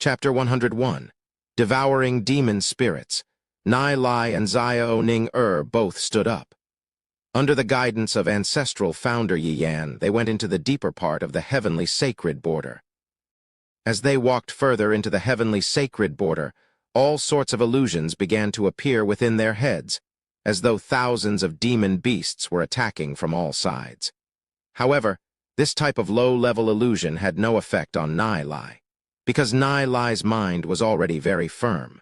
Chapter 101. Devouring Demon Spirits. Nai Lai and Xiao Ning both stood up. Under the guidance of ancestral founder Yi Yan, they went into the deeper part of the heavenly sacred border. As they walked further into the heavenly sacred border, all sorts of illusions began to appear within their heads, as though thousands of demon beasts were attacking from all sides. However, this type of low-level illusion had no effect on Nai Lai, because Nai Lai's mind was already very firm.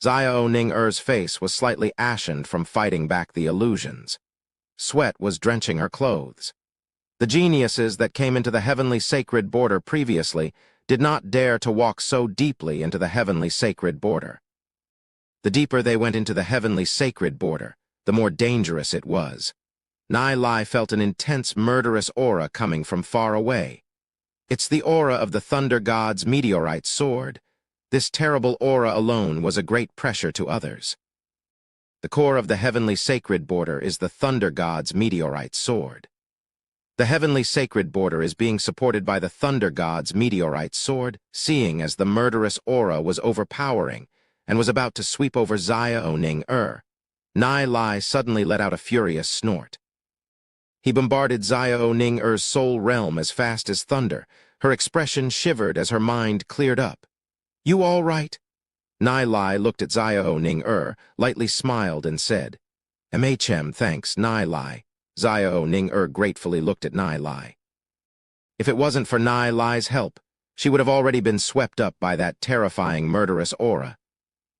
Xiao Ning face was slightly ashen from fighting back the illusions. Sweat was drenching her clothes. The geniuses that came into the heavenly sacred border previously did not dare to walk so deeply into the heavenly sacred border. The deeper they went into the heavenly sacred border, the more dangerous it was. Nai Lai felt an intense murderous aura coming from far away. It's the aura of the Thunder God's meteorite sword. This terrible aura alone was a great pressure to others. The core of the heavenly sacred border is the Thunder God's meteorite sword. The heavenly sacred border is being supported by the Thunder God's meteorite sword, seeing as the murderous aura was overpowering and was about to sweep over Xiao Ning. Nai Lai suddenly let out a furious snort. He bombarded Xiao Ning's soul realm as fast as thunder. Her expression shivered as her mind cleared up. "You all right?" Nai Lai looked at Xiao Ning, lightly smiled and said, "MHM, thanks, Nai Lai." Xiao Ning gratefully looked at Nai Lai. If it wasn't for Nai Lai's help, she would have already been swept up by that terrifying murderous aura.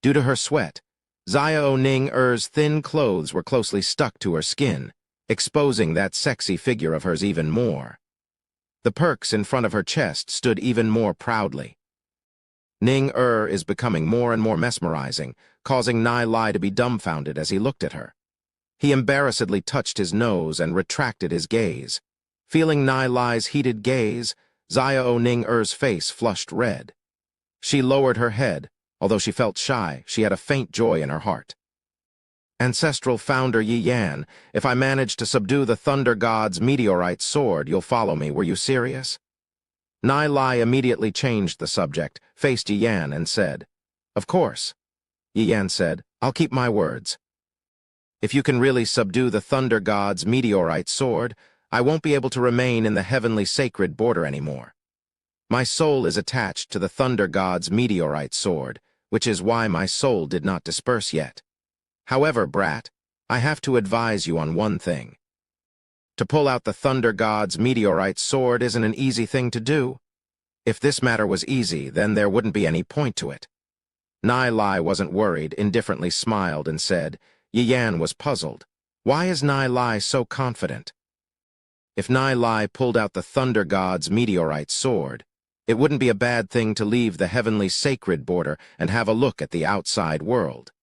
Due to her sweat, Xiao Ning's thin clothes were closely stuck to her skin, exposing that sexy figure of hers even more. The perks in front of her chest stood even more proudly. Ning is becoming more and more mesmerizing, causing Nai Lai to be dumbfounded as he looked at her. He embarrassedly touched his nose and retracted his gaze. Feeling Nai Lai's heated gaze, Xiao Ning's face flushed red. She lowered her head. Although she felt shy, she had a faint joy in her heart. "Ancestral founder Yi Yan, if I manage to subdue the Thunder God's meteorite sword, you'll follow me. Were you serious?" Nai Lai immediately changed the subject, faced Yi Yan, and said, "Of course." Yi Yan said, "I'll keep my words. If you can really subdue the Thunder God's meteorite sword, I won't be able to remain in the heavenly sacred border anymore. My soul is attached to the Thunder God's meteorite sword, which is why my soul did not disperse yet. However, brat, I have to advise you on one thing. To pull out the Thunder God's meteorite sword isn't an easy thing to do. If this matter was easy, then there wouldn't be any point to it." Nai Lai wasn't worried, indifferently smiled and said. Yi Yan was puzzled. Why is Nai Lai so confident? If Nai Lai pulled out the Thunder God's meteorite sword, it wouldn't be a bad thing to leave the heavenly sacred border and have a look at the outside world.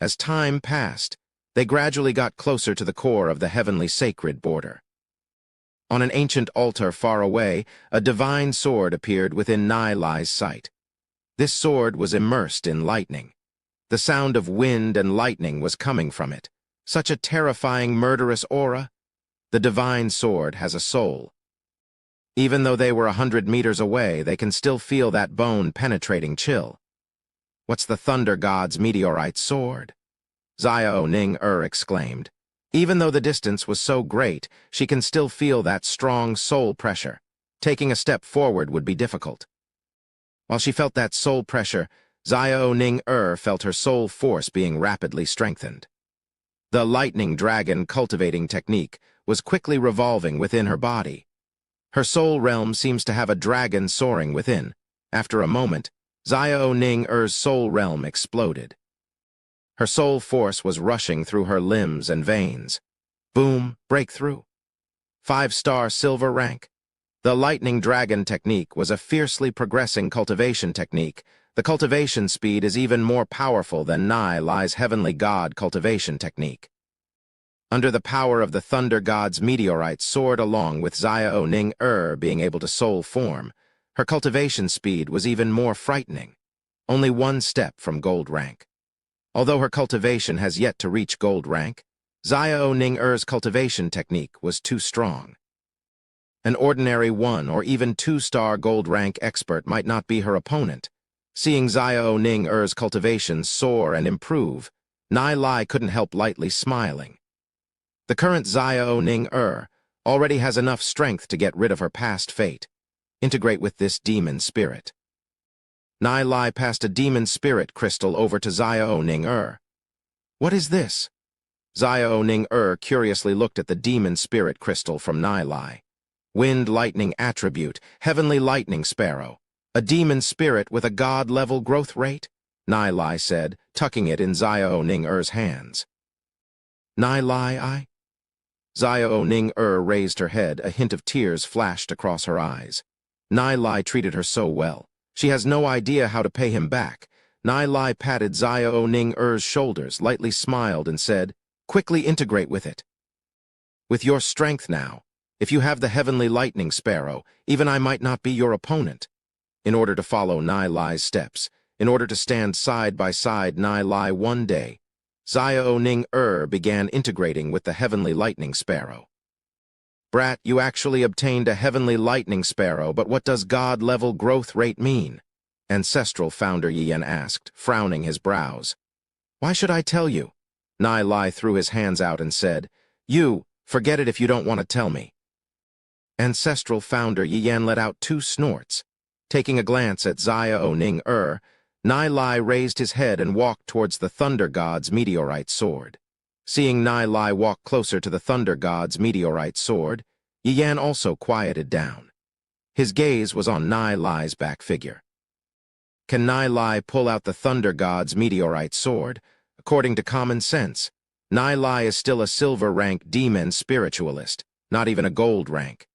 As time passed, they gradually got closer to the core of the heavenly sacred border. On an ancient altar far away, a divine sword appeared within Nai Lai's sight. This sword was immersed in lightning. The sound of wind and lightning was coming from it. Such a terrifying, murderous aura. The divine sword has a soul. Even though they were 100 meters away, they can still feel that bone-penetrating chill. "What's the Thunder God's meteorite sword?" Xiao Ning exclaimed. Even though the distance was so great, she can still feel that strong soul pressure. Taking a step forward would be difficult. While she felt that soul pressure, Xiao Ning felt her soul force being rapidly strengthened. The lightning dragon cultivating technique was quickly revolving within her body. Her soul realm seems to have a dragon soaring within. After a moment, Xiao Ning's soul realm exploded. Her soul force was rushing through her limbs and veins. Boom, breakthrough. 5-star silver rank. The lightning dragon technique was a fiercely progressing cultivation technique. The cultivation speed is even more powerful than Nai Lai's heavenly god cultivation technique. Under the power of the Thunder God's meteorite sword, along with Xiao Ning being able to soul form, her cultivation speed was even more frightening. Only one step from gold rank. Although her cultivation has yet to reach gold rank, Xiao Ning's cultivation technique was too strong. An ordinary 1 or even 2-star gold rank expert might not be her opponent, Seeing Xiao Ning Er's cultivations soar and improve, Nai Lai couldn't help lightly smiling. The current Xiao Ning already has enough strength to get rid of her past fate. Integrate with this demon spirit. Nai Lai passed a demon spirit crystal over to Xiao Ning What is this? Xiao Ning curiously looked at the demon spirit crystal from Nai Lai. Wind lightning attribute, heavenly lightning sparrow. A demon spirit with a god-level growth rate? Nai Lai said, tucking it in Xiao Ning hands. Nai Lai? Xiao Ning raised her head, a hint of tears flashed across her eyes. Nai Lai treated her so well. She has no idea how to pay him back. Nai Lai patted Xiao Ning shoulders, lightly smiled, and said, "Quickly integrate with it. With your strength now, if you have the heavenly lightning sparrow, even I might not be your opponent." In order to follow Nai Lai's steps, in order to stand side by side Nai Lai one day, Xiao Ning began integrating with the heavenly lightning sparrow. "Brat, you actually obtained a heavenly lightning sparrow, but what does god-level growth rate mean?" Ancestral founder Yiyan asked, frowning his brows. "Why should I tell you?" Nai Lai threw his hands out and said, "You, forget it if you don't want to tell me." Ancestral founder Yiyan let out 2 snorts. Taking a glance at Xiao Ning Nai Lai raised his head and walked towards the Thunder God's meteorite sword. Seeing Nai Lai walk closer to the Thunder God's meteorite sword, Yiyan also quieted down. His gaze was on Nai Lai's back figure. Can Nai Lai pull out the Thunder God's meteorite sword? According to common sense, Nai Lai is still a silver-rank demon spiritualist, not even a gold rank.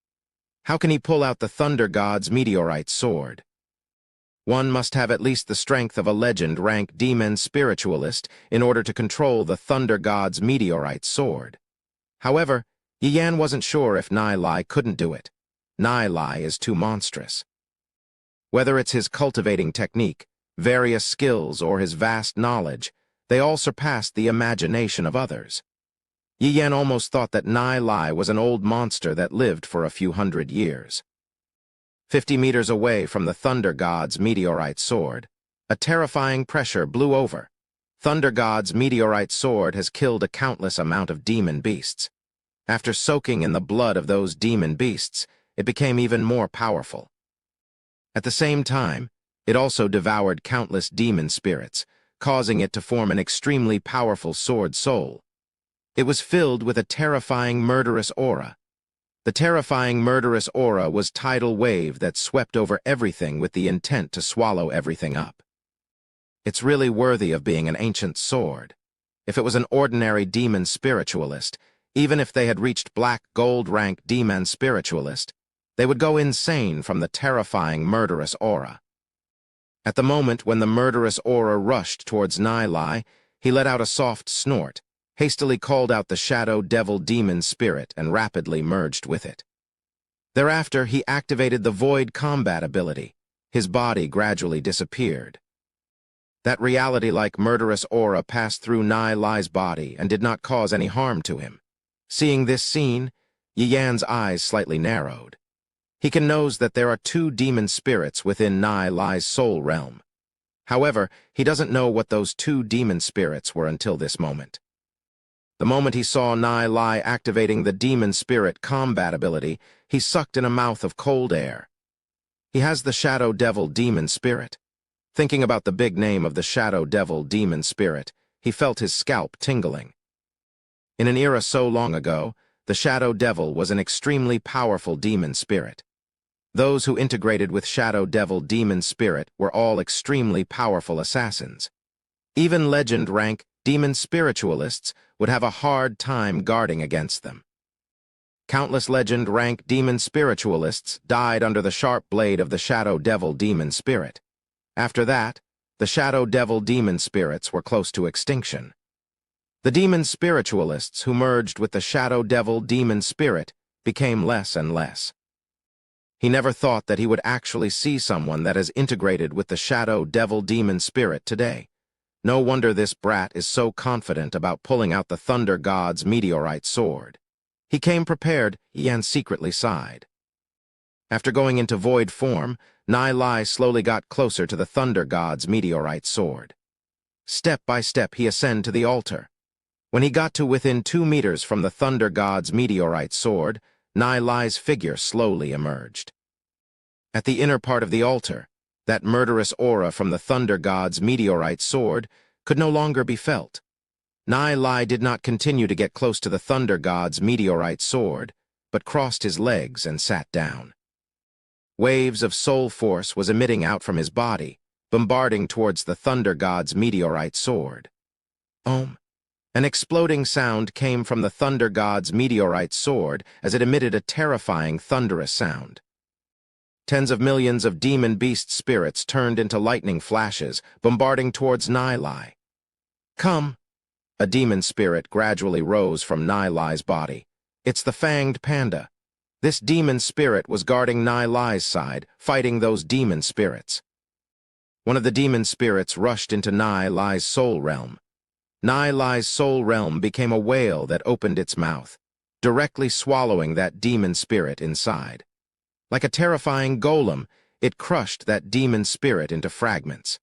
How can he pull out the Thunder God's meteorite sword? One must have at least the strength of a legend-rank demon spiritualist in order to control the Thunder God's meteorite sword. However, Yiyan wasn't sure if Nai Lai couldn't do it. Nai Lai is too monstrous. Whether it's his cultivating technique, various skills, or his vast knowledge, they all surpassed the imagination of others. Yiyan almost thought that Nai Lai was an old monster that lived for a few hundred years. 50 meters away from the Thunder God's meteorite sword, a terrifying pressure blew over. Thunder God's meteorite sword has killed a countless amount of demon beasts. After soaking in the blood of those demon beasts, it became even more powerful. At the same time, it also devoured countless demon spirits, causing it to form an extremely powerful sword soul. It was filled with a terrifying murderous aura. The terrifying murderous aura was tidal wave that swept over everything with the intent to swallow everything up. It's really worthy of being an ancient sword. If it was an ordinary demon spiritualist, even if they had reached black gold rank demon spiritualist, they would go insane from the terrifying murderous aura. At the moment when the murderous aura rushed towards Nai Lai, he let out a soft snort, hastily called out the shadow devil demon spirit, and rapidly merged with it. Thereafter, he activated the void combat ability. His body gradually disappeared. That reality-like murderous aura passed through Nai Lai's body and did not cause any harm to him. Seeing this scene, Yiyan's eyes slightly narrowed. He can knows that there are 2 demon spirits within Nai Lai's soul realm. However, he doesn't know what those 2 demon spirits were until this moment. The moment he saw Nai Lai activating the demon spirit combat ability, he sucked in a mouth of cold air. He has the Shadow Devil demon spirit. Thinking about the big name of the Shadow Devil demon spirit, he felt his scalp tingling. In an era so long ago, the Shadow Devil was an extremely powerful demon spirit. Those who integrated with Shadow Devil demon spirit were all extremely powerful assassins. Even legend-rank demon spiritualists would have a hard time guarding against them. Countless legend-rank demon spiritualists died under the sharp blade of the Shadow Devil demon spirit. After that, the Shadow Devil demon spirits were close to extinction. The demon spiritualists who merged with the Shadow Devil demon spirit became less and less. He never thought that he would actually see someone that has integrated with the Shadow Devil demon spirit today. No wonder this brat is so confident about pulling out the Thunder God's meteorite sword. He came prepared, Yiyan secretly sighed. After going into void form, Lai slowly got closer to the thunder god's meteorite sword. Step by step he ascended to the altar. When he got to within 2 meters from the thunder god's meteorite sword, Lai's figure slowly emerged. At the inner part of the altar, that murderous aura from the thunder god's meteorite sword could no longer be felt. Lai did not continue to get close to the thunder god's meteorite sword, but crossed his legs and sat down. Waves of soul force was emitting out from his body, bombarding towards the thunder god's meteorite sword. Om. An exploding sound came from the thunder god's meteorite sword as it emitted a terrifying thunderous sound. Tens of millions of demon beast spirits turned into lightning flashes, bombarding towards Lai. Come! A demon spirit gradually rose from Lai's body. It's the fanged panda. This demon spirit was guarding Lai's side, fighting those demon spirits. One of the demon spirits rushed into Lai's soul realm. Lai's soul realm became a whale that opened its mouth, directly swallowing that demon spirit inside. Like a terrifying golem, it crushed that demon spirit into fragments.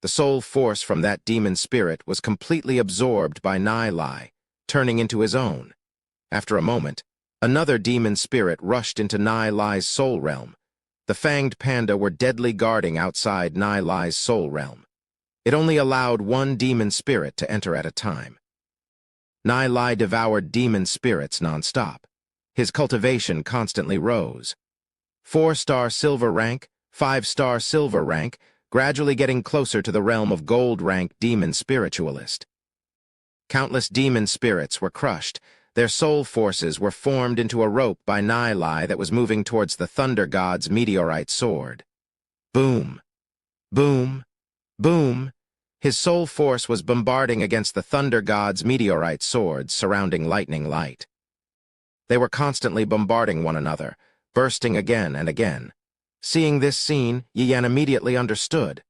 The soul force from that demon spirit was completely absorbed by Lai, turning into his own. After a moment, another demon spirit rushed into Lai's soul realm. The fanged panda were deadly guarding outside Lai's soul realm. It only allowed one demon spirit to enter at a time. Lai devoured demon spirits non-stop. His cultivation constantly rose. 4-star silver rank, 5-star silver rank, gradually getting closer to the realm of gold rank demon spiritualist. Countless demon spirits were crushed. Their soul forces were formed into a rope by Lai that was moving towards the thunder god's meteorite sword. Boom! Boom! Boom! His soul force was bombarding against the thunder god's meteorite sword surrounding lightning light. They were constantly bombarding one another, bursting again and again. Seeing this scene, Yan immediately understood.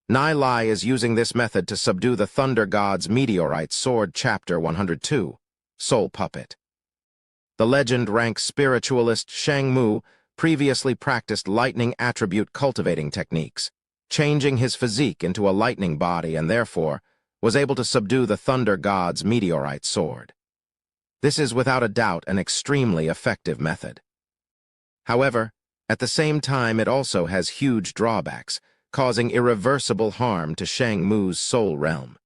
Lai is using this method to subdue the thunder god's meteorite sword. Chapter 102. Soul Puppet. The legend-rank spiritualist Shang Mu previously practiced lightning attribute cultivating techniques, changing his physique into a lightning body and therefore was able to subdue the thunder god's meteorite sword. This is without a doubt an extremely effective method. However, at the same time it also has huge drawbacks, causing irreversible harm to Shang Mu's soul realm,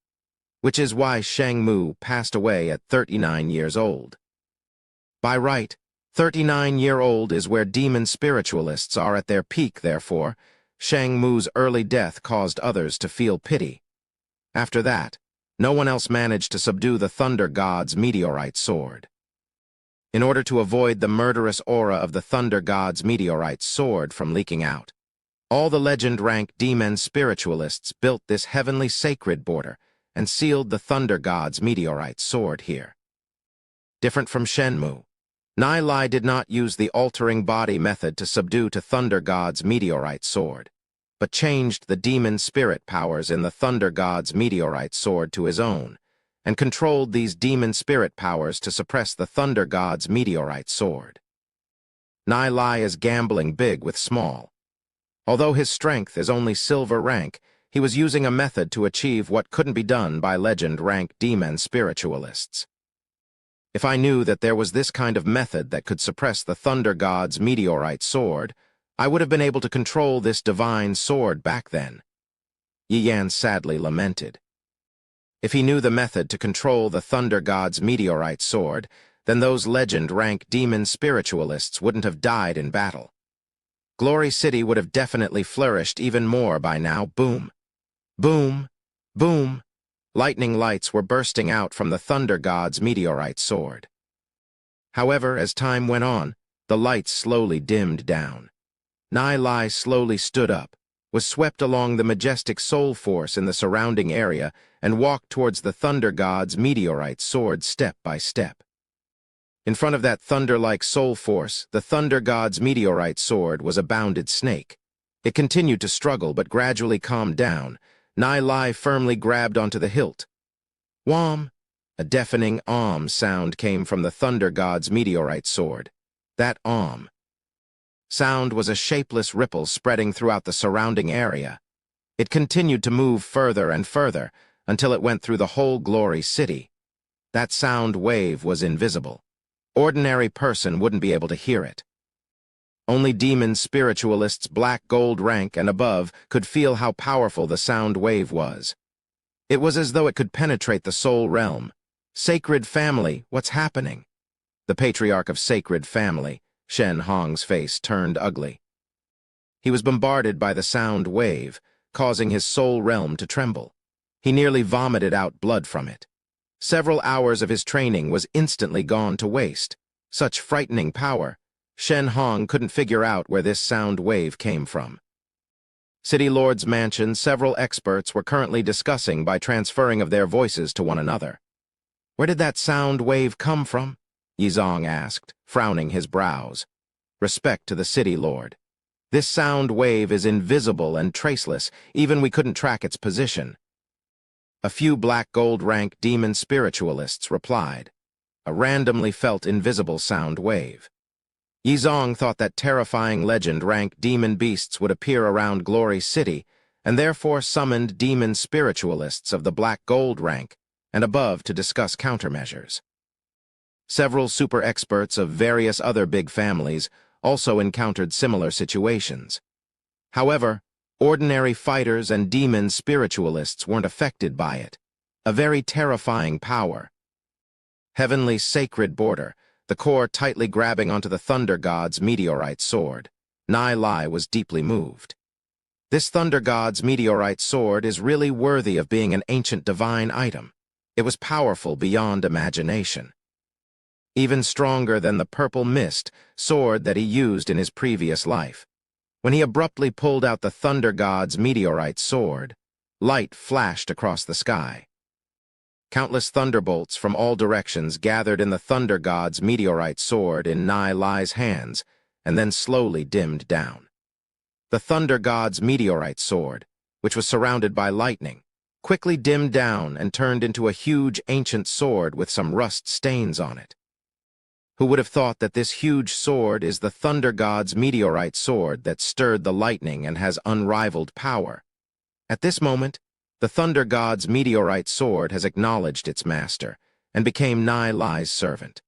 which is why Shang Mu passed away at 39 years old. By right, 39-year-old is where demon spiritualists are at their peak, therefore, Shang Mu's early death caused others to feel pity. After that, no one else managed to subdue the thunder god's meteorite sword. In order to avoid the murderous aura of the thunder god's meteorite sword from leaking out, all the legend-rank demon spiritualists built this heavenly sacred border and sealed the thunder god's meteorite sword here. Different from Shenmue, Lai did not use the altering body method to subdue to thunder god's meteorite sword, but changed the demon spirit powers in the thunder god's meteorite sword to his own, and controlled these demon spirit powers to suppress the thunder god's meteorite sword. Lai is gambling big with small. Although his strength is only silver rank, he was using a method to achieve what couldn't be done by legend-rank demon spiritualists. If I knew that there was this kind of method that could suppress the thunder god's meteorite sword, I would have been able to control this divine sword back then. Yan sadly lamented. If he knew the method to control the thunder god's meteorite sword, then those legend-rank demon spiritualists wouldn't have died in battle. Glory City would have definitely flourished even more by now. Boom! Boom! Boom! Lightning lights were bursting out from the thunder god's meteorite sword. However, as time went on, the lights slowly dimmed down. Lai slowly stood up, was swept along the majestic soul force in the surrounding area, and walked towards the thunder god's meteorite sword step by step. In front of that thunder-like soul force, the thunder god's meteorite sword was a bounded snake. It continued to struggle but gradually calmed down. Lai firmly grabbed onto the hilt. Wham! A deafening sound came from the thunder god's meteorite sword. That Sound was a shapeless ripple spreading throughout the surrounding area. It continued to move further and further until it went through the whole Glory City. That sound wave was invisible. Ordinary person wouldn't be able to hear it. Only demon spiritualists black gold rank and above could feel how powerful the sound wave was. It was as though it could penetrate the soul realm. Sacred family, what's happening? The patriarch of Sacred Family, Shen Hong's face turned ugly. He was bombarded by the sound wave, causing his soul realm to tremble. He nearly vomited out blood from it. Several hours of his training was instantly gone to waste. Such frightening power. Shen Hong couldn't figure out where this sound wave came from. City Lord's mansion, several experts were currently discussing by transferring of their voices to one another. Where did that sound wave come from? Yizong asked, frowning his brows. Respect to the City Lord. This sound wave is invisible and traceless, even we couldn't track its position. A few black gold rank demon spiritualists replied. A randomly felt invisible sound wave. Yizong thought that terrifying legend-rank demon beasts would appear around Glory City, and therefore summoned demon spiritualists of the black gold rank and above to discuss countermeasures. Several super experts of various other big families also encountered similar situations. However, ordinary fighters and demon spiritualists weren't affected by it. A very terrifying power. Heavenly sacred border, the core tightly grabbing onto the Thunder God's meteorite sword. Nai Lai was deeply moved. This Thunder God's meteorite sword is really worthy of being an ancient divine item. It was powerful beyond imagination. Even stronger than the purple mist sword that he used in his previous life. When he abruptly pulled out the Thunder God's meteorite sword, light flashed across the sky. Countless thunderbolts from all directions gathered in the Thunder God's meteorite sword in Nai Lai's hands, and then slowly dimmed down. The Thunder God's meteorite sword, which was surrounded by lightning, quickly dimmed down and turned into a huge ancient sword with some rust stains on it. Who would have thought that this huge sword is the Thunder God's meteorite sword that stirred the lightning and has unrivaled power? At this moment, the Thunder God's meteorite sword has acknowledged its master and became Nai Lai's servant.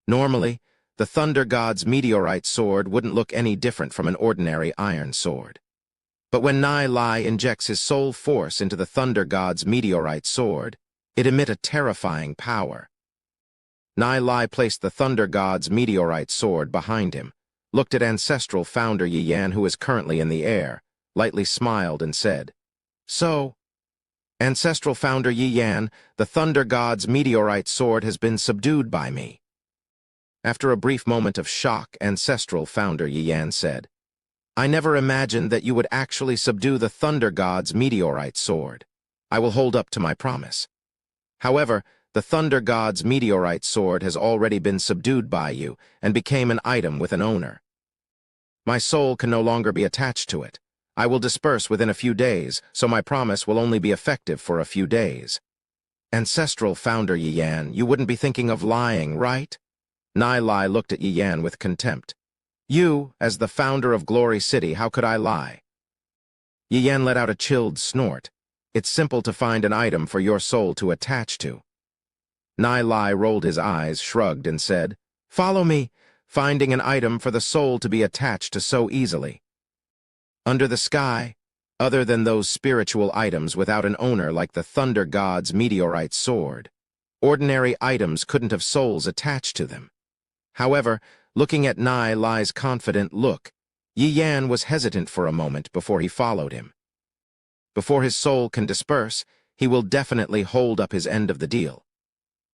Normally, the Thunder God's meteorite sword wouldn't look any different from an ordinary iron sword. But when Nai Lai injects his soul force into the Thunder God's meteorite sword, it emits a terrifying power. Nai Lai placed the Thunder God's meteorite sword behind him, looked at ancestral founder Yi Yan, who is currently in the air, lightly smiled and said, "So, ancestral founder Yi Yan, the Thunder God's meteorite sword has been subdued by me." After a brief moment of shock, ancestral founder Yi Yan said, "I never imagined that you would actually subdue the Thunder God's meteorite sword. I will hold up to my promise. However, the Thunder God's meteorite sword has already been subdued by you and became an item with an owner. My soul can no longer be attached to it. I will disperse within a few days, so my promise will only be effective for a few days." Ancestral founder Yi Yan, you wouldn't be thinking of lying, right? Nai Lai looked at Yi Yan with contempt. You, as the founder of Glory City, how could I lie? Yi Yan let out a chilled snort. It's simple to find an item for your soul to attach to. Nai Lai rolled his eyes, shrugged, and said, "Follow me, finding an item for the soul to be attached to so easily. Under the sky, other than those spiritual items without an owner like the Thunder God's meteorite sword, ordinary items couldn't have souls attached to them." However, looking at Nai Lai's confident look, Yi Yan was hesitant for a moment before he followed him. Before his soul can disperse, he will definitely hold up his end of the deal.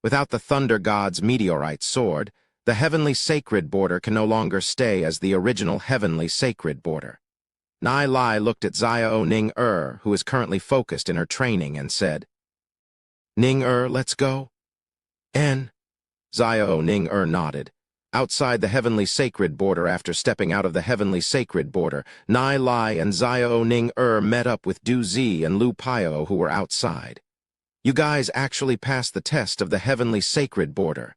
Without the Thunder God's meteorite sword, the heavenly sacred border can no longer stay as the original heavenly sacred border. Nai Lai looked at Xiao Ning who is currently focused in her training, and said, "Ning let's go." "En." Xiao Ning nodded. Outside the heavenly sacred border, after stepping out of the heavenly sacred border, Nai Lai and Xiao Ning met up with Du Zi and Lu Pio, who were outside. "You guys actually passed the test of the heavenly sacred border."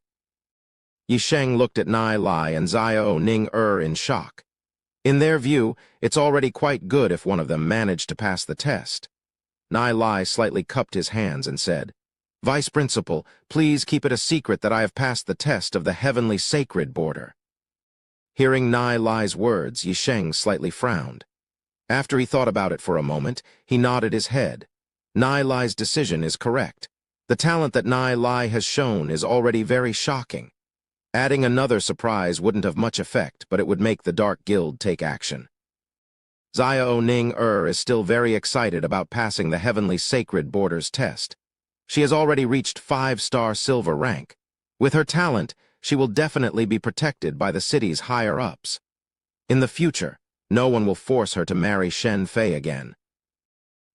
Yi Sheng looked at Nai Lai and Xiao Ning in shock. In their view, it's already quite good if one of them managed to pass the test. Nai Lai slightly cupped his hands and said, "Vice Principal, please keep it a secret that I have passed the test of the heavenly sacred border." Hearing Nai Lai's words, Yisheng slightly frowned. After he thought about it for a moment, he nodded his head. Nai Lai's decision is correct. The talent that Nai Lai has shown is already very shocking. Adding another surprise wouldn't have much effect, but it would make the Dark Guild take action. Xiao Ning is still very excited about passing the Heavenly Sacred Borders test. She has already reached 5-star silver rank. With her talent, she will definitely be protected by the city's higher-ups. In the future, no one will force her to marry Shen Fei again.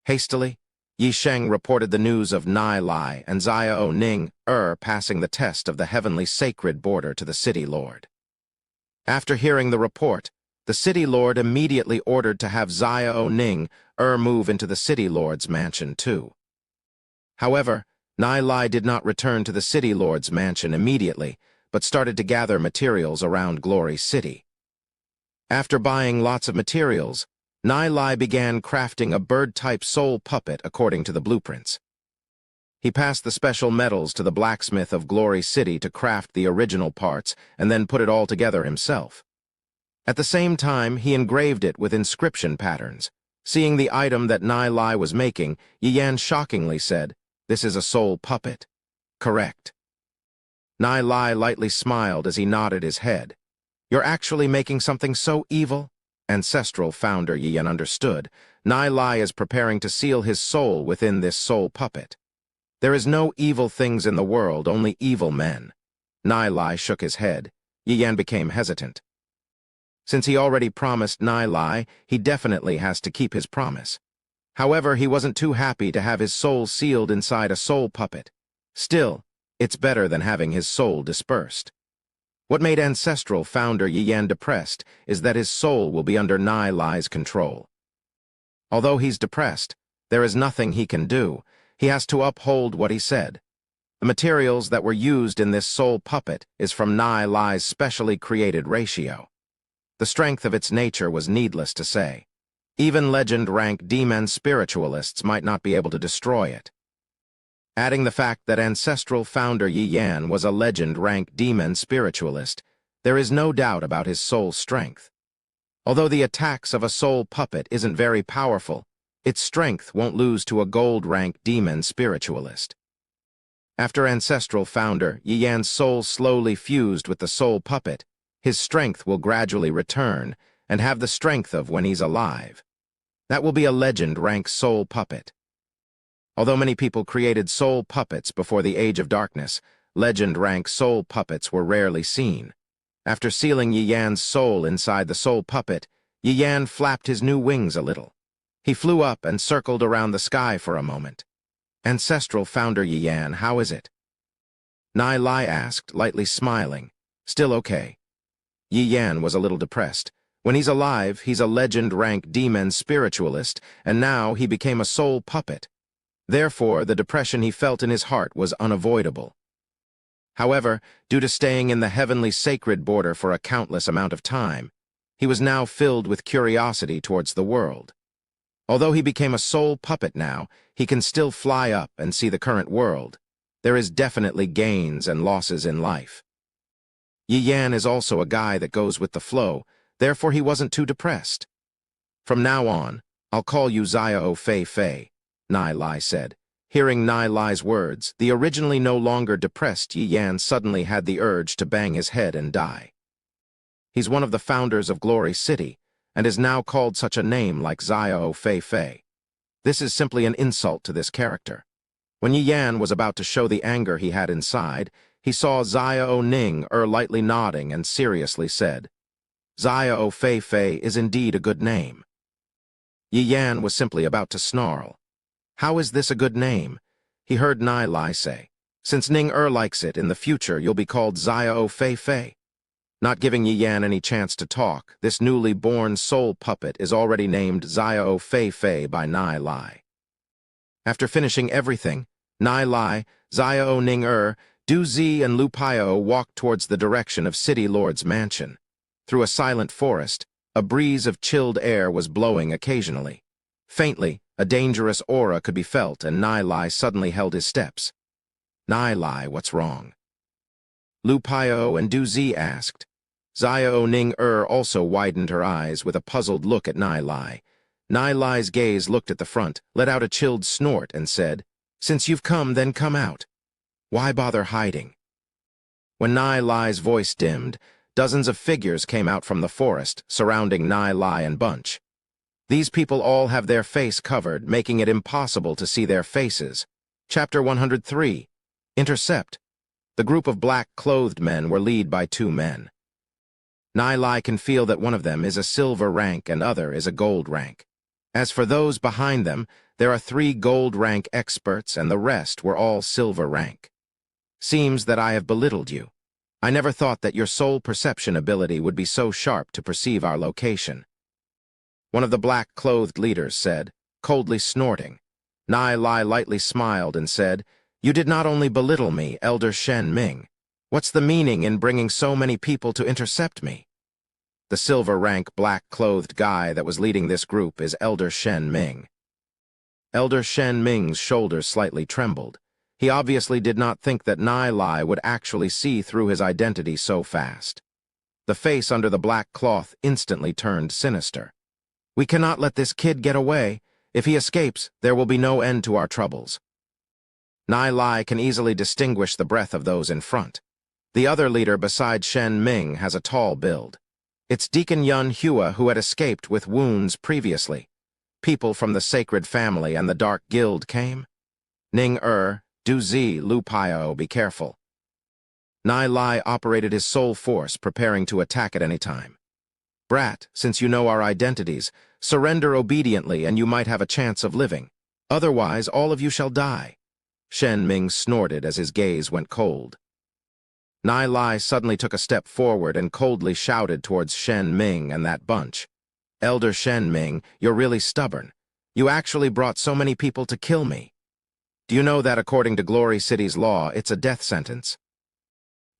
Hastily, Yisheng reported the news of Nai Lai and Xiao Ning passing the test of the Heavenly Sacred Border to the City Lord. After hearing the report, the City Lord immediately ordered to have Xiao Ning move into the City Lord's mansion too. However, Nai Lai did not return to the City Lord's mansion immediately, but started to gather materials around Glory City. After buying lots of materials, Nai Lai began crafting a bird-type soul puppet according to the blueprints. He passed the special metals to the blacksmith of Glory City to craft the original parts and then put it all together himself. At the same time, he engraved it with inscription patterns. Seeing the item that Nai Lai was making, Yiyan shockingly said, "This is a soul puppet." "Correct." Nai Lai lightly smiled as he nodded his head. "You're actually making something so evil?" Ancestral founder Yiyan understood. Nai Lai is preparing to seal his soul within this soul puppet. There is no evil things in the world, only evil men. Nai Lai shook his head. Yiyan became hesitant. Since he already promised Nai Lai, he definitely has to keep his promise. However, he wasn't too happy to have his soul sealed inside a soul puppet. Still, it's better than having his soul dispersed. What made Ancestral founder Yiyan depressed is that his soul will be under Nai Lai's control. Although he's depressed, there is nothing he can do. He has to uphold what he said. The materials that were used in this soul puppet is from Nai Lai's specially created ratio. The strength of its nature was needless to say. Even legend-rank demon spiritualists might not be able to destroy it. Adding the fact that Ancestral founder Yiyan was a legend-rank demon spiritualist, there is no doubt about his soul strength. Although the attacks of a soul puppet isn't very powerful, its strength won't lose to a gold-rank demon spiritualist. After Ancestral founder Yiyan's soul slowly fused with the soul puppet, his strength will gradually return and have the strength of when he's alive. That will be a legend-rank soul puppet. Although many people created soul puppets before the Age of Darkness, legend-rank soul puppets were rarely seen. After sealing Yiyan's soul inside the soul puppet, Yiyan flapped his new wings a little. He flew up and circled around the sky for a moment. "Ancestral founder Yiyan, how is it?" Nai Lai asked, lightly smiling. "Still okay." Yiyan was a little depressed. When he's alive, he's a legend-rank demon spiritualist, and now he became a soul puppet. Therefore, the depression he felt in his heart was unavoidable. However, due to staying in the heavenly sacred border for a countless amount of time, he was now filled with curiosity towards the world. Although he became a soul puppet now, he can still fly up and see the current world. There is definitely gains and losses in life. Yiyan is also a guy that goes with the flow, therefore he wasn't too depressed. "From now on, I'll call you Xiao Fei, Nai Lai said. Hearing Nai Lai's words, the originally no longer depressed Yiyan suddenly had the urge to bang his head and die. He's one of the founders of Glory City, and is now called such a name like Xiao Fei. This is simply an insult to this character. When Yiyan was about to show the anger he had inside, he saw Xiao Ning lightly nodding and seriously said, "Xiao Fei is indeed a good name." Yiyan was simply about to snarl. "How is this a good name?" He heard Nai Lai say, "Since Ning likes it, in the future you'll be called Xiao Fei. Not giving Yiyan any chance to talk, this newly born soul puppet is already named Xiao Fei by Nai Lai. After finishing everything, Nai Lai, Xiao Ning Du Zi and Lu Paio walked towards the direction of City Lord's mansion. Through a silent forest, A breeze of chilled air was blowing occasionally. Faintly, a dangerous aura could be felt, and Nai suddenly held his steps. Nai, what's wrong? Lu Pio and Du Zi asked. Xiao Ning also widened her eyes with a puzzled look at Nai. Nai's gaze looked at the front, let out a chilled snort, and said, "Since you've come, then come out. Why bother hiding?" When Nai's voice dimmed, dozens of figures came out from the forest, surrounding Nai and Bunch. These people all have their face covered, making it impossible to see their faces. Chapter 103. Intercept. The group of black-clothed men were led by two men. Nai can feel that one of them is a silver rank and other is a gold rank. As for those behind them, there are 3 gold rank experts and the rest were all silver rank. Seems that I have belittled you. I never thought that your soul perception ability would be so sharp to perceive our location. One of the black-clothed leaders said, coldly snorting. Nai lightly smiled and said, "You did not only belittle me, Elder Shen Ming. What's the meaning in bringing so many people to intercept me?" The silver rank black-clothed guy that was leading this group is Elder Shen Ming. Elder Shen Ming's shoulders slightly trembled. He obviously did not think that Nai would actually see through his identity so fast. The face under the black cloth instantly turned sinister. "We cannot let this kid get away. If he escapes, there will be no end to our troubles." Nai can easily distinguish the breath of those in front. The other leader besides Shen Ming has a tall build. It's Deacon Yun Hua who had escaped with wounds previously. People from the Sacred Family and the Dark Guild came. Ning Du Zi, Lu Pio, be careful. Nai operated his soul force, preparing to attack at any time. "Brat, since you know our identities, surrender obediently and you might have a chance of living. Otherwise, all of you shall die." Shen Ming snorted as his gaze went cold. Nai suddenly took a step forward and coldly shouted towards Shen Ming and that bunch. "Elder Shen Ming, you're really stubborn. You actually brought so many people to kill me. Do you know that according to Glory City's law, it's a death sentence?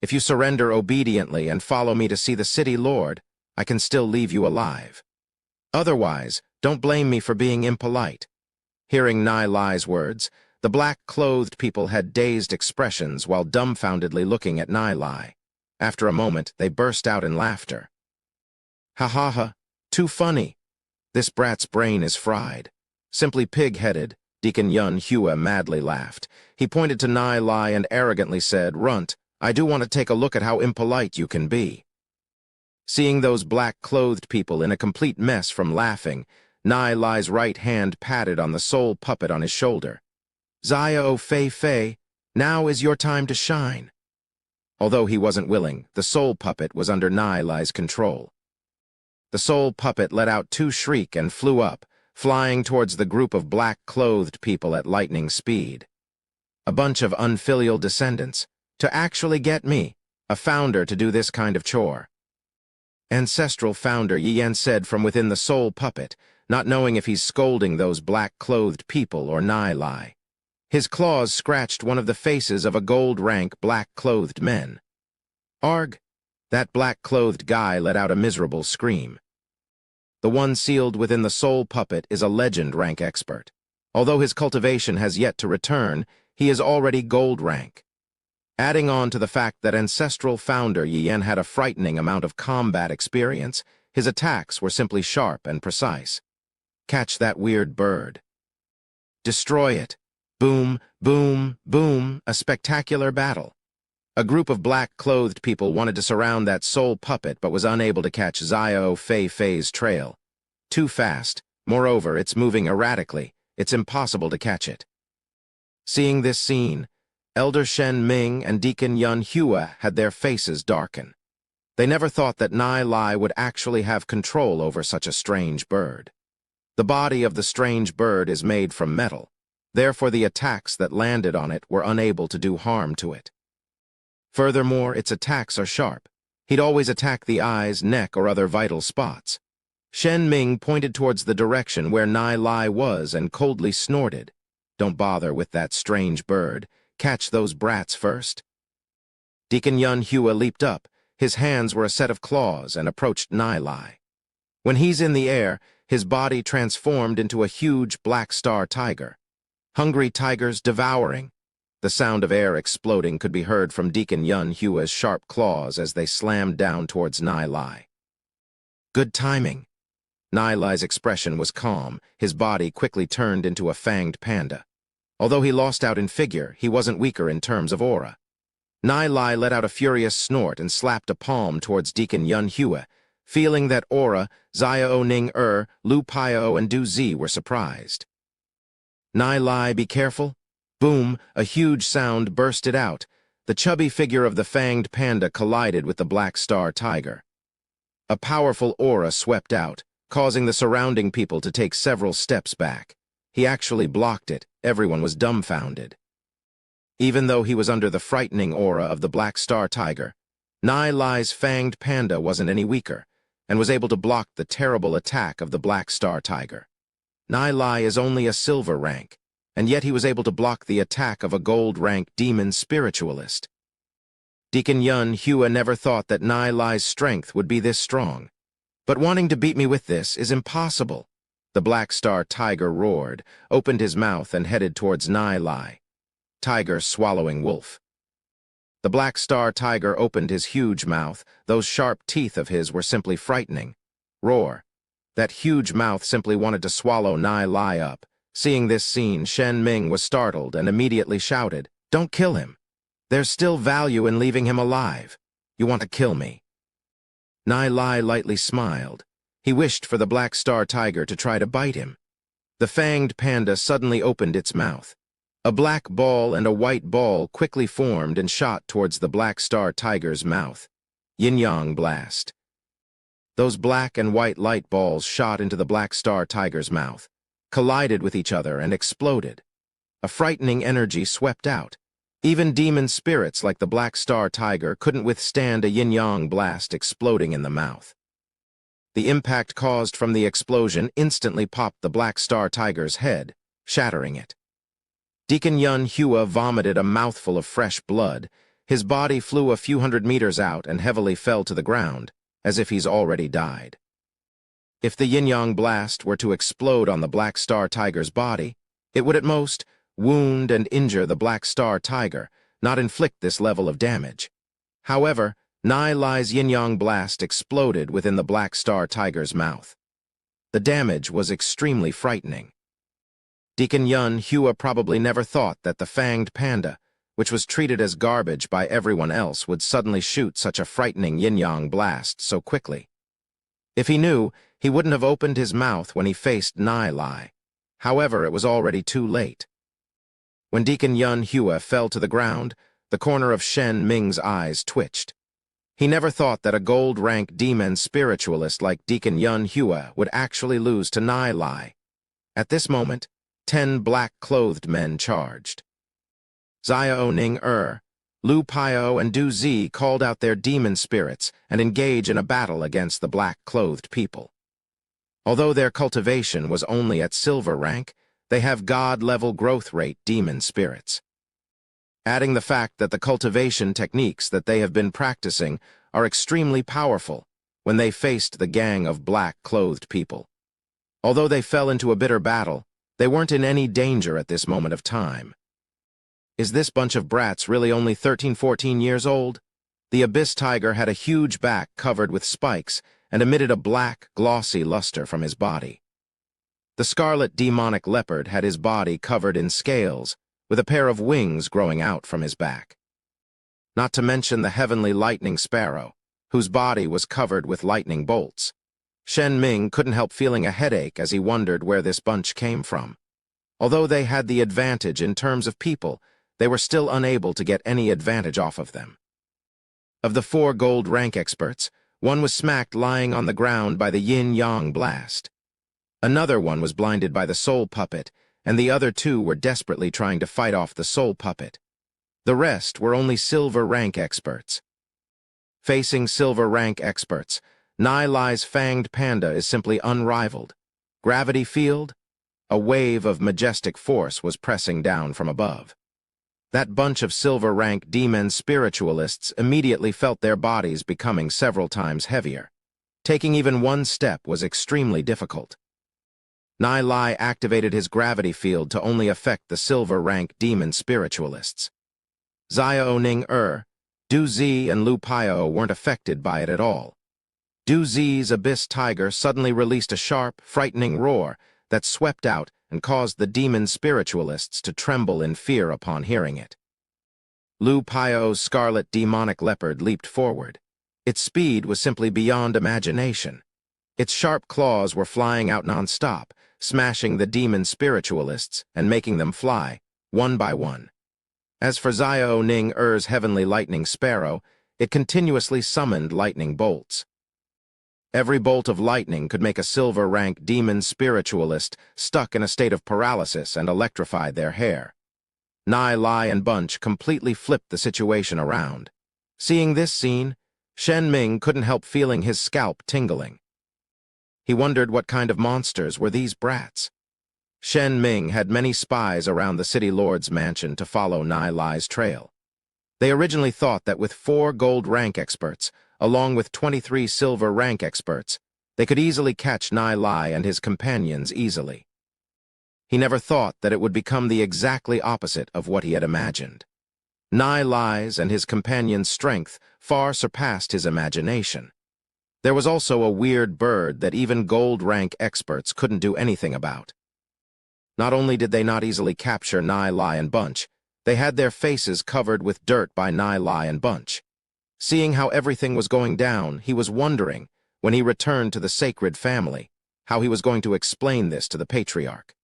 If you surrender obediently and follow me to see the city lord, I can still leave you alive. Otherwise, don't blame me for being impolite." Hearing Nai's words, the black-clothed people had dazed expressions while dumbfoundedly looking at Nai. After a moment, they burst out in laughter. "Ha ha ha, too funny. This brat's brain is fried. Simply pig-headed," Deacon Yun Hua madly laughed. He pointed to Nai and arrogantly said, "Runt, I do want to take a look at how impolite you can be." Seeing those black-clothed people in a complete mess from laughing, Nai's right hand patted on the soul puppet on his shoulder. "Xiao Fei, now is your time to shine." Although he wasn't willing, the soul puppet was under Nai's control. The soul puppet let out 2 shrieks and flew up, flying towards the group of black-clothed people at lightning speed. A bunch of unfilial descendants. To actually get me, a founder, to do this kind of chore. Ancestral founder, Yan said from within the soul puppet, not knowing if he's scolding those black-clothed people or Nai. His claws scratched one of the faces of a gold-rank black-clothed men. "Arg!" That black-clothed guy let out a miserable scream. The one sealed within the soul puppet is a legend rank expert. Although his cultivation has yet to return, he is already gold rank. Adding on to the fact that ancestral founder Yan had a frightening amount of combat experience, his attacks were simply sharp and precise. "Catch that weird bird. Destroy it. Boom, boom, boom, a spectacular battle." A group of black-clothed people wanted to surround that soul puppet but was unable to catch Xiao Fei's trail. Too fast. Moreover, it's moving erratically. It's impossible to catch it. Seeing this scene, Elder Shen Ming and Deacon Yun Hua had their faces darken. They never thought that Nai would actually have control over such a strange bird. The body of the strange bird is made from metal. Therefore, the attacks that landed on it were unable to do harm to it. Furthermore, its attacks are sharp. He'd always attack the eyes, neck, or other vital spots. Shen Ming pointed towards the direction where Nai was and coldly snorted. "Don't bother with that strange bird. Catch those brats first." Deacon Yun Hua leaped up. His hands were a set of claws and approached Nai. When he's in the air, his body transformed into a huge black star tiger. Hungry tigers devouring. The sound of air exploding could be heard from Deacon Yun Hua's sharp claws as they slammed down towards Nai Lai. Good timing. Nai Lai's expression was calm. His body quickly turned into a fanged panda. Although he lost out in figure, he wasn't weaker in terms of aura. Nai Lai let out a furious snort and slapped a palm towards Deacon Yun Hua, feeling that Aura, Xiao Ning Lu Piao, and Du Zi were surprised. Nai Lai, be careful. Boom, a huge sound bursted out. The chubby figure of the fanged panda collided with the black star tiger. A powerful aura swept out, causing the surrounding people to take several steps back. He actually blocked it. Everyone was dumbfounded. Even though he was under the frightening aura of the black star tiger, Nai Lai's fanged panda wasn't any weaker, and was able to block the terrible attack of the black star tiger. Nai Lai is only a silver rank, and yet he was able to block the attack of a gold rank demon spiritualist. Deacon Yun Hua never thought that Nai Lai's strength would be this strong. But wanting to beat me with this is impossible. The black star tiger roared, opened his mouth, and headed towards Nai Lai. Tiger swallowing wolf. The black star tiger opened his huge mouth. Those sharp teeth of his were simply frightening. Roar. That huge mouth simply wanted to swallow Nai Lai up. Seeing this scene, Shen Ming was startled and immediately shouted, "Don't kill him. There's still value in leaving him alive. You want to kill me." Nai Lai lightly smiled. He wished for the black star tiger to try to bite him. The fanged panda suddenly opened its mouth. A black ball and a white ball quickly formed and shot towards the black star tiger's mouth. Yin-yang blast. Those black and white light balls shot into the black star tiger's mouth, collided with each other, and exploded. A frightening energy swept out. Even demon spirits like the black star tiger couldn't withstand a yin-yang blast exploding in the mouth. The impact caused from the explosion instantly popped the black star tiger's head, shattering it. Deacon Yun Hua vomited a mouthful of fresh blood. His body flew a few hundred meters out and heavily fell to the ground, as if he's already died. If the yin-yang blast were to explode on the black star tiger's body, it would at most wound and injure the black star tiger, not inflict this level of damage. However, Nai Lai's yin-yang blast exploded within the black star tiger's mouth. The damage was extremely frightening. Deacon Yun Hua probably never thought that the fanged panda, which was treated as garbage by everyone else, would suddenly shoot such a frightening yin-yang blast so quickly. If he knew, he wouldn't have opened his mouth when he faced Nai Lai. However, it was already too late. When Deacon Yun Hua fell to the ground, the corner of Shen Ming's eyes twitched. He never thought that a gold-rank demon spiritualist like Deacon Yun Hua would actually lose to Nai Lai. At this moment, 10 black-clothed men charged. Xiao Ning Lu Piao, and Du Zi called out their demon spirits and engaged in a battle against the black-clothed people. Although their cultivation was only at silver rank, they have god-level growth rate demon spirits. Adding the fact that the cultivation techniques that they have been practicing are extremely powerful when they faced the gang of black-clothed people. Although they fell into a bitter battle, they weren't in any danger at this moment of time. Is this bunch of brats really only 13-14 years old? The abyss tiger had a huge back covered with spikes and emitted a black, glossy luster from his body. The scarlet demonic leopard had his body covered in scales, with a pair of wings growing out from his back. Not to mention the heavenly lightning sparrow, whose body was covered with lightning bolts. Shen Ming couldn't help feeling a headache as he wondered where this bunch came from. Although they had the advantage in terms of people, they were still unable to get any advantage off of them. Of the 4 gold rank experts, one was smacked lying on the ground by the yin-yang blast. Another one was blinded by the soul puppet, and the other 2 were desperately trying to fight off the soul puppet. The rest were only silver rank experts. Facing silver rank experts, Nai Lai's fanged panda is simply unrivaled. Gravity field? A wave of majestic force was pressing down from above. That bunch of silver rank demon spiritualists immediately felt their bodies becoming several times heavier. Taking even one step was extremely difficult. Nai Lai activated his gravity field to only affect the silver-rank demon spiritualists. Xiao Ning Du Zi and Lu Piao weren't affected by it at all. Du Zi's abyss tiger suddenly released a sharp, frightening roar that swept out and caused the demon spiritualists to tremble in fear upon hearing it. Lu Piao's scarlet demonic leopard leaped forward. Its speed was simply beyond imagination. Its sharp claws were flying out non-stop, smashing the demon spiritualists and making them fly, one by one. As for Xiao Ning heavenly lightning sparrow, it continuously summoned lightning bolts. Every bolt of lightning could make a silver-rank demon spiritualist stuck in a state of paralysis and electrified their hair. Nai Lai and Bunch completely flipped the situation around. Seeing this scene, Shen Ming couldn't help feeling his scalp tingling. He wondered what kind of monsters were these brats. Shen Ming had many spies around the city lord's mansion to follow Nai Lai's trail. They originally thought that with 4 gold rank experts, along with 23 silver rank experts, they could easily catch Nai Lai and his companions easily. He never thought that it would become the exactly opposite of what he had imagined. Nai Lai's and his companions' strength far surpassed his imagination. There was also a weird bird that even gold rank experts couldn't do anything about. Not only did they not easily capture Nai Lai and Bunch, they had their faces covered with dirt by Nai Lai and Bunch. Seeing how everything was going down, he was wondering, when he returned to the sacred family, how he was going to explain this to the patriarch.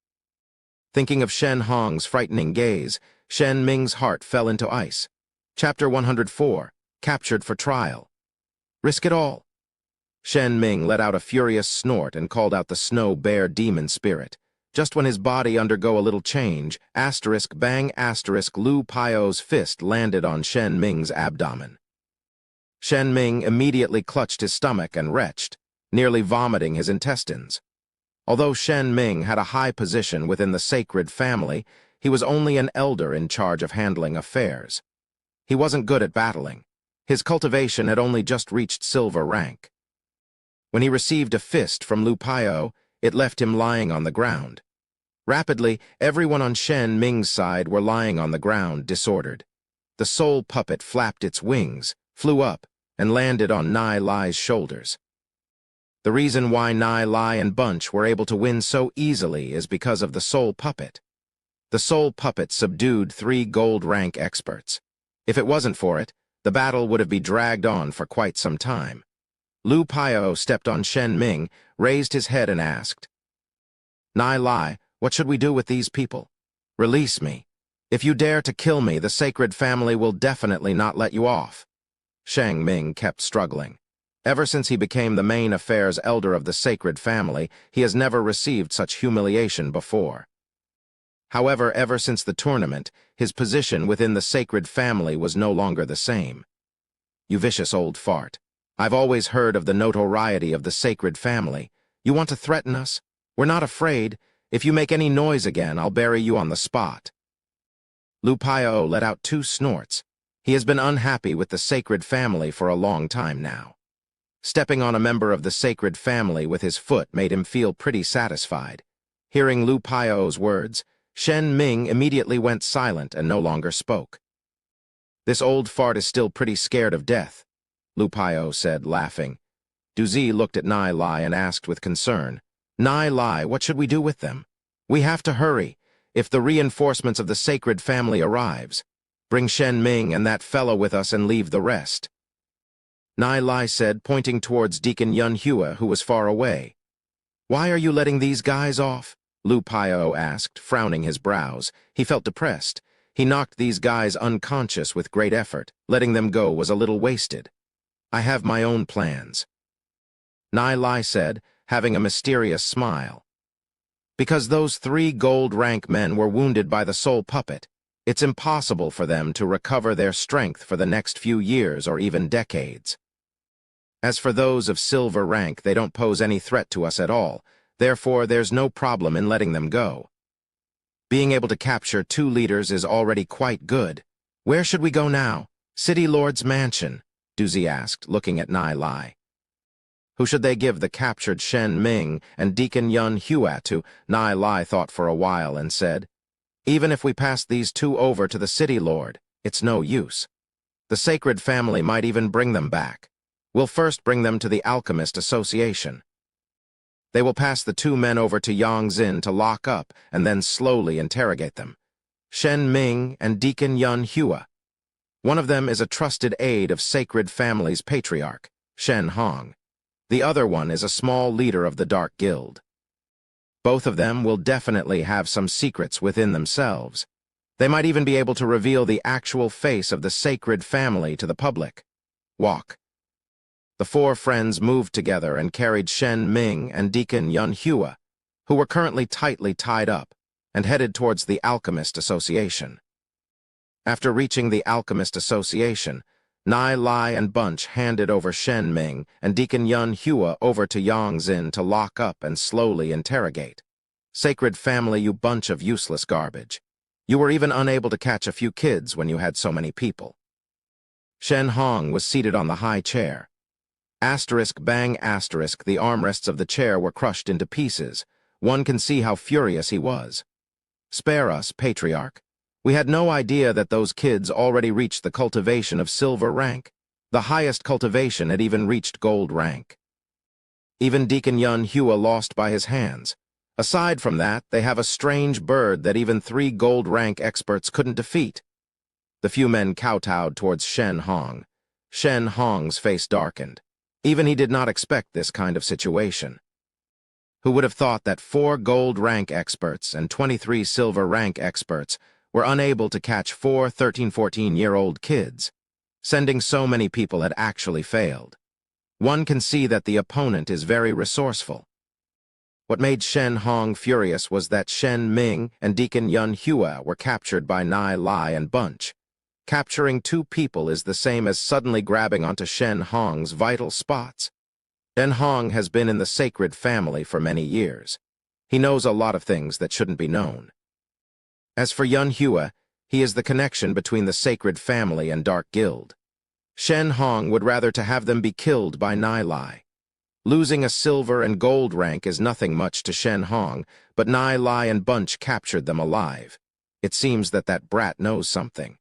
Thinking of Shen Hong's frightening gaze, Shen Ming's heart fell into ice. Chapter 104, Captured for Trial. Risk it all. Shen Ming let out a furious snort and called out the snow bear demon spirit. Just when his body undergo a little change, *bang*, Lu Piao's fist landed on Shen Ming's abdomen. Shen Ming immediately clutched his stomach and retched, nearly vomiting his intestines. Although Shen Ming had a high position within the sacred family, he was only an elder in charge of handling affairs. He wasn't good at battling. His cultivation had only just reached silver rank. When he received a fist from Lu Piao, it left him lying on the ground. Rapidly, everyone on Shen Ming's side were lying on the ground, disordered. The soul puppet flapped its wings, flew up, and landed on Nai Lai's shoulders. The reason why Nai Lai and Bunch were able to win so easily is because of the soul puppet. The soul puppet subdued 3 gold rank experts. If it wasn't for it, the battle would have been dragged on for quite some time. Lu Piao stepped on Shen Ming, raised his head and asked, "Nai Lai, what should we do with these people? Release me. If you dare to kill me, the sacred family will definitely not let you off." Shang Ming kept struggling. Ever since he became the main affairs elder of the sacred family, he has never received such humiliation before. However, ever since the tournament, his position within the sacred family was no longer the same. "You vicious old fart. I've always heard of the notoriety of the sacred family. You want to threaten us? We're not afraid. If you make any noise again, I'll bury you on the spot." Lu Piao let out 2 snorts. He has been unhappy with the sacred family for a long time now. Stepping on a member of the sacred family with his foot made him feel pretty satisfied. Hearing Lu Piao's words, Shen Ming immediately went silent and no longer spoke. "This old fart is still pretty scared of death," Lu Piao said, laughing. Du Zi looked at Nai Lai and asked with concern, "Nai Lai, what should we do with them? We have to hurry. If the reinforcements of the sacred family arrives, bring Shen Ming and that fellow with us and leave the rest." Nai Lai said, pointing towards Deacon Yun Hua, who was far away. "Why are you letting these guys off?" Lu Piao asked, frowning his brows. He felt depressed. He knocked these guys unconscious with great effort. Letting them go was a little wasted. "I have my own plans," Nai Lai said, having a mysterious smile. "Because those 3 gold rank men were wounded by the soul puppet, it's impossible for them to recover their strength for the next few years or even decades. As for those of silver rank, they don't pose any threat to us at all, therefore there's no problem in letting them go. Being able to capture 2 leaders is already quite good. Where should we go now?" "City Lord's mansion," Du Zi asked, looking at Nai Lai. Who should they give the captured Shen Ming and Deacon Yun Hua to? Nai Lai thought for a while and said, "Even if we pass these two over to the city lord, it's no use. The sacred family might even bring them back. We'll first bring them to the Alchemist Association. They will pass the two men over to Yangzin to lock up and then slowly interrogate them. Shen Ming and Deacon Yun Hua. One of them is a trusted aide of Sacred Family's patriarch, Shen Hong. The other one is a small leader of the Dark Guild. Both of them will definitely have some secrets within themselves. They might even be able to reveal the actual face of the Sacred Family to the public. Walk." The four friends moved together and carried Shen Ming and Deacon Yun Hua, who were currently tightly tied up, and headed towards the Alchemist Association. After reaching the Alchemist Association, Nai Lai and Bunch handed over Shen Ming and Deacon Yun Hua over to Yangzin to lock up and slowly interrogate. "Sacred Family, you bunch of useless garbage. You were even unable to catch a few kids when you had so many people." Shen Hong was seated on the high chair. Asterisk bang asterisk, the armrests of the chair were crushed into pieces. One can see how furious he was. "Spare us, Patriarch. We had no idea that those kids already reached the cultivation of silver rank. The highest cultivation had even reached gold rank. Even Deacon Yun Hua lost by his hands. Aside from that, they have a strange bird that even 3 gold rank experts couldn't defeat." The few men kowtowed towards Shen Hong. Shen Hong's face darkened. Even he did not expect this kind of situation. Who would have thought that 4 gold rank experts and 23 silver rank experts were unable to catch 4 13-14-year-old kids? Sending so many people had actually failed. One can see that the opponent is very resourceful. What made Shen Hong furious was that Shen Ming and Deacon Yun Hua were captured by Nai Lai and Bunch. Capturing 2 people is the same as suddenly grabbing onto Shen Hong's vital spots. Shen Hong has been in the Sacred Family for many years. He knows a lot of things that shouldn't be known. As for Yun Hua, he is the connection between the Sacred Family and Dark Guild. Shen Hong would rather to have them be killed by Nai Lai. Losing a silver and gold rank is nothing much to Shen Hong, but Nai Lai and Bunch captured them alive. It seems that that brat knows something.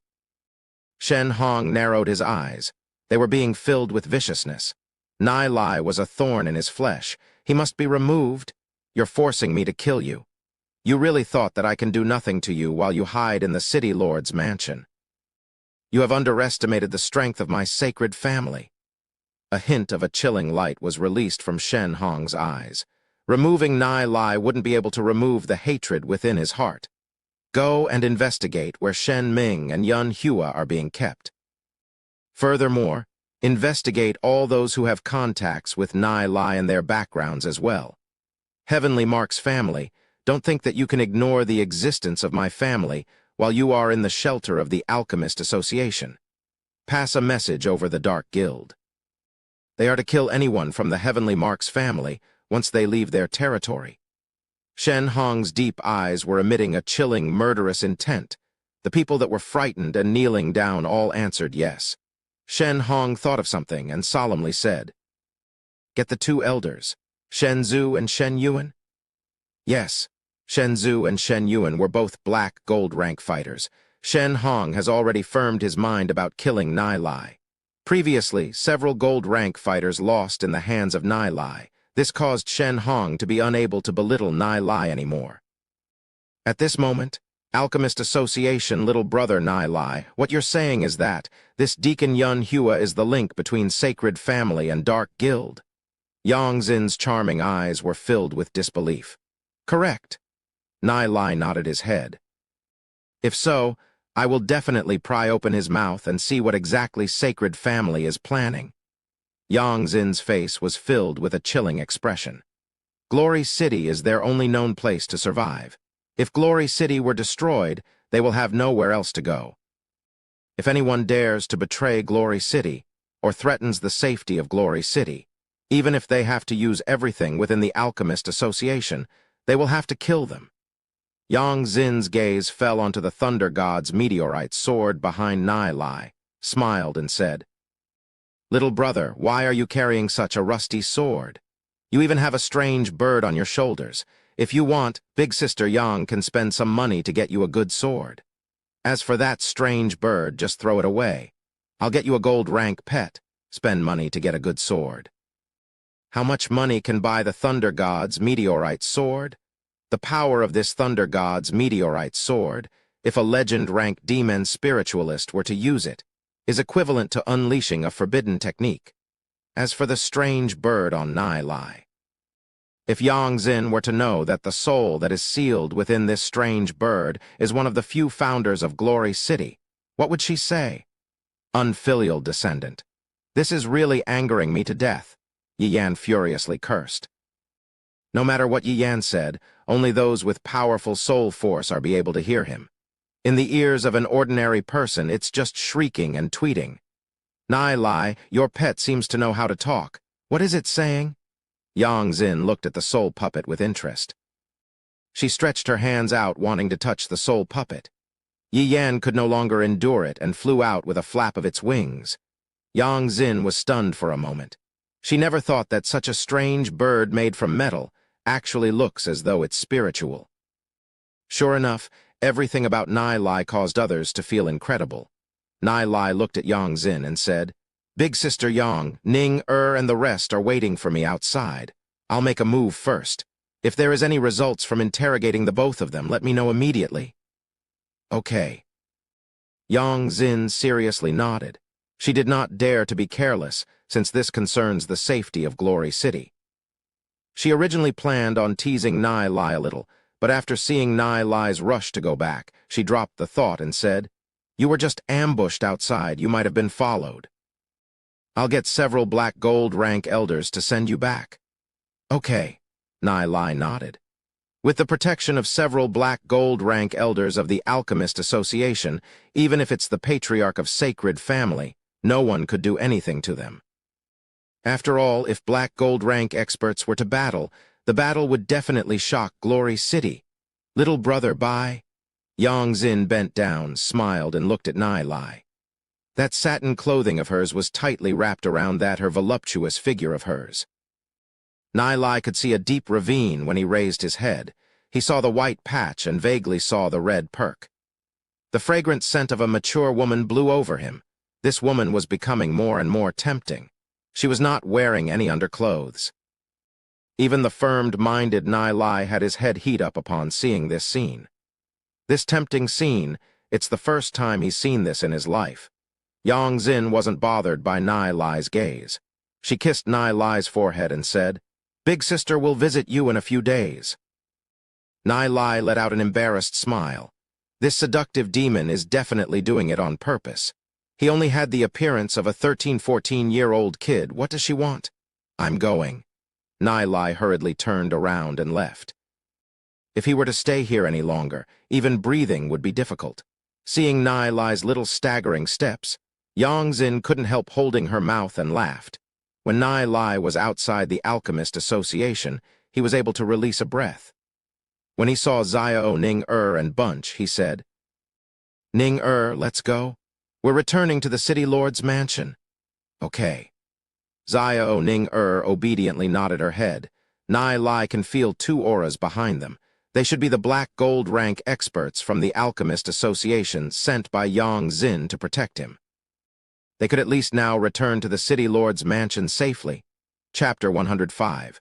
Shen Hong narrowed his eyes. They were being filled with viciousness. Nai Lai was a thorn in his flesh. He must be removed. "You're forcing me to kill you. You really thought that I can do nothing to you while you hide in the city lord's mansion. You have underestimated the strength of my sacred family." A hint of a chilling light was released from Shen Hong's eyes. Removing Nai Lai wouldn't be able to remove the hatred within his heart. Go and investigate where Shen Ming and Yun Hua are being kept. Furthermore, investigate all those who have contacts with Nai Lai and their backgrounds as well. Heavenly Mark's family, don't think that you can ignore the existence of my family while you are in the shelter of the Alchemist Association. Pass a message over the Dark Guild. They are to kill anyone from the Heavenly Mark's family once they leave their territory. Shen Hong's deep eyes were emitting a chilling, murderous intent. The people that were frightened and kneeling down all answered yes. Shen Hong thought of something and solemnly said, "Get the 2 elders, Shen Zhu and Shen Yuan?" Yes. Shen Zhu and Shen Yuan were both black gold rank fighters. Shen Hong has already firmed his mind about killing Nai Lai. Previously, several gold rank fighters lost in the hands of Nai Lai. This caused Shen Hong to be unable to belittle Nai Lai anymore. At this moment, Alchemist Association little brother Nai Lai, what you're saying is that this Deacon Yun Hua is the link between Sacred Family and Dark Guild. Yangzin's charming eyes were filled with disbelief. Correct. Nai Lai nodded his head. If so, I will definitely pry open his mouth and see what exactly Sacred Family is planning. Yangzin's face was filled with a chilling expression. Glory City is their only known place to survive. If Glory City were destroyed, they will have nowhere else to go. If anyone dares to betray Glory City or threatens the safety of Glory City, even if they have to use everything within the Alchemist Association, they will have to kill them. Yangzin's gaze fell onto the Thunder God's meteorite sword behind Nai Lai, smiled and said, Little brother, why are you carrying such a rusty sword? You even have a strange bird on your shoulders. If you want, big sister Yang can spend some money to get you a good sword. As for that strange bird, just throw it away. I'll get you a gold rank pet. Spend money to get a good sword. How much money can buy the Thunder God's meteorite sword? The power of this Thunder God's meteorite sword, if a legend-rank demon spiritualist were to use it, is equivalent to unleashing a forbidden technique. As for the strange bird on Nai, if Yang Zin were to know that the soul that is sealed within this strange bird is one of the few founders of Glory City, what would she say? Unfilial descendant. This is really angering me to death, Yi Yan furiously cursed. No matter what Yi Yan said, only those with powerful soul force are be able to hear him. In the ears of an ordinary person, it's just shrieking and tweeting. Nai, your pet seems to know how to talk. What is it saying? Yang Zin looked at the soul puppet with interest. She stretched her hands out, wanting to touch the soul puppet. Yi Yan could no longer endure it and flew out with a flap of its wings. Yang Zin was stunned for a moment. She never thought that such a strange bird made from metal actually looks as though it's spiritual. Sure enough, everything about Nai caused others to feel incredible. Nai looked at Yang Zin and said, Big sister Yang, Ning, and the rest are waiting for me outside. I'll make a move first. If there is any results from interrogating the both of them, let me know immediately. Okay. Yang Zin seriously nodded. She did not dare to be careless, since this concerns the safety of Glory City. She originally planned on teasing Nai a little, but after seeing Nai's rush to go back, she dropped the thought and said, You were just ambushed outside. You might have been followed. I'll get several black gold rank elders to send you back. Okay, Nai nodded. With the protection of several black gold rank elders of the Alchemist Association, even if it's the Patriarch of Sacred Family, no one could do anything to them. After all, if black gold rank experts were to battle, the battle would definitely shock Glory City. Little brother, bye. Yang Zin bent down, smiled, and looked at Nai. That satin clothing of hers was tightly wrapped around her voluptuous figure of hers. Nai could see a deep ravine when he raised his head. He saw the white patch and vaguely saw the red perk. The fragrant scent of a mature woman blew over him. This woman was becoming more and more tempting. She was not wearing any underclothes. Even the firm-minded Nai had his head heat up upon seeing this scene. This tempting scene, it's the first time he's seen this in his life. Yang Zin wasn't bothered by Nai's gaze. She kissed Nai's forehead and said, Big sister will visit you in a few days. Nai let out an embarrassed smile. This seductive demon is definitely doing it on purpose. He only had the appearance of a 13-14-year-old kid. What does she want? I'm going. Nai hurriedly turned around and left. If he were to stay here any longer, even breathing would be difficult. Seeing Nai's little staggering steps, Yang Zin couldn't help holding her mouth and laughed. When Nai was outside the Alchemist Association, he was able to release a breath. When he saw Xiao Ning and Bunch, he said, Ning let's go. We're returning to the City Lord's mansion. Okay. Xiao Ning obediently nodded her head. Nai can feel two auras behind them. They should be the black gold rank experts from the Alchemist Association sent by Yang Zin to protect him. They could at least now return to the City Lord's mansion safely. Chapter 105.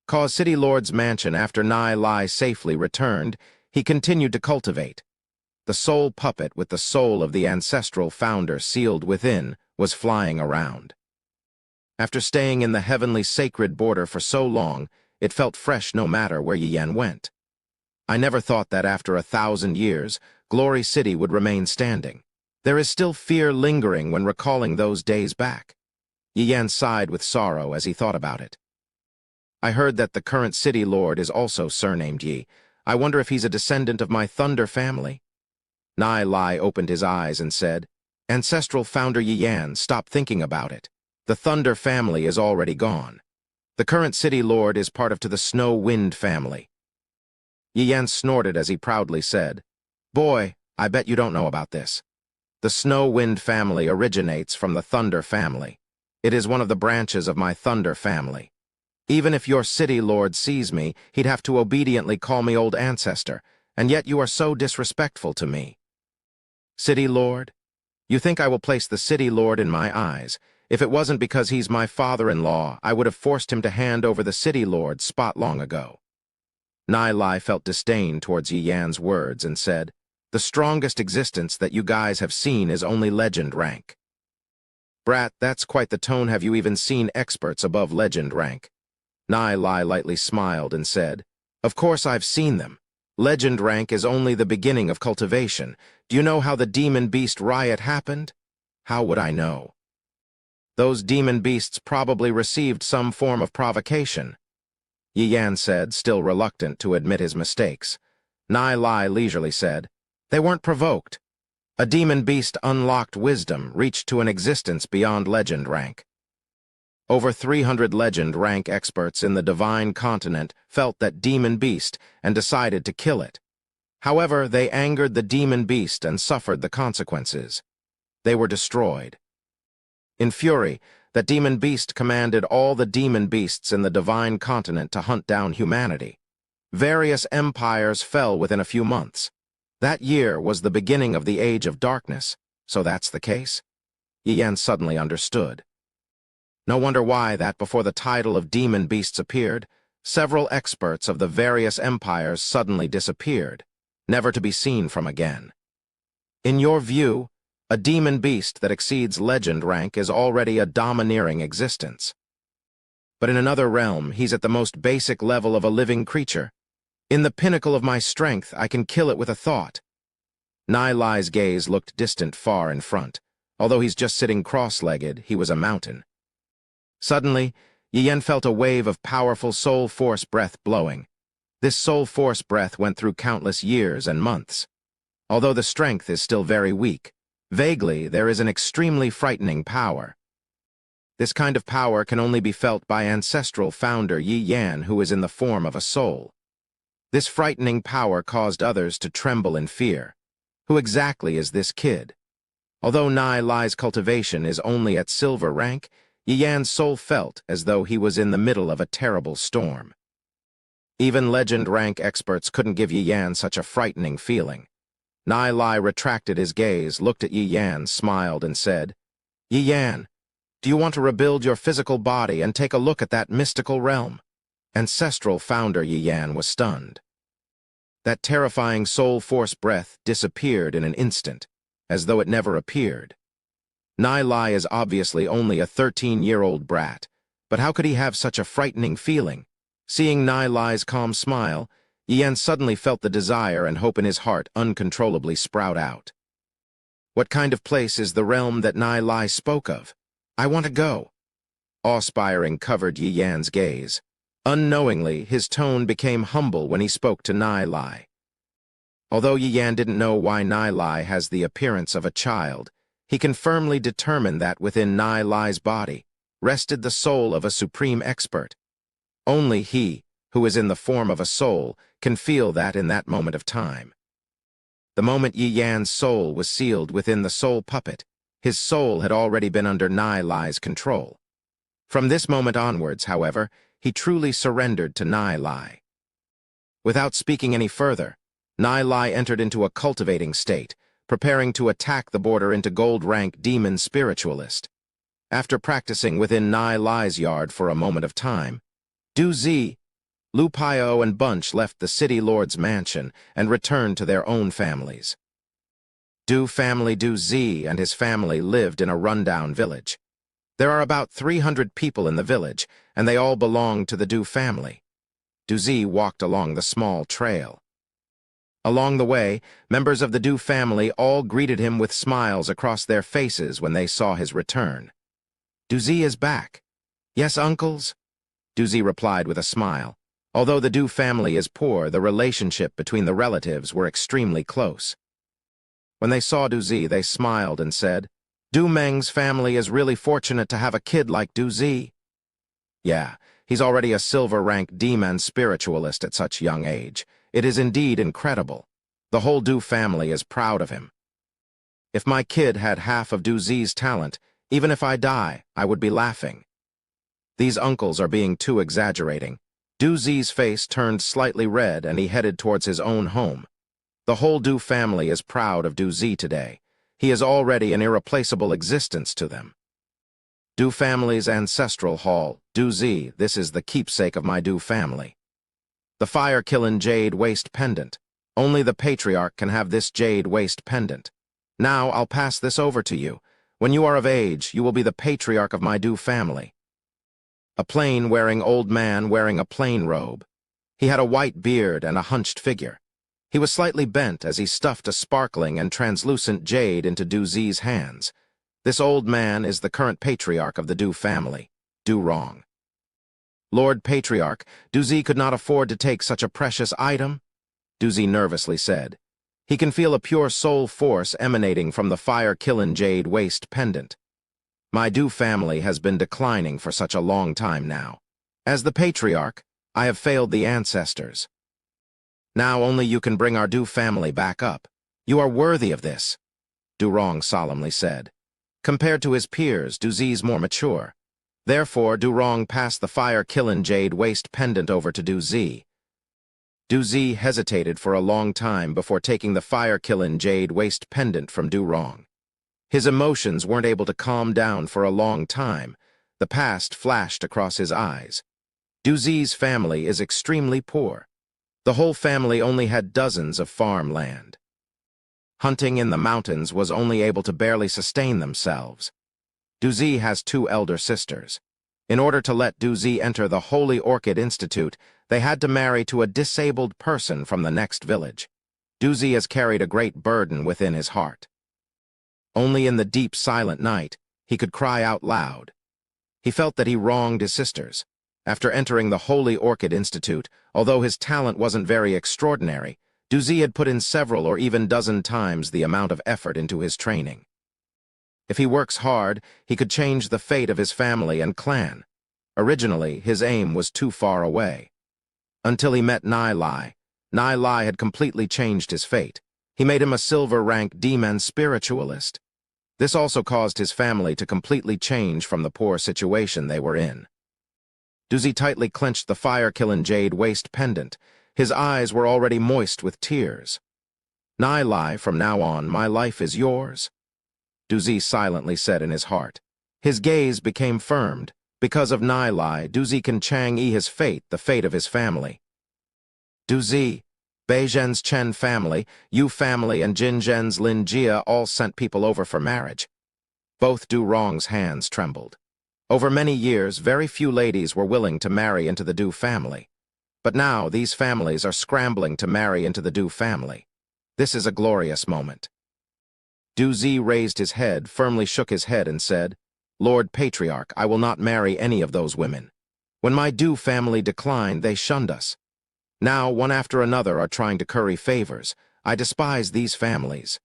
Cause City Lord's mansion after Nai safely returned, he continued to cultivate. The soul puppet with the soul of the ancestral founder sealed within was flying around. After staying in the heavenly sacred border for so long, it felt fresh no matter where Yi Yan went. I never thought that after 1,000 years, Glory City would remain standing. There is still fear lingering when recalling those days back. Yi Yan sighed with sorrow as he thought about it. I heard that the current city lord is also surnamed Yi. I wonder if he's a descendant of my Thunder family. Nai opened his eyes and said, Ancestral founder Yi Yan, stop thinking about it. The Thunder family is already gone. The current city lord is part of the Snow Wind family. Yi Yan snorted as he proudly said, Boy, I bet you don't know about this. The Snow Wind family originates from the Thunder family. It is one of the branches of my thunder family. Even if your city lord sees me, he'd have to obediently call me old ancestor, and yet you are so disrespectful to me. City lord? You think I will place the city lord in my eyes? If it wasn't because he's my father-in-law, I would have forced him to hand over the city lord's spot long ago. Nai Lai felt disdain towards Yi Yan's words and said, "The strongest existence that you guys have seen is only legend rank." Brat, that's quite the tone. Have you even seen experts above legend rank? Nai Lai lightly smiled and said, "Of course I've seen them. Legend rank is only the beginning of cultivation. Do you know how the demon beast riot happened?" "How would I know?" "Those demon beasts probably received some form of provocation," Yi Yan said, still reluctant to admit his mistakes. Nai Lai leisurely said, "They weren't provoked. A demon beast unlocked wisdom, reached to an existence beyond legend rank. Over 300 legend rank experts in the divine continent felt that demon beast and decided to kill it. However, they angered the demon beast and suffered the consequences. They were destroyed. In fury, that demon beast commanded all the demon beasts in the divine continent to hunt down humanity. Various empires fell within a few months. That year was the beginning of the Age of Darkness. So that's the case? Yi Yan suddenly understood. No wonder why that before the title of demon beasts appeared, several experts of the various empires suddenly disappeared, never to be seen from again. In your view, a demon beast that exceeds legend rank is already a domineering existence. But in another realm, he's at the most basic level of a living creature. In the pinnacle of my strength, I can kill it with a thought. Nai Lai's gaze looked distant far in front. Although he's just sitting cross-legged, he was a mountain. Suddenly, Yi Yan felt a wave of powerful soul force breath blowing. This soul force breath went through countless years and months. Although the strength is still very weak, vaguely there is an extremely frightening power. This kind of power can only be felt by ancestral founder Yi Yan, who is in the form of a soul. This frightening power caused others to tremble in fear. Who exactly is this kid? Although Nai Lai's cultivation is only at silver rank, Yi Yan's soul felt as though he was in the middle of a terrible storm. Even legend rank experts couldn't give Yi Yan such a frightening feeling. Nai Lai retracted his gaze, looked at Yi Yan, smiled, and said, "Yi Yan, do you want to rebuild your physical body and take a look at that mystical realm?" Ancestral founder Yi Yan was stunned. That terrifying soul force breath disappeared in an instant, as though it never appeared. Nai Lai is obviously only a 13-year-old brat, but how could he have such a frightening feeling? Seeing Nai Lai's calm smile, Yi Yan suddenly felt the desire and hope in his heart uncontrollably sprout out. What kind of place is the realm that Nai Lai spoke of? I want to go. Awe-inspiring covered Yi Yan's gaze. Unknowingly, his tone became humble when he spoke to Nai Lai. Although Yi Yan didn't know why Nai Lai has the appearance of a child, he can firmly determine that within Nai Lai's body rested the soul of a supreme expert. Only he, who is in the form of a soul, can feel that in that moment of time. The moment Yi Yan's soul was sealed within the soul puppet, his soul had already been under Nai Lai's control. From this moment onwards, however, he truly surrendered to Nai Lai. Without speaking any further, Nai Lai entered into a cultivating state, preparing to attack the border into gold-rank demon spiritualist. After practicing within Nai Lai's yard for a moment of time, Du Zi, Lu Paio, and Bunch left the city lord's mansion and returned to their own families. Du Zi and his family lived in a rundown village. There are about 300 people in the village, and they all belong to the Du family. Du Zi walked along the small trail. Along the way, members of the Du family all greeted him with smiles across their faces when they saw his return. Du Zi is back. Yes, uncles? Du Zi replied with a smile. Although the Du family is poor, the relationship between the relatives were extremely close. When they saw Du Zi, they smiled and said, Du Meng's family is really fortunate to have a kid like Du Zi. Yeah, he's already a silver-rank demon spiritualist at such young age. It is indeed incredible. The whole Du family is proud of him. If my kid had half of Du Zi's talent, Even if I die, I would be laughing. These uncles are being too exaggerating. Du Zi's face turned slightly red and he headed towards his own home. The whole Du family is proud of Du Zi today. He is already an irreplaceable existence to them. Du family's ancestral hall. Du Zi, this is the keepsake of my Du family. The fire-killing jade waist pendant. Only the patriarch can have this jade waist pendant. Now I'll pass this over to you. When you are of age, you will be the patriarch of my Du family. A plain-wearing old man wearing a plain robe. He had a white beard and a hunched figure. He was slightly bent as he stuffed a sparkling and translucent jade into Du Zi's hands. This old man is the current patriarch of the Du family, Du Rong. Lord Patriarch, Du Zi could not afford to take such a precious item, Du Zi nervously said. He can feel a pure soul force emanating from the fire-killing jade waist pendant. My Du family has been declining for such a long time now. As the patriarch, I have failed the ancestors. Now only you can bring our Du family back up. You are worthy of this, Du Rong solemnly said. Compared to his peers, Du Zi's more mature. Therefore, Du Rong passed the fire-killing jade waist pendant over to Du Zi. Du Zi hesitated for a long time before taking the fire-killing jade waist pendant from Du Rong. His emotions weren't able to calm down for a long time. The past flashed across his eyes. Du Zi's family is extremely poor. The whole family only had dozens of farm land. Hunting in the mountains was only able to barely sustain themselves. Du Zi has 2 elder sisters. In order to let Du Zi enter the Holy Orchid Institute, they had to marry to a disabled person from the next village. Du Zi has carried a great burden within his heart. Only in the deep, silent night, he could cry out loud. He felt that he wronged his sisters. After entering the Holy Orchid Institute, although his talent wasn't very extraordinary, Du Zi had put in several or even dozen times the amount of effort into his training. If he works hard, he could change the fate of his family and clan. Originally, his aim was too far away. Until he met Nai Lai. Nai Lai had completely changed his fate. He made him a silver-rank demon spiritualist. This also caused his family to completely change from the poor situation they were in. Du Zi tightly clenched the fire-killing jade waist pendant. His eyes were already moist with tears. Nai Lai, from now on, my life is yours, Du Zi silently said in his heart. His gaze became firmed. Because of Nai Lai, Du Zi can Chang'e his fate, the fate of his family. Du Zi, Beizhen's Chen family, Yu family, and Jin Zhen's Lin Jia all sent people over for marriage. Both Du Rong's hands trembled. Over many years, very few ladies were willing to marry into the Du family. But now these families are scrambling to marry into the Du family. This is a glorious moment. Du Zi raised his head, firmly shook his head, and said, Lord Patriarch, I will not marry any of those women. When my Du family declined, they shunned us. Now, one after another are trying to curry favors. I despise these families.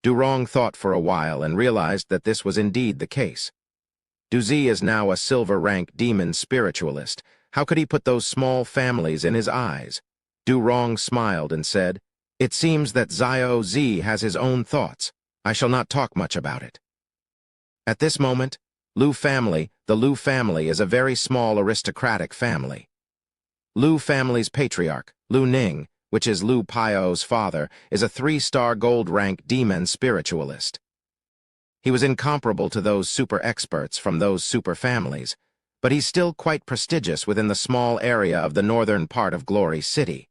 Du Rong thought for a while and realized that this was indeed the case. Du Zi is now a silver-rank demon spiritualist. How could he put those small families in his eyes? Du Rong smiled and said, It seems that Xiao Zi has his own thoughts. I shall not talk much about it. At this moment, the Lu family is a very small aristocratic family. Lu family's patriarch, Lu Ning, which is Lu Pai's father, is a 3-star gold-rank demon spiritualist. He was incomparable to those super experts from those super families, but he's still quite prestigious within the small area of the northern part of Glory City.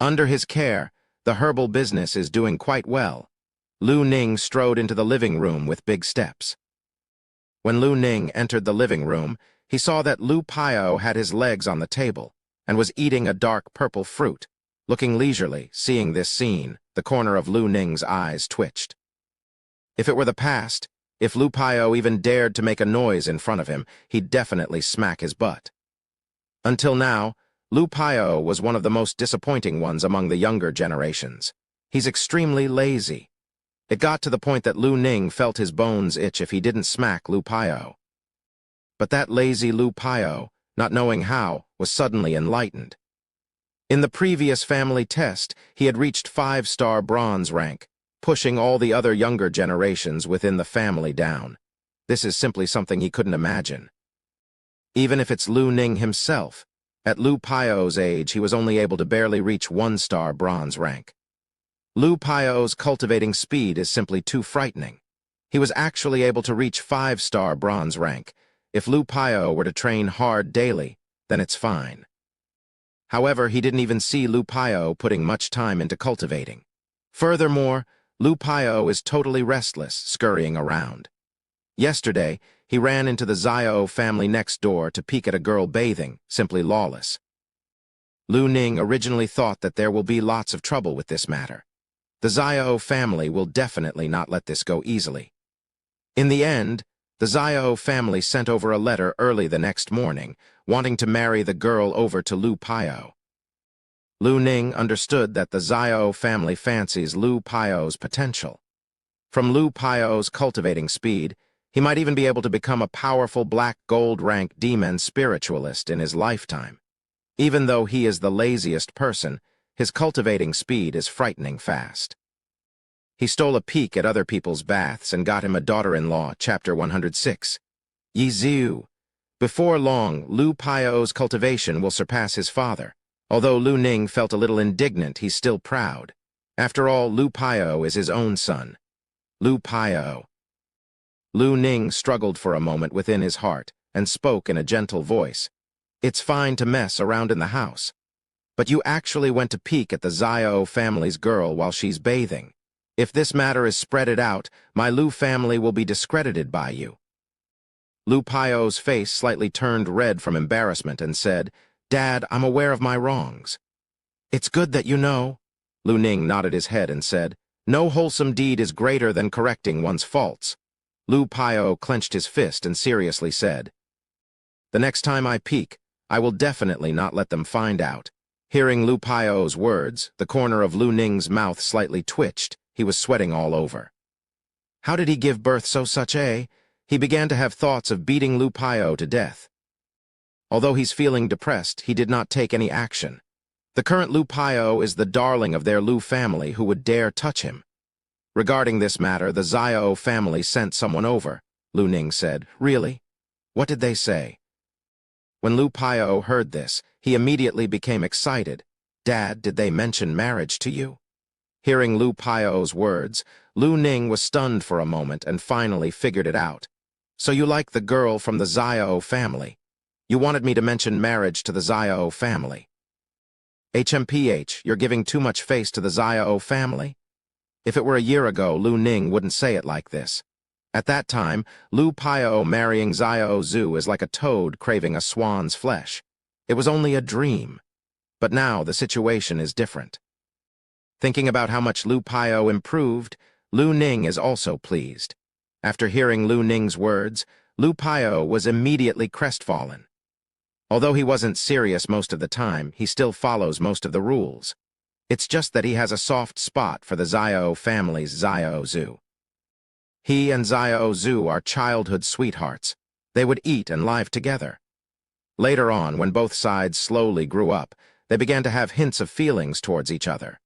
Under his care, the herbal business is doing quite well. Lu Ning strode into the living room with big steps. When Lu Ning entered the living room, he saw that Lu Pao had his legs on the table and was eating a dark purple fruit. Looking leisurely, seeing this scene, the corner of Lu Ning's eyes twitched. If it were the past, if Lu Pao even dared to make a noise in front of him, he'd definitely smack his butt. Until now, Lu Pao was one of the most disappointing ones among the younger generations. He's extremely lazy. It got to the point that Lu Ning felt his bones itch if he didn't smack Lu Pao. But that lazy Lu Pao, not knowing how, was suddenly enlightened. In the previous family test, he had reached 5-star bronze rank, pushing all the other younger generations within the family down. This is simply something he couldn't imagine. Even if it's Lu Ning himself, at Lu Pio's age he was only able to barely reach 1-star bronze rank. Lu Pio's cultivating speed is simply too frightening. He was actually able to reach 5-star bronze rank. If Lu Pio were to train hard daily, then it's fine. However, he didn't even see Lu Pio putting much time into cultivating. Furthermore, Lu Pio is totally restless, scurrying around. Yesterday, he ran into the Xiao family next door to peek at a girl bathing, simply lawless. Lu Ning originally thought that there will be lots of trouble with this matter. The Xiao family will definitely not let this go easily. In the end, the Xiao family sent over a letter early the next morning, wanting to marry the girl over to Lu Pio. Lu Ning understood that the Xiao family fancies Lu Pio's potential. From Lu Pio's cultivating speed, he might even be able to become a powerful black gold rank demon spiritualist in his lifetime. Even though he is the laziest person, his cultivating speed is frightening fast. He stole a peek at other people's baths and got him a daughter-in-law, chapter 106. Yi Ziu. Before long, Lu Pio's cultivation will surpass his father. Although Lu Ning felt a little indignant, he's still proud. After all, Lu Pio is his own son. Lu Pio. Lu Ning struggled for a moment within his heart and spoke in a gentle voice. It's fine to mess around in the house. But you actually went to peek at the Xiao family's girl while she's bathing. If this matter is spreaded out, my Lu family will be discredited by you. Lu Pio's face slightly turned red from embarrassment and said, Dad, I'm aware of my wrongs. It's good that you know. Lu Ning nodded his head and said, No wholesome deed is greater than correcting one's faults. Lu Pio clenched his fist and seriously said, The next time I peek, I will definitely not let them find out. Hearing Lu Pio's words, the corner of Lu Ning's mouth slightly twitched. He was sweating all over. How did he give birth such a? He began to have thoughts of beating Lu Pio to death. Although he's feeling depressed, he did not take any action. The current Lu Pio is the darling of their Lu family who would dare touch him. Regarding this matter, the Xiao family sent someone over, Lu Ning said. Really? What did they say? When Lu Pio heard this, he immediately became excited. Dad, did they mention marriage to you? Hearing Lu Pio's words, Lu Ning was stunned for a moment and finally figured it out. So you like the girl from the Xiao family? You wanted me to mention marriage to the Xiao family. HMPH, you're giving too much face to the Xiao family? If it were a year ago, Lu Ning wouldn't say it like this. At that time, Lu Pio marrying Xiao Zhu is like a toad craving a swan's flesh. It was only a dream. But now the situation is different. Thinking about how much Lu Pio improved, Lu Ning is also pleased. After hearing Lu Ning's words, Lu Pio was immediately crestfallen. Although he wasn't serious most of the time, he still follows most of the rules. It's just that he has a soft spot for the Xiao family's Xiao Zhu. He and Xiao Zhu are childhood sweethearts. They would eat and live together. Later on, when both sides slowly grew up, they began to have hints of feelings towards each other.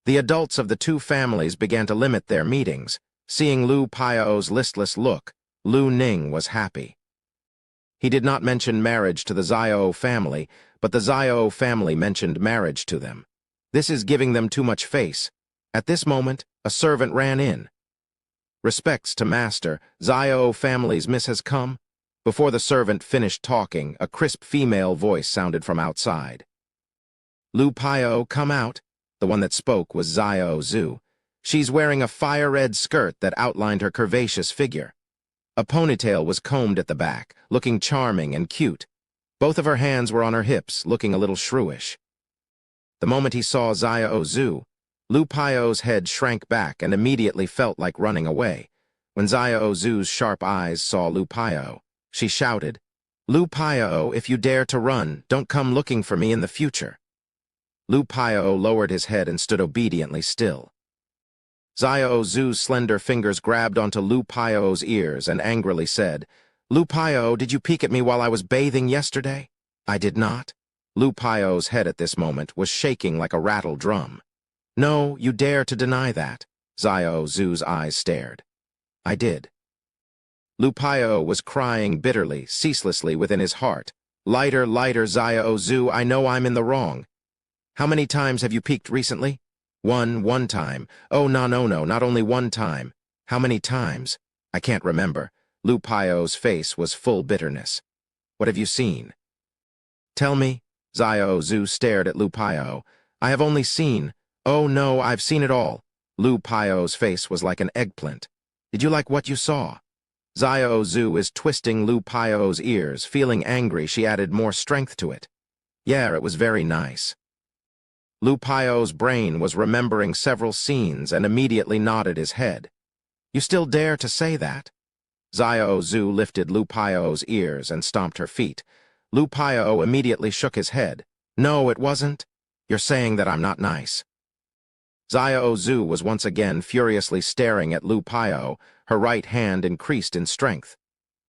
The adults of the two families began to limit their meetings. Seeing Lu Pio's listless look, Lu Ning was happy. He did not mention marriage to the Xiao family, but the Xiao family mentioned marriage to them. This is giving them too much face. At this moment, a servant ran in. Respects to master, Xiao family's miss has come. Before the servant finished talking, a crisp female voice sounded from outside. Lu Pio, come out. The one that spoke was Xiao Zhu. She's wearing a fire-red skirt that outlined her curvaceous figure. A ponytail was combed at the back, looking charming and cute. Both of her hands were on her hips, looking a little shrewish. The moment he saw Xiao Zhu, Lu Pio's head shrank back and immediately felt like running away. When Xiao Zhu's sharp eyes saw Lu Pio, she shouted, Lu Pio, if you dare to run, don't come looking for me in the future. Lu Pio lowered his head and stood obediently still. Xiao Zhu's slender fingers grabbed onto Lu Pio's ears and angrily said, Lu Pio, did you peek at me while I was bathing yesterday? I did not. Lu Pio's head at this moment was shaking like a rattle drum. No, you dare to deny that. Xiao Zhu's eyes stared. I did. Lu Piao was crying bitterly, ceaselessly within his heart. Lighter, lighter, Xiao Zhu, I know I'm in the wrong. How many times have you peeked recently? One time. Oh, no, not only one time. How many times? I can't remember. Lu Piao's face was full bitterness. What have you seen? Tell me. Xiao Zhu stared at Lu Piao. I have only seen. Oh no, I've seen it all. Lu Piao's face was like an eggplant. Did you like what you saw? Xiao Zhu is twisting Lu Piao's ears. Feeling angry, she added more strength to it. Yeah, it was very nice. Lu Piao's brain was remembering several scenes and immediately nodded his head. You still dare to say that? Xiao Zhu lifted Lu Piao's ears and stomped her feet. Lu Piao immediately shook his head. No, it wasn't. You're saying that I'm not nice. Xiao Zhu was once again furiously staring at Lu Piao. Her right hand increased in strength.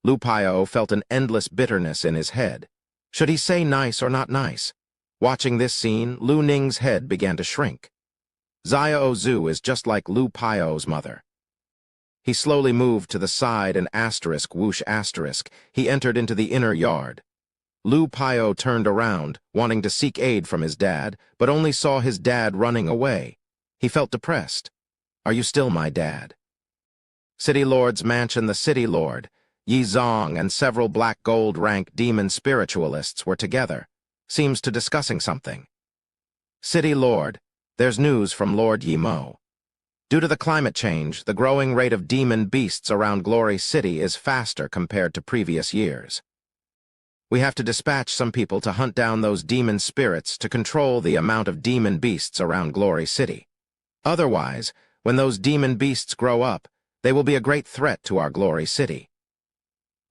Lu Piao felt an endless bitterness in his head. Should he say nice or not nice? Watching this scene, Lu Ning's head began to shrink. Xiao Zhu is just like Lu Piao's mother. He slowly moved to the side and whoosh asterisk. He entered into the inner yard. Lu Piao turned around, wanting to seek aid from his dad, but only saw his dad running away. He felt depressed. Are you still my dad? City Lord's mansion. The City Lord, Yi Zong, and several black gold rank demon spiritualists were together. Seems to discussing something. City Lord, there's news from Lord Yi Mo. Due to the climate change, the growing rate of demon beasts around Glory City is faster compared to previous years. We have to dispatch some people to hunt down those demon spirits to control the amount of demon beasts around Glory City. Otherwise, when those demon beasts grow up, they will be a great threat to our Glory City.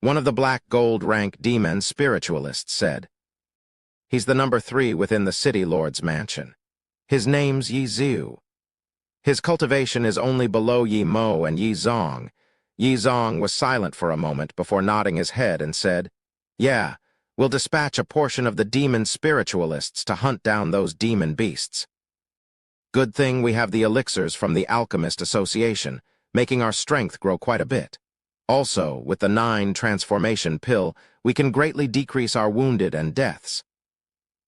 One of the black gold rank demon spiritualists said. He's the number 3 within the City Lord's mansion. His name's Yi Zhu. His cultivation is only below Yi Mo and Yi Zong. Yi Zong was silent for a moment before nodding his head and said, Yeah, we'll dispatch a portion of the demon spiritualists to hunt down those demon beasts. Good thing we have the elixirs from the Alchemist Association, making our strength grow quite a bit. Also, with the 9 transformation pill, we can greatly decrease our wounded and deaths.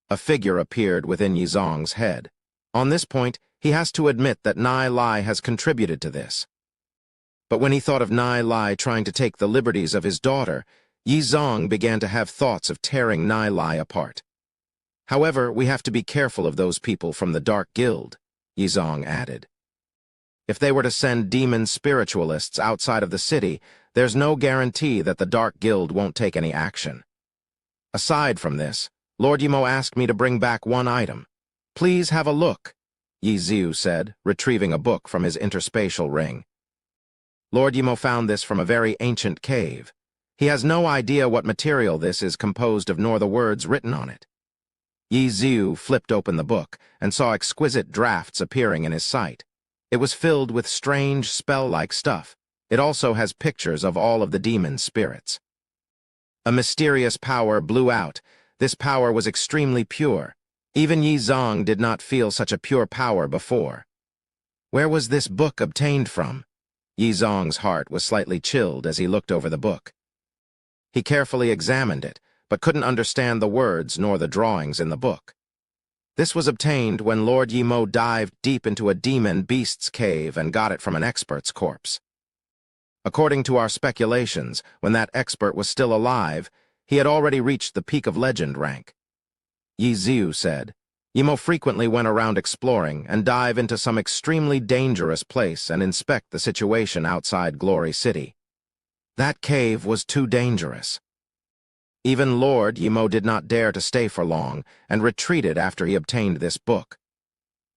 A figure appeared within Yi Zong's head. On this point, he has to admit that Nai Lai has contributed to this. But when he thought of Nai Lai trying to take the liberties of his daughter, Yi Zong began to have thoughts of tearing Nai Lai apart. However, we have to be careful of those people from the Dark Guild, Yi Zong added. If they were to send demon spiritualists outside of the city, there's no guarantee that the Dark Guild won't take any action. Aside from this, Lord Yi Mo asked me to bring back one item. Please have a look, Yi Zhu said, retrieving a book from his interspatial ring. Lord Yi Mo found this from a very ancient cave. He has no idea what material this is composed of nor the words written on it. Yi Zhu flipped open the book and saw exquisite drafts appearing in his sight. It was filled with strange, spell-like stuff. It also has pictures of all of the demon spirits. A mysterious power blew out. This power was extremely pure. Even Yi Zong did not feel such a pure power before. Where was this book obtained from? Yi Zong's heart was slightly chilled as he looked over the book. He carefully examined it, but couldn't understand the words nor the drawings in the book. This was obtained when Lord Yi Mo dived deep into a demon beast's cave and got it from an expert's corpse. According to our speculations, when that expert was still alive, he had already reached the peak of legend rank. Yi Zhu said, Yi Mo frequently went around exploring and dive into some extremely dangerous place and inspect the situation outside Glory City. That cave was too dangerous. Even Lord Yi Mo did not dare to stay for long and retreated after he obtained this book.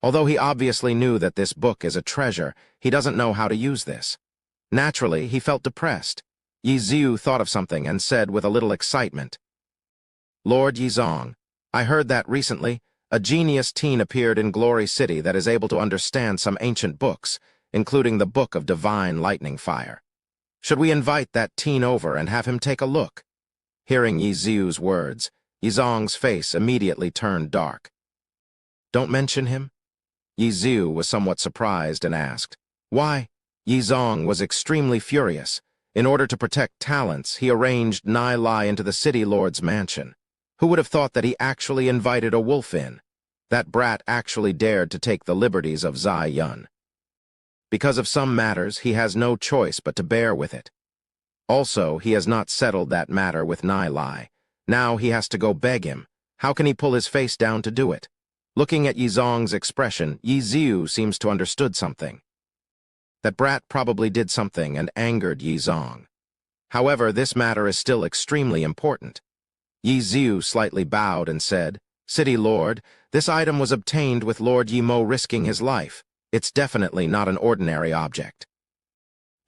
Although he obviously knew that this book is a treasure, he doesn't know how to use this. Naturally, he felt depressed. Yi Zhu thought of something and said with a little excitement, Lord Yi Zong, I heard that recently a genius teen appeared in Glory City that is able to understand some ancient books, including the Book of Divine Lightning Fire. Should we invite that teen over and have him take a look? Hearing Yi Zhu's words, Yi Zong's face immediately turned dark. Don't mention him? Yi Zhu was somewhat surprised and asked, Why? Yi Zong was extremely furious. In order to protect talents, he arranged Nai Lai into the city lord's mansion. Who would have thought that he actually invited a wolf in? That brat actually dared to take the liberties of Zai Yun. Because of some matters, he has no choice but to bear with it. Also, he has not settled that matter with Nai Lai. Now he has to go beg him. How can he pull his face down to do it? Looking at Yizong's expression, Yi Ziu seems to understood something. That brat probably did something and angered Yizong. However, this matter is still extremely important. Yi Ziu slightly bowed and said, "City Lord, this item was obtained with Lord Yimo risking his life. It's definitely not an ordinary object.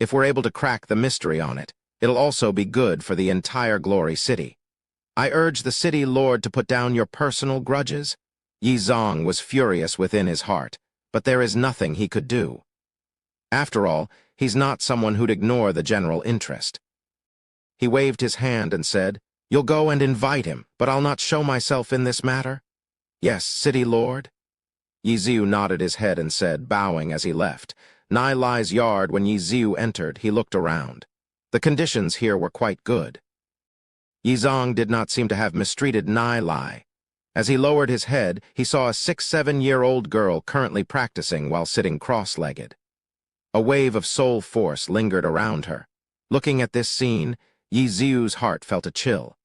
If we're able to crack the mystery on it, it'll also be good for the entire Glory City. I urge the City Lord to put down your personal grudges." Yizong was furious within his heart, but there is nothing he could do. After all, he's not someone who'd ignore the general interest. He waved his hand and said, "You'll go and invite him, but I'll not show myself in this matter?" "Yes, City Lord." Yi Ziu nodded his head and said, bowing as he left. Nai Lai's yard. When Yi Ziu entered, he looked around. The conditions here were quite good. Yizong did not seem to have mistreated Nai Lai. As he lowered his head, he saw a 6-7-year-old girl currently practicing while sitting cross-legged. A wave of soul force lingered around her. Looking at this scene, Yi Ziu's heart felt a chill.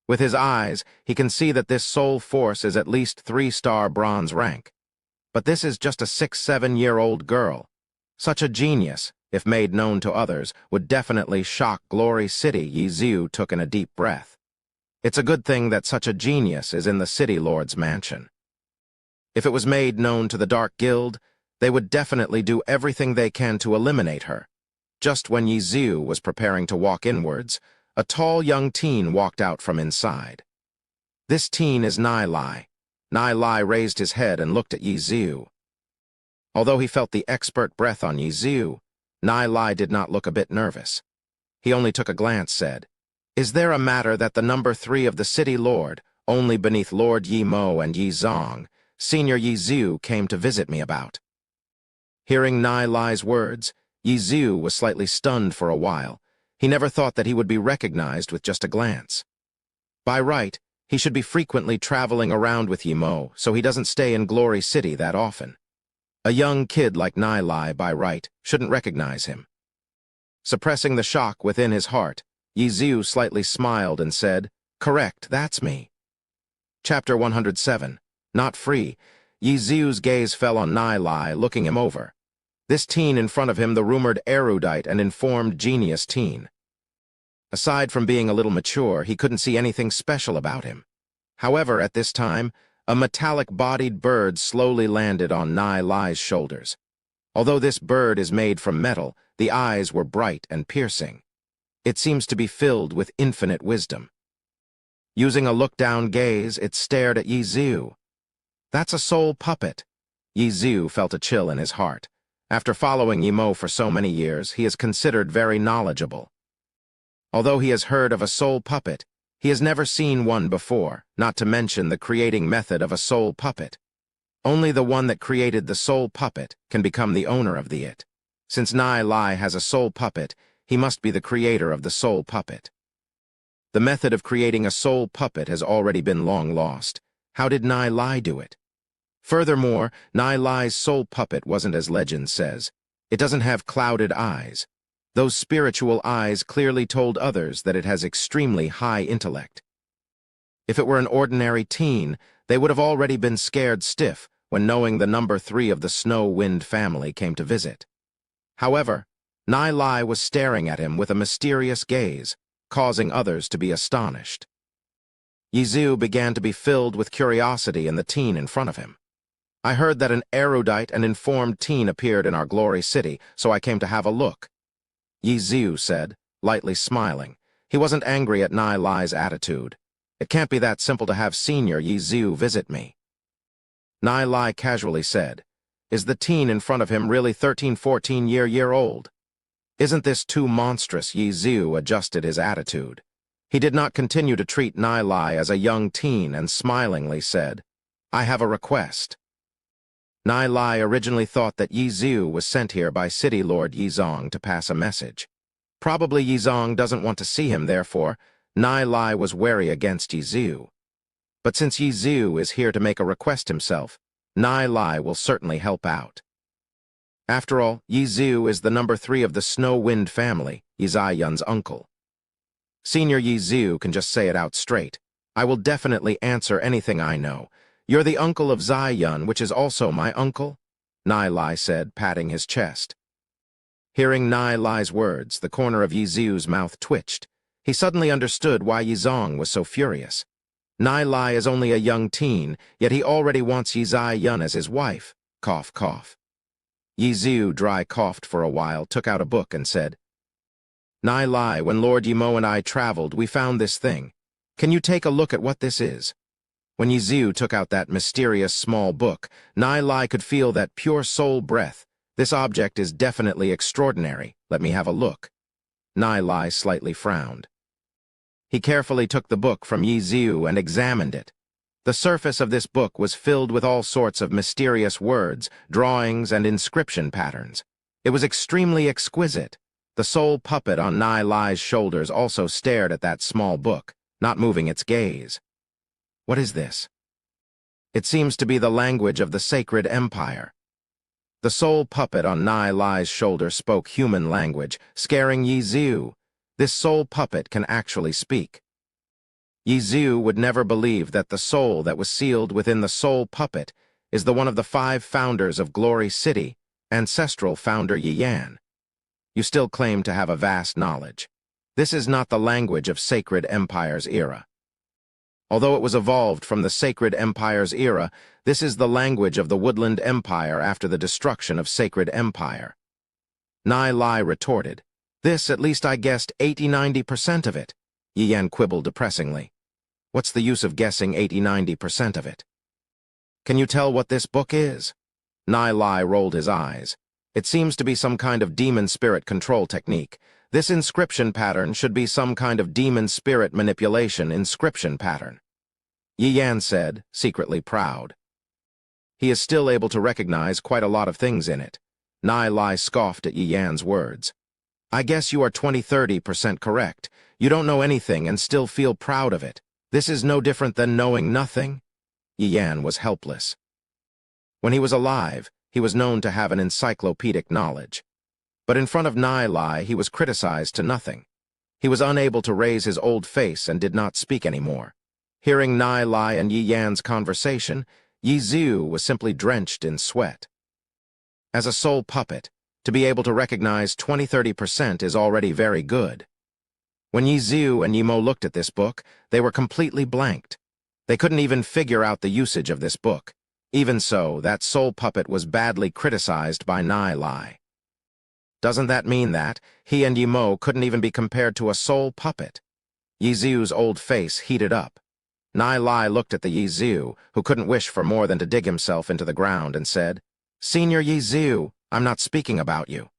With his eyes, he can see that this soul force is at least 3-star bronze rank. But this is just a 6-7-year-old girl. Such a genius, if made known to others, would definitely shock Glory City. Yi Ziu took in a deep breath. It's a good thing that such a genius is in the City Lord's mansion. If it was made known to the Dark Guild, they would definitely do everything they can to eliminate her. Just when Yi Ziu was preparing to walk inwards, a tall young teen walked out from inside. This teen is Nai Lai. Nai Lai raised his head and looked at Yi Ziu. Although he felt the expert breath on Yi Ziu, Nai Lai did not look a bit nervous. He only took a glance, said, "Is there a matter that the number 3 of the City Lord, only beneath Lord Yimo and Yizong, Senior Yi Ziu, came to visit me about?" Hearing Nai Lai's words, Yi Ziu was slightly stunned for a while. He never thought that he would be recognized with just a glance. By right, he should be frequently traveling around with Yimo, so he doesn't stay in Glory City that often. A young kid like Nai Lai, by right, shouldn't recognize him. Suppressing the shock within his heart, Yi Ziu slightly smiled and said, "Correct, that's me." Chapter 107. Not free. Yi Ziu's gaze fell on Nai Lai, looking him over. This teen in front of him, the rumored erudite and informed genius teen. Aside from being a little mature, he couldn't see anything special about him. However, at this time, a metallic-bodied bird slowly landed on Nai Lai's shoulders. Although this bird is made from metal, the eyes were bright and piercing. It seems to be filled with infinite wisdom. Using a look-down gaze, it stared at Yi Ziu. That's a soul puppet. Yi Ziu felt a chill in his heart. After following Yimo for so many years, he is considered very knowledgeable. Although he has heard of a soul puppet, he has never seen one before, not to mention the creating method of a soul puppet. Only the one that created the soul puppet can become the owner of the it. Since Nai Lai has a soul puppet, he must be the creator of the soul puppet. The method of creating a soul puppet has already been long lost. How did Nai Lai do it? Furthermore, Nai Lai's soul puppet wasn't as legend says. It doesn't have clouded eyes. Those spiritual eyes clearly told others that it has extremely high intellect. If it were an ordinary teen, they would have already been scared stiff when knowing the number 3 of the Snow Wind family came to visit. However, Nai Lai was staring at him with a mysterious gaze, causing others to be astonished. Yi Ziu began to be filled with curiosity in the teen in front of him. "I heard that an erudite and informed teen appeared in our Glory City, so I came to have a look," Yi Ziu said, lightly smiling. He wasn't angry at Nai Lai's attitude. "It can't be that simple to have Senior Yi Ziu visit me." Nai Lai casually said, "Is the teen in front of him really 13-14-year-old? Isn't this too monstrous?" Yi Ziu adjusted his attitude. He did not continue to treat Nai Lai as a young teen and smilingly said, "I have a request." Nai Lai originally thought that Yi Ziu was sent here by City Lord Yizong to pass a message. Probably Yizong doesn't want to see him, therefore, Nai Lai was wary against Yizu. But since Yizu is here to make a request himself, Nai Lai will certainly help out. After all, Yizu is the number 3 of the Snow Wind family, Yizai uncle. Senior Yizu can just say it out straight. I will definitely answer anything I know. You're the uncle of Zai Yun, which is also my uncle? Nai Lai said, patting his chest. Hearing Nai Lai's words, the corner of Yizu's mouth twitched. He suddenly understood why Yizong was so furious. Nai Lai is only a young teen, yet he already wants Yizai Yun as his wife. Cough, cough. Yizu dry coughed for a while, took out a book and said, Nai Lai, when Lord Yimo and I traveled, we found this thing. Can you take a look at what this is? When Yizu took out that mysterious small book, Nai Lai could feel that pure soul breath. This object is definitely extraordinary. Let me have a look. Nai Lai slightly frowned. He carefully took the book from Yizu and examined it. The surface of this book was filled with all sorts of mysterious words, drawings, and inscription patterns. It was extremely exquisite. The soul puppet on Nai Lai's shoulders also stared at that small book, not moving its gaze. What is this? It seems to be the language of the sacred empire. The soul puppet on Nai Lai's shoulder spoke human language, scaring Yizu. This soul puppet can actually speak. Yizu would never believe that the soul that was sealed within the soul puppet is the one of the 5 founders of Glory City, ancestral founder Yiyan. You still claim to have a vast knowledge. This is not the language of Sacred Empire's era. Although it was evolved from the Sacred Empire's era, this is the language of the Woodland Empire after the destruction of Sacred Empire. Nai Lai retorted, This, at least I guessed 80–90% of it. Yiyan quibbled depressingly. What's the use of guessing 80–90% of it? Can you tell what this book is? Nai Lai rolled his eyes. It seems to be some kind of demon spirit control technique. This inscription pattern should be some kind of demon spirit manipulation inscription pattern. Yiyan said, secretly proud. He is still able to recognize quite a lot of things in it. Nai Lai scoffed at Yiyan's words. I guess you are 20–30% correct. You don't know anything and still feel proud of it. This is no different than knowing nothing. Yiyan was helpless. When he was alive, he was known to have an encyclopedic knowledge. But in front of Nai Lai, he was criticized to nothing. He was unable to raise his old face and did not speak anymore. Hearing Nai Lai and Yiyan's conversation, Yizu was simply drenched in sweat. As a soul puppet, to be able to recognize 20–30% is already very good. When Yizu and Yimo looked at this book, they were completely blanked. They couldn't even figure out the usage of this book. Even so, that soul puppet was badly criticized by Nai Lai. Doesn't that mean that he and Yimo couldn't even be compared to a soul puppet? Yizu's old face heated up. Nai Lai looked at the Yizu, who couldn't wish for more than to dig himself into the ground, and said, Senior Yizu, I'm not speaking about you.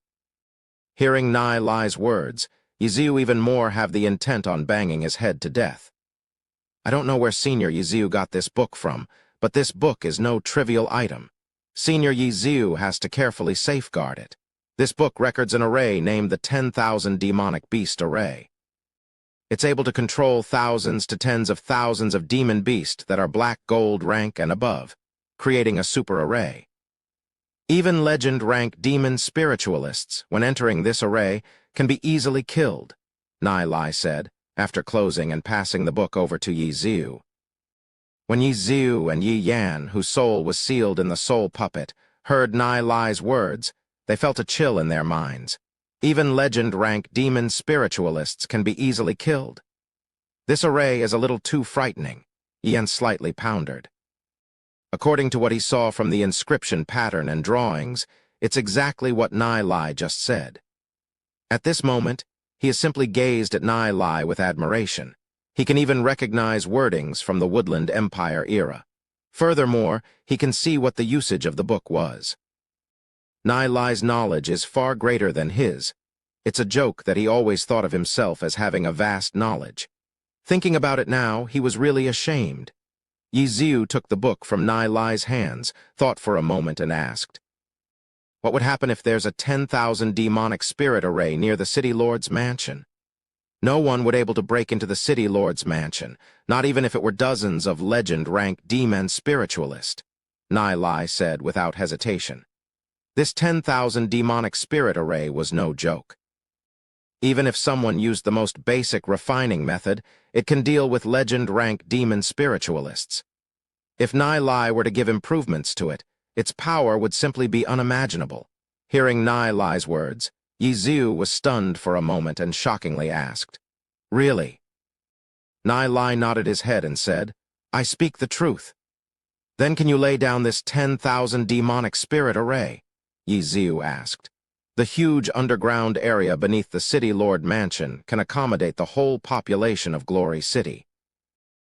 Hearing Nai Lai's words, Yizu even more have the intent on banging his head to death. I don't know where Senior Yizu got this book from, but this book is no trivial item. Senior Yizu has to carefully safeguard it. This book records an array named the 10,000 Demonic Beast Array. It's able to control thousands to tens of thousands of demon beasts that are black gold rank and above, creating a super array. Even legend rank demon spiritualists, when entering this array, can be easily killed, Nai Lai said, after closing and passing the book over to Yizu. When Yizu and Yiyan, whose soul was sealed in the soul puppet, heard Nai Lai's words, they felt a chill in their minds. Even legend-rank demon spiritualists can be easily killed. This array is a little too frightening, Yiyan slightly pondered. According to what he saw from the inscription pattern and drawings, it's exactly what Nai Lai just said. At this moment, he has simply gazed at Nai Lai with admiration. He can even recognize wordings from the Woodland Empire era. Furthermore, he can see what the usage of the book was. Nai Lai's knowledge is far greater than his. It's a joke that he always thought of himself as having a vast knowledge. Thinking about it now, he was really ashamed. Yizu took the book from Nai Lai's hands, thought for a moment, and asked, What would happen if there's a 10,000 demonic spirit array near the city lord's mansion? No one would able to break into the city lord's mansion, not even if it were dozens of legend-rank demon spiritualists, Nai said without hesitation. This 10,000 demonic spirit array was no joke. Even if someone used the most basic refining method, it can deal with legend-rank demon spiritualists. If Nai were to give improvements to it, its power would simply be unimaginable. Hearing Nai's words, Yizu was stunned for a moment and shockingly asked, "Really?" Nai nodded his head and said, "I speak the truth." "Then can you lay down this 10,000 demonic spirit array?" Yizu asked. The huge underground area beneath the City Lord Mansion can accommodate the whole population of Glory City.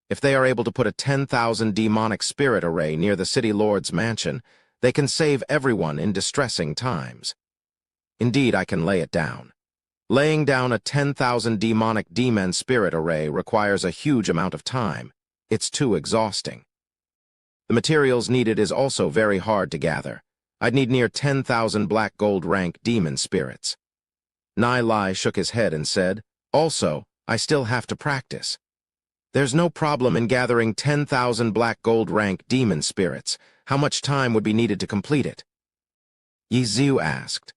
If they are able to put a 10,000 demonic spirit array near the City Lord's Mansion, they can save everyone in distressing times. Indeed, I can lay it down. Laying down a 10,000 demonic demon spirit array requires a huge amount of time. It's too exhausting. The materials needed is also very hard to gather. I'd need near 10,000 black gold rank demon spirits. Nai shook his head and said, "Also, I still have to practice. There's no problem in gathering 10,000 black gold rank demon spirits. How much time would be needed to complete it?" Yizu asked.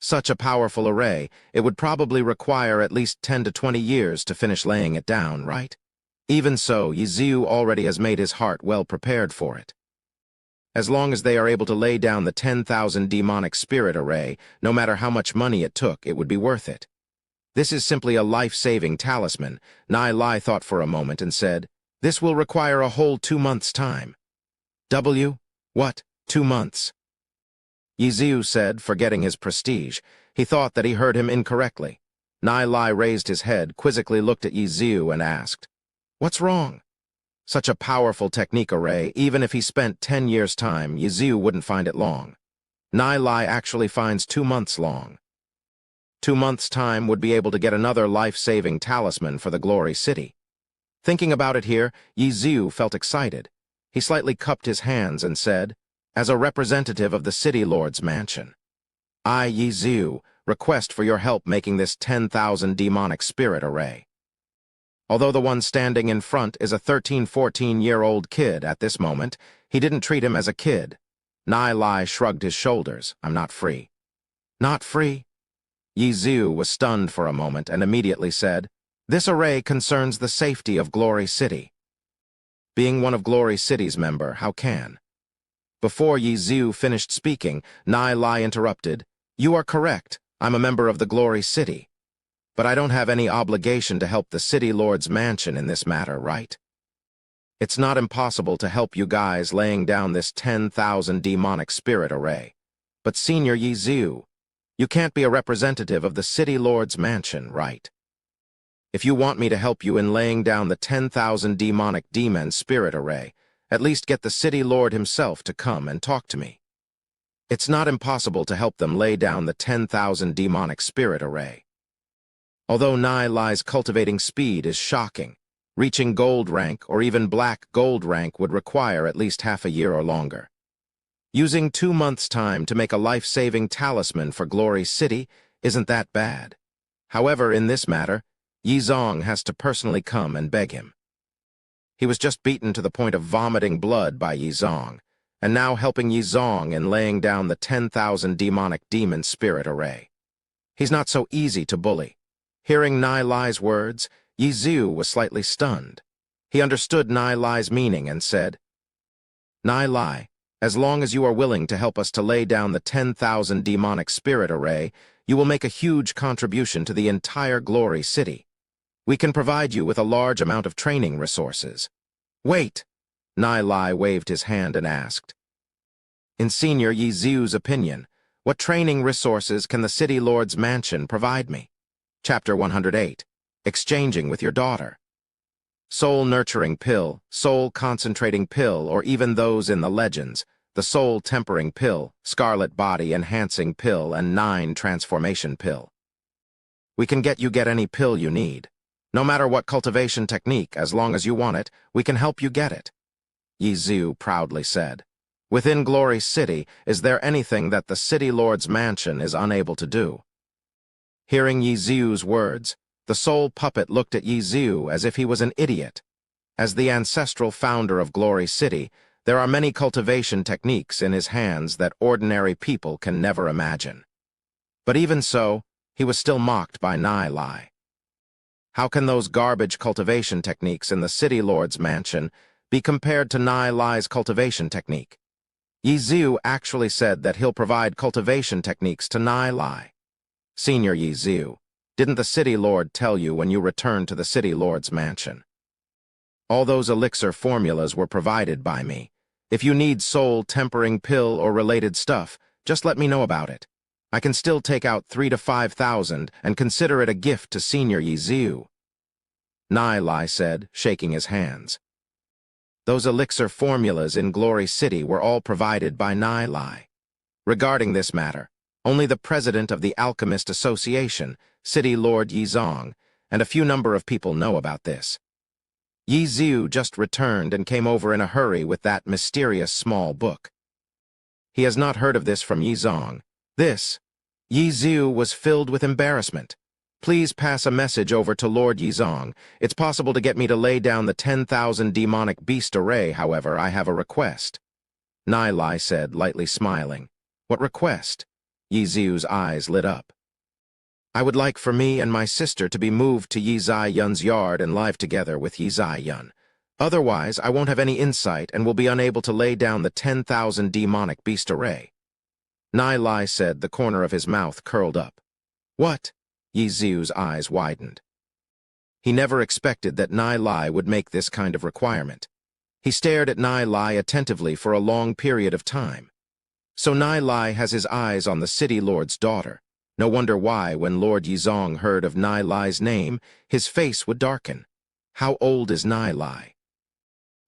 Such a powerful array, it would probably require at least 10 to 20 years to finish laying it down, right? Even so, Yizu already has made his heart well prepared for it. As long as they are able to lay down the 10,000 demonic spirit array, no matter how much money it took, it would be worth it. This is simply a life-saving talisman. Nai thought for a moment and said, "This will require a whole 2 months' time." What? 2 months? Yizu said, forgetting his prestige. He thought that he heard him incorrectly. Nai raised his head, quizzically looked at Yizu and asked, "What's wrong?" Such a powerful technique array, even if he spent 10 years' time, Yizu wouldn't find it long. Nai actually finds 2 months long. 2 months' time would be able to get another life-saving talisman for the Glory City. Thinking about it here, Yizu felt excited. He slightly cupped his hands and said, "As a representative of the City Lord's Mansion, I, Yizu, request for your help making this 10,000 demonic spirit array." Although the one standing in front is a 13-14-year-old kid at this moment, he didn't treat him as a kid. Nai shrugged his shoulders. "I'm not free." "Not free?" Yizu was stunned for a moment and immediately said, "This array concerns the safety of Glory City." Being one of Glory City's member, how can? Before Yizu finished speaking, Nai interrupted, "You are correct. I'm a member of the Glory City. But I don't have any obligation to help the City Lord's Mansion in this matter, right? It's not impossible to help you guys laying down this 10,000 demonic spirit array. But Senior Yizu, you can't be a representative of the City Lord's Mansion, right? If you want me to help you in laying down the 10,000 demonic demon spirit array, at least get the City Lord himself to come and talk to me. It's not impossible to help them lay down the 10,000 demonic spirit array." Although Nai's cultivating speed is shocking, reaching gold rank or even black gold rank would require at least half a year or longer. Using 2 months' time to make a life-saving talisman for Glory City isn't that bad. However, in this matter, Yizong has to personally come and beg him. He was just beaten to the point of vomiting blood by Yizong, and now helping Yizong in laying down the 10,000 demonic demon spirit array. He's not so easy to bully. Hearing Nai's words, Yizu was slightly stunned. He understood Nai's meaning and said, "Nai, as long as you are willing to help us to lay down the 10,000 demonic spirit array, you will make a huge contribution to the entire Glory City. We can provide you with a large amount of training resources." "Wait!" Nai waved his hand and asked, "In Senior Yizu's opinion, what training resources can the City Lord's Mansion provide me?" Chapter 108, Exchanging with Your Daughter. Soul Nurturing Pill, Soul Concentrating Pill, or even those in the legends, the Soul Tempering Pill, Scarlet Body Enhancing Pill, and 9 Transformation Pill. We can get any pill you need. No matter what cultivation technique, as long as you want it, we can help you get it," Yizu proudly said. Within Glory City, is there anything that the City Lord's mansion is unable to do? Hearing Yi Xiu's words, the soul puppet looked at Yi Xiu as if he was an idiot. As the ancestral founder of Glory City, there are many cultivation techniques in his hands that ordinary people can never imagine. But even so, he was still mocked by Nai Lai. How can those garbage cultivation techniques in the City Lord's mansion be compared to Nai Lai's cultivation technique? Yi Xiu actually said that he'll provide cultivation techniques to Nai Lai. Senior Yi Xiu, didn't the City Lord tell you when you returned to the City Lord's mansion? All those elixir formulas were provided by me. If you need soul-tempering pill or related stuff, just let me know about it. I can still take out 3,000 to 5,000 and consider it a gift to Senior Yi Xiu. Nai Lai said, shaking his hands. Those elixir formulas in Glory City were all provided by Nai Lai. Regarding this matter, only the president of the Alchemist Association, City Lord Yizong, and a few number of people know about this. Yi Xiu just returned and came over in a hurry with that mysterious small book. He has not heard of this from Yizong. Yi Xiu was filled with embarrassment. Please pass a message over to Lord Yizong. It's possible to get me to lay down the 10,000 demonic beast array, however, I have a request. Nai Lai said, lightly smiling. What request? Yi Xiu's eyes lit up. I would like for me and my sister to be moved to Yi Zai Yun's yard and live together with Yi Zai Yun. Otherwise, I won't have any insight and will be unable to lay down the 10,000 demonic beast array. Nai Lai said, the corner of his mouth curled up. What? Yi Xiu's eyes widened. He never expected that Nai Lai would make this kind of requirement. He stared at Nai Lai attentively for a long period of time. So Nai Lai has his eyes on the City Lord's daughter. No wonder why, when Lord Yizong heard of Nai Lai's name, his face would darken. How old is Nai Lai?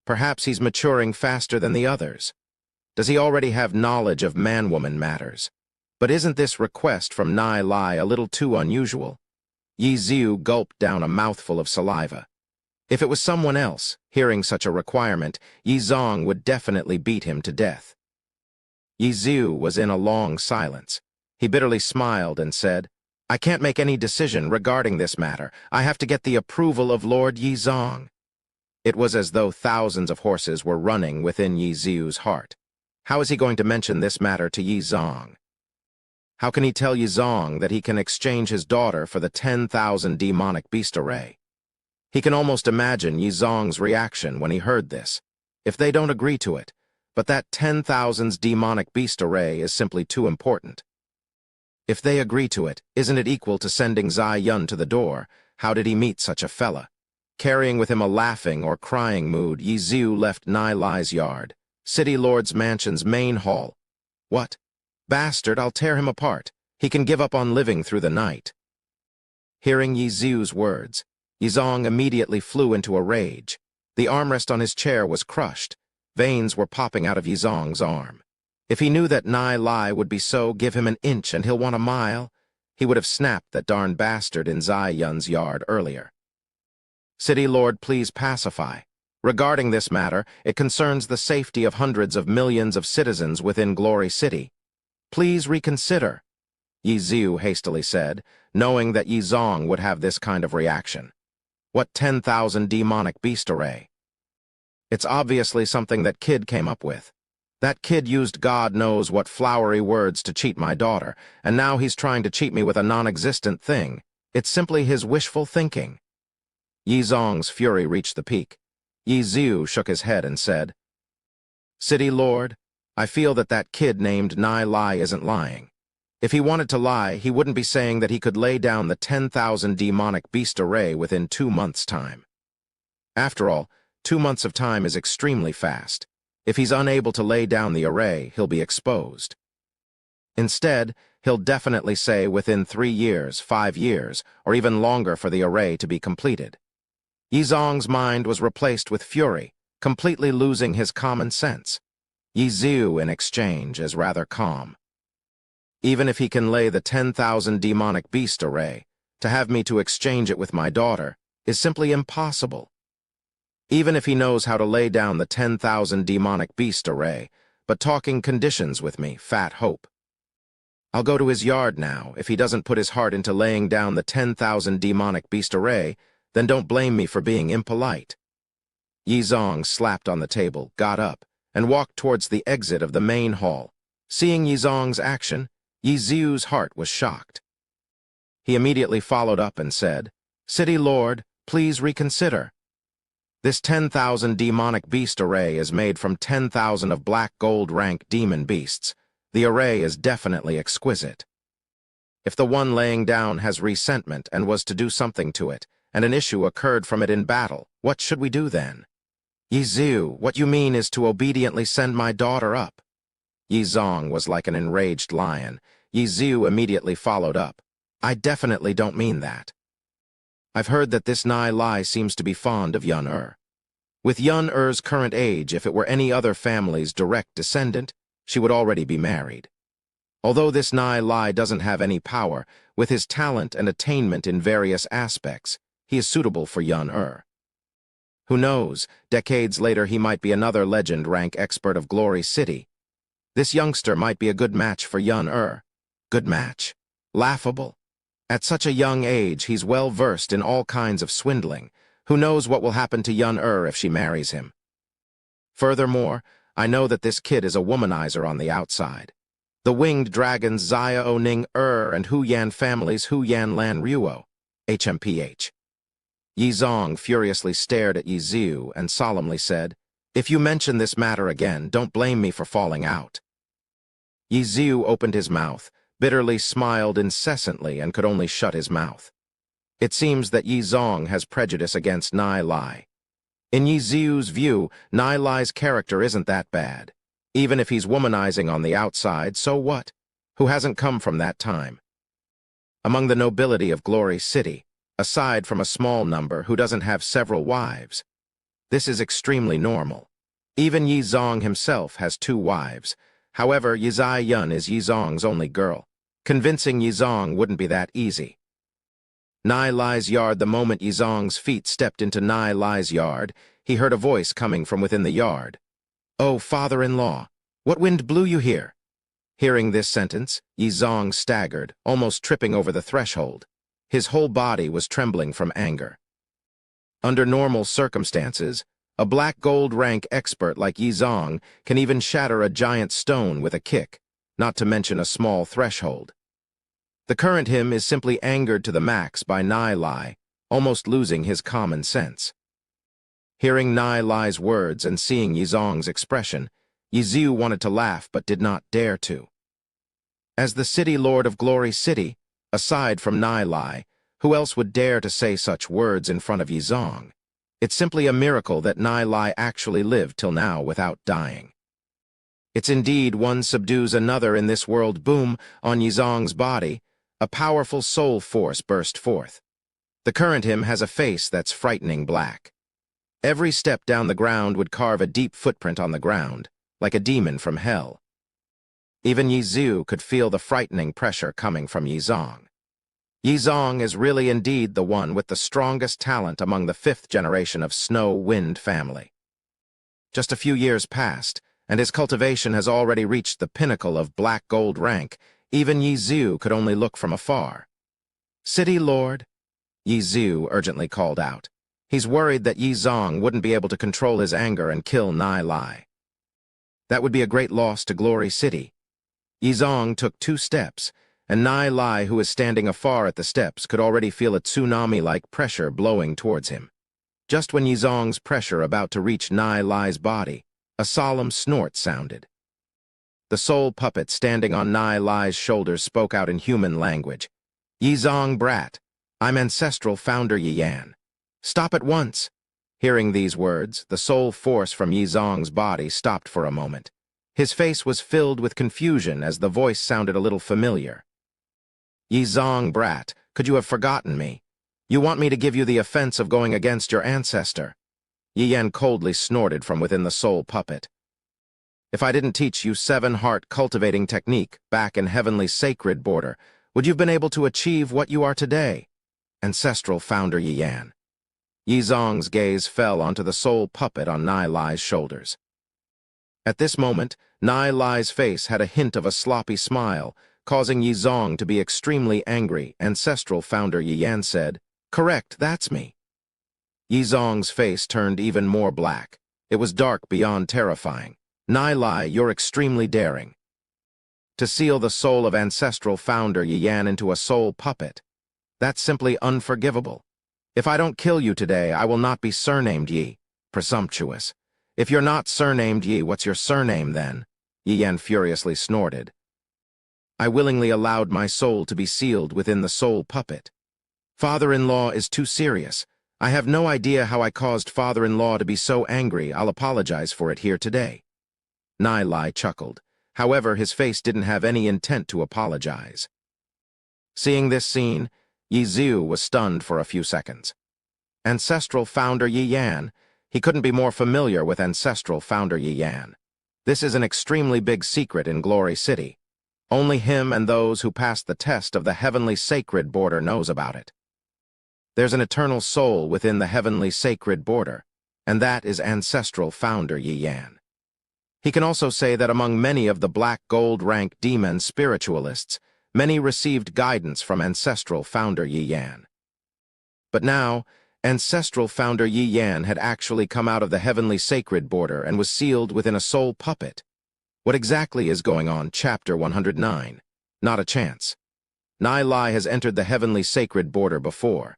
Perhaps he's maturing faster than the others. Does he already have knowledge of man-woman matters? But isn't this request from Nai Lai a little too unusual? Yi Xiu gulped down a mouthful of saliva. If it was someone else, hearing such a requirement, Yizong would definitely beat him to death. Yi Xiu was in a long silence. He bitterly smiled and said, I can't make any decision regarding this matter. I have to get the approval of Lord Yizong. It was as though thousands of horses were running within Yi Xiu's heart. How is he going to mention this matter to Yizong? How can he tell Yizong that he can exchange his daughter for the 10,000 demonic beast array? He can almost imagine Yizong's reaction when he heard this. If they don't agree to it, but that 10,000's demonic beast array is simply too important. If they agree to it, isn't it equal to sending Zai Yun to the door? How did he meet such a fella? Carrying with him a laughing or crying mood, Yi Xiu left Nai Lai's yard, City Lord's mansion's main hall. What? Bastard, I'll tear him apart. He can give up on living through the night. Hearing Yi Xiu's words, Yizong immediately flew into a rage. The armrest on his chair was crushed. Veins were popping out of Yizong's arm. If he knew that Nai Lai would be so, give him an inch and he'll want a mile, he would have snapped that darn bastard in Zai Yun's yard earlier. City Lord, please pacify. Regarding this matter, it concerns the safety of hundreds of millions of citizens within Glory City. Please reconsider, Yi Xiu hastily said, knowing that Yizong would have this kind of reaction. What 10,000 demonic beast array? It's obviously something that kid came up with. That kid used God knows what flowery words to cheat my daughter, and now he's trying to cheat me with a non-existent thing. It's simply his wishful thinking. Yizong's fury reached the peak. Yi Xiu shook his head and said, City Lord, I feel that that kid named Nai Lai isn't lying. If he wanted to lie, he wouldn't be saying that he could lay down the 10,000 demonic beast array within 2 months' time. After all, 2 months of time is extremely fast. If he's unable to lay down the array, he'll be exposed. Instead, he'll definitely say within 3 years, 5 years, or even longer for the array to be completed. Yizong's mind was replaced with fury, completely losing his common sense. Yi Xiu, in exchange, is rather calm. Even if he can lay the 10,000 demonic beast array, to have me to exchange it with my daughter is simply impossible. Even if he knows how to lay down the 10,000 demonic beast array, but talking conditions with me, fat hope. I'll go to his yard now. If he doesn't put his heart into laying down the 10,000 demonic beast array, then don't blame me for being impolite. Yi Zong slapped on the table, got up, and walked towards the exit of the main hall. Seeing Yi Zong's action, Yi Ziu's heart was shocked. He immediately followed up and said, "City Lord, please reconsider. This 10,000 demonic beast array is made from 10,000 of black gold rank demon beasts. The array is definitely exquisite. If the one laying down has resentment and was to do something to it, and an issue occurred from it in battle, what should we do then?" "Yi Ziu, what you mean is to obediently send my daughter up." Yi Zong was like an enraged lion. Yi Ziu immediately followed up. "I definitely don't mean that. I've heard that this Nai Lai seems to be fond of Yun Er. With Yun Er's current age, if it were any other family's direct descendant, she would already be married. Although this Nai Lai doesn't have any power, with his talent and attainment in various aspects, he is suitable for Yun Er. Who knows, decades later he might be another legend rank expert of Glory City. This youngster might be a good match for Yun Er. Good match? Laughable. At such a young age, he's well versed in all kinds of swindling. Who knows what will happen to Yun Er if she marries him? Furthermore, I know that this kid is a womanizer on the outside. The winged dragons Zaya O Ning Er and Hu Yan families Hu Yan Lan Ruo, HMPH. Yi Zong furiously stared at Yi Ziu and solemnly said, "If you mention this matter again, don't blame me for falling out." Yi Ziu opened his mouth, bitterly smiled incessantly and could only shut his mouth. It seems that Yi Zong has prejudice against Nai Lai. In Yi Ziu's view, Nai Lai's character isn't that bad. Even if he's womanizing on the outside, so what? Who hasn't come from that time? Among the nobility of Glory City, aside from a small number who doesn't have several wives, this is extremely normal. Even Yi Zong himself has 2 wives. However, Yi Zai-yun is Yi Zong's only girl. Convincing Yi Zong wouldn't be that easy. Nai Lai's yard. The moment Yi Zong's feet stepped into Nai Lai's yard, he heard a voice coming from within the yard. "Oh, father-in-law, what wind blew you here?" Hearing this sentence, Yi Zong staggered, almost tripping over the threshold. His whole body was trembling from anger. Under normal circumstances, a black gold rank expert like Yi Zong can even shatter a giant stone with a kick, not to mention a small threshold. The current him is simply angered to the max by Nai Lai, almost losing his common sense. Hearing Nai Lai's words and seeing Yi Zong's expression, Yi Ziu wanted to laugh but did not dare to. As the city lord of Glory City, aside from Nai Lai, who else would dare to say such words in front of Yi Zong? It's simply a miracle that Nai Lai actually lived till now without dying. It's indeed one subdues another in this world. Boom, on Yi Zong's body, a powerful soul force burst forth. The current him has a face that's frightening black. Every step down the ground would carve a deep footprint on the ground, like a demon from hell. Even Yi Ziu could feel the frightening pressure coming from Yi Zong. Yi Zong is really indeed the one with the strongest talent among the 5th generation of Snow Wind family. Just a few years passed, and his cultivation has already reached the pinnacle of black gold rank. Even Yi Ziu could only look from afar. "City Lord," Yi Ziu urgently called out. He's worried that Yi Zong wouldn't be able to control his anger and kill Nai Lai. That would be a great loss to Glory City. Yi Zong took 2 steps, and Nai Lai, who is standing afar at the steps, could already feel a tsunami-like pressure blowing towards him. Just when Yi Zong's pressure about to reach Nai Lai's body, a solemn snort sounded. The soul puppet standing on Nai Lai's shoulders spoke out in human language. "Yi Zong brat, I'm ancestral founder Yi Yan. Stop at once." Hearing these words, the soul force from Yi Zong's body stopped for a moment. His face was filled with confusion as the voice sounded a little familiar. "Yi Zong brat, could you have forgotten me? You want me to give you the offense of going against your ancestor?" Yi Yan coldly snorted from within the soul puppet. "If I didn't teach you 7-heart cultivating technique back in heavenly sacred border, would you have been able to achieve what you are today? Ancestral founder Yi Yan." Yi Zong's gaze fell onto the soul puppet on Nai Lai's shoulders. At this moment, Nai Lai's face had a hint of a sloppy smile, causing Yi Zong to be extremely angry. Ancestral founder Yi Yan said, "Correct, that's me." Yi Zong's face turned even more black. It was dark beyond terrifying. "Nai Lai, you're extremely daring. To seal the soul of ancestral founder Yi Yan into a soul puppet. That's simply unforgivable. If I don't kill you today, I will not be surnamed Yi. Presumptuous. If you're not surnamed Yi, what's your surname then?" Yi Yan furiously snorted. "I willingly allowed my soul to be sealed within the soul puppet. Father-in-law is too serious. I have no idea how I caused father-in-law to be so angry. I'll apologize for it here today." Nai Lai chuckled. However, his face didn't have any intent to apologize. Seeing this scene, Yi Ziu was stunned for a few seconds. Ancestral founder Yi Yan. He couldn't be more familiar with ancestral founder Yi Yan. This is an extremely big secret in Glory City. Only him and those who passed the test of the heavenly sacred border knows about it. There's an eternal soul within the heavenly sacred border, and that is ancestral founder Yi Yan. He can also say that among many of the black gold rank demon spiritualists, many received guidance from ancestral founder Yi Yan. But now, ancestral founder Yi Yan had actually come out of the heavenly sacred border and was sealed within a soul puppet. What exactly is going on? Chapter 109. Not a chance. Nai Lai has entered the heavenly sacred border before.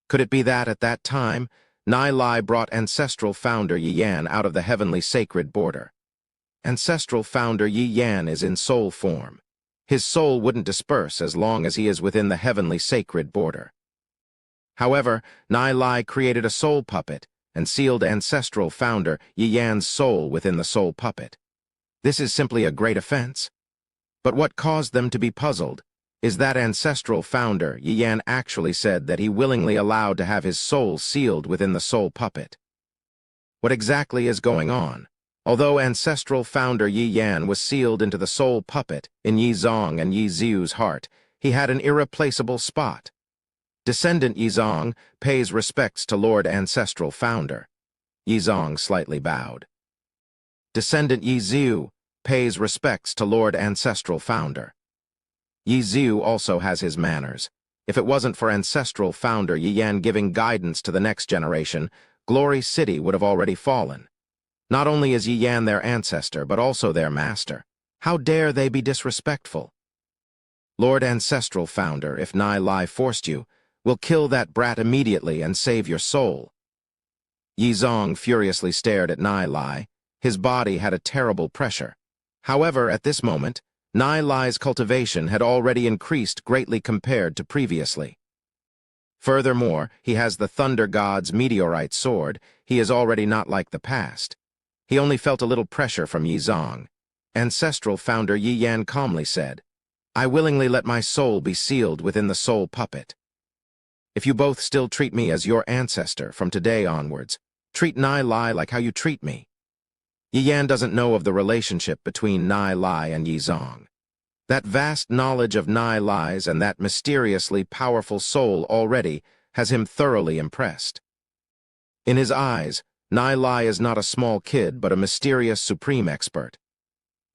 Could it be that at that time, Nai Lai brought ancestral founder Yi Yan out of the heavenly sacred border? Ancestral founder Yi Yan is in soul form. His soul wouldn't disperse as long as he is within the heavenly sacred border. However, Nai Lai created a soul puppet and sealed ancestral founder Yi Yan's soul within the soul puppet. This is simply a great offense. But what caused them to be puzzled is that ancestral founder Yi Yan actually said that he willingly allowed to have his soul sealed within the soul puppet. What exactly is going on? Although ancestral founder Yi Yan was sealed into the soul puppet in Yi Zong and Yi Ziu's heart, he had an irreplaceable spot. Descendant Yi Zong pays respects to Lord Ancestral Founder. Yi Zong slightly bowed. Descendant Yi Ziu pays respects to Lord Ancestral Founder. Yi Ziu also has his manners. If it wasn't for Ancestral Founder Yi Yan giving guidance to the next generation, Glory City would have already fallen. Not only is Yi Yan their ancestor, but also their master. How dare they be disrespectful? Lord Ancestral Founder, if Nai Lai forced you, will kill that brat immediately and save your soul. Yi Zong furiously stared at Nai Lai. His body had a terrible pressure. However, at this moment, Nai Lai's cultivation had already increased greatly compared to previously. Furthermore, he has the Thunder God's meteorite sword. He is already not like the past. He only felt a little pressure from Yi Zong. Ancestral founder Yi Yan calmly said, "I willingly let my soul be sealed within the soul puppet. If you both still treat me as your ancestor from today onwards, treat Nai Lai like how you treat me." Yi Yan doesn't know of the relationship between Nai Lai and Yi Zong. That vast knowledge of Nai Lai's and that mysteriously powerful soul already has him thoroughly impressed. In his eyes, Nai Lai is not a small kid but a mysterious supreme expert.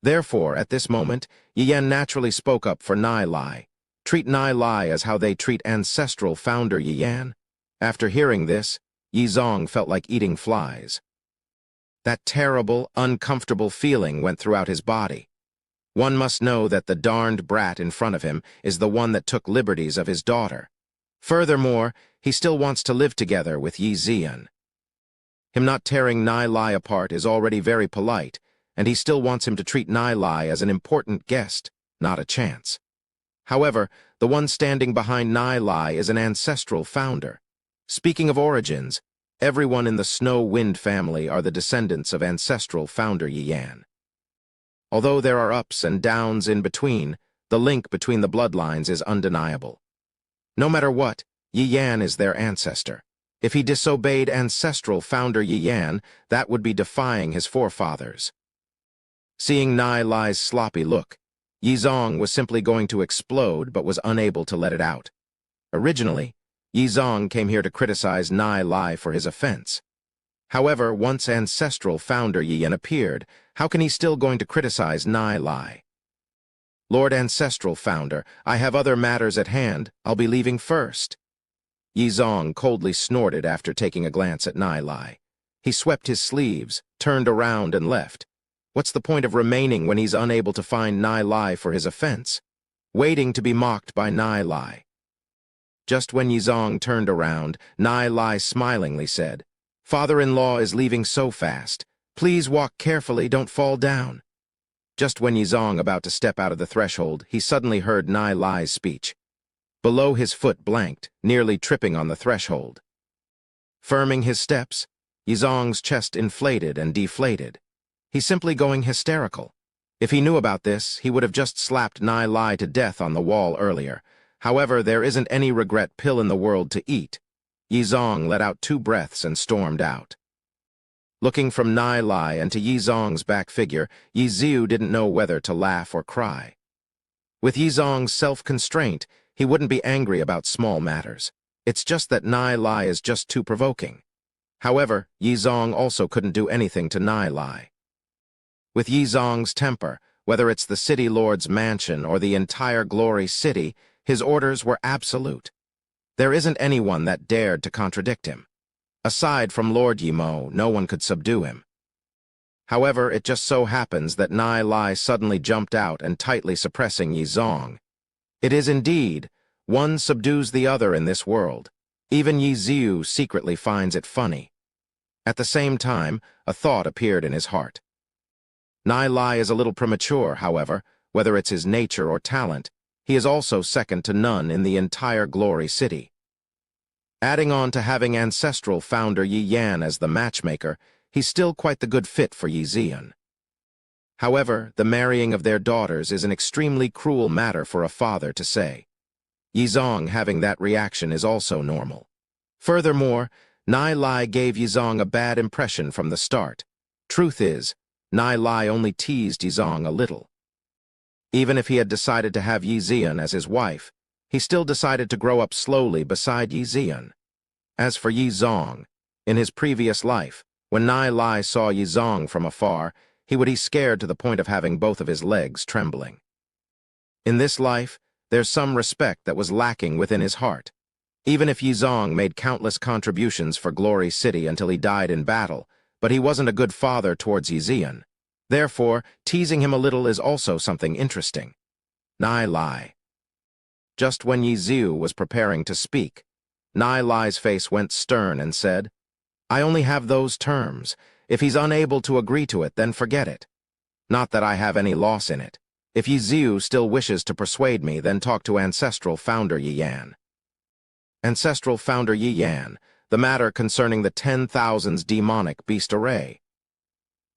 Therefore, at this moment, Yi Yan naturally spoke up for Nai Lai. Treat Nai Lai as how they treat ancestral founder Yi Yan. After hearing this, Yi Zong felt like eating flies. That terrible, uncomfortable feeling went throughout his body. One must know that the darned brat in front of him is the one that took liberties of his daughter. Furthermore, he still wants to live together with Yi Zian. Him not tearing Nai Lai apart is already very polite, and he still wants him to treat Nai Lai as an important guest, not a chance. However, the one standing behind Nai Lai is an ancestral founder. Speaking of origins, everyone in the Snow Wind family are the descendants of ancestral founder Yi Yan. Although there are ups and downs in between, the link between the bloodlines is undeniable. No matter what, Yi Yan is their ancestor. If he disobeyed ancestral founder Yi Yan, that would be defying his forefathers. Seeing Nai Lai's sloppy look, Yi Zong was simply going to explode but was unable to let it out. Originally, Yi Zong came here to criticize Nai Lai for his offense. However, once ancestral founder Yi Yan appeared, How can he still going to criticize Nai Lai? Lord Ancestral Founder, I have other matters at hand. I'll be leaving first. Yizong coldly snorted after taking a glance at Nai Lai. He swept his sleeves, turned around, and left. What's the point of remaining when he's unable to find Nai Lai for his offense? Waiting to be mocked by Nai Lai. Just when Yizong turned around, Nai Lai smilingly said, "Father-in-law is leaving so fast. Please walk carefully, don't fall down." Just when Yizong about to step out of the threshold, he suddenly heard Nai Lai's speech. Below his foot blanked, nearly tripping on the threshold. Firming his steps, Yizong's chest inflated and deflated. He's simply going hysterical. If he knew about this, he would have just slapped Nai Lai to death on the wall earlier. However, there isn't any regret pill in the world to eat. Yizong let out 2 breaths and stormed out. Looking from Nai Lai and to Yizong's back figure, Yiziu didn't know whether to laugh or cry. With Yizong's self-constraint, he wouldn't be angry about small matters. It's just that Nai Lai is just too provoking. However, Yizong also couldn't do anything to Nai Lai. With Yizong's temper, whether it's the city lord's mansion or the entire Glory City, his orders were absolute. There isn't anyone that dared to contradict him. Aside from Lord Yimo, no one could subdue him. However, it just so happens that Nai Lai suddenly jumped out and tightly suppressing Yizong. It is indeed, one subdues the other in this world. Even Yiziu secretly finds it funny. At the same time, a thought appeared in his heart. Nai Lai is a little premature, however, whether it's his nature or talent. He is also second to none in the entire Glory City. Adding on to having ancestral founder Yi Yan as the matchmaker, he's still quite the good fit for Yi Zian. However, the marrying of their daughters is an extremely cruel matter for a father to say. Yizong having that reaction is also normal. Furthermore, Nai Lai gave Yizong a bad impression from the start. Truth is, Nai Lai only teased Yizong a little. Even if he had decided to have Yi Zian as his wife, he still decided to grow up slowly beside Yi Zian. As for Yizong, in his previous life, when Nai Lai saw Yizong from afar, he would be scared to the point of having both of his legs trembling. In this life, there's some respect that was lacking within his heart. Even if Yizong made countless contributions for Glory City until he died in battle, but he wasn't a good father towards Yi Zian. Therefore, teasing him a little is also something interesting. Nai Lai. Just when Yiziu was preparing to speak, Nai Lai's face went stern and said, "I only have those terms. If he's unable to agree to it, then forget it. Not that I have any loss in it. If Yiziu still wishes to persuade me, then talk to Ancestral Founder Yi Yan." Ancestral Founder Yi Yan, the matter concerning the 10,000's demonic beast array.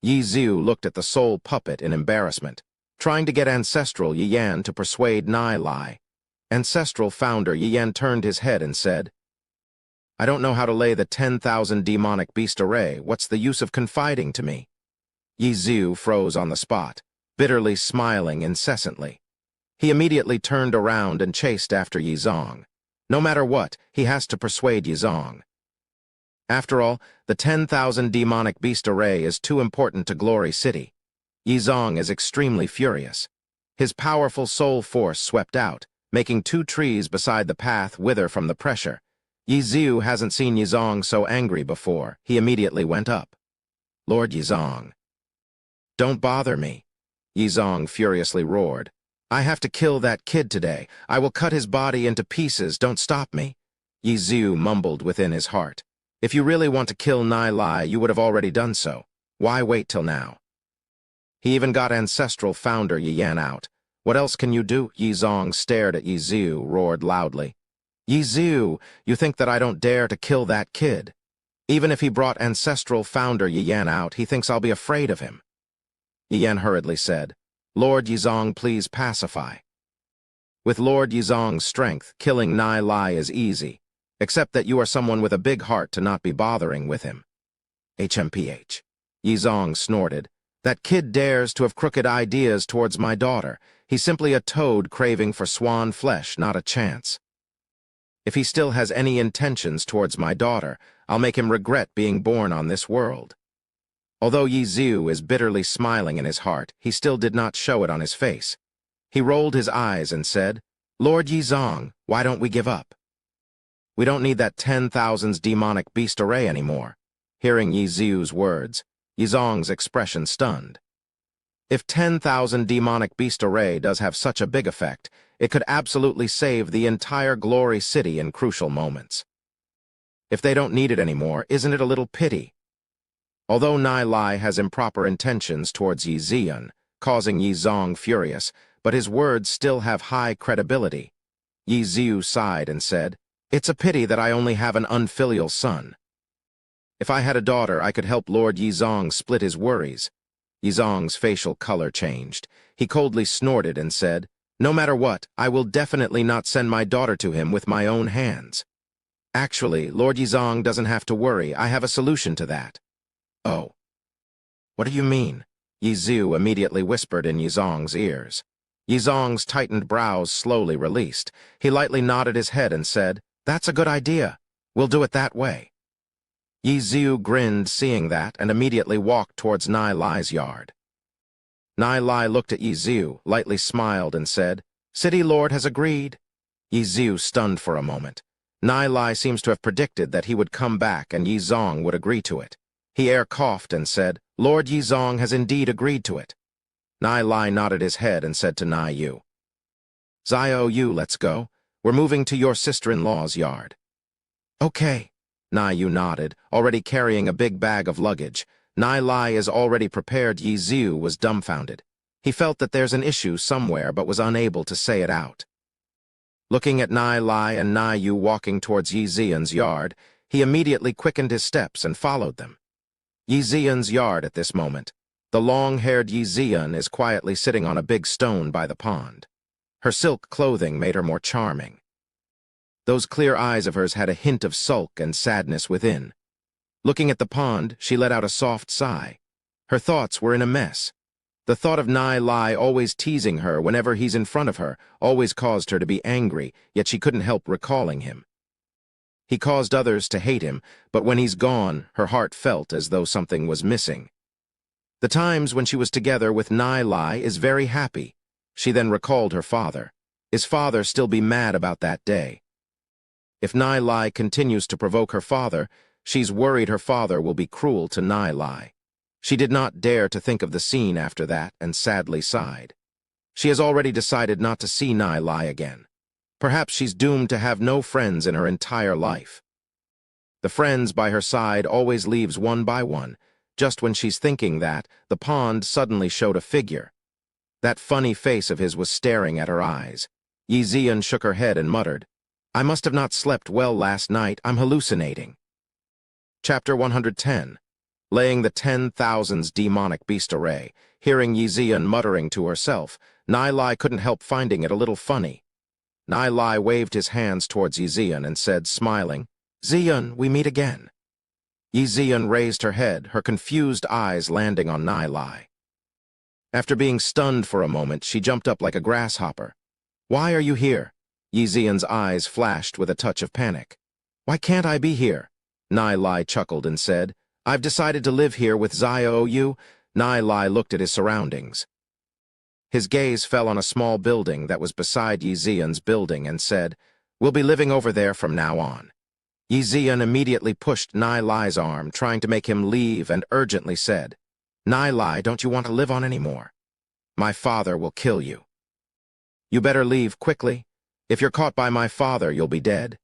Yiziu looked at the soul puppet in embarrassment, trying to get Ancestral Yi Yan to persuade Nai Lai. Ancestral Founder Yi Yan turned his head and said, "I don't know how to lay the 10,000 demonic beast array. What's the use of confiding to me?" Yiziu froze on the spot, bitterly smiling incessantly. He immediately turned around and chased after Yizong. No matter what, he has to persuade Yizong. After all, the 10,000 demonic beast array is too important to Glory City. Yizong is extremely furious. His powerful soul force swept out, making 2 trees beside the path wither from the pressure. Yiziu hasn't seen Yizong so angry before. He immediately went up. "Lord Yizong." "Don't bother me," Yizong furiously roared. "I have to kill that kid today. I will cut his body into pieces. Don't stop me." Yiziu mumbled within his heart. "If you really want to kill Nai Lai, you would have already done so. Why wait till now?" He even got Ancestral Founder Yi Yan out. "What else can you do?" Yizong stared at Yiziu, roared loudly. "Yiziu, you think that I don't dare to kill that kid? Even if he brought Ancestral Founder Yi Yan out, he thinks I'll be afraid of him." Yi Yan hurriedly said, "Lord Yizong, please pacify." With Lord Yizong's strength, killing Nai Lai is easy, except that you are someone with a big heart to not be bothering with him. HMPH. Yizong snorted. "That kid dares to have crooked ideas towards my daughter. He's simply a toad craving for swan flesh, not a chance. If he still has any intentions towards my daughter, I'll make him regret being born on this world." Although Yi Ziu is bitterly smiling in his heart, he still did not show it on his face. He rolled his eyes and said, "Lord Yizong, why don't we give up? We don't need that 10,000s demonic beast array anymore." Hearing Yi Ziu's words, Yizong's expression stunned. If 10,000 demonic beast array does have such a big effect, it could absolutely save the entire Glory City in crucial moments. If they don't need it anymore, isn't it a little pity? Although Nai Lai has improper intentions towards Yi Zian, causing Yi Zong furious, but his words still have high credibility. Yi Ziu sighed and said, "It's a pity that I only have an unfilial son. If I had a daughter, I could help Lord Yizong split his worries." Yizong's facial color changed. He coldly snorted and said, "No matter what, I will definitely not send my daughter to him with my own hands. Actually, Lord Yizong doesn't have to worry. I have a solution to that." "Oh. What do you mean?" Yi Ziu immediately whispered in Yizong's ears. Yizong's tightened brows slowly released. He lightly nodded his head and said, "That's a good idea. We'll do it that way." Yi Ziu grinned seeing that and immediately walked towards Nai Lai's yard. Nai Lai looked at Yi Ziu, lightly smiled and said, "City Lord has agreed." Yi Ziu stunned for a moment. Nai Lai seems to have predicted that he would come back and Yi Zong would agree to it. He coughed and said, "Lord Yizong has indeed agreed to it." Nai Lai nodded his head and said to Nai Yu, "Xiao Yu, let's go. We're moving to your sister-in-law's yard." "Okay." Nai Yu nodded, already carrying a big bag of luggage. Nai Lai is already prepared. Yi Ziu was dumbfounded. He felt that there's an issue somewhere but was unable to say it out. Looking at Nai Lai and Nai Yu walking towards Yi Zian's yard, he immediately quickened his steps and followed them. Yi Zian's yard at this moment. The long-haired Yi Zian is quietly sitting on a big stone by the pond. Her silk clothing made her more charming. Those clear eyes of hers had a hint of sulk and sadness within. Looking at the pond, she let out a soft sigh. Her thoughts were in a mess. The thought of Nai Lai always teasing her whenever he's in front of her always caused her to be angry, yet she couldn't help recalling him. He caused others to hate him, but when he's gone, her heart felt as though something was missing. The times when she was together with Nai Lai is very happy. She then recalled her father. His father still be mad about that day. If Nai Lai continues to provoke her father, she's worried her father will be cruel to Nai Lai. She did not dare to think of the scene after that and sadly sighed. She has already decided not to see Nai Lai again. Perhaps she's doomed to have no friends in her entire life. The friends by her side always leaves one by one. Just when she's thinking that, the pond suddenly showed a figure. That funny face of his was staring at her eyes. Yi Zian shook her head and muttered, "I must have not slept well last night. I'm hallucinating." Chapter 110. Laying the 10,000s demonic beast array. Hearing Yi Zian muttering to herself, Nai Lai couldn't help finding it a little funny. Nai Lai waved his hands towards Yi Zian and said, smiling, "Zian, we meet again." Yi Zian raised her head, her confused eyes landing on Nai Lai. After being stunned for a moment, she jumped up like a grasshopper. "Why are you here?" Yi Zian's eyes flashed with a touch of panic. "Why can't I be here?" Nai Lai chuckled and said, "I've decided to live here with Xiao Yu." Nai Lai looked at his surroundings. His gaze fell on a small building that was beside Yi Zian's building and said, "We'll be living over there from now on." Yi Zian immediately pushed Nai Lai's arm, trying to make him leave, and urgently said, "Nai Lai, don't you want to live on anymore? My father will kill you. You better leave quickly. If you're caught by my father, you'll be dead."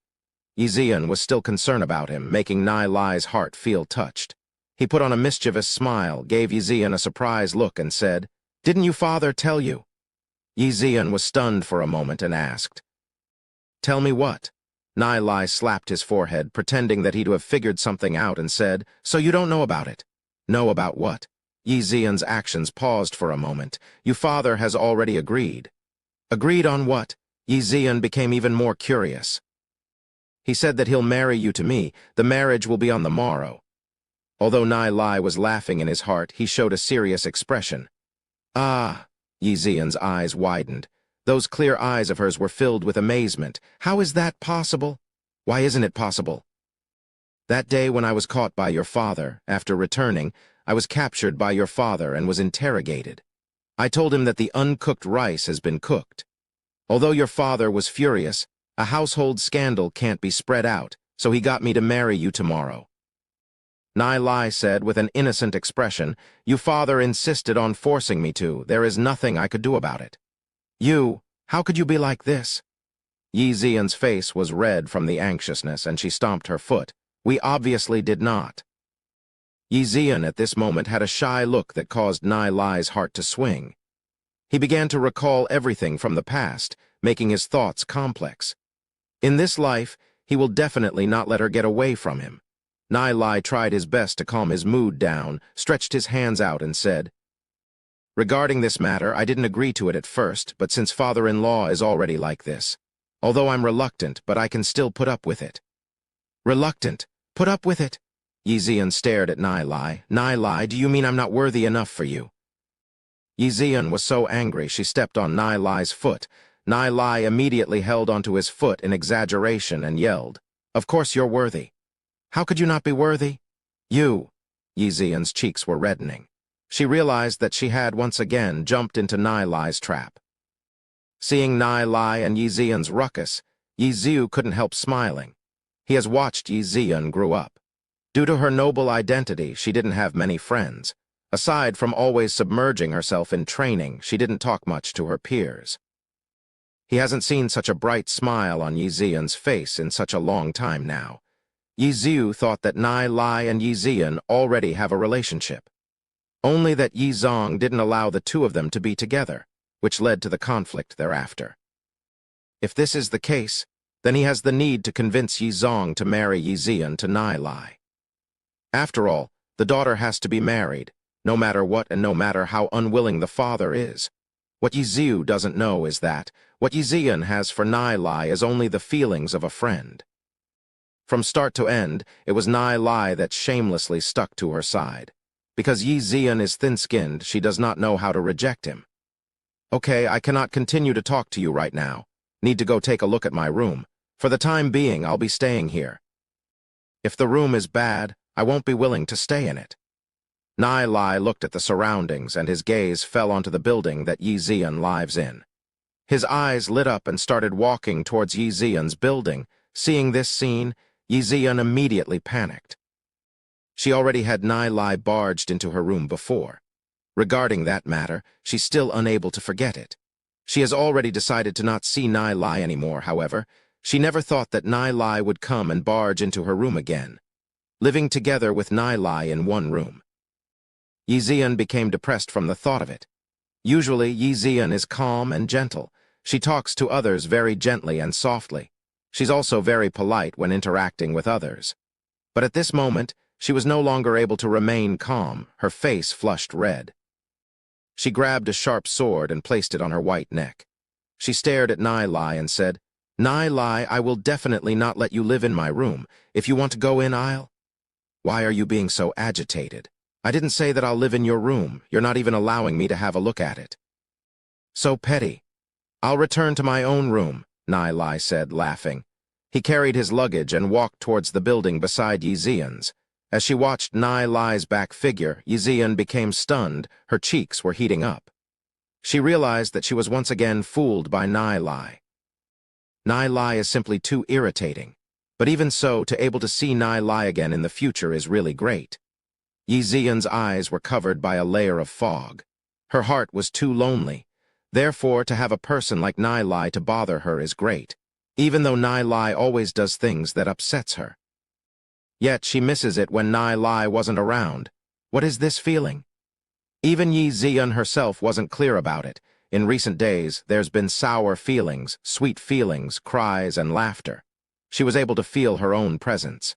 Yi Zian was still concerned about him, making Nai Lai's heart feel touched. He put on a mischievous smile, gave Yi Zian a surprised look, and said, "Didn't you father tell you?" Yi Zian was stunned for a moment and asked, "Tell me what?" Nai Lai slapped his forehead, pretending that he'd have figured something out, and said, "So you don't know about it?" "Know about what?" Yi Zian's actions paused for a moment. "You father has already agreed." "Agreed on what?" Yi Zian became even more curious. "He said that he'll marry you to me. The marriage will be on the morrow." Although Nai Lai was laughing in his heart, he showed a serious expression. "Ah," Yi Zian's eyes widened. Those clear eyes of hers were filled with amazement. "How is that possible?" "Why isn't it possible?" "That day when I was caught by your father, after returning, I was captured by your father and was interrogated. I told him that the uncooked rice has been cooked. Although your father was furious, a household scandal can't be spread out, so he got me to marry you tomorrow. Nai Lai said with an innocent expression, "You father insisted on forcing me to. There is nothing I could do about it." How could you be like this? Yi Zian's face was red from the anxiousness, and she stomped her foot. We obviously did not. Yi Zian at this moment had a shy look that caused Nai Lai's heart to swing. He began to recall everything from the past, making his thoughts complex. In this life, he will definitely not let her get away from him. Nai Lai tried his best to calm his mood down, stretched his hands out and said, "Regarding this matter, I didn't agree to it at first, but since father-in-law is already like this. Although I'm reluctant, but I can still put up with it." "Reluctant? Put up with it?" Yi Zian stared at Nai Lai. "Nai Lai, do you mean I'm not worthy enough for you?" Yi Zian was so angry she stepped on Nai Lai's foot. Nai Lai immediately held onto his foot in exaggeration and yelled, "Of course you're worthy. How could you not be worthy?" "You." Yi Zian's cheeks were reddening. She realized that she had once again jumped into Nai Lai's trap. Seeing Nai Lai and Yi Zian's ruckus, Yi Ziu couldn't help smiling. He has watched Yi Zian grow up. Due to her noble identity, she didn't have many friends. Aside from always submerging herself in training, she didn't talk much to her peers. He hasn't seen such a bright smile on Yi Zian's face in such a long time now. Yi Ziu thought that Nai Lai and Yi Zian already have a relationship. Only that Yi Zong didn't allow the two of them to be together, which led to the conflict thereafter. If this is the case, then he has the need to convince Yi Zong to marry Yi Zian to Nai Lai. After all, the daughter has to be married, no matter what and no matter how unwilling the father is. What Yi Ziu doesn't know is that what Yi Zian has for Nai Lai is only the feelings of a friend. From start to end, it was Nai Lai that shamelessly stuck to her side. Because Yi Zian is thin-skinned, she does not know how to reject him. "Okay, I cannot continue to talk to you right now. Need to go take a look at my room. For the time being, I'll be staying here. If the room is bad, I won't be willing to stay in it." Nai Lai looked at the surroundings, and his gaze fell onto the building that Yi Zian lives in. His eyes lit up and started walking towards Yi Zian's building. Seeing this scene, Yi Zian immediately panicked. She already had Nai Lai barged into her room before. Regarding that matter, she's still unable to forget it. She has already decided to not see Nai Lai anymore, however. She never thought that Nai Lai would come and barge into her room again. Living together with Nai Lai in one room. Yi Zian became depressed from the thought of it. Usually, Yi Zian is calm and gentle. She talks to others very gently and softly. She's also very polite when interacting with others. But at this moment, she was no longer able to remain calm. Her face flushed red. She grabbed a sharp sword and placed it on her white neck. She stared at Nai Lai and said, "Nai Lai, I will definitely not let you live in my room. If you want to go in, Why are you being so agitated? I didn't say that I'll live in your room. You're not even allowing me to have a look at it." "So petty. I'll return to my own room," Nai Lai said, laughing. He carried his luggage and walked towards the building beside Yi Zian's. As she watched Nai Lai's back figure, Yi Zian became stunned. Her cheeks were heating up. She realized that she was once again fooled by Nai Lai. Nai Lai is simply too irritating. But even so, to able to see Nai Lai again in the future is really great. Yi Zian's eyes were covered by a layer of fog. Her heart was too lonely. Therefore, to have a person like Nai Lai to bother her is great, even though Nai Lai always does things that upsets her. Yet she misses it when Nai Lai wasn't around. What is this feeling? Even Yi Zian herself wasn't clear about it. In recent days, there's been sour feelings, sweet feelings, cries, and laughter. She was able to feel her own presence.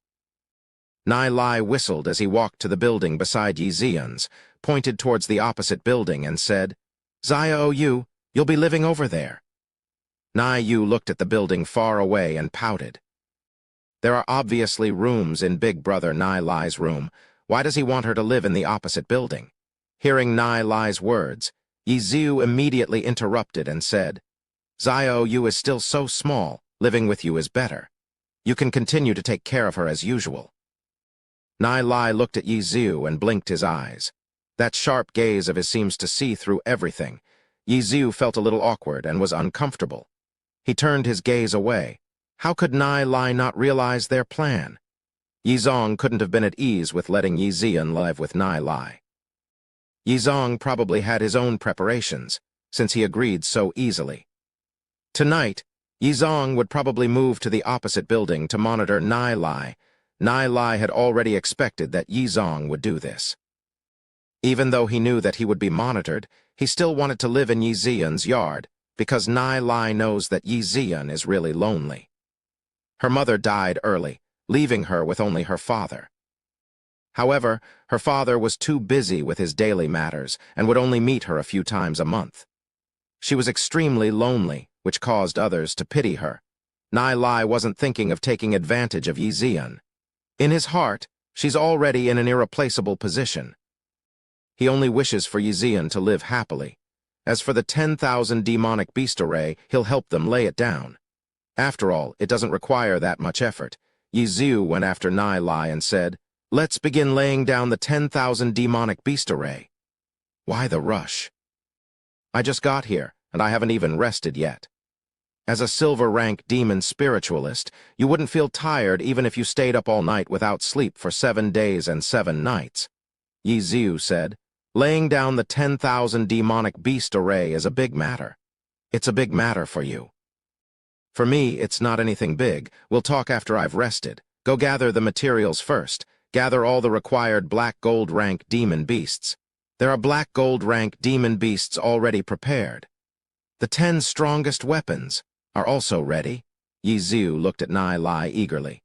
Nai Lai whistled as he walked to the building beside Yi Zian's, pointed towards the opposite building, and said, "Zaya Yu, you'll be living over there." Nai Yu looked at the building far away and pouted. There are obviously rooms in Big Brother Nai Lai's room. Why does he want her to live in the opposite building? Hearing Nai Lai's words, Yi Ziu immediately interrupted and said, "Zaya Yu is still so small. Living with you is better. You can continue to take care of her as usual." Nai Lai looked at Yi Zhu and blinked his eyes. That sharp gaze of his seems to see through everything. Yi Zhu felt a little awkward and was uncomfortable. He turned his gaze away. How could Nai Lai not realize their plan? Yi Zong couldn't have been at ease with letting Yi Zian live with Nai Lai. Yi Zong probably had his own preparations, since he agreed so easily. Tonight, Yi Zong would probably move to the opposite building to monitor Nai Lai. Nai Lai had already expected that Yi Zong would do this. Even though he knew that he would be monitored, he still wanted to live in Yi Zian's yard, because Nai Lai knows that Yi Zian is really lonely. Her mother died early, leaving her with only her father. However, her father was too busy with his daily matters and would only meet her a few times a month. She was extremely lonely, which caused others to pity her. Nai Lai wasn't thinking of taking advantage of Yi Zian. In his heart, she's already in an irreplaceable position. He only wishes for Yi Zian to live happily. As for the 10,000 demonic beast array, he'll help them lay it down. After all, it doesn't require that much effort. Yi Zhu went after Nai Lai and said, "Let's begin laying down the 10,000 demonic beast array." Why the rush? I just got here, and I haven't even rested yet. As a silver-rank demon spiritualist, you wouldn't feel tired even if you stayed up all night without sleep for 7 days and 7 nights. Yi Zhu said, "Laying down the 10,000 demonic beast array is a big matter. It's a big matter for you. For me, it's not anything big. We'll talk after I've rested. Go gather the materials first. Gather all the required black gold rank demon beasts. There are black gold rank demon beasts already prepared. The 10 strongest weapons are also ready." Yi Zhu looked at Nai Lai eagerly.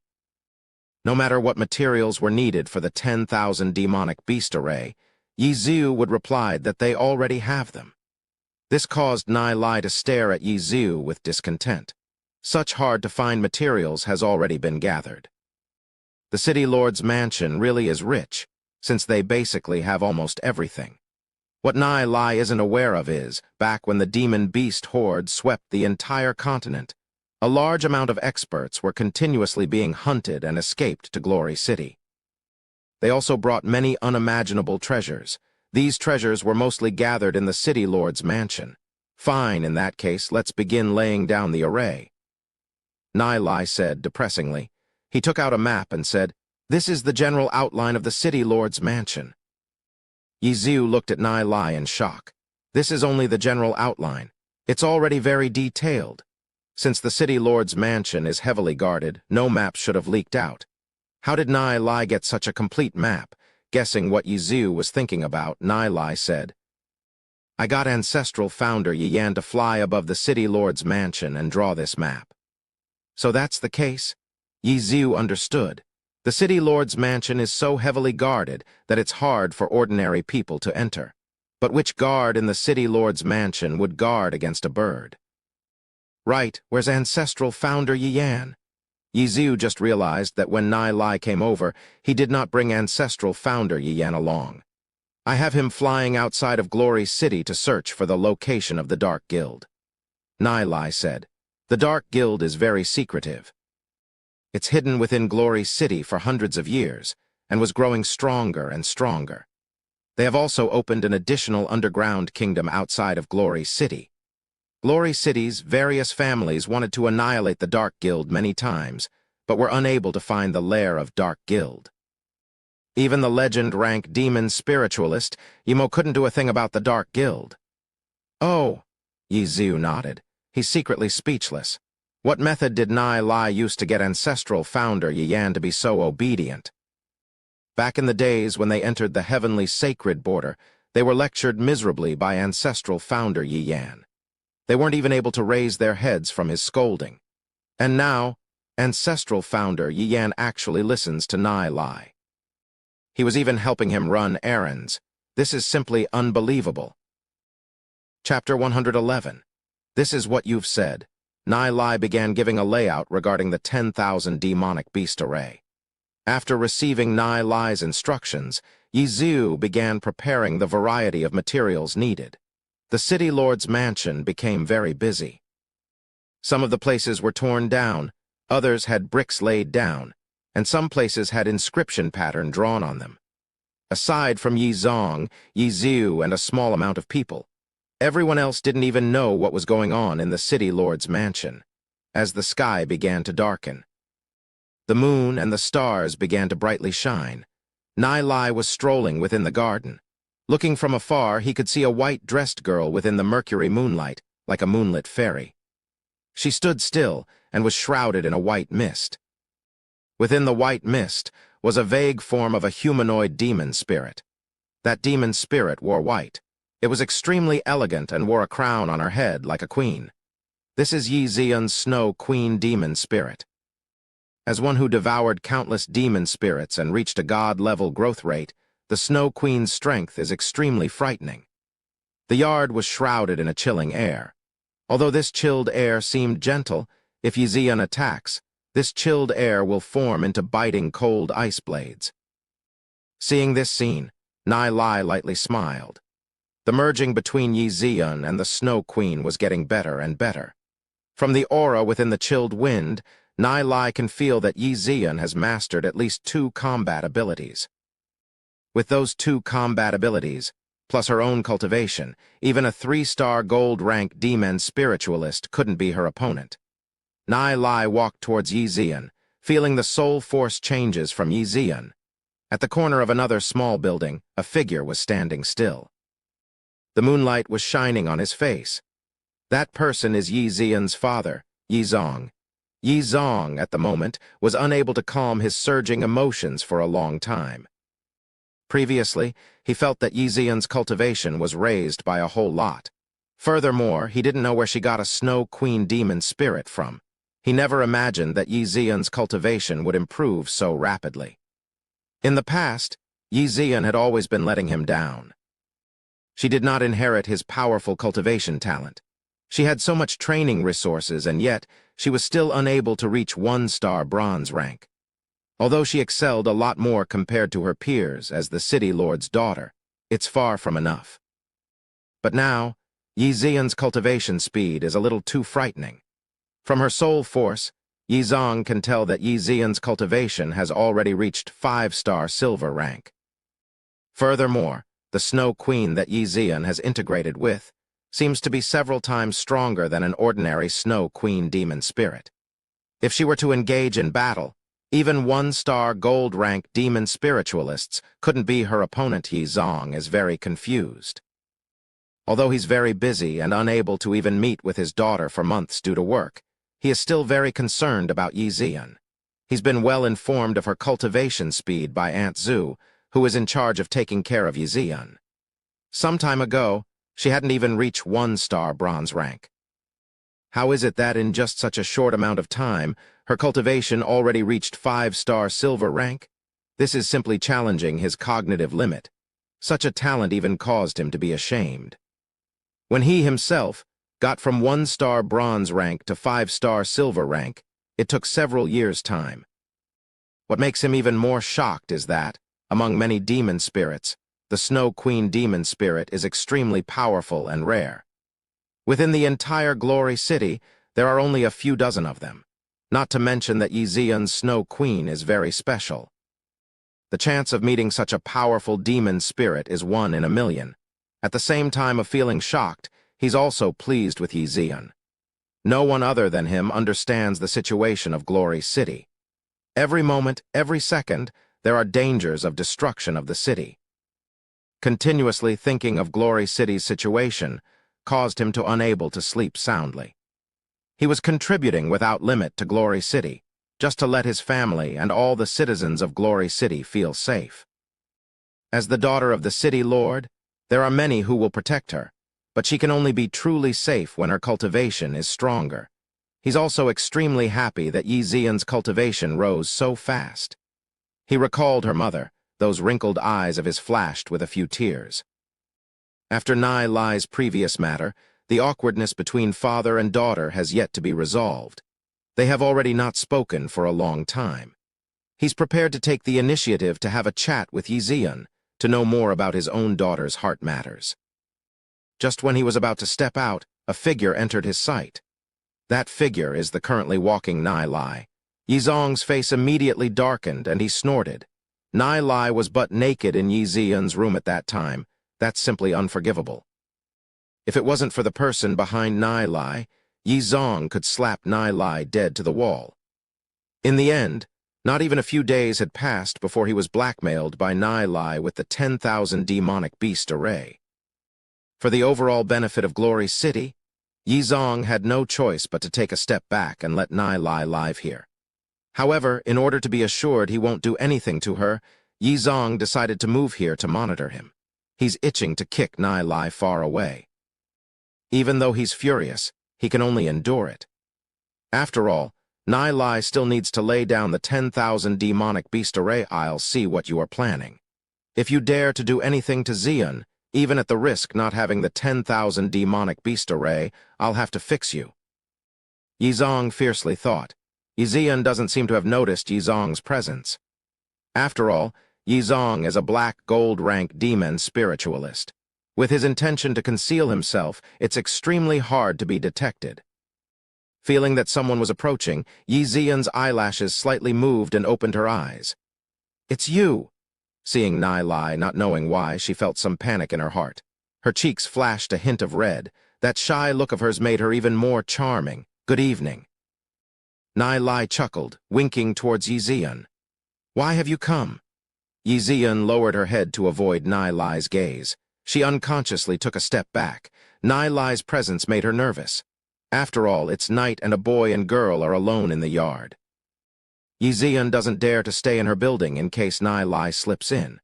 No matter what materials were needed for the 10,000 demonic beast array, Yi Zhu would reply that they already have them. This caused Nai Lai to stare at Yi Zhu with discontent. Such hard-to-find materials has already been gathered. The City Lord's mansion really is rich, since they basically have almost everything. What Nai Lai isn't aware of is, back when the demon beast horde swept the entire continent, a large amount of experts were continuously being hunted and escaped to Glory City. They also brought many unimaginable treasures. These treasures were mostly gathered in the City Lord's mansion. Fine, in that case, let's begin laying down the array. Nai Lai said depressingly. He took out a map and said, "This is the general outline of the City Lord's mansion." Yi Zhu looked at Nai Lai in shock. This is only the general outline. It's already very detailed. Since the City Lord's mansion is heavily guarded, no map should have leaked out. How did Nai Lai get such a complete map? Guessing what Yi Zhu was thinking about, Nai Lai said, "I got ancestral founder Yi Yan to fly above the City Lord's mansion and draw this map." So that's the case? Yi Zhu understood. The City Lord's mansion is so heavily guarded that it's hard for ordinary people to enter. But which guard in the City Lord's mansion would guard against a bird? Right, where's ancestral founder Yi Yan? Yi Zhu just realized that when Nai Lai came over, he did not bring ancestral founder Yi Yan along. I have him flying outside of Glory City to search for the location of the Dark Guild. Nai Lai said, "The Dark Guild is very secretive. It's hidden within Glory City for hundreds of years, and was growing stronger and stronger. They have also opened an additional underground kingdom outside of Glory City. Glory City's various families wanted to annihilate the Dark Guild many times, but were unable to find the lair of Dark Guild. Even the legend-rank demon spiritualist, Yimo, couldn't do a thing about the Dark Guild." "Oh," Yi Zhu nodded. He's secretly speechless. What method did Nai Lai use to get ancestral founder Yi Yan to be so obedient? Back in the days when they entered the heavenly sacred border, they were lectured miserably by ancestral founder Yi Yan. They weren't even able to raise their heads from his scolding. And now, ancestral founder Yi Yan actually listens to Nai Lai. He was even helping him run errands. This is simply unbelievable. Chapter 111. This is what you've said. Nai Lai began giving a layout regarding the 10,000 demonic beast array. After receiving Nai Lai's instructions, Yi Zhu began preparing the variety of materials needed. The City Lord's mansion became very busy. Some of the places were torn down, others had bricks laid down. and some places had inscription pattern drawn on them. Aside from Yi Zong, Yi Ziu, and a small amount of people, everyone else didn't even know what was going on in the city lord's mansion. As the sky began to darken, the moon and the stars began to brightly shine. Nai Lai was strolling within the garden. Looking from afar, he could see a white-dressed girl within the mercury moonlight, like a moonlit fairy. She stood still and was shrouded in a white mist. Within the white mist was a vague form of a humanoid demon spirit. That demon spirit wore white. It was extremely elegant and wore a crown on her head like a queen. This is Yi Zian's Snow Queen demon spirit. As one who devoured countless demon spirits and reached a god-level growth rate, the Snow Queen's strength is extremely frightening. The yard was shrouded in a chilling air. Although this chilled air seemed gentle, if Yi Zian attacks, this chilled air will form into biting cold ice blades. Seeing this scene, Nai Lai lightly smiled. The merging between Yi Zian and the Snow Queen was getting better and better. From the aura within the chilled wind, Nai Lai can feel that Yi Zian has mastered at least 2 combat abilities. With those 2 combat abilities, plus her own cultivation, even a 3-star gold-rank demon spiritualist couldn't be her opponent. Nai Lai walked towards Yi Zian, feeling the soul force changes from Yi Zian. At the corner of another small building, a figure was standing still. The moonlight was shining on his face. That person is Yi Zian's father, Yi Zong. Yi Zong, at the moment, was unable to calm his surging emotions for a long time. Previously, he felt that Yi Zian's cultivation was raised by a whole lot. Furthermore, he didn't know where she got a Snow Queen demon spirit from. He never imagined that Yi Zian's cultivation would improve so rapidly. In the past, Yi Zian had always been letting him down. She did not inherit his powerful cultivation talent. She had so much training resources, and yet she was still unable to reach 1-star bronze rank. Although she excelled a lot more compared to her peers as the city lord's daughter, it's far from enough. But now, Yi Zian's cultivation speed is a little too frightening. From her soul force, Yi Zong can tell that Yi Zian's cultivation has already reached 5-star silver rank. Furthermore, the Snow Queen that Yi Zian has integrated with seems to be several times stronger than an ordinary Snow Queen demon spirit. If she were to engage in battle, even 1-star gold-rank demon spiritualists couldn't be her opponent. Yi Zong is very confused. Although he's very busy and unable to even meet with his daughter for months due to work, he is still very concerned about Yi Zian. He's been well informed of her cultivation speed by Aunt Zhu, who is in charge of taking care of Yi Zian. Some time ago, she hadn't even reached 1-star bronze rank. How is it that in just such a short amount of time, her cultivation already reached 5-star silver rank? This is simply challenging his cognitive limit. Such a talent even caused him to be ashamed. When he himself got from 1-star bronze rank to 5-star silver rank, it took several years' time. What makes him even more shocked is that, among many demon spirits, the Snow Queen demon spirit is extremely powerful and rare. Within the entire Glory City, there are only a few dozen of them, not to mention that Yi Zian's Snow Queen is very special. The chance of meeting such a powerful demon spirit is 1 in a million. At the same time of feeling shocked, he's also pleased with Yi Zian. No one other than him understands the situation of Glory City. Every moment, every second, there are dangers of destruction of the city. Continuously thinking of Glory City's situation caused him to unable to sleep soundly. He was contributing without limit to Glory City, just to let his family and all the citizens of Glory City feel safe. As the daughter of the city lord, there are many who will protect her, but she can only be truly safe when her cultivation is stronger. He's also extremely happy that Yi Zian's cultivation rose so fast. He recalled her mother. Those wrinkled eyes of his flashed with a few tears. After Nai Lai's previous matter, the awkwardness between father and daughter has yet to be resolved. They have already not spoken for a long time. He's prepared to take the initiative to have a chat with Yi Zian, to know more about his own daughter's heart matters. Just when he was about to step out, a figure entered his sight. That figure is the currently walking Nai Lai. Yizong's face immediately darkened, and he snorted. Nai Lai was but naked in Yi Ziyan's room at that time. That's simply unforgivable. If it wasn't for the person behind Nai Lai, Yizong could slap Nai Lai dead to the wall. In the end, not even a few days had passed before he was blackmailed by Nai Lai with the 10,000 demonic beast array. For the overall benefit of Glory City, Yizong had no choice but to take a step back and let Nai Lai live here. However, in order to be assured he won't do anything to her, Yizong decided to move here to monitor him. He's itching to kick Nai Lai far away. Even though he's furious, he can only endure it. After all, Nai Lai still needs to lay down the 10,000 demonic beast array. I'll see what you are planning. If you dare to do anything to Ziyan, even at the risk not having the 10,000 demonic beast array, I'll have to fix you. Yizong fiercely thought. Ziyan doesn't seem to have noticed Yizong's presence. After all, Yizong is a black gold rank demon spiritualist. With his intention to conceal himself, it's extremely hard to be detected. Feeling that someone was approaching, Yi Ziyan's eyelashes slightly moved and opened her eyes. "It's you!" Seeing Nai Lai, not knowing why, she felt some panic in her heart. Her cheeks flashed a hint of red. That shy look of hers made her even more charming. "Good evening." Nai Lai chuckled, winking towards Yi Ziyan. "Why have you come?" Yi Ziyan lowered her head to avoid Nai Lai's gaze. She unconsciously took a step back. Nai Lai's presence made her nervous. After all, it's night and a boy and girl are alone in the yard. Yi Ziyan doesn't dare to stay in her building in case Nai Lai slips in.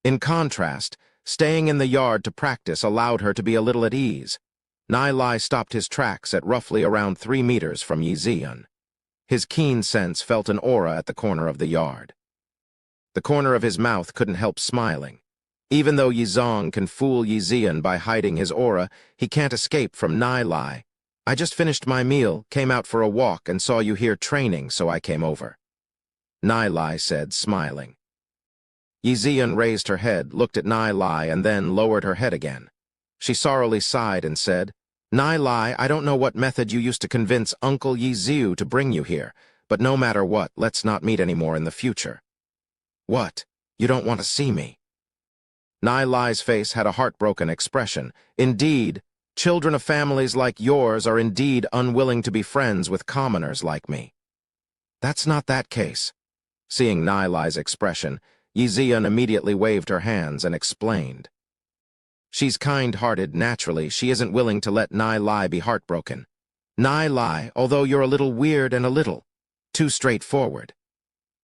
In contrast, staying in the yard to practice allowed her to be a little at ease. Nai Lai stopped his tracks at roughly around 3 meters from Yi Ziyan. His keen sense felt an aura at the corner of the yard. The corner of his mouth couldn't help smiling. Even though Yizong can fool Yi Ziyan by hiding his aura, he can't escape from Nai Lai. "I just finished my meal, came out for a walk, and saw you here training, so I came over," Nai Lai said, smiling. Yi Ziyan raised her head, looked at Nai Lai, and then lowered her head again. She sorrowfully sighed and said, "Nai Lai, I don't know what method you used to convince Uncle Yi Ziyu to bring you here, but no matter what, let's not meet anymore in the future." "What? You don't want to see me?" Nai Lai's face had a heartbroken expression. "Indeed, children of families like yours are indeed unwilling to be friends with commoners like me." "That's not that case." Seeing Nai Lai's expression, Yi Ziyan immediately waved her hands and explained. She's kind-hearted naturally. She isn't willing to let Nai Lai be heartbroken. "Nai Lai, although you're a little weird and a little too straightforward.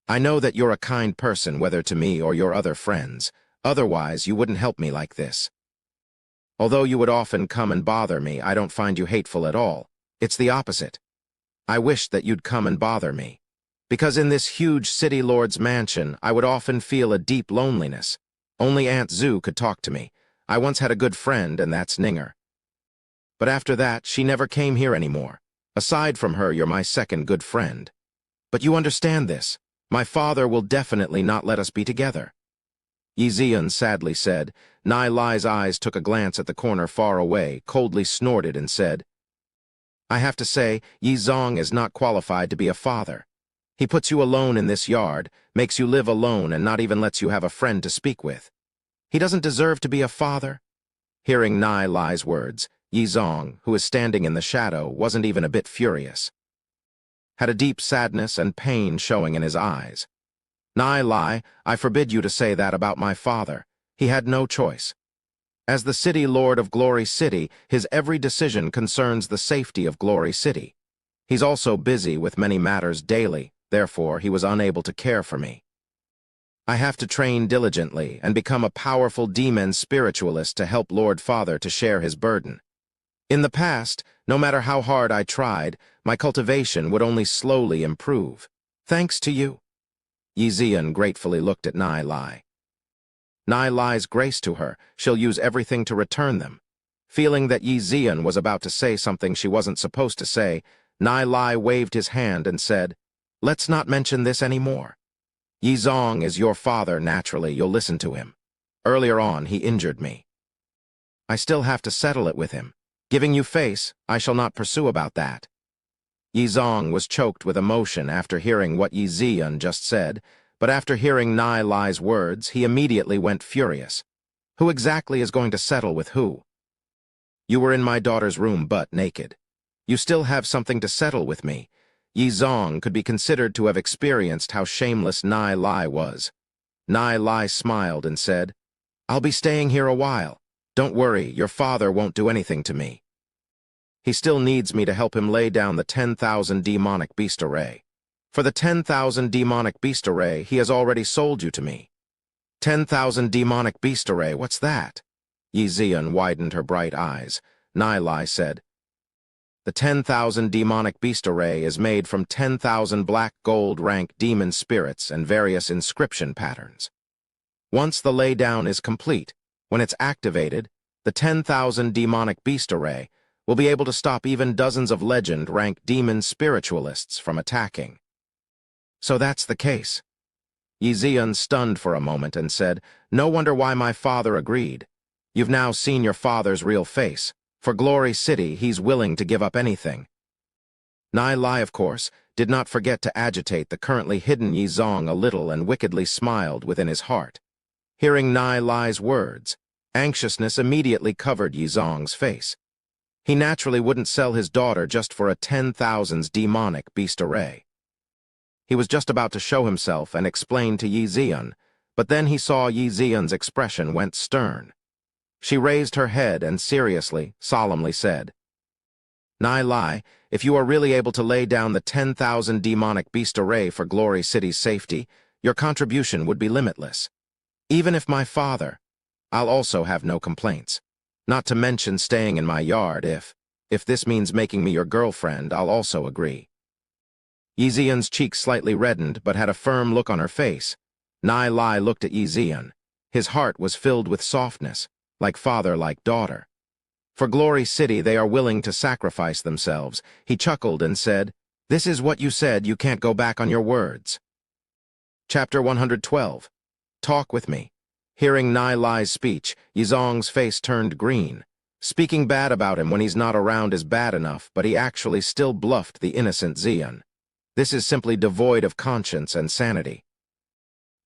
I know that you're a kind person, whether to me or your other friends. Otherwise, you wouldn't help me like this. Although you would often come and bother me, I don't find you hateful at all. It's the opposite. I wish that you'd come and bother me. Because in this huge city lord's mansion, I would often feel a deep loneliness. Only Aunt Zhu could talk to me. I once had a good friend, and that's Ninger. But after that, she never came here anymore. Aside from her, you're my second good friend. But you understand this. My father will definitely not let us be together." Yi Ziyan sadly said. Nai Lai's eyes took a glance at the corner far away, coldly snorted, and said, "I have to say, Yizong is not qualified to be a father. He puts you alone in this yard, makes you live alone, and not even lets you have a friend to speak with. He doesn't deserve to be a father." Hearing Nai Lai's words, Yizong, who is standing in the shadow, wasn't even a bit furious. Had a deep sadness and pain showing in his eyes. "Nai Lai, I forbid you to say that about my father. He had no choice. As the city lord of Glory City, his every decision concerns the safety of Glory City. He's also busy with many matters daily, therefore he was unable to care for me. I have to train diligently and become a powerful demon spiritualist to help Lord Father to share his burden. In the past, no matter how hard I tried, my cultivation would only slowly improve. Thanks to you." Yi Ziyan gratefully looked at Nai Lai. Nai Lai's grace to her, she'll use everything to return them. Feeling that Yi Ziyan was about to say something she wasn't supposed to say, Nai Lai waved his hand and said, "Let's not mention this anymore. Yizong is your father, naturally, you'll listen to him. Earlier on, he injured me. I still have to settle it with him. Giving you face, I shall not pursue about that." Yi Zong was choked with emotion after hearing what Yi Ziyan just said, but after hearing Nai Lai's words, he immediately went furious. Who exactly is going to settle with who? You were in my daughter's room butt naked. You still have something to settle with me. Yi Zong could be considered to have experienced how shameless Nai Lai was. Nai Lai smiled and said, I'll be staying here a while. Don't worry, your father won't do anything to me. He still needs me to help him lay down the 10,000 demonic beast array. For the 10,000 demonic beast array, he has already sold you to me. 10,000 demonic beast array, what's that? Yi Ziyan widened her bright eyes. Nai Lai said, The 10,000 demonic beast array is made from 10,000 black gold rank demon spirits and various inscription patterns. Once the laydown is complete, when it's activated, the 10,000 demonic beast array will be able to stop even dozens of legend-rank demon spiritualists from attacking. So that's the case. Yi Ziyan stunned for a moment and said, No wonder why my father agreed. You've now seen your father's real face. For Glory City, he's willing to give up anything. Nai Lai, of course, did not forget to agitate the currently hidden Yi Zong a little and wickedly smiled within his heart. Hearing Nai Lai's words, anxiousness immediately covered Yi Zong's face. He naturally wouldn't sell his daughter just for a 10,000 demonic beast array. He was just about to show himself and explain to Yi Ziyan, but then he saw Yi Ziyan's expression went stern. She raised her head and seriously, solemnly said, Nai Lai, if you are really able to lay down the 10,000 demonic beast array for Glory City's safety, your contribution would be limitless. Even if my father, I'll also have no complaints. Not to mention staying in my yard if this means making me your girlfriend, I'll also agree. Yi Ziyan's cheeks slightly reddened but had a firm look on her face. Nai Lai looked at Yi Ziyan. His heart was filled with softness, like father, like daughter. For Glory City they are willing to sacrifice themselves. He chuckled and said, This is what you said, you can't go back on your words. Chapter 112. Talk with me. Hearing Nai Lai's speech, Yi Zong's face turned green. Speaking bad about him when he's not around is bad enough, but he actually still bluffed the innocent Ziyan. This is simply devoid of conscience and sanity.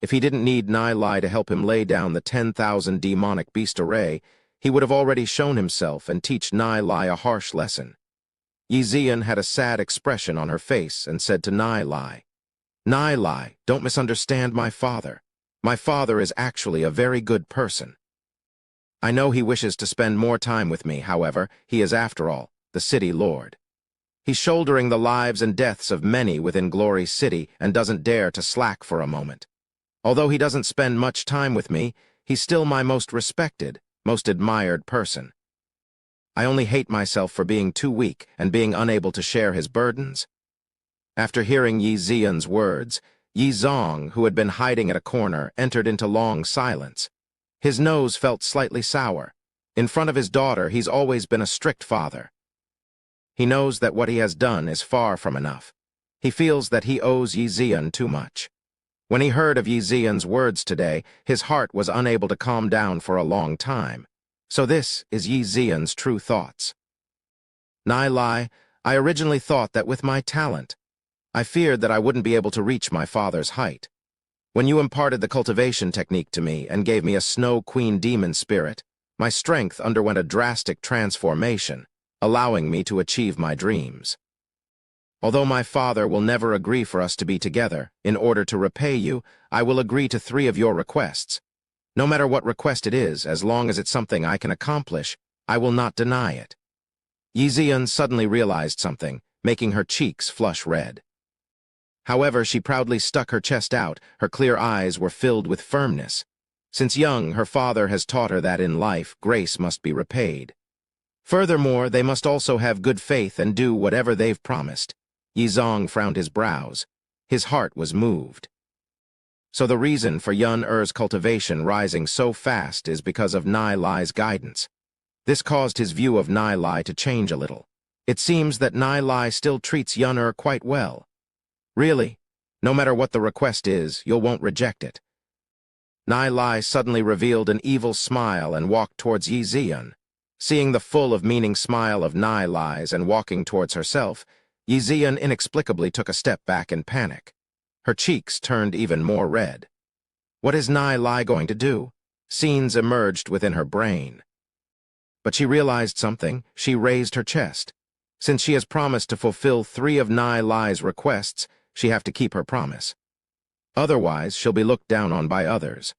If he didn't need Nai Lai to help him lay down the 10,000 demonic beast array, he would have already shown himself and teach Nai Lai a harsh lesson. Yi Ziyan had a sad expression on her face and said to Nai Lai, don't misunderstand my father. My father is actually a very good person. I know he wishes to spend more time with me, however, he is, after all, the city lord. He's shouldering the lives and deaths of many within Glory City and doesn't dare to slack for a moment. Although he doesn't spend much time with me, he's still my most respected, most admired person. I only hate myself for being too weak and being unable to share his burdens. After hearing Yi Ziyan's words, Yi Zong, who had been hiding at a corner, entered into long silence. His nose felt slightly sour. In front of his daughter, he's always been a strict father. He knows that what he has done is far from enough. He feels that he owes Yi Ziyan too much. When he heard of Yi Ziyan's words today, his heart was unable to calm down for a long time. So this is Yi Ziyan's true thoughts. Nai Lai, I originally thought that with my talent, I feared that I wouldn't be able to reach my father's height. When you imparted the cultivation technique to me and gave me a Snow Queen demon spirit, my strength underwent a drastic transformation, allowing me to achieve my dreams. Although my father will never agree for us to be together, in order to repay you, I will agree to 3 of your requests. No matter what request it is, as long as it's something I can accomplish, I will not deny it. Yi Ziyan suddenly realized something, making her cheeks flush red. However, she proudly stuck her chest out, her clear eyes were filled with firmness. Since young, her father has taught her that in life, grace must be repaid. Furthermore, they must also have good faith and do whatever they've promised. Yi Zong frowned his brows. His heart was moved. So the reason for Yun Er's cultivation rising so fast is because of Nai Lai's guidance. This caused his view of Nai Lai to change a little. It seems that Nai Lai still treats Yun Er quite well. Really, no matter what the request is, you won't reject it. Nai Lai suddenly revealed an evil smile and walked towards Yi Ziyan. Seeing the full of meaning smile of Nai Lai's and walking towards herself, Yixian inexplicably took a step back in panic. Her cheeks turned even more red. What is Nai Lai going to do? Scenes emerged within her brain. But she realized something. She raised her chest. Since she has promised to fulfill 3 of Nai Lai's requests, she have to keep her promise. Otherwise, she'll be looked down on by others.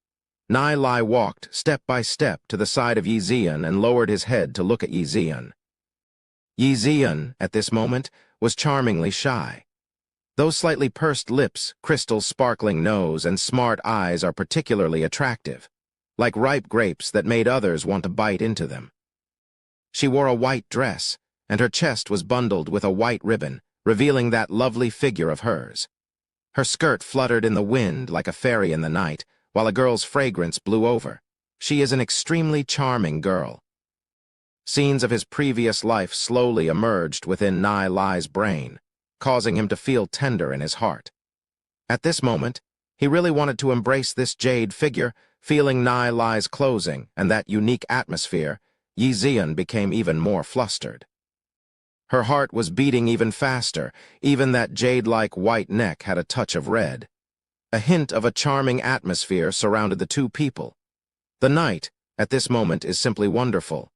Nai Lai walked, step by step, to the side of Yixian and lowered his head to look at Yixian. Yixian, at this moment, was charmingly shy. Those slightly pursed lips, crystal sparkling nose, and smart eyes are particularly attractive, like ripe grapes that made others want to bite into them. She wore a white dress, and her chest was bundled with a white ribbon, revealing that lovely figure of hers. Her skirt fluttered in the wind like a fairy in the night, while a girl's fragrance blew over. She is an extremely charming girl. Scenes of his previous life slowly emerged within Nai Lai's brain, causing him to feel tender in his heart. At this moment, he really wanted to embrace this jade figure. Feeling Nai Lai's closing and that unique atmosphere, Yixian became even more flustered. Her heart was beating even faster. Even that jade-like white neck had a touch of red. A hint of a charming atmosphere surrounded the two people. The night, at this moment, is simply wonderful.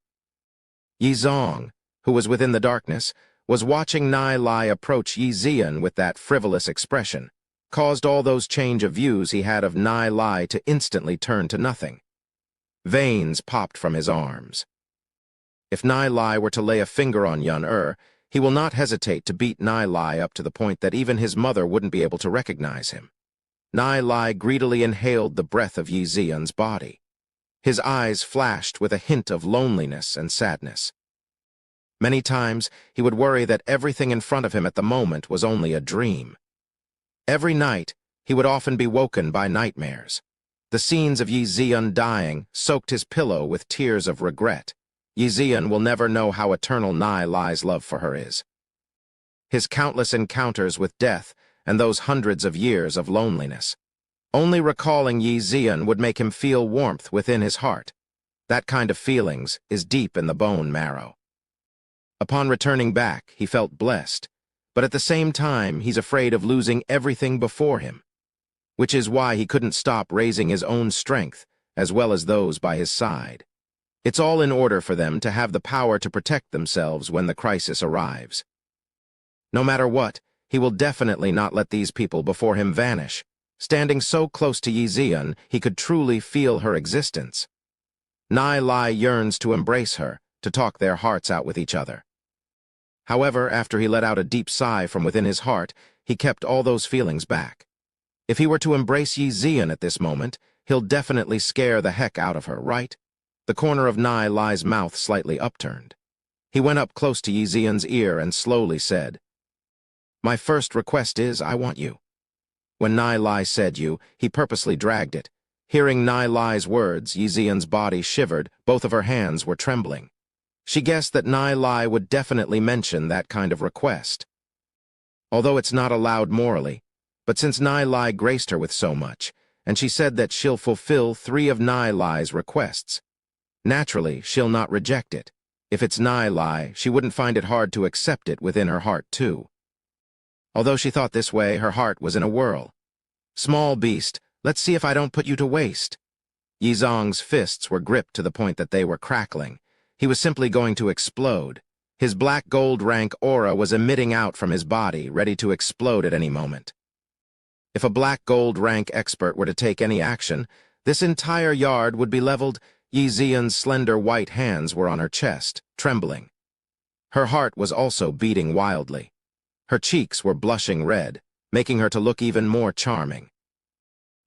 Yizong, who was within the darkness, was watching Nai Lai approach Yixian with that frivolous expression, caused all those change of views he had of Nai Lai to instantly turn to nothing. Veins popped from his arms. If Nai Lai were to lay a finger on Yun he will not hesitate to beat Nai Lai up to the point that even his mother wouldn't be able to recognize him. Nai Lai greedily inhaled the breath of Yixian's body. His eyes flashed with a hint of loneliness and sadness. Many times, he would worry that everything in front of him at the moment was only a dream. Every night, he would often be woken by nightmares. The scenes of Yixian dying soaked his pillow with tears of regret. Yixian will never know how eternal Nai Lai's love for her is. His countless encounters with death and those hundreds of years of loneliness. Only recalling Yixian would make him feel warmth within his heart. That kind of feelings is deep in the bone marrow. Upon returning back, he felt blessed, but at the same time, he's afraid of losing everything before him, which is why he couldn't stop raising his own strength as well as those by his side. It's all in order for them to have the power to protect themselves when the crisis arrives. No matter what, he will definitely not let these people before him vanish. Standing so close to Yixian, he could truly feel her existence. Nai Lai yearns to embrace her, to talk their hearts out with each other. However, after he let out a deep sigh from within his heart, he kept all those feelings back. If he were to embrace Yixian at this moment, he'll definitely scare the heck out of her, right? The corner of Nai Lai's mouth slightly upturned. He went up close to Yixian's ear and slowly said, "My first request is, I want you." When Nai Lai said you, he purposely dragged it. Hearing Nai Lai's words, Yixian's body shivered, both of her hands were trembling. She guessed that Nai Lai would definitely mention that kind of request. Although it's not allowed morally, but since Nai Lai graced her with so much, and she said that she'll fulfill 3 of Nai Lai's requests, naturally, she'll not reject it. If it's Nai Lai, she wouldn't find it hard to accept it within her heart, too. Although she thought this way, her heart was in a whirl. "Small beast, let's see if I don't put you to waste." Yizong's fists were gripped to the point that they were crackling. He was simply going to explode. His black gold rank aura was emitting out from his body, ready to explode at any moment. If a black gold rank expert were to take any action, this entire yard would be leveled. Yixian's slender white hands were on her chest, trembling. Her heart was also beating wildly. Her cheeks were blushing red, making her to look even more charming.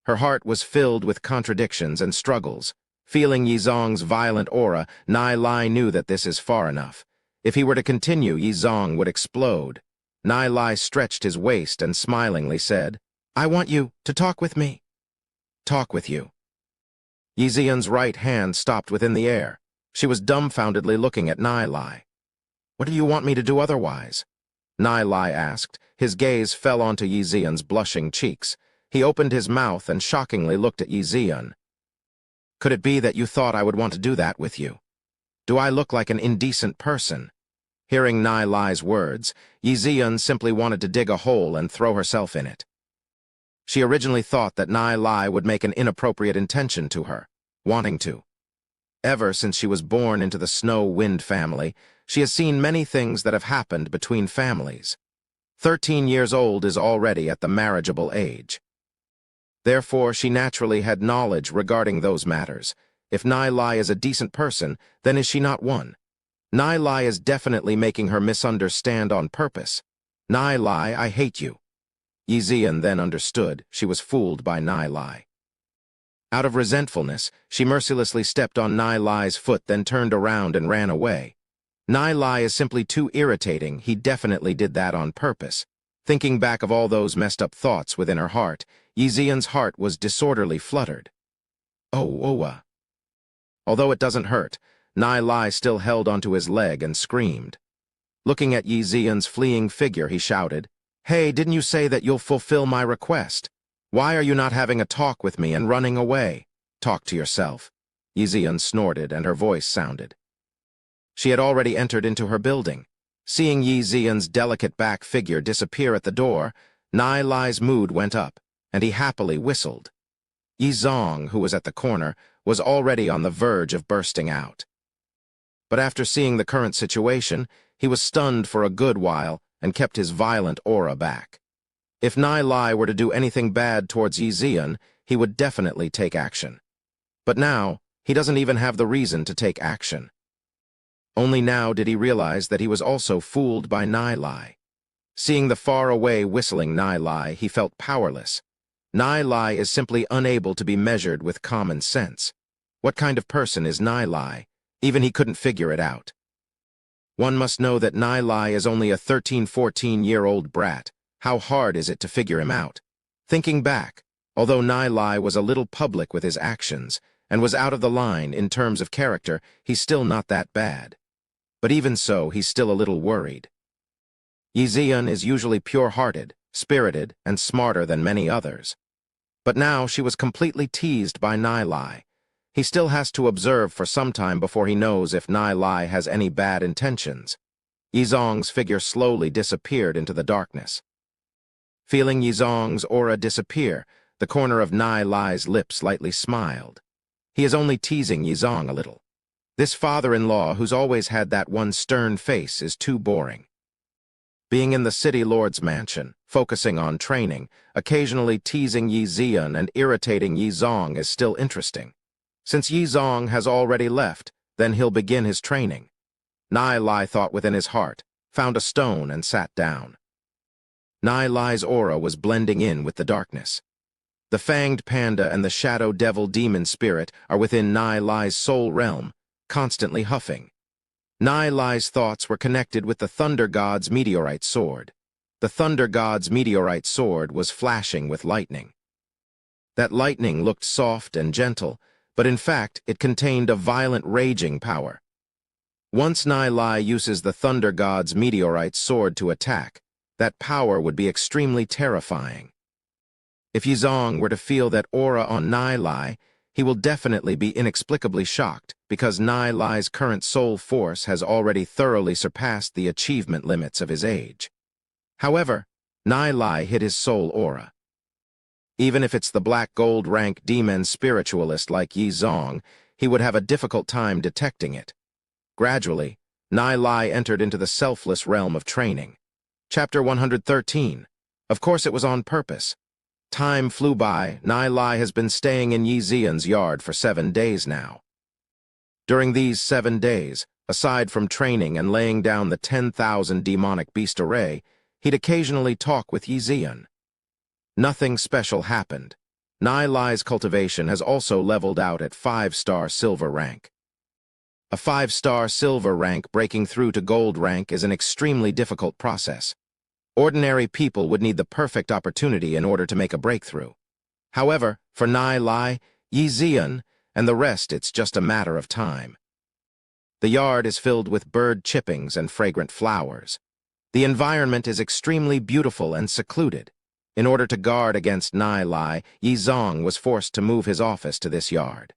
Her heart was filled with contradictions and struggles. Feeling Yizong's violent aura, Nai Lai knew that this is far enough. If he were to continue, Yizong would explode. Nai Lai stretched his waist and smilingly said, "I want you to talk with me." "Talk with you." Yixian's right hand stopped within the air. She was dumbfoundedly looking at Nai Lai. "What do you want me to do otherwise?" Nai Lai asked. His gaze fell onto Yixian's blushing cheeks. He opened his mouth and shockingly looked at Yixian. "Could it be that you thought I would want to do that with you? Do I look like an indecent person?" Hearing Nai Lai's words, Yi Zian simply wanted to dig a hole and throw herself in it. She originally thought that Nai Lai would make an inappropriate intention to her, wanting to. Ever since she was born into the Snow-Wind family, she has seen many things that have happened between families. 13 years old is already at the marriageable age. Therefore, she naturally had knowledge regarding those matters. If Nai Lai is a decent person, then is she not one? Nai Lai is definitely making her misunderstand on purpose. Nai Lai, I hate you. Yi Zian then understood she was fooled by Nai Lai. Out of resentfulness, she mercilessly stepped on Nai Lai's foot, then turned around and ran away. Nai Lai is simply too irritating. He definitely did that on purpose. Thinking back of all those messed up thoughts within her heart, Yi Zian's heart was disorderly fluttered. Oh. Although it doesn't hurt, Nai Lai still held onto his leg and screamed. Looking at Yi Zian's fleeing figure, he shouted, "Hey, didn't you say that you'll fulfill my request? Why are you not having a talk with me and running away? Talk to yourself." Yi Zian snorted and her voice sounded. She had already entered into her building. Seeing Yi Zian's delicate back figure disappear at the door, Nai Lai's mood went up, and he happily whistled. Yi Zong, who was at the corner, was already on the verge of bursting out. But after seeing the current situation, he was stunned for a good while and kept his violent aura back. If Nai Lai were to do anything bad towards Yi Zian, he would definitely take action. But now, he doesn't even have the reason to take action. Only now did he realize that he was also fooled by Nai Lai. Seeing the far-away whistling Nai Lai, he felt powerless. Nai Lai is simply unable to be measured with common sense. What kind of person is Nai Lai? Even he couldn't figure it out. One must know that Nai Lai is only a 13-14-year-old brat. How hard is it to figure him out? Thinking back, although Nai Lai was a little public with his actions and was out of the line in terms of character, he's still not that bad. But even so, he's still a little worried. Yi Zian is usually pure-hearted, spirited, and smarter than many others. But now she was completely teased by Nai Lai. He still has to observe for some time before he knows if Nai Lai has any bad intentions. Yi Zong's figure slowly disappeared into the darkness. Feeling Yi Zong's aura disappear, the corner of Nai Lai's lip slightly smiled. He is only teasing Yi Zong a little. This father-in-law who's always had that one stern face is too boring. Being in the city lord's mansion, focusing on training, occasionally teasing Yi Zian and irritating Yi Zong is still interesting. Since Yi Zong has already left, then he'll begin his training. Nai Lai thought within his heart, found a stone and sat down. Nai Lai's aura was blending in with the darkness. The fanged panda and the shadow devil demon spirit are within Nai Lai's soul realm, constantly huffing. Nai Lai's thoughts were connected with the Thunder God's meteorite sword. The Thunder God's meteorite sword was flashing with lightning. That lightning looked soft and gentle, but in fact it contained a violent raging power. Once Nai Lai uses the Thunder God's meteorite sword to attack, that power would be extremely terrifying. If Yi Zong were to feel that aura on Nai Lai, he will definitely be inexplicably shocked because Nai Lai's current soul force has already thoroughly surpassed the achievement limits of his age. However, Nai Lai hid his soul aura. Even if it's the black gold rank demon spiritualist like Yi Zong, he would have a difficult time detecting it. Gradually, Nai Lai entered into the selfless realm of training. Chapter 113. Of course it was on purpose. Time flew by. Nai Lai has been staying in Yi Zian's yard for 7 days now. During these 7 days, aside from training and laying down the 10,000 demonic beast array, he'd occasionally talk with Yi Zian. Nothing special happened. Nai Lai's cultivation has also leveled out at 5-star silver rank. A 5-star silver rank breaking through to gold rank is an extremely difficult process. Ordinary people would need the perfect opportunity in order to make a breakthrough. However, for Nai Lai, Yi Zian, and the rest it's just a matter of time. The yard is filled with bird chippings and fragrant flowers. The environment is extremely beautiful and secluded. In order to guard against Nai Lai, Yi Zong was forced to move his office to this yard.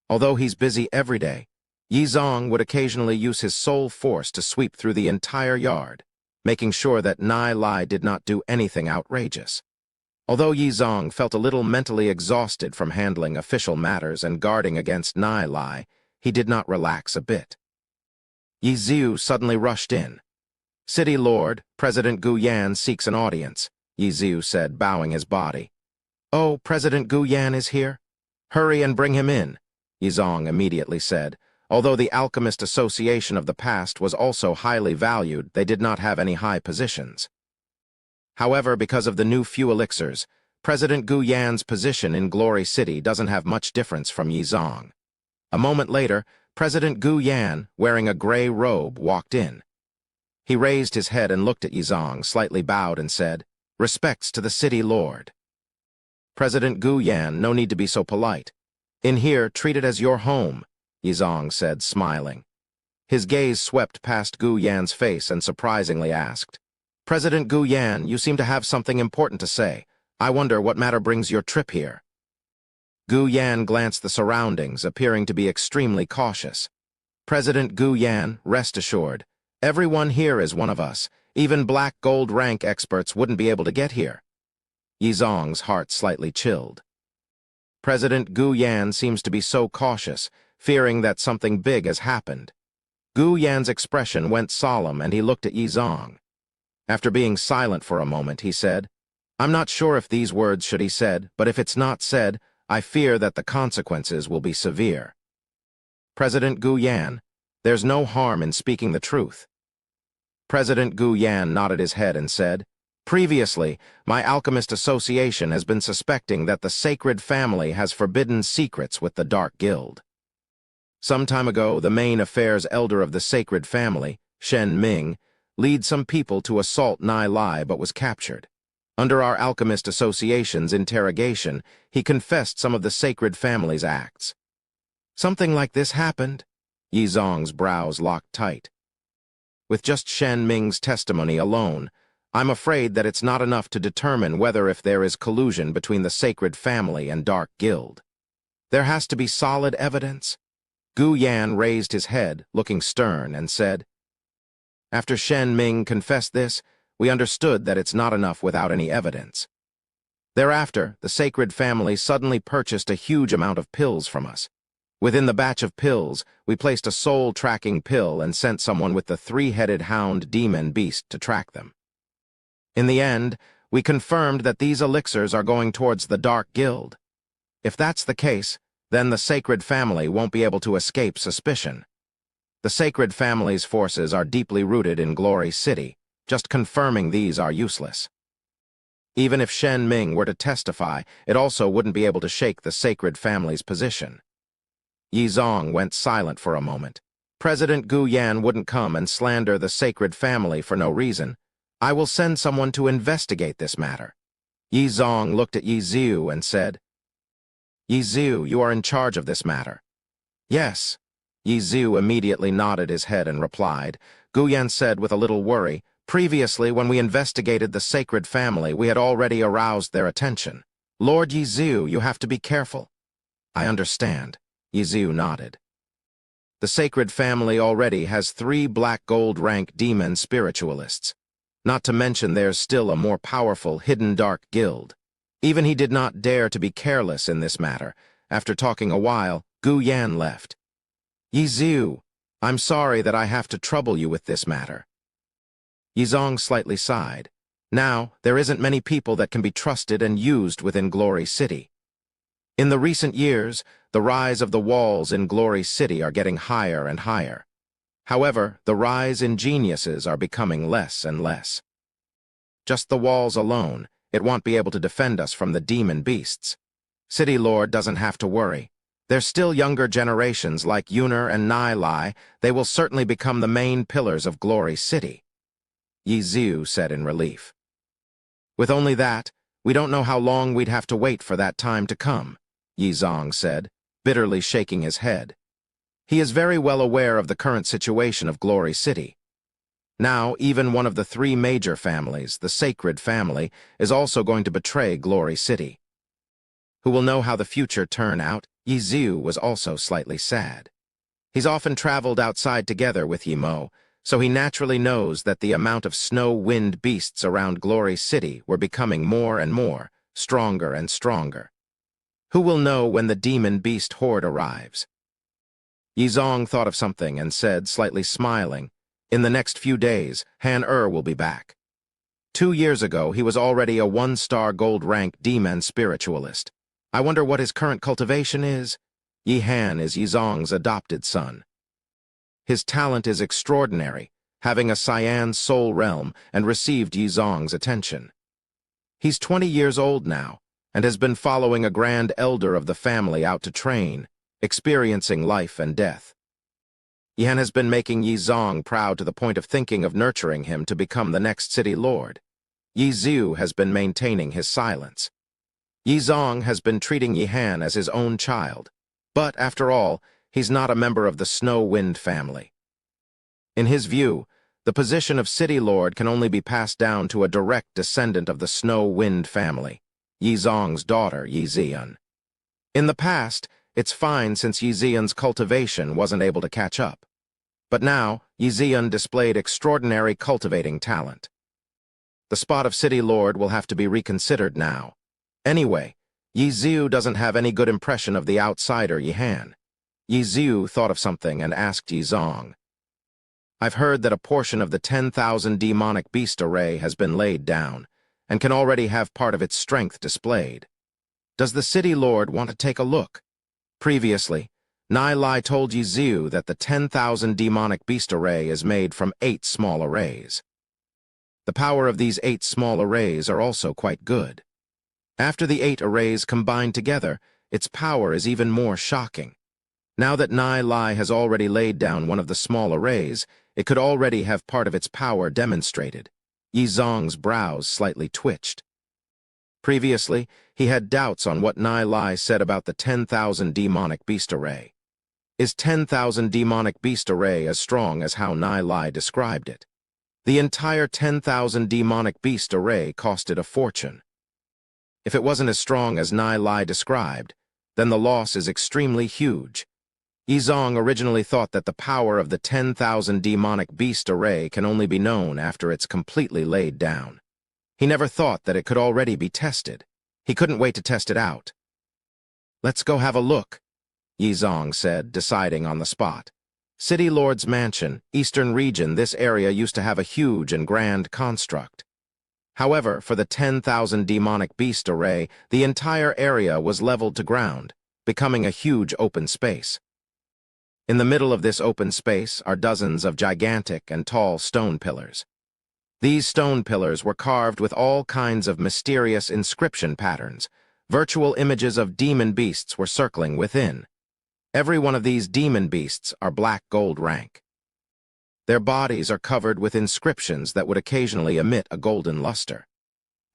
Although he's busy every day, Yi Zong would occasionally use his sole force to sweep through the entire yard, making sure that Nai Lai did not do anything outrageous. Although Yi Zong felt a little mentally exhausted from handling official matters and guarding against Nai Lai, he did not relax a bit. Yi Ziu suddenly rushed in. "City Lord, President Gu Yan seeks an audience," Yi Ziu said, bowing his body. "Oh, President Gu Yan is here? Hurry and bring him in," Yi Zong immediately said. Although the Alchemist Association of the past was also highly valued, they did not have any high positions. However, because of the new few elixirs, President Gu Yan's position in Glory City doesn't have much difference from Yi Zong. A moment later, President Gu Yan, wearing a gray robe, walked in. He raised his head and looked at Yi Zong, slightly bowed, and said, "Respects to the City Lord." "President Gu Yan, no need to be so polite. In here, treat it as your home," Yi Zong said, smiling. His gaze swept past Gu Yan's face and surprisingly asked, "President Gu Yan, you seem to have something important to say. I wonder what matter brings your trip here." Gu Yan glanced the surroundings, appearing to be extremely cautious. "President Gu Yan, rest assured, everyone here is one of us. Even black gold rank experts wouldn't be able to get here." Yi Zong's heart slightly chilled. President Gu Yan seems to be so cautious, fearing that something big has happened. Gu Yan's expression went solemn and he looked at Yi Zong. After being silent for a moment, he said, "I'm not sure if these words should be said, but if it's not said, I fear that the consequences will be severe. President Gu Yan, there's no harm in speaking the truth." President Gu Yan nodded his head and said, "Previously, my Alchemist Association has been suspecting that the Sacred Family has forbidden secrets with the Dark Guild. Some time ago, the main affairs elder of the Sacred Family, Shen Ming, led some people to assault Nai Lai but was captured. Under our Alchemist Association's interrogation, he confessed some of the Sacred Family's acts." "Something like this happened?" Yi Zong's brows locked tight. "With just Shen Ming's testimony alone, I'm afraid that it's not enough to determine whether if there is collusion between the Sacred Family and Dark Guild. There has to be solid evidence." Gu Yan raised his head, looking stern, and said, "After Shen Ming confessed this, we understood that it's not enough without any evidence. Thereafter, the Sacred Family suddenly purchased a huge amount of pills from us. Within the batch of pills, we placed a soul-tracking pill and sent someone with the three-headed hound demon beast to track them. In the end, we confirmed that these elixirs are going towards the Dark Guild. If that's the case, then the Sacred Family won't be able to escape suspicion. The Sacred Family's forces are deeply rooted in Glory City. Just confirming these are useless. Even if Shen Ming were to testify, it also wouldn't be able to shake the Sacred Family's position." Yi Zong went silent for a moment. "President Gu Yan wouldn't come and slander the Sacred Family for no reason. I will send someone to investigate this matter." Yi Zong looked at Yi Ziu and said, "Yi Ziu, you are in charge of this matter." "Yes." Yi Ziu immediately nodded his head and replied. Gu Yan said with a little worry, "Previously, when we investigated the Sacred Family, we had already aroused their attention. Lord Yi Ziu, you have to be careful." "I understand." Yi Ziu nodded. "The Sacred Family already has 3 black gold rank demon spiritualists. Not to mention there's still a more powerful hidden dark guild. Even he did not dare to be careless in this matter. After talking a while, Gu Yan left. Yi Ziu, I'm sorry that I have to trouble you with this matter." Yi Zong slightly sighed. Now, there isn't many people that can be trusted and used within Glory City. In the recent years, the rise of the walls in Glory City are getting higher and higher. However, the rise in geniuses are becoming less and less. Just the walls alone, it won't be able to defend us from the demon beasts. City Lord doesn't have to worry. There's still younger generations like Yuner and Nai Lai. They will certainly become the main pillars of Glory City," Yi Ziu said in relief. "With only that, we don't know how long we'd have to wait for that time to come," Yi Zong said, bitterly shaking his head. He is very well aware of the current situation of Glory City. Now, even one of the 3 major families, the Sacred Family, is also going to betray Glory City. Who will know how the future turn out? Yi Ziu was also slightly sad. He's often traveled outside together with Yi Mo, so he naturally knows that the amount of snow-wind beasts around Glory City were becoming more and more, stronger and stronger. Who will know when the demon beast horde arrives? Yizong thought of something and said, slightly smiling, "In the next few days, Han will be back." 2 years ago, he was already a 1-star gold-rank demon spiritualist. I wonder what his current cultivation is? Yi Han is Yizong's adopted son. His talent is extraordinary, having a Cyan soul realm and received Yizong's attention. He's 20 years old now, and has been following a grand elder of the family out to train, experiencing life and death. Yan has been making Yizong proud to the point of thinking of nurturing him to become the next city lord. Yizu has been maintaining his silence. Yizong has been treating Yihan as his own child, but after all, he's not a member of the Snow Wind family. In his view, the position of city lord can only be passed down to a direct descendant of the Snow Wind family, Yizong's daughter, Yizian. In the past, it's fine since Yizian's cultivation wasn't able to catch up. But now, Yizian displayed extraordinary cultivating talent. The spot of city lord will have to be reconsidered now. Anyway, Yizu doesn't have any good impression of the outsider Yihan. Yizu thought of something and asked Yizong, "I've heard that a portion of the 10,000 demonic beast array has been laid down, and can already have part of its strength displayed. Does the city lord want to take a look?" Previously, Nai Lai told Yizu that the 10,000 demonic beast array is made from 8 small arrays. The power of these 8 small arrays are also quite good. After the 8 arrays combine together, its power is even more shocking. Now that Nai Lai has already laid down one of the small arrays, it could already have part of its power demonstrated. Yizong's brows slightly twitched. Previously, he had doubts on what Nai Lai said about the 10,000 demonic beast array. Is 10,000 demonic beast array as strong as how Nai Lai described it? The entire 10,000 demonic beast array costed a fortune. If it wasn't as strong as Nai Lai described, then the loss is extremely huge. Yizong originally thought that the power of the 10,000 demonic beast array can only be known after it's completely laid down. He never thought that it could already be tested. He couldn't wait to test it out. "Let's go have a look," Yizong said, deciding on the spot. City Lord's Mansion, Eastern Region, this area used to have a huge and grand construct. However, for the 10,000 demonic beast array, the entire area was leveled to ground, becoming a huge open space. In the middle of this open space are dozens of gigantic and tall stone pillars. These stone pillars were carved with all kinds of mysterious inscription patterns. Virtual images of demon beasts were circling within. Every one of these demon beasts are black gold rank. Their bodies are covered with inscriptions that would occasionally emit a golden luster.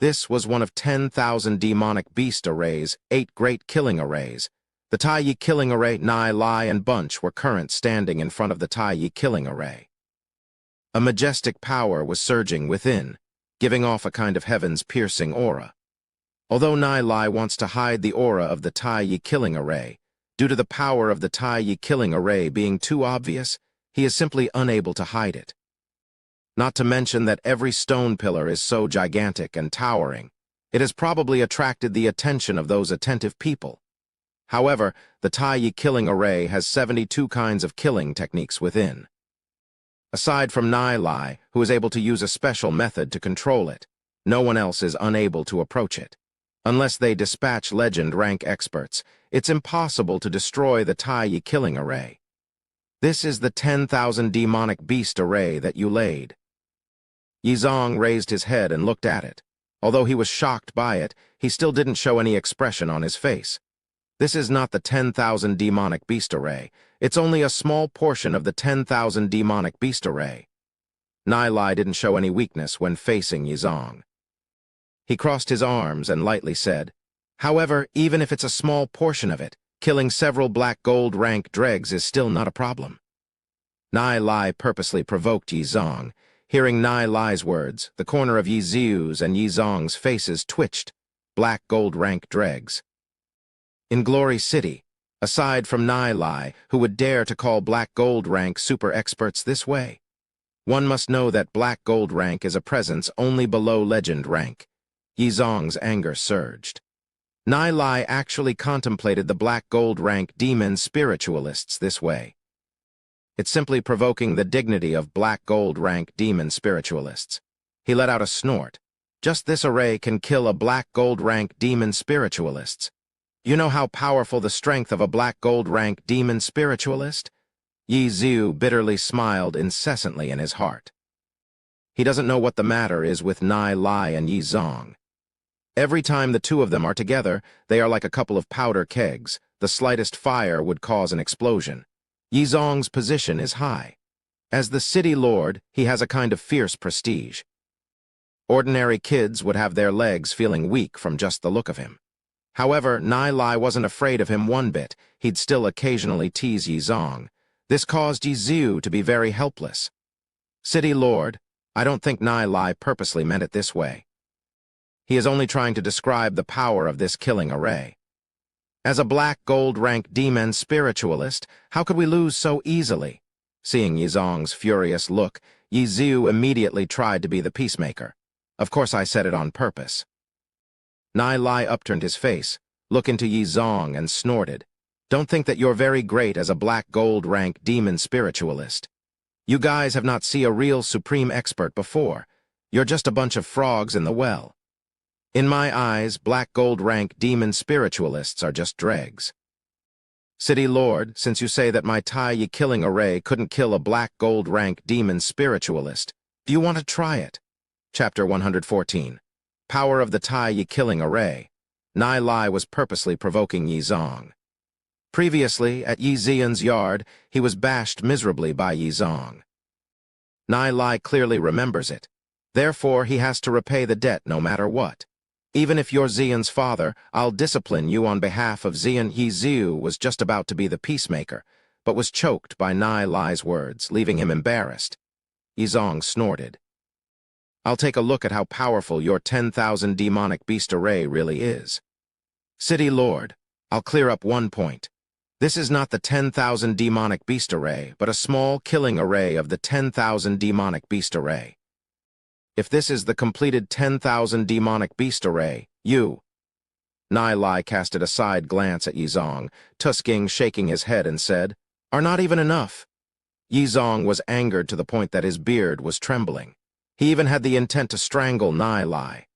This was one of 10,000 demonic beast arrays, 8 great killing arrays. The Tai Yi killing array, Nai Lai and Bunch were current standing in front of the Tai Yi killing array. A majestic power was surging within, giving off a kind of heaven's piercing aura. Although Nai Lai wants to hide the aura of the Tai Yi killing array, due to the power of the Tai Yi killing array being too obvious, he is simply unable to hide it. Not to mention that every stone pillar is so gigantic and towering, it has probably attracted the attention of those attentive people. However, the Tai Yi killing array has 72 kinds of killing techniques within. Aside from Nai Lai, who is able to use a special method to control it, no one else is unable to approach it. Unless they dispatch legend rank experts, it's impossible to destroy the Tai Yi killing array. This is the 10,000 demonic beast array that you laid. Yizong raised his head and looked at it. Although he was shocked by it, he still didn't show any expression on his face. This is not the 10,000 demonic beast array. It's only a small portion of the 10,000 demonic beast array. Nai Lai didn't show any weakness when facing Yizong. He crossed his arms and lightly said, "However, even if it's a small portion of it, killing several black gold rank dregs is still not a problem." Nai Lai purposely provoked Yizong. Hearing Nai Lai's words, the corner of Yizu's and Yizong's faces twitched. Black gold rank dregs. In Glory City, Aside from Nai Lai, who would dare to call Black Gold rank super experts this way? One must know that Black Gold rank is a presence only below Legend rank. Yi Zong's anger surged. Nai Lai actually contemplated the Black Gold rank demon spiritualists this way. It's simply provoking the dignity of Black Gold rank demon spiritualists. He let out a snort. Just this array can kill a Black Gold rank demon spiritualists. You know how powerful the strength of a Black Gold rank demon spiritualist? Yi Ziu bitterly smiled incessantly in his heart. He doesn't know what the matter is with Nai Lai and Yi Zong. Every time the two of them are together, they are like a couple of powder kegs. The slightest fire would cause an explosion. Yi Zong's position is high. As the city lord, he has a kind of fierce prestige. Ordinary kids would have their legs feeling weak from just the look of him. However, Nai Lai wasn't afraid of him one bit. He'd still occasionally tease Yi Zong. This caused Yi Ziu to be very helpless. City lord, I don't think Nai Lai purposely meant it this way. He is only trying to describe the power of this killing array. As a Black Gold rank demon spiritualist, how could we lose so easily? Seeing Yi Zong's furious look, Yi Ziu immediately tried to be the peacemaker. Of course I said it on purpose. Nai Lai upturned his face, looked into Yi Zong and snorted. Don't think that you're very great as a Black Gold rank demon spiritualist. You guys have not seen a real supreme expert before. You're just a bunch of frogs in the well. In my eyes, Black Gold rank demon spiritualists are just dregs. City Lord, since you say that my Tai Yi killing array couldn't kill a Black Gold rank demon spiritualist, do you want to try it? Chapter 114. Power of the Tai Yi killing array. Nai Lai was purposely provoking Yi Zong. Previously, at Yi Zian's yard, he was bashed miserably by Yi Zong. Nai Lai clearly remembers it. Therefore, he has to repay the debt no matter what. Even if you're Zian's father, I'll discipline you on behalf of Zian. Yi Ziu was just about to be the peacemaker, but was choked by Nai Lai's words, leaving him embarrassed. Yi Zong snorted. I'll take a look at how powerful your 10,000 demonic beast array really is. City Lord, I'll clear up one point. This is not the 10,000 demonic beast array, but a small killing array of the 10,000 demonic beast array. If this is the completed 10,000 demonic beast array, you... Nai Lai casted a side glance at Yi Zong, Tusking shaking his head and said, are not even enough. Yi Zong was angered to the point that his beard was trembling. He even had the intent to strangle Nai Lai.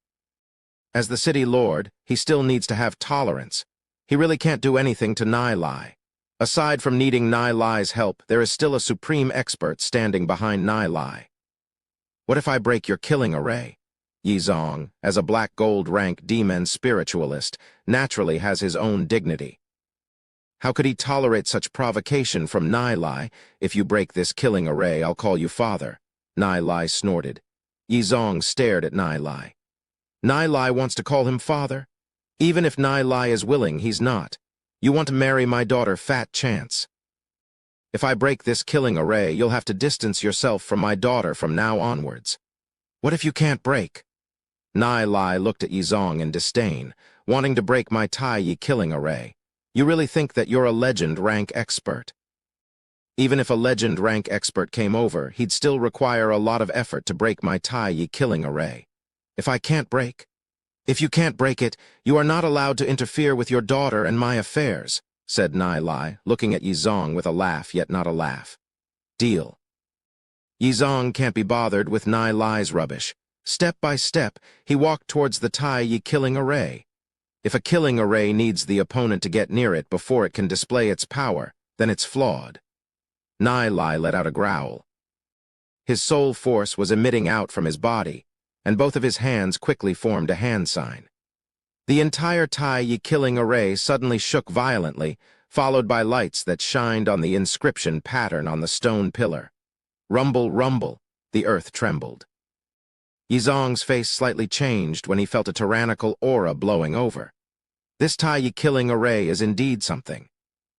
As the city lord, he still needs to have tolerance. He really can't do anything to Nai Lai. Aside from needing Nai Lai's help, there is still a supreme expert standing behind Nai Lai. What if I break your killing array? Yi Zong, as a Black Gold rank demon spiritualist, naturally has his own dignity. How could he tolerate such provocation from Nai Lai? If you break this killing array, I'll call you father. Nai Lai snorted. Yi Zong stared at Nai Lai. Nai Lai wants to call him father? Even if Nai Lai is willing, he's not. You want to marry my daughter, Fat Chance. If I break this killing array, you'll have to distance yourself from my daughter from now onwards. What if you can't break? Nai Lai looked at Yi Zong in disdain, wanting to break my Tai Yi killing array. You really think that you're a legend rank expert? Even if a legend rank expert came over, he'd still require a lot of effort to break my Tai Yi killing array. If I can't break? If you can't break it, you are not allowed to interfere with your daughter and my affairs, said Nai Lai, looking at Yi Zong with a laugh yet not a laugh. Deal. Yi Zong can't be bothered with Nai Lai's rubbish. Step by step, he walked towards the Tai Yi killing array. If a killing array needs the opponent to get near it before it can display its power, then it's flawed. Nai Lai let out a growl. His soul force was emitting out from his body, and both of his hands quickly formed a hand sign. The entire Tai Yi killing array suddenly shook violently, followed by lights that shined on the inscription pattern on the stone pillar. Rumble, rumble, the earth trembled. Yi Zong's face slightly changed when he felt a tyrannical aura blowing over. This Tai Yi killing array is indeed something.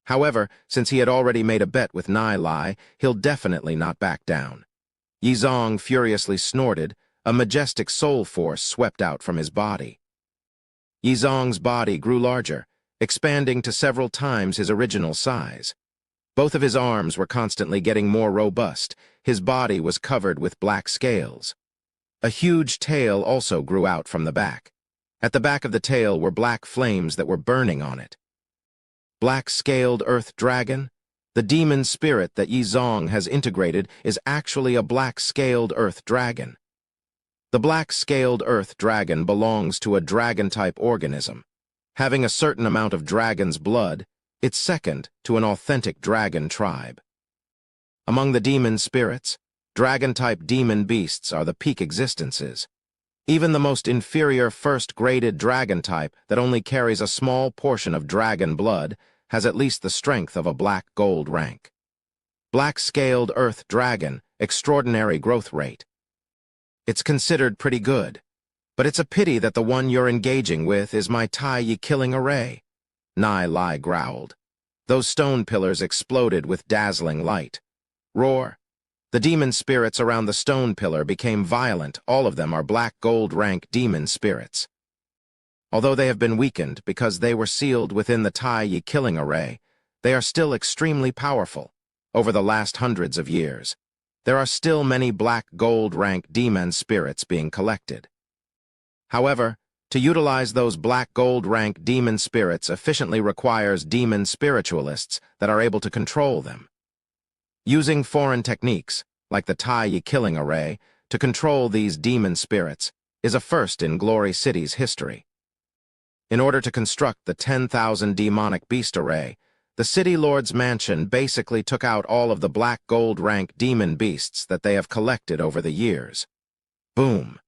However, since he had already made a bet with Nai Lai, he'll definitely not back down. Yi Zong furiously snorted. A majestic soul force swept out from his body. Yi Zong's body grew larger. expanding to several times his original size. Both of his arms were constantly getting more robust. His body was covered with black scales. A huge tail also grew out from the back. At the back of the tail were black flames that were burning on it. Black-scaled earth dragon? The demon spirit that Yizong has integrated is actually a black-scaled earth dragon. The black-scaled earth dragon belongs to a dragon-type organism. Having a certain amount of dragon's blood, it's second to an authentic dragon tribe. Among the demon spirits, dragon-type demon beasts are the peak existences. Even the most inferior first-graded dragon type that only carries a small portion of dragon blood has at least the strength of a black gold rank. Black-scaled earth dragon, extraordinary growth rate. It's considered pretty good, but it's a pity that the one you're engaging with is my killing array. Nai Lai growled. Those stone pillars exploded with dazzling light. Roar. The demon spirits around the stone pillar became violent. All of them are black gold rank demon spirits. Although they have been weakened because they were sealed within the killing array, they are still extremely powerful. Over the last hundreds of years, there are still many black gold rank demon spirits being collected. However, to utilize those black gold rank demon spirits efficiently requires demon spiritualists that are able to control them. Using foreign techniques, like the killing array, to control these demon spirits is a first in Glory City's history. In order to construct the 10,000 demonic beast array, the City Lord's mansion basically took out all of the black gold rank demon beasts that they have collected over the years. Boom!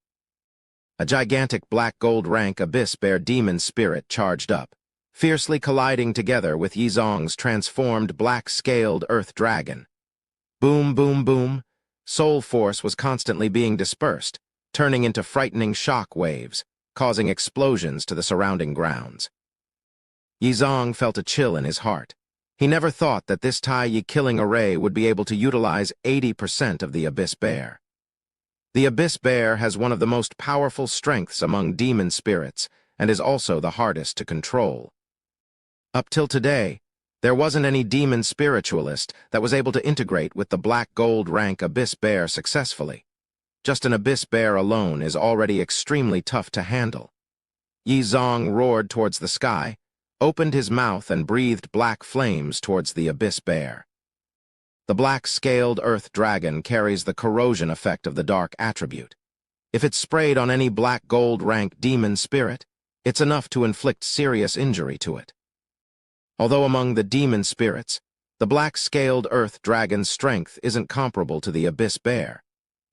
A gigantic black gold rank abyss bear demon spirit charged up, fiercely colliding together with Yizong's transformed black-scaled earth dragon. Boom, boom, boom. Soul force was constantly being dispersed, turning into frightening shock waves, causing explosions to the surrounding grounds. Yizong felt a chill in his heart. He never thought that this killing array would be able to utilize 80% of the Abyss Bear. The Abyss Bear has one of the most powerful strengths among demon spirits and is also the hardest to control. Up till today, there wasn't any demon spiritualist that was able to integrate with the black gold rank Abyss Bear successfully. Just an Abyss Bear alone is already extremely tough to handle. Yizong roared towards the sky, opened his mouth and breathed black flames towards the Abyss Bear. The black-scaled earth dragon carries the corrosion effect of the dark attribute. If it's sprayed on any black gold rank demon spirit, it's enough to inflict serious injury to it. Although among the demon spirits, the black-scaled earth dragon's strength isn't comparable to the Abyss Bear.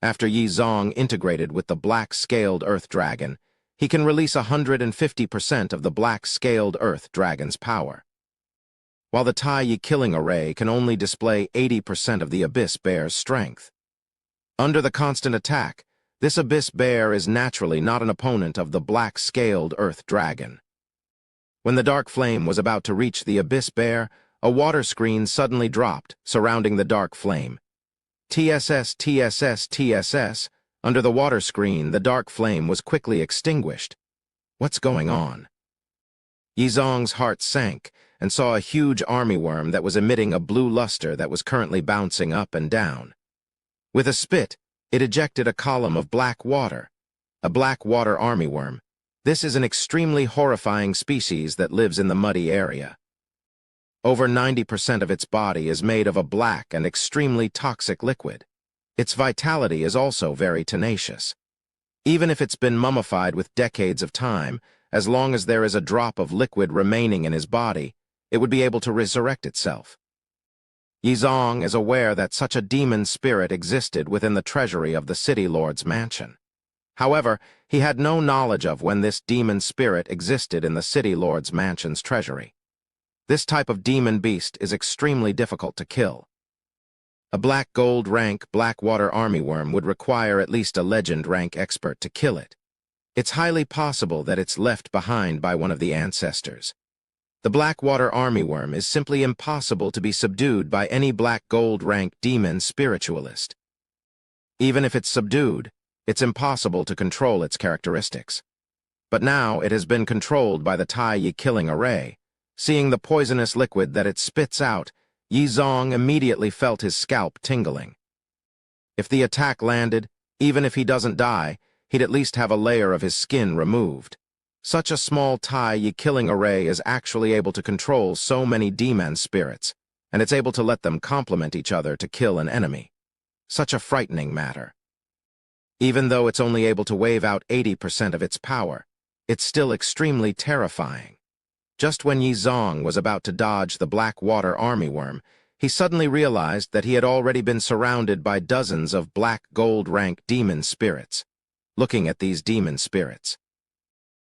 After Yizong integrated with the black-scaled earth dragon, he can release 150% of the black-scaled earth dragon's power. While the killing array can only display 80% of the Abyss Bear's strength. Under the constant attack, this Abyss Bear is naturally not an opponent of the black-scaled earth dragon. When the dark flame was about to reach the Abyss Bear, a water screen suddenly dropped, surrounding the dark flame. TSS, TSS, TSS. Under the water screen, the dark flame was quickly extinguished. What's going on? Yizong's heart sank and saw a huge armyworm that was emitting a blue luster that was currently bouncing up and down. With a spit, it ejected a column of black water. A black water armyworm. This is an extremely horrifying species that lives in the muddy area. Over 90% of its body is made of a black and extremely toxic liquid. Its vitality is also very tenacious. Even if it's been mummified with decades of time, as long as there is a drop of liquid remaining in his body, it would be able to resurrect itself. Yizong is aware that such a demon spirit existed within the treasury of the City Lord's mansion. However, he had no knowledge of when this demon spirit existed in the City Lord's mansion's treasury. This type of demon beast is extremely difficult to kill. A black gold rank blackwater armyworm would require at least a legend rank expert to kill it. It's highly possible that it's left behind by one of the ancestors. The blackwater armyworm is simply impossible to be subdued by any black gold rank demon spiritualist. Even if it's subdued, it's impossible to control its characteristics. But now it has been controlled by the killing array, Seeing the poisonous liquid that it spits out, Yi Zong immediately felt his scalp tingling. If the attack landed, even if he doesn't die, he'd at least have a layer of his skin removed. Such a small Tai Yi killing array is actually able to control so many demon spirits, and it's able to let them complement each other to kill an enemy. Such a frightening matter. Even though it's only able to wave out 80% of its power, it's still extremely terrifying. Just when Yi Zong was about to dodge the black water armyworm, he suddenly realized that he had already been surrounded by dozens of black gold rank demon spirits. Looking at these demon spirits: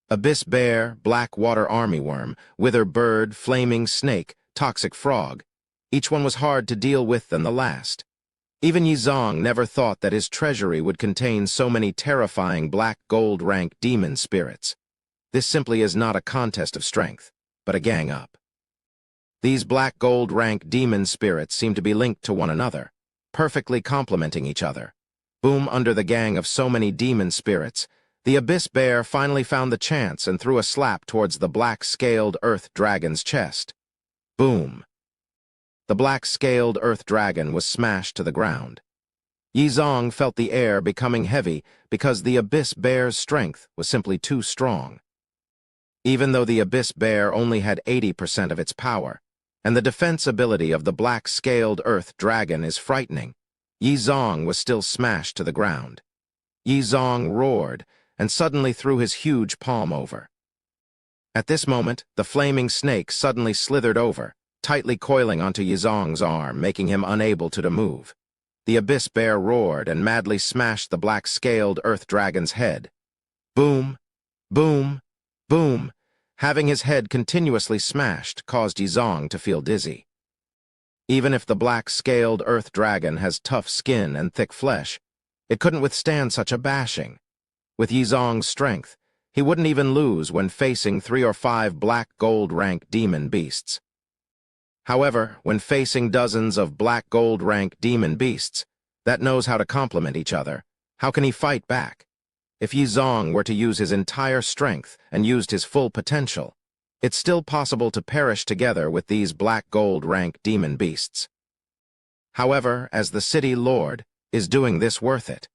abyss bear, black water armyworm, wither bird, flaming snake, toxic frog. Each one was hard to deal with than the last. Even Yi Zong never thought that his treasury would contain so many terrifying black gold rank demon spirits. This simply is not a contest of strength, but a gang up. These black gold rank demon spirits seem to be linked to one another, perfectly complementing each other. Boom! Under the gang of so many demon spirits, the abyss bear finally found the chance and threw a slap towards the black-scaled earth dragon's chest. Boom! The black-scaled earth dragon was smashed to the ground. Yi Zong felt the air becoming heavy because the abyss bear's strength was simply too strong. Even though the abyss bear only had 80% of its power, and the defense ability of the black-scaled earth dragon is frightening, Yi Zong was still smashed to the ground. Yi Zong roared and suddenly threw his huge palm over. At this moment, the flaming snake suddenly slithered over, tightly coiling onto Yi Zong's arm, making him unable to move. The abyss bear roared and madly smashed the black-scaled earth dragon's head. Boom! Boom! Boom! Having his head continuously smashed caused Yi Zong to feel dizzy. Even if the black-scaled earth dragon has tough skin and thick flesh, it couldn't withstand such a bashing. With Yi Zong's strength, he wouldn't even lose when facing 3 or 5 black gold rank demon beasts. However, when facing dozens of black gold rank demon beasts that knows how to complement each other, how can he fight back? If Yi Zong were to use his entire strength and used his full potential, it's still possible to perish together with these black gold rank demon beasts. However, as the city lord, is doing this worth it?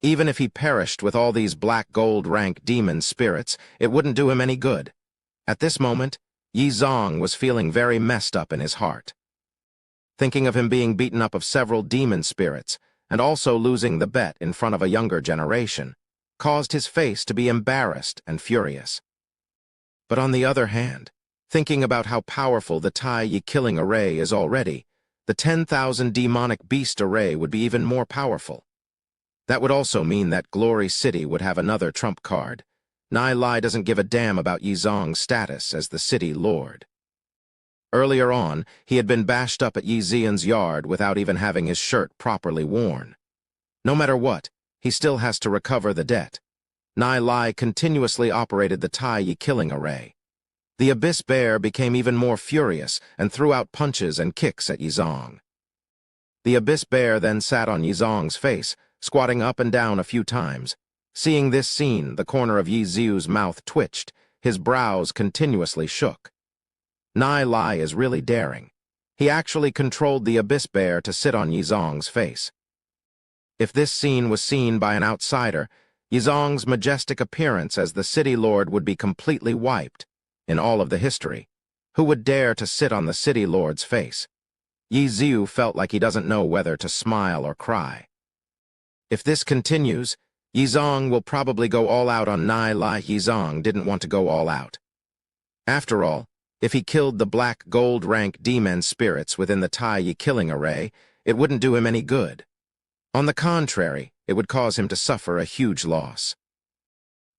Even if he perished with all these black gold rank demon spirits, it wouldn't do him any good. At this moment, Yi Zong was feeling very messed up in his heart. Thinking of him being beaten up of several demon spirits, and also losing the bet in front of a younger generation, caused his face to be embarrassed and furious. But on the other hand, thinking about how powerful the Tai Yi killing array is already, the 10,000 demonic beast array would be even more powerful. That would also mean that Glory City would have another trump card. Nai Lai doesn't give a damn about Yi Zong's status as the city lord. Earlier on, he had been bashed up at Yi Zian's yard without even having his shirt properly worn. No matter what, he still has to recover the debt. Nai Lai continuously operated the Tai Yi killing array. The abyss bear became even more furious and threw out punches and kicks at Yi Zong. The abyss bear then sat on Yi Zong's face, squatting up and down a few times. Seeing this scene, the corner of Yi Ziu's mouth twitched, his brows continuously shook. Nai Lai is really daring. He actually controlled the abyss bear to sit on Yi Zong's face. If this scene was seen by an outsider, Yi Zong's majestic appearance as the city lord would be completely wiped. In all of the history, who would dare to sit on the city lord's face? Yi Ziu felt like he doesn't know whether to smile or cry. If this continues, Yi Zong will probably go all out on Nai Lai. Yi Zong didn't want to go all out. After all, if he killed the black gold rank demon spirits within the Tai Yi killing array, it wouldn't do him any good. On the contrary, it would cause him to suffer a huge loss.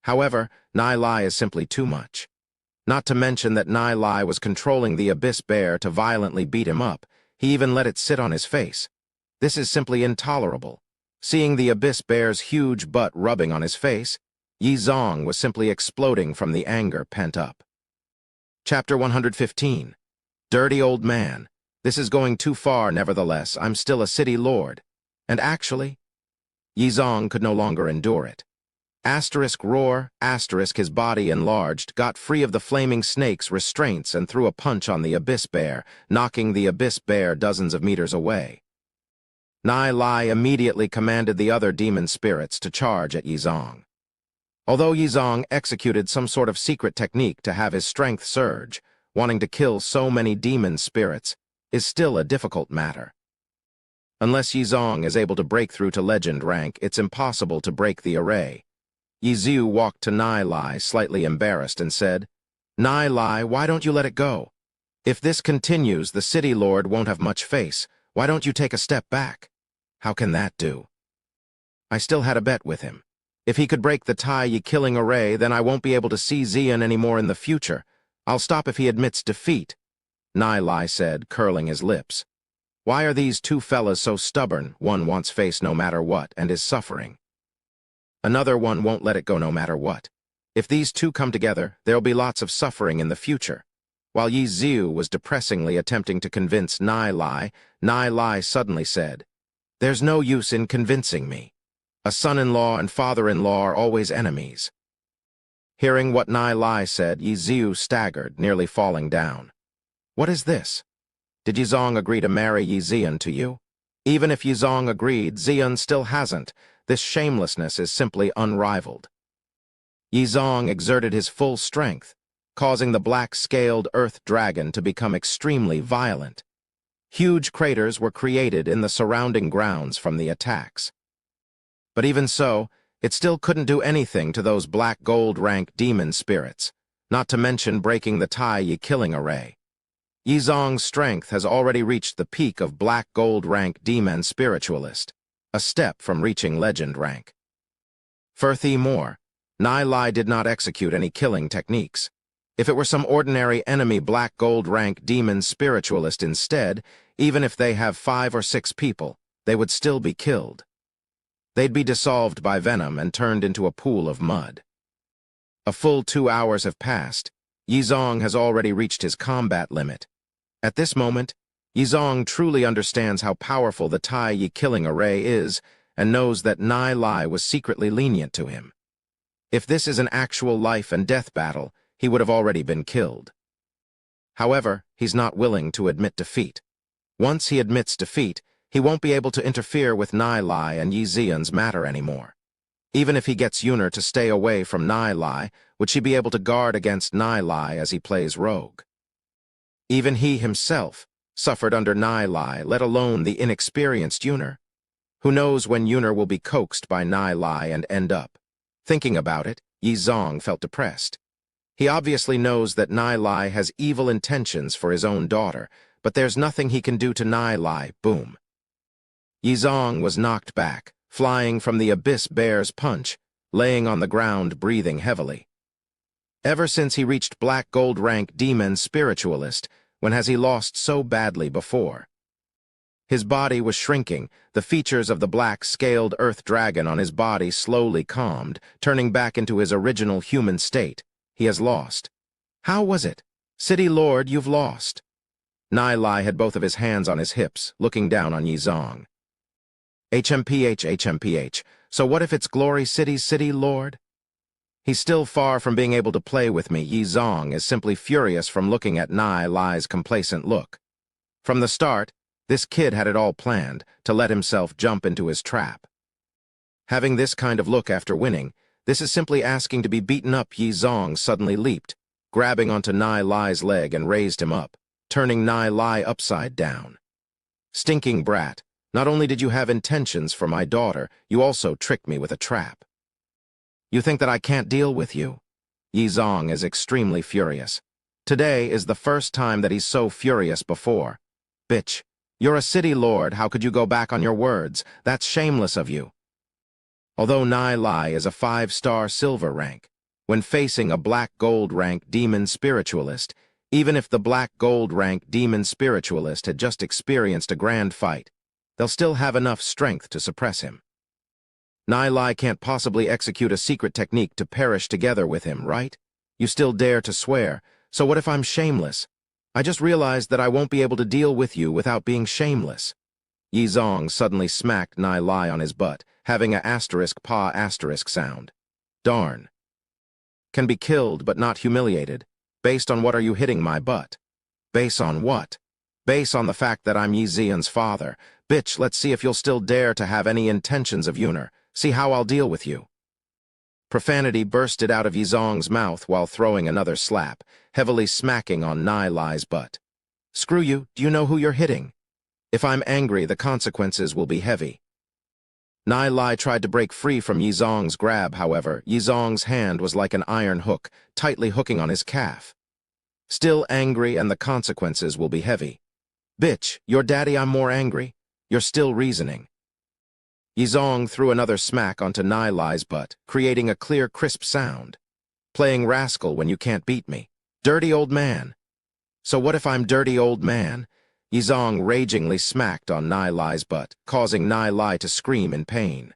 However, Nai Lai is simply too much. Not to mention that Nai Lai was controlling the abyss bear to violently beat him up. He even let it sit on his face. This is simply intolerable. Seeing the abyss bear's huge butt rubbing on his face, Yi Zong was simply exploding from the anger pent up. Chapter 115. Dirty old man. This is going too far, nevertheless. I'm still a city lord. And actually, Yi Zong could no longer endure it. Roar, his body enlarged, got free of the flaming snake's restraints and threw a punch on the abyss bear, knocking the abyss bear dozens of meters away. Nai Lai immediately commanded the other demon spirits to charge at Yizong. Although Yizong executed some sort of secret technique to have his strength surge, wanting to kill so many demon spirits is still a difficult matter. Unless Yizong is able to break through to legend rank, it's impossible to break the array. Yizu walked to Nai Lai, slightly embarrassed, and said, "Nai Lai, why don't you let it go? If this continues, the city lord won't have much face. Why don't you take a step back?" "How can that do?" "I still had a bet with him. If he could break the Tai Yi killing array, then I won't be able to see Xian anymore in the future. I'll stop if he admits defeat," Nai Lai said, curling his lips. "Why are these two fellas so stubborn? One wants face no matter what and is suffering. Another one won't let it go no matter what. If these two come together, there'll be lots of suffering in the future." While Yi Ziu was depressingly attempting to convince Nai Lai suddenly said, "There's no use in convincing me. A son-in-law and father-in-law are always enemies." Hearing what Nai Lai said, Yi Ziu staggered, nearly falling down. "What is this? Did Yizong agree to marry Yi Zian to you? Even if Yizong agreed, Zian still hasn't. This shamelessness is simply unrivaled." Yizong exerted his full strength, causing the black-scaled earth dragon to become extremely violent. Huge craters were created in the surrounding grounds from the attacks. But even so, it still couldn't do anything to those black gold rank demon spirits, not to mention breaking the Tai Yi killing array. Yizong's strength has already reached the peak of black gold rank demon spiritualist, a step from reaching legend rank. Furthermore, Nai Lai did not execute any killing techniques. If it were some ordinary enemy black gold rank demon spiritualist instead, even if they have 5 or 6 people, they would still be killed. They'd be dissolved by venom and turned into a pool of mud. A full 2 hours have passed. Yizong has already reached his combat limit. At this moment, Yizong truly understands how powerful the Tai Yi killing array is and knows that Nai Lai was secretly lenient to him. If this is an actual life and death battle, he would have already been killed. However, he's not willing to admit defeat. Once he admits defeat, he won't be able to interfere with Nai Lai and Yi Zian's matter anymore. Even if he gets Yuner to stay away from Nai Lai, would she be able to guard against Nai Lai as he plays rogue? Even he himself suffered under Nai Lai, let alone the inexperienced Yuner. Who knows when Yuner will be coaxed by Nai Lai and end up? Thinking about it, Yizong felt depressed. He obviously knows that Nai Lai has evil intentions for his own daughter, but there's nothing he can do to Nai Lai. Boom. Yizong was knocked back, flying from the abyss bear's punch, laying on the ground breathing heavily. Ever since he reached black gold rank demon spiritualist, when has he lost so badly before? His body was shrinking, the features of the black-scaled earth dragon on his body slowly calmed, turning back into his original human state. He has lost. How was it? City Lord, you've lost. Nai Lai had both of his hands on his hips, looking down on Yizong. HMPH, so what if it's Glory City Lord? He's still far from being able to play with me. Yizong is simply furious from looking at Nai Lai's complacent look. From the start, this kid had it all planned, to let himself jump into his trap. Having this kind of look after winning, this is simply asking to be beaten up. Yizong suddenly leaped, grabbing onto Nai Lai's leg and raised him up, turning Nai Lai upside down. Stinking brat, not only did you have intentions for my daughter, you also tricked me with a trap. You think that I can't deal with you? Yizong is extremely furious. Today is the first time that he's so furious before. Bitch, you're a city lord, how could you go back on your words? That's shameless of you. Although Nai Lai is a 5-star silver rank, when facing a black gold rank demon spiritualist, even if the black gold rank demon spiritualist had just experienced a grand fight, they'll still have enough strength to suppress him. Nai Lai can't possibly execute a secret technique to perish together with him, right? You still dare to swear, so what if I'm shameless? I just realized that I won't be able to deal with you without being shameless. Yizong suddenly smacked Nai Lai on his butt, having a *pa* sound. Darn. Can be killed but not humiliated. Based on what are you hitting my butt? Base on what? Base on the fact that I'm Yi Zian's father. Bitch, let's see if you'll still dare to have any intentions of Yuner. See how I'll deal with you. Profanity bursted out of Yizong's mouth while throwing another slap, heavily smacking on Nai Lai's butt. Screw you, do you know who you're hitting? If I'm angry, the consequences will be heavy. Nai Lai tried to break free from Yizong's grab, however. Yizong's hand was like an iron hook, tightly hooking on his calf. Still angry, and the consequences will be heavy. Bitch, your daddy, I'm more angry. You're still reasoning. Yizong threw another smack onto Nai Lai's butt, creating a clear, crisp sound. Playing rascal when you can't beat me. Dirty old man. So what if I'm dirty old man? Yizong ragingly smacked on Nai Lai's butt, causing Nai Lai to scream in pain.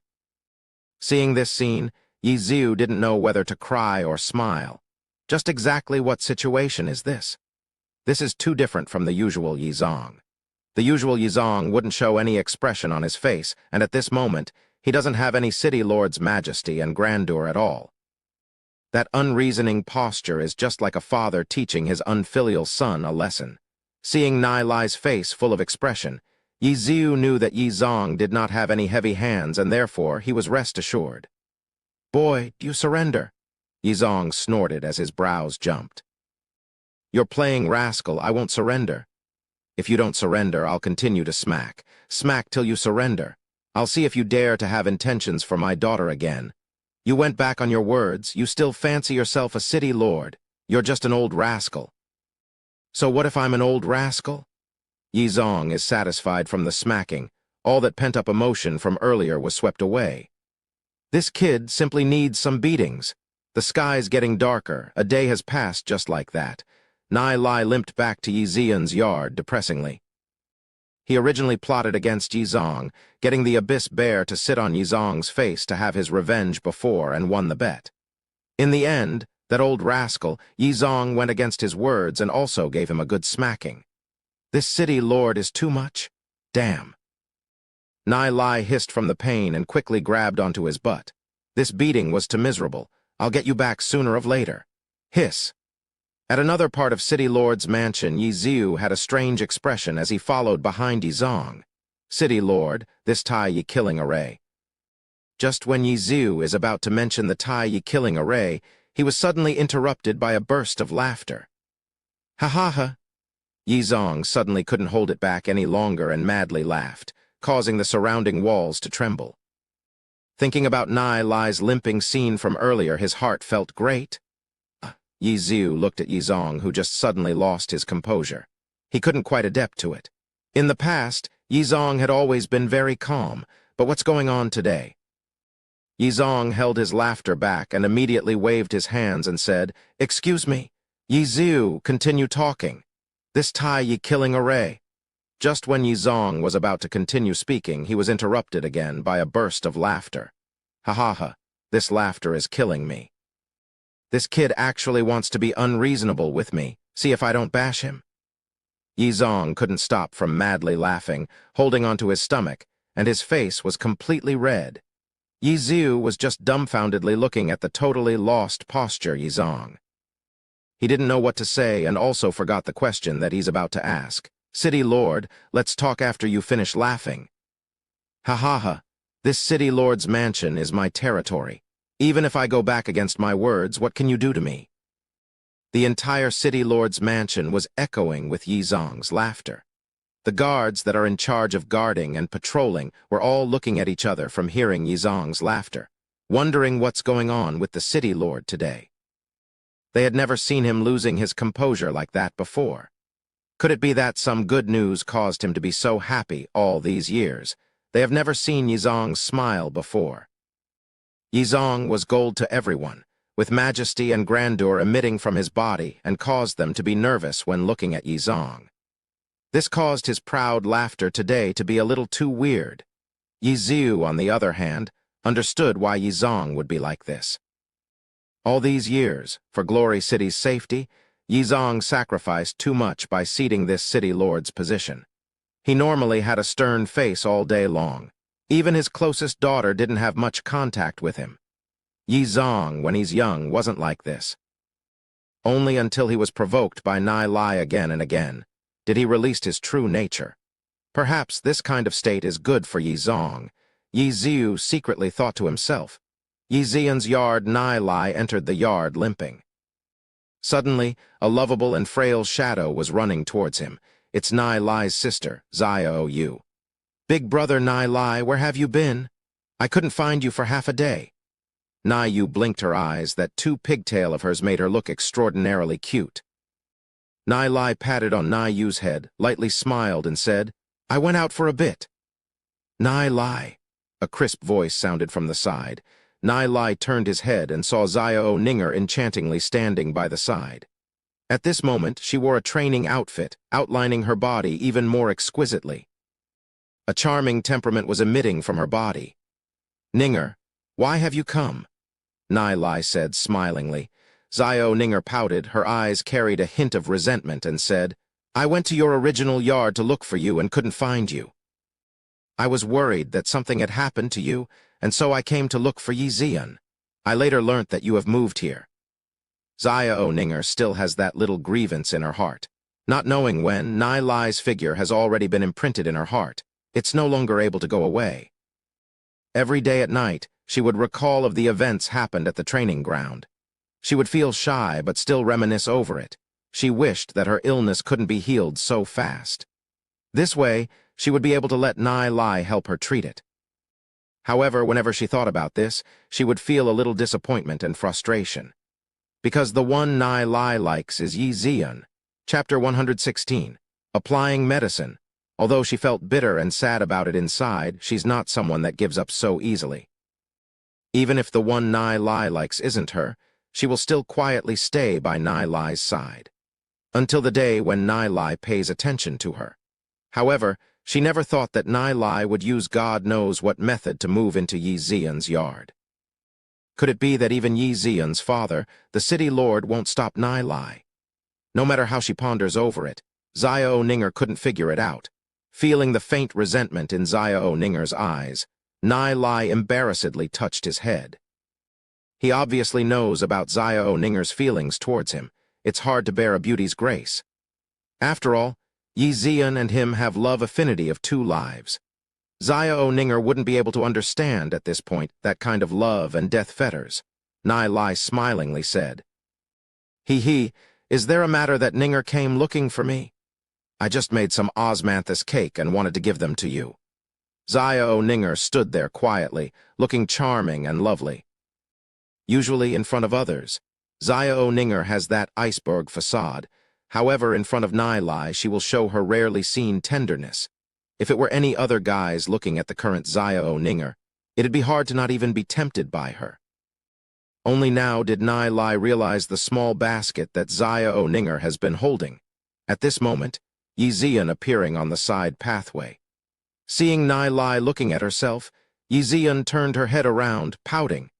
Seeing this scene, Yi Ziu didn't know whether to cry or smile. Just exactly what situation is this? This is too different from the usual Yizong. The usual Yizong wouldn't show any expression on his face, and at this moment, he doesn't have any city lord's majesty and grandeur at all. That unreasoning posture is just like a father teaching his unfilial son a lesson. Seeing Nai Lai's face full of expression, Yi Ziu knew that Yizong did not have any heavy hands, and therefore he was rest assured. Boy, do you surrender? Yizong snorted as his brows jumped. You're playing rascal, I won't surrender. If you don't surrender, I'll continue to smack. Smack till you surrender. I'll see if you dare to have intentions for my daughter again. You went back on your words, you still fancy yourself a city lord. You're just an old rascal. So what if I'm an old rascal? Yizong is satisfied from the smacking. All that pent-up emotion from earlier was swept away. This kid simply needs some beatings. The sky's getting darker. A day has passed just like that. Nai Lai limped back to Yi Zian's yard depressingly. He originally plotted against Yizong, getting the abyss bear to sit on Yizong's face to have his revenge before, and won the bet. In the end, that old rascal, Yizong, went against his words and also gave him a good smacking. This city lord is too much? Damn. Nai Lai hissed from the pain and quickly grabbed onto his butt. This beating was too miserable. I'll get you back sooner or later. Hiss. At another part of City Lord's mansion, Yi Ziu had a strange expression as he followed behind Yizong. City Lord, this Tai Yi killing array. Just when Yi Ziu is about to mention the Tai Yi killing array, he was suddenly interrupted by a burst of laughter. Ha ha ha! Yizong suddenly couldn't hold it back any longer and madly laughed, causing the surrounding walls to tremble. Thinking about Nai Lai's limping scene from earlier, his heart felt great. Yi Ziu looked at Yizong, who just suddenly lost his composure. He couldn't quite adapt to it. In the past, Yizong had always been very calm, but what's going on today? Yizong held his laughter back and immediately waved his hands and said, Excuse me. Yi Ziu, continue talking. This Tai Yi killing array. Just when Yizong was about to continue speaking, he was interrupted again by a burst of laughter. Ha ha ha, this laughter is killing me. This kid actually wants to be unreasonable with me. See if I don't bash him. Yizong couldn't stop from madly laughing, holding onto his stomach, and his face was completely red. Yi Ziu was just dumbfoundedly looking at the totally lost posture Yizong. He didn't know what to say and also forgot the question that he's about to ask. City Lord, let's talk after you finish laughing. Ha ha ha, this City Lord's mansion is my territory. Even if I go back against my words, what can you do to me? The entire City Lord's mansion was echoing with Yizong's laughter. The guards that are in charge of guarding and patrolling were all looking at each other from hearing Yizong's laughter, wondering what's going on with the City Lord today. They had never seen him losing his composure like that before. Could it be that some good news caused him to be so happy all these years? They have never seen Yizong smile before. Yizong was gold to everyone, with majesty and grandeur emitting from his body, and caused them to be nervous when looking at Yizong. This caused his proud laughter today to be a little too weird. Yi Ziu, on the other hand, understood why Yizong would be like this. All these years, for Glory City's safety, Yizong sacrificed too much by ceding this city lord's position. He normally had a stern face all day long. Even his closest daughter didn't have much contact with him. Yi Zong, when he's young, wasn't like this. Only until he was provoked by Nai Lai again and again did he release his true nature. Perhaps this kind of state is good for Yi Zong. Yi Ziu secretly thought to himself. Yi Zian's yard Nai Lai entered the yard limping. Suddenly, a lovable and frail shadow was running towards him. It's Nai Lai's sister, Xiao Yu. "Big brother Nai Lai, where have you been? I couldn't find you for half a day." Nai Yu blinked her eyes. That two-pigtail of hers made her look extraordinarily cute. Nai Lai patted on Nai Yu's head, lightly smiled, and said, "I went out for a bit." "Nai Lai," a crisp voice sounded from the side. Nai Lai turned his head and saw Xiao Ninger enchantingly standing by the side. At this moment, she wore a training outfit, outlining her body even more exquisitely. A charming temperament was emitting from her body. "Ninger, why have you come?" Nai Lai said smilingly. Xiao Ninger pouted, her eyes carried a hint of resentment, and said, "I went to your original yard to look for you and couldn't find you. I was worried that something had happened to you, and so I came to look for Yi Zian. I later learnt that you have moved here." Xiao Ninger still has that little grievance in her heart. Not knowing when, Nai Lai's figure has already been imprinted in her heart. It's no longer able to go away. Every day at night, she would recall of the events happened at the training ground. She would feel shy but still reminisce over it. She wished that her illness couldn't be healed so fast. This way, she would be able to let Nai Lai help her treat it. However, whenever she thought about this, she would feel a little disappointment and frustration. Because the one Nai Lai likes is Yi Zian. Chapter 116. Applying Medicine. Although she felt bitter and sad about it inside, she's not someone that gives up so easily. Even if the one Nai Lai likes isn't her, she will still quietly stay by Nai Lai's side. Until the day when Nai Lai pays attention to her. However, she never thought that Nai Lai would use God knows what method to move into Yi Zian's yard. Could it be that even Yi Zian's father, the city lord, won't stop Nai Lai? No matter how she ponders over it, Xiao Ninger couldn't figure it out. Feeling the faint resentment in Xiao Ninger's eyes, Nai Lai embarrassedly touched his head. He obviously knows about Xiao Ninger's feelings towards him. It's hard to bear a beauty's grace. After all, Yi Zian and him have love affinity of two lives. Xiao Ninger wouldn't be able to understand at this point that kind of love and death fetters. Nai Lai smilingly said, "He, is there a matter that Ninger came looking for me? I just made some osmanthus cake and wanted to give them to you." Xiao Ninger stood there quietly, looking charming and lovely. Usually in front of others, Xiao Ninger has that iceberg facade. However, in front of Nai Lai, she will show her rarely seen tenderness. If it were any other guys looking at the current Xiao Ninger, it'd be hard to not even be tempted by her. Only now did Nai Lai realize the small basket that Xiao Ninger has been holding. At this moment, Yi Zian appearing on the side pathway. Seeing Nai Lai looking at herself, Yi Zian turned her head around, pouting.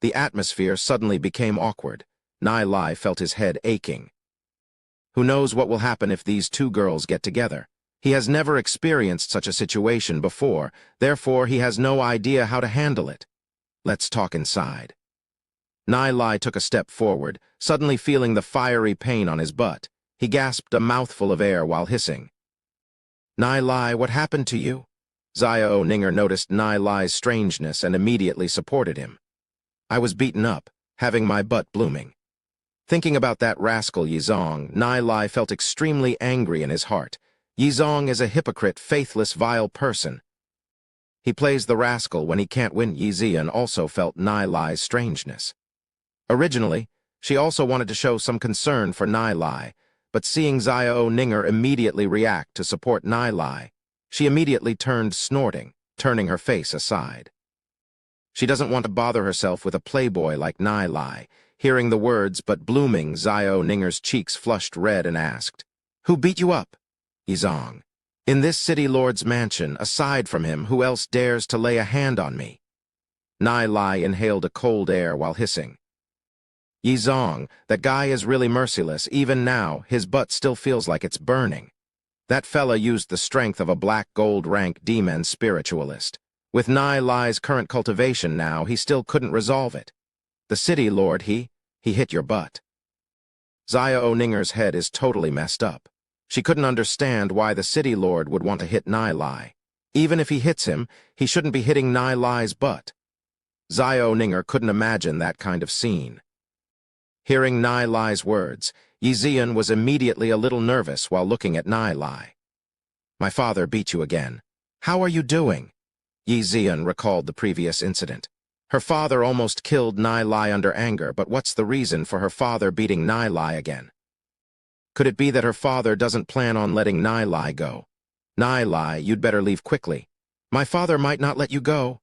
The atmosphere suddenly became awkward. Nai Lai felt his head aching. Who knows what will happen if these two girls get together? He has never experienced such a situation before, therefore he has no idea how to handle it. Let's talk inside. Nai Lai took a step forward, suddenly feeling the fiery pain on his butt. He gasped a mouthful of air while hissing. "Nai Lai, what happened to you?" Xiao Ninger noticed Nai Lai's strangeness and immediately supported him. "I was beaten up, having my butt blooming." Thinking about that rascal Yi Zong, Nai Lai felt extremely angry in his heart. Yi Zong is a hypocrite, faithless, vile person. He plays the rascal when he can't win. Yi Zian also felt Nai Lai's strangeness. Originally, she also wanted to show some concern for Nai Lai, but seeing Xiao Ninger immediately react to support Nai Lai, she immediately turned snorting, turning her face aside. She doesn't want to bother herself with a playboy like Nai Lai. Hearing the words but blooming, Xiao Ninger's cheeks flushed red and asked, "Who beat you up?" "Yi Zong. In this city lord's mansion, aside from him, who else dares to lay a hand on me?" Nai Lai inhaled a cold air while hissing. "Yi Zong, that guy is really merciless. Even now, his butt still feels like it's burning. That fella used the strength of a black gold rank demon spiritualist. With Nai Lai's current cultivation now, he still couldn't resolve it. The city lord, he hit your butt. Zaya Oninger's head is totally messed up. She couldn't understand why the city lord would want to hit Nai. Even if he hits him, he shouldn't be hitting Nai's butt. Zaya Oninger couldn't imagine that kind of scene. Hearing Nai's words, Yizian was immediately a little nervous while looking at Nai. My father beat you again. How are you doing? Yizian recalled the previous incident. Her father almost killed Nai under anger, but what's the reason for her father beating Nai again? Could it be that her father doesn't plan on letting Nai go? Nai, you'd better leave quickly. My father might not let you go,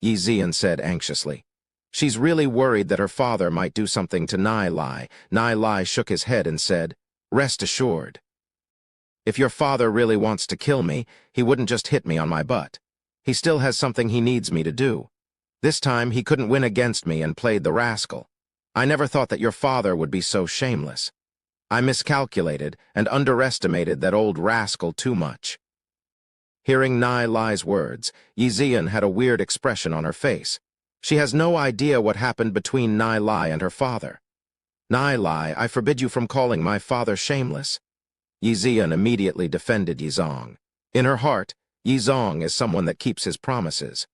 Yizian said anxiously. She's really worried that her father might do something to Nai. Nai shook his head and said, Rest assured. If your father really wants to kill me, he wouldn't just hit me on my butt. He still has something he needs me to do. This time he couldn't win against me and played the rascal. I never thought that your father would be so shameless. I miscalculated and underestimated that old rascal too much. Hearing Nai's words, Yizian had a weird expression on her face. She has no idea what happened between Nai and her father. Nai, I forbid you from calling my father shameless. Yizian immediately defended Yizong. In her heart, Yizong is someone that keeps his promises.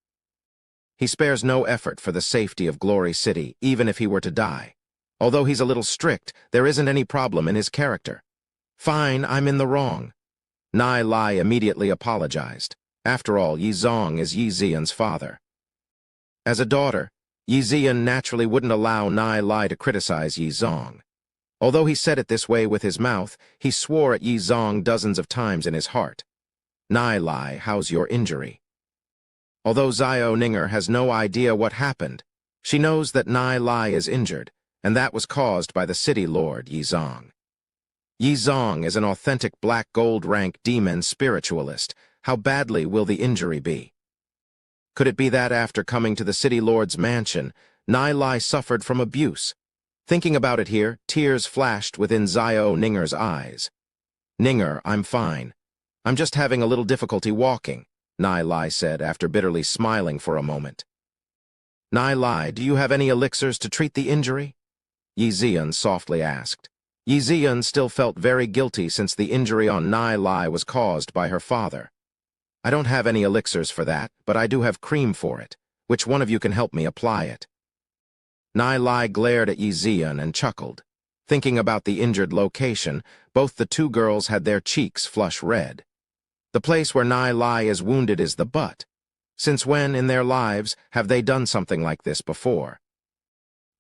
He spares no effort for the safety of Glory City, even if he were to die. Although he's a little strict, there isn't any problem in his character. Fine, I'm in the wrong. Nai immediately apologized. After all, Yizong is Yizian's father. As a daughter, Yizian naturally wouldn't allow Nai to criticize Yizong. Although he said it this way with his mouth, he swore at Yizong dozens of times in his heart. Nai, how's your injury? Although Zaya Oninger has no idea what happened, she knows that Nai is injured, and that was caused by the city lord, Yizong. Yizong is an authentic black gold rank demon spiritualist. How badly will the injury be? Could it be that after coming to the city lord's mansion, Nai suffered from abuse? Thinking about it here, tears flashed within Zaya Oninger's eyes. Ninger, I'm fine. I'm just having a little difficulty walking, Nai said after bitterly smiling for a moment. Nai, do you have any elixirs to treat the injury? Yizian softly asked. Yizian still felt very guilty since the injury on Nai was caused by her father. I don't have any elixirs for that, but I do have cream for it. Which one of you can help me apply it? Nai glared at Yizian and chuckled. Thinking about the injured location, both the two girls had their cheeks flush red. The place where Nai is wounded is the butt. Since when in their lives have they done something like this before?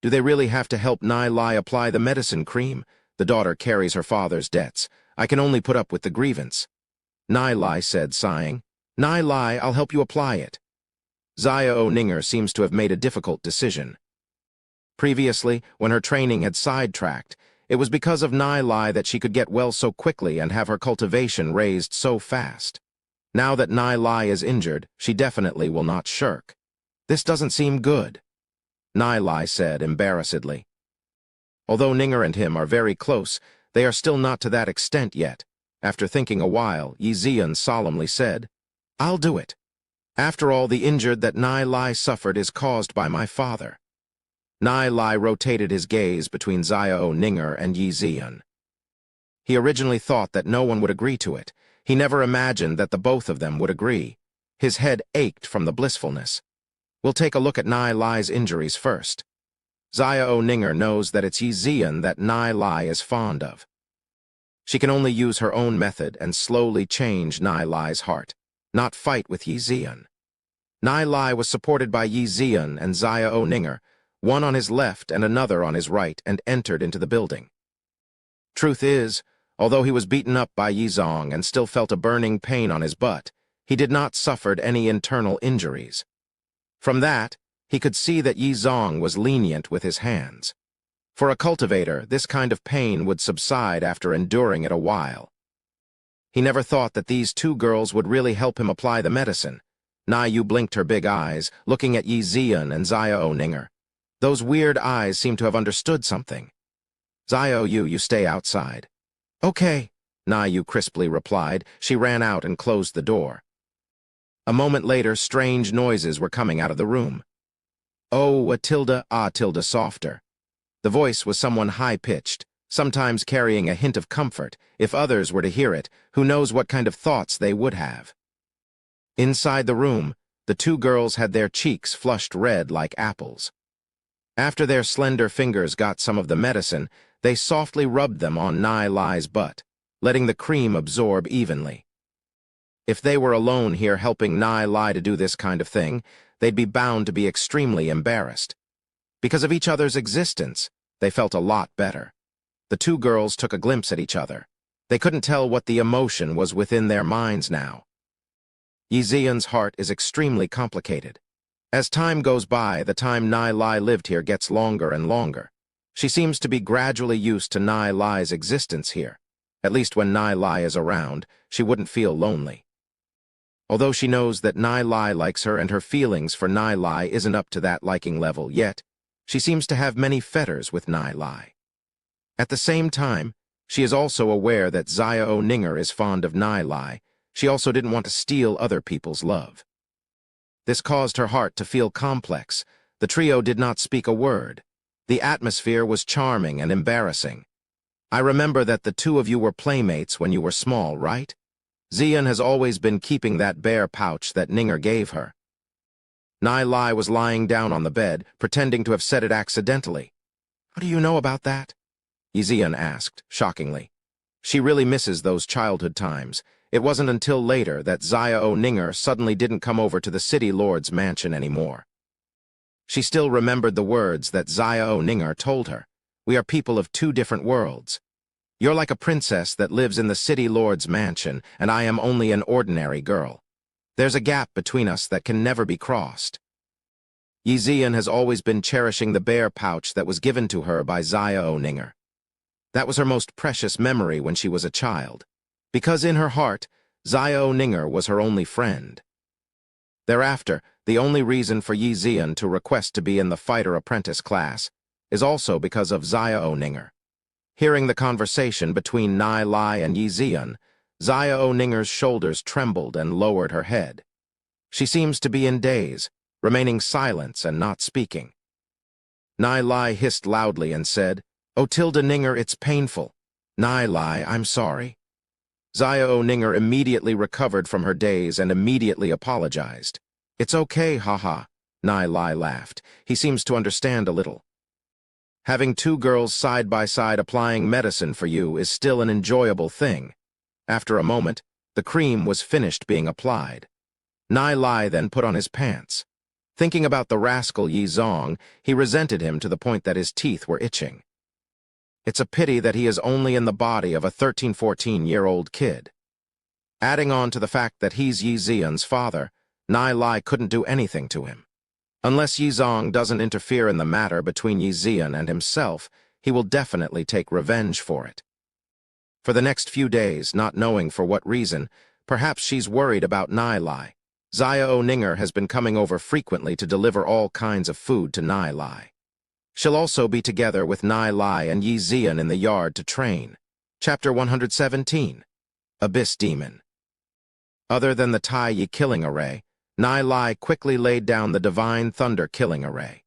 Do they really have to help Nai apply the medicine cream? The daughter carries her father's debts. I can only put up with the grievance. Nai said, sighing. Nai, I'll help you apply it. Zaya Oninger seems to have made a difficult decision. Previously, when her training had sidetracked, it was because of Nai that she could get well so quickly and have her cultivation raised so fast. Now that Nai is injured, she definitely will not shirk. This doesn't seem good, Nai said embarrassedly. Although Ninger and him are very close, they are still not to that extent yet. After thinking a while, Yizian solemnly said, I'll do it. After all, the injury that Nai suffered is caused by my father. Nai rotated his gaze between Zaya Oninger and Yizian. He originally thought that no one would agree to it. He never imagined that the both of them would agree. His head ached from the blissfulness. We'll take a look at Nai's injuries first. Zaya Oninger knows that it's Yizian that Nai is fond of. She can only use her own method and slowly change Nai's heart, not fight with Yizian. Nai was supported by Yizian and Zaya Oninger, one on his left and another on his right, and entered into the building. Truth is, although he was beaten up by Yizong and still felt a burning pain on his butt, he did not suffer any internal injuries. From that, he could see that Yizong was lenient with his hands. For a cultivator, this kind of pain would subside after enduring it a while. He never thought that these two girls would really help him apply the medicine. Naiyu blinked her big eyes, looking at Yizian and Zaya Oninger. Those weird eyes seemed to have understood something. Zaya, you stay outside. Okay, Naiyu crisply replied. She ran out and closed the door. A moment later, strange noises were coming out of the room. "Oh, tilde softer." The voice was someone high-pitched, sometimes carrying a hint of comfort. If others were to hear it, who knows what kind of thoughts they would have. Inside the room, the two girls had their cheeks flushed red like apples. After their slender fingers got some of the medicine, they softly rubbed them on Nai Lai's butt, letting the cream absorb evenly. If they were alone here helping Nai Lai to do this kind of thing, they'd be bound to be extremely embarrassed. Because of each other's existence, they felt a lot better. The two girls took a glimpse at each other. They couldn't tell what the emotion was within their minds now. Yi Ziyan's heart is extremely complicated. As time goes by, the time Nai Lai lived here gets longer and longer. She seems to be gradually used to Nai Lai's existence here. At least when Nai Lai is around, she wouldn't feel lonely. Although she knows that Nai Lai likes her and her feelings for Nai Lai isn't up to that liking level yet, she seems to have many fetters with Nai Lai. At the same time, she is also aware that Xiao Ninger is fond of Nai Lai. She also didn't want to steal other people's love. This caused her heart to feel complex. The trio did not speak a word. The atmosphere was charming and embarrassing. "I remember that the two of you were playmates when you were small, right? Ziyan has always been keeping that bear pouch that Ninger gave her." Nai Lai was lying down on the bed, pretending to have said it accidentally. "How do you know about that?" Yi Ziyan asked, shockingly. She really misses those childhood times. It wasn't until later that Xiao Ninger suddenly didn't come over to the city lord's mansion anymore. She still remembered the words that Xiao Ninger told her. "We are people of two different worlds. You're like a princess that lives in the city lord's mansion, and I am only an ordinary girl. There's a gap between us that can never be crossed." Yi Ziyan has always been cherishing the bear pouch that was given to her by Xiao Ninger. That was her most precious memory when she was a child, because in her heart, Xiao Ninger was her only friend. Thereafter, the only reason for Yi Ziyan to request to be in the fighter apprentice class is also because of Xiao Ninger. Hearing the conversation between Nai Lai and Yi Ziyan, Xiao Ninger's shoulders trembled and lowered her head. She seems to be in daze, remaining silent and not speaking. Nai Lai hissed loudly and said, "Oh, Ninger, it's painful. Nai Lai, I'm sorry." Xiao Ninger immediately recovered from her daze and immediately apologized. "It's okay, haha," Nai Lai laughed. He seems to understand a little. Having two girls side by side applying medicine for you is still an enjoyable thing. After a moment, the cream was finished being applied. Nai Lai then put on his pants. Thinking about the rascal Yi Zong, he resented him to the point that his teeth were itching. It's a pity that he is only in the body of a 13-14-year-old kid. Adding on to the fact that he's Yi Ziyan's father, Nai Lai couldn't do anything to him. Unless Yi Zong doesn't interfere in the matter between Yi Ziyan and himself, he will definitely take revenge for it. For the next few days, not knowing for what reason, perhaps she's worried about Nai Lai, Xiao Ninger has been coming over frequently to deliver all kinds of food to Nai Lai. She'll also be together with Nai Lai and Yi Ziyan in the yard to train. Chapter 117. Abyss Demon. Other than the Tai Yi killing array, Nai Lai quickly laid down the Divine Thunder killing array.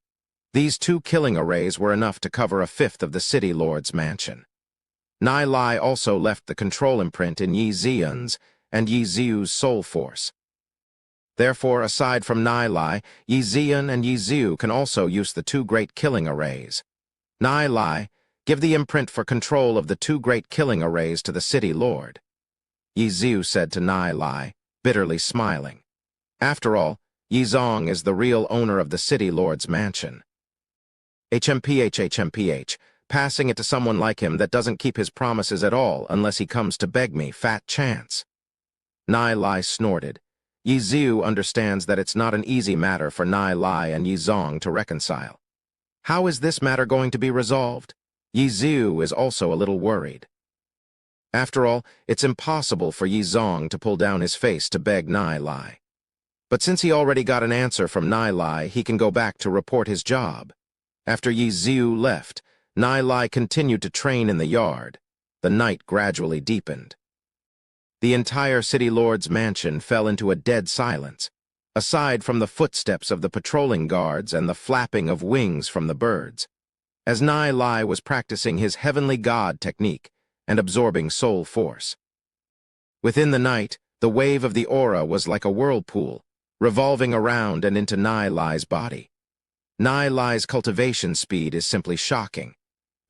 These two killing arrays were enough to cover a fifth of the city lord's mansion. Nai Lai also left the control imprint in Yi Ziyan's and Yi Ziu's soul force. Therefore, aside from Nai Lai, Yi Ziyan and Yi Ziu can also use the two great killing arrays. Nai Lai, give the imprint for control of the two great killing arrays to the city lord. Yi Ziu said to Nai Lai, bitterly smiling. After all, Yi Zong is the real owner of the city lord's mansion. HMPH, passing it to someone like him that doesn't keep his promises at all unless he comes to beg me, fat chance. Nai Lai snorted. Yi Ziu understands that it's not an easy matter for Nai Lai and Yi Zong to reconcile. How is this matter going to be resolved? Yi Ziu is also a little worried. After all, it's impossible for Yi Zong to pull down his face to beg Nai Lai. But since he already got an answer from Nai Lai, he can go back to report his job. After Yi Ziu left, Nai Lai continued to train in the yard. The night gradually deepened. The entire city lord's mansion fell into a dead silence. aside from the footsteps of the patrolling guards and the flapping of wings from the birds, as Nai Lai was practicing his heavenly god technique and absorbing soul force. Within the night, the wave of the aura was like a whirlpool, revolving around and into Nai Lai's body. Nai Lai's cultivation speed is simply shocking.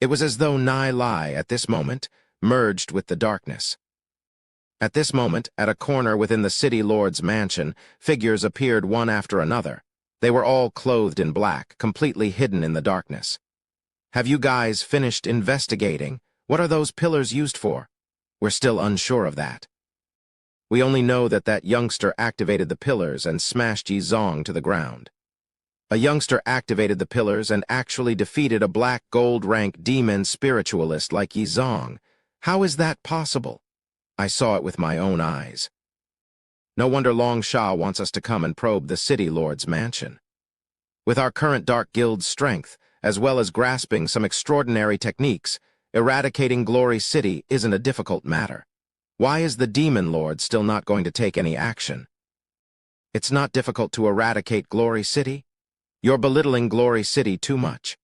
It was as though Nai Lai, at this moment, merged with the darkness. At this moment, at a corner within the city lord's mansion, figures appeared one after another. They were all clothed in black, completely hidden in the darkness. "Have you guys finished investigating? What are those pillars used for?" "We're still unsure of that. We only know that that youngster activated the pillars and smashed Yi Zong to the ground." A youngster activated the pillars and actually defeated a black gold rank demon spiritualist like Yi Zong. How is that possible? I saw it with my own eyes. No wonder Long Sha wants us to come and probe the city lord's mansion. With our current Dark Guild's strength, as well as grasping some extraordinary techniques, eradicating Glory City isn't a difficult matter. Why is the Demon Lord still not going to take any action? It's not difficult to eradicate Glory City? You're belittling Glory City too much.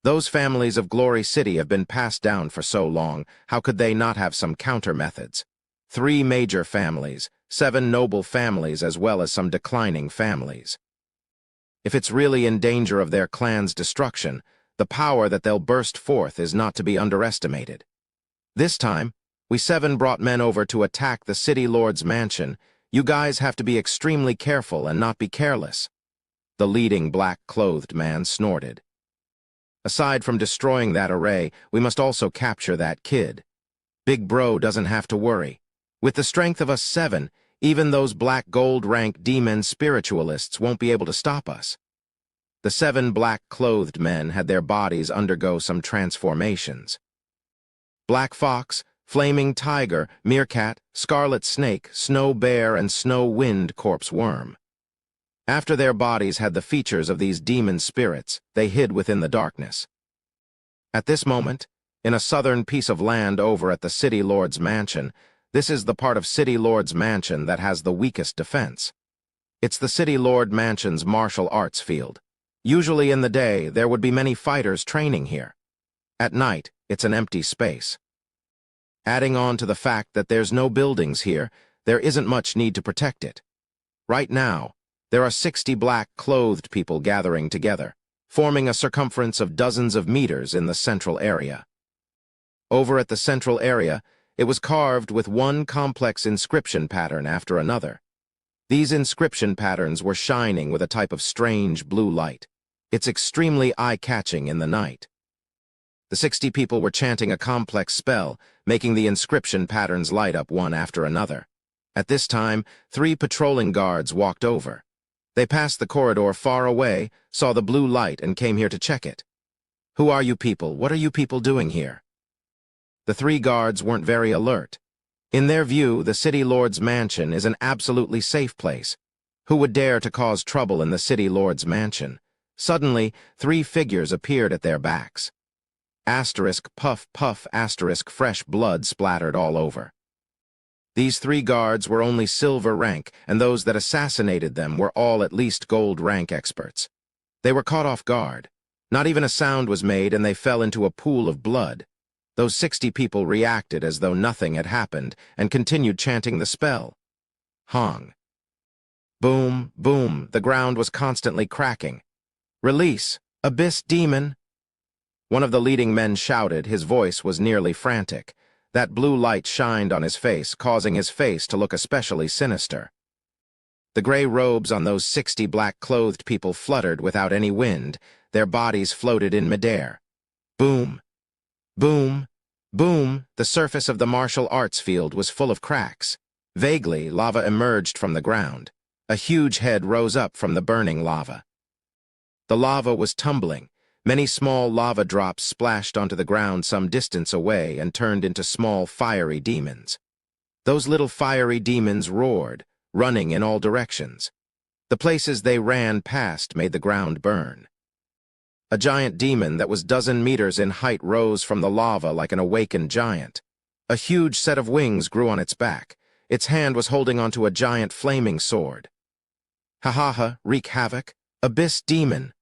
Those families of Glory City have been passed down for so long, how could they not have some counter methods? 3 major families, 7 noble families, as well as some declining families. If it's really in danger of their clan's destruction, the power that they'll burst forth is not to be underestimated. This time, we 7 brought men over to attack the city lord's mansion. You guys have to be extremely careful and not be careless. The leading black-clothed man snorted. Aside from destroying that array, we must also capture that kid. Big Bro doesn't have to worry. With the strength of us 7, even those black gold-rank demon spiritualists won't be able to stop us. The 7 black-clothed men had their bodies undergo some transformations. Black Fox, Flaming Tiger, Meerkat, Scarlet Snake, Snow Bear, and Snow Wind Corpse Worm. After their bodies had the features of these demon spirits, they hid within the darkness. At this moment, in a southern piece of land over at the City Lord's mansion, this is the part of City Lord's mansion that has the weakest defense. It's the City Lord mansion's martial arts field. Usually in the day, there would be many fighters training here. At night, it's an empty space. Adding on to the fact that there's no buildings here, there isn't much need to protect it. Right now, there are 60 black-clothed people gathering together, forming a circumference of dozens of meters in the central area. Over at the central area, it was carved with one complex inscription pattern after another. These inscription patterns were shining with a type of strange blue light. It's extremely eye-catching in the night. The 60 people were chanting a complex spell, making the inscription patterns light up one after another. At this time, 3 patrolling guards walked over. They passed the corridor far away, saw the blue light, and came here to check it. "Who are you people? What are you people doing here?" The 3 guards weren't very alert. In their view, the City Lord's mansion is an absolutely safe place. Who would dare to cause trouble in the City Lord's mansion? Suddenly, 3 figures appeared at their backs. Asterisk, puff, puff, asterisk, fresh blood splattered all over. These 3 guards were only silver rank, and those that assassinated them were all at least gold rank experts. They were caught off guard. Not even a sound was made, and they fell into a pool of blood. Those 60 people reacted as though nothing had happened and continued chanting the spell. Hong. Boom, boom, the ground was constantly cracking. "Release! Abyss Demon!" One of the leading men shouted. His voice was nearly frantic. That blue light shined on his face, causing his face to look especially sinister. The gray robes on those 60 black-clothed people fluttered without any wind. Their bodies floated in midair. Boom! Boom! Boom! The surface of the martial arts field was full of cracks. Vaguely, lava emerged from the ground. A huge head rose up from the burning lava. The lava was tumbling. Many small lava drops splashed onto the ground some distance away and turned into small fiery demons. Those little fiery demons roared, running in all directions. The places they ran past made the ground burn. A giant demon that was dozen meters in height rose from the lava like an awakened giant. A huge set of wings grew on its back. Its hand was holding onto a giant flaming sword. Ha ha ha, wreak havoc, abyss demon,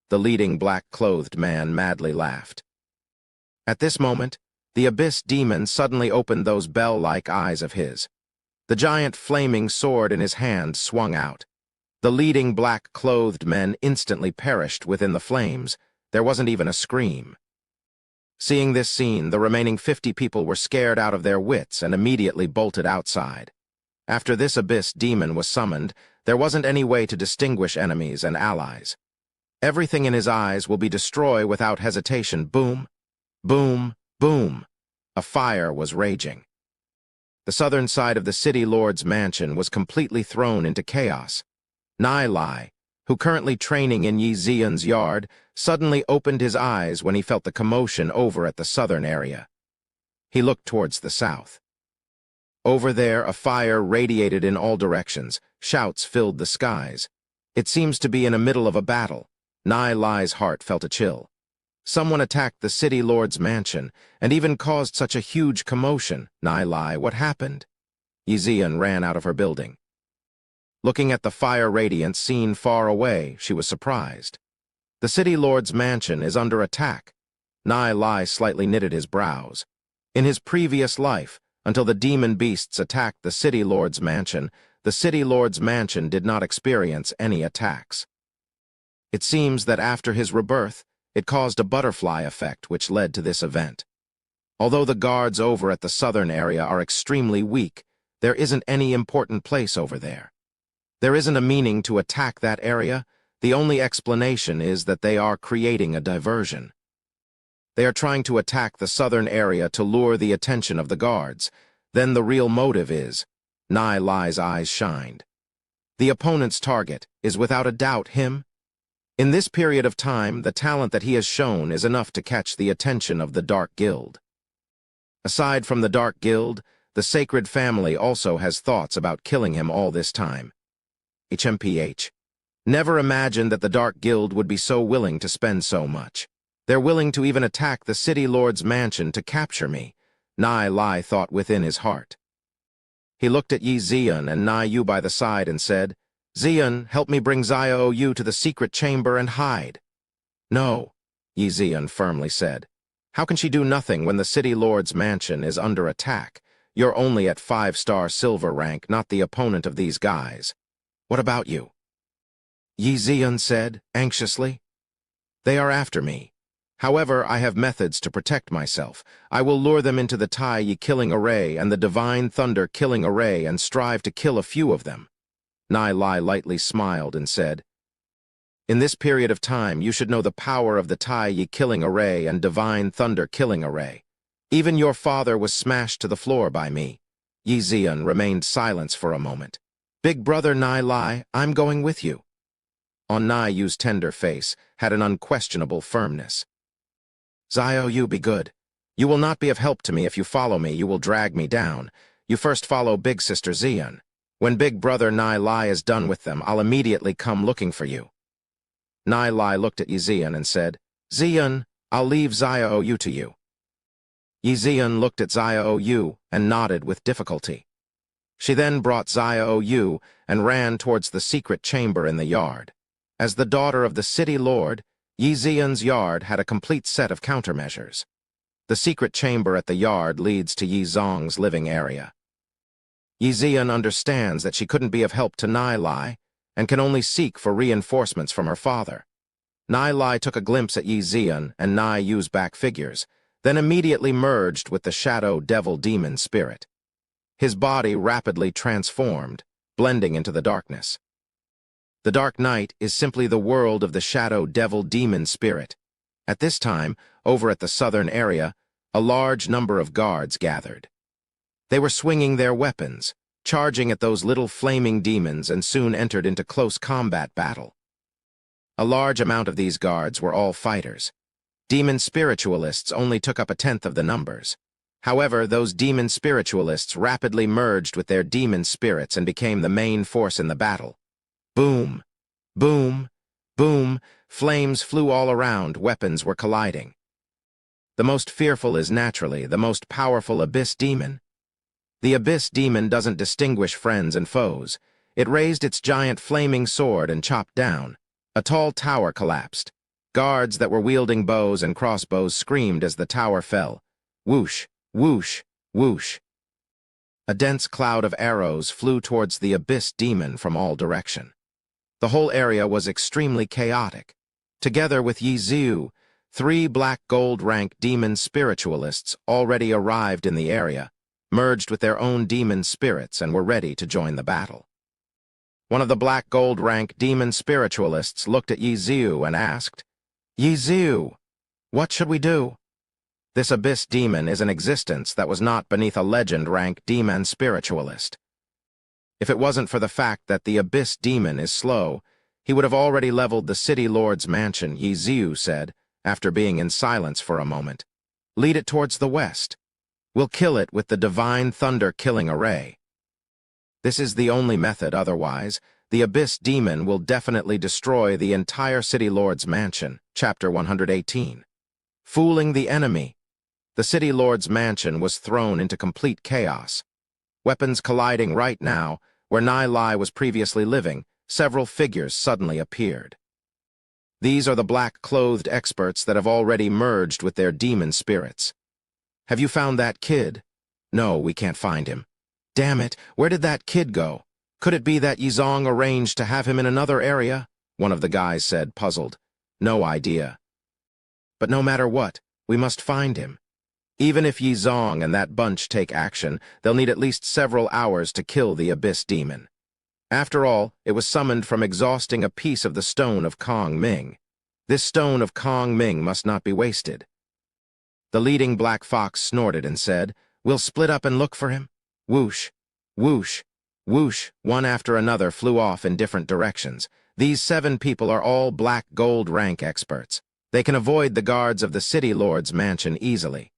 the leading black-clothed man madly laughed. At this moment, the abyss demon suddenly opened those bell-like eyes of his. The giant flaming sword in his hand swung out. The leading black-clothed men instantly perished within the flames. There wasn't even a scream. Seeing this scene, the remaining 50 people were scared out of their wits and immediately bolted outside. After this abyss demon was summoned, there wasn't any way to distinguish enemies and allies. Everything in his eyes will be destroyed without hesitation. Boom, boom, boom. A fire was raging. The southern side of the city lord's mansion was completely thrown into chaos. Nai, who currently training in Yi Zian's yard, suddenly opened his eyes when he felt the commotion over at the southern area. He looked towards the south. Over there, a fire radiated in all directions. Shouts filled the skies. It seems to be in the middle of a battle. Nai's heart felt a chill. Someone attacked the city lord's mansion and even caused such a huge commotion. Nai, what happened? Yi Zian ran out of her building. Looking at the fire radiance seen far away, she was surprised. The city lord's mansion is under attack. Nai slightly knitted his brows. In his previous life, until the demon beasts attacked the city lord's mansion, the city lord's mansion did not experience any attacks. It seems that after his rebirth, it caused a butterfly effect which led to this event. Although the guards over at the southern area are extremely weak, there isn't any important place over there. There isn't a meaning to attack that area. The only explanation is that they are creating a diversion. They are trying to attack the southern area to lure the attention of the guards. Then the real motive is, Nai's eyes shined. The opponent's target is without a doubt him. In this period of time, the talent that he has shown is enough to catch the attention of the Dark Guild. Aside from the Dark Guild, the Sacred Family also has thoughts about killing him all this time. HMPH. Never imagined that the Dark Guild would be so willing to spend so much. They're willing to even attack the city lord's mansion to capture me, Nai thought within his heart. He looked at Yi Zian and Nai Yu by the side and said, Zian, help me bring Xiao Yu to the secret chamber and hide. No, Yi Zian firmly said. How can she do nothing when the city lord's mansion is under attack? You're only at 5-star silver rank, not the opponent of these guys. What about you? Yi Zian said, anxiously. They are after me. However, I have methods to protect myself. I will lure them into the Tai Yi killing array and the Divine Thunder killing array and strive to kill a few of them. Nai lightly smiled and said, In this period of time, you should know the power of the Tai Yi killing array and Divine Thunder killing array. Even your father was smashed to the floor by me. Yi Zian remained silent for a moment. Big brother Nai, I'm going with you. On Nai Yu's tender face had an unquestionable firmness. Xiao Yu, be good. You will not be of help to me if you follow me. You will drag me down. You first follow big sister Zian. When big brother Nai is done with them, I'll immediately come looking for you. Nai looked at Yi Zian and said, Zian, I'll leave Xiao Yu to you. Yi Zian looked at Xiao Yu and nodded with difficulty. She then brought Xiao Yu and ran towards the secret chamber in the yard. As the daughter of the city lord, Yi Zian's yard had a complete set of countermeasures. The secret chamber at the yard leads to Yi Zong's living area. Yi Zian understands that she couldn't be of help to Nai and can only seek for reinforcements from her father. Nai took a glimpse at Yi Zian and Nai Yu's back figures, then immediately merged with the shadow devil demon spirit. His body rapidly transformed, blending into the darkness. The dark night is simply the world of the shadow devil demon spirit. At this time, over at the southern area, a large number of guards gathered. They were swinging their weapons, charging at those little flaming demons, and soon entered into close combat battle. A large amount of these guards were all fighters. Demon spiritualists only took up 1/10 of the numbers. However, those demon spiritualists rapidly merged with their demon spirits and became the main force in the battle. Boom, boom, boom, flames flew all around, weapons were colliding. The most fearful is naturally the most powerful abyss demon. The abyss demon doesn't distinguish friends and foes. It raised its giant flaming sword and chopped down. A tall tower collapsed. Guards that were wielding bows and crossbows screamed as the tower fell. Whoosh, whoosh, whoosh. A dense cloud of arrows flew towards the abyss demon from all direction. The whole area was extremely chaotic. Together with Yi Ziu, 3 black gold rank demon spiritualists already arrived in the area, merged with their own demon spirits and were ready to join the battle. One of the black gold rank demon spiritualists looked at Yi Ziu and asked, "Yi Ziu, what should we do?" This abyss demon is an existence that was not beneath a legend rank demon spiritualist. If it wasn't for the fact that the abyss demon is slow, he would have already leveled the city lord's mansion, Yi Ziu said, after being in silence for a moment. Lead it towards the west. We'll kill it with the divine thunder killing array. This is the only method, otherwise, the abyss demon will definitely destroy the entire city lord's mansion. Chapter 118. Fooling the enemy. The city lord's mansion was thrown into complete chaos. Weapons colliding right now, where Nai Lai was previously living, several figures suddenly appeared. These are the black-clothed experts that have already merged with their demon spirits. Have you found that kid? No, we can't find him. Damn it, where did that kid go? Could it be that Yizong arranged to have him in another area? One of the guys said, puzzled. No idea. But no matter what, we must find him. Even if Yizong and that bunch take action, they'll need at least several hours to kill the abyss demon. After all, it was summoned from exhausting a piece of the stone of Kong Ming. This stone of Kong Ming must not be wasted. The leading black fox snorted and said, "We'll split up and look for him." Whoosh, whoosh, whoosh, one after another flew off in different directions. These 7 people are all black gold rank experts. They can avoid the guards of the city lord's mansion easily.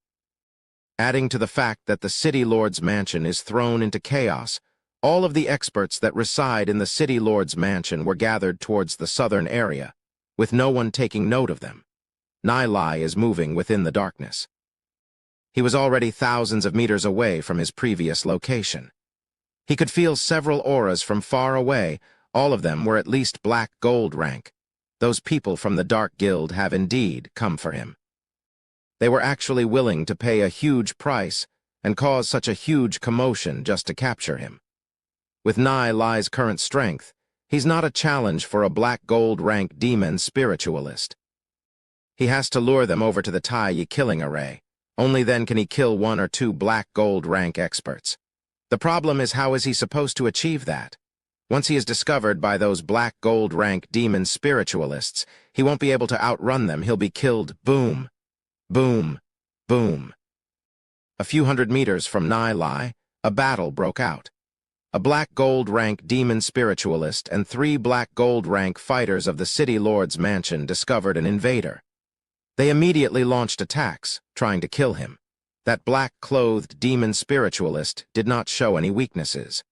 Adding to the fact that the city lord's mansion is thrown into chaos, all of the experts that reside in the city lord's mansion were gathered towards the southern area, with no one taking note of them. Nai Lai is moving within the darkness. He was already thousands of meters away from his previous location. He could feel several auras from far away. All of them were at least black gold rank. Those people from the Dark Guild have indeed come for him. They were actually willing to pay a huge price and cause such a huge commotion just to capture him. With Nai Lai's current strength, he's not a challenge for a black gold rank demon spiritualist. He has to lure them over to the Tai Yi killing array. Only then can he kill 1 or 2 black gold rank experts. The problem is, how is he supposed to achieve that? Once he is discovered by those black gold rank demon spiritualists, he won't be able to outrun them. He'll be killed. Boom, boom, boom. A few hundred meters from Nai Lai, a battle broke out. A black gold rank demon spiritualist and 3 black gold rank fighters of the city lord's mansion discovered an invader. They immediately launched attacks, trying to kill him. That black-clothed demon spiritualist did not show any weaknesses.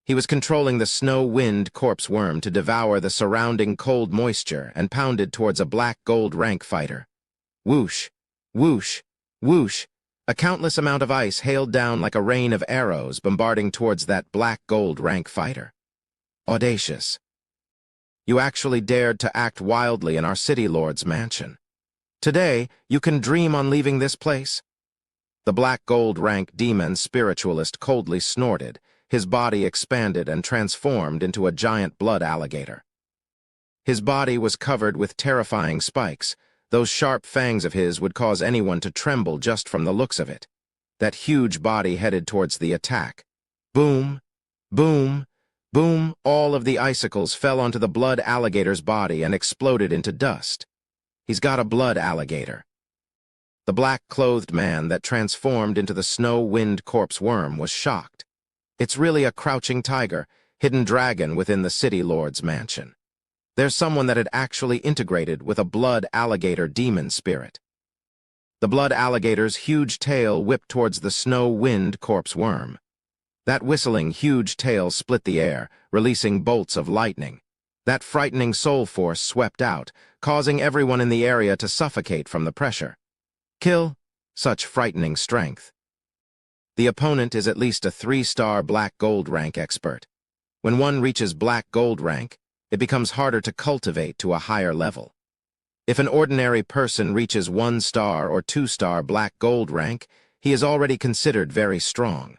He was controlling the snow-wind corpse worm to devour the surrounding cold moisture and pounded towards a black gold rank fighter. Whoosh, whoosh, whoosh. A countless amount of ice hailed down like a rain of arrows, bombarding towards that black gold rank fighter. Audacious. You actually dared to act wildly in our city lord's mansion. Today, you can dream on leaving this place. The black gold rank demon spiritualist coldly snorted. His body expanded and transformed into a giant blood alligator. His body was covered with terrifying spikes. Those sharp fangs of his would cause anyone to tremble just from the looks of it. That huge body headed towards the attack. Boom, boom, boom. All of the icicles fell onto the blood alligator's body and exploded into dust. He's got a blood alligator. The black-clothed man that transformed into the snow-wind corpse worm was shocked. It's really a crouching tiger, hidden dragon within the city lord's mansion. There's someone that had actually integrated with a blood alligator demon spirit. The blood alligator's huge tail whipped towards the snow-wind corpse worm. That whistling huge tail split the air, releasing bolts of lightning. That frightening soul force swept out, causing everyone in the area to suffocate from the pressure. Kill, such frightening strength. The opponent is at least a 3-star black gold rank expert. When one reaches black gold rank, it becomes harder to cultivate to a higher level. If an ordinary person reaches 1-star or 2-star black gold rank, he is already considered very strong.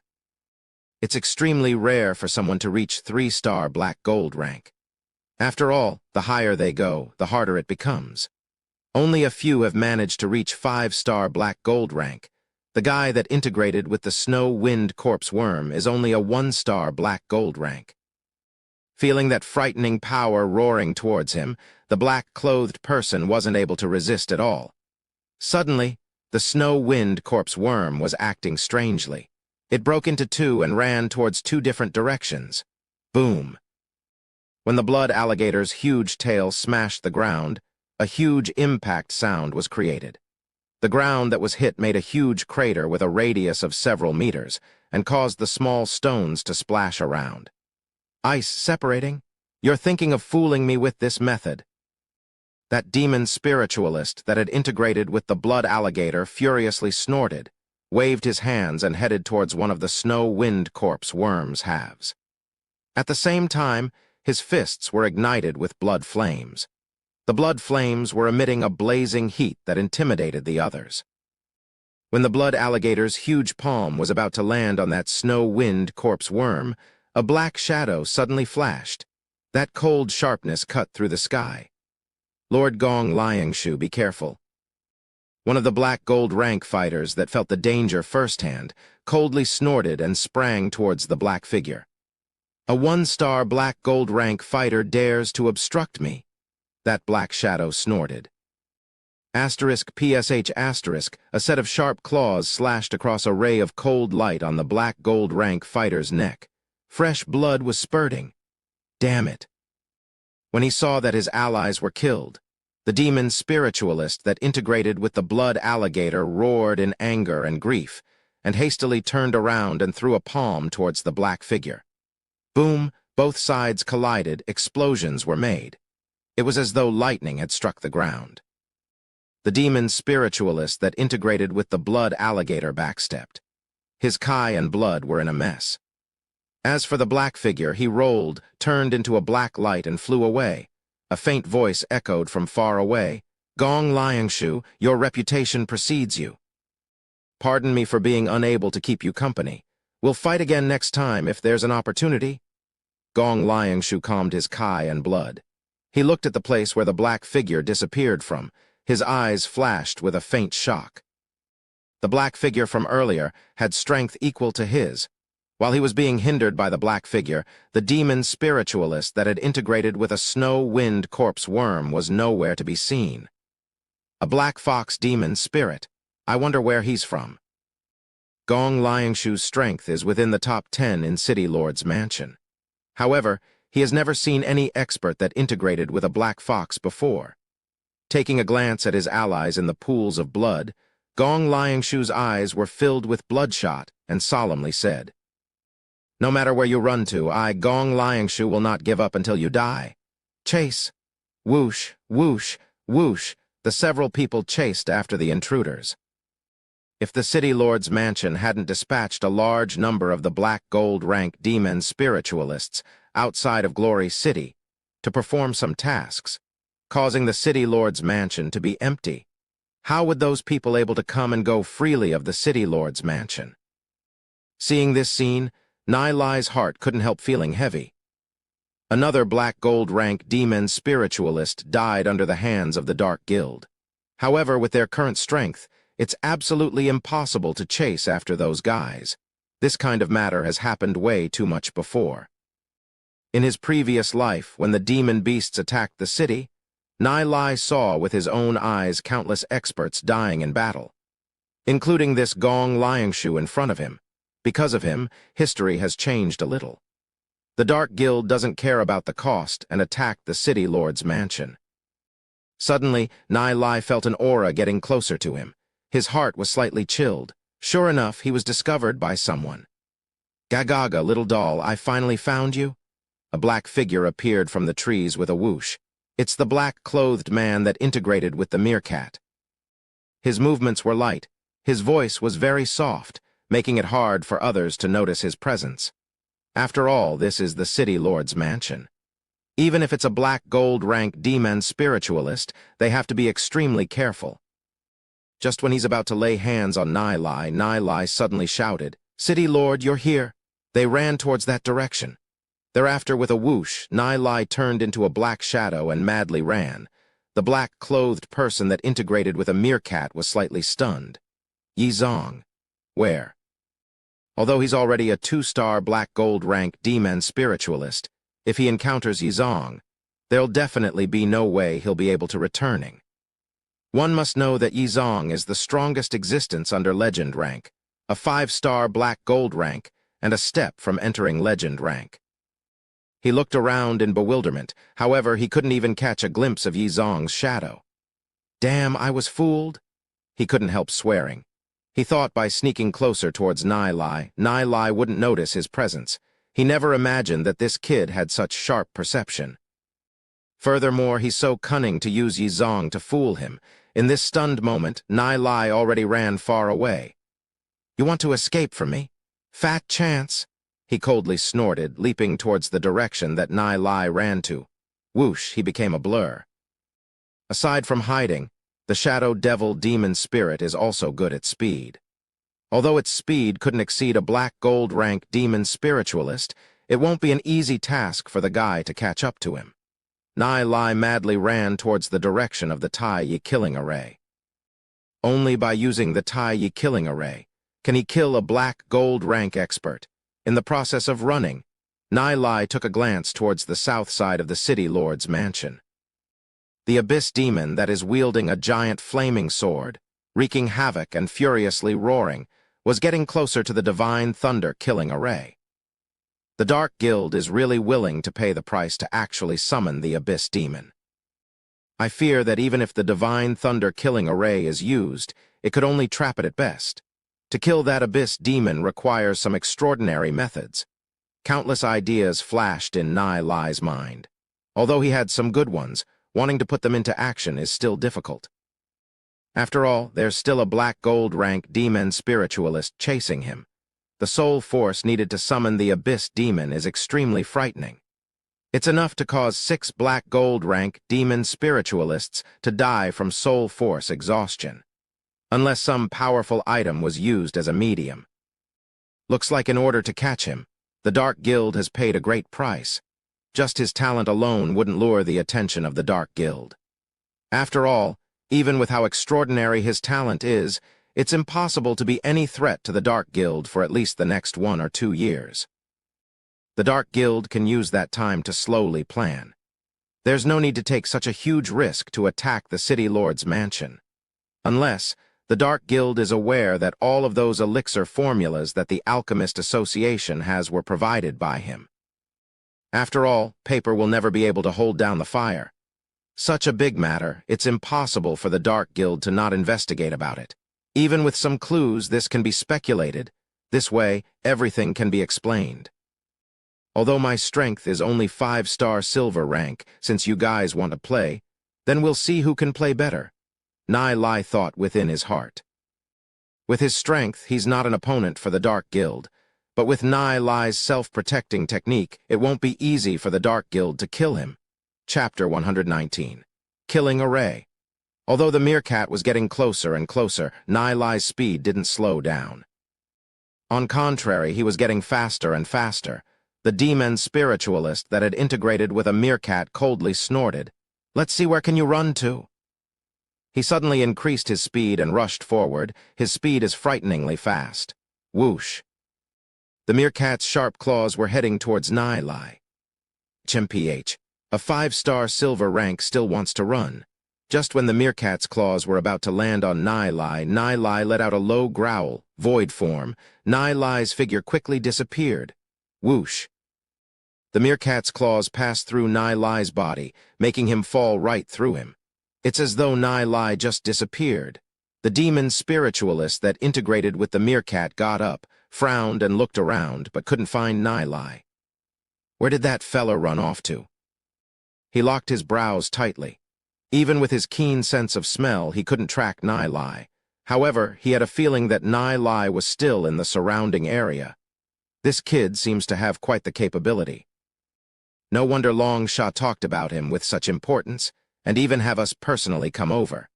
It's extremely rare for someone to reach 3-star black gold rank. After all, the higher they go, the harder it becomes. Only a few have managed to reach 5-star black gold rank. The guy that integrated with the snow-wind corpse worm is only a 1-star black gold rank. Feeling that frightening power roaring towards him, the black-clothed person wasn't able to resist at all. Suddenly, the snow-wind corpse worm was acting strangely. It broke into two and ran towards two different directions. Boom! When the blood alligator's huge tail smashed the ground, a huge impact sound was created. The ground that was hit made a huge crater with a radius of several meters and caused the small stones to splash around. Ice separating? You're thinking of fooling me with this method. That demon spiritualist that had integrated with the blood alligator furiously snorted, waved his hands and headed towards one of the snow-wind corpse worm's halves. At the same time, his fists were ignited with blood flames. The blood flames were emitting a blazing heat that intimidated the others. When the blood alligator's huge palm was about to land on that snow-wind corpse worm, a black shadow suddenly flashed. That cold sharpness cut through the sky. Lord Gong Liangshu, be careful. One of the black gold rank fighters that felt the danger firsthand coldly snorted and sprang towards the black figure. A 1-star black gold rank fighter dares to obstruct me. That black shadow snorted. *PSH*, a set of sharp claws slashed across a ray of cold light on the black gold rank fighter's neck. Fresh blood was spurting. Damn it. When he saw that his allies were killed, the demon spiritualist that integrated with the blood alligator roared in anger and grief, and hastily turned around and threw a palm towards the black figure. Boom, both sides collided, explosions were made. It was as though lightning had struck the ground. The demon spiritualist that integrated with the blood alligator backstepped. His kai and blood were in a mess. As for the black figure, he rolled, turned into a black light and flew away. A faint voice echoed from far away. "Gong Liangshu, your reputation precedes you. Pardon me for being unable to keep you company. We'll fight again next time if there's an opportunity." Gong Liangshu calmed his kai and blood. He looked at the place where the black figure disappeared from. His eyes flashed with a faint shock. The black figure from earlier had strength equal to his. While he was being hindered by the black figure, the demon spiritualist that had integrated with a snow-wind corpse worm was nowhere to be seen. A black fox demon spirit. I wonder where he's from. Gong Liangshu's strength is within the top 10 in City Lord's mansion. However, he has never seen any expert that integrated with a black fox before. Taking a glance at his allies in the pools of blood, Gong Liangshu's eyes were filled with bloodshot and solemnly said, "No matter where you run to, I, Gong Liangshu, will not give up until you die. Chase!" Whoosh, whoosh, whoosh, the several people chased after the intruders. If the City Lord's mansion hadn't dispatched a large number of the black gold rank demon spiritualists outside of Glory City to perform some tasks, causing the City Lord's mansion to be empty, how would those people able to come and go freely of the City Lord's mansion? Seeing this scene, Nai Lai's heart couldn't help feeling heavy. Another black gold rank demon spiritualist died under the hands of the Dark Guild. However, with their current strength, it's absolutely impossible to chase after those guys. This kind of matter has happened way too much before. In his previous life, when the demon beasts attacked the city, Nai Lai saw with his own eyes countless experts dying in battle, including this Gong Liangshu in front of him. Because of him, history has changed a little. The Dark Guild doesn't care about the cost and attacked the City Lord's mansion. Suddenly, Nai Lai felt an aura getting closer to him. His heart was slightly chilled. Sure enough, he was discovered by someone. "Gagaga, little doll, I finally found you." A black figure appeared from the trees with a whoosh. It's the black-clothed man that integrated with the meerkat. His movements were light. His voice was very soft, making it hard for others to notice his presence. After all, this is the City Lord's mansion. Even if it's a black gold rank demon spiritualist, they have to be extremely careful. Just when he's about to lay hands on Nai suddenly shouted, "City Lord, you're here!" They ran towards that direction. Thereafter, with a whoosh, Nai turned into a black shadow and madly ran. The black-clothed person that integrated with a meerkat was slightly stunned. Yizong. Where? Although he's already a 2-star black gold rank demon spiritualist, if he encounters Yizong, there'll definitely be no way he'll be able to returning. One must know that Yizong is the strongest existence under legend rank, a 5-star black gold rank, and a step from entering legend rank. He looked around in bewilderment. However, he couldn't even catch a glimpse of Yizong's shadow. Damn, I was fooled. He couldn't help swearing. He thought by sneaking closer towards Nai wouldn't notice his presence. He never imagined that this kid had such sharp perception. Furthermore, he's so cunning to use Yizong to fool him. In this stunned moment, Nai already ran far away. "You want to escape from me? Fat chance," he coldly snorted, leaping towards the direction that Nai ran to. Whoosh, he became a blur. Aside from hiding, the Shadow Devil Demon Spirit is also good at speed. Although its speed couldn't exceed a black gold rank demon spiritualist, it won't be an easy task for the guy to catch up to him. Nai madly ran towards the direction of the Tai Yi killing array. Only by using the Tai Yi killing array can he kill a black gold rank expert. In the process of running, Nai took a glance towards the south side of the City Lord's mansion. The Abyss Demon that is wielding a giant flaming sword, wreaking havoc and furiously roaring, was getting closer to the Divine Thunder killing array. The Dark Guild is really willing to pay the price to actually summon the Abyss Demon. I fear that even if the Divine Thunder killing array is used, it could only trap it at best. To kill that Abyss Demon requires some extraordinary methods. Countless ideas flashed in Nai mind. Although he had some good ones, wanting to put them into action is still difficult. After all, there's still a black gold rank demon spiritualist chasing him. The soul force needed to summon the Abyss Demon is extremely frightening. It's enough to cause 6 black gold rank demon spiritualists to die from soul force exhaustion, unless some powerful item was used as a medium. Looks like in order to catch him, the Dark Guild has paid a great price. Just his talent alone wouldn't lure the attention of the Dark Guild. After all, even with how extraordinary his talent is, it's impossible to be any threat to the Dark Guild for at least the next 1 or 2 years. The Dark Guild can use that time to slowly plan. There's no need to take such a huge risk to attack the City Lord's mansion. Unless the Dark Guild is aware that all of those elixir formulas that the Alchemist Association has were provided by him. After all, paper will never be able to hold down the fire. Such a big matter, it's impossible for the Dark Guild to not investigate about it. Even with some clues, this can be speculated. This way, everything can be explained. Although my strength is only 5-star silver rank, since you guys want to play, then we'll see who can play better, Nai thought within his heart. With his strength, he's not an opponent for the Dark Guild, but with Nai's self-protecting technique, it won't be easy for the Dark Guild to kill him. Chapter 119. Killing Array. Although the meerkat was getting closer and closer, Nai's speed didn't slow down. On contrary, he was getting faster and faster. The demon spiritualist that had integrated with a meerkat coldly snorted, "Let's see where can you run to?" He suddenly increased his speed and rushed forward. His speed is frighteningly fast. Whoosh. The meerkat's sharp claws were heading towards Nai. Chimph. A 5-star silver rank still wants to run. Just when the meerkat's claws were about to land on Nai let out a low growl, void form. Nai's figure quickly disappeared. Whoosh. The meerkat's claws passed through Nai's body, making him fall right through him. It's as though Nai just disappeared. The demon spiritualist that integrated with the meerkat got up, frowned and looked around, but couldn't find Nai. Where did that fella run off to? He locked his brows tightly. Even with his keen sense of smell, he couldn't track Nai. However, he had a feeling that Nai was still in the surrounding area. This kid seems to have quite the capability. No wonder Long Sha talked about him with such importance, and even have us personally come over.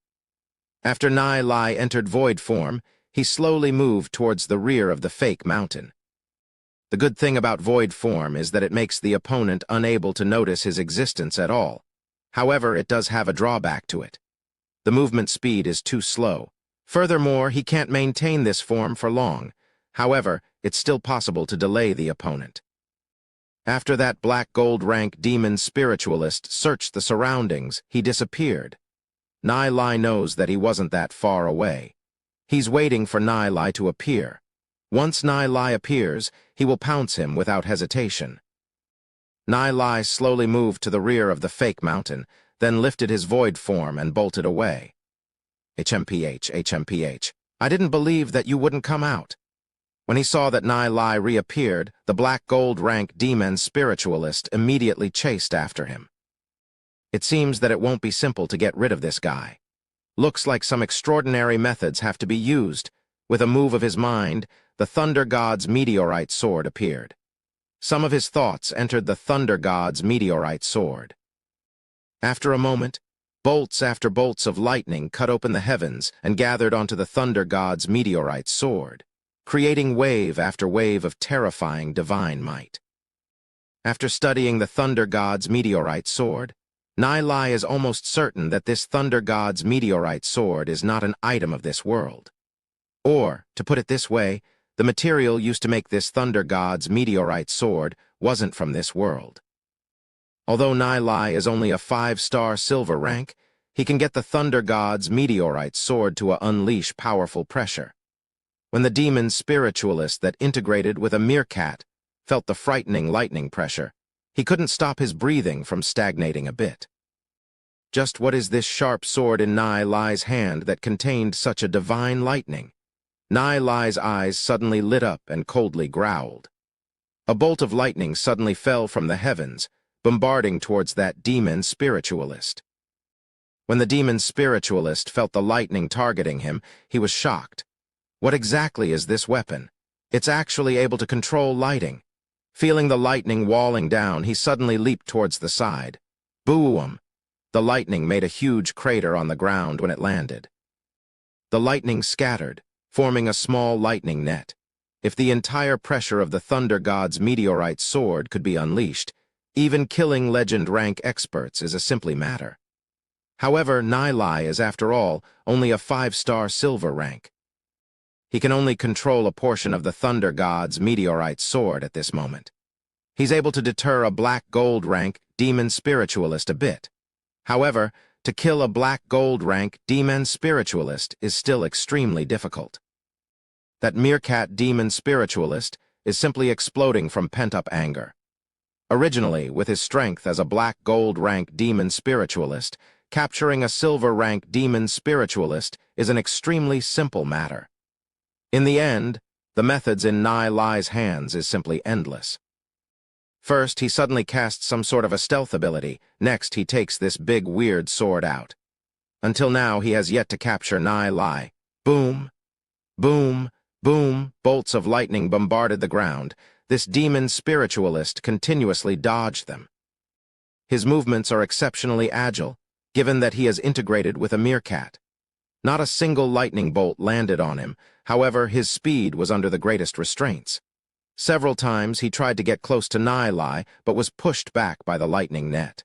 After Nai Lai entered void form, he slowly moved towards the rear of the fake mountain. The good thing about void form is that it makes the opponent unable to notice his existence at all. However, it does have a drawback to it. The movement speed is too slow. Furthermore, he can't maintain this form for long. However, it's still possible to delay the opponent. After that black gold rank demon spiritualist searched the surroundings, he disappeared. Nai Lai knows that he wasn't that far away. He's waiting for Nai Lai to appear. Once Nai Lai appears, he will pounce him without hesitation. Nai Lai slowly moved to the rear of the fake mountain, then lifted his void form and bolted away. HMPH. I didn't believe that you wouldn't come out. When he saw that Nai Lai reappeared, the black gold rank demon spiritualist immediately chased after him. It seems that it won't be simple to get rid of this guy. Looks like some extraordinary methods have to be used. With a move of his mind, the Thunder God's meteorite sword appeared. Some of his thoughts entered the Thunder God's meteorite sword. After a moment, bolts after bolts of lightning cut open the heavens and gathered onto the Thunder God's meteorite sword, creating wave after wave of terrifying divine might. After studying the Thunder God's meteorite sword, Nai Lai is almost certain that this Thunder God's meteorite sword is not an item of this world. Or, to put it this way, the material used to make this Thunder God's meteorite sword wasn't from this world. Although Nai Lai is only a 5-star silver rank, he can get the Thunder God's meteorite sword to unleash powerful pressure. When the demon spiritualist that integrated with a meerkat felt the frightening lightning pressure, he couldn't stop his breathing from stagnating a bit. Just what is this sharp sword in Nai Lai's hand that contained such a divine lightning? Nai Lai's eyes suddenly lit up and coldly growled. A bolt of lightning suddenly fell from the heavens, bombarding towards that demon spiritualist. When the demon spiritualist felt the lightning targeting him, he was shocked. What exactly is this weapon? It's actually able to control lighting. Feeling the lightning walling down, he suddenly leaped towards the side. Boom! The lightning made a huge crater on the ground when it landed. The lightning scattered, forming a small lightning net. If the entire pressure of the Thunder God's meteorite sword could be unleashed, even killing legend rank experts is a simple matter. However, Nai Lai is, after all, only a 5-star silver rank. He can only control a portion of the Thunder God's meteorite sword at this moment. He's able to deter a black gold rank demon spiritualist a bit. However, to kill a black gold rank demon spiritualist is still extremely difficult. That meerkat demon spiritualist is simply exploding from pent-up anger. Originally, with his strength as a black gold rank demon spiritualist, capturing a silver rank demon spiritualist is an extremely simple matter. In the end, the methods in Nai Lai's hands is simply endless. First, he suddenly casts some sort of a stealth ability. Next, he takes this big weird sword out. Until now, he has yet to capture Nai Lai. Boom! Boom! Boom! Bolts of lightning bombarded the ground. This demon spiritualist continuously dodged them. His movements are exceptionally agile, given that he has integrated with a meerkat. Not a single lightning bolt landed on him. However, his speed was under the greatest restraints. Several times he tried to get close to Nai Lai, but was pushed back by the lightning net.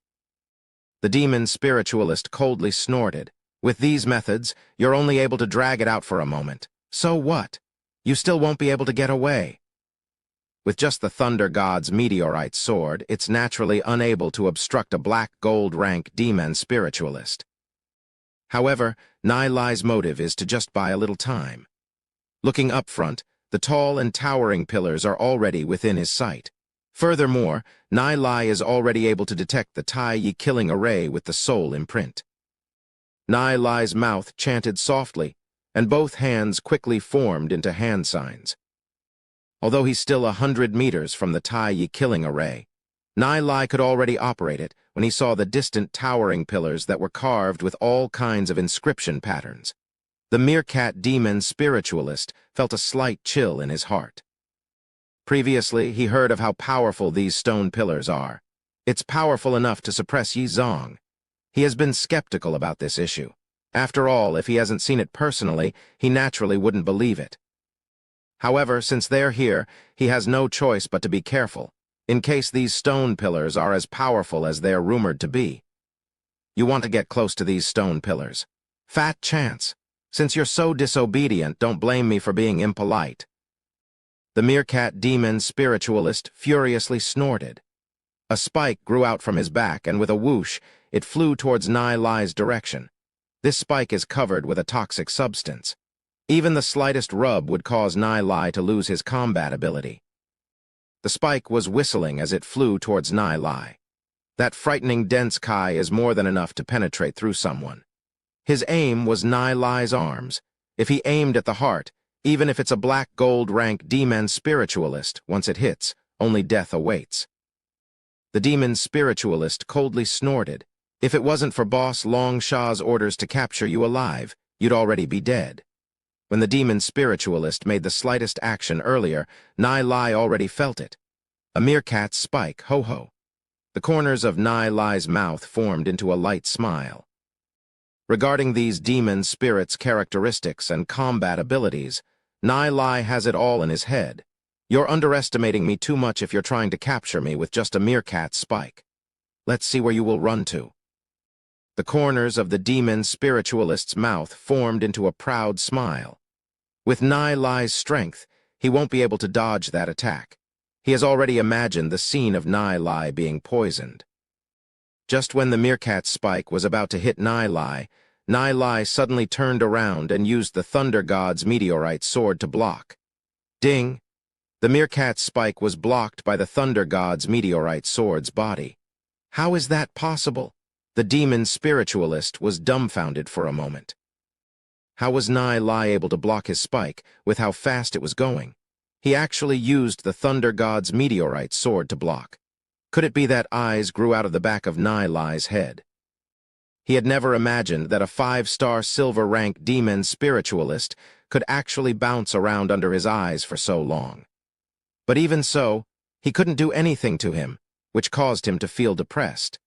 The demon spiritualist coldly snorted. With these methods, you're only able to drag it out for a moment. So what? You still won't be able to get away. With just the Thunder God's meteorite sword, it's naturally unable to obstruct a black gold rank demon spiritualist. However, Nai Lai's motive is to just buy a little time. Looking up front, the tall and towering pillars are already within his sight. Furthermore, Nai Lai is already able to detect the Tai Yi killing array with the soul imprint. Nai Lai's mouth chanted softly, and both hands quickly formed into hand signs. Although he's still 100 meters from the Tai Yi killing array, Nai Lai could already operate it when he saw the distant towering pillars that were carved with all kinds of inscription patterns. The meerkat demon spiritualist felt a slight chill in his heart. Previously, he heard of how powerful these stone pillars are. It's powerful enough to suppress Yi Zong. He has been skeptical about this issue. After all, if he hasn't seen it personally, he naturally wouldn't believe it. However, since they're here, he has no choice but to be careful, in case these stone pillars are as powerful as they're rumored to be. You want to get close to these stone pillars. Fat chance. Since you're so disobedient, don't blame me for being impolite. The meerkat demon spiritualist furiously snorted. A spike grew out from his back, and with a whoosh, it flew towards Nai Lai's direction. This spike is covered with a toxic substance. Even the slightest rub would cause Nai Lai to lose his combat ability. The spike was whistling as it flew towards Nai Lai. That frightening dense Kai is more than enough to penetrate through someone. His aim was Nai Lai's arms. If he aimed at the heart, even if it's a black gold rank demon spiritualist, once it hits, only death awaits. The demon spiritualist coldly snorted. If it wasn't for Boss Long Shah's orders to capture you alive, you'd already be dead. When the demon spiritualist made the slightest action earlier, Nai Lai already felt it. A meerkat's spike, ho-ho. The corners of Nai Lai's mouth formed into a light smile. Regarding these demon spirits' characteristics and combat abilities, Nai Lai has it all in his head. You're underestimating me too much if you're trying to capture me with just a meerkat spike. Let's see where you will run to. The corners of the demon spiritualist's mouth formed into a proud smile. With Nai Lai's strength, he won't be able to dodge that attack. He has already imagined the scene of Nai Lai being poisoned. Just when the meerkat spike was about to hit Nai Lai suddenly turned around and used the Thunder God's meteorite sword to block. Ding! The meerkat spike was blocked by the Thunder God's meteorite sword's body. How is that possible? The demon spiritualist was dumbfounded for a moment. How was Nai Lai able to block his spike with how fast it was going? He actually used the Thunder God's meteorite sword to block. Could it be that eyes grew out of the back of Nai Lai's head? He had never imagined that a 5-star silver-rank demon spiritualist could actually bounce around under his eyes for so long. But even so, he couldn't do anything to him, which caused him to feel depressed.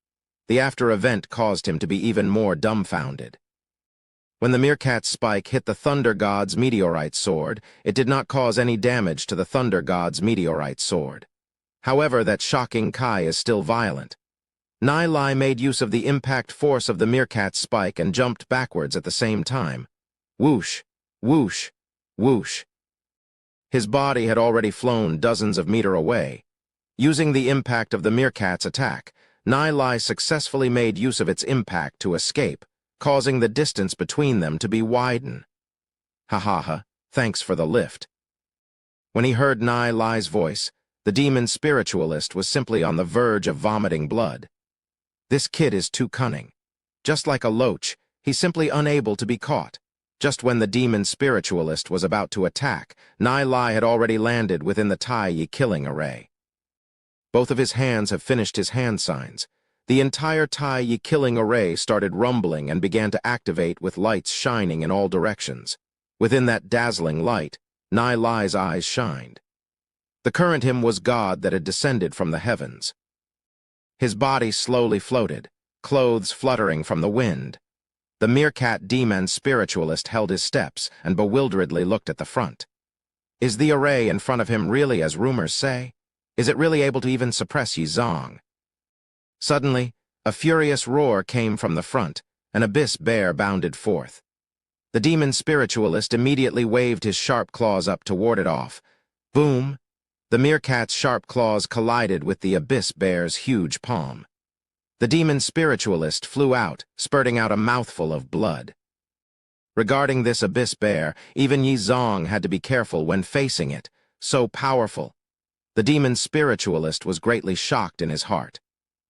The after-event caused him to be even more dumbfounded. When the meerkat spike hit the Thunder God's meteorite sword, it did not cause any damage to the Thunder God's meteorite sword. However, that shocking Kai is still violent. Nai Lai made use of the impact force of the meerkat spike and jumped backwards at the same time. Whoosh, whoosh, whoosh. His body had already flown dozens of meters away. Using the impact of the meerkat's attack, Nai Lai successfully made use of its impact to escape, causing the distance between them to be widen. Ha ha ha, thanks for the lift. When he heard Nai Lai's voice, the demon spiritualist was simply on the verge of vomiting blood. This kid is too cunning. Just like a loach, he's simply unable to be caught. Just when the demon spiritualist was about to attack, Nai Lai had already landed within the Tai Yi killing array. Both of his hands have finished his hand signs. The entire Tai Yi killing array started rumbling and began to activate with lights shining in all directions. Within that dazzling light, Nai Lai's eyes shined. The current him was God that had descended from the heavens. His body slowly floated, clothes fluttering from the wind. The meerkat demon spiritualist held his steps and bewilderedly looked at the front. Is the array in front of him really as rumors say? Is it really able to even suppress Yi Zong? Suddenly, a furious roar came from the front. An abyss bear bounded forth. The demon spiritualist immediately waved his sharp claws up to ward it off. Boom! The meerkat's sharp claws collided with the abyss bear's huge palm. The demon spiritualist flew out, spurting out a mouthful of blood. Regarding this abyss bear, even Yi Zong had to be careful when facing it, so powerful. The demon spiritualist was greatly shocked in his heart.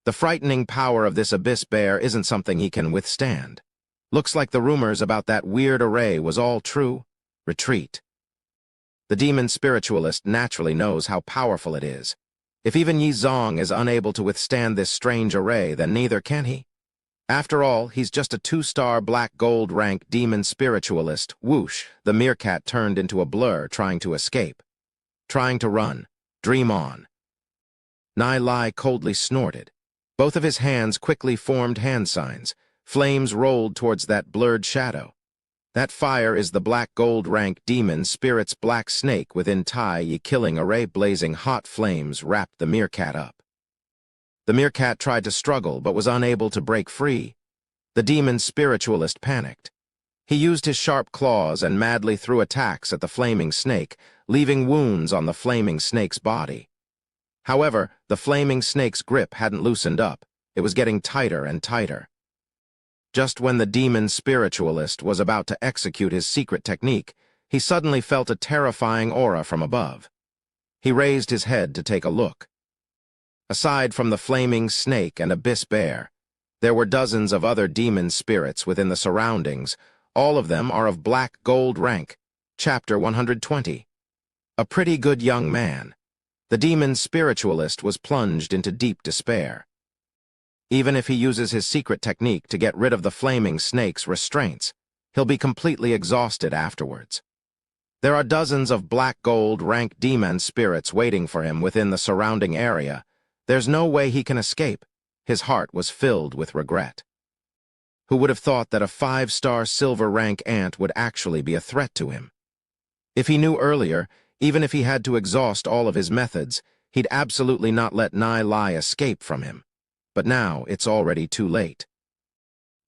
The frightening power of this abyss bear isn't something he can withstand. Looks like the rumors about that weird array was all true. Retreat. The demon spiritualist naturally knows how powerful it is. If even Yi Zong is unable to withstand this strange array, then neither can he. After all, he's just a 2-star black gold rank demon spiritualist. Whoosh, the meerkat turned into a blur trying to escape. Trying to run. Dream on. Nai Lai coldly snorted. Both of his hands quickly formed hand signs. Flames rolled towards that blurred shadow. That fire is the black gold rank demon spirit's black snake within Tai Yi killing array. Blazing hot flames wrapped the meerkat up. The meerkat tried to struggle but was unable to break free. The demon spiritualist panicked. He used his sharp claws and madly threw attacks at the flaming snake, leaving wounds on the flaming snake's body. However, the flaming snake's grip hadn't loosened up. It was getting tighter and tighter. Just when the demon spiritualist was about to execute his secret technique, he suddenly felt a terrifying aura from above. He raised his head to take a look. Aside from the flaming snake and abyss bear, there were dozens of other demon spirits within the surroundings. All of them are of black gold rank. Chapter 120. A pretty good young man. The demon spiritualist was plunged into deep despair. Even if he uses his secret technique to get rid of the flaming snake's restraints, he'll be completely exhausted afterwards. There are dozens of black gold rank demon spirits waiting for him within the surrounding area. There's no way he can escape. His heart was filled with regret. Who would have thought that a 5-star silver rank ant would actually be a threat to him? If he knew earlier, even if he had to exhaust all of his methods, he'd absolutely not let Nai Lai escape from him. But now it's already too late.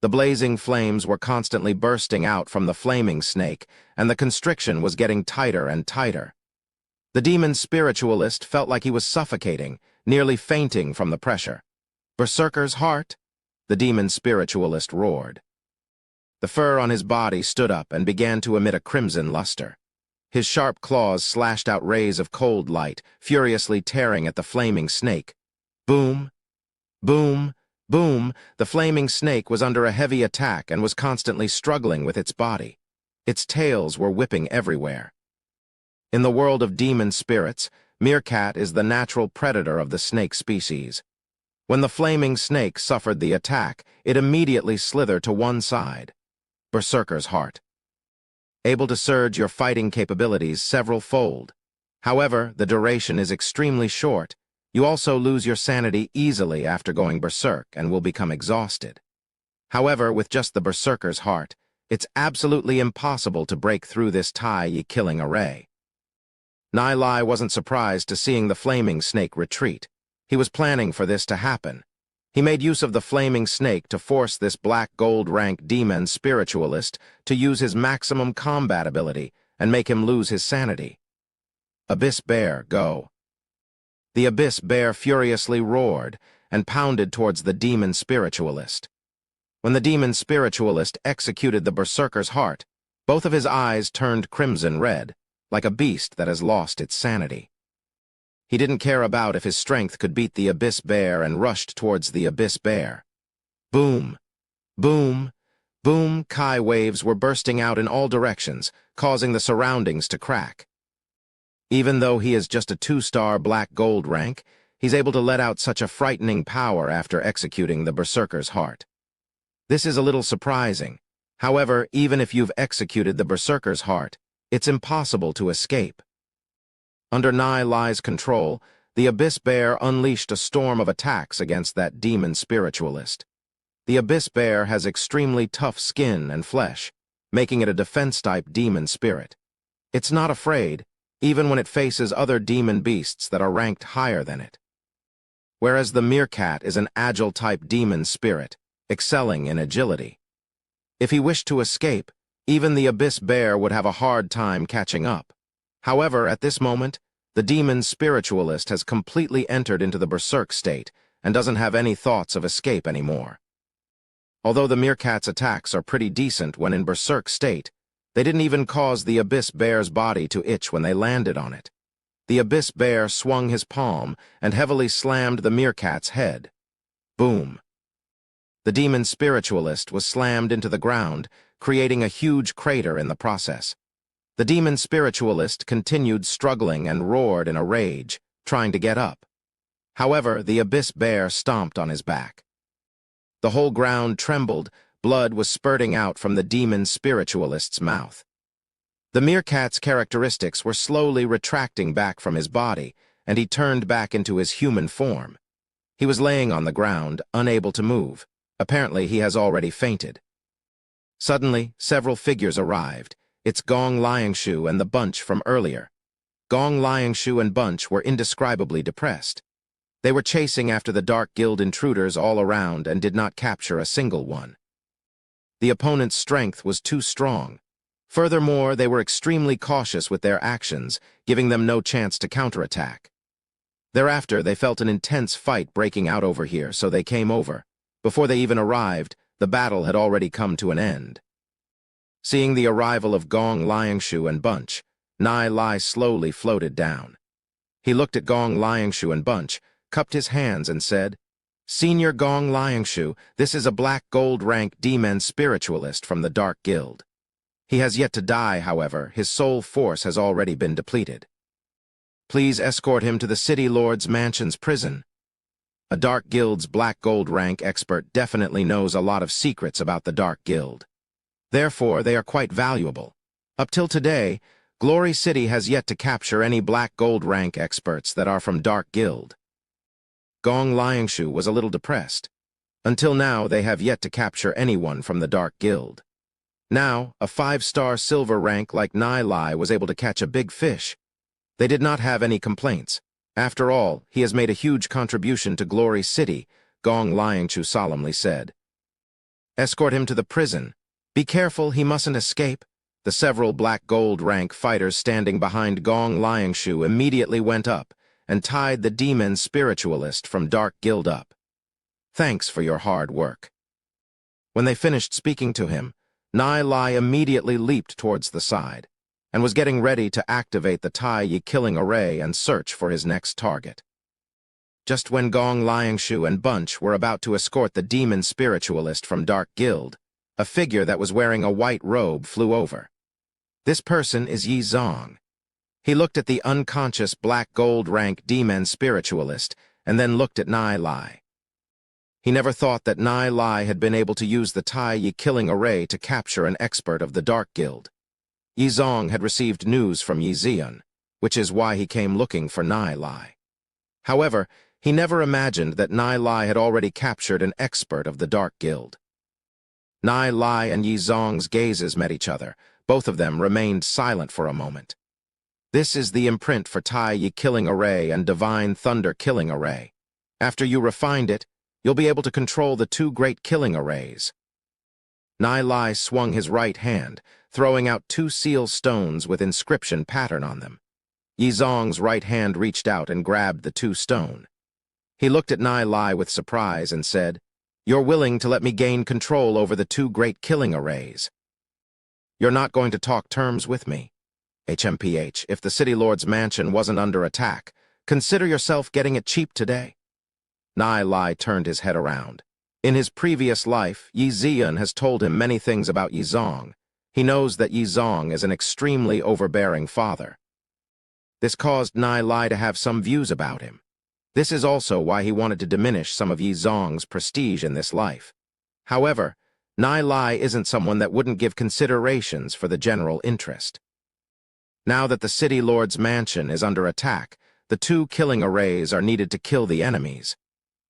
The blazing flames were constantly bursting out from the flaming snake, and the constriction was getting tighter and tighter. The demon spiritualist felt like he was suffocating, nearly fainting from the pressure. "Berserker's heart?" the demon spiritualist roared. The fur on his body stood up and began to emit a crimson luster. His sharp claws slashed out rays of cold light, furiously tearing at the flaming snake. Boom! Boom! Boom! The flaming snake was under a heavy attack and was constantly struggling with its body. Its tails were whipping everywhere. In the world of demon spirits, meerkat is the natural predator of the snake species. When the flaming snake suffered the attack, it immediately slithered to one side. Berserker's heart. Able to surge your fighting capabilities several-fold. However, the duration is extremely short. You also lose your sanity easily after going berserk and will become exhausted. However, with just the berserker's heart, it's absolutely impossible to break through this Tai Yi killing array. Nai Lai wasn't surprised to seeing the flaming snake retreat. He was planning for this to happen. He made use of the flaming snake to force this black gold rank demon spiritualist to use his maximum combat ability and make him lose his sanity. Abyss Bear, go. The Abyss Bear furiously roared and pounded towards the demon spiritualist. When the demon spiritualist executed the berserker's heart, both of his eyes turned crimson red, like a beast that has lost its sanity. He didn't care about if his strength could beat the Abyss Bear and rushed towards the Abyss Bear. Boom! Boom! Boom! Kai waves were bursting out in all directions, causing the surroundings to crack. Even though he is just a 2-star black gold rank, he's able to let out such a frightening power after executing the berserker's heart. This is a little surprising. However, even if you've executed the berserker's heart, it's impossible to escape. Under Nai Lai's control, the Abyss Bear unleashed a storm of attacks against that demon spiritualist. The Abyss Bear has extremely tough skin and flesh, making it a defense-type demon spirit. It's not afraid, even when it faces other demon beasts that are ranked higher than it. Whereas the meerkat is an agile-type demon spirit, excelling in agility. If he wished to escape, even the Abyss Bear would have a hard time catching up. However, at this moment, the demon spiritualist has completely entered into the berserk state and doesn't have any thoughts of escape anymore. Although the meerkat's attacks are pretty decent when in berserk state, they didn't even cause the Abyss Bear's body to itch when they landed on it. The Abyss Bear swung his palm and heavily slammed the meerkat's head. Boom! The demon spiritualist was slammed into the ground, creating a huge crater in the process. The demon spiritualist continued struggling and roared in a rage, trying to get up. However, the Abyss Bear stomped on his back. The whole ground trembled, blood was spurting out from the demon spiritualist's mouth. The meerkat's characteristics were slowly retracting back from his body, and he turned back into his human form. He was laying on the ground, unable to move. Apparently, he has already fainted. Suddenly, several figures arrived. It's Gong Liangshu and the bunch from earlier. Gong Liangshu and bunch were indescribably depressed. They were chasing after the Dark Guild intruders all around and did not capture a single one. The opponent's strength was too strong. Furthermore, they were extremely cautious with their actions, giving them no chance to counterattack. Thereafter, they felt an intense fight breaking out over here, so they came over. Before they even arrived, the battle had already come to an end. Seeing the arrival of Gong Liangshu and bunch, Nai Lai slowly floated down. He looked at Gong Liangshu and bunch, cupped his hands and said, "Senior Gong Liangshu, this is a black gold rank demon spiritualist from the Dark Guild. He has yet to die, however, his soul force has already been depleted. Please escort him to the City Lord's Mansion's prison. A Dark Guild's black gold rank expert definitely knows a lot of secrets about the Dark Guild. Therefore, they are quite valuable. Up till today, Glory City has yet to capture any black gold rank experts that are from Dark Guild." Gong Liangshu was a little depressed. Until now, they have yet to capture anyone from the Dark Guild. Now, a 5-star silver rank like Nai Lai was able to catch a big fish. They did not have any complaints. After all, he has made a huge contribution to Glory City, Gong Liangshu solemnly said. "Escort him to the prison. Be careful, he mustn't escape." The several black gold rank fighters standing behind Gong Liangshu immediately went up and tied the demon spiritualist from Dark Guild up. "Thanks for your hard work." When they finished speaking to him, Nai Lai immediately leaped towards the side and was getting ready to activate the Tai Yi killing array and search for his next target. Just when Gong Liangshu and bunch were about to escort the demon spiritualist from Dark Guild, a figure that was wearing a white robe flew over. This person is Yi Zong. He looked at the unconscious black gold rank demon spiritualist and then looked at Nai Lai. He never thought that Nai Lai had been able to use the Tai Yi killing array to capture an expert of the Dark Guild. Yi Zong had received news from Yi Zian, which is why he came looking for Nai Lai. However, he never imagined that Nai Lai had already captured an expert of the Dark Guild. Nai Lai and Yi Zong's gazes met each other. Both of them remained silent for a moment. This is the imprint for Tai Yi killing array and Divine Thunder killing array. After you refined it, you'll be able to control the 2 great killing arrays. Nai Lai swung his right hand, throwing out 2 seal stones with inscription pattern on them. Yi Zong's right hand reached out and grabbed the 2 stone. He looked at Nai Lai with surprise and said, "You're willing to let me gain control over the 2 great killing arrays. You're not going to talk terms with me. HMPH, if the City Lord's mansion wasn't under attack, consider yourself getting it cheap today." Nai Lai turned his head around. In his previous life, Yi Zian has told him many things about Yi Zong. He knows that Yi Zong is an extremely overbearing father. This caused Nai Lai to have some views about him. This is also why he wanted to diminish some of Yi Zong's prestige in this life. However, Nai Lai isn't someone that wouldn't give considerations for the general interest. Now that the City Lord's mansion is under attack, the 2 killing arrays are needed to kill the enemies.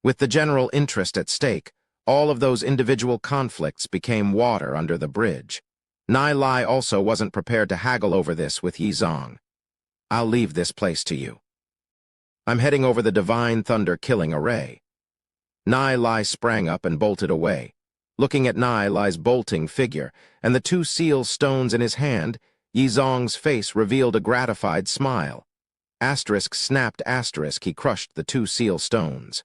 With the general interest at stake, all of those individual conflicts became water under the bridge. Nai Lai also wasn't prepared to haggle over this with Yi Zong. "I'll leave this place to you. I'm heading over the Divine Thunder killing array." Nai Lai sprang up and bolted away. Looking at Nai Lai's bolting figure and the 2 seal stones in his hand, Yi Zong's face revealed a gratified smile. Asterisk snapped asterisk, he crushed the 2 seal stones.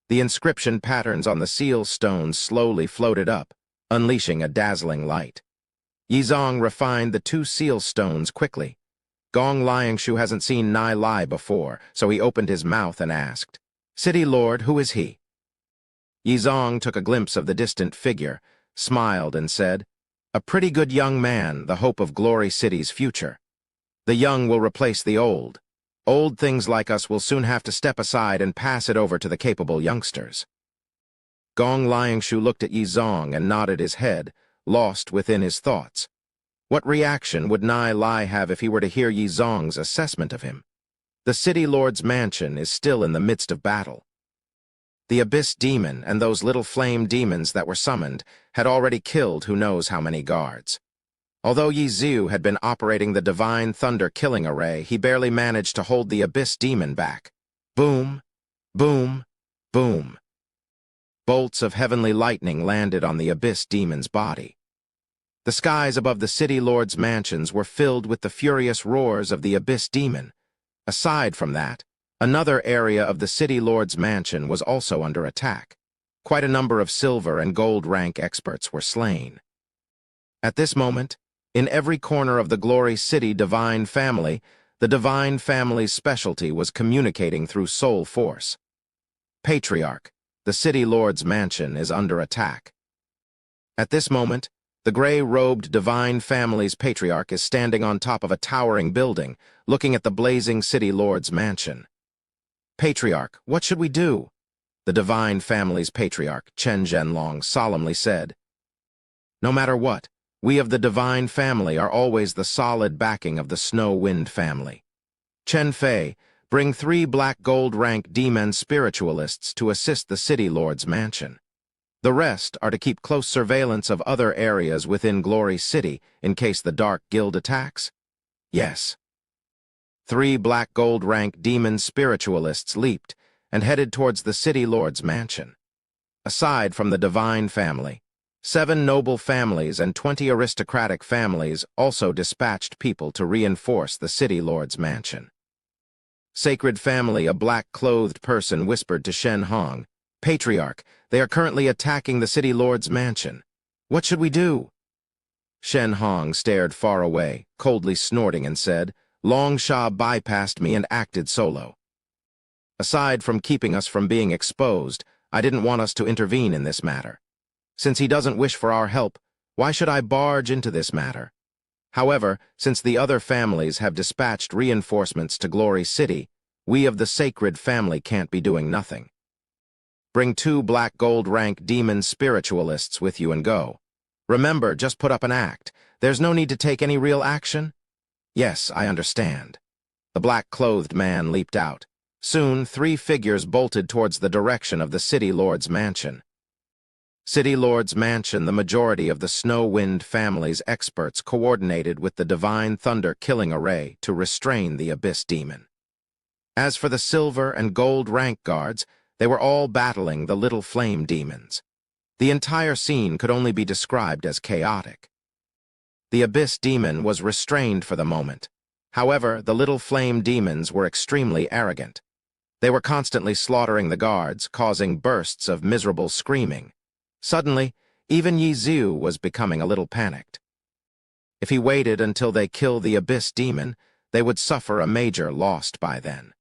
The inscription patterns on the seal stones slowly floated up, unleashing a dazzling light. Yi Zong refined the 2 seal stones quickly. Gong Liangshu hasn't seen Nai Lai before, so he opened his mouth and asked, "City Lord, who is he?" Yi Zong took a glimpse of the distant figure, smiled and said, "A pretty good young man, the hope of Glory City's future. The young will replace the old. Old things like us will soon have to step aside and pass it over to the capable youngsters." Gong Liangshu looked at Yi Zong and nodded his head, lost within his thoughts. What reaction would Nai Lai have if he were to hear Yi Zong's assessment of him? The City Lord's mansion is still in the midst of battle. The Abyss Demon and those little flame demons that were summoned had already killed who knows how many guards. Although Yi Xiu had been operating the Divine Thunder killing array, he barely managed to hold the Abyss Demon back. Boom, boom, boom. Bolts of heavenly lightning landed on the Abyss Demon's body. The skies above the City Lord's mansions were filled with the furious roars of the Abyss Demon. Aside from that, another area of the City Lord's mansion was also under attack. Quite a number of silver and gold rank experts were slain. At this moment, in every corner of the Glory City Divine Family, the Divine Family's specialty was communicating through soul force. Patriarch, the City Lord's mansion is under attack. At this moment, the gray-robed Divine Family's Patriarch is standing on top of a towering building, looking at the blazing City Lord's mansion. Patriarch, what should we do? The Divine Family's Patriarch, Chen Zhenlong, solemnly said. No matter what, we of the Divine Family are always the solid backing of the Snow Wind family. Chen Fei, bring 3 black gold rank demon spiritualists to assist the City Lord's mansion. The rest are to keep close surveillance of other areas within Glory City in case the Dark Guild attacks? Yes. 3 black gold rank demon spiritualists leaped and headed towards the City Lord's mansion. Aside from the Divine Family, 7 noble families and 20 aristocratic families also dispatched people to reinforce the City Lord's mansion. Sacred Family, a black-clothed person whispered to Shen Hong, Patriarch, they are currently attacking the City Lord's mansion. What should we do? Shen Hong stared far away, coldly snorting, and said, Long Sha bypassed me and acted solo. Aside from keeping us from being exposed, I didn't want us to intervene in this matter. Since he doesn't wish for our help, why should I barge into this matter? However, since the other families have dispatched reinforcements to Glory City, we of the Sacred Family can't be doing nothing. Bring 2 black gold rank demon spiritualists with you and go. Remember, just put up an act. There's no need to take any real action. Yes, I understand. The black-clothed man leaped out. Soon, 3 figures bolted towards the direction of the City Lord's mansion. City Lord's mansion, the majority of the Snow Wind family's experts coordinated with the Divine Thunder killing array to restrain the Abyss Demon. As for the silver and gold rank guards, they were all battling the little flame demons. The entire scene could only be described as chaotic. The Abyss Demon was restrained for the moment. However, the little flame demons were extremely arrogant. They were constantly slaughtering the guards, causing bursts of miserable screaming. Suddenly, even Yi Xiu was becoming a little panicked. If he waited until they kill the Abyss Demon, they would suffer a major loss by then.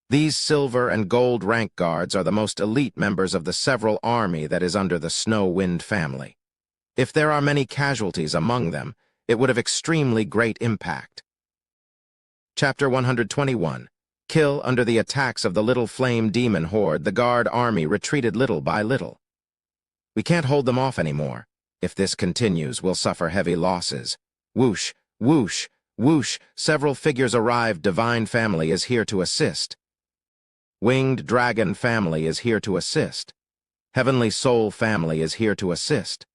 These silver and gold rank guards are the most elite members of the several army that is under the Snow Wind family. If there are many casualties among them, it would have extremely great impact. Chapter 121. Kill under the attacks of the little flame demon horde, the guard army retreated little by little. We can't hold them off anymore. If this continues, we'll suffer heavy losses. Whoosh, whoosh, whoosh, several figures arrived. Divine Family is here to assist. Winged Dragon Family is here to assist. Heavenly Soul Family is here to assist.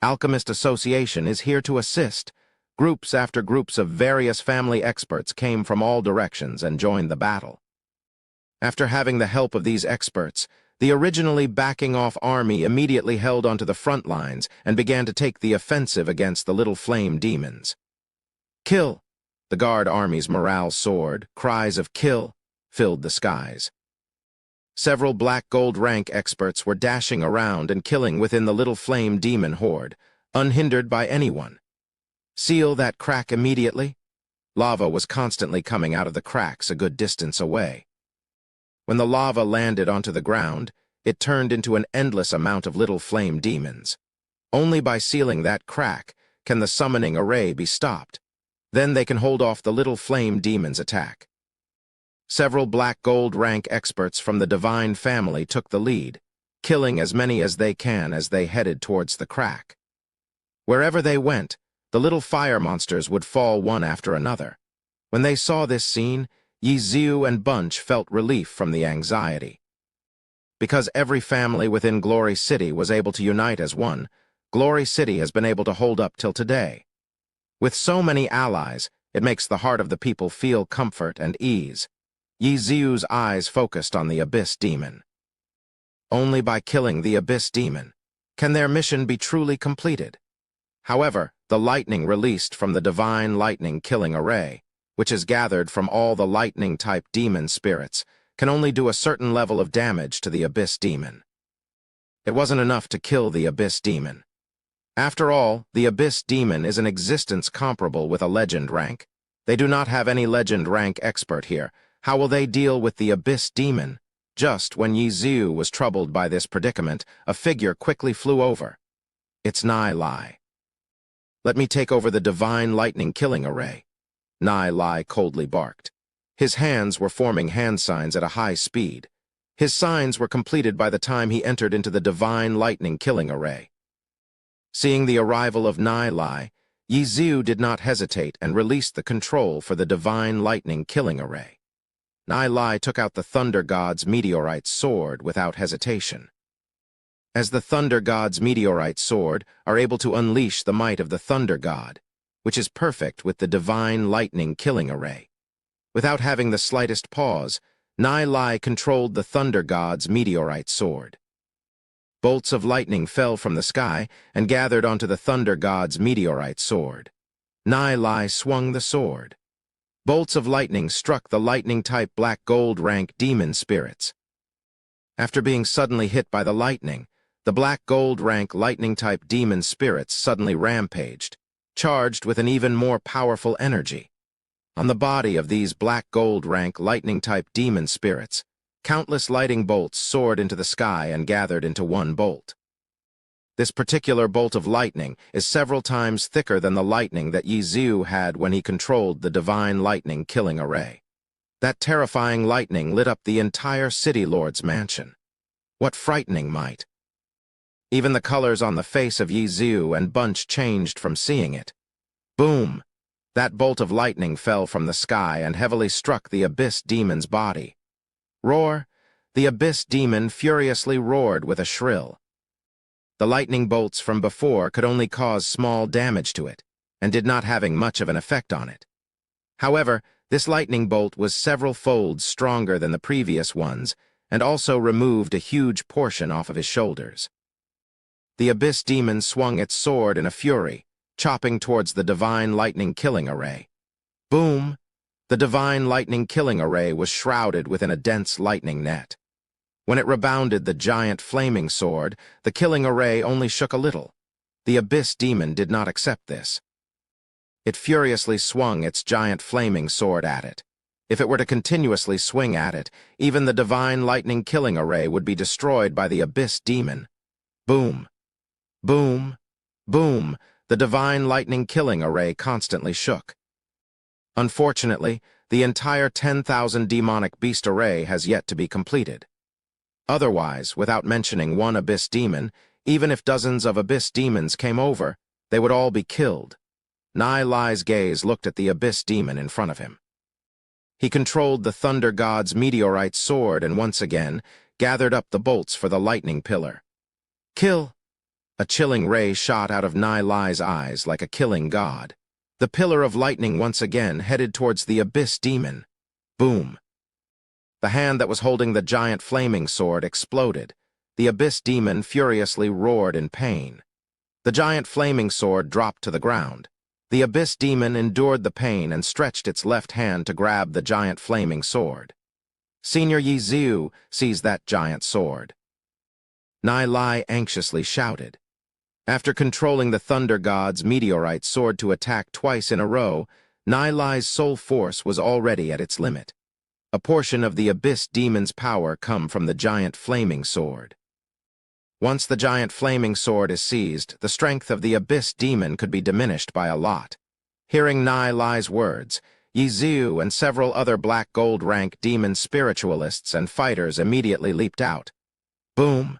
Alchemist Association is here to assist. Groups after groups of various family experts came from all directions and joined the battle. After having the help of these experts, the originally backing off army immediately held onto the front lines and began to take the offensive against the little flame demons. Kill! The guard army's morale soared. Cries of kill filled the skies. Several black gold rank experts were dashing around and killing within the little flame demon horde, unhindered by anyone. Seal that crack immediately. Lava was constantly coming out of the cracks a good distance away. When the lava landed onto the ground, it turned into an endless amount of little flame demons. Only by sealing that crack can the summoning array be stopped. Then they can hold off the little flame demons' attack. Several black gold rank experts from the Divine Family took the lead, killing as many as they can as they headed towards the crack. Wherever they went, the little fire monsters would fall one after another. When they saw this scene, Yi Xiu and Bunch felt relief from the anxiety. Because every family within Glory City was able to unite as one, Glory City has been able to hold up till today. With so many allies, it makes the heart of the people feel comfort and ease. Yi Xiu's eyes focused on the Abyss Demon. Only by killing the Abyss Demon can their mission be truly completed. However, the lightning released from the Divine Lightning Killing Array, which is gathered from all the lightning-type demon spirits, can only do a certain level of damage to the Abyss Demon. It wasn't enough to kill the Abyss Demon. After all, the Abyss Demon is an existence comparable with a legend rank. They do not have any legend rank expert here. How will they deal with the Abyss Demon? Just when Yi Xiu was troubled by this predicament, a figure quickly flew over. It's Nai Lai. Let me take over the Divine Lightning Killing Array. Nai Lai coldly barked. His hands were forming hand signs at a high speed. His signs were completed by the time he entered into the Divine Lightning Killing Array. Seeing the arrival of Nai Lai, Yi Xiu did not hesitate and released the control for the Divine Lightning Killing Array. Nai Lai took out the Thunder God's meteorite sword without hesitation. As the Thunder God's meteorite sword are able to unleash the might of the Thunder God, which is perfect with the Divine Lightning Killing Array. Without having the slightest pause, Nai Lai controlled the Thunder God's meteorite sword. Bolts of lightning fell from the sky and gathered onto the Thunder God's meteorite sword. Nai Lai swung the sword. Bolts of lightning struck the lightning-type black gold rank demon spirits. After being suddenly hit by the lightning, the black gold rank lightning-type demon spirits suddenly rampaged, charged with an even more powerful energy. On the body of these black gold rank lightning-type demon spirits, countless lightning bolts soared into the sky and gathered into one bolt. This particular bolt of lightning is several times thicker than the lightning that Yi Xiu had when he controlled the Divine Lightning Killing Array. That terrifying lightning lit up the entire City Lord's mansion. What frightening might! Even the colors on the face of Yi Xiu and Bunch changed from seeing it. Boom! That bolt of lightning fell from the sky and heavily struck the Abyss Demon's body. Roar! The Abyss Demon furiously roared with a shrill. The lightning bolts from before could only cause small damage to it, and did not having much of an effect on it. However, this lightning bolt was several folds stronger than the previous ones, and also removed a huge portion off of his shoulders. The Abyss Demon swung its sword in a fury, chopping towards the Divine Lightning Killing Array. Boom! The Divine Lightning Killing Array was shrouded within a dense lightning net. When it rebounded the giant flaming sword, the killing array only shook a little. The Abyss Demon did not accept this. It furiously swung its giant flaming sword at it. If it were to continuously swing at it, even the Divine Lightning Killing Array would be destroyed by the Abyss Demon. Boom! Boom! Boom! The Divine Lightning Killing Array constantly shook. Unfortunately, the entire 10,000 demonic beast array has yet to be completed. Otherwise, without mentioning one Abyss Demon, even if dozens of Abyss Demons came over, they would all be killed. Nai Lai's gaze looked at the Abyss Demon in front of him. He controlled the Thunder God's meteorite sword and once again gathered up the bolts for the lightning pillar. Kill! A chilling ray shot out of Nai Lai's eyes like a killing god. The pillar of lightning once again headed towards the Abyss Demon. Boom! The hand that was holding the giant flaming sword exploded. The Abyss Demon furiously roared in pain. The giant flaming sword dropped to the ground. The Abyss Demon endured the pain and stretched its left hand to grab the giant flaming sword. Senior Yi Xiu seized that giant sword. Nai Lai anxiously shouted. After controlling the Thunder God's meteorite sword to attack twice in a row, Nai Lai's soul force was already at its limit. A portion of the Abyss Demon's power come from the giant flaming sword. Once the giant flaming sword is seized, the strength of the Abyss Demon could be diminished by a lot. Hearing Nai Lai's words, Yi Xiu and several other black gold rank demon spiritualists and fighters immediately leaped out. Boom!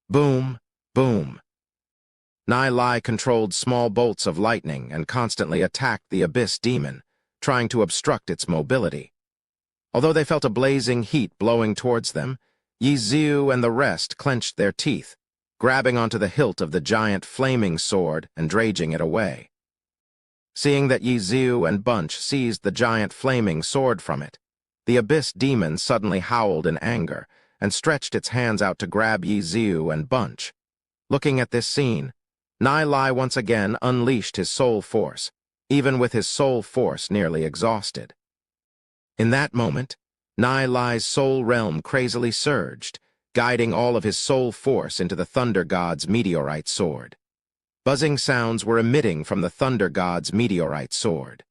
Boom! Boom! Nai Lai controlled small bolts of lightning and constantly attacked the Abyss Demon, trying to obstruct its mobility. Although they felt a blazing heat blowing towards them, Yiziu and the rest clenched their teeth, grabbing onto the hilt of the giant flaming sword and dragging it away. Seeing that Yiziu and Bunch seized the giant flaming sword from it, the abyss demon suddenly howled in anger and stretched its hands out to grab Yiziu and Bunch. Looking at this scene, Nai once again unleashed his soul force, even with his soul force nearly exhausted. In that moment, Nai's soul realm crazily surged, guiding all of his soul force into the Thunder God's meteorite sword. Buzzing sounds were emitting from the Thunder God's meteorite sword.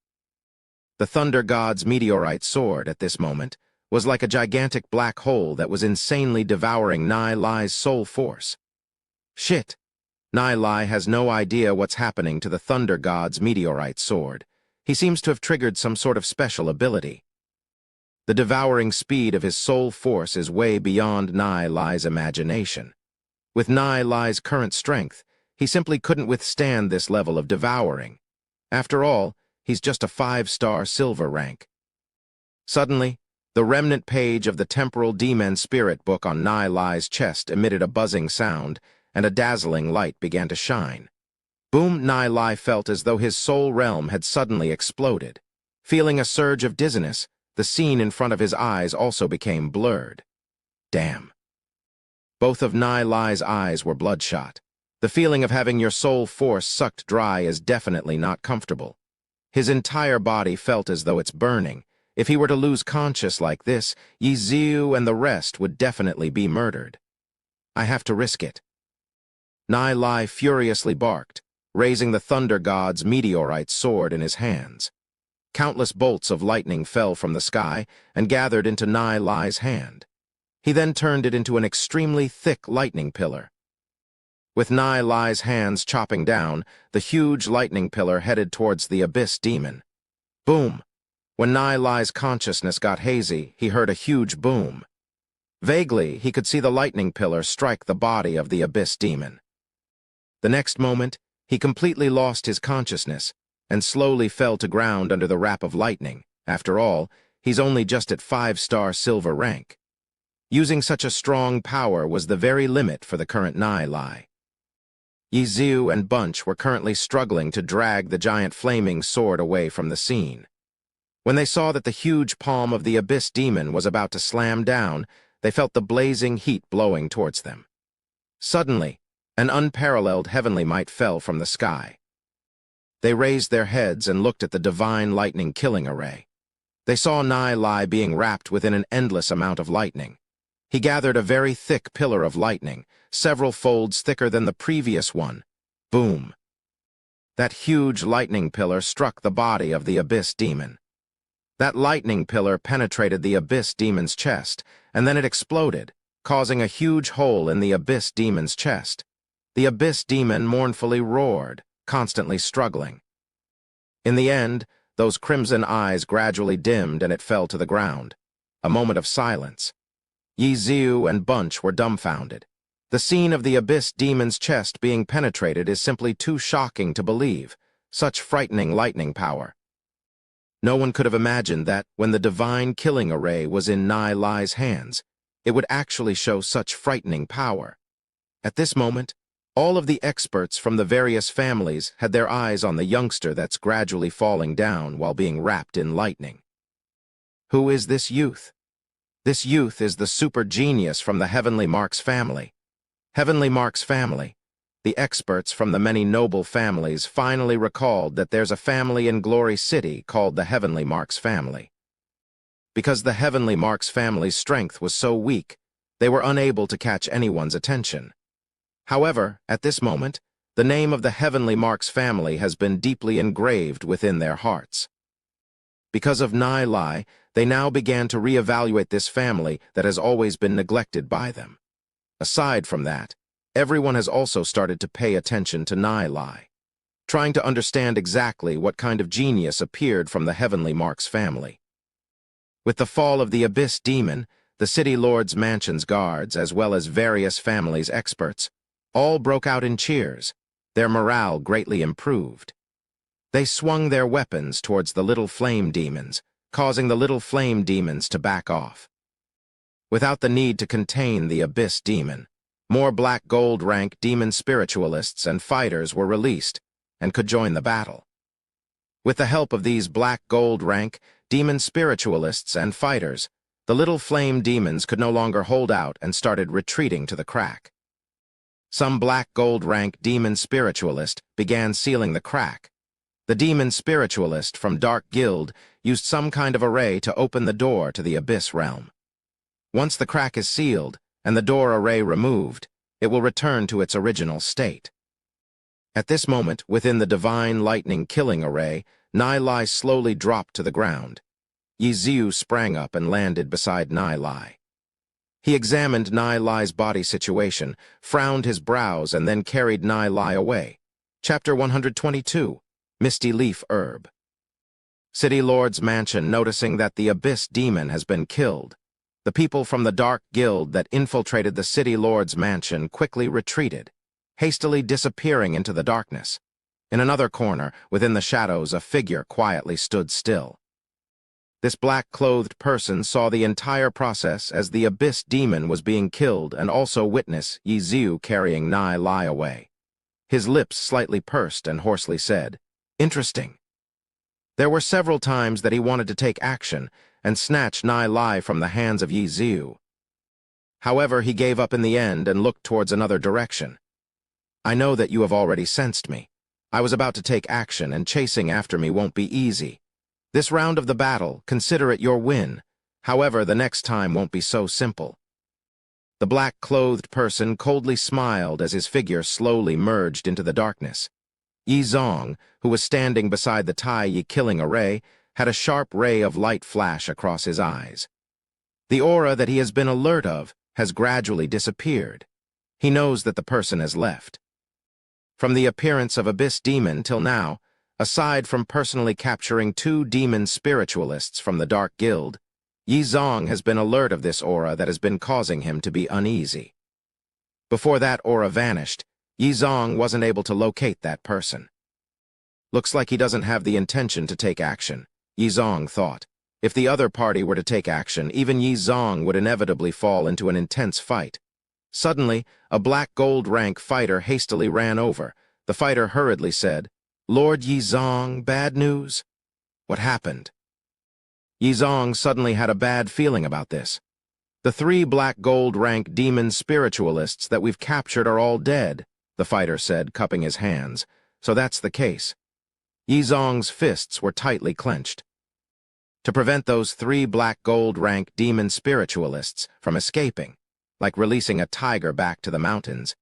The Thunder God's meteorite sword, at this moment, was like a gigantic black hole that was insanely devouring Nai's soul force. Shit! Nai has no idea what's happening to the Thunder God's meteorite sword. He seems to have triggered some sort of special ability. The devouring speed of his soul force is way beyond Nai's imagination. With Nai's current strength, he simply couldn't withstand this level of devouring. After all, he's just a 5-star silver rank. Suddenly, the remnant page of the Temporal Demon Spirit book on Nai's chest emitted a buzzing sound, and a dazzling light began to shine. Boom! Nai felt as though his soul realm had suddenly exploded. Feeling a surge of dizziness, the scene in front of his eyes also became blurred. Damn. Both of Nai's eyes were bloodshot. The feeling of having your soul force sucked dry is definitely not comfortable. His entire body felt as though it's burning. If he were to lose conscious like this, Yiziu and the rest would definitely be murdered. I have to risk it. Nai furiously barked, raising the Thunder God's meteorite sword in his hands. Countless bolts of lightning fell from the sky and gathered into Nai's hand. He then turned it into an extremely thick lightning pillar. With Nai's hands chopping down, the huge lightning pillar headed towards the abyss demon. Boom! When Nai's consciousness got hazy, he heard a huge boom. Vaguely, he could see the lightning pillar strike the body of the abyss demon. The next moment, he completely lost his consciousness and slowly fell to ground under the wrap of lightning. After all, he's only just at 5-star silver rank. Using such a strong power was the very limit for the current Nai. Yiziu and Bunch were currently struggling to drag the giant flaming sword away from the scene. When they saw that the huge palm of the abyss demon was about to slam down, they felt the blazing heat blowing towards them. Suddenly, an unparalleled heavenly might fell from the sky. They raised their heads and looked at the divine lightning killing array. They saw Nai being wrapped within an endless amount of lightning. He gathered a very thick pillar of lightning, several folds thicker than the previous one. Boom! That huge lightning pillar struck the body of the abyss demon. That lightning pillar penetrated the abyss demon's chest, and then it exploded, causing a huge hole in the abyss demon's chest. The abyss demon mournfully roared, constantly struggling. In the end, those crimson eyes gradually dimmed and it fell to the ground. A moment of silence. Yiziu and Bunch were dumbfounded. The scene of the abyss demon's chest being penetrated is simply too shocking to believe. Such frightening lightning power. No one could have imagined that, when the divine killing array was in Nai's hands, it would actually show such frightening power. At this moment, all of the experts from the various families had their eyes on the youngster that's gradually falling down while being wrapped in lightning. Who is this youth? This youth is the super genius from the Heavenly Marks family. Heavenly Marks family. The experts from the many noble families finally recalled that there's a family in Glory City called the Heavenly Marks family. Because the Heavenly Marks family's strength was so weak, they were unable to catch anyone's attention. However, at this moment, the name of the Heavenly Marks family has been deeply engraved within their hearts. Because of Nai, they now began to reevaluate this family that has always been neglected by them. Aside from that, everyone has also started to pay attention to Nai, trying to understand exactly what kind of genius appeared from the Heavenly Marks family. With the fall of the Abyss Demon, the City Lord's Mansion's guards, as well as various families' experts, all broke out in cheers. Their morale greatly improved. They swung their weapons towards the little flame demons, causing the little flame demons to back off. Without the need to contain the abyss demon, more black gold rank demon spiritualists and fighters were released and could join the battle. With the help of these black gold rank demon spiritualists and fighters, the little flame demons could no longer hold out and started retreating to the crack. Some black gold rank demon spiritualist began sealing the crack. The demon spiritualist from Dark Guild used some kind of array to open the door to the abyss realm. Once the crack is sealed and the door array removed, it will return to its original state. At this moment, within the divine lightning killing array, Nai slowly dropped to the ground. Yiziu sprang up and landed beside Nai. He examined Nai's body situation, frowned his brows, and then carried Nai away. Chapter 122, Misty Leaf Herb. City Lord's Mansion, noticing that the Abyss Demon has been killed. The people from the Dark Guild that infiltrated the City Lord's Mansion quickly retreated, hastily disappearing into the darkness. In another corner, within the shadows, a figure quietly stood still. This black-clothed person saw the entire process as the Abyss Demon was being killed and also witnessed Yiziu carrying Nai away. His lips slightly pursed and hoarsely said, "Interesting." There were several times that he wanted to take action and snatch Nai from the hands of Yiziu. However, he gave up in the end and looked towards another direction. "I know that you have already sensed me. I was about to take action, and chasing after me won't be easy. This round of the battle, consider it your win. However, the next time won't be so simple." The black-clothed person coldly smiled as his figure slowly merged into the darkness. Yizong, who was standing beside the Tai killing array, had a sharp ray of light flash across his eyes. The aura that he has been alert of has gradually disappeared. He knows that the person has left. From the appearance of Abyss Demon till now, aside from personally capturing 2 demon spiritualists from the Dark Guild, Yizong has been alert of this aura that has been causing him to be uneasy. Before that aura vanished, Yizong wasn't able to locate that person. Looks like he doesn't have the intention to take action, Yizong thought. If the other party were to take action, even Yizong would inevitably fall into an intense fight. Suddenly, a black gold rank fighter hastily ran over. The fighter hurriedly said, "Lord Yizong, bad news?" "What happened?" Yizong suddenly had a bad feeling about this. "The 3 black gold rank demon spiritualists that we've captured are all dead," the fighter said, cupping his hands. "So that's the case." Yizong's fists were tightly clenched. To prevent those 3 black gold rank demon spiritualists from escaping, like releasing a tiger back to the mountains,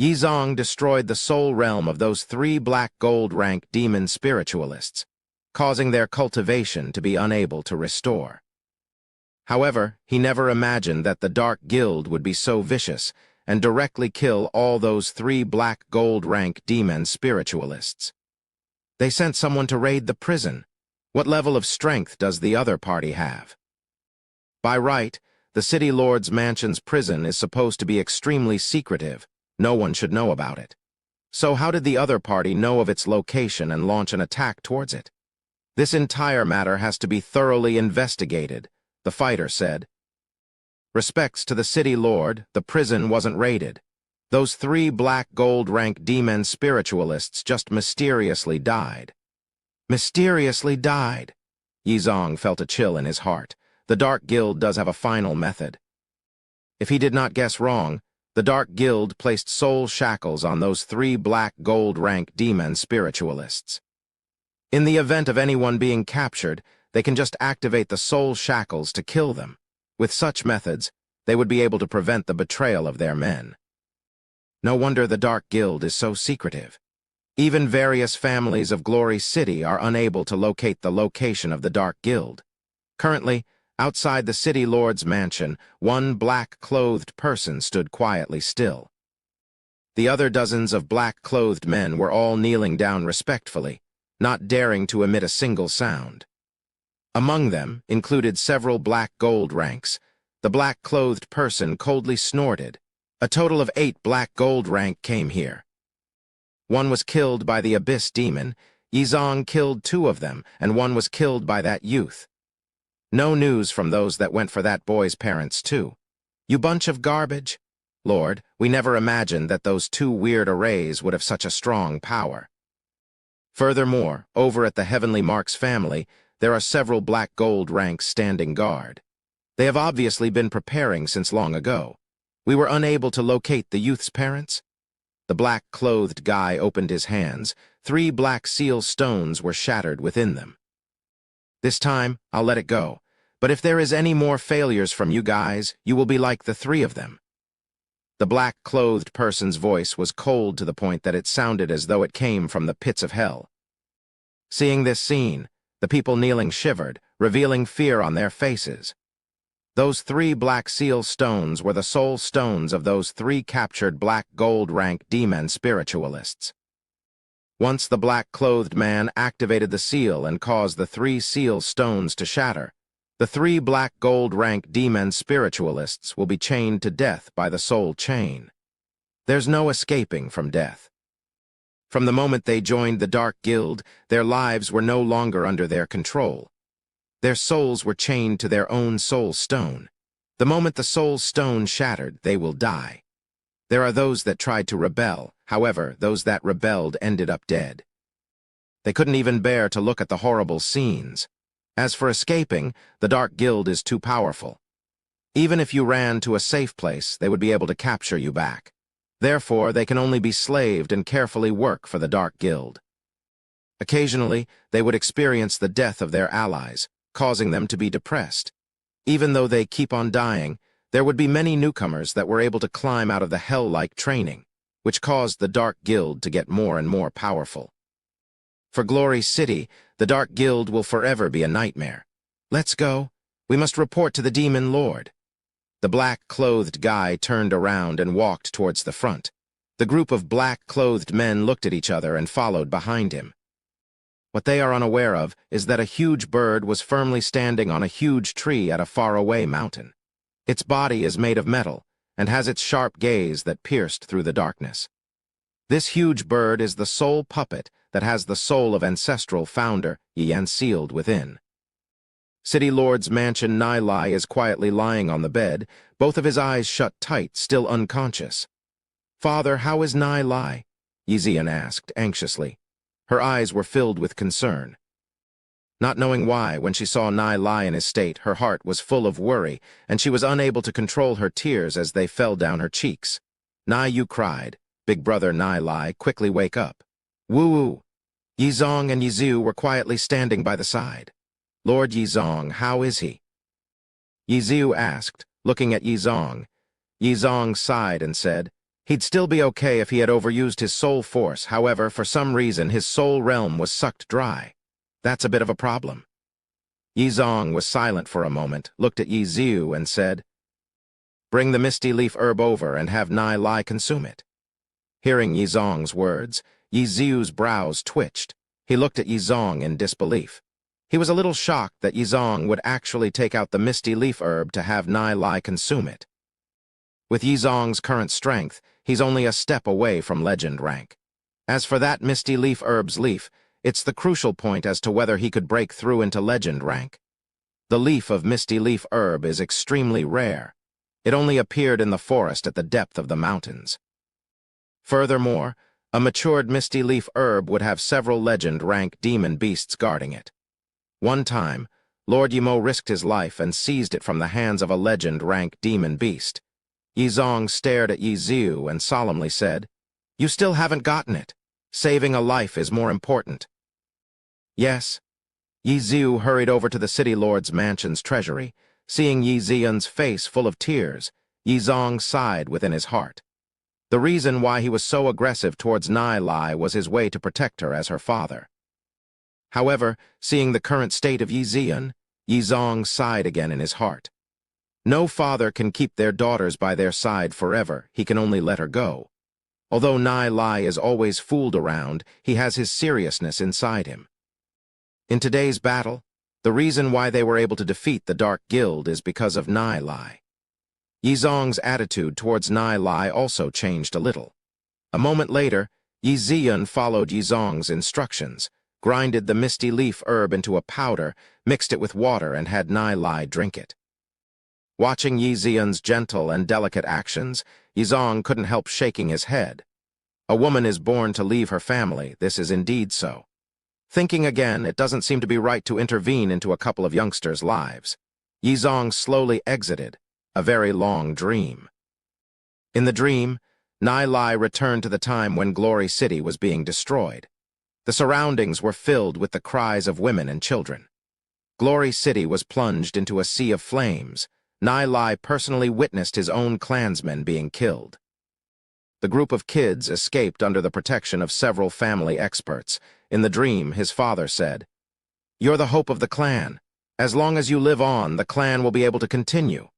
Yizong destroyed the soul realm of those 3 black gold rank demon spiritualists, causing their cultivation to be unable to restore. However, he never imagined that the Dark Guild would be so vicious and directly kill all those 3 black gold rank demon spiritualists. They sent someone to raid the prison. What level of strength does the other party have? By right, the City Lord's Mansion's prison is supposed to be extremely secretive. No one should know about it. So how did the other party know of its location and launch an attack towards it? This entire matter has to be thoroughly investigated, the fighter said. Respects to the City Lord, the prison wasn't raided. Those 3 black gold rank demon spiritualists just mysteriously died. Mysteriously died. Yizong felt a chill in his heart. The Dark Guild does have a final method. If he did not guess wrong, the Dark Guild placed soul shackles on those 3 black gold rank demon spiritualists. In the event of anyone being captured, they can just activate the soul shackles to kill them. With such methods, they would be able to prevent the betrayal of their men. No wonder the Dark Guild is so secretive. Even various families of Glory City are unable to locate the location of the Dark Guild. Currently, outside the City Lord's Mansion, 1 black-clothed person stood quietly still. The other dozens of black-clothed men were all kneeling down respectfully, not daring to emit a single sound. Among them included several black gold ranks. The black-clothed person coldly snorted. A total of 8 black gold rank came here. 1 was killed by the Abyss Demon. Yizong killed 2 of them, and 1 was killed by that youth. No news from those that went for that boy's parents, too. You bunch of garbage. Lord, we never imagined that those two weird arrays would have such a strong power. Furthermore, over at the Heavenly Marks family, there are several black gold ranks standing guard. They have obviously been preparing since long ago. We were unable to locate the youth's parents. The black-clothed guy opened his hands. 3 black seal stones were shattered within them. This time, I'll let it go. But if there is any more failures from you guys, you will be like the 3 of them. The black-clothed person's voice was cold to the point that it sounded as though it came from the pits of hell. Seeing this scene, the people kneeling shivered, revealing fear on their faces. Those 3 black seal stones were the soul stones of those 3 captured black gold rank demon spiritualists. Once the black-clothed man activated the seal and caused the 3 seal stones to shatter, the 3 black gold rank demon spiritualists will be chained to death by the soul chain. There's no escaping from death. From the moment they joined the Dark Guild, their lives were no longer under their control. Their souls were chained to their own soul stone. The moment the soul stone shattered, they will die. There are those that tried to rebel. However, those that rebelled ended up dead. They couldn't even bear to look at the horrible scenes. As for escaping, the Dark Guild is too powerful. Even if you ran to a safe place, they would be able to capture you back. Therefore, they can only be slaved and carefully work for the Dark Guild. Occasionally, they would experience the death of their allies, causing them to be depressed. Even though they keep on dying, there would be many newcomers that were able to climb out of the hell-like training, which caused the Dark Guild to get more and more powerful. For Glory City, the Dark Guild will forever be a nightmare. Let's go. We must report to the Demon Lord. The black-clothed guy turned around and walked towards the front. The group of black-clothed men looked at each other and followed behind him. What they are unaware of is that a huge bird was firmly standing on a huge tree at a faraway mountain. Its body is made of metal and has its sharp gaze that pierced through the darkness. This huge bird is the soul puppet that has the soul of ancestral founder Ainz sealed within. City Lord's mansion Nai is quietly lying on the bed, both of his eyes shut tight, still unconscious. "Father, how is Nai?" Yizian asked, anxiously. Her eyes were filled with concern. Not knowing why, when she saw Nai in his state, her heart was full of worry, and she was unable to control her tears as they fell down her cheeks. "Nai," cried. "Big brother Nai, quickly wake up." "Woo-woo." Yizong and Yizu were quietly standing by the side. "Lord Yizong, how is he?" Yizu asked, looking at Yizong. Yizong sighed and said, "He'd still be okay if he had overused his soul force. However, for some reason, his soul realm was sucked dry. That's a bit of a problem." Yizong was silent for a moment, looked at Yizu and said, "Bring the misty leaf herb over and have Nai consume it." Hearing Yizong's words, Yizu's brows twitched. He looked at Yizong in disbelief. He was a little shocked that Yizong would actually take out the misty leaf herb to have Nai consume it. With Yizong's current strength, he's only a step away from legend rank. As for that misty leaf herb's leaf, it's the crucial point as to whether he could break through into legend rank. The leaf of misty leaf herb is extremely rare. It only appeared in the forest at the depth of the mountains. Furthermore, a matured misty leaf herb would have several legend rank demon beasts guarding it. One time, Lord Yimo risked his life and seized it from the hands of a legend rank demon beast. Yizong stared at Yizu and solemnly said, "You still haven't gotten it. Saving a life is more important." "Yes." Yizu hurried over to the City Lord's mansion's treasury. Seeing Yizian's face full of tears, Yizong sighed within his heart. The reason why he was so aggressive towards Nai was his way to protect her as her father. However, seeing the current state of Yizian, Yizong sighed again in his heart. No father can keep their daughters by their side forever. He can only let her go. Although Nai is always fooled around, he has his seriousness inside him. In today's battle, the reason why they were able to defeat the Dark Guild is because of Nai. Yizong's attitude towards Nai also changed a little. A moment later, Yizian followed Yizong's instructions, grinded the misty leaf herb into a powder, mixed it with water, and had Nai Lai drink it. Watching Yi Zian's gentle and delicate actions, Yizong couldn't help shaking his head. A woman is born to leave her family, this is indeed so. Thinking again, it doesn't seem to be right to intervene into a couple of youngsters' lives. Yizong slowly exited, a very long dream. In the dream, Nai Lai returned to the time when Glory City was being destroyed. The surroundings were filled with the cries of women and children. Glory City was plunged into a sea of flames. Nai Lai personally witnessed his own clansmen being killed. The group of kids escaped under the protection of several family experts. In the dream, his father said, "You're the hope of the clan. As long as you live on, the clan will be able to continue."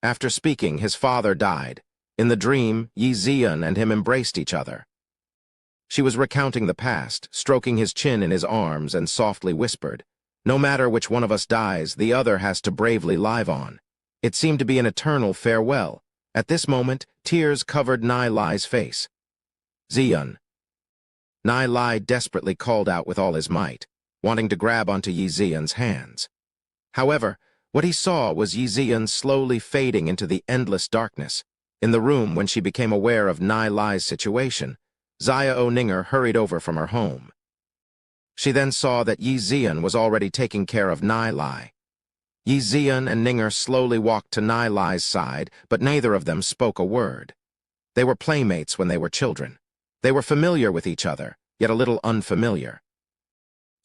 After speaking, his father died. In the dream, Yi Zian and him embraced each other. She was recounting the past, stroking his chin in his arms, and softly whispered, "No matter which one of us dies, the other has to bravely live on." It seemed to be an eternal farewell. At this moment, tears covered Nai Lai's face. "Zian." Nai Lai desperately called out with all his might, wanting to grab onto Yi Zian's hands. However, what he saw was Yi Zian slowly fading into the endless darkness. In the room, when she became aware of Nai Lai's situation, Xiao Ninger hurried over from her home. She then saw that Yi Zian was already taking care of Nai Lai. Yi Zian and Ninger slowly walked to Nai Lai's side, but neither of them spoke a word. They were playmates when they were children. They were familiar with each other, yet a little unfamiliar.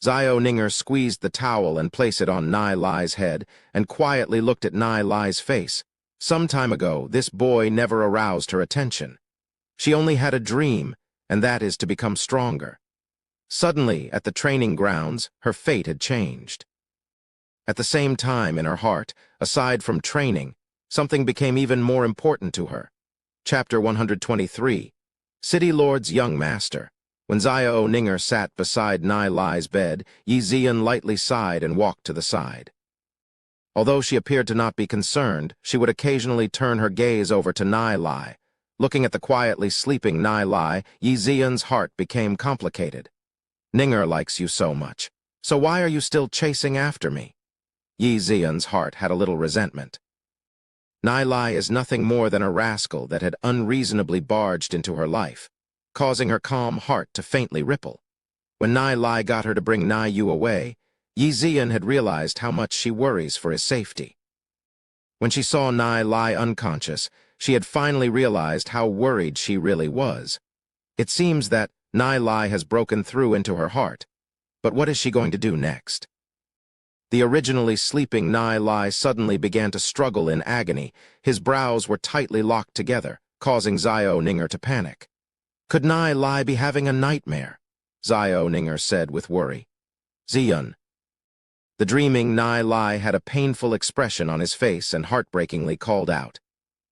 Xiao Ninger squeezed the towel and placed it on Nai Lai's head and quietly looked at Nai Lai's face. Some time ago, this boy never aroused her attention. She only had a dream, and that is to become stronger. Suddenly, at the training grounds, her fate had changed. At the same time, in her heart, aside from training, something became even more important to her. Chapter 123, City Lord's Young Master. When Xiao Ninger sat beside Nai Lai's bed, Yi Zian lightly sighed and walked to the side. Although she appeared to not be concerned, she would occasionally turn her gaze over to Nai Lai. Looking at the quietly sleeping Nai Lai, Yi Zian's heart became complicated. "Ninger likes you so much. So why are you still chasing after me?" Yi Zian's heart had a little resentment. Nai Lai is nothing more than a rascal that had unreasonably barged into her life, causing her calm heart to faintly ripple. When Nai Lai got her to bring Nai Yu away, Yi Zian had realized how much she worries for his safety. When she saw Nai Lai unconscious, she had finally realized how worried she really was. It seems that Nai Lai has broken through into her heart, but what is she going to do next? The originally sleeping Nai Lai suddenly began to struggle in agony. His brows were tightly locked together, causing Xiao Ninger to panic. "Could Nai Lai be having a nightmare?" Xiao Ninger said with worry. "Zian." The dreaming Nai Lai had a painful expression on his face and heartbreakingly called out.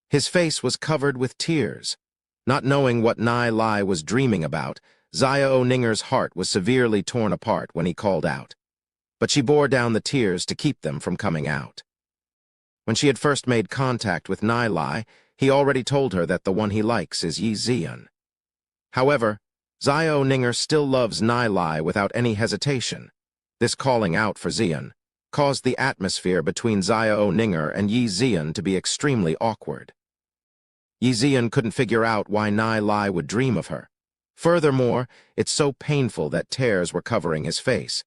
His face was covered with tears. Not knowing what Nai Lai was dreaming about, Xiao Ninger's heart was severely torn apart when he called out. But she bore down the tears to keep them from coming out. When she had first made contact with Nai Lai, he already told her that the one he likes is Yi Zian. However, Xiao Ninger still loves Nai Lai without any hesitation. This calling out for Zian caused the atmosphere between Xiao Ninger and Yi Zian to be extremely awkward. Yi Zian couldn't figure out why Nai Lai would dream of her. Furthermore, it's so painful that tears were covering his face.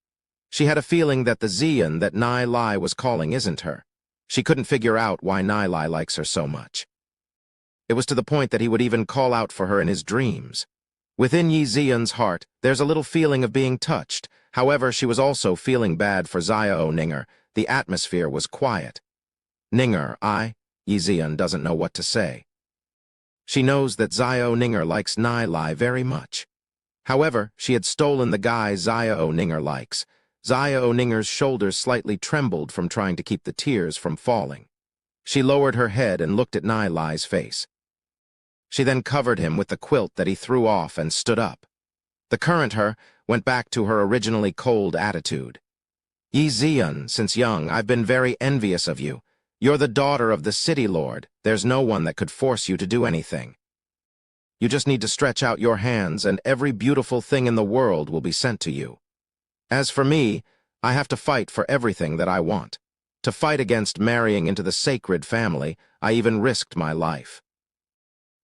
She had a feeling that the Zian that Nai Lai was calling isn't her. She couldn't figure out why Nai Lai likes her so much. It was to the point that he would even call out for her in his dreams. Within Yi Zian's heart, there's a little feeling of being touched. However, she was also feeling bad for Xiao Ninger. The atmosphere was quiet. "Ninger, Yi Zian doesn't know what to say. She knows that Xiao Ninger likes Nai Lai very much. However, she had stolen the guy Xiao Ninger likes. Xiao Ninger's shoulders slightly trembled from trying to keep the tears from falling. She lowered her head and looked at Nai Lai's face. She then covered him with the quilt that he threw off and stood up. The current her went back to her originally cold attitude. "Yi Zian, since young, I've been very envious of you. You're the daughter of the city lord. There's no one that could force you to do anything. You just need to stretch out your hands and every beautiful thing in the world will be sent to you." As for me, I have to fight for everything that I want. To fight against marrying into the sacred family, I even risked my life.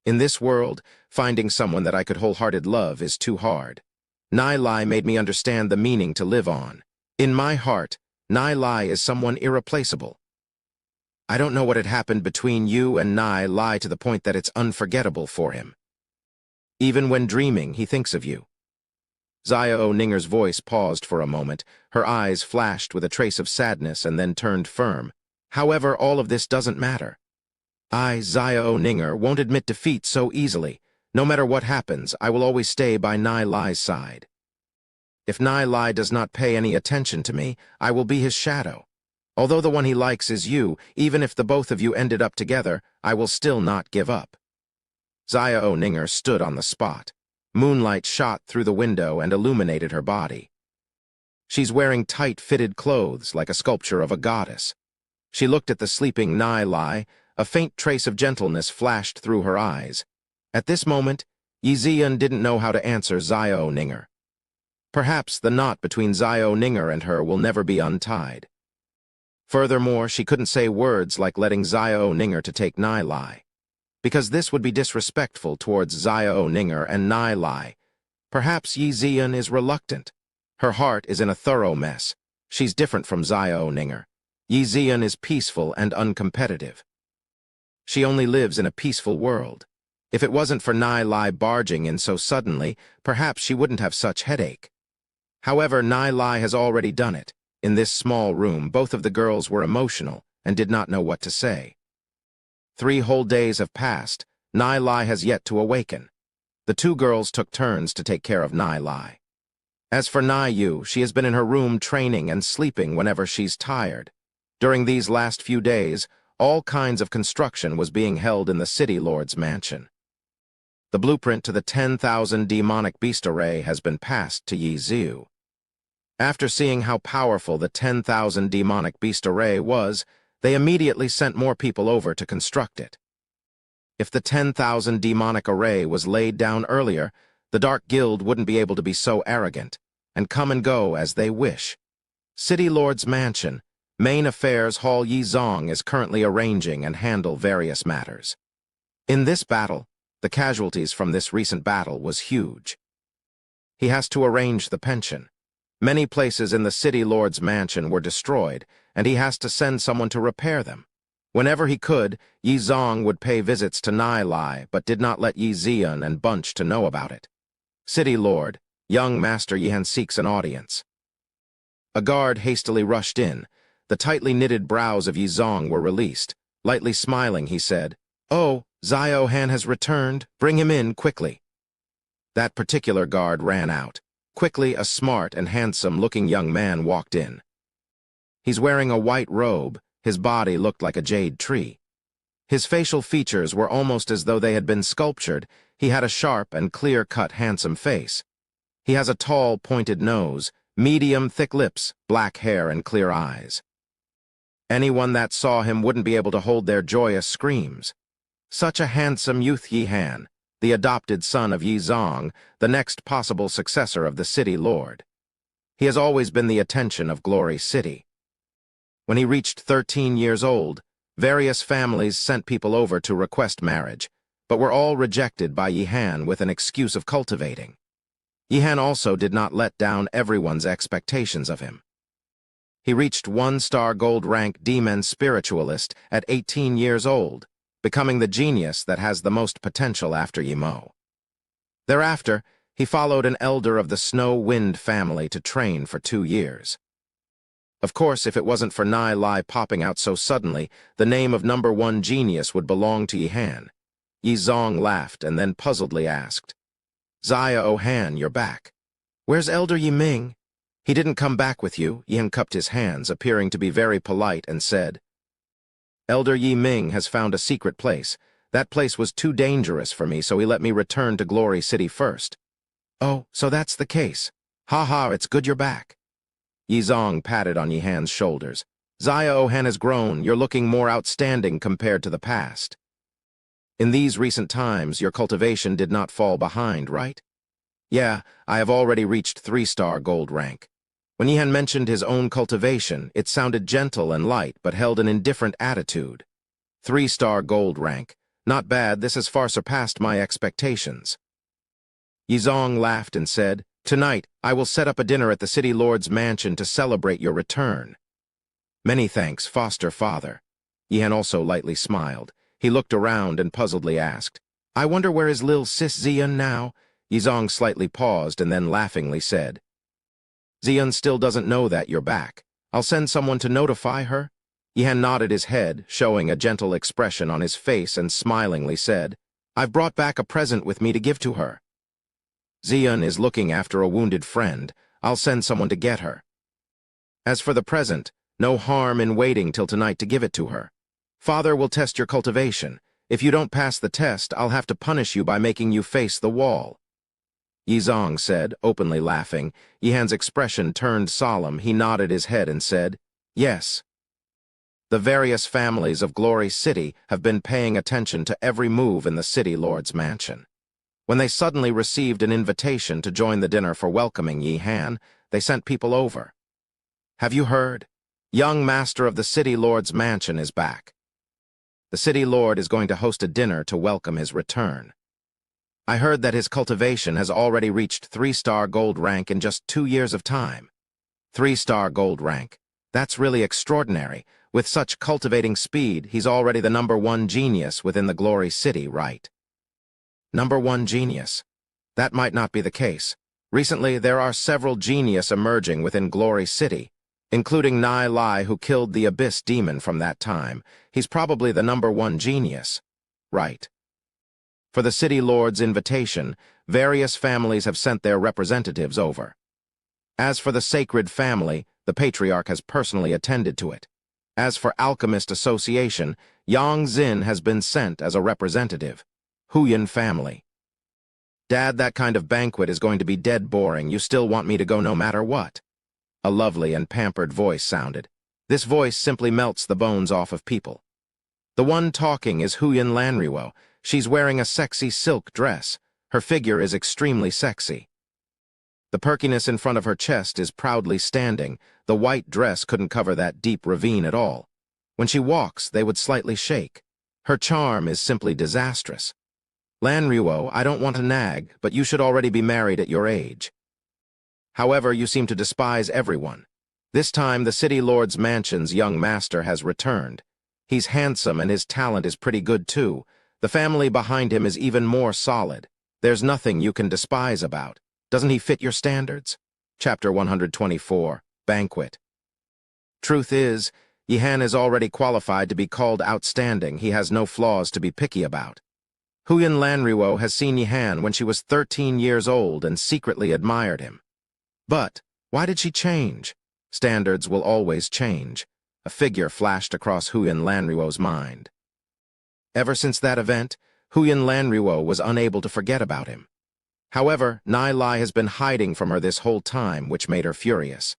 In this world, finding someone that I could wholehearted love is too hard. Nai Lai made me understand the meaning to live on. In my heart, Nai Lai is someone irreplaceable. I don't know what had happened between you and Nai Lai to the point that it's unforgettable for him. Even when dreaming, he thinks of you. Xiao Ninger's voice paused for a moment. Her eyes flashed with a trace of sadness and then turned firm. However, all of this doesn't matter. I, Xiao Ninger, won't admit defeat so easily. No matter what happens, I will always stay by Nai Lai's side. If Nai Lai does not pay any attention to me, I will be his shadow. Although the one he likes is you, even if the both of you ended up together, I will still not give up. Xiao Ninger stood on the spot. Moonlight shot through the window and illuminated her body. She's wearing tight-fitted clothes like a sculpture of a goddess. She looked at the sleeping Nai Lai. A faint trace of gentleness flashed through her eyes. At this moment, Yi Ziyan didn't know how to answer Xiao Ninger. Perhaps the knot between Xiao Ninger and her will never be untied. Furthermore, she couldn't say words like letting Xiao Ninger to take Nai Lai, because this would be disrespectful towards Xiao Ninger and Nai Lai. Perhaps Yi Ziyan is reluctant. Her heart is in a thorough mess. She's different from Xiao Ninger. Yi Ziyan is peaceful and uncompetitive. She only lives in a peaceful world. If it wasn't for Nai Lai barging in so suddenly, perhaps she wouldn't have such headache. However, Nai Lai has already done it. In this small room, both of the girls were emotional and did not know what to say. 3 whole days have passed. Nai Lai has yet to awaken. The 2 girls took turns to take care of Nai Lai. As for Nai Yu, she has been in her room training and sleeping whenever she's tired. During these last few days, all kinds of construction was being held in the City Lord's mansion. The blueprint to the 10,000 demonic beast array has been passed to Yi Ziyu. After seeing how powerful the 10,000 demonic beast array was, they immediately sent more people over to construct it. If the 10,000 demonic array was laid down earlier, the Dark Guild wouldn't be able to be so arrogant and come and go as they wish. City Lord's mansion, Main Affairs Hall Yizong is currently arranging and handle various matters. In this battle, the casualties from this recent battle was huge. He has to arrange the pension. Many places in the City Lord's mansion were destroyed, and he has to send someone to repair them. Whenever he could, Yi Zong would pay visits to Nai Lai, but did not let Yi Ziyan and Bunch to know about it. City Lord, young Master Yihan seeks an audience. A guard hastily rushed in. The tightly knitted brows of Yi Zong were released. Lightly smiling, he said, "Oh, Xiao Han has returned. Bring him in quickly." That particular guard ran out. Quickly, a smart and handsome-looking young man walked in. He's wearing a white robe. His body looked like a jade tree. His facial features were almost as though they had been sculptured. He had a sharp and clear-cut, handsome face. He has a tall, pointed nose, medium, thick lips, black hair, and clear eyes. Anyone that saw him wouldn't be able to hold their joyous screams. Such a handsome youth, Yi Han, the adopted son of Yi Zong, the next possible successor of the City Lord. He has always been the attention of Glory City. When he reached 13 years old, various families sent people over to request marriage, but were all rejected by Yi Han with an excuse of cultivating. Yi Han also did not let down everyone's expectations of him. He reached 1-star gold rank demon spiritualist at 18 years old, becoming the genius that has the most potential after Yi Mo. Thereafter, he followed an elder of the Snow Wind family to train for 2 years. Of course, if it wasn't for Nai Lai popping out so suddenly, the name of #1 genius would belong to Yi Han. Yi Zong laughed and then puzzledly asked, "Xiao Han, you're back. Where's Elder Yi Ming?" "He didn't come back with you." Yi Han cupped his hands, appearing to be very polite, and said, "Elder Yi Ming has found a secret place. That place was too dangerous for me, so he let me return to Glory City first." "Oh, so that's the case. Ha ha, it's good you're back." Yi Zong patted on Yi Han's shoulders. "Xiao Han has grown. You're looking more outstanding compared to the past. In these recent times, your cultivation did not fall behind, right?" "Yeah, I have already reached 3-star gold rank. When Yihan mentioned his own cultivation, it sounded gentle and light, but held an indifferent attitude. 3-star gold rank. Not bad, this has far surpassed my expectations. Yizong laughed and said, "Tonight, I will set up a dinner at the city lord's mansion to celebrate your return." "Many thanks, foster father." Yihan also lightly smiled. He looked around and puzzledly asked, "I wonder where is Lil Sis Zian now?" Yizong slightly paused and then laughingly said, "Zian still doesn't know that you're back. I'll send someone to notify her." Yihan nodded his head, showing a gentle expression on his face, and smilingly said, "I've brought back a present with me to give to her. Zian is looking after a wounded friend. I'll send someone to get her. As for the present, no harm in waiting till tonight to give it to her. Father will test your cultivation. If you don't pass the test, I'll have to punish you by making you face the wall." Yizong said, openly laughing. Yihan's expression turned solemn. He nodded his head and said, "Yes." The various families of Glory City have been paying attention to every move in the city lord's mansion. When they suddenly received an invitation to join the dinner for welcoming Yihan, they sent people over. "Have you heard? Young master of the city lord's mansion is back. The city lord is going to host a dinner to welcome his return. I heard that his cultivation has already reached 3-star gold rank in just 2 years of time. 3-star gold rank. That's really extraordinary. With such cultivating speed, he's already the #1 genius within the Glory City, right?" "#1 genius? That might not be the case. Recently, there are several genius emerging within Glory City, including Nai Lai, who killed the Abyss Demon from that time. He's probably the #1 genius. Right." For the city lord's invitation, various families have sent their representatives over. As for the sacred family, the patriarch has personally attended to it. As for Alchemist Association, Yang Xin has been sent as a representative. Huyan family. "Dad, that kind of banquet is going to be dead boring. You still want me to go no matter what." A lovely and pampered voice sounded. This voice simply melts the bones off of people. The one talking is Huyan Lanriwo. She's wearing a sexy silk dress. Her figure is extremely sexy. The perkiness in front of her chest is proudly standing. The white dress couldn't cover that deep ravine at all. When she walks, they would slightly shake. Her charm is simply disastrous. "Lanriwo, I don't want to nag, but you should already be married at your age. However, you seem to despise everyone. This time, the city lord's mansion's young master has returned. He's handsome and his talent is pretty good too. The family behind him is even more solid. There's nothing you can despise about. Doesn't he fit your standards?" Chapter 124, Banquet. Truth is, Yihan is already qualified to be called outstanding. He has no flaws to be picky about. Huyan Lanriwo has seen Yihan when she was 13 years old and secretly admired him. But why did she change? Standards will always change. A figure flashed across Huyan Lanriwo's mind. Ever since that event, Huyan Lanriwo was unable to forget about him. However, Nai Lai has been hiding from her this whole time, which made her furious.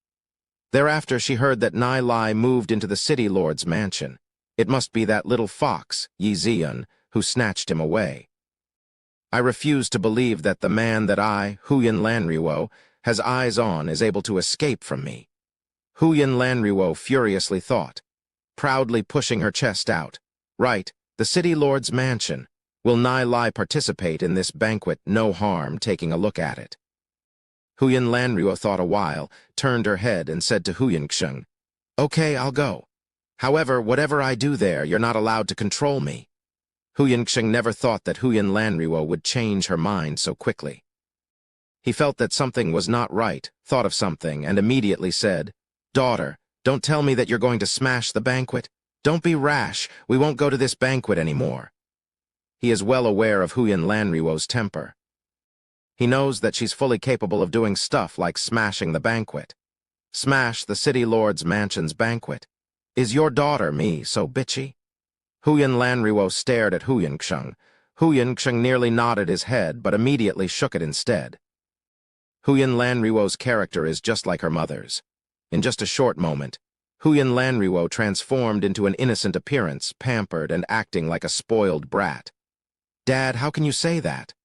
Thereafter, she heard that Nai Lai moved into the city lord's mansion. It must be that little fox, Yi Zian, who snatched him away. I refuse to believe that the man that I, Huyan Lanriwo, has eyes on is able to escape from me. Huyan Lanriwo furiously thought, proudly pushing her chest out. Right, the city lord's mansion. Will Nai Lai participate in this banquet? No harm taking a look at it. Huyan Lanriwo thought a while, turned her head and said to Huyan Xing, "Okay, I'll go. However, whatever I do there, you're not allowed to control me." Huyan Xing never thought that Huyan Lanriwo would change her mind so quickly. He felt that something was not right, thought of something, and immediately said, "Daughter, don't tell me that you're going to smash the banquet. Don't be rash. We won't go to this banquet anymore." He is well aware of Huyan Lanriwo's temper. He knows that she's fully capable of doing stuff like smashing the banquet. Smash the city lord's mansion's banquet. Is your daughter, me, so bitchy? Huyan Lanriwo stared at Huyan Xing. Huyan Xing nearly nodded his head, but immediately shook it instead. Huyan Lanriwo's character is just like her mother's. In just a short moment, Huyan Lanriwo transformed into an innocent appearance, pampered and acting like a spoiled brat. "Dad, how can you say that?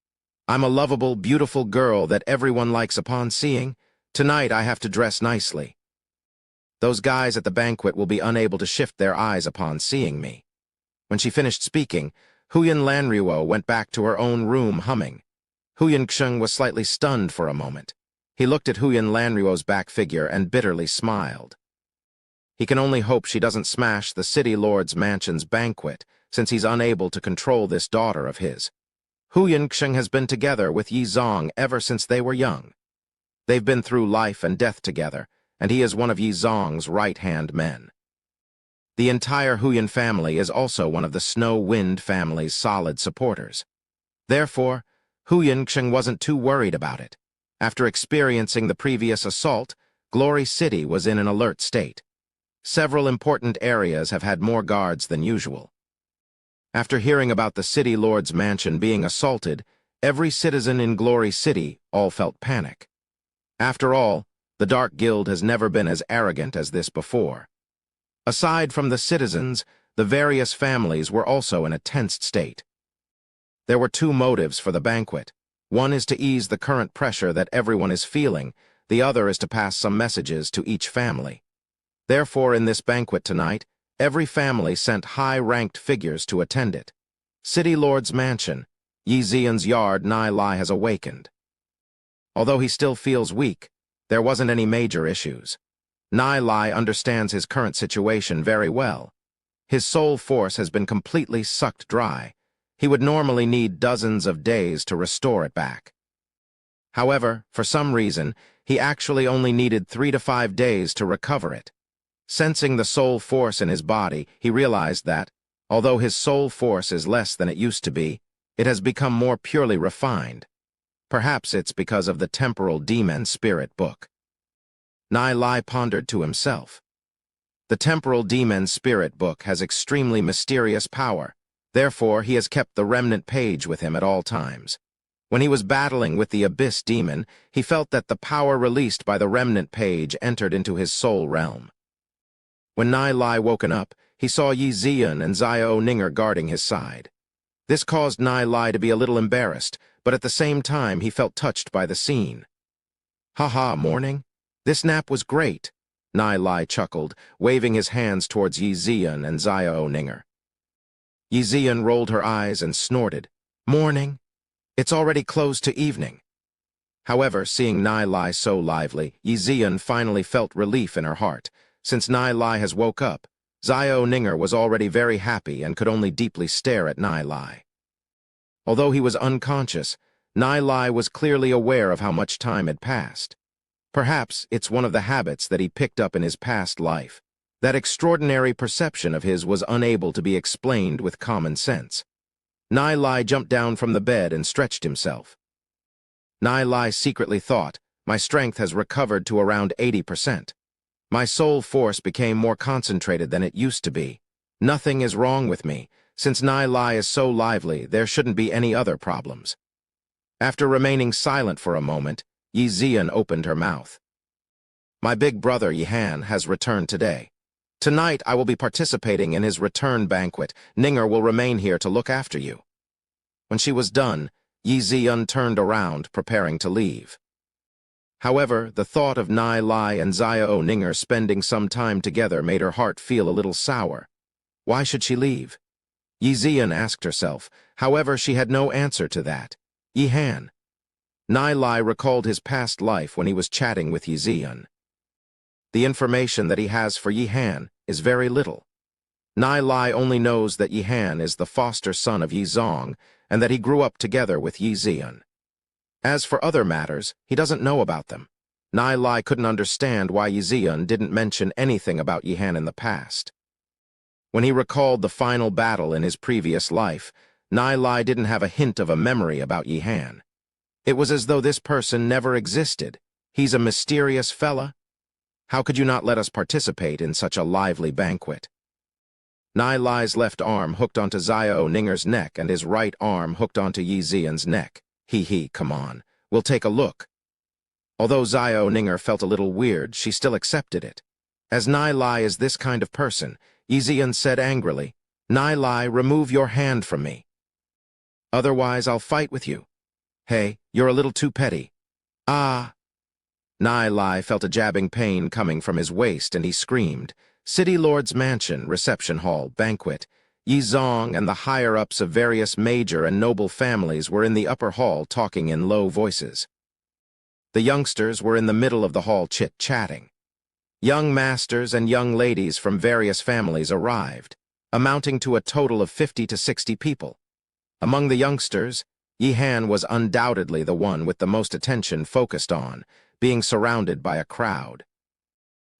I'm a lovable, beautiful girl that everyone likes upon seeing. Tonight I have to dress nicely. Those guys at the banquet will be unable to shift their eyes upon seeing me." When she finished speaking, Huyan Lanruo went back to her own room humming. Huyan Xing was slightly stunned for a moment. He looked at Huyan Lanruo's back figure and bitterly smiled. He can only hope she doesn't smash the city lord's mansion's banquet, since he's unable to control this daughter of his. Huyan Xing has been together with Yi Zong ever since they were young. They've been through life and death together, and he is one of Yi Zong's right-hand men. The entire Huyan family is also one of the Snow Wind family's solid supporters. Therefore, Huyan Xing wasn't too worried about it. After experiencing the previous assault, Glory City was in an alert state. Several important areas have had more guards than usual. After hearing about the city lord's mansion being assaulted, every citizen in Glory City all felt panic. After all, the Dark Guild has never been as arrogant as this before. Aside from the citizens, the various families were also in a tensed state. There were two motives for the banquet. One is to ease the current pressure that everyone is feeling, the other is to pass some messages to each family. Therefore, in this banquet tonight, every family sent high-ranked figures to attend it. City Lord's mansion, Yi Zian's yard, Nai Lai has awakened. Although he still feels weak, there wasn't any major issues. Nai Lai understands his current situation very well. His soul force has been completely sucked dry. He would normally need dozens of days to restore it back. However, for some reason, he actually only needed 3 to 5 days to recover it. Sensing the soul force in his body, he realized that, although his soul force is less than it used to be, it has become more purely refined. Perhaps it's because of the temporal demon spirit book. Nai Lai pondered to himself. The temporal demon spirit book has extremely mysterious power. Therefore, he has kept the remnant page with him at all times. When he was battling with the abyss demon, he felt that the power released by the remnant page entered into his soul realm. When Nai Lai woken up, he saw Yi Zian and Xiao Ninger guarding his side. This caused Nai Lai to be a little embarrassed, but at the same time he felt touched by the scene. "Haha, morning? This nap was great," Nai Lai chuckled, waving his hands towards Yi Zian and Xiao Ninger. Yi Zian rolled her eyes and snorted. "Morning? It's already close to evening." However, seeing Nai Lai so lively, Yi Zian finally felt relief in her heart. Since Nai Lai has woke up, Xiao Ninger was already very happy and could only deeply stare at Nai Lai. Although he was unconscious, Nai Lai was clearly aware of how much time had passed. Perhaps it's one of the habits that he picked up in his past life. That extraordinary perception of his was unable to be explained with common sense. Nai Lai jumped down from the bed and stretched himself. Nai Lai secretly thought, "My strength has recovered to around 80%. My soul force became more concentrated than it used to be. Nothing is wrong with me. Since Nai Lai is so lively, there shouldn't be any other problems." After remaining silent for a moment, Yi Zian opened her mouth. "My big brother Yihan has returned today. Tonight I will be participating in his return banquet. Ninger will remain here to look after you." When she was done, Yi Zian turned around, preparing to leave. However, the thought of Nai Lai and Xiao Ninger spending some time together made her heart feel a little sour. Why should she leave? Yi Zian asked herself. However, she had no answer to that. Yihan. Nai Lai recalled his past life when he was chatting with Yi Zian. The information that he has for Yihan is very little. Nai Lai only knows that Yihan is the foster son of Yi Zong and that he grew up together with Yi Zian. As for other matters, he doesn't know about them. Nai Lai couldn't understand why Yi Zian didn't mention anything about Yihan in the past. When he recalled the final battle in his previous life, Nai Lai didn't have a hint of a memory about Yihan. It was as though this person never existed. He's a mysterious fella? How could you not let us participate in such a lively banquet? Nai Lai's left arm hooked onto Xiao Ninger's neck and his right arm hooked onto Yi Zian's neck. He, come on. We'll take a look. Although Xiao Ninger felt a little weird, she still accepted it. As Nai Lai is this kind of person, Yi Zian said angrily, "Nai Lai, remove your hand from me. Otherwise, I'll fight with you. Hey, you're a little too petty." "Ah." Nai Lai felt a jabbing pain coming from his waist, and he screamed. City Lord's mansion, reception hall, banquet. Yi Zong and the higher-ups of various major and noble families were in the upper hall talking in low voices. The youngsters were in the middle of the hall chit-chatting. Young masters and young ladies from various families arrived, amounting to a total of 50 to 60 people. Among the youngsters, Yi Han was undoubtedly the one with the most attention focused on, being surrounded by a crowd.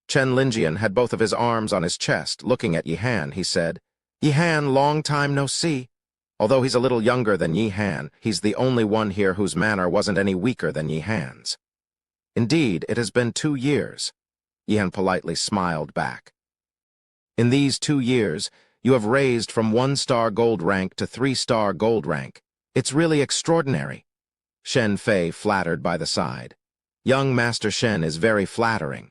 Chen Linjian had both of his arms on his chest. Looking at Yi Han, he said, Yi Han, long time no see. Although he's a little younger than Yi Han, he's the only one here whose manner wasn't any weaker than Yi Han's. Indeed, it has been 2 years. Yi Han politely smiled back. In these 2 years, you have raised from 1-star gold rank to 3-star gold rank. It's really extraordinary. Shen Fei flattered by the side. Young Master Shen is very flattering.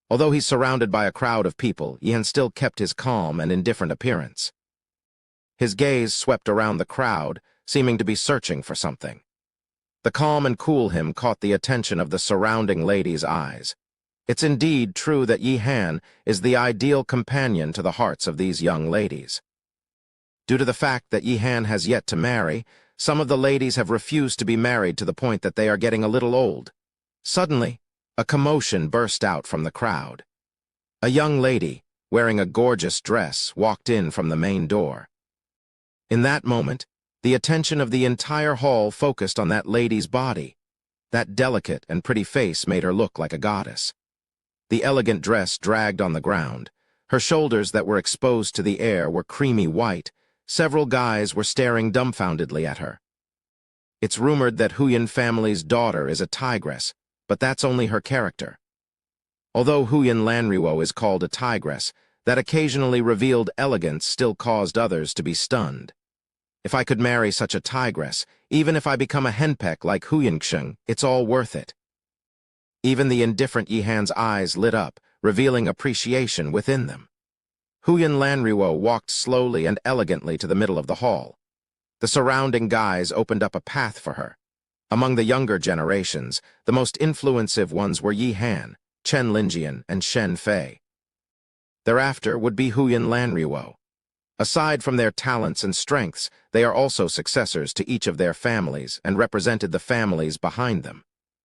Although he's surrounded by a crowd of people, Yi Han still kept his calm and indifferent appearance. His gaze swept around the crowd, seeming to be searching for something. The calm and cool him caught the attention of the surrounding ladies' eyes. It's indeed true that Yi Han is the ideal companion to the hearts of these young ladies. Due to the fact that Yi Han has yet to marry, some of the ladies have refused to be married to the point that they are getting a little old. Suddenly, a commotion burst out from the crowd. A young lady, wearing a gorgeous dress, walked in from the main door. In that moment, the attention of the entire hall focused on that lady's body. That delicate and pretty face made her look like a goddess. The elegant dress dragged on the ground. Her shoulders that were exposed to the air were creamy white. Several guys were staring dumbfoundedly at her. It's rumored that Huyan family's daughter is a tigress, but that's only her character. Although Huyan Lanriwo is called a tigress, that occasionally revealed elegance still caused others to be stunned. If I could marry such a tigress, even if I become a henpeck like Huyanxing, it's all worth it. Even the indifferent Yi Han's eyes lit up, revealing appreciation within them. Huyan Lanriwo walked slowly and elegantly to the middle of the hall. The surrounding guys opened up a path for her. Among the younger generations, the most influential ones were Yi Han, Chen Linjian, and Shen Fei. Thereafter would be Huyan Lanriwo. Aside from their talents and strengths, they are also successors to each of their families and represented the families behind them.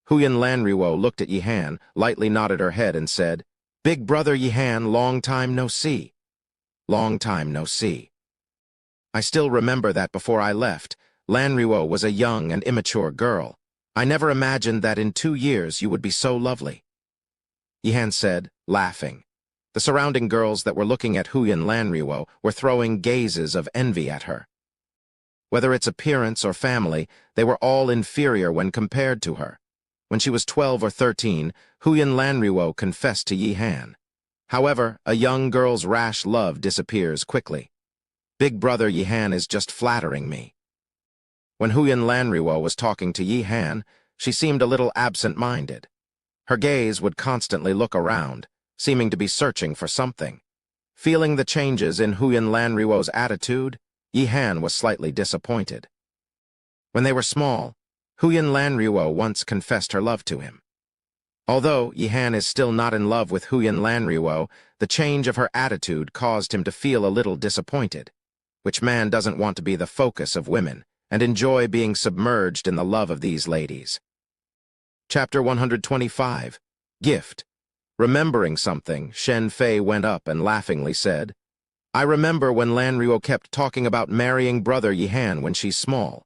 Huyan Lanriwo looked at Yi Han, lightly nodded her head and said, Big brother Yi Han, long time no see. Long time no see. I still remember that before I left, Lanriwo was a young and immature girl. I never imagined that in 2 years you would be so lovely. Yi Han said, laughing. The surrounding girls that were looking at Huyan Lanriwo were throwing gazes of envy at her. Whether it's appearance or family, they were all inferior when compared to her. When she was 12 or 13, Huyan Lanriwo confessed to Yi Han. However, a young girl's rash love disappears quickly. Big brother Yi Han is just flattering me. When Huyan Lanriwo was talking to Yi Han, she seemed a little absent-minded. Her gaze would constantly look around, seeming to be searching for something. Feeling the changes in Huyan Lanriwo's attitude, Yi Han was slightly disappointed. When they were small, Huyan Lanriwo once confessed her love to him. Although Yi Han is still not in love with Huyan Lanriwo, the change of her attitude caused him to feel a little disappointed. Which man doesn't want to be the focus of women and enjoy being submerged in the love of these ladies? Chapter 125, Gift. Remembering something, Shen Fei went up and laughingly said, I remember when Lanriwo kept talking about marrying brother Yi Han when she's small.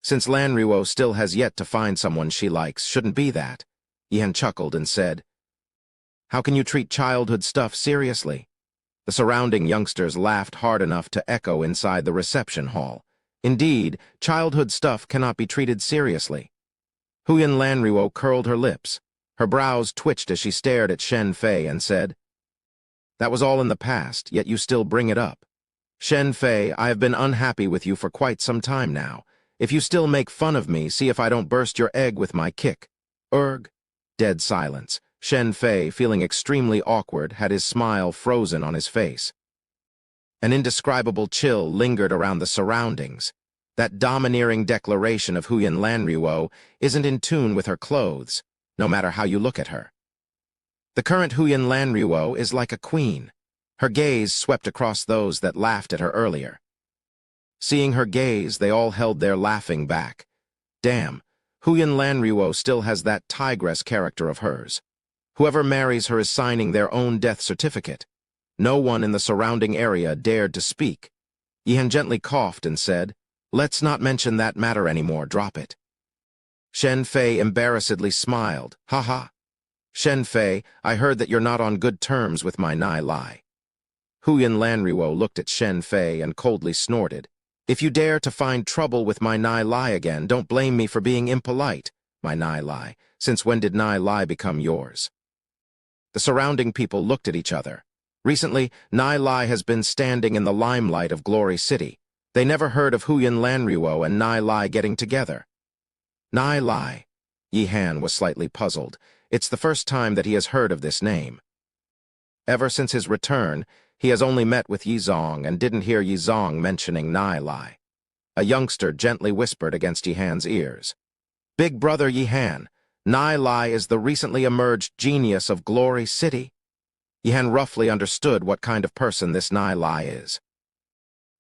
Since Lanriwo still has yet to find someone she likes, shouldn't be that. Yi Han chuckled and said, How can you treat childhood stuff seriously? The surrounding youngsters laughed hard enough to echo inside the reception hall. Indeed, childhood stuff cannot be treated seriously. Huyan Lanriwo curled her lips. Her brows twitched as she stared at Shen Fei and said, That was all in the past, yet you still bring it up. Shen Fei, I have been unhappy with you for quite some time now. If you still make fun of me, see if I don't burst your egg with my kick. Erg. Dead silence. Shen Fei, feeling extremely awkward, had his smile frozen on his face. An indescribable chill lingered around the surroundings. That domineering declaration of Huyan Lanriwo isn't in tune with her clothes. no matter how you look at her. The current Huyan Lanriwo is like a queen. Her gaze swept across those that laughed at her earlier. Seeing her gaze, they all held their laughing back. Damn, Huyan Lanriwo still has that tigress character of hers. Whoever marries her is signing their own death certificate. No one in the surrounding area dared to speak. Yihan gently coughed and said, "Let's not mention that matter anymore, drop it." Shen Fei embarrassedly smiled. "Ha ha. Shen Fei, I heard that you're not on good terms with my Nai Lai." Huyan Lanriwo looked at Shen Fei and coldly snorted. "If you dare to find trouble with my Nai Lai again, don't blame me for being impolite, my Nai Lai. Since when did Nai Lai become yours?" The surrounding people looked at each other. Recently, Nai Lai has been standing in the limelight of Glory City. They never heard of Huyan Lanriwo and Nai Lai getting together. Nai Lai. Yihan was slightly puzzled. It's the first time that he has heard of this name. Ever since his return, he has only met with Yizong and didn't hear Yizong mentioning Nai Lai. A youngster gently whispered against Yihan's ears. "Big brother Yihan, Nai Lai is the recently emerged genius of Glory City." Yihan roughly understood what kind of person this Nai Lai is.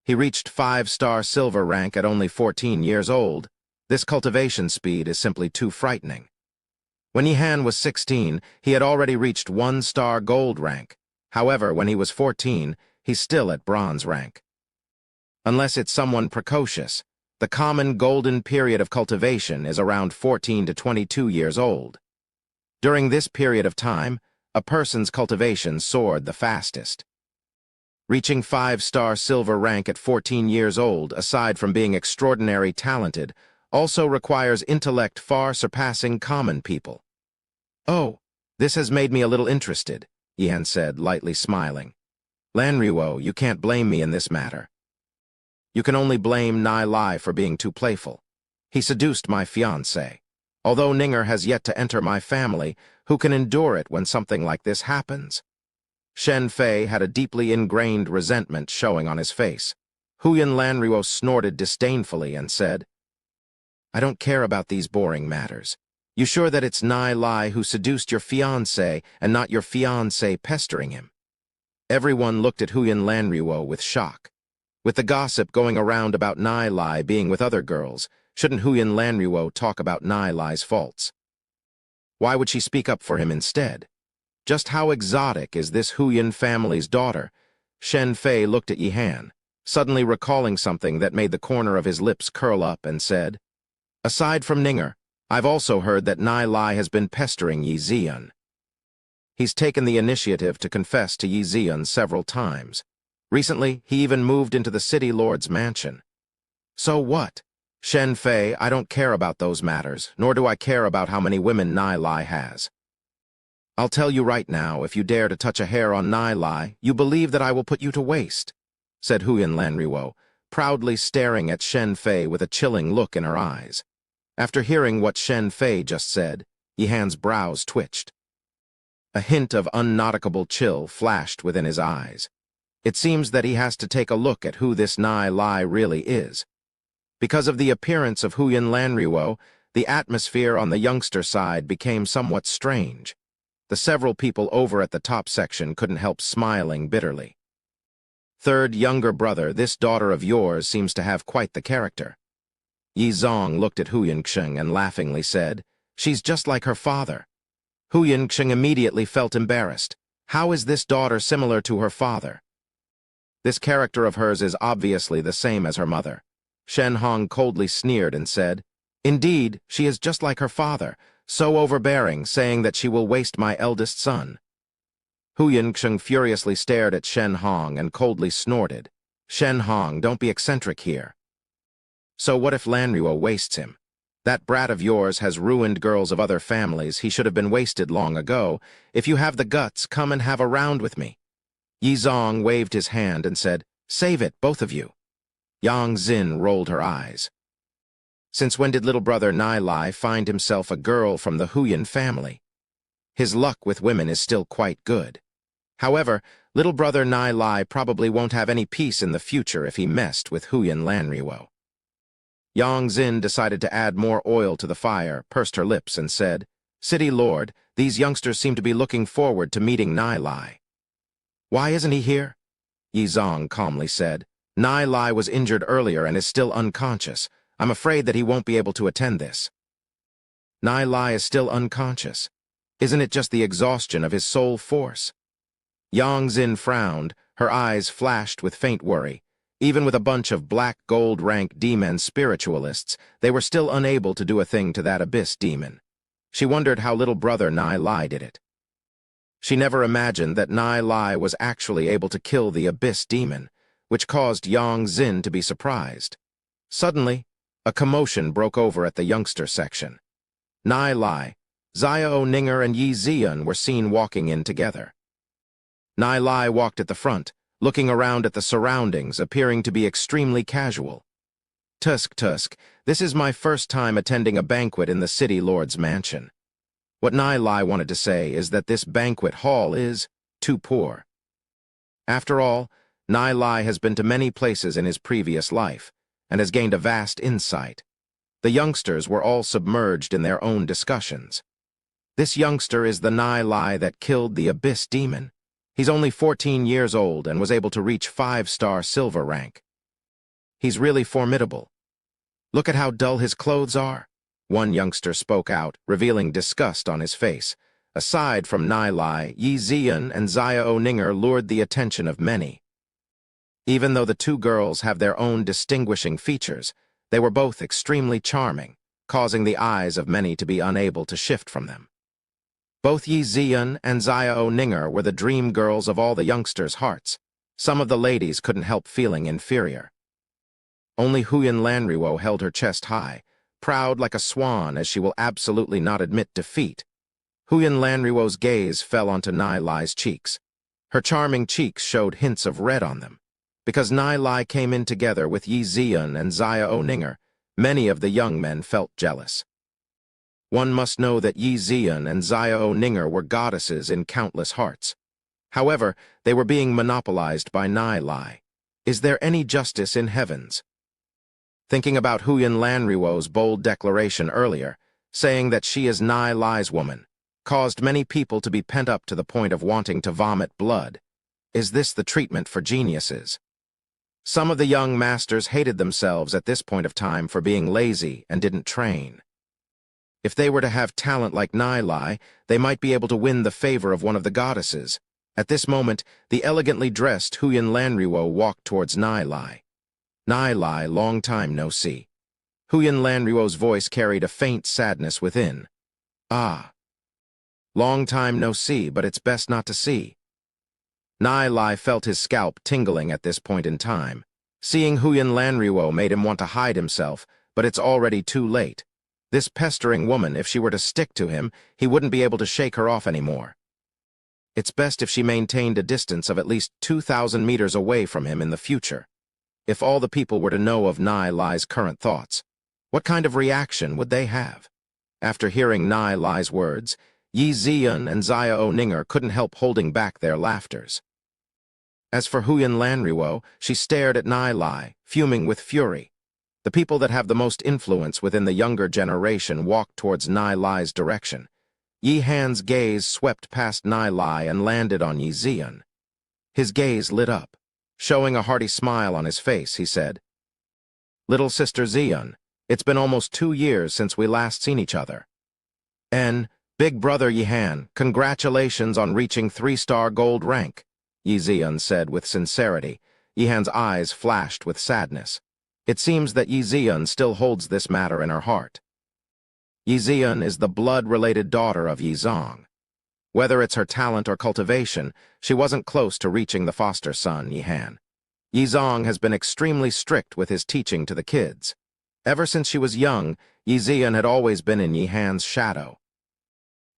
He reached 5-star silver rank at only 14 years old. This cultivation speed is simply too frightening. When Yihan was 16, he had already reached 1-star gold rank. However, when he was 14, he's still at bronze rank. Unless it's someone precocious, the common golden period of cultivation is around 14 to 22 years old. During this period of time, a person's cultivation soared the fastest. Reaching 5-star silver rank at 14 years old, aside from being extraordinarily talented, also requires intellect far surpassing common people. "Oh, this has made me a little interested," Yihan said, lightly smiling. "Lanriwo, you can't blame me in this matter. You can only blame Nai Lai for being too playful. He seduced my fiancé. Although Ninger has yet to enter my family, who can endure it when something like this happens?" Shen Fei had a deeply ingrained resentment showing on his face. Huyan Lanriwo snorted disdainfully and said, "I don't care about these boring matters. You sure that it's Nai Lai who seduced your fiancé and not your fiancé pestering him?" Everyone looked at Huyan Lanriwo with shock. With the gossip going around about Nai Lai being with other girls, shouldn't Huyan Lanriwo talk about Nai Lai's faults? Why would she speak up for him instead? Just how exotic is this Huyan family's daughter? Shen Fei looked at Yihan, suddenly recalling something that made the corner of his lips curl up, and said, "Aside from Ninger, I've also heard that Nai Lai has been pestering Yi Ziyan. He's taken the initiative to confess to Yi Ziyan several times. Recently, he even moved into the city lord's mansion." "So what? Shen Fei, I don't care about those matters, nor do I care about how many women Nai Lai has. I'll tell you right now, if you dare to touch a hair on Nai Lai, you believe that I will put you to waste," said Huyan Lanriwo, proudly staring at Shen Fei with a chilling look in her eyes. After hearing what Shen Fei just said, Yihan's brows twitched. A hint of unnautical chill flashed within his eyes. It seems that he has to take a look at who this Nai Lai really is. Because of the appearance of Huyan Lanriwo, the atmosphere on the youngster side became somewhat strange. The several people over at the top section couldn't help smiling bitterly. "Third younger brother, this daughter of yours seems to have quite the character." Yizong looked at Huyan Xing and laughingly said, "She's just like her father." Huyan Xing immediately felt embarrassed. How is this daughter similar to her father? This character of hers is obviously the same as her mother. Shen Hong coldly sneered and said, "Indeed, she is just like her father, so overbearing, saying that she will waste my eldest son." Huyan Xing furiously stared at Shen Hong and coldly snorted. "Shen Hong, don't be eccentric here. So what if Lanriwo wastes him? That brat of yours has ruined girls of other families. He should have been wasted long ago. If you have the guts, come and have a round with me." Yizong waved his hand and said, "Save it, both of you." Yang Xin rolled her eyes. Since when did little brother Nai Lai find himself a girl from the Huyan family? His luck with women is still quite good. However, little brother Nai Lai probably won't have any peace in the future if he messed with Huyan Lanriwo. Yang Xin decided to add more oil to the fire, pursed her lips, and said, City Lord, these youngsters seem to be looking forward to meeting Nai Lai. Why isn't he here? Yi Zong calmly said. Nai Lai was injured earlier and is still unconscious. I'm afraid that he won't be able to attend this. Nai Lai is still unconscious. Isn't it just the exhaustion of his soul force? Yang Xin frowned, her eyes flashed with faint worry. Even with a bunch of black gold rank demon spiritualists, they were still unable to do a thing to that abyss demon. She wondered how little brother Nai Lai did it. She never imagined that Nai Lai was actually able to kill the abyss demon, which caused Yang Xin to be surprised. Suddenly, a commotion broke over at the youngster section. Nai Lai, Xiao Ninger and Yi Zian were seen walking in together. Nai Lai walked at the front, looking around at the surroundings, appearing to be extremely casual. Tusk, this is my first time attending a banquet in the City Lord's mansion. What Nai Lai wanted to say is that this banquet hall is too poor. After all, Nai Lai has been to many places in his previous life, and has gained a vast insight. The youngsters were all submerged in their own discussions. This youngster is the Nai Lai that killed the abyss demon. He's only 14 years old and was able to reach 5-star silver rank. He's really formidable. Look at how dull his clothes are. One youngster spoke out, revealing disgust on his face. Aside from Nai Lai, Yi Zian and Xiao Ninger lured the attention of many. Even though the two girls have their own distinguishing features, they were both extremely charming, causing the eyes of many to be unable to shift from them. Both Yi Zian and Xiao Ninger were the dream girls of all the youngsters' hearts. Some of the ladies couldn't help feeling inferior. Only Huyan Lanriwo held her chest high, proud like a swan as she will absolutely not admit defeat. Huyan Lanriwo's gaze fell onto Nai Lai's cheeks. Her charming cheeks showed hints of red on them. Because Nai Lai came in together with Yi Zian and Xiao Ninger, many of the young men felt jealous. One must know that Yi Zian and Xiao Ninger were goddesses in countless hearts. However, they were being monopolized by Nai Lai. Is there any justice in heavens? Thinking about Huyan Lanriwo's bold declaration earlier, saying that she is Nai Lai's woman, caused many people to be pent up to the point of wanting to vomit blood. Is this the treatment for geniuses? Some of the young masters hated themselves at this point of time for being lazy and didn't train. If they were to have talent like Nai Lai, they might be able to win the favor of one of the goddesses. At this moment, the elegantly dressed Huyan Lanriwo walked towards Nai Lai. Nai Lai, long time no see. Huyan Lanriwo's voice carried a faint sadness within. Ah. Long time no see, but it's best not to see. Nai Lai felt his scalp tingling at this point in time. Seeing Huyan Lanriwo made him want to hide himself, but it's already too late. This pestering woman, if she were to stick to him, he wouldn't be able to shake her off anymore. It's best if she maintained a distance of at least 2,000 meters away from him in the future. If all the people were to know of Nai Lai's current thoughts, what kind of reaction would they have? After hearing Nai Lai's words, Yi Zian and Xiao Ninger couldn't help holding back their laughters. As for Huyan Lanriwo, she stared at Nai Lai, fuming with fury. The people that have the most influence within the younger generation walked towards Nai Lai's direction. Yi Han's gaze swept past Nai Lai and landed on Yi Zian. His gaze lit up. Showing a hearty smile on his face, he said, "Little sister Zian, it's been almost 2 years since we last seen each other. And, big brother Yi Han, congratulations on reaching 3-star gold rank," Yi Zian said with sincerity. Yi Han's eyes flashed with sadness. It seems that Yi Zian still holds this matter in her heart. Yi Zian is the blood-related daughter of Yi Zong. Whether it's her talent or cultivation, she wasn't close to reaching the foster son, Yi Han. Yi Zong has been extremely strict with his teaching to the kids. Ever since she was young, Yi Zian had always been in Yi Han's shadow.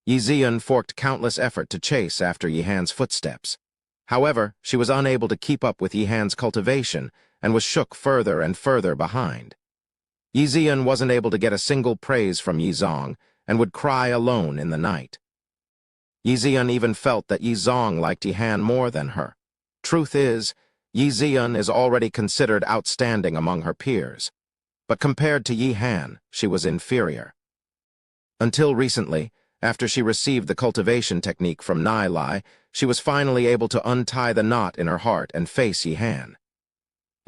Yi Zian forked countless effort to chase after Yi Han's footsteps. However, she was unable to keep up with Yi Han's cultivation and was shook further and further behind. Yi Zian wasn't able to get a single praise from Yi Zong and would cry alone in the night. Yi Zian even felt that Yi Zong liked Yi Han more than her. Truth is, Yi Zian is already considered outstanding among her peers. But compared to Yi Han, she was inferior. Until recently, After she received the cultivation technique from Nai Lai, she was finally able to untie the knot in her heart and face Yihan.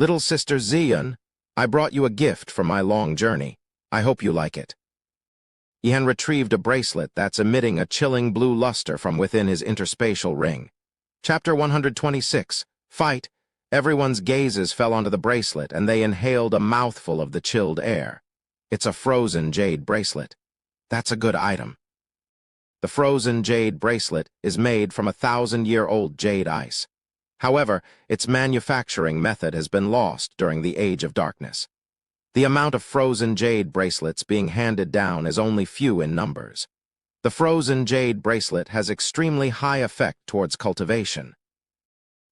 "Little sister Zian, I brought you a gift from my long journey. I hope you like it." Yihan retrieved a bracelet that's emitting a chilling blue luster from within his interspatial ring. Chapter 126, Fight. Everyone's gazes fell onto the bracelet, and they inhaled a mouthful of the chilled air. It's a frozen jade bracelet. That's a good item. The frozen jade bracelet is made from 1,000-year-old jade ice. However, its manufacturing method has been lost during the Age of Darkness. The amount of frozen jade bracelets being handed down is only few in numbers. The frozen jade bracelet has extremely high effect towards cultivation.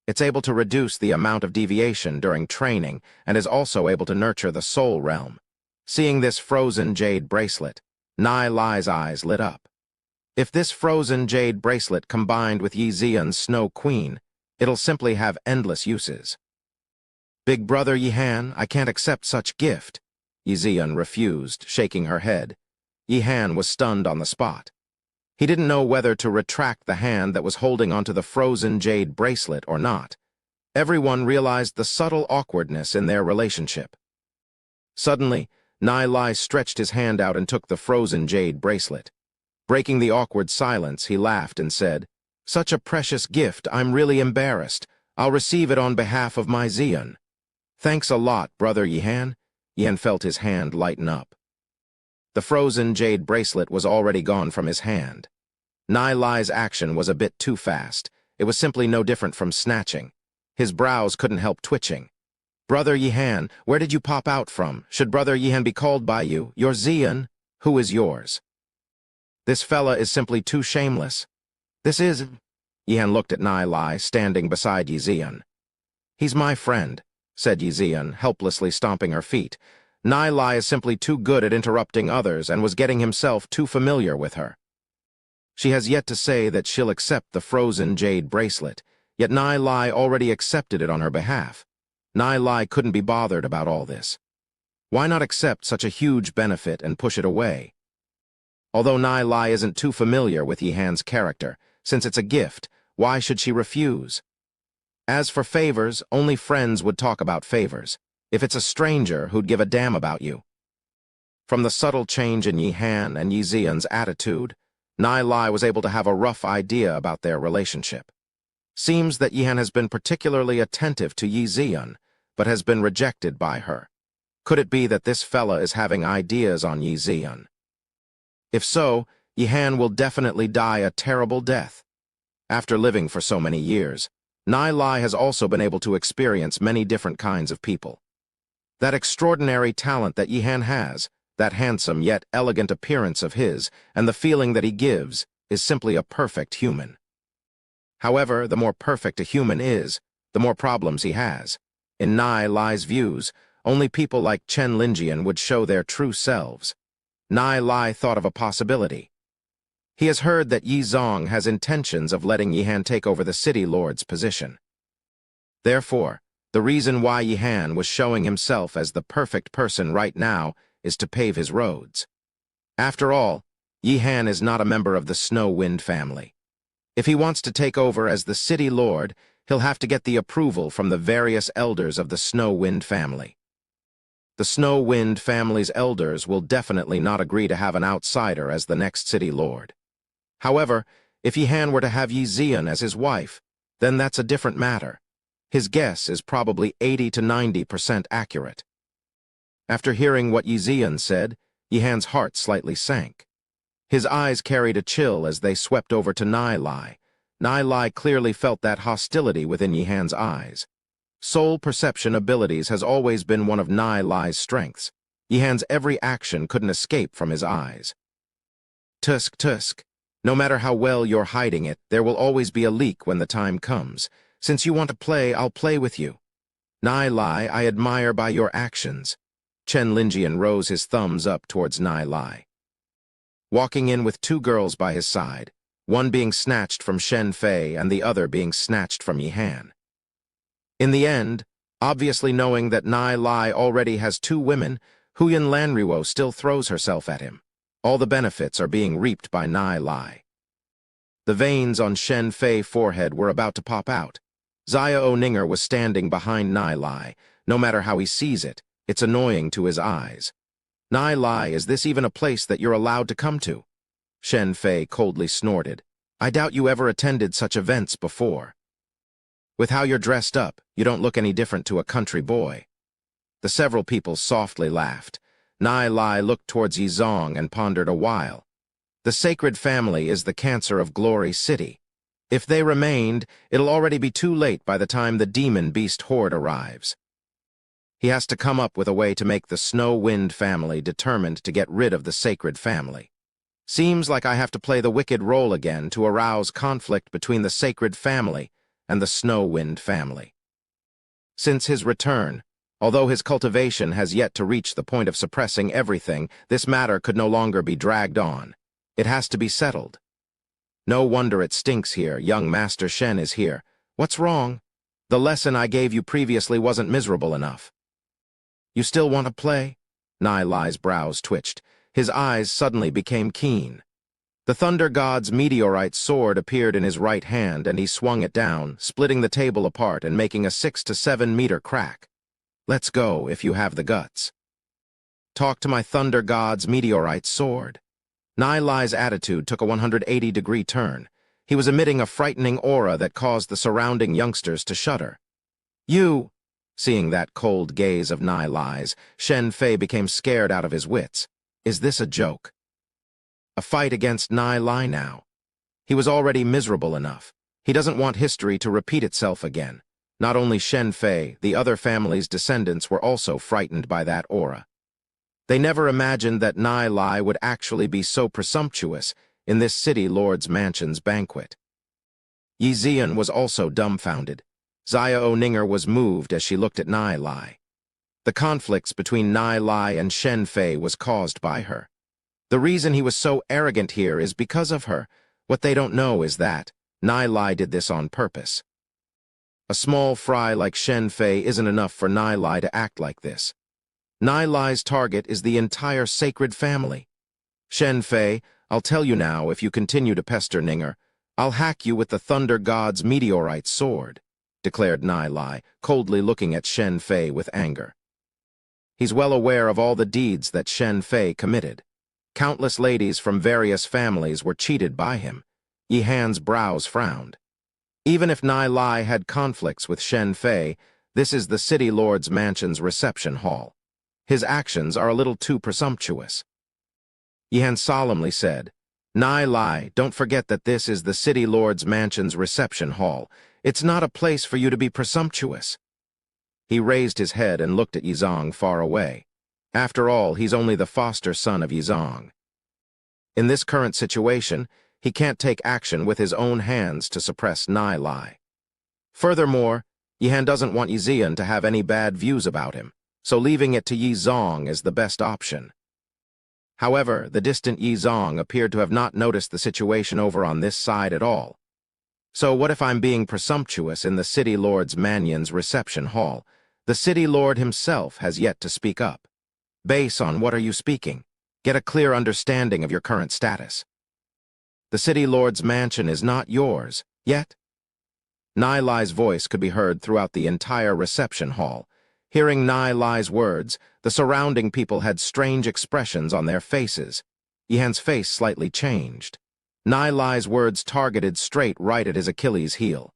It's able to reduce the amount of deviation during training and is also able to nurture the soul realm. Seeing this frozen jade bracelet, Nai Lai's eyes lit up. If this frozen jade bracelet combined with Yi Zian's Snow Queen, it'll simply have endless uses. "Big brother Yihan, I can't accept such gift." Yi Zian refused, shaking her head. Yihan was stunned on the spot. He didn't know whether to retract the hand that was holding onto the frozen jade bracelet or not. Everyone realized the subtle awkwardness in their relationship. Suddenly, Nai Lai stretched his hand out and took the frozen jade bracelet. Breaking the awkward silence, he laughed and said, "Such a precious gift, I'm really embarrassed. I'll receive it on behalf of my Zian." "Thanks a lot, brother Yihan." Yihan felt his hand lighten up. The frozen jade bracelet was already gone from his hand. Nai Lai's action was a bit too fast. It was simply no different from snatching. His brows couldn't help twitching. "Brother Yihan, where did you pop out from? Should brother Yihan be called by you? Your Zian? Who is yours?" "This fella is simply too shameless." "This is—" Yihan looked at Nai Lai, standing beside Yi Zian. "He's my friend," said Yi Zian, helplessly stomping her feet. Nai Lai is simply too good at interrupting others and was getting himself too familiar with her. She has yet to say that she'll accept the frozen jade bracelet, yet Nai Lai already accepted it on her behalf. Nai Lai couldn't be bothered about all this. Why not accept such a huge benefit and push it away? Although Nai Lai isn't too familiar with Yihan's character, since it's a gift, why should she refuse? As for favors, only friends would talk about favors. If it's a stranger, who'd give a damn about you? From the subtle change in Yihan and Yi Zian's attitude, Nai Lai was able to have a rough idea about their relationship. Seems that Yihan has been particularly attentive to Yi Zian, but has been rejected by her. Could it be that this fella is having ideas on Yi Zian? If so, Yihan will definitely die a terrible death. After living for so many years, Nai Lai has also been able to experience many different kinds of people. That extraordinary talent that Yihan has, that handsome yet elegant appearance of his, and the feeling that he gives, is simply a perfect human. However, the more perfect a human is, the more problems he has. In Nai Lai's views, only people like Chen Linjian would show their true selves. Nai Lai thought of a possibility. He has heard that Yi Zong has intentions of letting Yihan take over the city lord's position. Therefore, the reason why Yihan was showing himself as the perfect person right now is to pave his roads. After all, Yihan is not a member of the Snow Wind family. If he wants to take over as the city lord, he'll have to get the approval from the various elders of the Snow Wind family. The Snow Wind family's elders will definitely not agree to have an outsider as the next city lord. However, if Yihan were to have Yi Zian as his wife, then that's a different matter. His guess is probably 80 to 90% accurate. After hearing what Yi Zian said, Yihan's heart slightly sank. His eyes carried a chill as they swept over to Nai Lai. Nai Lai clearly felt that hostility within Yihan's eyes. Soul perception abilities has always been one of Nai Lai's strengths. Yihan's every action couldn't escape from his eyes. "Tusk, tusk. No matter how well you're hiding it, there will always be a leak when the time comes. Since you want to play, I'll play with you. Nai Lai, I admire by your actions." Chen Linjian rose his thumbs up towards Nai Lai. Walking in with two girls by his side, one being snatched from Shen Fei and the other being snatched from Yihan. In the end, obviously knowing that Nai Lai already has two women, Huyan Lanriwo still throws herself at him. All the benefits are being reaped by Nai Lai. The veins on Shen Fei's forehead were about to pop out. Xiao Ninger was standing behind Nai Lai. No matter how he sees it, it's annoying to his eyes. Nai Lai, is this even a place that you're allowed to come to? Shen Fei coldly snorted. I doubt you ever attended such events before. With how you're dressed up, you don't look any different to a country boy. The several people softly laughed. Nai Lai looked towards Yizong and pondered a while. The sacred family is the cancer of Glory City. If they remained, it'll already be too late by the time the demon beast horde arrives. He has to come up with a way to make the Snow Wind family determined to get rid of the sacred family. Seems like I have to play the wicked role again to arouse conflict between the sacred family and the Snow Wind family. Since his return, although his cultivation has yet to reach the point of suppressing everything, this matter could no longer be dragged on. It has to be settled. No wonder it stinks here. Young Master Shen is here. What's wrong? The lesson I gave you previously wasn't miserable enough. You still want to play? Nai Lai's brows twitched. His eyes suddenly became keen. The Thunder God's meteorite sword appeared in his right hand, and he swung it down, splitting the table apart and making a 6 to 7 meter crack. Let's go, if you have the guts. Talk to my Thunder God's meteorite sword. Nai Lai's attitude took a 180-degree turn. He was emitting a frightening aura that caused the surrounding youngsters to shudder. You! Seeing that cold gaze of Nai Lai's, Shen Fei became scared out of his wits. Is this a joke? A fight against Nai Lai now. He was already miserable enough. He doesn't want history to repeat itself again. Not only Shen Fei, the other family's descendants were also frightened by that aura. They never imagined that Nai Lai would actually be so presumptuous in this city lord's mansion's banquet. Yi Zian was also dumbfounded. Xiao Ninger was moved as she looked at Nai Lai. The conflicts between Nai Lai and Shen Fei was caused by her. The reason he was so arrogant here is because of her. What they don't know is that Nai Lai did this on purpose. A small fry like Shen Fei isn't enough for Nai Lai to act like this. Nai Lai's target is the entire sacred family. Shen Fei, I'll tell you now, if you continue to pester Ninger, I'll hack you with the Thunder God's meteorite sword, declared Nai Lai, coldly looking at Shen Fei with anger. He's well aware of all the deeds that Shen Fei committed. Countless ladies from various families were cheated by him. Yi Han's brows frowned. Even if Nai Lai had conflicts with Shen Fei, this is the City Lord's mansion's reception hall. His actions are a little too presumptuous. Yi Han solemnly said, Nai Lai, don't forget that this is the City Lord's mansion's reception hall. It's not a place for you to be presumptuous. He raised his head and looked at Yizong far away. After all, he's only the foster son of Yizong. In this current situation, he can't take action with his own hands to suppress Nai Lai. Furthermore, Yi Han doesn't want Yi Zian to have any bad views about him, so leaving it to Yizong is the best option. However, the distant Yizong appeared to have not noticed the situation over on this side at all. So what if I'm being presumptuous in the City Lord's Manyon's reception hall? The City Lord himself has yet to speak up. Base on what are you speaking? Get a clear understanding of your current status. The City Lord's mansion is not yours, yet. Nai Lai's voice could be heard throughout the entire reception hall. Hearing Nai Lai's words, the surrounding people had strange expressions on their faces. Yi Han's face slightly changed. Nai Lai's words targeted straight right at his Achilles' heel.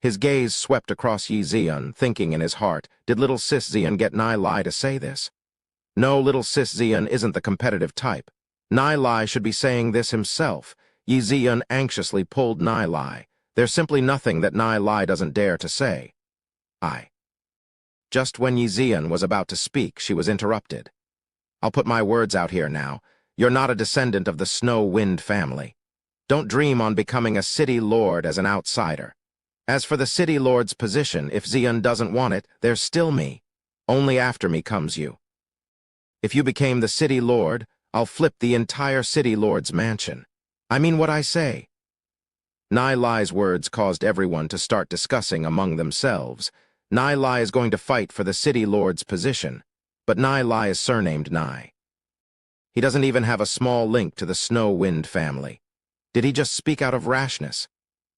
His gaze swept across Yi Zian, thinking in his heart, did little sis Zian get Nai Lai to say this? No, little sis Zian isn't the competitive type. Nai Lai should be saying this himself. Yi Zian anxiously pulled Nai Lai. There's simply nothing that Nai Lai doesn't dare to say. Just when Yi Zian was about to speak, she was interrupted. I'll put my words out here now. You're not a descendant of the Snow Wind family. Don't dream on becoming a city lord as an outsider. As for the city lord's position, if Zian doesn't want it, there's still me. Only after me comes you. If you became the city lord, I'll flip the entire city lord's mansion. I mean what I say. Nai Lai's words caused everyone to start discussing among themselves. Nai Lai is going to fight for the city lord's position, but Nai Lai is surnamed Nai. He doesn't even have a small link to the Snow Wind family. Did he just speak out of rashness?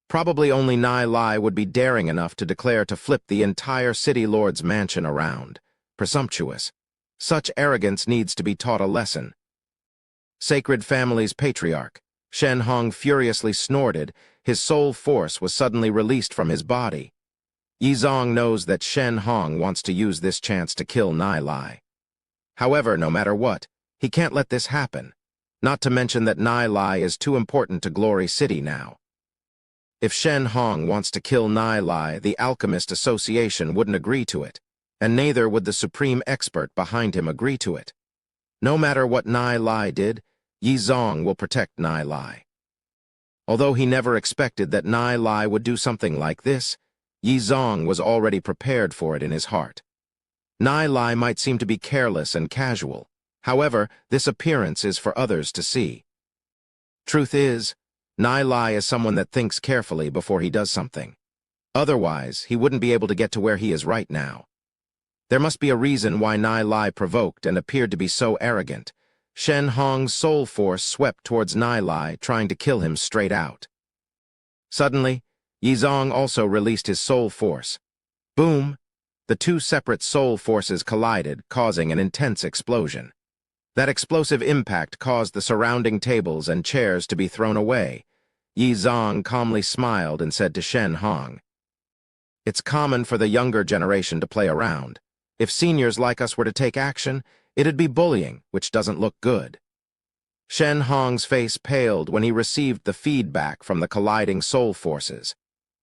Probably only Nai Lai would be daring enough to declare to flip the entire City Lord's mansion around. Presumptuous. Such arrogance needs to be taught a lesson. Sacred Family's patriarch, Shen Hong furiously snorted. His soul force was suddenly released from his body. Yizong knows that Shen Hong wants to use this chance to kill Nai Lai. However, no matter what, he can't let this happen. Not to mention that Nai Lai is too important to Glory City now. If Shen Hong wants to kill Nai Lai, the Alchemist Association wouldn't agree to it, and neither would the supreme expert behind him agree to it. No matter what Nai Lai did, Yizong will protect Nai Lai. Although he never expected that Nai Lai would do something like this, Yizong was already prepared for it in his heart. Nai Lai might seem to be careless and casual. However, this appearance is for others to see. Truth is, Nai Lai is someone that thinks carefully before he does something. Otherwise, he wouldn't be able to get to where he is right now. There must be a reason why Nai Lai provoked and appeared to be so arrogant. Shen Hong's soul force swept towards Nai Lai, trying to kill him straight out. Suddenly, Yizong also released his soul force. Boom! The two separate soul forces collided, causing an intense explosion. That explosive impact caused the surrounding tables and chairs to be thrown away. Yizong calmly smiled and said to Shen Hong, "It's common for the younger generation to play around. If seniors like us were to take action, it'd be bullying, which doesn't look good." Shen Hong's face paled when he received the feedback from the colliding soul forces.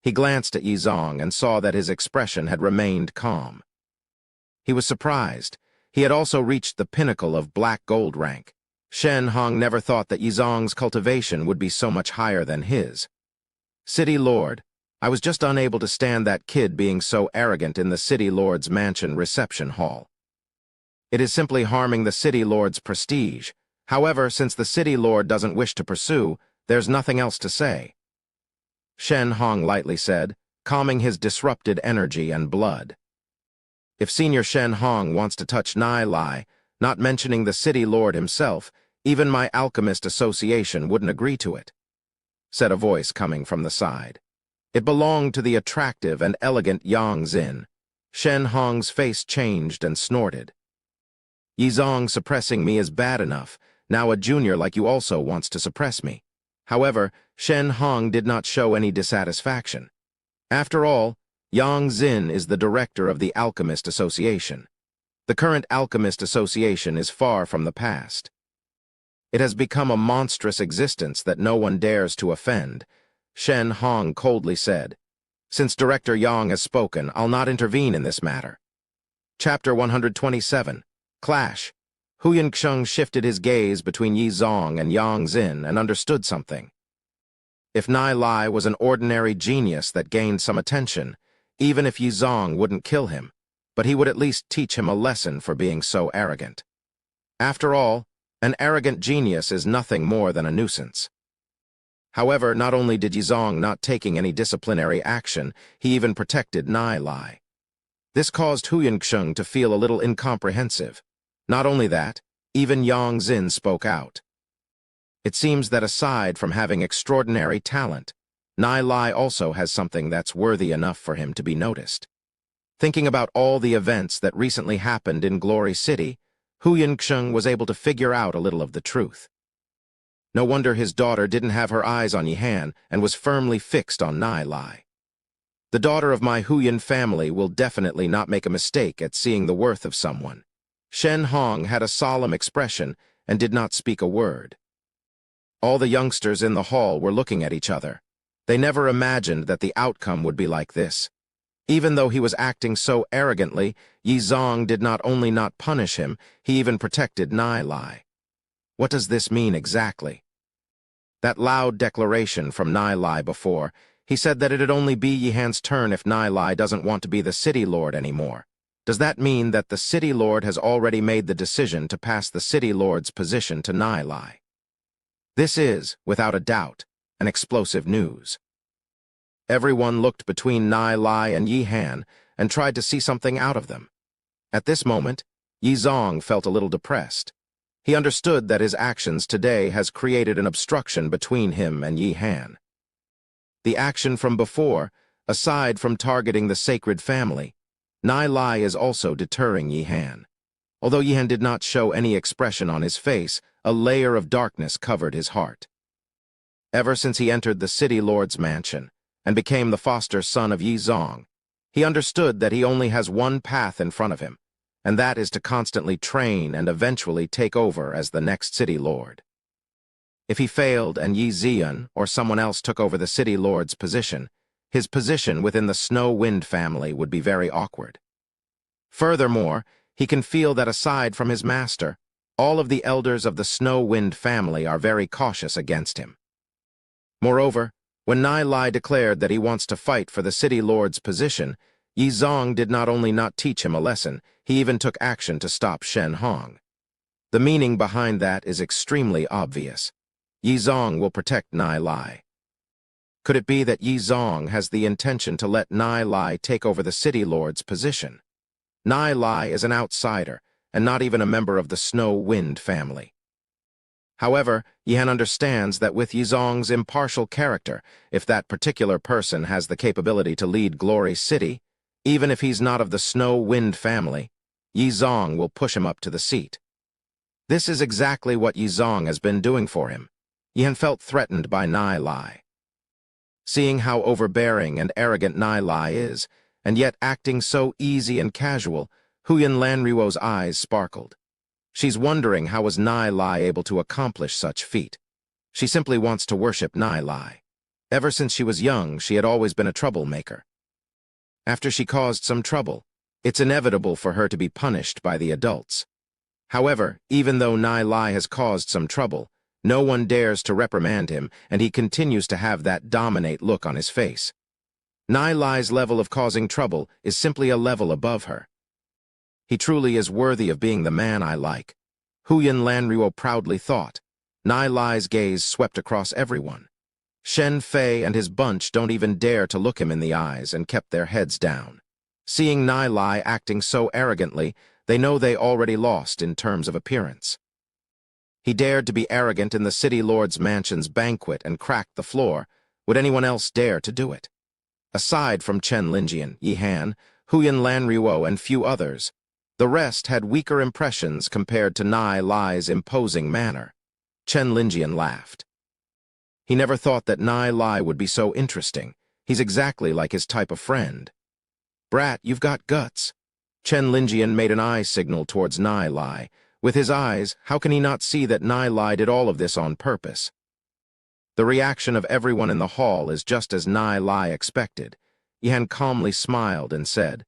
He glanced at Yizong and saw that his expression had remained calm. He was surprised. He had also reached the pinnacle of black gold rank. Shen Hong never thought that Yizong's cultivation would be so much higher than his. "City Lord, I was just unable to stand that kid being so arrogant in the City Lord's mansion reception hall. It is simply harming the City Lord's prestige. However, since the City Lord doesn't wish to pursue, there's nothing else to say," Shen Hong lightly said, calming his disrupted energy and blood. If Senior Shen Hong wants to touch Nai Lai, not mentioning the City Lord himself, even my Alchemist Association wouldn't agree to it, said a voice coming from the side. It belonged to the attractive and elegant Yang Xin. Shen Hong's face changed and snorted. "Yizong suppressing me is bad enough. Now a junior like you also wants to suppress me." However, Shen Hong did not show any dissatisfaction. After all, Yang Xin is the director of the Alchemist Association. The current Alchemist Association is far from the past. It has become a monstrous existence that no one dares to offend, Shen Hong coldly said. "Since Director Yang has spoken, I'll not intervene in this matter." Chapter 127, Clash. Huyan Xing shifted his gaze between Yizong and Yang Xin and understood something. If Nai Lai was an ordinary genius that gained some attention, even if Yizong wouldn't kill him, but he would at least teach him a lesson for being so arrogant. After all, an arrogant genius is nothing more than a nuisance. However, not only did Yizong not taking any disciplinary action, he even protected Nai Lai. This caused Huyan Xing to feel a little incomprehensive. Not only that, even Yang Xin spoke out. It seems that aside from having extraordinary talent, Nai Lai also has something that's worthy enough for him to be noticed. Thinking about all the events that recently happened in Glory City, Huyan Xing was able to figure out a little of the truth. No wonder his daughter didn't have her eyes on Yihan and was firmly fixed on Nai Lai. The daughter of my Huyan family will definitely not make a mistake at seeing the worth of someone. Shen Hong had a solemn expression and did not speak a word. All the youngsters in the hall were looking at each other. They never imagined that the outcome would be like this. Even though he was acting so arrogantly, Yizong did not only not punish him, he even protected Nai Lai. What does this mean exactly? That loud declaration from Nai Lai before, he said that it'd only be Yihan's turn if Nai Lai doesn't want to be the City Lord anymore. Does that mean that the City Lord has already made the decision to pass the City Lord's position to Nai Lai? This is, without a doubt, an explosive news. Everyone looked between Nai Lai and Yihan and tried to see something out of them. At this moment, Yizong felt a little depressed. He understood that his actions today has created an obstruction between him and Yi Han. The action from before, aside from targeting the sacred family, Nai Lai is also deterring Yi Han. Although Yi Han did not show any expression on his face, a layer of darkness covered his heart. Ever since he entered the city lord's mansion and became the foster son of Yi Zong, he understood that he only has one path in front of him, and that is to constantly train and eventually take over as the next city lord. If he failed and Yi Zian or someone else took over the city lord's position, his position within the Snow Wind family would be very awkward. Furthermore, he can feel that aside from his master, all of the elders of the Snow Wind family are very cautious against him. Moreover, when Nai Lai declared that he wants to fight for the city lord's position, Yi Zong did not only not teach him a lesson, he even took action to stop Shen Hong. The meaning behind that is extremely obvious. Yi Zong will protect Nai Lai. Could it be that Yi Zong has the intention to let Nai Lai take over the city lord's position? Nai Lai is an outsider, and not even a member of the Snow Wind family. However, Yi Han understands that with Yi Zong's impartial character, if that particular person has the capability to lead Glory City, even if he's not of the Snow Wind family, Yi Zong will push him up to the seat. This is exactly what Yi Zong has been doing for him. Yi Han felt threatened by Nai Lai. Seeing how overbearing and arrogant Nai Lai is, and yet acting so easy and casual, Huyan Lanriwo's eyes sparkled. She's wondering how was Nai Lai able to accomplish such feat. She simply wants to worship Nai Lai. Ever since she was young, she had always been a troublemaker. After she caused some trouble, it's inevitable for her to be punished by the adults. However, even though Nai Lai has caused some trouble, no one dares to reprimand him, and he continues to have that dominate look on his face. Nai Lai's level of causing trouble is simply a level above her. He truly is worthy of being the man I like, Huyan Lanriwo proudly thought. Nai Lai's gaze swept across everyone. Shen Fei and his bunch don't even dare to look him in the eyes and kept their heads down. Seeing Nai Lai acting so arrogantly, they know they already lost in terms of appearance. He dared to be arrogant in the city lord's mansion's banquet and cracked the floor. Would anyone else dare to do it? Aside from Chen Linjian, Yi Han, Huyan Lanriwo, and few others, the rest had weaker impressions compared to Nai Lai's imposing manner. Chen Linjian laughed. He never thought that Nai Lai would be so interesting. He's exactly like his type of friend. Brat, you've got guts. Chen Linjian made an eye signal towards Nai Lai. With his eyes, how can he not see that Nai Lai did all of this on purpose? The reaction of everyone in the hall is just as Nai Lai expected. Yi Han calmly smiled and said,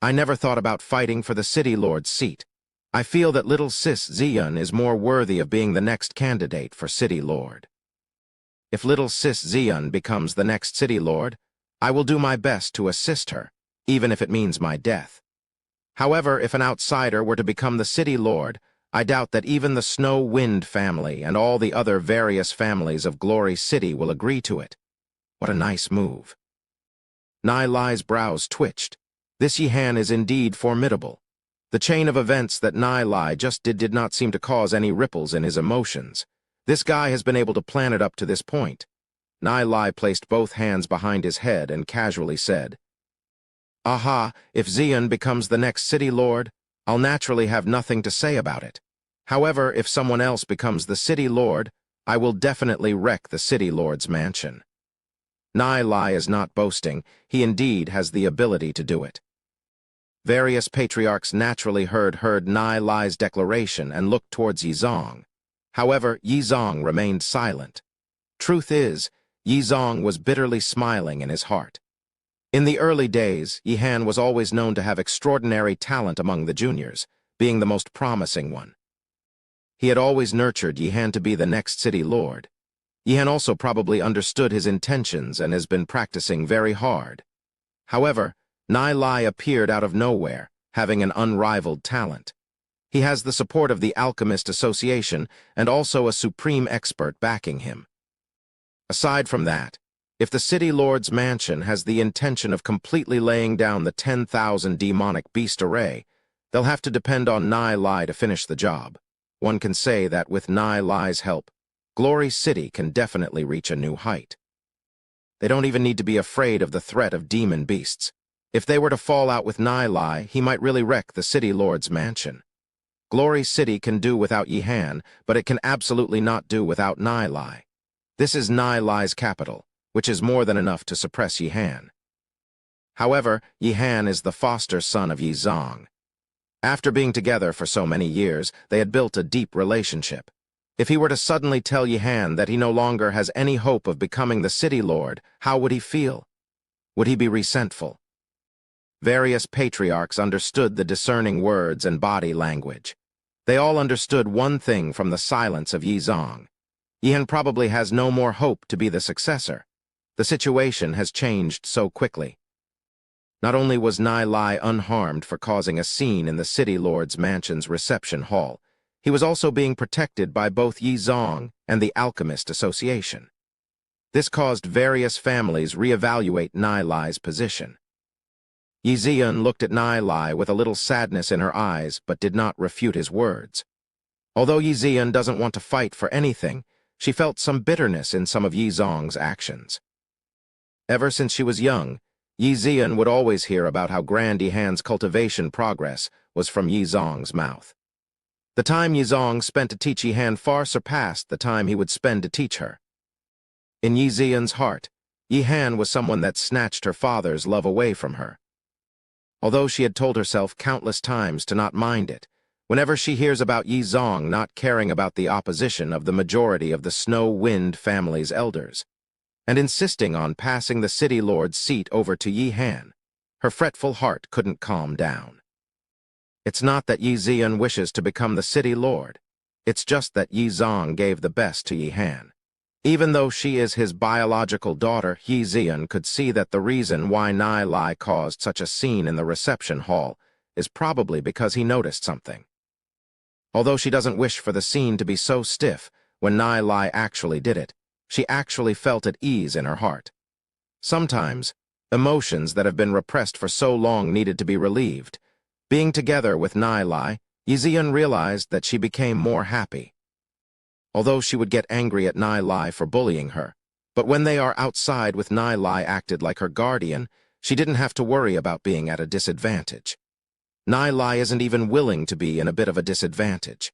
I never thought about fighting for the city lord's seat. I feel that little sis Zian is more worthy of being the next candidate for city lord. If little sis Zian becomes the next city lord, I will do my best to assist her, even if it means my death. However, if an outsider were to become the city lord, I doubt that even the Snow Wind family and all the other various families of Glory City will agree to it. What a nice move. Nai Lai's brows twitched. This Yi Han is indeed formidable. The chain of events that Nai Lai just did not seem to cause any ripples in his emotions. This guy has been able to plan it up to this point. Nai Lai placed both hands behind his head and casually said, Aha, if Zian becomes the next city lord, I'll naturally have nothing to say about it. However, if someone else becomes the city lord, I will definitely wreck the city lord's mansion. Nai Lai is not boasting, he indeed has the ability to do it. Various patriarchs naturally heard Nai Lai's declaration and looked towards Yi Zong. However, Yi Zong remained silent. Truth is, Yi Zong was bitterly smiling in his heart. In the early days, Yi Han was always known to have extraordinary talent among the juniors, being the most promising one. He had always nurtured Yi Han to be the next city lord. Yi Han also probably understood his intentions and has been practicing very hard. However, Nai Lai appeared out of nowhere, having an unrivaled talent. He has the support of the Alchemist Association and also a supreme expert backing him. Aside from that, if the city lord's mansion has the intention of completely laying down the 10,000 demonic beast array, they'll have to depend on Nai Lai to finish the job. one can say that with Nai Lai's help, Glory City can definitely reach a new height. They don't even need to be afraid of the threat of demon beasts. If they were to fall out with Nai Lai, he might really wreck the City Lord's mansion. Glory City can do without Yihan, but it can absolutely not do without Nai Lai. This is Nai Lai's capital, which is more than enough to suppress Yihan. However, Yihan is the foster son of Yi Zong. After being together for so many years, they had built a deep relationship. If he were to suddenly tell Yihan that he no longer has any hope of becoming the City Lord, how would he feel? Would he be resentful? Various patriarchs understood the discerning words and body language. They all understood one thing from the silence of Yi Zong. Yihan probably has no more hope to be the successor. The situation has changed so quickly. Not only was Nai Lai unharmed for causing a scene in the City Lord's mansion's reception hall, he was also being protected by both Yi Zong and the Alchemist Association. This caused various families reevaluate Nai Lai's position. Yi Zian looked at Nai Lai with a little sadness in her eyes, but did not refute his words. Although Yi Zian doesn't want to fight for anything, she felt some bitterness in some of Yi Zong's actions. Ever since she was young, Yi Zian would always hear about how grand Yihan's cultivation progress was from Yi Zong's mouth. The time Yi Zong spent to teach Yihan far surpassed the time he would spend to teach her. In Yi Zian's heart, Yihan was someone that snatched her father's love away from her. Although she had told herself countless times to not mind it, whenever she hears about Yi Zong not caring about the opposition of the majority of the Snow Wind family's elders, and insisting on passing the City Lord's seat over to Yihan, her fretful heart couldn't calm down. It's not that Yi Zian wishes to become the City Lord. It's just that Yi Zong gave the best to Yihan. Even though she is his biological daughter, Yi Zian could see that the reason why Nai Lai caused such a scene in the reception hall is probably because he noticed something. Although she doesn't wish for the scene to be so stiff, when Nai Lai actually did it, she actually felt at ease in her heart. Sometimes, emotions that have been repressed for so long needed to be relieved. Being together with Nai Lai, Yi Zian realized that she became more happy. Although she would get angry at Nai Lai for bullying her, but when they are outside with Nai Lai acted like her guardian, she didn't have to worry about being at a disadvantage. Nai Lai isn't even willing to be in a bit of a disadvantage.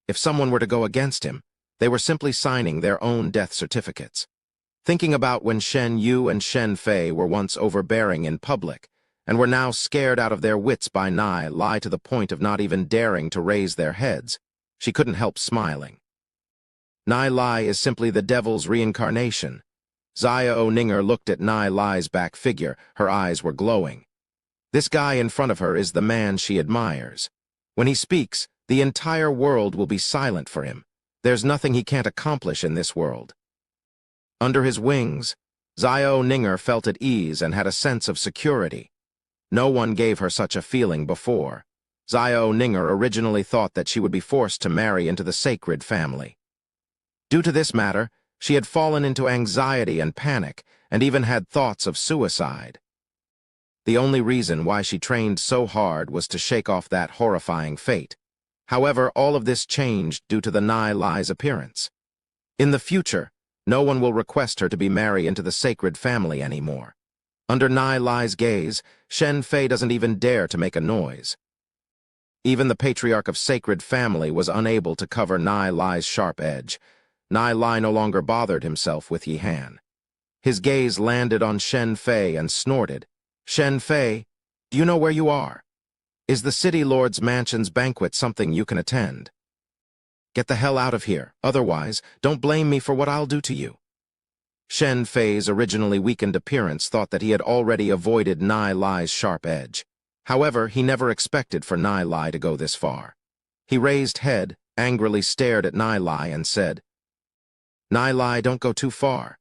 If someone were to go against him, they were simply signing their own death certificates. Thinking about when Shen Yu and Shen Fei were once overbearing in public, and were now scared out of their wits by Nai Lai to the point of not even daring to raise their heads, she couldn't help smiling. Nai Lai is simply the devil's reincarnation. Xiao Ninger looked at Nai Lai's back figure, her eyes were glowing. This guy in front of her is the man she admires. When he speaks, the entire world will be silent for him. There's nothing he can't accomplish in this world. Under his wings, Xiao Ninger felt at ease and had a sense of security. No one gave her such a feeling before. Xiao Ninger originally thought that she would be forced to marry into the sacred family. Due to this matter, she had fallen into anxiety and panic, and even had thoughts of suicide. The only reason why she trained so hard was to shake off that horrifying fate. However, all of this changed due to the Nai Lai's appearance. In the future, no one will request her to be married into the sacred family anymore. Under Nai Lai's gaze, Shen Fei doesn't even dare to make a noise. Even the patriarch of sacred family was unable to cover Nai Lai's sharp edge. Nai Lai no longer bothered himself with Yihan. His gaze landed on Shen Fei and snorted. "Shen Fei, do you know where you are? Is the City Lord's mansion's banquet something you can attend? Get the hell out of here, otherwise, don't blame me for what I'll do to you." Shen Fei's originally weakened appearance thought that he had already avoided Nai Lai's sharp edge. However, he never expected for Nai Lai to go this far. He raised head, angrily stared at Nai Lai and said, "Nai Lai, don't go too far.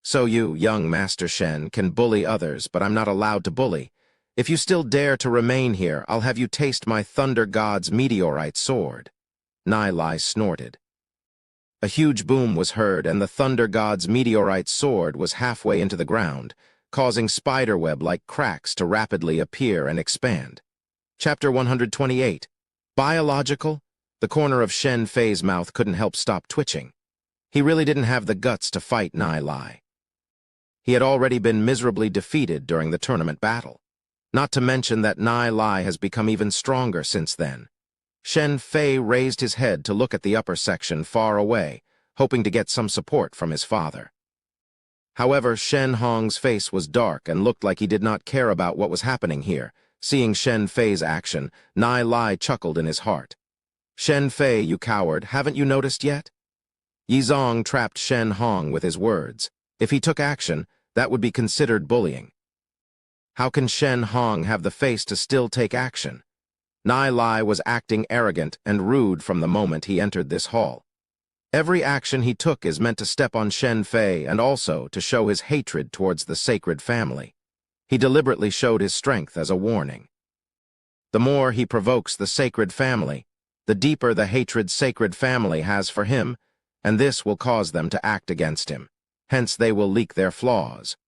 So you, young Master Shen, can bully others, but I'm not allowed to bully. If you still dare to remain here, I'll have you taste my Thunder God's meteorite sword." Nai Lai snorted. A huge boom was heard, and the Thunder God's meteorite sword was halfway into the ground, causing spiderweb-like cracks to rapidly appear and expand. Chapter 128. Biological? The corner of Shen Fei's mouth couldn't help stop twitching. He really didn't have the guts to fight Nai Lai. He had already been miserably defeated during the tournament battle. Not to mention that Nai Lai has become even stronger since then. Shen Fei raised his head to look at the upper section far away, hoping to get some support from his father. However, Shen Hong's face was dark and looked like he did not care about what was happening here. Seeing Shen Fei's action, Nai Lai chuckled in his heart. "Shen Fei, you coward, haven't you noticed yet?" Yizong trapped Shen Hong with his words. If he took action, that would be considered bullying. How can Shen Hong have the face to still take action? Nai Lai was acting arrogant and rude from the moment he entered this hall. Every action he took is meant to step on Shen Fei and also to show his hatred towards the sacred family. He deliberately showed his strength as a warning. The more he provokes the sacred family, the deeper the hatred sacred family has for him, and this will cause them to act against him. Hence they will leak their flaws.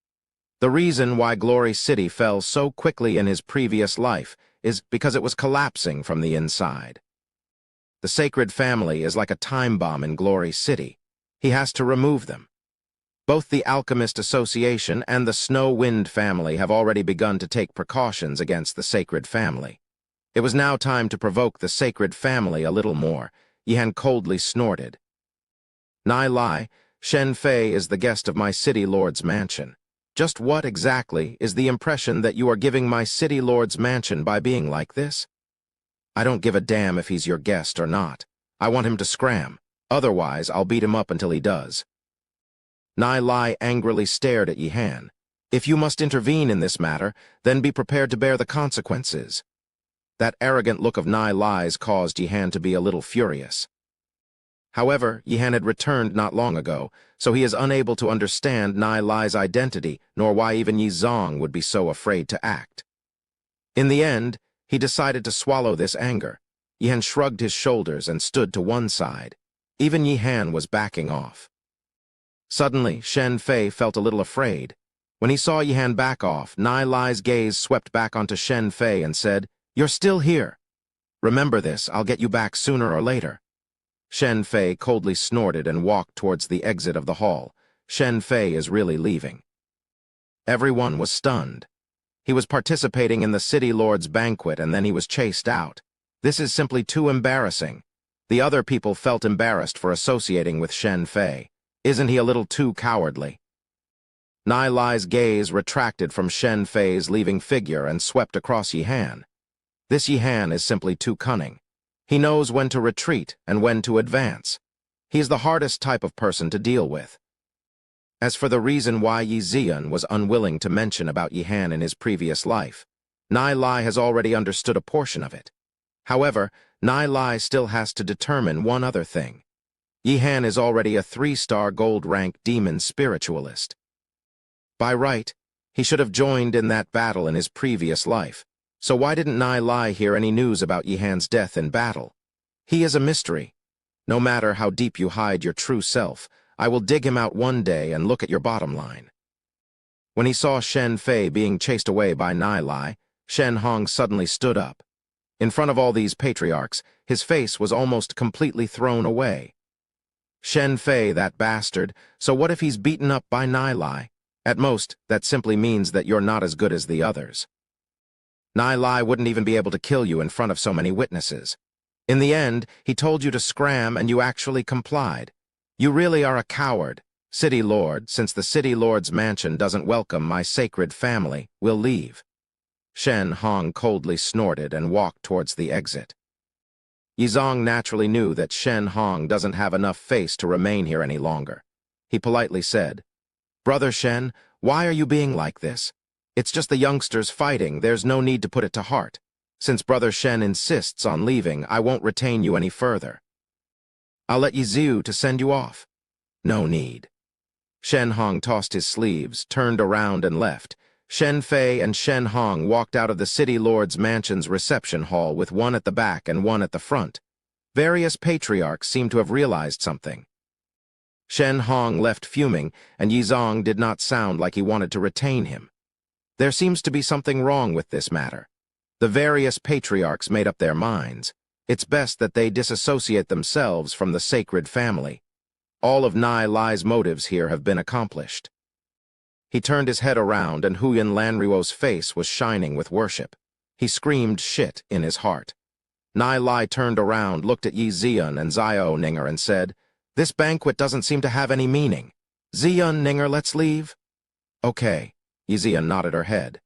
The reason why Glory City fell so quickly in his previous life is because it was collapsing from the inside. The sacred family is like a time bomb in Glory City. He has to remove them. Both the Alchemist Association and the Snow Wind family have already begun to take precautions against the sacred family. It was now time to provoke the sacred family a little more. Yihan coldly snorted. "Nai Lai, Shen Fei is the guest of my city lord's mansion. Just what exactly is the impression that you are giving my city lord's mansion by being like this? I don't give a damn if he's your guest or not. I want him to scram. Otherwise, I'll beat him up until he does." Nai Lai angrily stared at Yihan. "If you must intervene in this matter, then be prepared to bear the consequences." That arrogant look of Nai Lai's caused Yihan to be a little furious. However, Yihan had returned not long ago, so he is unable to understand Nai Lai's identity, nor why even Yizong would be so afraid to act. In the end, he decided to swallow this anger. Yihan shrugged his shoulders and stood to one side. Even Yihan was backing off. Suddenly, Shen Fei felt a little afraid. When he saw Yihan back off, Nai Lai's gaze swept back onto Shen Fei and said, "You're still here. Remember this, I'll get you back sooner or later." Shen Fei coldly snorted and walked towards the exit of the hall. Shen Fei is really leaving. Everyone was stunned. He was participating in the city lord's banquet and then he was chased out. This is simply too embarrassing. The other people felt embarrassed for associating with Shen Fei. Isn't he a little too cowardly? Nai Lai's gaze retracted from Shen Fei's leaving figure and swept across Yihan. This Yihan is simply too cunning. He knows when to retreat and when to advance. He is the hardest type of person to deal with. As for the reason why Yi Zian was unwilling to mention about Yihan in his previous life, Nai Lai has already understood a portion of it. However, Nai Lai still has to determine one other thing. Yihan is already a 3-star gold-rank demon spiritualist. By right, he should have joined in that battle in his previous life. So why didn't Nai Lai hear any news about Yihan's death in battle? He is a mystery. No matter how deep you hide your true self, I will dig him out one day and look at your bottom line. When he saw Shen Fei being chased away by Nai Lai, Shen Hong suddenly stood up. In front of all these patriarchs, his face was almost completely thrown away. Shen Fei, that bastard, so what if he's beaten up by Nai Lai? At most, that simply means that you're not as good as the others. Nai Lai wouldn't even be able to kill you in front of so many witnesses. In the end, he told you to scram and you actually complied. You really are a coward. City Lord, since the City Lord's mansion doesn't welcome my sacred family, we'll leave. Shen Hong coldly snorted and walked towards the exit. Yizong naturally knew that Shen Hong doesn't have enough face to remain here any longer. He politely said, "Brother Shen, why are you being like this? It's just the youngsters fighting, there's no need to put it to heart. Since Brother Shen insists on leaving, I won't retain you any further. I'll let Yizu to send you off." "No need." Shen Hong tossed his sleeves, turned around and left. Shen Fei and Shen Hong walked out of the City Lord's mansion's reception hall with one at the back and one at the front. Various patriarchs seemed to have realized something. Shen Hong left fuming, and Yizong did not sound like he wanted to retain him. There seems to be something wrong with this matter. The various patriarchs made up their minds. It's best that they disassociate themselves from the sacred family. All of Nai Lai's motives here have been accomplished. He turned his head around, and Huyen Lanriwo's face was shining with worship. He screamed shit in his heart. Nai Lai turned around, looked at Yi Zian and Xiao Ninger and said, "This banquet doesn't seem to have any meaning. Zian, Ninger, let's leave." "Okay," Yi Zian nodded her head.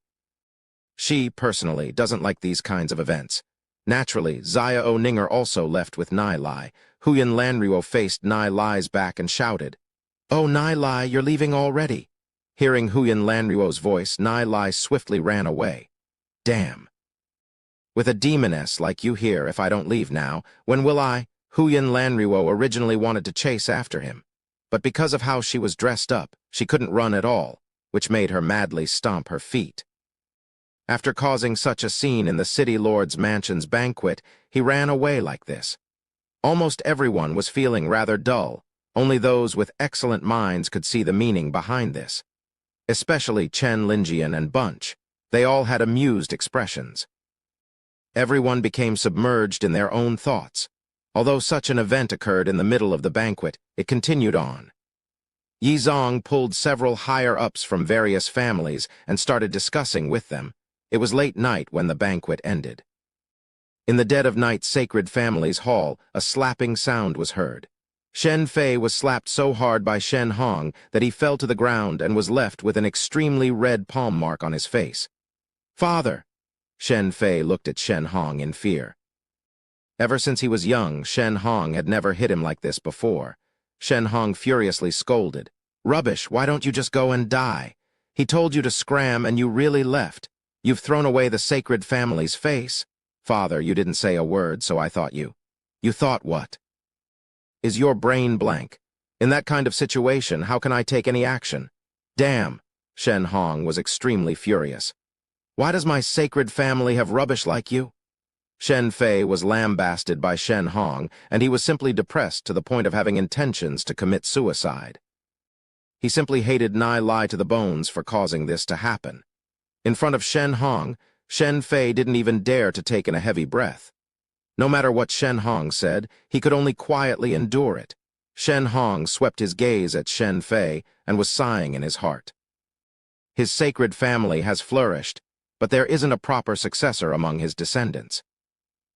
She, personally, doesn't like these kinds of events. Naturally, Xiao Ninger also left with Nai Lai. Huyen Lanriwo faced Nai Lai's back and shouted, "Oh, Nai Lai, you're leaving already." Hearing Huyen Lanriwo's voice, Nai Lai swiftly ran away. Damn. With a demoness like you here, if I don't leave now, when will I? Huyen Lanriwo originally wanted to chase after him, but because of how she was dressed up, she couldn't run at all, which made her madly stomp her feet. After causing such a scene in the City Lord's Mansion's banquet, he ran away like this. Almost everyone was feeling rather dull. Only those with excellent minds could see the meaning behind this. Especially Chen Linjian and Bunch. They all had amused expressions. Everyone became submerged in their own thoughts. Although such an event occurred in the middle of the banquet, it continued on. Yi Zong pulled several higher-ups from various families and started discussing with them. It was late night when the banquet ended. In the dead of night Sacred Family's hall, a slapping sound was heard. Shen Fei was slapped so hard by Shen Hong that he fell to the ground and was left with an extremely red palm mark on his face. "Father!" Shen Fei looked at Shen Hong in fear. Ever since he was young, Shen Hong had never hit him like this before. Shen Hong furiously scolded, "Rubbish, why don't you just go and die? He told you to scram and you really left. You've thrown away the Sacred Family's face. Father, you didn't say a word, so I thought you. You thought what? Is your brain blank? In that kind of situation, how can I take any action? Damn!" Shen Hong was extremely furious. "Why does my Sacred Family have rubbish like you?" Shen Fei was lambasted by Shen Hong, and he was simply depressed to the point of having intentions to commit suicide. He simply hated Nai Lai to the bones for causing this to happen. In front of Shen Hong, Shen Fei didn't even dare to take in a heavy breath. No matter what Shen Hong said, he could only quietly endure it. Shen Hong swept his gaze at Shen Fei and was sighing in his heart. His Sacred Family has flourished, but there isn't a proper successor among his descendants.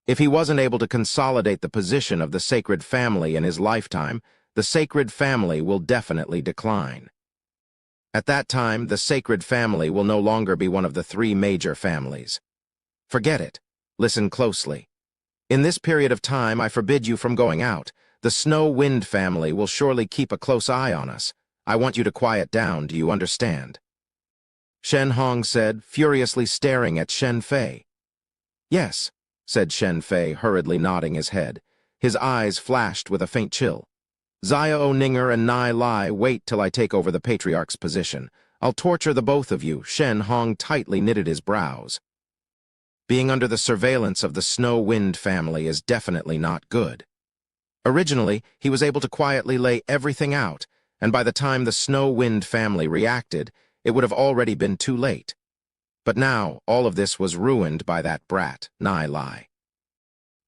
If he wasn't able to consolidate the position of the Sacred Family in his lifetime, the Sacred Family will definitely decline. At that time, the Sacred Family will no longer be one of the three major families. Forget it. Listen closely. In this period of time, I forbid you from going out. The Snow Wind family will surely keep a close eye on us. I want you to quiet down, do you understand? Shen Hong said, furiously staring at Shen Fei. "Yes," said Shen Fei, hurriedly nodding his head. His eyes flashed with a faint chill. "Xiao Ninger and Nai Lai, wait till I take over the Patriarch's position. I'll torture the both of you." Shen Hong tightly knitted his brows. Being under the surveillance of the Snow Wind family is definitely not good. Originally, he was able to quietly lay everything out, and by the time the Snow Wind family reacted, it would have already been too late. But now, all of this was ruined by that brat, Nai Lai.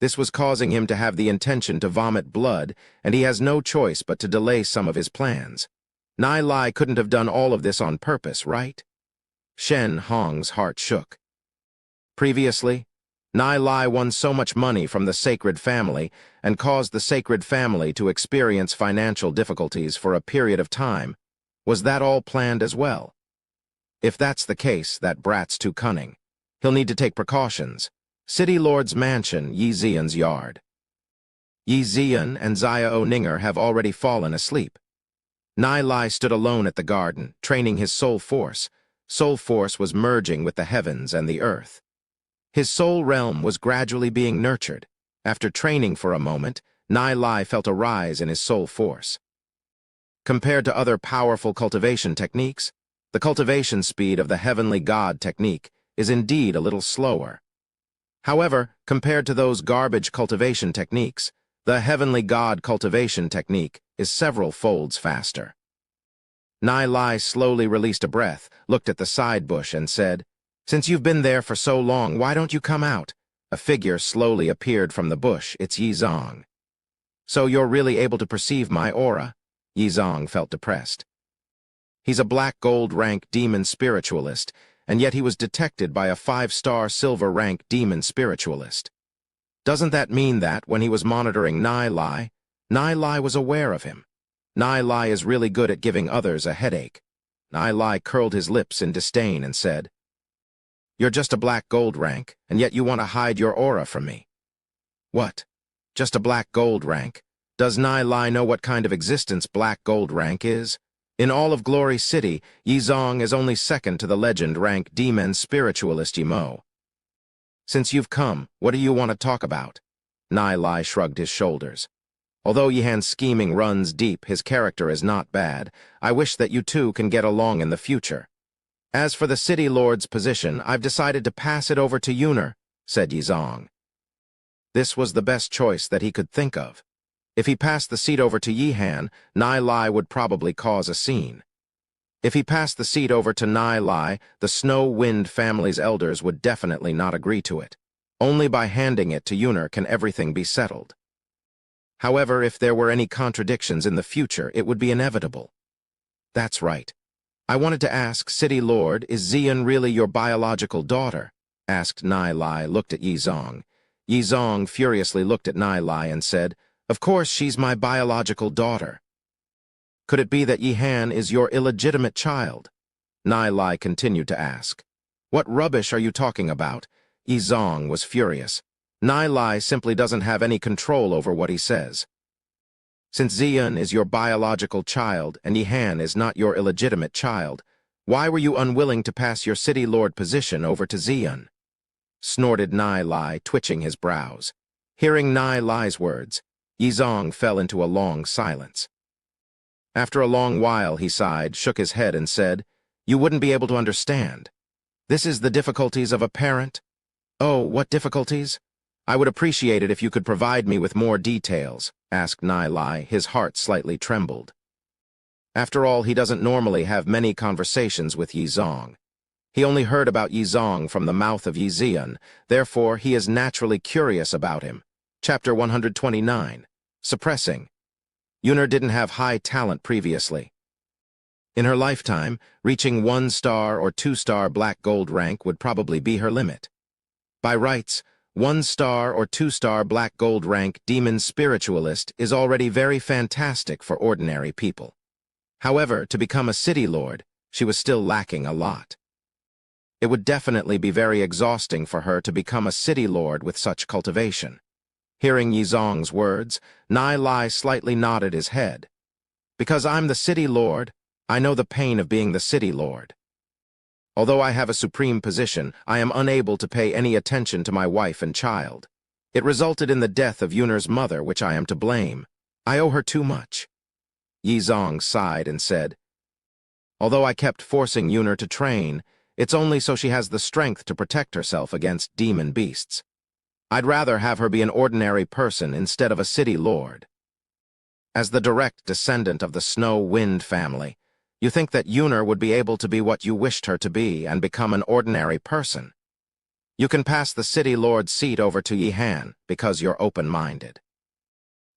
This was causing him to have the intention to vomit blood, and he has no choice but to delay some of his plans. Nai Lai couldn't have done all of this on purpose, right? Shen Hong's heart shook. Previously, Nai Lai won so much money from the Sacred Family and caused the Sacred Family to experience financial difficulties for a period of time. Was that all planned as well? If that's the case, that brat's too cunning. He'll need to take precautions. City Lord's Mansion, Yi Zian's yard. Yi Zian and Xiao Ninger have already fallen asleep. Nai Lai stood alone at the garden, training his soul force. Soul force was merging with the heavens and the earth. His soul realm was gradually being nurtured. After training for a moment, Nai Lai felt a rise in his soul force. Compared to other powerful cultivation techniques, the cultivation speed of the Heavenly God technique is indeed a little slower. However, compared to those garbage cultivation techniques, the Heavenly God cultivation technique is several folds faster. Nai Lai slowly released a breath, looked at the side bush and said, "Since you've been there for so long, why don't you come out? A figure slowly appeared from the bush. It's Yi Zong. So you're really able to perceive my aura? Yi Zong felt depressed. He's a black gold rank demon spiritualist, and yet he was detected by a 5-star silver rank demon spiritualist. Doesn't that mean that, when he was monitoring Nai Lai was aware of him? Nai Lai is really good at giving others a headache. Nai Lai curled his lips in disdain and said, "You're just a black gold rank, and yet you want to hide your aura from me." "What? Just a black gold rank? Does Nai Lai know what kind of existence black gold rank is? In all of Glory City, Yi Zong is only second to the legend rank demon spiritualist Yi Mo. Since you've come, what do you want to talk about?" Nai Lai shrugged his shoulders. "Although Yihan's scheming runs deep, his character is not bad. I wish that you two can get along in the future. As for the city lord's position, I've decided to pass it over to Yuner," said Yi Zong. This was the best choice that he could think of. If he passed the seat over to Yihan, Nai Lai would probably cause a scene. If he passed the seat over to Nai Lai, the Snow Wind family's elders would definitely not agree to it. Only by handing it to Yuner can everything be settled. However, if there were any contradictions in the future, it would be inevitable. "That's right. I wanted to ask, City Lord, is Xian really your biological daughter?" asked Nai Lai, looked at Yi Zong. Yi Zong furiously looked at Nai Lai and said, "Of course she's my biological daughter." "Could it be that Yihan is your illegitimate child?" Nai Lai continued to ask. "What rubbish are you talking about?" Yi Zong was furious. Nai Lai simply doesn't have any control over what he says. Since Xian is your biological child and Yihan is not your illegitimate child, why were you unwilling to pass your city lord position over to Xian? Snorted Nai Lai, twitching his brows. Hearing Nai Lai's words, Yi Zong fell into a long silence. After a long while, he sighed, shook his head, and said, "You wouldn't be able to understand. This is the difficulties of a parent." "Oh, what difficulties?" "I would appreciate it if you could provide me with more details," asked Nai Lai. His heart slightly trembled. After all, he doesn't normally have many conversations with Yi Zong. He only heard about Yi Zong from the mouth of Yi Xian, therefore he is naturally curious about him. Chapter 129. Suppressing. Yuner didn't have high talent previously. In her lifetime, reaching 1-star or 2-star black gold rank would probably be her limit. By rights, 1-star or 2-star black gold rank demon spiritualist is already very fantastic for ordinary people. However, to become a city lord, she was still lacking a lot. It would definitely be very exhausting for her to become a city lord with such cultivation. Hearing Yi Zong's words, Nai Lai slightly nodded his head. "Because I'm the city lord, I know the pain of being the city lord. Although I have a supreme position, I am unable to pay any attention to my wife and child. It resulted in the death of Yuner's mother, which I am to blame. I owe her too much." Yi Zong sighed and said, "Although I kept forcing Yuner to train, it's only so she has the strength to protect herself against demon beasts. I'd rather have her be an ordinary person instead of a city lord. As the direct descendant of the Snow Wind family, you think that Yuner would be able to be what you wished her to be and become an ordinary person. You can pass the city lord's seat over to Yihan because you're open-minded.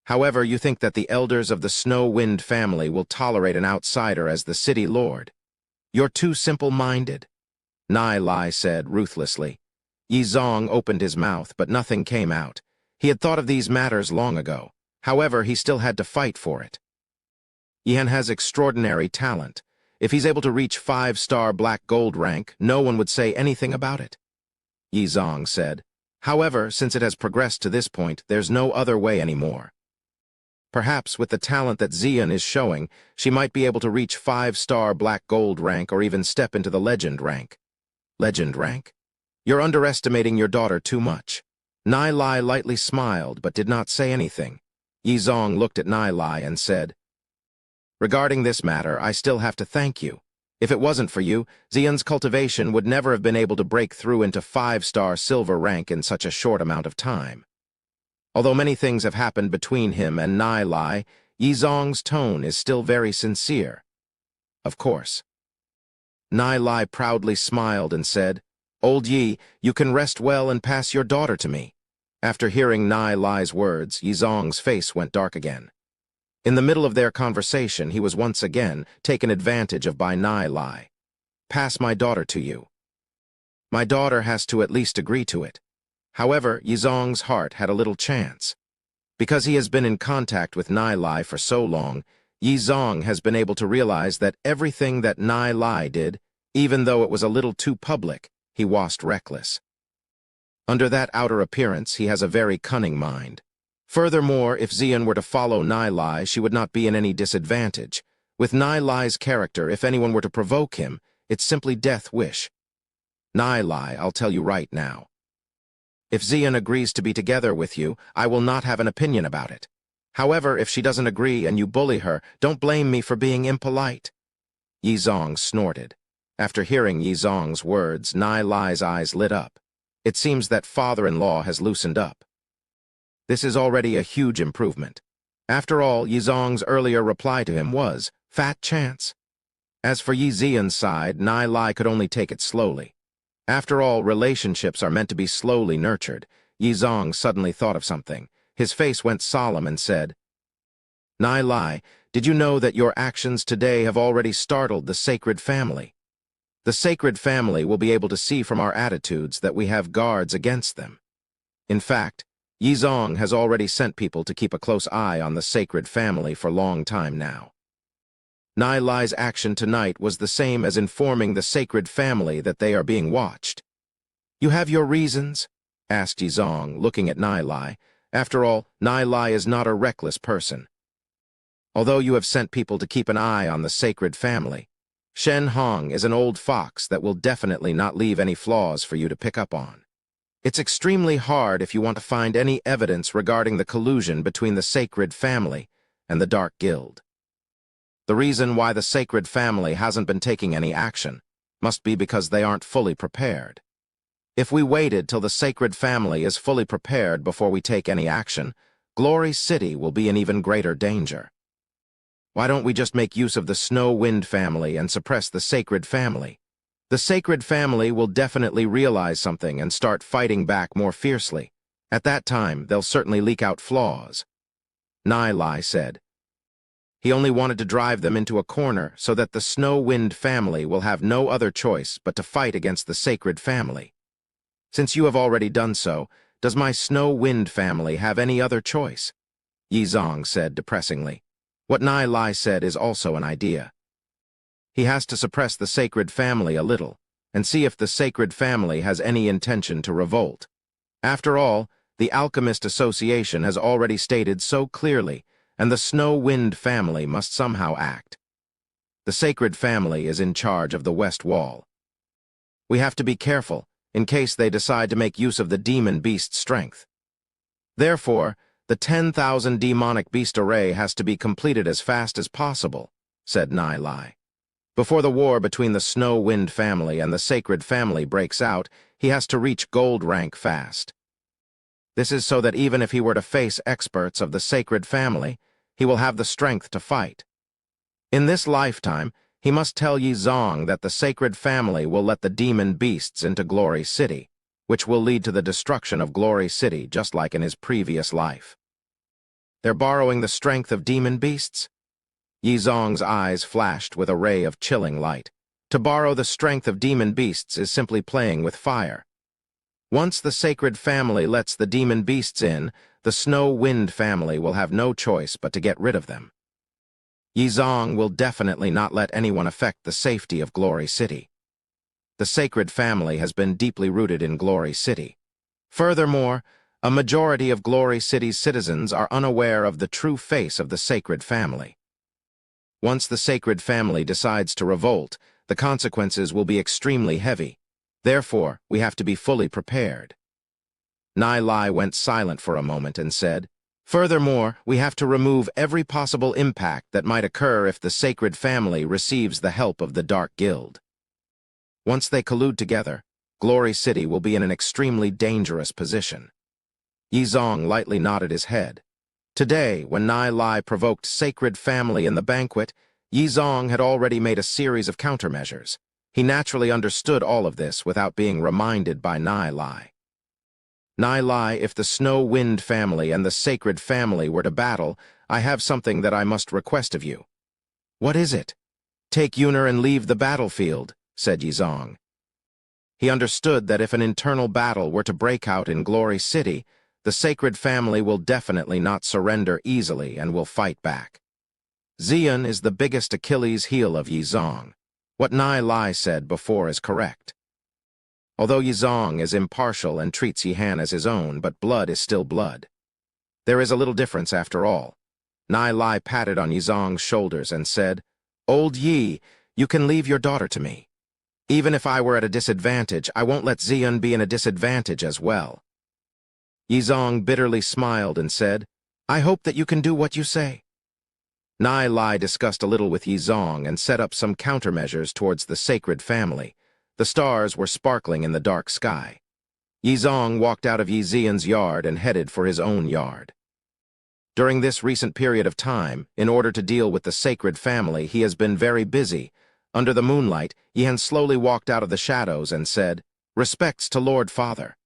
However, you think that the elders of the Snow Wind family will tolerate an outsider as the city lord. You're too simple-minded," Nai Lai said ruthlessly. Yi Zong opened his mouth, but nothing came out. He had thought of these matters long ago. However, he still had to fight for it. Yihan has extraordinary talent. If he's able to reach 5-star black gold rank, no one would say anything about it, Yi Zong said. However, since it has progressed to this point, there's no other way anymore. Perhaps with the talent that Xian is showing, she might be able to reach 5-star black gold rank or even step into the legend rank. Legend rank? You're underestimating your daughter too much. Nai Lai lightly smiled but did not say anything. Yi Zong looked at Nai Lai and said, "Regarding this matter, I still have to thank you. If it wasn't for you, Xian's cultivation would never have been able to break through into 5-star silver rank in such a short amount of time." Although many things have happened between him and Nai Lai, Yi Zong's tone is still very sincere. "Of course." Nai Lai proudly smiled and said, Old Yi, you can rest well and pass your daughter to me." After hearing Nai Lai's words, Yizong's face went dark again. In the middle of their conversation, he was once again taken advantage of by Nai Lai. "Pass my daughter to you. My daughter has to at least agree to it." However, Yizong's heart had a little chance. Because he has been in contact with Nai Lai for so long, Yizong has been able to realize that everything that Nai Lai did, even though it was a little too public, he was reckless. Under that outer appearance, he has a very cunning mind. Furthermore, if Xian were to follow Nai Lai, she would not be in any disadvantage. With Nai Lai's character, if anyone were to provoke him, it's simply death wish. Nai Lai, I'll tell you right now. If Xian agrees to be together with you, I will not have an opinion about it. However, if she doesn't agree and you bully her, don't blame me for being impolite." Yizong snorted. After hearing Yizong's words, Nai Lai's eyes lit up. It seems that father-in-law has loosened up. This is already a huge improvement. After all, Yizong's earlier reply to him was, "Fat chance." As for Yi Xian's side, Nai Lai could only take it slowly. After all, relationships are meant to be slowly nurtured. Yizong suddenly thought of something. His face went solemn and said, "Nai Lai, did you know that your actions today have already startled the sacred family? The sacred family will be able to see from our attitudes that we have guards against them. In fact, Yizong has already sent people to keep a close eye on the sacred family for a long time now." Nai Lai's action tonight was the same as informing the sacred family that they are being watched. "You have your reasons?" asked Yizong, looking at Nai Lai. After all, Nai Lai is not a reckless person. Although you have sent people to keep an eye on the sacred family, Shen Hong is an old fox that will definitely not leave any flaws for you to pick up on. It's extremely hard if you want to find any evidence regarding the collusion between the sacred family and the Dark Guild. The reason why the sacred family hasn't been taking any action must be because they aren't fully prepared. If we waited till the sacred family is fully prepared before we take any action, Glory City will be in even greater danger. Why don't we just make use of the Snow Wind family and suppress the sacred family? The sacred family will definitely realize something and start fighting back more fiercely. At that time, they'll certainly leak out flaws." Nai Lai said. He only wanted to drive them into a corner so that the Snow Wind family will have no other choice but to fight against the sacred family. "Since you have already done so, does my Snow Wind family have any other choice?" Yizong said depressingly. What Nai Lai said is also an idea. He has to suppress the sacred family a little, and see if the sacred family has any intention to revolt. After all, the Alchemist Association has already stated so clearly, and the Snow Wind family must somehow act. The sacred family is in charge of the West Wall. We have to be careful, in case they decide to make use of the demon beast's strength. Therefore, the 10,000 demonic beast array has to be completed as fast as possible," said Nai Lai. "Before the war between the Snow Wind family and the sacred family breaks out, he has to reach gold rank fast. This is so that even if he were to face experts of the sacred family, he will have the strength to fight. In this lifetime, he must tell Yizong that the sacred family will let the demon beasts into Glory City, which will lead to the destruction of Glory City just like in his previous life. They're borrowing the strength of demon beasts?" Yizong's eyes flashed with a ray of chilling light. To borrow the strength of demon beasts is simply playing with fire. Once the sacred family lets the demon beasts in, the Snow Wind family will have no choice but to get rid of them. Yizong will definitely not let anyone affect the safety of Glory City. The sacred family has been deeply rooted in Glory City. Furthermore, a majority of Glory City's citizens are unaware of the true face of the sacred family. Once the sacred family decides to revolt, the consequences will be extremely heavy. Therefore, we have to be fully prepared. Nai Lai went silent for a moment and said, "Furthermore, we have to remove every possible impact that might occur if the sacred family receives the help of the Dark Guild. Once they collude together, Glory City will be in an extremely dangerous position." Yizong lightly nodded his head. Today, when Nai Lai provoked sacred family in the banquet, Yizong had already made a series of countermeasures. He naturally understood all of this without being reminded by Nai. Nai, if the Snow Wind family and the Sacred family were to battle, I have something that I must request of you. What is it? Take Yunar and leave the battlefield, said Yizong. He understood that if an internal battle were to break out in Glory City, the Sacred family will definitely not surrender easily and will fight back. Xian is the biggest Achilles heel of Yizong. What Nai said before is correct. Although Yizong is impartial and treats Yihan as his own, but blood is still blood. There is a little difference after all. Nai patted on Yizong's shoulders and said, "Old Yi, you can leave your daughter to me. Even if I were at a disadvantage, I won't let Xian be in a disadvantage as well." Yizong bitterly smiled and said, "I hope that you can do what you say." Nai discussed a little with Yizong and set up some countermeasures towards the Sacred family. The stars were sparkling in the dark sky. Yizong walked out of Yi Xian's yard and headed for his own yard. During this recent period of time, in order to deal with the Sacred family, he has been very busy. Under the moonlight, Yihan slowly walked out of the shadows and said, "Respects to Lord Father."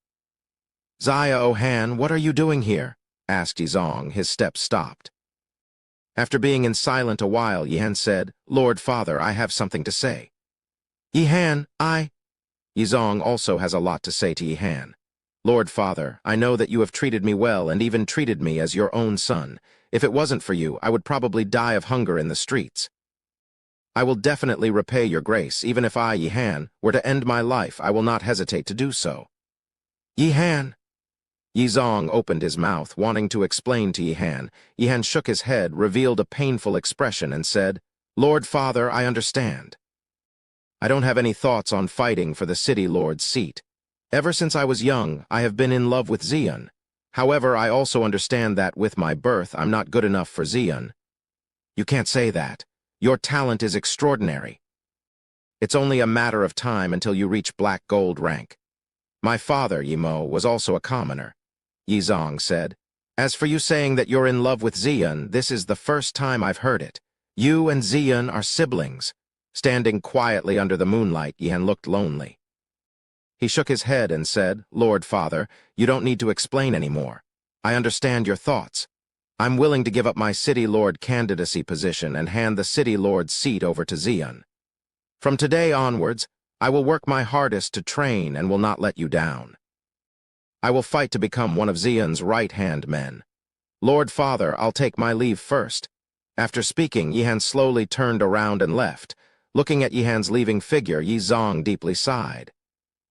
"Zaya Han, what are you doing here?" asked Yizong. His steps stopped. After being in silent a while, Yihan said, "Lord Father, I have something to say." "Yihan, Yizong also has a lot to say to Yihan. "Lord Father, I know that you have treated me well and even treated me as your own son. If it wasn't for you, I would probably die of hunger in the streets. I will definitely repay your grace. Even if I, Yihan, were to end my life, I will not hesitate to do so." "Yihan." Yizong opened his mouth, wanting to explain to Yihan. Yihan shook his head, revealed a painful expression, and said, "Lord Father, I understand. I don't have any thoughts on fighting for the city lord's seat. Ever since I was young, I have been in love with Xian. However, I also understand that with my birth, I'm not good enough for Xian." "You can't say that. Your talent is extraordinary. It's only a matter of time until you reach black gold rank. My father, Yimo, was also a commoner," Yizong said. "As for you saying that you're in love with Xian, this is the first time I've heard it. You and Xian are siblings." Standing quietly under the moonlight, Yihan looked lonely. He shook his head and said, "Lord Father, you don't need to explain anymore. I understand your thoughts. I'm willing to give up my City Lord candidacy position and hand the City Lord's seat over to Xian. From today onwards, I will work my hardest to train and will not let you down. I will fight to become one of Xian's right-hand men. Lord Father, I'll take my leave first." After speaking, Yihan slowly turned around and left. Looking at Yihan's leaving figure, Yizong deeply sighed.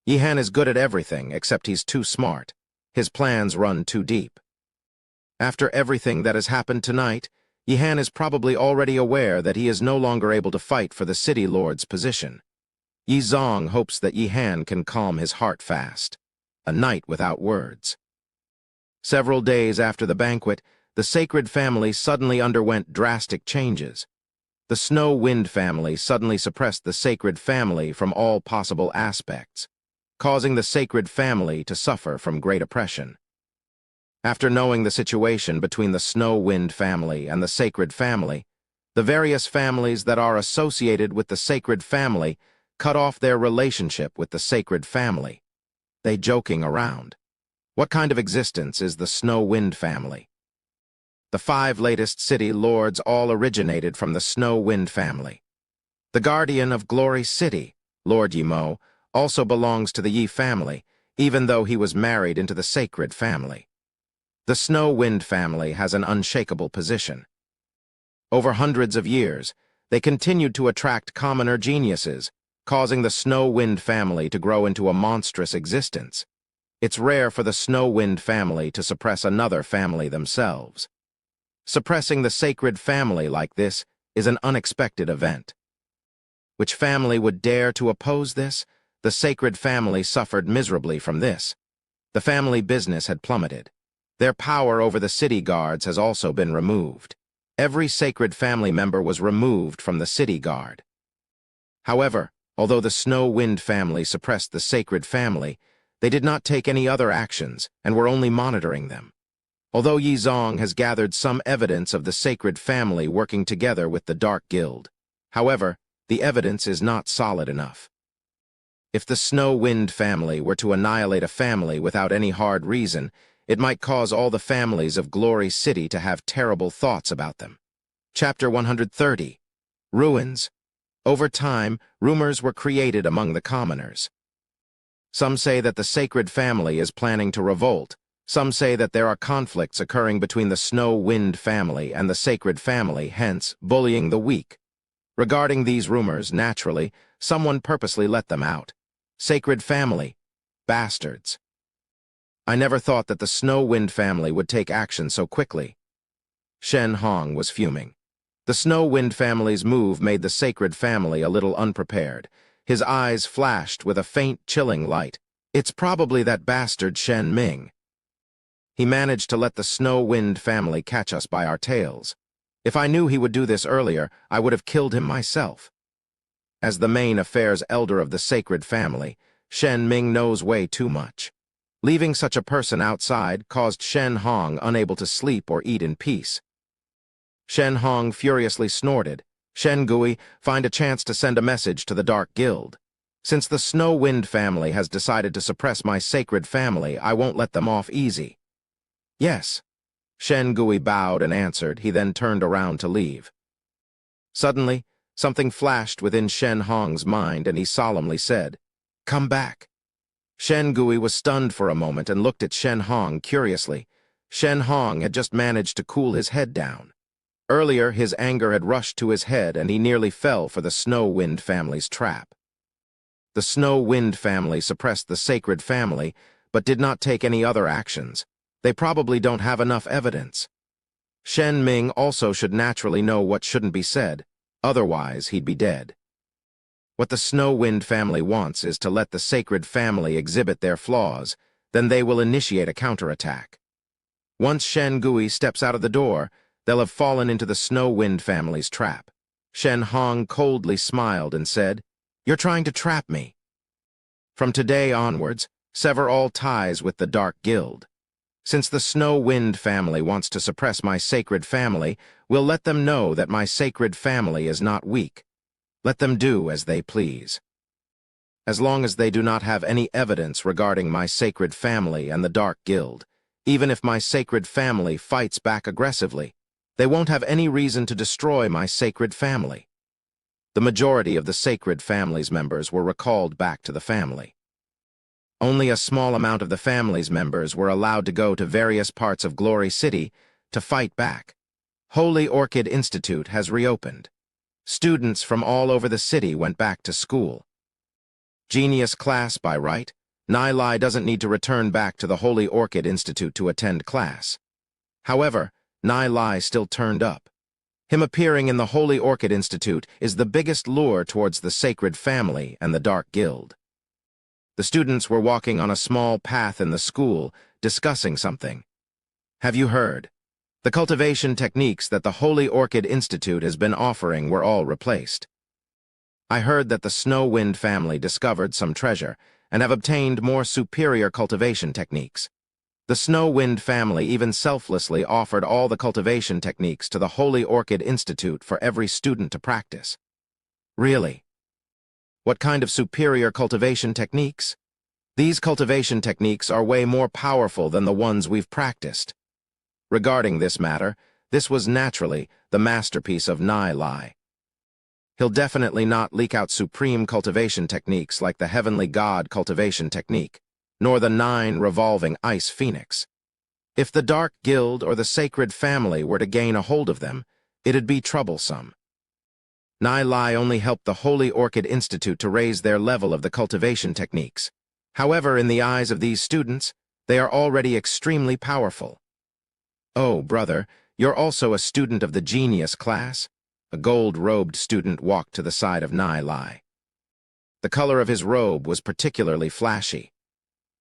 Yihan is good at everything, except he's too smart. His plans run too deep. After everything that has happened tonight, Yihan is probably already aware that he is no longer able to fight for the City Lord's position. Yizong hopes that Yihan can calm his heart fast. A night without words. Several days after the banquet, the Sacred family suddenly underwent drastic changes. The Snow Wind family suddenly suppressed the Sacred family from all possible aspects, causing the Sacred family to suffer from great oppression. After knowing the situation between the Snow Wind family and the Sacred family, the various families that are associated with the Sacred family cut off their relationship with the Sacred family. They joking around. What kind of existence is the Snow Wind family? The 5 latest city lords all originated from the Snow Wind family. The guardian of Glory City, Lord Yimo, also belongs to the Yi family, even though he was married into the Sacred family. The Snow Wind family has an unshakable position. Over hundreds of years, they continued to attract commoner geniuses, causing the Snow Wind family to grow into a monstrous existence. It's rare for the Snow Wind family to suppress another family themselves. Suppressing the Sacred family like this is an unexpected event. Which family would dare to oppose this? The Sacred family suffered miserably from this. The family business had plummeted. Their power over the city guards has also been removed. Every Sacred family member was removed from the city guard. However, although the Snow Wind family suppressed the Sacred family, they did not take any other actions and were only monitoring them. Although Yizong has gathered some evidence of the Sacred family working together with the Dark Guild. However, the evidence is not solid enough. If the Snow Wind family were to annihilate a family without any hard reason, it might cause all the families of Glory City to have terrible thoughts about them. Chapter 130. Ruins. Over time, rumors were created among the commoners. Some say that the Sacred Family is planning to revolt. Some say that there are conflicts occurring between the Snow Wind family and the Sacred Family, hence bullying the weak. Regarding these rumors, naturally, someone purposely let them out. Sacred Family. Bastards. I never thought that the Snow Wind family would take action so quickly. Shen Hong was fuming. The Snow Wind family's move made the Sacred Family a little unprepared. His eyes flashed with a faint, chilling light. It's probably that bastard Shen Ming. He managed to let the Snow Wind family catch us by our tails. If I knew he would do this earlier, I would have killed him myself. As the main affairs elder of the Sacred Family, Shen Ming knows way too much. Leaving such a person outside caused Shen Hong unable to sleep or eat in peace. Shen Hong furiously snorted. Shen Gui, find a chance to send a message to the Dark Guild. Since the Snow Wind family has decided to suppress my Sacred Family, I won't let them off easy. Yes. Shen Gui bowed and answered. He then turned around to leave. Suddenly, something flashed within Shen Hong's mind, and he solemnly said, "Come back." Shen Gui was stunned for a moment and looked at Shen Hong curiously. Shen Hong had just managed to cool his head down. Earlier, his anger had rushed to his head, and he nearly fell for the Snow Wind family's trap. The Snow Wind family suppressed the Sacred Family, but did not take any other actions. They probably don't have enough evidence. Shen Ming also should naturally know what shouldn't be said, otherwise he'd be dead. What the Snow Wind family wants is to let the Sacred Family exhibit their flaws, then they will initiate a counterattack. Once Shen Gui steps out of the door, they'll have fallen into the Snow Wind family's trap. Shen Hong coldly smiled and said, "You're trying to trap me. From today onwards, sever all ties with the Dark Guild. Since the Snow Wind family wants to suppress my Sacred Family, we'll let them know that my Sacred Family is not weak. Let them do as they please. As long as they do not have any evidence regarding my Sacred Family and the Dark Guild, even if my Sacred Family fights back aggressively, they won't have any reason to destroy my Sacred Family." The majority of the Sacred Family's members were recalled back to the family. Only a small amount of the family's members were allowed to go to various parts of Glory City to fight back. Holy Orchid Institute has reopened. Students from all over the city went back to school. Genius class by right. Nai Lai doesn't need to return back to the Holy Orchid Institute to attend class. However, Nai Lai still turned up. Him appearing in the Holy Orchid Institute is the biggest lure towards the Sacred Family and the Dark Guild. The students were walking on a small path in the school, discussing something. "Have you heard? The cultivation techniques that the Holy Orchid Institute has been offering were all replaced. I heard that the Snow Wind family discovered some treasure and have obtained more superior cultivation techniques. The Snow Wind family even selflessly offered all the cultivation techniques to the Holy Orchid Institute for every student to practice." "Really? What kind of superior cultivation techniques?" "These cultivation techniques are way more powerful than the ones we've practiced." Regarding this matter, this was naturally the masterpiece of Nai Lai. He'll definitely not leak out supreme cultivation techniques like the Heavenly God cultivation technique, nor the 9 revolving ice phoenix. If the Dark Guild or the Sacred Family were to gain a hold of them, it'd be troublesome. Nai Lai only helped the Holy Orchid Institute to raise their level of the cultivation techniques. However, in the eyes of these students, they are already extremely powerful. "Oh, brother, you're also a student of the genius class?" A gold-robed student walked to the side of Nai Lai. The color of his robe was particularly flashy.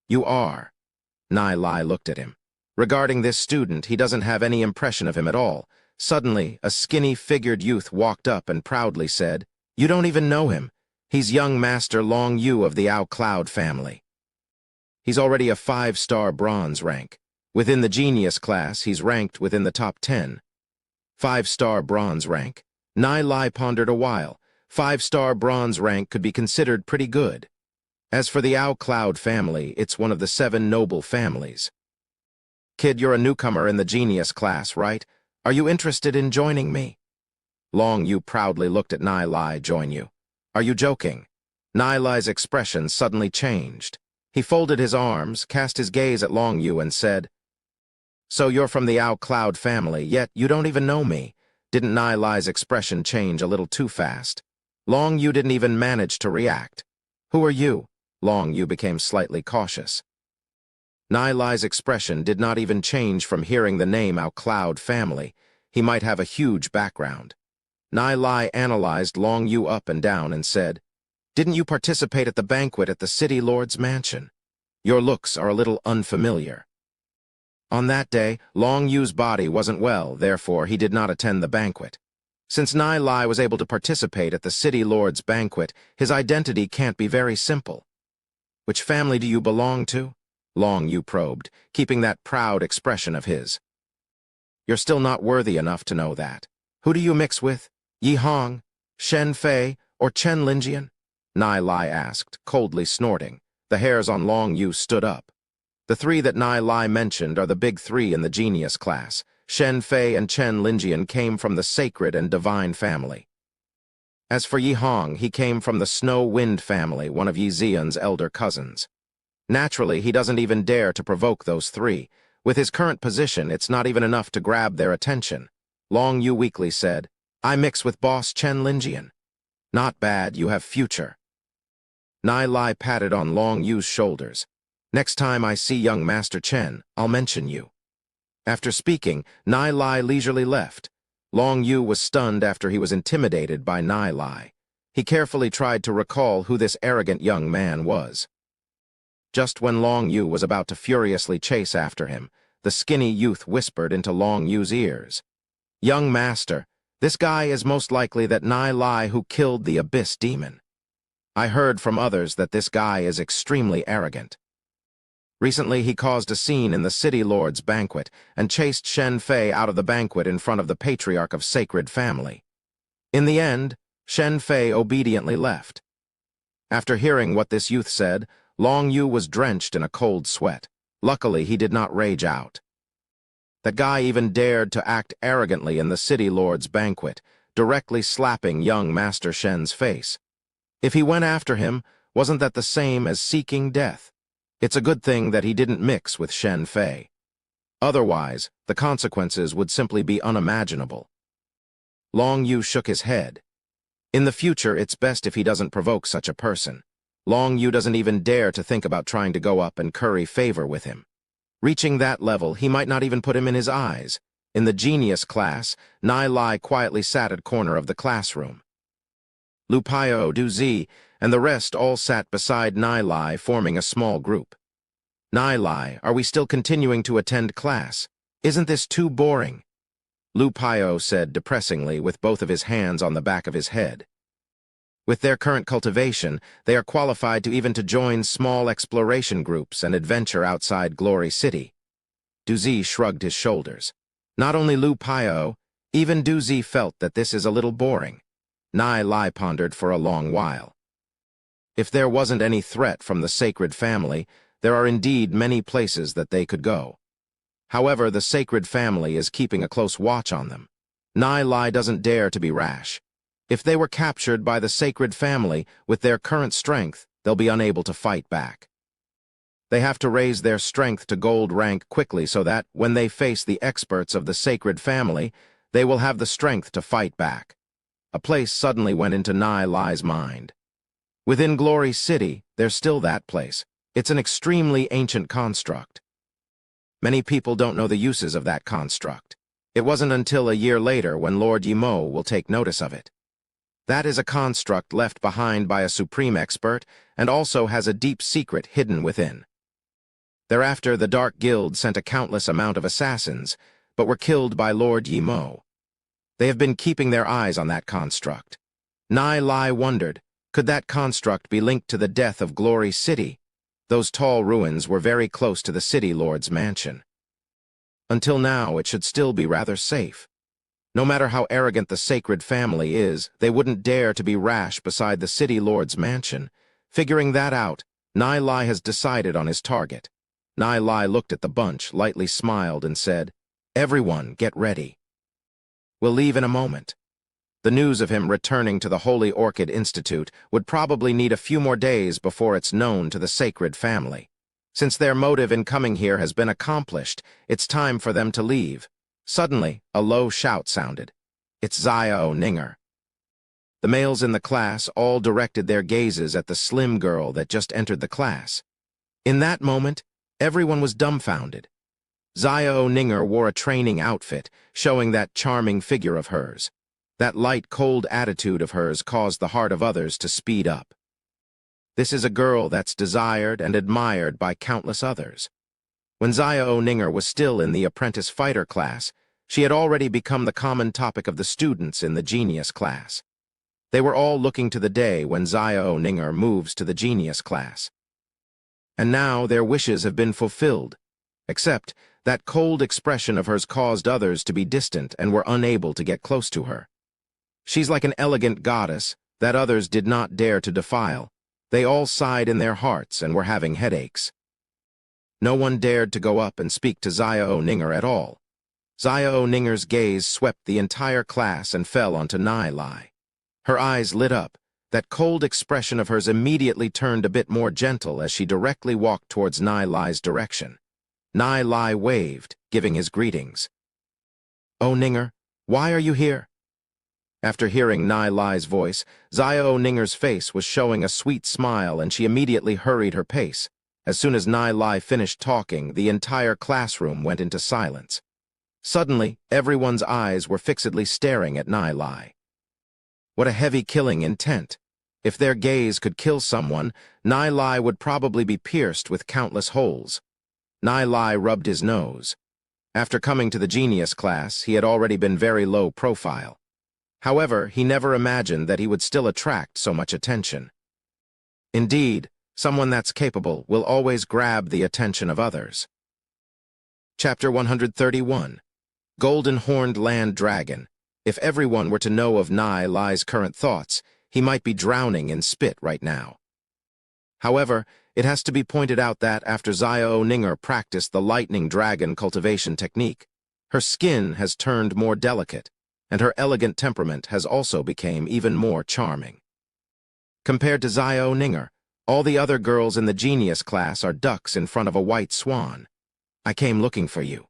"You are." Nai Lai looked at him. Regarding this student, he doesn't have any impression of him at all. Suddenly, a skinny-figured youth walked up and proudly said, "You don't even know him. He's young Master Long Yu of the Ao Cloud family. He's already a 5-star bronze rank. Within the genius class, he's ranked within the top 10. 5-star bronze rank." Nai Lai pondered a while. 5-star bronze rank could be considered pretty good. As for the Owl Cloud family, it's one of the 7 noble families. Kid, you're a newcomer in the genius class, right? Are you interested in joining me? Long Yu proudly looked at Nai Lai. Join you? Are you joking? Nai Lai's expression suddenly changed. He folded his arms, cast his gaze at Long Yu and said, "So you're from the Owl Cloud family, yet you don't even know me." Didn't Nai Lai's expression change a little too fast? Long Yu didn't even manage to react. "Who are you?" Long Yu became slightly cautious. Nai Lai's expression did not even change from hearing the name Owl Cloud family. He might have a huge background. Nai Lai analyzed Long Yu up and down and said, "Didn't you participate at the banquet at the City Lord's mansion? Your looks are a little unfamiliar." On that day, Long Yu's body wasn't well, therefore he did not attend the banquet. Since Nai Lai was able to participate at the City Lord's banquet, his identity can't be very simple. "Which family do you belong to?" Long Yu probed, keeping that proud expression of his. "You're still not worthy enough to know that. Who do you mix with? Yi Hong, Shen Fei, or Chen Linjian?" Nai Lai asked, coldly snorting. The hairs on Long Yu stood up. The 3 that Nai Lai mentioned are the big 3 in the genius class. Shen Fei and Chen Linjian came from the sacred and divine family. As for Yi Hong, he came from the Snow Wind family, one of Yi Xian's elder cousins. Naturally, he doesn't even dare to provoke those 3. With his current position, it's not even enough to grab their attention. Long Yu weakly said, "I mix with boss Chen Linjian." "Not bad, you have future." Nai Lai patted on Long Yu's shoulders. "Next time I see young Master Chen, I'll mention you." After speaking, Nai Lai leisurely left. Long Yu was stunned after he was intimidated by Nai Lai. He carefully tried to recall who this arrogant young man was. Just when Long Yu was about to furiously chase after him, the skinny youth whispered into Long Yu's ears, "Young Master, this guy is most likely that Nai Lai who killed the Abyss Demon. I heard from others that this guy is extremely arrogant. Recently, he caused a scene in the City Lord's banquet and chased Shen Fei out of the banquet in front of the Patriarch of Sacred Family. In the end, Shen Fei obediently left." After hearing what this youth said, Long Yu was drenched in a cold sweat. Luckily, he did not rage out. That guy even dared to act arrogantly in the City Lord's banquet, directly slapping young Master Shen's face. If he went after him, wasn't that the same as seeking death? It's a good thing that he didn't mix with Shen Fei. Otherwise, the consequences would simply be unimaginable. Long Yu shook his head. In the future, it's best if he doesn't provoke such a person. Long Yu doesn't even dare to think about trying to go up and curry favor with him. Reaching that level, he might not even put him in his eyes. In the genius class, Nai Lai quietly sat at a corner of the classroom. Lu Paio, Du Zi, and the rest all sat beside Nai Lai, forming a small group. "Nai Lai, are we still continuing to attend class? Isn't this too boring?" Lu Paio said depressingly, with both of his hands on the back of his head. With their current cultivation, they are qualified to join small exploration groups and adventure outside Glory City. Du Zi shrugged his shoulders. Not only Lu Paio, even Du Zi felt that this is a little boring. Nai Lai pondered for a long while. If there wasn't any threat from the sacred family, there are indeed many places that they could go. However, the sacred family is keeping a close watch on them. Nai Lai doesn't dare to be rash. If they were captured by the sacred family, with their current strength, they'll be unable to fight back. They have to raise their strength to gold rank quickly so that, when they face the experts of the sacred family, they will have the strength to fight back. A place suddenly went into Nai Lai's mind. Within Glory City, there's still that place. It's an extremely ancient construct. Many people don't know the uses of that construct. It wasn't until a year later when Lord Yimo will take notice of it. That is a construct left behind by a supreme expert and also has a deep secret hidden within. Thereafter, the Dark Guild sent a countless amount of assassins, but were killed by Lord Yimo. They have been keeping their eyes on that construct. Nai Lai wondered, could that construct be linked to the death of Glory City? Those tall ruins were very close to the City Lord's mansion. Until now, it should still be rather safe. No matter how arrogant the sacred family is, they wouldn't dare to be rash beside the City Lord's mansion. Figuring that out, Nai Lai has decided on his target. Nai Lai looked at the bunch, lightly smiled, and said, "Everyone, get ready. We'll leave in a moment." The news of him returning to the Holy Orchid Institute would probably need a few more days before it's known to the sacred family. Since their motive in coming here has been accomplished, it's time for them to leave. Suddenly, a low shout sounded. It's Xiao Ninger. The males in the class all directed their gazes at the slim girl that just entered the class. In that moment, everyone was dumbfounded. Xiao Ninger wore a training outfit, showing that charming figure of hers. That light, cold attitude of hers caused the heart of others to speed up. This is a girl that's desired and admired by countless others. When Xiao Ninger was still in the apprentice fighter class, she had already become the common topic of the students in the genius class. They were all looking to the day when Xiao Ninger moves to the genius class. And now their wishes have been fulfilled, except that cold expression of hers caused others to be distant and were unable to get close to her. She's like an elegant goddess that others did not dare to defile. They all sighed in their hearts and were having headaches. No one dared to go up and speak to Xiao Ninger at all. Xiao Ninger's gaze swept the entire class and fell onto Nai Lai. Her eyes lit up. That cold expression of hers immediately turned a bit more gentle as she directly walked towards Nai Lai's direction. Nai Lai waved, giving his greetings. "Oh, Ninger, why are you here?" After hearing Nai Lai's voice, Xiao Ninger's face was showing a sweet smile and she immediately hurried her pace. As soon as Nai Lai finished talking, the entire classroom went into silence. Suddenly, everyone's eyes were fixedly staring at Nai Lai. What a heavy killing intent. If their gaze could kill someone, Nai Lai would probably be pierced with countless holes. Nai Lai rubbed his nose. After coming to the genius class, he had already been very low profile. However, he never imagined that he would still attract so much attention. Indeed, someone that's capable will always grab the attention of others. Chapter 131. Golden Horned Land Dragon. If everyone were to know of Nai Lai's current thoughts, he might be drowning in spit right now. However, it has to be pointed out that after Xiao Ninger practiced the lightning dragon cultivation technique, her skin has turned more delicate, and her elegant temperament has also become even more charming. Compared to Xiao Ninger, all the other girls in the genius class are ducks in front of a white swan. "I came looking for you,"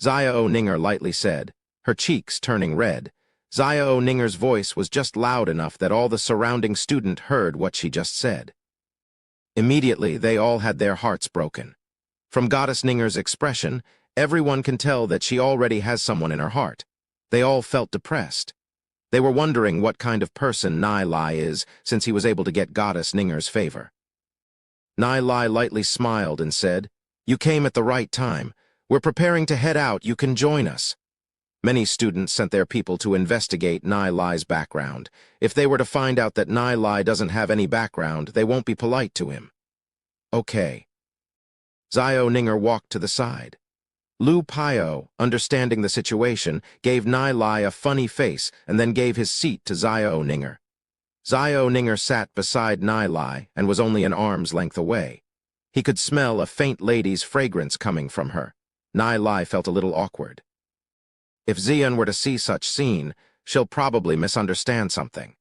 Xiao Ninger lightly said, her cheeks turning red. Xiao Ninger's voice was just loud enough that all the surrounding students heard what she just said. Immediately, they all had their hearts broken. From Goddess Ninger's expression, everyone can tell that she already has someone in her heart. They all felt depressed. They were wondering what kind of person Nai Lai is, since he was able to get Goddess Ninger's favor. Nai Lai lightly smiled and said, "You came at the right time. We're preparing to head out. You can join us." Many students sent their people to investigate Nai Lai's background. If they were to find out that Nai Lai doesn't have any background, they won't be polite to him. "Okay." Xiao Ninger walked to the side. Lu Pio, understanding the situation, gave Nai Lai a funny face and then gave his seat to Xiao Ninger. Xiao Ninger sat beside Nai Lai and was only an arm's length away. He could smell a faint lady's fragrance coming from her. Nai Lai felt a little awkward. If Xian were to see such scene, she'll probably misunderstand something.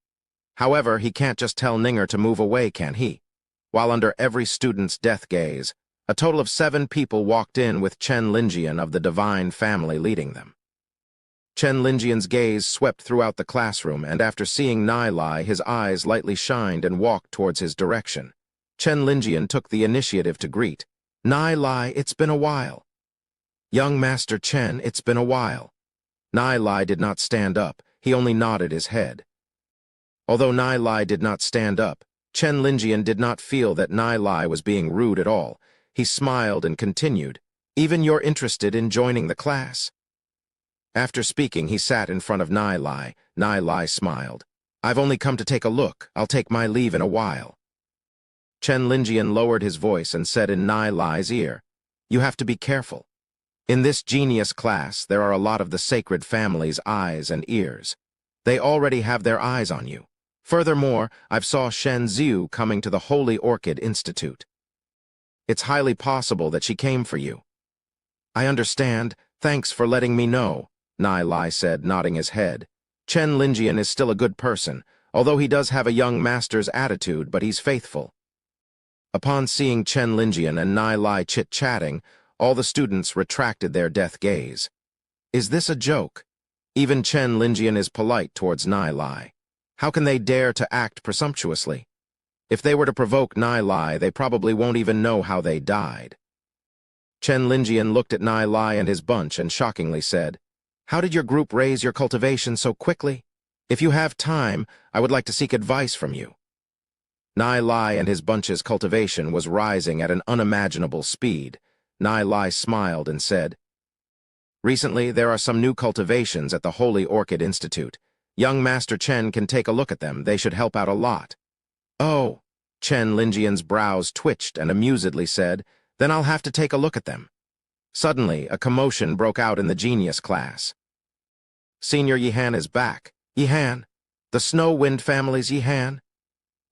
However, he can't just tell Ninger to move away, can he? While under every student's death gaze, a total of 7 people walked in with Chen Linjian of the Divine Family leading them. Chen Linjian's gaze swept throughout the classroom, and after seeing Nai Lai, his eyes lightly shined and walked towards his direction. Chen Linjian took the initiative to greet. "Nai Lai, it's been a while." "Young Master Chen, it's been a while." Nai Lai did not stand up, he only nodded his head. Although Nai Lai did not stand up, Chen Linjian did not feel that Nai Lai was being rude at all. He smiled and continued, "Even you're interested in joining the class?" After speaking, he sat in front of Nai Lai. Nai Lai smiled. "I've only come to take a look. I'll take my leave in a while." Chen Linjian lowered his voice and said in Nai Lai's ear, "You have to be careful. In this genius class, there are a lot of the sacred family's eyes and ears. They already have their eyes on you. Furthermore, I've saw Shen Ziu coming to the Holy Orchid Institute. It's highly possible that she came for you. I understand. Thanks for letting me know, Nai Lai said, nodding his head. Chen Linjian is still a good person, although he does have a young master's attitude, but he's faithful. Upon seeing Chen Linjian and Nai Lai chit-chatting, all the students retracted their death gaze. Is this a joke? Even Chen Linjian is polite towards Nai Lai. How can they dare to act presumptuously? If they were to provoke Nai Lai, they probably won't even know how they died. Chen Linjian looked at Nai Lai and his bunch and shockingly said, "How did your group raise your cultivation so quickly? If you have time, I would like to seek advice from you." Nai Lai and his bunch's cultivation was rising at an unimaginable speed. Nai Lai smiled and said, "Recently, there are some new cultivations at the Holy Orchid Institute. Young Master Chen can take a look at them. They should help out a lot." "Oh," Chen Linjian's brows twitched and amusedly said, "Then I'll have to take a look at them." Suddenly, a commotion broke out in the genius class. "Senior Yihan is back. Yihan? The Snow Wind family's Yihan?"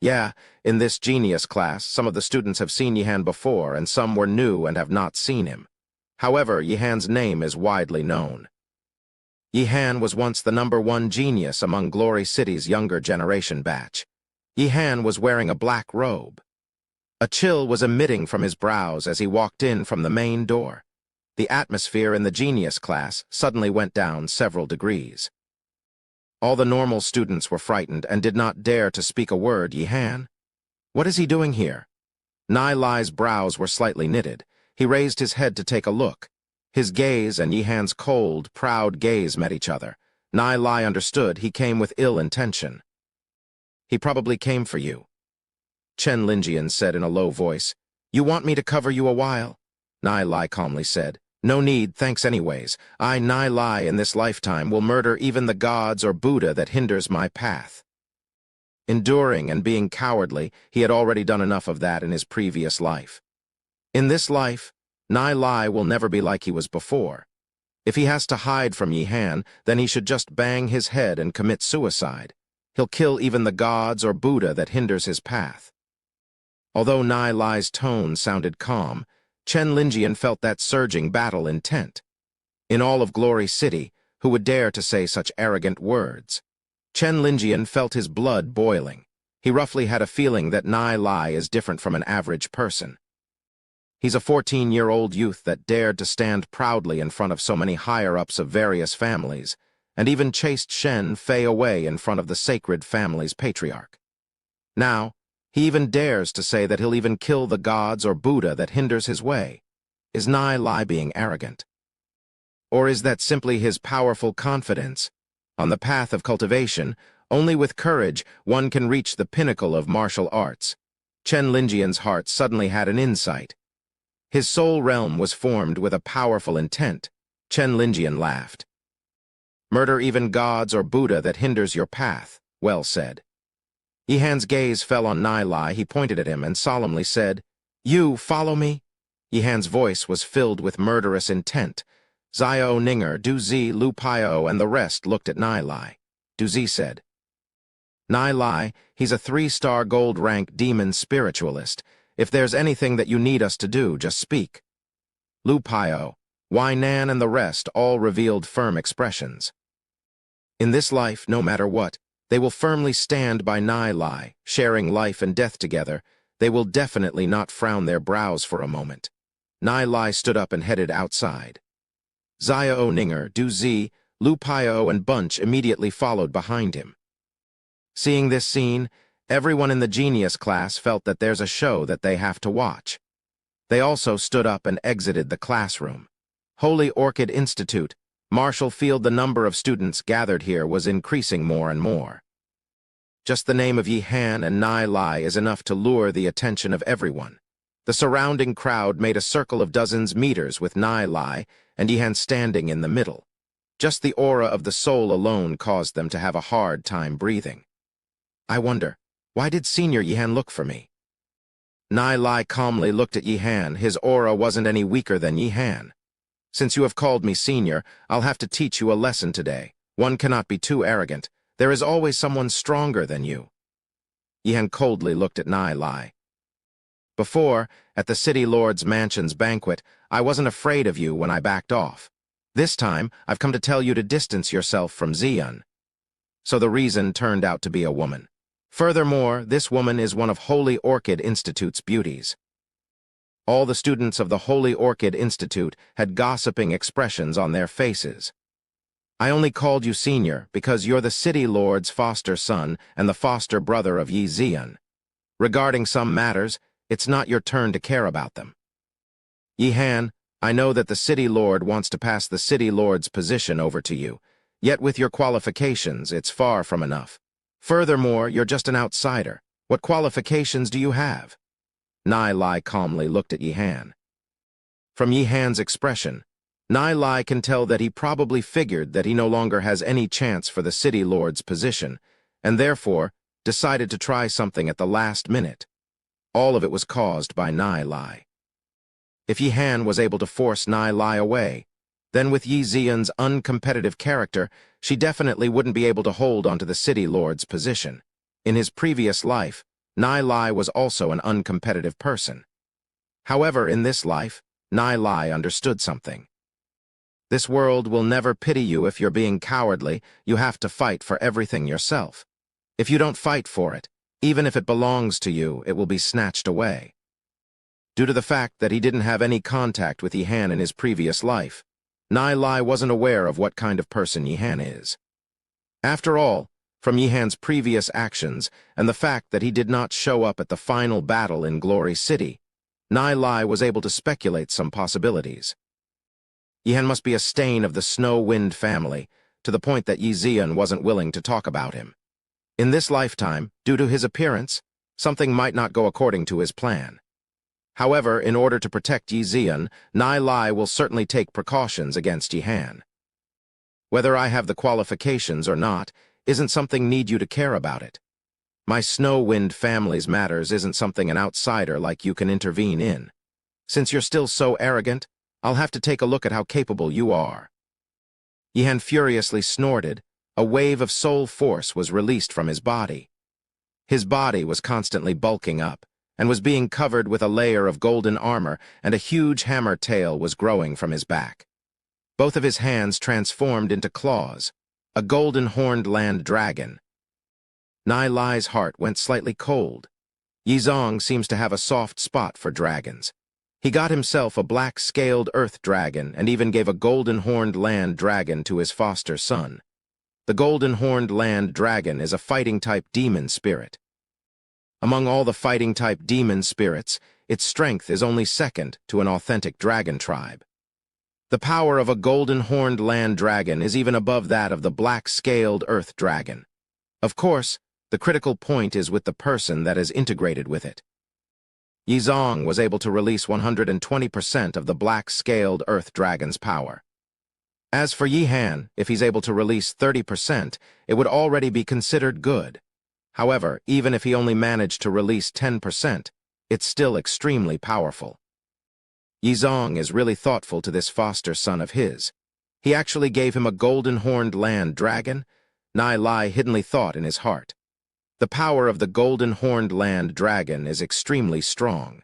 Yeah, in this genius class, some of the students have seen Yihan before, and some were new and have not seen him. However, Yihan's name is widely known. Yihan was once the #1 genius among Glory City's younger generation batch. Yihan was wearing a black robe. A chill was emitting from his brows as he walked in from the main door. The atmosphere in the genius class suddenly went down several degrees. All the normal students were frightened and did not dare to speak a word. Yihan? What is he doing here? Nai Lai's brows were slightly knitted. He raised his head to take a look. His gaze and Yihan's cold, proud gaze met each other. Nai Lai understood he came with ill intention. "He probably came for you," Chen Linjian said in a low voice. "You want me to cover you a while?" Nai Lai calmly said, "No need, thanks anyways. I, Nai Lai, in this lifetime will murder even the gods or Buddha that hinders my path." Enduring and being cowardly, he had already done enough of that in his previous life. In this life, Nai Lai will never be like he was before. If he has to hide from Yihan, then he should just bang his head and commit suicide. He'll kill even the gods or Buddha that hinders his path. Although Nai Lai's tone sounded calm, Chen Linjian felt that surging battle intent. In all of Glory City, who would dare to say such arrogant words? Chen Linjian felt his blood boiling. He roughly had a feeling that Nai Lai is different from an average person. He's a 14-year-old youth that dared to stand proudly in front of so many higher-ups of various families, and even chased Shen Fei away in front of the sacred family's patriarch. Now, he even dares to say that he'll even kill the gods or Buddha that hinders his way. Is Nai Lai being arrogant? Or is that simply his powerful confidence? On the path of cultivation, only with courage one can reach the pinnacle of martial arts. Chen Linjian's heart suddenly had an insight. His soul realm was formed with a powerful intent. Chen Linjian laughed. "Murder even gods or Buddha that hinders your path. Well said." Yihan's gaze fell on Nai Lai. He pointed at him and solemnly said, "You follow me?" Yihan's voice was filled with murderous intent. Xiao Ninger, Du Zi, Lu Piao, and the rest looked at Nai Lai. Du Zi said, "Nai Lai, he's a 3-star gold-rank demon spiritualist. If there's anything that you need us to do, just speak." Lu Piao, Wai Nan, and the rest all revealed firm expressions. In this life, no matter what, they will firmly stand by Nai Lai, sharing life and death together. They will definitely not frown their brows for a moment. Nai Lai stood up and headed outside. Xiao Ninger, Du Zi, Lu Piao, and Bunch immediately followed behind him. Seeing this scene, everyone in the genius class felt that there's a show that they have to watch. They also stood up and exited the classroom. Holy Orchid Institute, Marshall Field. The number of students gathered here was increasing more and more. Just the name of Yihan and Nai Lai is enough to lure the attention of everyone. The surrounding crowd made a circle of dozens meters with Nai Lai and Yihan standing in the middle. Just the aura of the soul alone caused them to have a hard time breathing. I wonder, why did Senior Yihan look for me? Nai Lai calmly looked at Yihan. His aura wasn't any weaker than Yihan. Since you have called me senior, I'll have to teach you a lesson today. One cannot be too arrogant. There is always someone stronger than you. Yihan coldly looked at Nai Lai. Before, at the City Lord's Mansion's banquet, I wasn't afraid of you when I backed off. This time, I've come to tell you to distance yourself from Xian. So the reason turned out to be a woman. Furthermore, this woman is one of Holy Orchid Institute's beauties. All the students of the Holy Orchid Institute had gossiping expressions on their faces. I only called you senior because you're the City Lord's foster son and the foster brother of Yi Xian. Regarding some matters, it's not your turn to care about them. Yi Han, I know that the City Lord wants to pass the City Lord's position over to you, yet with your qualifications, it's far from enough. Furthermore, you're just an outsider. What qualifications do you have? Nai Lai calmly looked at Yi Han. From Yi Han's expression, Nai Lai can tell that he probably figured that he no longer has any chance for the City Lord's position, and therefore decided to try something at the last minute. All of it was caused by Nai Lai. If Yi Han was able to force Nai Lai away, then with Yi Xian's uncompetitive character, she definitely wouldn't be able to hold onto the City Lord's position. In his previous life, Nai Lai was also an uncompetitive person. However, in this life, Nai Lai understood something. This world will never pity you if you're being cowardly. You have to fight for everything yourself. If you don't fight for it, even if it belongs to you, it will be snatched away. Due to the fact that he didn't have any contact with Yi Han in his previous life, Nai Lai wasn't aware of what kind of person Yi Han is. After all, from Yi Han's previous actions and the fact that he did not show up at the final battle in Glory City, Nai Lai was able to speculate some possibilities. Yi Han must be a stain of the Snow Wind family, to the point that Yi Xian wasn't willing to talk about him. In this lifetime, due to his appearance, something might not go according to his plan. However, in order to protect Yi Xian, Nai Lai will certainly take precautions against Yi Han. Whether I have the qualifications or not isn't something need you to care about it. My Snow Wind family's matters isn't something an outsider like you can intervene in. Since you're still so arrogant, I'll have to take a look at how capable you are. Yi Han furiously snorted. A wave of soul force was released from his body. His body was constantly bulking up, and was being covered with a layer of golden armor, and a huge hammer tail was growing from his back. Both of his hands transformed into claws, a golden-horned land dragon. Nai Lai's heart went slightly cold. Yi Zong seems to have a soft spot for dragons. He got himself a black-scaled earth dragon and even gave a golden-horned land dragon to his foster son. The golden-horned land dragon is a fighting-type demon spirit. Among all the fighting-type demon spirits, its strength is only second to an authentic dragon tribe. The power of a golden-horned land dragon is even above that of the black-scaled earth dragon. Of course, the critical point is with the person that is integrated with it. Yi Zong was able to release 120% of the black-scaled earth dragon's power. As for Yi Han, if he's able to release 30%, it would already be considered good. However, even if he only managed to release 10%, it's still extremely powerful. Yi Zong is really thoughtful to this foster son of his. He actually gave him a golden-horned land dragon, Nai Lai hiddenly thought in his heart. The power of the golden-horned land dragon is extremely strong.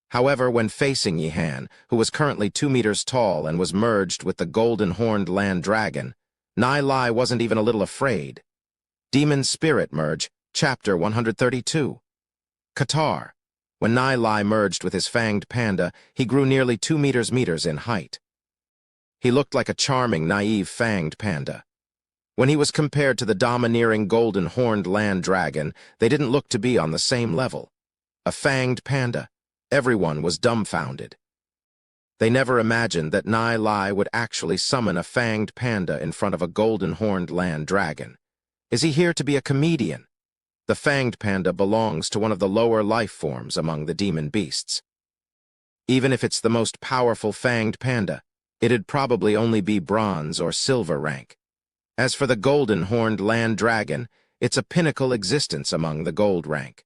However, when facing Yi Han, who was currently 2 meters tall and was merged with the golden-horned land dragon, Nai Lai wasn't even a little afraid. Demon Spirit Merge, Chapter 132. Qatar. When Nai Lai merged with his fanged panda, he grew nearly 2 meters in height. He looked like a charming, naive fanged panda. When he was compared to the domineering golden-horned land dragon, they didn't look to be on the same level. A fanged panda. Everyone was dumbfounded. They never imagined that Nai Lai would actually summon a fanged panda in front of a golden-horned land dragon. Is he here to be a comedian? The fanged panda belongs to one of the lower life forms among the demon beasts. Even if it's the most powerful fanged panda, it'd probably only be bronze or silver rank. As for the golden-horned land dragon, it's a pinnacle existence among the gold rank.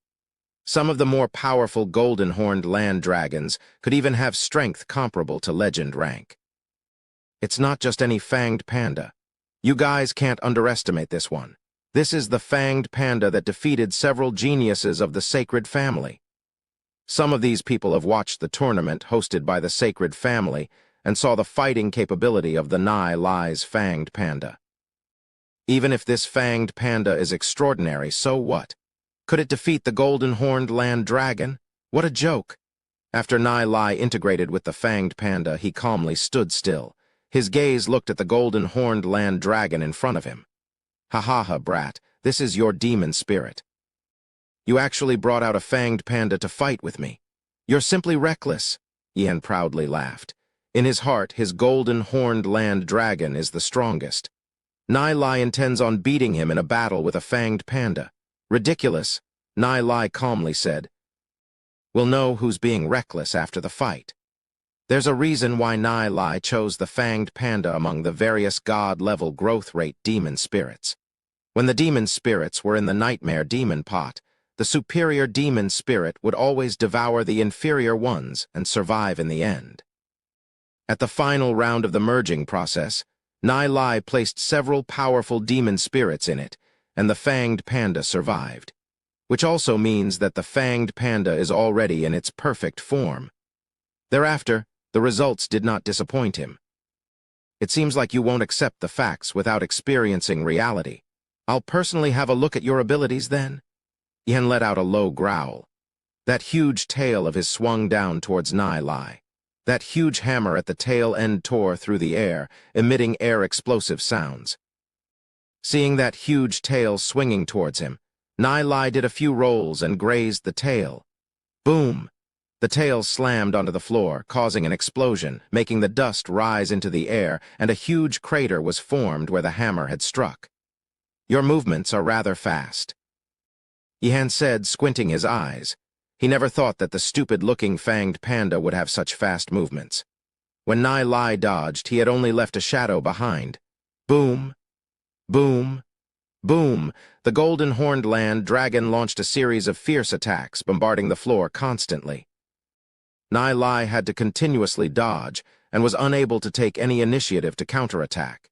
Some of the more powerful golden-horned land dragons could even have strength comparable to legend rank. It's not just any fanged panda. You guys can't underestimate this one. This is the fanged panda that defeated several geniuses of the sacred family. Some of these people have watched the tournament hosted by the sacred family and saw the fighting capability of the Nai Lai's fanged panda. Even if this fanged panda is extraordinary, so what? Could it defeat the golden-horned land dragon? What a joke! After Nai Lai integrated with the fanged panda, he calmly stood still. His gaze looked at the golden-horned land dragon in front of him. Ha ha ha, brat, this is your demon spirit. You actually brought out a fanged panda to fight with me. You're simply reckless, Yan proudly laughed. In his heart, his golden-horned land dragon is the strongest. Nai Lai intends on beating him in a battle with a fanged panda. Ridiculous, Nai Lai calmly said. We'll know who's being reckless after the fight. There's a reason why Nai Lai chose the fanged panda among the various god-level growth rate demon spirits. When the demon spirits were in the nightmare demon pot, the superior demon spirit would always devour the inferior ones and survive in the end. At the final round of the merging process, Nai Lai placed several powerful demon spirits in it, and the fanged panda survived. Which also means that the fanged panda is already in its perfect form. Thereafter, the results did not disappoint him. It seems like you won't accept the facts without experiencing reality. I'll personally have a look at your abilities then. Yan let out a low growl. That huge tail of his swung down towards Nai Lai. That huge hammer at the tail end tore through the air, emitting air-explosive sounds. Seeing that huge tail swinging towards him, Nai Lai did a few rolls and grazed the tail. Boom! The tail slammed onto the floor, causing an explosion, making the dust rise into the air, and a huge crater was formed where the hammer had struck. Your movements are rather fast, Yan said, squinting his eyes. He never thought that the stupid-looking fanged panda would have such fast movements. When Nai Lai dodged, he had only left a shadow behind. Boom! Boom! Boom! The golden-horned land dragon launched a series of fierce attacks, bombarding the floor constantly. Nai Lai had to continuously dodge and was unable to take any initiative to counterattack.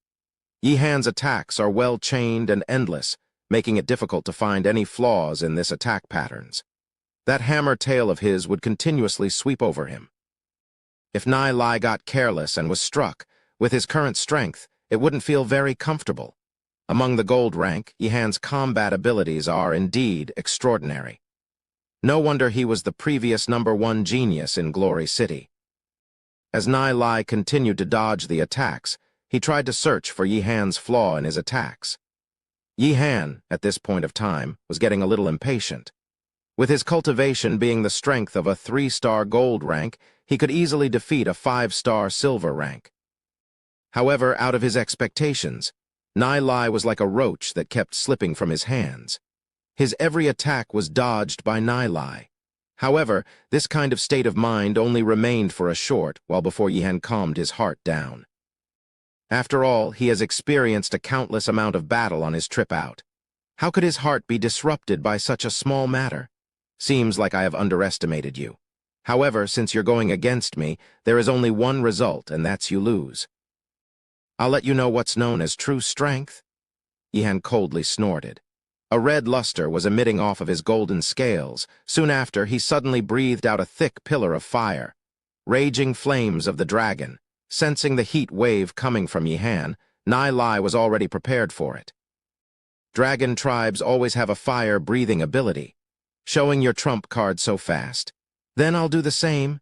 Yihan's attacks are well-chained and endless, making it difficult to find any flaws in this attack patterns. That hammer tail of his would continuously sweep over him. If Nai Lai got careless and was struck, with his current strength, it wouldn't feel very comfortable. Among the gold rank, Yihan's combat abilities are indeed extraordinary. No wonder he was the previous #1 genius in Glory City. As Nai Lai continued to dodge the attacks, he tried to search for Yihan's flaw in his attacks. Yihan, at this point of time, was getting a little impatient. With his cultivation being the strength of a 3-star gold rank, he could easily defeat a 5-star silver rank. However, out of his expectations, Nai Lai was like a roach that kept slipping from his hands. His every attack was dodged by Nai Lai. However, this kind of state of mind only remained for a short while before Yihan calmed his heart down. After all, he has experienced a countless amount of battle on his trip out. How could his heart be disrupted by such a small matter? Seems like I have underestimated you. However, since you're going against me, there is only one result, and that's you lose. I'll let you know what's known as true strength. Yihan coldly snorted. A red luster was emitting off of his golden scales. Soon after, he suddenly breathed out a thick pillar of fire. Raging flames of the dragon. Sensing the heat wave coming from Yihan, Nai Lai was already prepared for it. Dragon tribes always have a fire-breathing ability. Showing your trump card so fast. Then I'll do the same.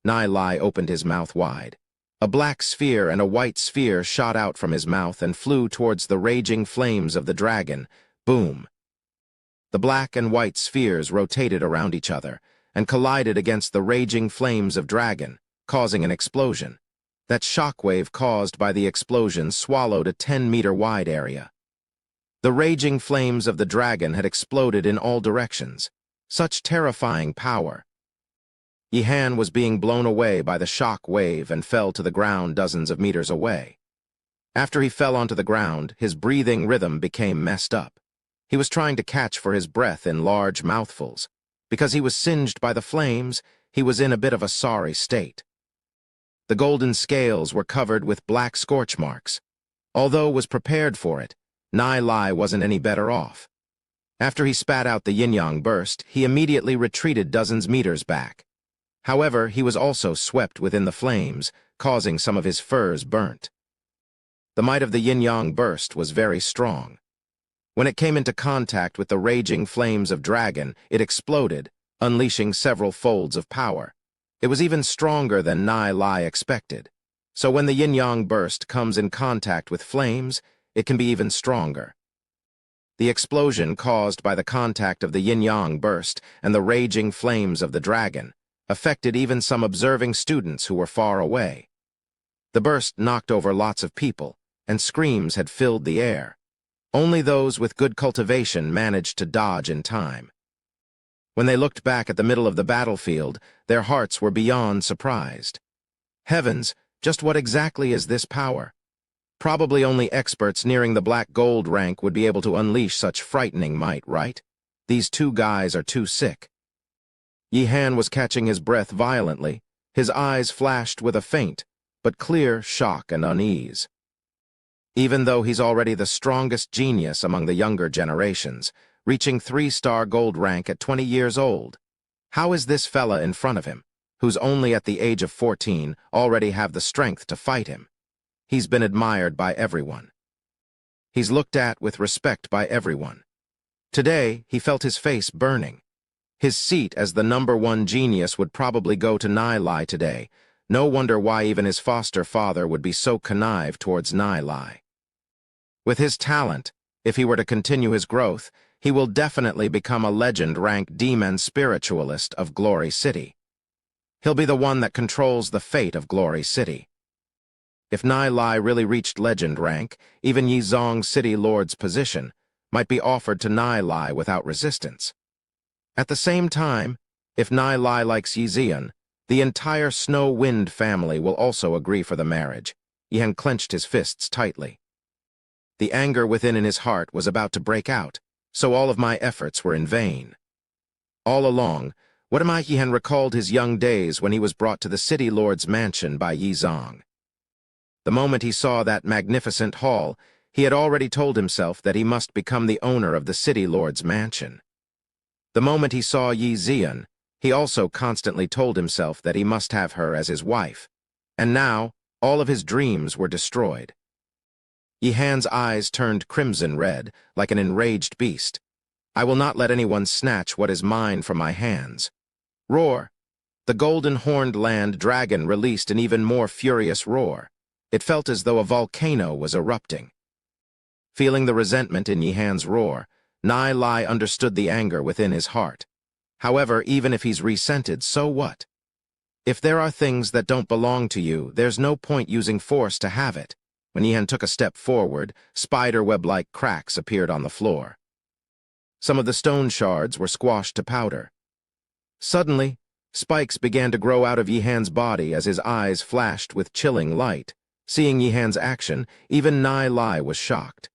Nai Lai opened his mouth wide. A black sphere and a white sphere shot out from his mouth and flew towards the raging flames of the dragon. Boom! The black and white spheres rotated around each other and collided against the raging flames of dragon, causing an explosion. That shockwave caused by the explosion swallowed a 10-meter-wide area. The raging flames of the dragon had exploded in all directions. Such terrifying power. Yihan was being blown away by the shock wave and fell to the ground dozens of meters away. After he fell onto the ground, his breathing rhythm became messed up. He was trying to catch for his breath in large mouthfuls. Because he was singed by the flames, he was in a bit of a sorry state. The golden scales were covered with black scorch marks. Although was prepared for it, Nai Lai wasn't any better off. After he spat out the yin-yang burst, he immediately retreated dozens meters back. However, he was also swept within the flames, causing some of his furs burnt. The might of the yin-yang burst was very strong. When it came into contact with the raging flames of dragon, it exploded, unleashing several folds of power. It was even stronger than Nai Lai expected. So when the yin-yang burst comes in contact with flames, it can be even stronger. The explosion caused by the contact of the yin-yang burst and the raging flames of the dragon affected even some observing students who were far away. The burst knocked over lots of people, and screams had filled the air. Only those with good cultivation managed to dodge in time. When they looked back at the middle of the battlefield, their hearts were beyond surprised. Heavens, just what exactly is this power? Probably only experts nearing the black gold rank would be able to unleash such frightening might, right? These two guys are too sick. Yi Han was catching his breath violently. His eyes flashed with a faint, but clear shock and unease. Even though he's already the strongest genius among the younger generations, reaching 3-star gold rank at 20 years old, how is this fella in front of him, who's only at the age of 14, already have the strength to fight him? He's been admired by everyone. He's looked at with respect by everyone. Today, he felt his face burning. His seat as the #1 genius would probably go to Nai Lai today. No wonder why even his foster father would be so connived towards Nai Lai. With his talent, if he were to continue his growth, he will definitely become a legend-ranked demon spiritualist of Glory City. He'll be the one that controls the fate of Glory City. If Nai Lai really reached legend rank, even Yizong City Lord's position might be offered to Nai Lai without resistance. At the same time, if Nai Lai likes Yizian, the entire Snow Wind family will also agree for the marriage. Yan clenched his fists tightly. The anger within in his heart was about to break out, so all of my efforts were in vain. All along, what am I? Yan recalled his young days when he was brought to the City Lord's mansion by Yizong. The moment he saw that magnificent hall, he had already told himself that he must become the owner of the City Lord's mansion. The moment he saw Yi Zian, he also constantly told himself that he must have her as his wife. And now, all of his dreams were destroyed. Yi Han's eyes turned crimson red, like an enraged beast. I will not let anyone snatch what is mine from my hands. Roar! The golden-horned land dragon released an even more furious roar. It felt as though a volcano was erupting. Feeling the resentment in Yi Han's roar, Nai Lai understood the anger within his heart. However, even if he's resented, so what? If there are things that don't belong to you, there's no point using force to have it. When Yi Han took a step forward, spider-web-like cracks appeared on the floor. Some of the stone shards were squashed to powder. Suddenly, spikes began to grow out of Yi Han's body as his eyes flashed with chilling light. Seeing Yi Han's action, even Nai Lai was shocked.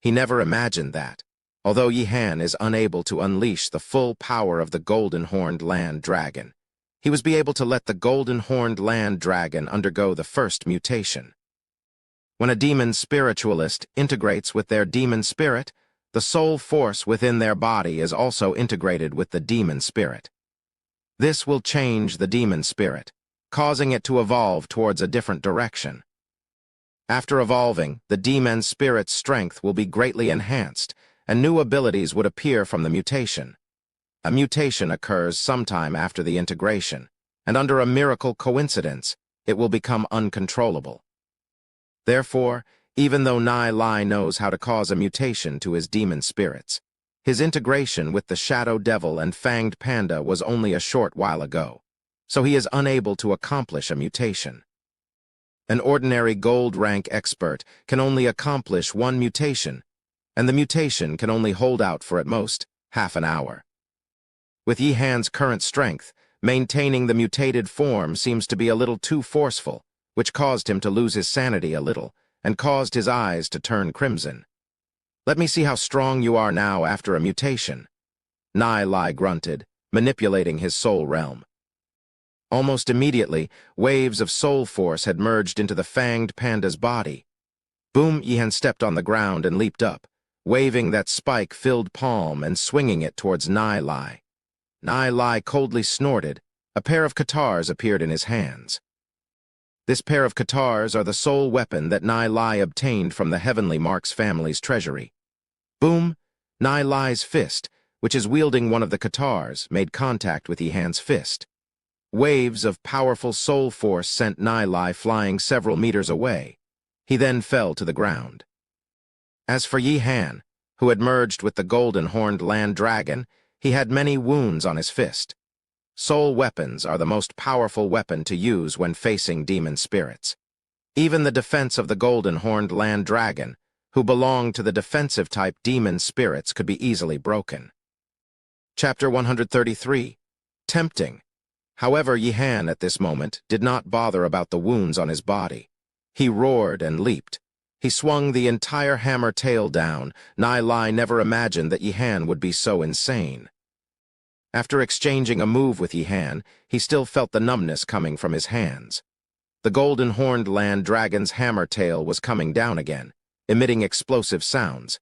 He never imagined that, although Yi Han is unable to unleash the full power of the golden-horned land dragon, he was able to let the golden-horned land dragon undergo the first mutation. When a demon spiritualist integrates with their demon spirit, the soul force within their body is also integrated with the demon spirit. This will change the demon spirit, causing it to evolve towards a different direction. After evolving, the demon spirit's strength will be greatly enhanced, and new abilities would appear from the mutation. A mutation occurs sometime after the integration, and under a miracle coincidence, it will become uncontrollable. Therefore, even though Nai Lai knows how to cause a mutation to his demon spirits, his integration with the Shadow Devil and Fanged Panda was only a short while ago, so he is unable to accomplish a mutation. An ordinary gold rank expert can only accomplish one mutation, and the mutation can only hold out for at most half an hour. With Yi Han's current strength, maintaining the mutated form seems to be a little too forceful, which caused him to lose his sanity a little, and caused his eyes to turn crimson. Let me see how strong you are now after a mutation, Nai Lai grunted, manipulating his soul realm. Almost immediately, waves of soul force had merged into the Fanged Panda's body. Boom, Yihan stepped on the ground and leaped up, waving that spike-filled palm and swinging it towards Nai Lai. Nai Lai coldly snorted. A pair of katars appeared in his hands. This pair of katars are the sole weapon that Nai Lai obtained from the Heavenly Marks family's treasury. Boom! Nai Lai's fist, which is wielding one of the katars, made contact with Yihan's fist. Waves of powerful soul force sent Nai Lai flying several meters away. He then fell to the ground. As for Yihan, who had merged with the golden-horned land dragon, he had many wounds on his fist. Soul weapons are the most powerful weapon to use when facing demon spirits. Even the defense of the golden-horned land dragon, who belonged to the defensive-type demon spirits, could be easily broken. Chapter 133. Tempting. However, Yihan at this moment did not bother about the wounds on his body. He roared and leaped. He swung the entire hammer tail down. Nai Lai never imagined that Yihan would be so insane. After exchanging a move with Yihan, he still felt the numbness coming from his hands. The golden-horned land dragon's hammer tail was coming down again, emitting explosive sounds.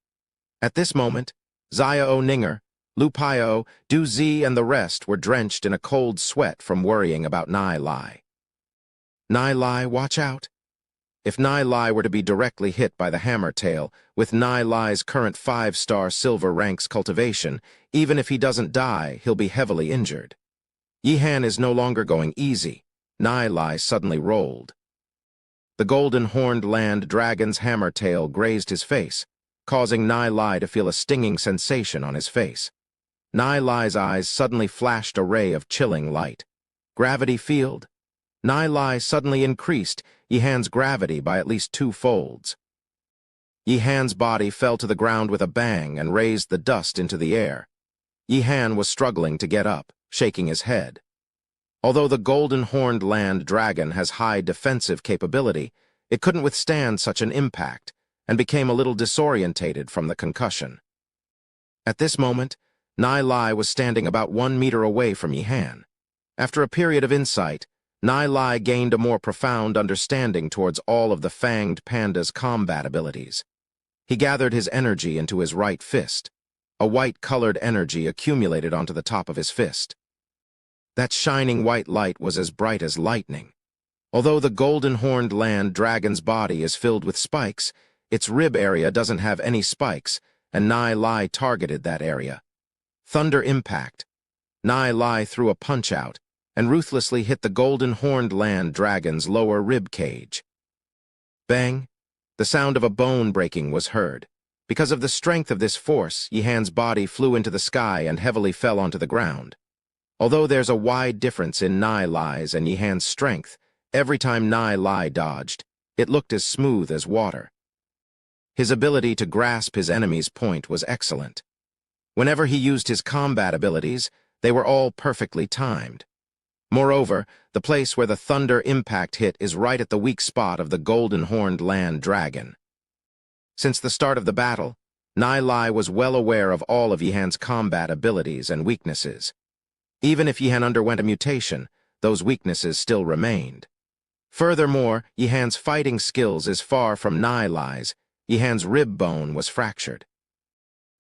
At this moment, Xiao Ninger, Lu Paio, Du Zi, and the rest were drenched in a cold sweat from worrying about Nai Lai. Nai Lai, watch out! If Nai Lai were to be directly hit by the hammer tail, with Nai Lai's current 5-star silver ranks cultivation, even if he doesn't die, he'll be heavily injured. Yihan is no longer going easy. Nai Lai suddenly rolled. The golden-horned land dragon's hammer tail grazed his face, causing Nai Lai to feel a stinging sensation on his face. Nai Lai's eyes suddenly flashed a ray of chilling light. Gravity field. Nai Lai suddenly increased Yihan's gravity by at least 2 folds. Yihan's body fell to the ground with a bang and raised the dust into the air. Yihan was struggling to get up, shaking his head. Although the golden-horned land dragon has high defensive capability, it couldn't withstand such an impact and became a little disorientated from the concussion. At this moment, Nai Lai was standing about 1 meter away from Yihan. After a period of insight, Nai Lai gained a more profound understanding towards all of the fanged panda's combat abilities. He gathered his energy into his right fist. A white-colored energy accumulated onto the top of his fist. That shining white light was as bright as lightning. Although the golden-horned land dragon's body is filled with spikes, its rib area doesn't have any spikes, and Nai Lai targeted that area. Thunder impact. Nai Lai threw a punch out and ruthlessly hit the golden-horned land dragon's lower rib cage. Bang! The sound of a bone breaking was heard. Because of the strength of this force, Yihan's body flew into the sky and heavily fell onto the ground. Although there's a wide difference in Nai Lai's and Yihan's strength, every time Nai Lai dodged, it looked as smooth as water. His ability to grasp his enemy's point was excellent. Whenever he used his combat abilities, they were all perfectly timed. Moreover, the place where the thunder impact hit is right at the weak spot of the golden-horned land dragon. Since the start of the battle, Nai Lai was well aware of all of Yihan's combat abilities and weaknesses. Even if Yihan underwent a mutation, those weaknesses still remained. Furthermore, Yihan's fighting skills is far from Nai Lai's. Yihan's rib bone was fractured.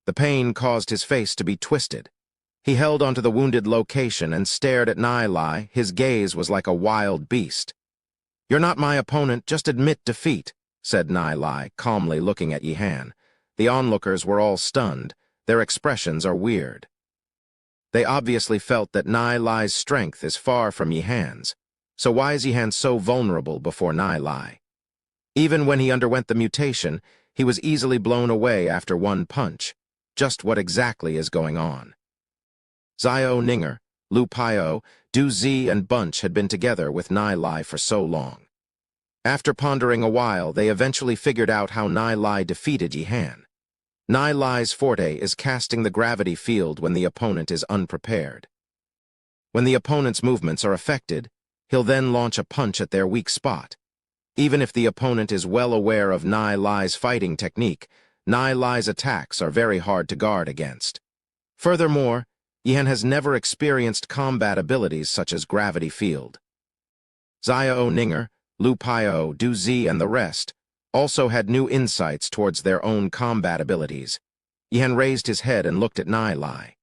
The pain caused his face to be twisted. He held onto the wounded location and stared at Nai Lai. His gaze was like a wild beast. "You're not my opponent, just admit defeat," said Nai Lai, calmly looking at Yihan. The onlookers were all stunned. Their expressions are weird. They obviously felt that Nai Lai's strength is far from Yihan's. So why is Yihan so vulnerable before Nai Lai? Even when he underwent the mutation, he was easily blown away after one punch. Just what exactly is going on? Xiao Ninger, Lu Paio, Du Zi, and Bunch had been together with Nai Lai for so long. After pondering a while, they eventually figured out how Nai Lai defeated Yihan. Nai Lai's forte is casting the gravity field when the opponent is unprepared. When the opponent's movements are affected, he'll then launch a punch at their weak spot. Even if the opponent is well aware of Nai Lai's fighting technique, Nai Lai's attacks are very hard to guard against. Furthermore, Yihan has never experienced combat abilities such as gravity field. Xiao Ninger, Lu Paio, Du Zi, and the rest also had new insights towards their own combat abilities. Yihan raised his head and looked at Nai Lai.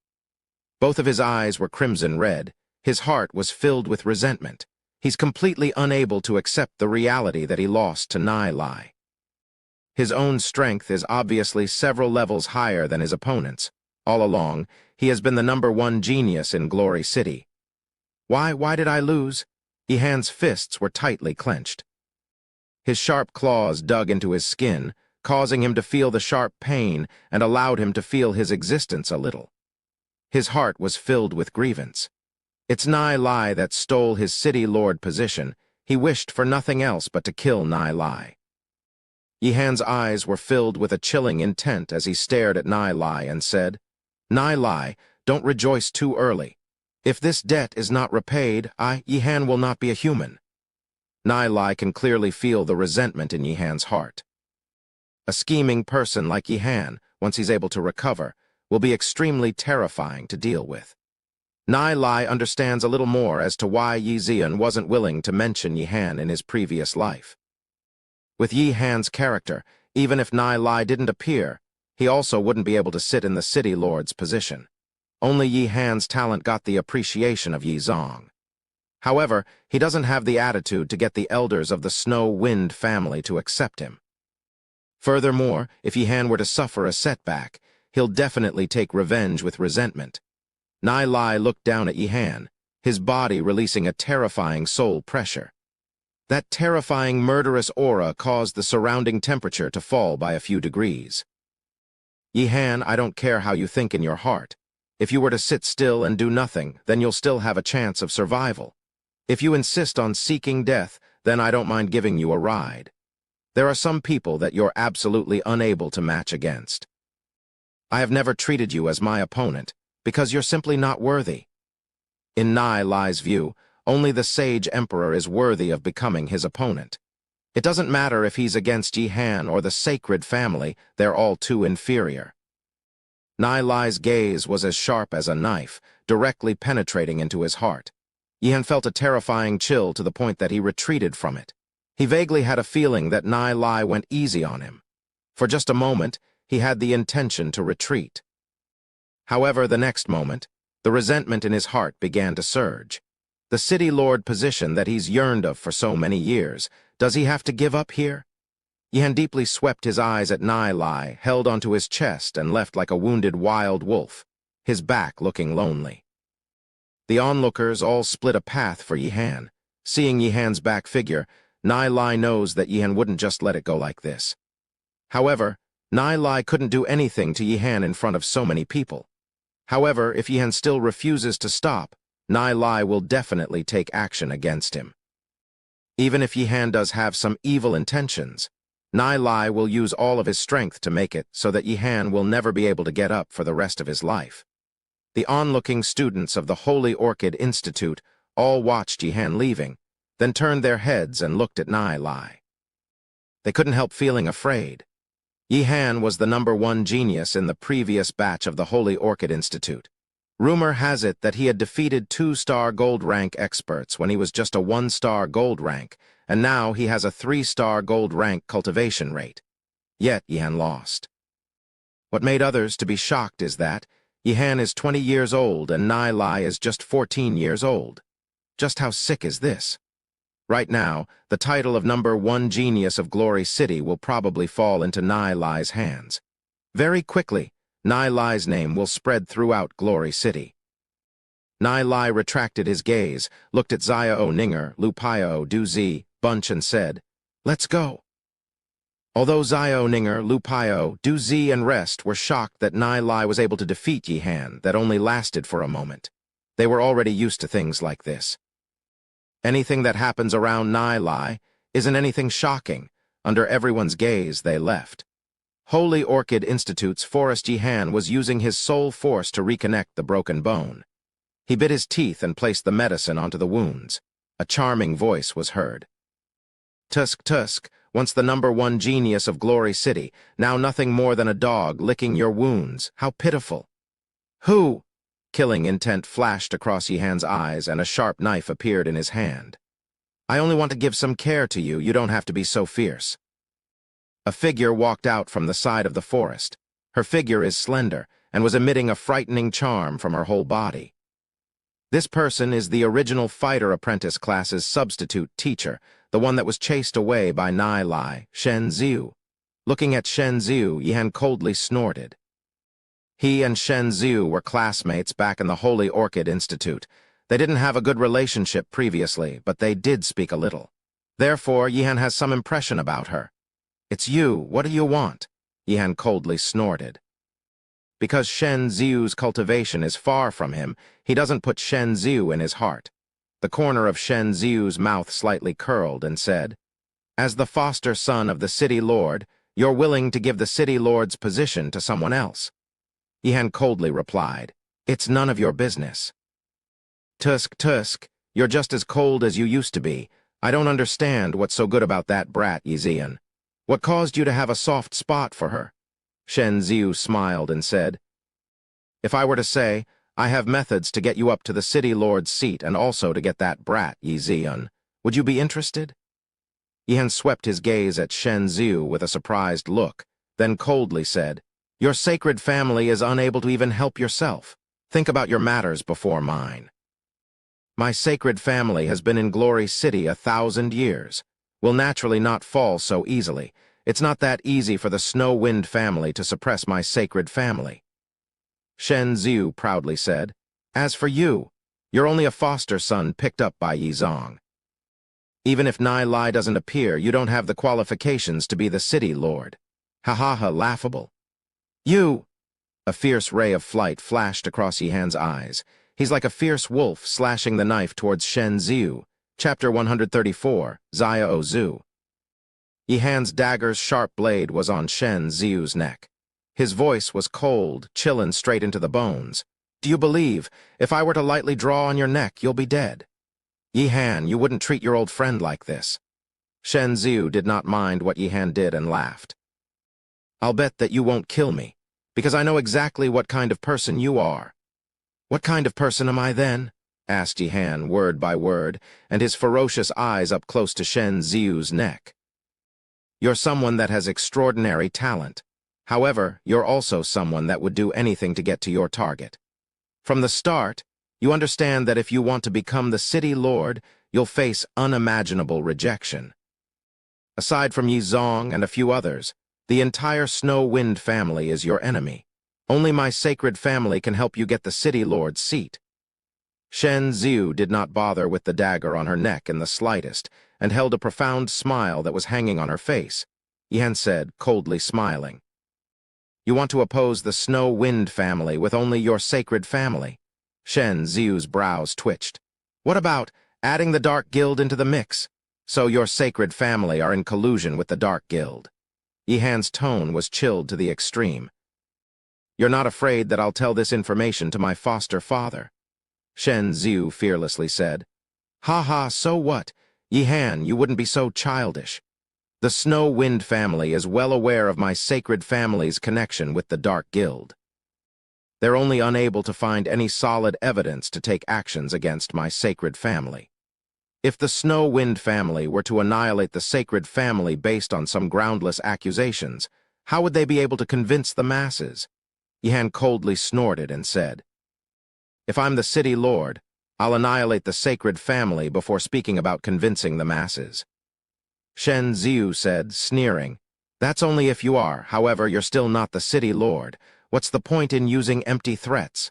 Both of his eyes were crimson red. His heart was filled with resentment. He's completely unable to accept the reality that he lost to Nai Lai. His own strength is obviously several levels higher than his opponent's. All along, he has been the #1 genius in Glory City. Why did I lose? Yihan's fists were tightly clenched. His sharp claws dug into his skin, causing him to feel the sharp pain and allowed him to feel his existence a little. His heart was filled with grievance. It's Nai Lai that stole his city lord position. He wished for nothing else but to kill Nai Lai. Yihan's eyes were filled with a chilling intent as he stared at Nai Lai and said, "Nai Lai, don't rejoice too early. If this debt is not repaid, Yihan, will not be a human." Nai Lai can clearly feel the resentment in Yihan's heart. A scheming person like Yihan, once he's able to recover, will be extremely terrifying to deal with. Nai Lai understands a little more as to why Yi Zian wasn't willing to mention Yihan in his previous life. With Yihan's character, even if Nai Lai didn't appear, he also wouldn't be able to sit in the city lord's position. Only Yihan's talent got the appreciation of Yi Zong. However, he doesn't have the attitude to get the elders of the Snow Wind family to accept him. Furthermore, if Yihan were to suffer a setback, he'll definitely take revenge with resentment. Nai Lai looked down at Yihan, his body releasing a terrifying soul pressure. That terrifying murderous aura caused the surrounding temperature to fall by a few degrees. Yihan, I don't care how you think in your heart. If you were to sit still and do nothing, then you'll still have a chance of survival. If you insist on seeking death, then I don't mind giving you a ride. There are some people that you're absolutely unable to match against. I have never treated you as my opponent, because you're simply not worthy. In Nai Lai's view, only the sage emperor is worthy of becoming his opponent. It doesn't matter if he's against Yihan or the sacred family, they're all too inferior. Nai Lai's gaze was as sharp as a knife, directly penetrating into his heart. Yihan felt a terrifying chill to the point that he retreated from it. He vaguely had a feeling that Nai Lai went easy on him. For just a moment, he had the intention to retreat. However, the next moment, the resentment in his heart began to surge. The city lord position that he's yearned of for so many years, does he have to give up here? Yihan deeply swept his eyes at Nai Lai, held onto his chest and left like a wounded wild wolf, his back looking lonely. The onlookers all split a path for Yihan. Seeing Yihan's back figure, Nai Lai knows that Yihan wouldn't just let it go like this. However, Nai Lai couldn't do anything to Yihan in front of so many people. However, if Yihan still refuses to stop, Nai Lai will definitely take action against him. Even if Yihan does have some evil intentions, Nai Lai will use all of his strength to make it so that Yihan will never be able to get up for the rest of his life. The onlooking students of the Holy Orchid Institute all watched Yihan leaving, then turned their heads and looked at Nai Lai. They couldn't help feeling afraid. Yihan was the #1 genius in the previous batch of the Holy Orchid Institute. Rumor has it that he had defeated 2-star gold rank experts when he was just a 1-star gold rank, and now he has a 3-star gold rank cultivation rate. Yet Yihan lost. What made others to be shocked is that Yihan is 20 years old and Nai Lai is just 14 years old. Just how sick is this? Right now, the title of #1 genius of Glory City will probably fall into Nai Lai's hands. Very quickly, Nai Lai's name will spread throughout Glory City. Nai Lai retracted his gaze, looked at Xiao Ninger, Lupaio, Duzi, Bunch and said, "Let's go." Although Xiao Ninger, Lupaio, Duzi and rest were shocked that Nai Lai was able to defeat Yihan, that only lasted for a moment. They were already used to things like this. Anything that happens around Nai Lai isn't anything shocking. Under everyone's gaze, they left. Holy Orchid Institute's Forest Yihan was using his soul force to reconnect the broken bone. He bit his teeth and placed the medicine onto the wounds. A charming voice was heard. "Tusk, Tusk, once the #1 genius of Glory City, now nothing more than a dog licking your wounds. How pitiful." "Who?" Killing intent flashed across Yihan's eyes and a sharp knife appeared in his hand. "I only want to give some care to you. You don't have to be so fierce." A figure walked out from the side of the forest. Her figure is slender and was emitting a frightening charm from her whole body. This person is the original fighter apprentice class's substitute teacher, the one that was chased away by Nai Lai, Shen Ziu. Looking at Shen Ziu, Yihan coldly snorted. He and Shen Ziu were classmates back in the Holy Orchid Institute. They didn't have a good relationship previously, but they did speak a little. Therefore, Yihan has some impression about her. "It's you. What do you want?" Yihan coldly snorted. Because Shen Ziu's cultivation is far from him, he doesn't put Shen Ziu in his heart. The corner of Shen Ziu's mouth slightly curled and said, "As the foster son of the city lord, you're willing to give the city lord's position to someone else." Yihan coldly replied, "It's none of your business." Tusk, you're just as cold as you used to be. I don't understand what's so good about that brat, Yizian. What caused you to have a soft spot for her?" Shen Ziu smiled and said, "If I were to say, I have methods to get you up to the city lord's seat and also to get that brat, Yizian, would you be interested?" Yihan swept his gaze at Shen Ziu with a surprised look, then coldly said, "Your sacred family is unable to even help yourself. Think about your matters before mine. My sacred family has been in Glory City 1,000 years. Will naturally not fall so easily. It's not that easy for the Snow Wind family to suppress my sacred family." Shen Ziu proudly said, "As for you, you're only a foster son picked up by Yizong. Even if Nai Lai doesn't appear, you don't have the qualifications to be the city lord. Ha ha ha, laughable. You!" A fierce ray of flight flashed across Yihan's eyes. He's like a fierce wolf slashing the knife towards Shen Ziu. Chapter 134, Zaya Ozu. Yihan's dagger's sharp blade was on Shen Ziu's neck. His voice was cold, chillin' straight into the bones. "Do you believe, if I were to lightly draw on your neck, you'll be dead? Yihan, you wouldn't treat your old friend like this." Shen Ziu did not mind what Yihan did and laughed. "I'll bet that you won't kill me, because I know exactly what kind of person you are." "What kind of person am I then?" asked Yihan word by word, and his ferocious eyes up close to Shen Ziu's neck. "You're someone that has extraordinary talent. However, you're also someone that would do anything to get to your target. From the start, you understand that if you want to become the city lord, you'll face unimaginable rejection. Aside from Yizong and a few others, the entire Snow Wind family is your enemy. Only my sacred family can help you get the city lord's seat." Shen Ziu did not bother with the dagger on her neck in the slightest, and held a profound smile that was hanging on her face. Yihan said, coldly smiling, "You want to oppose the Snow Wind family with only your sacred family?" Shen Ziu's brows twitched. "What about adding the Dark Guild into the mix? So your sacred family are in collusion with the Dark Guild." Yihan's tone was chilled to the extreme. "You're not afraid that I'll tell this information to my foster father?" Shen Ziu fearlessly said. "Ha ha, so what? Yihan, you wouldn't be so childish. The Snow Wind family is well aware of my sacred family's connection with the Dark Guild. They're only unable to find any solid evidence to take actions against my sacred family. If the Snow Wind family were to annihilate the sacred family based on some groundless accusations, how would they be able to convince the masses?" Yihan coldly snorted and said, "If I'm the city lord, I'll annihilate the sacred family before speaking about convincing the masses." Shen Ziu said, sneering, "That's only if you are. However, you're still not the city lord. What's the point in using empty threats?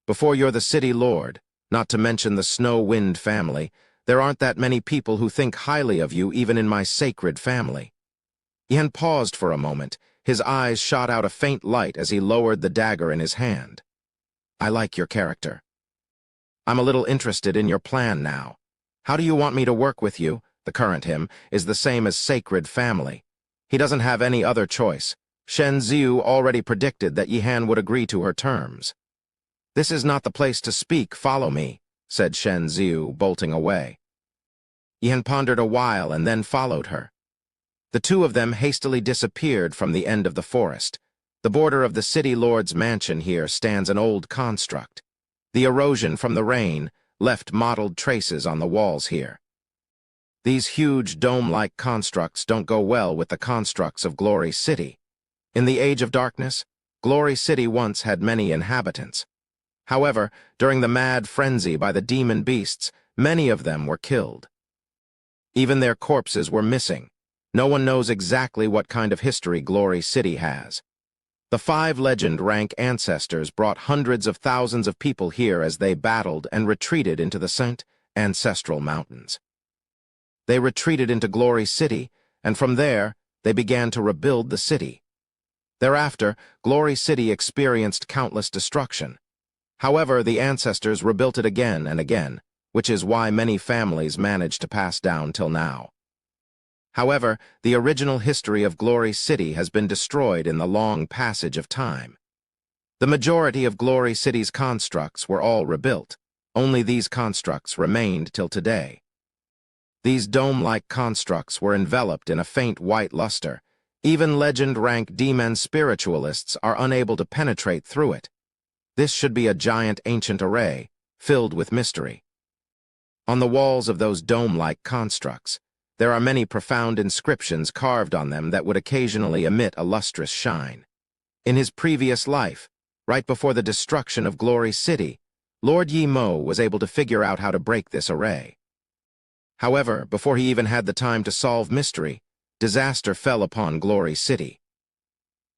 Before you're the city lord, not to mention the Snow Wind family, there aren't that many people who think highly of you even in my sacred family." Yihan paused for a moment. His eyes shot out a faint light as he lowered the dagger in his hand. "I like your character. I'm a little interested in your plan now. How do you want me to work with you?" The current him is the same as sacred family. He doesn't have any other choice. Shen Ziu already predicted that Yihan would agree to her terms. "This is not the place to speak. Follow me," said Shen Ziu, bolting away. Yihan pondered a while and then followed her. The two of them hastily disappeared from the end of the forest. The border of the city lord's mansion here stands an old construct. The erosion from the rain left mottled traces on the walls here. These huge dome-like constructs don't go well with the constructs of Glory City. In the Age of Darkness, Glory City once had many inhabitants. However, during the mad frenzy by the demon beasts, many of them were killed. Even their corpses were missing. No one knows exactly what kind of history Glory City has. The 5 legend-rank ancestors brought hundreds of thousands of people here as they battled and retreated into the Saint Ancestral Mountains. They retreated into Glory City, and from there, they began to rebuild the city. Thereafter, Glory City experienced countless destruction. However, the ancestors rebuilt it again and again, which is why many families managed to pass down till now. However, the original history of Glory City has been destroyed in the long passage of time. The majority of Glory City's constructs were all rebuilt. Only these constructs remained till today. These dome-like constructs were enveloped in a faint white luster. Even legend-rank demon spiritualists are unable to penetrate through it. This should be a giant ancient array, filled with mystery. On the walls of those dome-like constructs, there are many profound inscriptions carved on them that would occasionally emit a lustrous shine. In his previous life, right before the destruction of Glory City, Lord Yi Mo was able to figure out how to break this array. However, before he even had the time to solve mystery, disaster fell upon Glory City.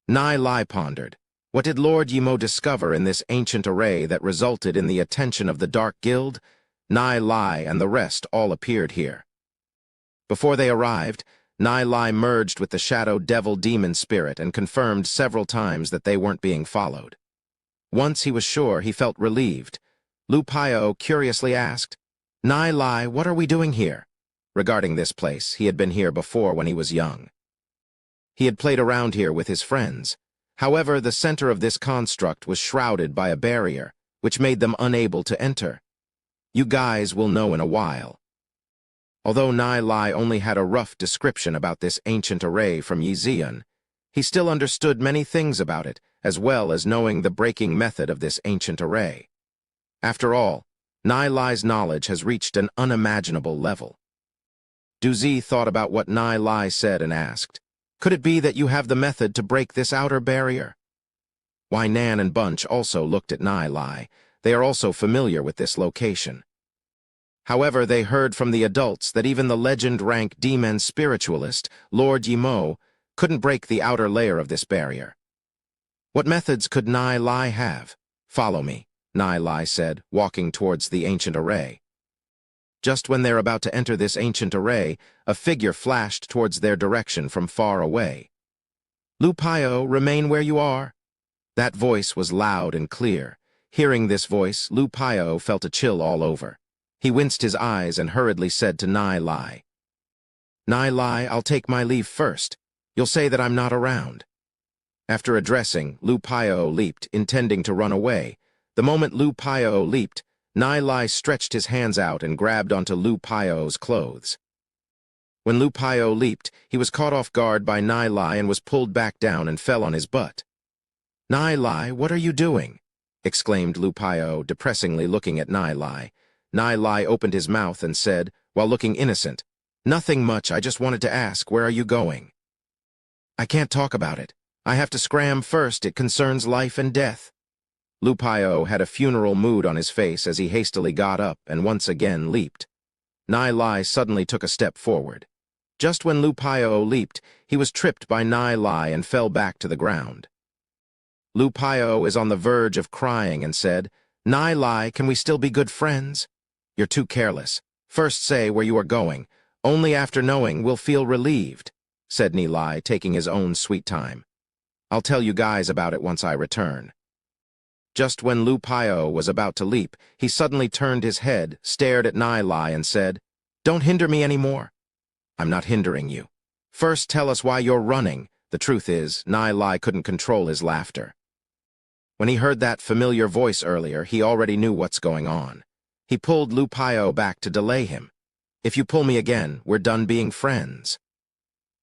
Nai Lai pondered, what did Lord Yi Mo discover in this ancient array that resulted in the attention of the Dark Guild? Nai Lai and the rest all appeared here. Before they arrived, Nai Lai merged with the Shadow Devil Demon Spirit and confirmed several times that they weren't being followed. Once he was sure, he felt relieved. Lu Paio curiously asked, Nai Lai, what are we doing here? Regarding this place, he had been here before when he was young. He had played around here with his friends. However, the center of this construct was shrouded by a barrier, which made them unable to enter. You guys will know in a while. Although Nai Lai only had a rough description about this ancient array from Yi Zian, he still understood many things about it, as well as knowing the breaking method of this ancient array. After all, Nai Lai's knowledge has reached an unimaginable level. Du Zi thought about what Nai Lai said and asked, could it be that you have the method to break this outer barrier? Wai Nan and Bunch also looked at Nai Lai. They are also familiar with this location. However, they heard from the adults that even the legend-rank demon spiritualist, Lord Yi Mo, couldn't break the outer layer of this barrier. What methods could Nai Lai have? Follow me, Nai Lai said, walking towards the ancient array. Just when they're about to enter this ancient array, a figure flashed towards their direction from far away. Lu Paio, remain where you are. That voice was loud and clear. Hearing this voice, Lu Paio felt a chill all over. He winced his eyes and hurriedly said to Nai Lai, Nai Lai, I'll take my leave first. You'll say that I'm not around. After addressing, Lu Paio leaped, intending to run away. The moment Lu Paio leaped, Nai Lai stretched his hands out and grabbed onto Lu Paio's clothes. When Lu Paio leaped, he was caught off guard by Nai Lai and was pulled back down and fell on his butt. Nai Lai, what are you doing? Exclaimed Lu Paio, depressingly looking at Nai Lai. Nai Lai opened his mouth and said, while looking innocent, Nothing much, I just wanted to ask, where are you going? I can't talk about it. I have to scram first, it concerns life and death. Lu Paio had a funeral mood on his face as he hastily got up and once again leaped. Nai Lai suddenly took a step forward. Just when Lu Paio leaped, he was tripped by Nai Lai and fell back to the ground. Lu Paio is on the verge of crying and said, Nai Lai, can we still be good friends? You're too careless. First say where you are going. Only after knowing we'll feel relieved, said Nai Lai, taking his own sweet time. I'll tell you guys about it once I return. Just when Lu Paio was about to leap, he suddenly turned his head, stared at Nai Lai and said, Don't hinder me anymore. I'm not hindering you. First tell us why you're running. The truth is, Nai Lai couldn't control his laughter. When he heard that familiar voice earlier, he already knew what's going on. He pulled Lu Paio back to delay him. If you pull me again, we're done being friends.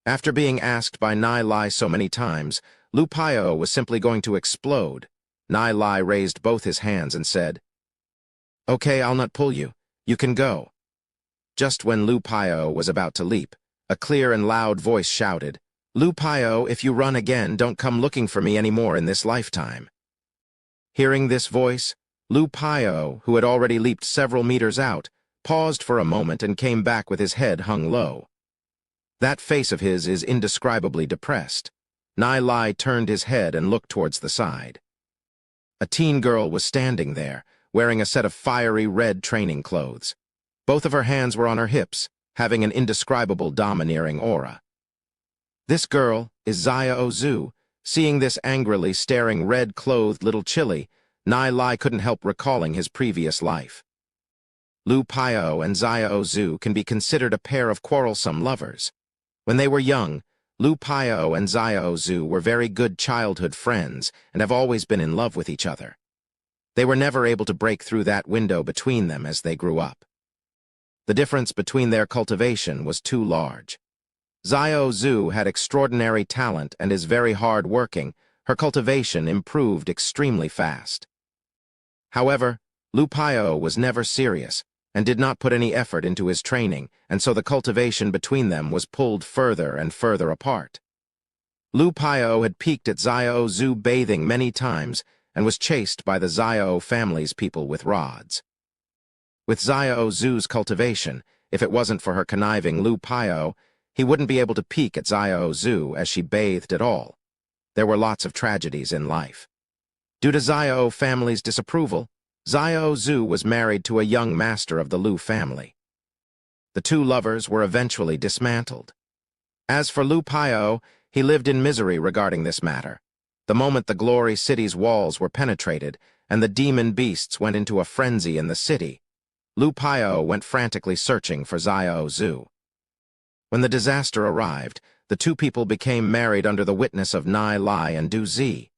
After being asked by Nai Lai so many times, Lu Paio was simply going to explode. Nai Lai raised both his hands and said, Okay, I'll not pull you. You can go. Just when Lu Pio was about to leap, a clear and loud voice shouted, "Lu Pio, if you run again, don't come looking for me anymore in this lifetime." Hearing this voice, Lu Pio, who had already leaped several meters out, paused for a moment and came back with his head hung low. That face of his is indescribably depressed. Nai Lai turned his head and looked towards the side. A teen girl was standing there, wearing a set of fiery red training clothes. Both of her hands were on her hips, having an indescribable domineering aura. This girl is Xiao Zhu. Seeing this angrily staring red-clothed little chili, Nai Lai couldn't help recalling his previous life. Lu Pio and Xiao Zhu can be considered a pair of quarrelsome lovers. When they were young, Lu Pio and Xiao Zhu were very good childhood friends and have always been in love with each other. They were never able to break through that window between them as they grew up. The difference between their cultivation was too large. Xiao Zhu had extraordinary talent and is very hard-working. Her cultivation improved extremely fast. However, Lu Pio was never serious and did not put any effort into his training, and so the cultivation between them was pulled further and further apart. Lu Pio had peeked at Xiao Zhu bathing many times and was chased by the Xiao family's people with rods. With Xiao Zhu's cultivation, if it wasn't for her conniving Lu Pio, he wouldn't be able to peek at Xiao Zhu as she bathed at all. There were lots of tragedies in life. Due to Xiao family's disapproval, Xiao Zhu was married to a young master of the Lu family. The two lovers were eventually dismantled. As for Lu Pio, he lived in misery regarding this matter. The moment the Glory City's walls were penetrated and the demon beasts went into a frenzy in the city, Lu Pio went frantically searching for Xiao Zhu. When the disaster arrived, the two people became married under the witness of Nai Lai and Du Zi.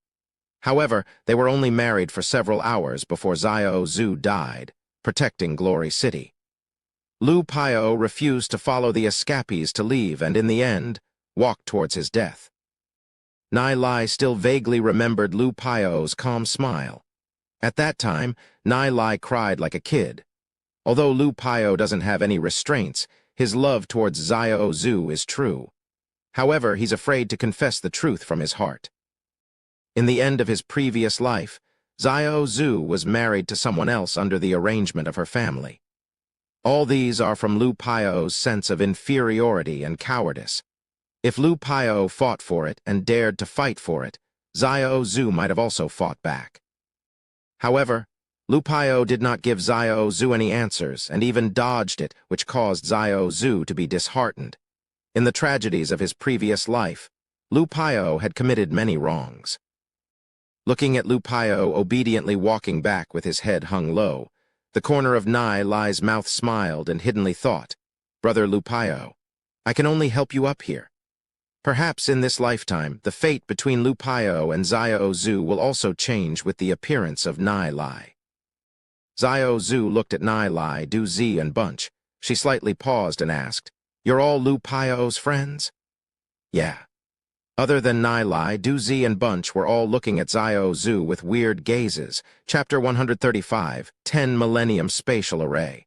However, they were only married for several hours before Xiao Zhu died, protecting Glory City. Lu Pio refused to follow the escapees to leave and, in the end, walked towards his death. Nai Lai still vaguely remembered Lu Pio's calm smile. At that time, Nai Lai cried like a kid. Although Lu Pio doesn't have any restraints, his love towards Xiao Zhu is true. However, he's afraid to confess the truth from his heart. In the end of his previous life, Xiao Zhu was married to someone else under the arrangement of her family. All these are from Lu Pio's sense of inferiority and cowardice. If Lu Pio fought for it and dared to fight for it, Xiao Zhu might have also fought back. However, Lu Pio did not give Xiao Zhu any answers and even dodged it, which caused Xiao Zhu to be disheartened. In the tragedies of his previous life, Lu Pio had committed many wrongs. Looking at Lu Pio obediently walking back with his head hung low, the corner of Nai Lai's mouth smiled and hiddenly thought, "Brother Lu Pio, I can only help you up here." Perhaps in this lifetime, the fate between Lu Pio and Xiao Zhu will also change with the appearance of Nai Lai. Xiao Zhu looked at Nai Lai, Du Zi, and Bunch. She slightly paused and asked, "You're all Lu Pio's friends?" "Yeah." Other than Nai Lai, Du Zi, and Bunch were all looking at Xiao Zhu with weird gazes. Chapter 135, 10 Millennium Spatial Array.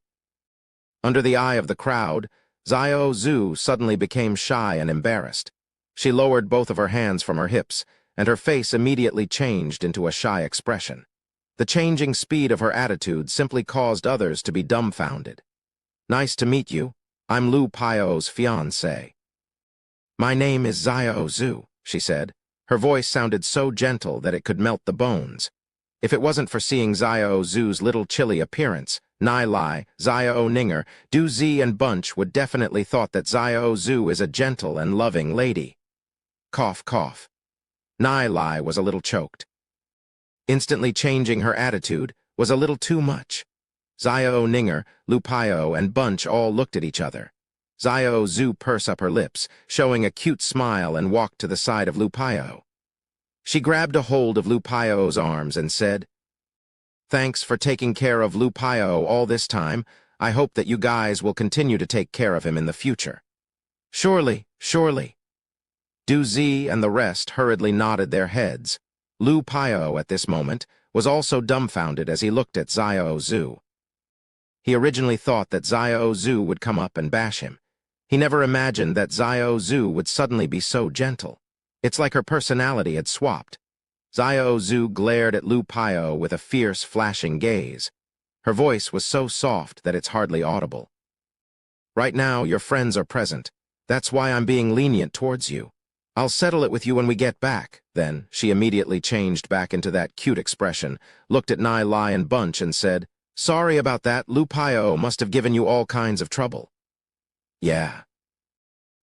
Under the eye of the crowd, Xiao Zhu suddenly became shy and embarrassed. She lowered both of her hands from her hips, and her face immediately changed into a shy expression. The changing speed of her attitude simply caused others to be dumbfounded. "Nice to meet you. I'm Lu Pio's fiancé." "My name is Xiao Zhu," she said. Her voice sounded so gentle that it could melt the bones. If it wasn't for seeing Xiao Zhu's little chilly appearance, Nai Lai, Xiao Ninger, Du Zi, and Bunch would definitely thought that Xiao Zhu is a gentle and loving lady. Cough, cough. Nai Lai was a little choked. Instantly changing her attitude was a little too much. Xiao Ninger, Lu Pio, and Bunch all looked at each other. Xiao Zhu pursed up her lips, showing a cute smile, and walked to the side of Lu Pio. She grabbed a hold of Lu Pio's arms and said, "Thanks for taking care of Lu Pio all this time. I hope that you guys will continue to take care of him in the future." "Surely, surely." Du Zi and the rest hurriedly nodded their heads. Lu Pio, at this moment, was also dumbfounded as he looked at Xiao Zhu. He originally thought that Xiao Zhu would come up and bash him. He never imagined that Xiao Zhu would suddenly be so gentle. It's like her personality had swapped. Xiao Zhu glared at Lu Piao with a fierce, flashing gaze. Her voice was so soft that it's hardly audible. "Right now, your friends are present. That's why I'm being lenient towards you. I'll settle it with you when we get back." Then, she immediately changed back into that cute expression, looked at Nai Lai and Bunch and said, "Sorry about that, Lu Piao must have given you all kinds of trouble." "Yeah,"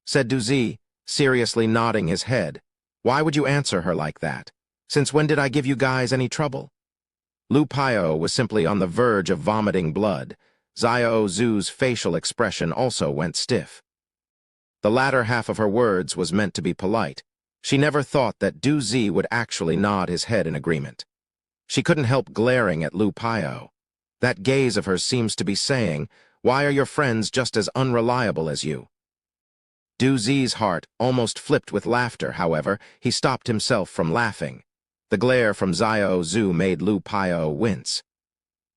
said Du Zi, seriously nodding his head. "Why would you answer her like that? Since when did I give you guys any trouble?" Lu Piao was simply on the verge of vomiting blood. Xiao Zhu's facial expression also went stiff. The latter half of her words was meant to be polite. She never thought that Du Zi would actually nod his head in agreement. She couldn't help glaring at Lu Piao. That gaze of hers seems to be saying, "Why are your friends just as unreliable as you?" Du Zi's heart almost flipped with laughter. However, he stopped himself from laughing. The glare from Xiao Zhu made Lu Piao wince.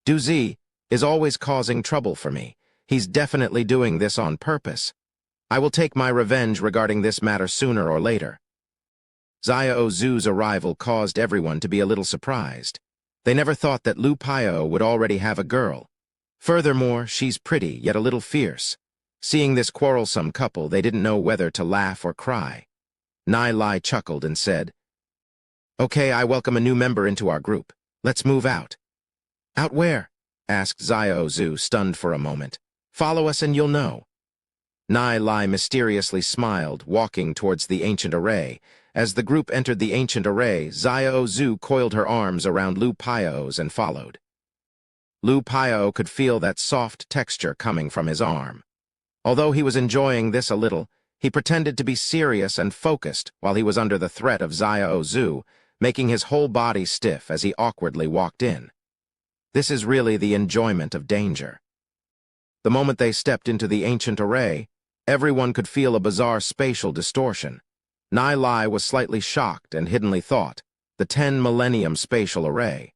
"Du Zi is always causing trouble for me. He's definitely doing this on purpose. I will take my revenge regarding this matter sooner or later." Xiao Zhu's arrival caused everyone to be a little surprised. They never thought that Lu Piao would already have a girl. Furthermore, she's pretty, yet a little fierce. Seeing this quarrelsome couple, they didn't know whether to laugh or cry. Nai Lai chuckled and said, "Okay, I welcome a new member into our group. Let's move out." "Out where?" asked Xiao Zhu, stunned for a moment. "Follow us and you'll know." Nai Lai mysteriously smiled, walking towards the ancient array. As the group entered the ancient array, Xiao Zhu coiled her arms around Lu Piao's and followed. Lu Piao could feel that soft texture coming from his arm. Although he was enjoying this a little, he pretended to be serious and focused while he was under the threat of Xiao Zhu, making his whole body stiff as he awkwardly walked in. This is really the enjoyment of danger. The moment they stepped into the ancient array, everyone could feel a bizarre spatial distortion. Nai Lai was slightly shocked and hiddenly thought, the 10 Millennium Spatial Array.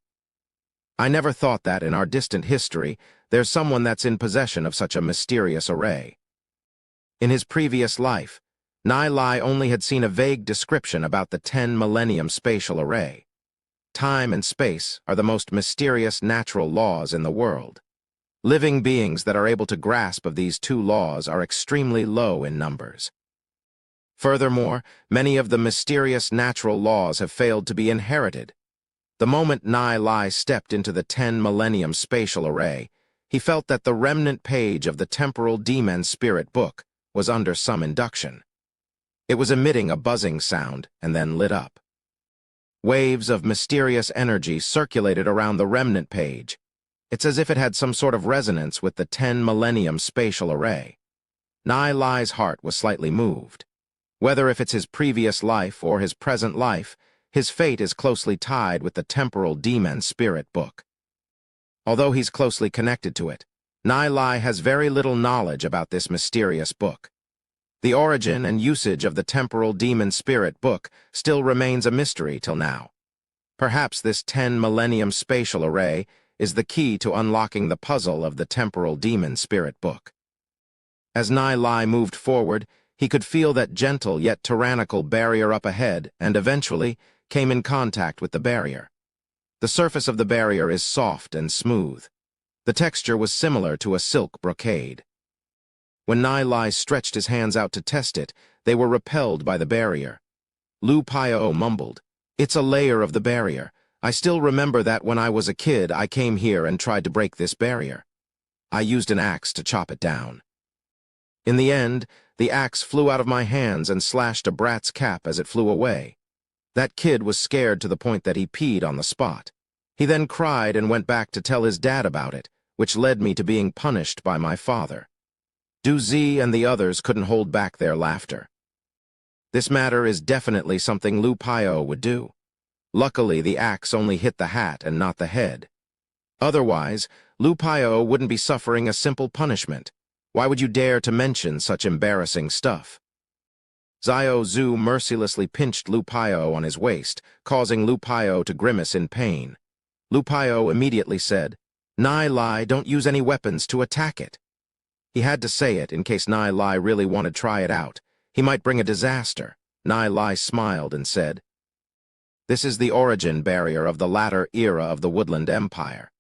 I never thought that in our distant history, there's someone that's in possession of such a mysterious array. In his previous life, Nai Lai only had seen a vague description about the 10 Millennium Spatial Array. Time and space are the most mysterious natural laws in the world. Living beings that are able to grasp of these two laws are extremely low in numbers. Furthermore, many of the mysterious natural laws have failed to be inherited. The moment Nai Lai stepped into the 10 Millennium Spatial Array, he felt that the remnant page of the Temporal Demon Spirit book was under some induction. It was emitting a buzzing sound and then lit up. Waves of mysterious energy circulated around the remnant page. It's as if it had some sort of resonance with the 10 Millennium Spatial Array. Nai Lai's heart was slightly moved. Whether if it's his previous life or his present life, his fate is closely tied with the Temporal Demon Spirit book. Although he's closely connected to it, Nai Lai has very little knowledge about this mysterious book. The origin and usage of the Temporal Demon Spirit book still remains a mystery till now. Perhaps this 10 Millennium Spatial Array is the key to unlocking the puzzle of the Temporal Demon Spirit book. As Nai Lai moved forward, he could feel that gentle yet tyrannical barrier up ahead and eventually came in contact with the barrier. The surface of the barrier is soft and smooth. The texture was similar to a silk brocade. When Nai Lai stretched his hands out to test it, they were repelled by the barrier. Lu Piao mumbled, "It's a layer of the barrier. I still remember that when I was a kid, I came here and tried to break this barrier. I used an axe to chop it down. In the end, the axe flew out of my hands and slashed a brat's cap as it flew away. That kid was scared to the point that he peed on the spot. He then cried and went back to tell his dad about it, which led me to being punished by my father." Du Zi and the others couldn't hold back their laughter. This matter is definitely something Lu Piao would do. Luckily, the axe only hit the hat and not the head. Otherwise, Lu Piao wouldn't be suffering a simple punishment. Why would you dare to mention such embarrassing stuff? Xiao Zhu mercilessly pinched Lu Piao on his waist, causing Lu Piao to grimace in pain. Lu Piao immediately said, Nai Lai, don't use any weapons to attack it. He had to say it in case Nai Lai really wanted to try it out. He might bring a disaster. Nai Lai smiled and said, "This is the origin barrier of the latter era of the Woodland Empire.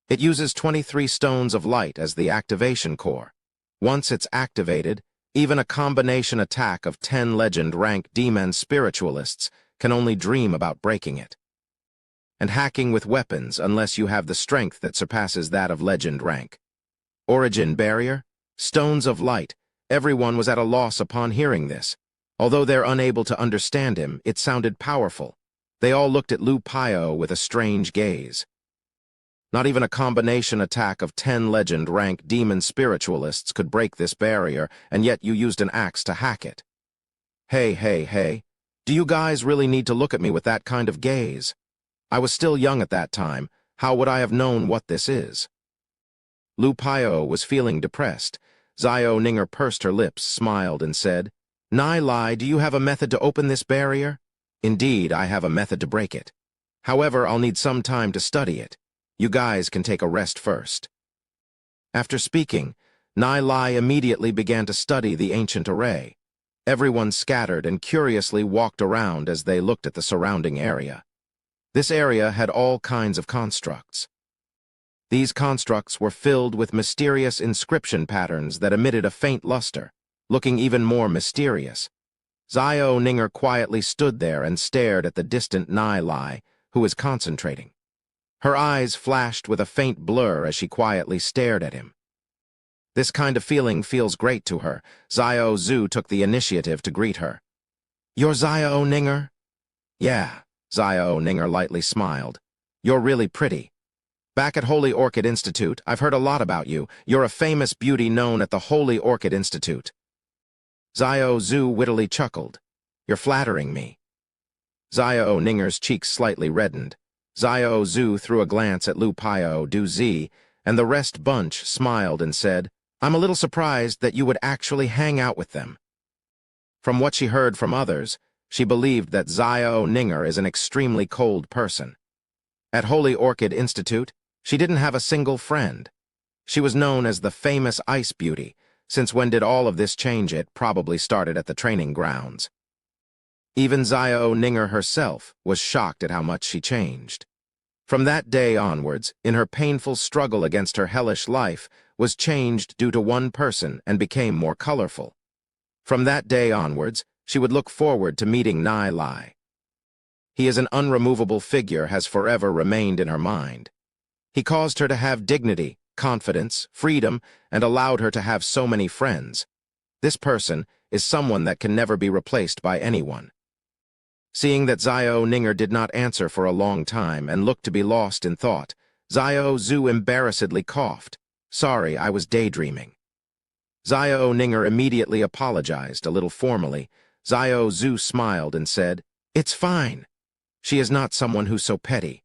It uses 23 stones of light as the activation core. Once it's activated, even a combination attack of 10 legend-rank demon spiritualists can only dream about breaking it. And hacking with weapons unless you have the strength that surpasses that of legend rank. Origin barrier? Stones of light. Everyone was at a loss upon hearing this. Although they're unable to understand him, it sounded powerful. They all looked at Lu Pio with a strange gaze. Not even a combination attack of 10 legend-rank demon spiritualists could break this barrier, and yet you used an axe to hack it. Hey. Do you guys really need to look at me with that kind of gaze? I was still young at that time. How would I have known what this is? Lu Pio was feeling depressed. Xiao Ninger pursed her lips, smiled, and said, "Nai Lai, do you have a method to open this barrier?" "Indeed, I have a method to break it. However, I'll need some time to study it. You guys can take a rest first." After speaking, Nai Lai immediately began to study the ancient array. Everyone scattered and curiously walked around as they looked at the surrounding area. This area had all kinds of constructs. These constructs were filled with mysterious inscription patterns that emitted a faint luster, looking even more mysterious. Xiao Ninger quietly stood there and stared at the distant Nai Lai, who was concentrating. Her eyes flashed with a faint blur as she quietly stared at him. This kind of feeling feels great to her. Xiao Zhu took the initiative to greet her. "You're Xiao Ninger?" "Yeah," Xiao Ninger lightly smiled. "You're really pretty. Back at Holy Orchid Institute, I've heard a lot about you. You're a famous beauty known at the Holy Orchid Institute." Xiao Zhu wittily chuckled. "You're flattering me." Xiao Ninger's cheeks slightly reddened. Xiao Zhu threw a glance at Lu Pio, Du Zi, and the rest bunch smiled and said, "I'm a little surprised that you would actually hang out with them." From what she heard from others, she believed that Xiao Ninger is an extremely cold person. At Holy Orchid Institute, she didn't have a single friend. She was known as the famous Ice Beauty. Since when did all of this change? It probably started at the training grounds. Even Xiao Ninger herself was shocked at how much she changed. From that day onwards, in her painful struggle against her hellish life, was changed due to one person and became more colorful. From that day onwards, she would look forward to meeting Nai Lai. He is an unremovable figure, has forever remained in her mind. He caused her to have dignity, confidence, freedom, and allowed her to have so many friends. This person is someone that can never be replaced by anyone. Seeing that Xiao Ninger did not answer for a long time and looked to be lost in thought, Xiao Zhu embarrassedly coughed. "Sorry, I was daydreaming." Xiao Ninger immediately apologized, a little formally. Xiao Zhu smiled and said, "It's fine. She is not someone who's so petty."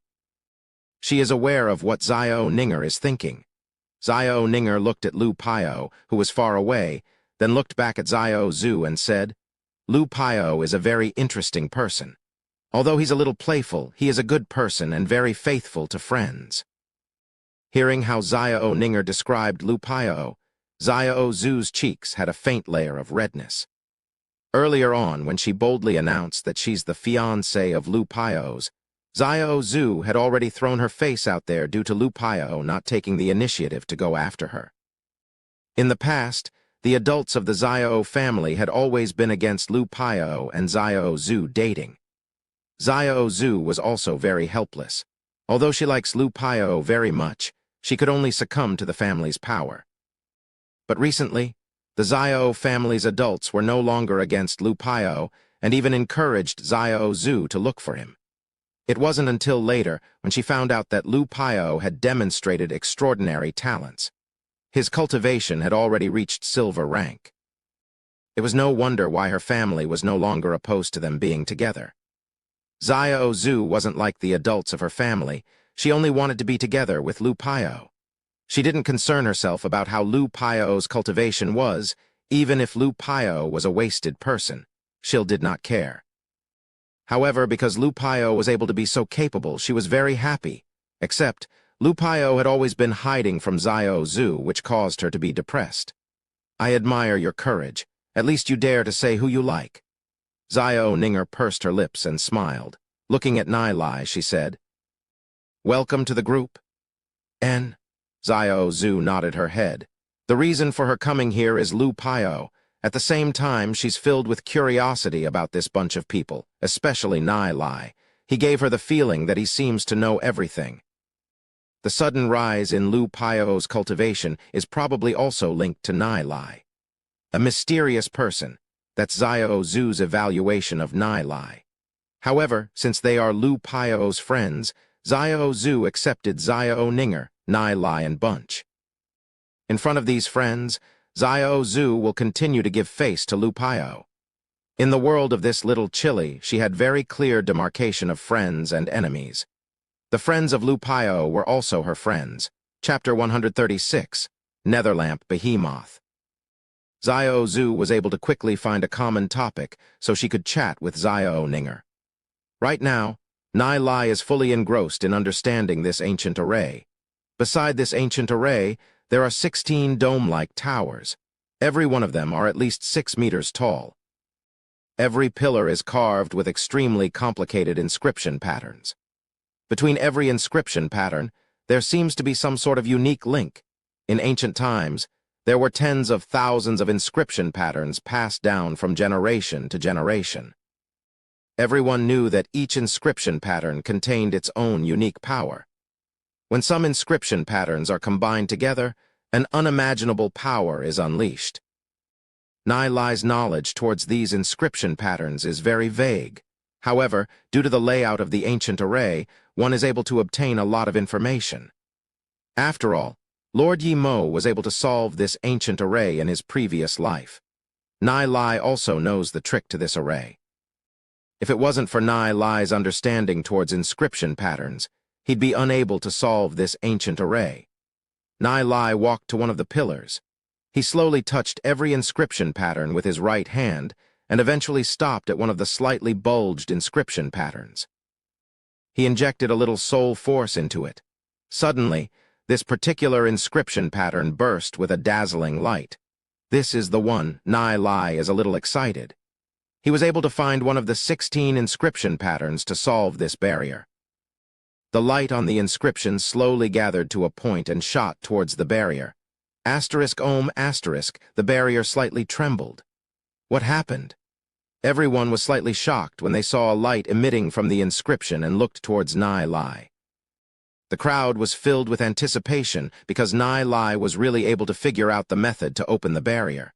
She is aware of what Xiao Ninger is thinking. Xiao Ninger looked at Lu Pio, who was far away, then looked back at Xiao Zhu and said, "Lu Pio is a very interesting person. Although he's a little playful, he is a good person and very faithful to friends." Hearing how Xiao Ninger described Lu Pio, Xiao Zhu's cheeks had a faint layer of redness. Earlier on, when she boldly announced that she's the fiancé of Lu Pio's, Xiao Zhu had already thrown her face out there due to Lu Pio not taking the initiative to go after her. In the past, the adults of the Xiao family had always been against Lu Pio and Xiao Zhu dating. Xiao Zhu was also very helpless. Although she likes Lu Pio very much, she could only succumb to the family's power. But recently, the Xiao family's adults were no longer against Lu Pio and even encouraged Xiao Zhu to look for him. It wasn't until later when she found out that Lu Pio had demonstrated extraordinary talents. His cultivation had already reached silver rank. It was no wonder why her family was no longer opposed to them being together. Xiao Zhu wasn't like the adults of her family. She only wanted to be together with Lu Pio. She didn't concern herself about how Lu Pio's cultivation was. Even if Lu Pio was a wasted person, she did not care. However, because Lu Pio was able to be so capable, she was very happy. Except, Lu Pio had always been hiding from Xiao Zhu, which caused her to be depressed. "I admire your courage. At least you dare to say who you like." Xiao Ninger pursed her lips and smiled. Looking at Nai Lai, she said, "Welcome to the group." "N." Xiao Zhu nodded her head. "The reason for her coming here is Lu Pio. At the same time, she's filled with curiosity about this bunch of people, especially Nai Lai. He gave her the feeling that he seems to know everything." The sudden rise in Lu Pio's cultivation is probably also linked to Nai Lai. A mysterious person. That's Xiao Zhu's evaluation of Nai Lai. However, since they are Lu Pio's friends, Xiao Zhu accepted Xiao Ninger, Nai Lai, and Bunch. In front of these friends, Xiao Zhu will continue to give face to Lu Pio. In the world of this little Chile, she had very clear demarcation of friends and enemies. The friends of Lu Pio were also her friends. Chapter 136, Netherlamp Behemoth. Xiao Zhu was able to quickly find a common topic so she could chat with Xiao Ninger. Right now, Nai Lai is fully engrossed in understanding this ancient array. Beside this ancient array, there are 16 dome-like towers. Every one of them are at least 6 meters tall. Every pillar is carved with extremely complicated inscription patterns. Between every inscription pattern, there seems to be some sort of unique link. In ancient times, there were tens of thousands of inscription patterns passed down from generation to generation. Everyone knew that each inscription pattern contained its own unique power. When some inscription patterns are combined together, an unimaginable power is unleashed. Nai Lai's knowledge towards these inscription patterns is very vague. However, due to the layout of the ancient array, one is able to obtain a lot of information. After all, Lord Yi Mo was able to solve this ancient array in his previous life. Nai Lai also knows the trick to this array. If it wasn't for Nai Lai's understanding towards inscription patterns, he'd be unable to solve this ancient array. Nai Lai walked to one of the pillars. He slowly touched every inscription pattern with his right hand and eventually stopped at one of the slightly bulged inscription patterns. He injected a little soul force into it. Suddenly, this particular inscription pattern burst with a dazzling light. This is the one. Nai Lai is a little excited. He was able to find one of the 16 inscription patterns to solve this barrier. The light on the inscription slowly gathered to a point and shot towards the barrier. ****, the barrier slightly trembled. What happened? Everyone was slightly shocked when they saw a light emitting from the inscription and looked towards Nai Lai. The crowd was filled with anticipation because Nai Lai was really able to figure out the method to open the barrier.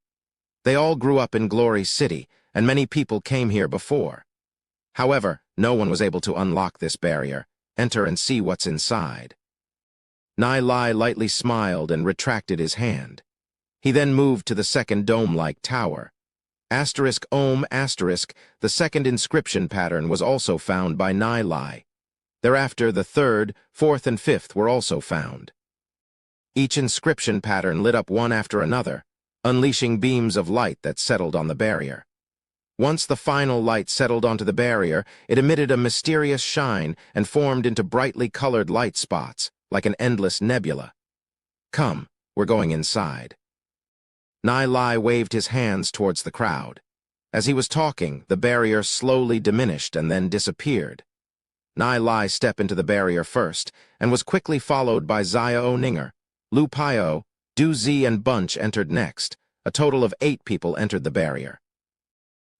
They all grew up in Glory City, and many people came here before. However, no one was able to unlock this barrier. Enter and see what's inside. Nai Lai lightly smiled and retracted his hand. He then moved to the second dome-like tower. ***, the second inscription pattern was also found by Nai Lai. Thereafter, the third, fourth, and fifth were also found. Each inscription pattern lit up one after another, unleashing beams of light that settled on the barrier. Once the final light settled onto the barrier, it emitted a mysterious shine and formed into brightly colored light spots, like an endless nebula. "Come, we're going inside." Nai Lai waved his hands towards the crowd. As he was talking, the barrier slowly diminished and then disappeared. Nai Lai stepped into the barrier first and was quickly followed by Xiao Ninger. Lu Pio, Du Zi, and Bunch entered next. A total of 8 people entered the barrier.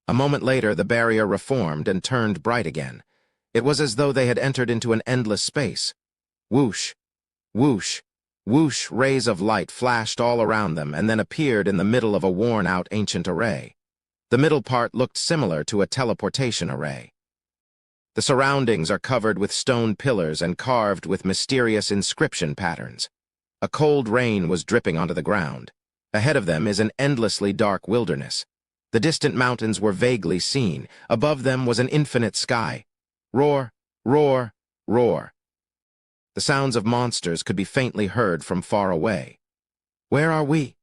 A moment later, the barrier reformed and turned bright again. It was as though they had entered into an endless space. Whoosh, whoosh, whoosh, rays of light flashed all around them and then appeared in the middle of a worn-out ancient array. The middle part looked similar to a teleportation array. The surroundings are covered with stone pillars and carved with mysterious inscription patterns. A cold rain was dripping onto the ground. Ahead of them is an endlessly dark wilderness. The distant mountains were vaguely seen. Above them was an infinite sky. Roar, roar, roar. The sounds of monsters could be faintly heard from far away. "Where are we?"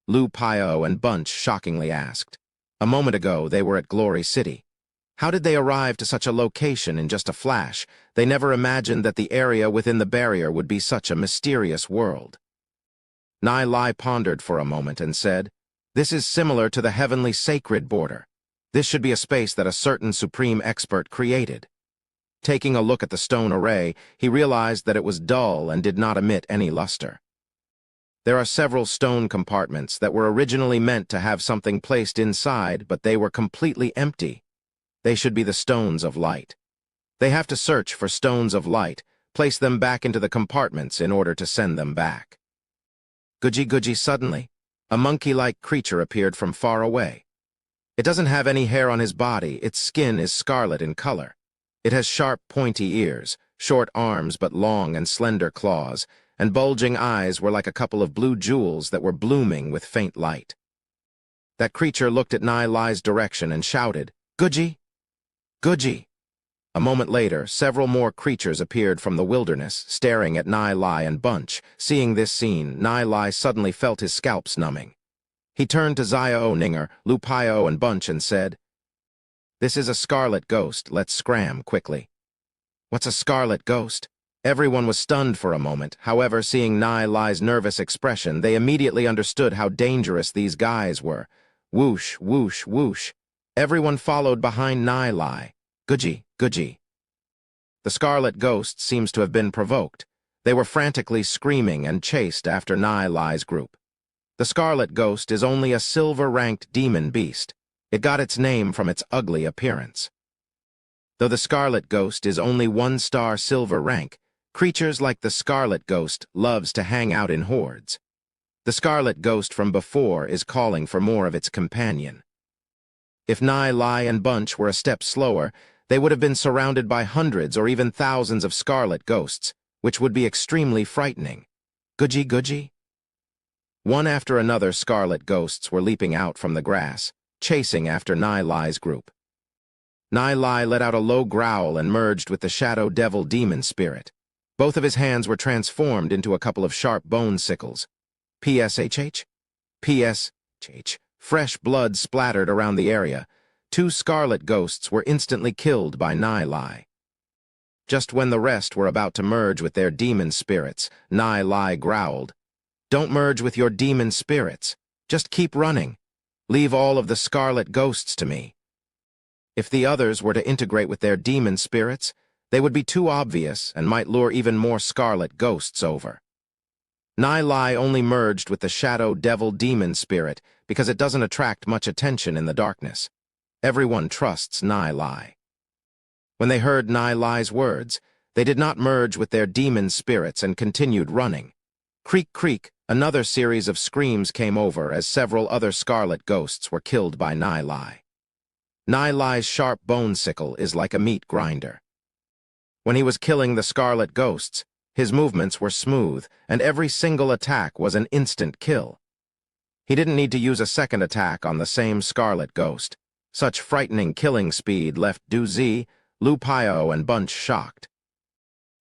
Lu Pio and Bunch shockingly asked. A moment ago, they were at Glory City. How did they arrive to such a location in just a flash? They never imagined that the area within the barrier would be such a mysterious world. Nai Lai pondered for a moment and said, "This is similar to the heavenly sacred border. This should be a space that a certain supreme expert created." Taking a look at the stone array, he realized that it was dull and did not emit any luster. There are several stone compartments that were originally meant to have something placed inside, but they were completely empty. They should be the stones of light. They have to search for stones of light, place them back into the compartments in order to send them back. Guji, suddenly, a monkey-like creature appeared from far away. It doesn't have any hair on his body. Its skin is scarlet in color. It has sharp, pointy ears, short arms but long and slender claws, and bulging eyes were like a couple of blue jewels that were blooming with faint light. That creature looked at Nai Lai's direction and shouted, "Guji! Guji!" A moment later, several more creatures appeared from the wilderness, staring at Nai Lai and Bunch. Seeing this scene, Nai Lai suddenly felt his scalps numbing. He turned to Xiao Ninger, Lu Paio, and Bunch and said, "This is a scarlet ghost. Let's scram quickly." "What's a scarlet ghost?" Everyone was stunned for a moment. However, seeing Nai Lai's nervous expression, they immediately understood how dangerous these guys were. Whoosh, whoosh, whoosh. Everyone followed behind Nai Lai. Guji, Guji. The scarlet ghost seems to have been provoked. They were frantically screaming and chased after Nai Lai's group. The scarlet ghost is only a silver-ranked demon beast. It got its name from its ugly appearance. Though the scarlet ghost is only 1-star silver rank, creatures like the scarlet ghost loves to hang out in hordes. The scarlet ghost from before is calling for more of its companion. If Nai Lai and Bunch were a step slower, they would have been surrounded by hundreds or even thousands of scarlet ghosts, which would be extremely frightening. Guji, Guji? One after another scarlet ghosts were leaping out from the grass, chasing after Nai Lai's group. Nai Lai let out a low growl and merged with the shadow devil demon spirit. Both of his hands were transformed into a couple of sharp bone sickles. PSHH? PSHH. Fresh blood splattered around the area. 2 scarlet ghosts were instantly killed by Nai Lai. Just when the rest were about to merge with their demon spirits, Nai Lai growled, "Don't merge with your demon spirits. Just keep running. Leave all of the scarlet ghosts to me." If the others were to integrate with their demon spirits, they would be too obvious and might lure even more scarlet ghosts over. Nai Lai only merged with the shadow devil demon spirit because it doesn't attract much attention in the darkness. Everyone trusts Nai Lai. When they heard Nai Lai's words, they did not merge with their demon spirits and continued running. Creak, creak, another series of screams came over as several other scarlet ghosts were killed by Nai Lai. Nai Lai's sharp bone sickle is like a meat grinder. When he was killing the scarlet ghosts, his movements were smooth, and every single attack was an instant kill. He didn't need to use a second attack on the same scarlet ghost. Such frightening killing speed left Du Zi, Lu Paio, and Bunch shocked.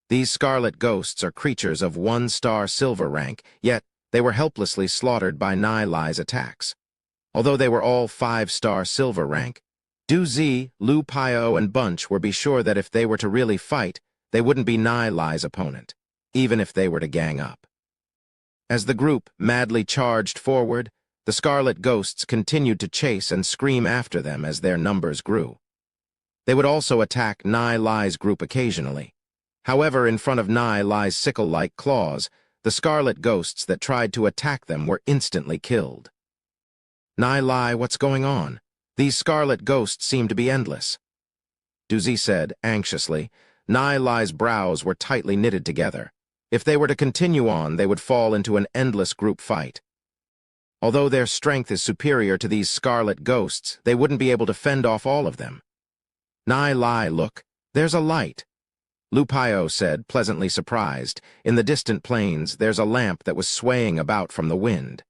These scarlet ghosts are creatures of 1-star silver rank, yet they were helplessly slaughtered by Nai Lai's attacks. Although they were all 5-star silver rank, Du Zi, Lu Paio, and Bunch were be sure that if they were to really fight, they wouldn't be Nai Lai's opponent, even if they were to gang up. As the group madly charged forward, the scarlet ghosts continued to chase and scream after them as their numbers grew. They would also attack Nai Lai's group occasionally. However, in front of Nai Lai's sickle-like claws, the scarlet ghosts that tried to attack them were instantly killed. "Nai Lai, what's going on? These scarlet ghosts seem to be endless." Du Zi said, anxiously. Nai Lai's brows were tightly knitted together. If they were to continue on, they would fall into an endless group fight. Although their strength is superior to these scarlet ghosts, they wouldn't be able to fend off all of them. "Nai Lai, look, there's a light," Lu Paio said, pleasantly surprised. In the distant plains, there's a lamp that was swaying about from the wind.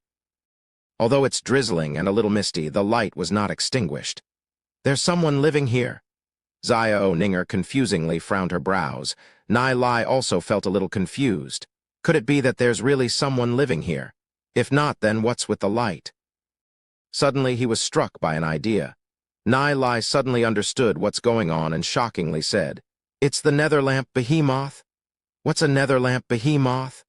Although it's drizzling and a little misty, the light was not extinguished. "There's someone living here." Xiao Ninger confusingly frowned her brows. Nai Lai also felt a little confused. Could it be that there's really someone living here? If not, then what's with the light? Suddenly he was struck by an idea. Nai Lai suddenly understood what's going on and shockingly said, "It's the Netherlamp Behemoth." "What's a Netherlamp Behemoth?"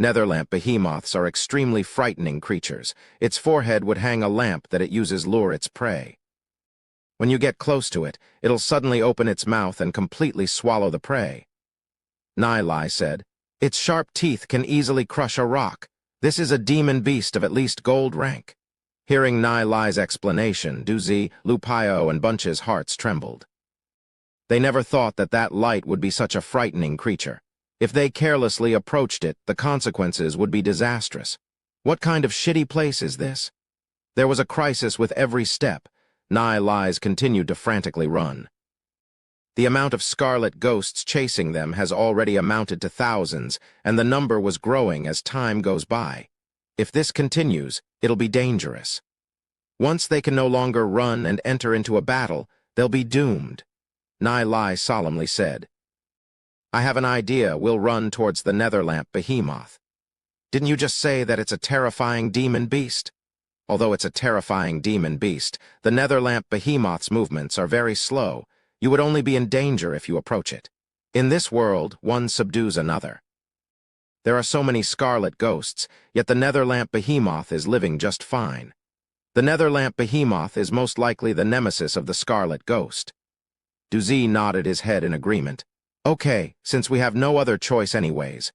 Netherlamp behemoths are extremely frightening creatures. Its forehead would hang a lamp that it uses lure its prey. When you get close to it, it'll suddenly open its mouth and completely swallow the prey. Nai Lai said, "Its sharp teeth can easily crush a rock. This is a demon beast of at least gold rank." Hearing Nai Lai's explanation, Duzi, Lu Paio, and Bunch's hearts trembled. They never thought that that light would be such a frightening creature. If they carelessly approached it, the consequences would be disastrous. What kind of shitty place is this? There was a crisis with every step. Nai Lai's continued to frantically run. The amount of scarlet ghosts chasing them has already amounted to thousands, and the number was growing as time goes by. If this continues, it'll be dangerous. Once they can no longer run and enter into a battle, they'll be doomed. Nai Lai solemnly said, "I have an idea. We'll run towards the Netherlamp Behemoth." "Didn't you just say that it's a terrifying demon beast?" "Although it's a terrifying demon beast, the Netherlamp Behemoth's movements are very slow. You would only be in danger if you approach it. In this world, one subdues another. There are so many scarlet ghosts, yet the Netherlamp Behemoth is living just fine. The Netherlamp Behemoth is most likely the nemesis of the scarlet ghost." Duzi nodded his head in agreement. "Okay, since we have no other choice anyways.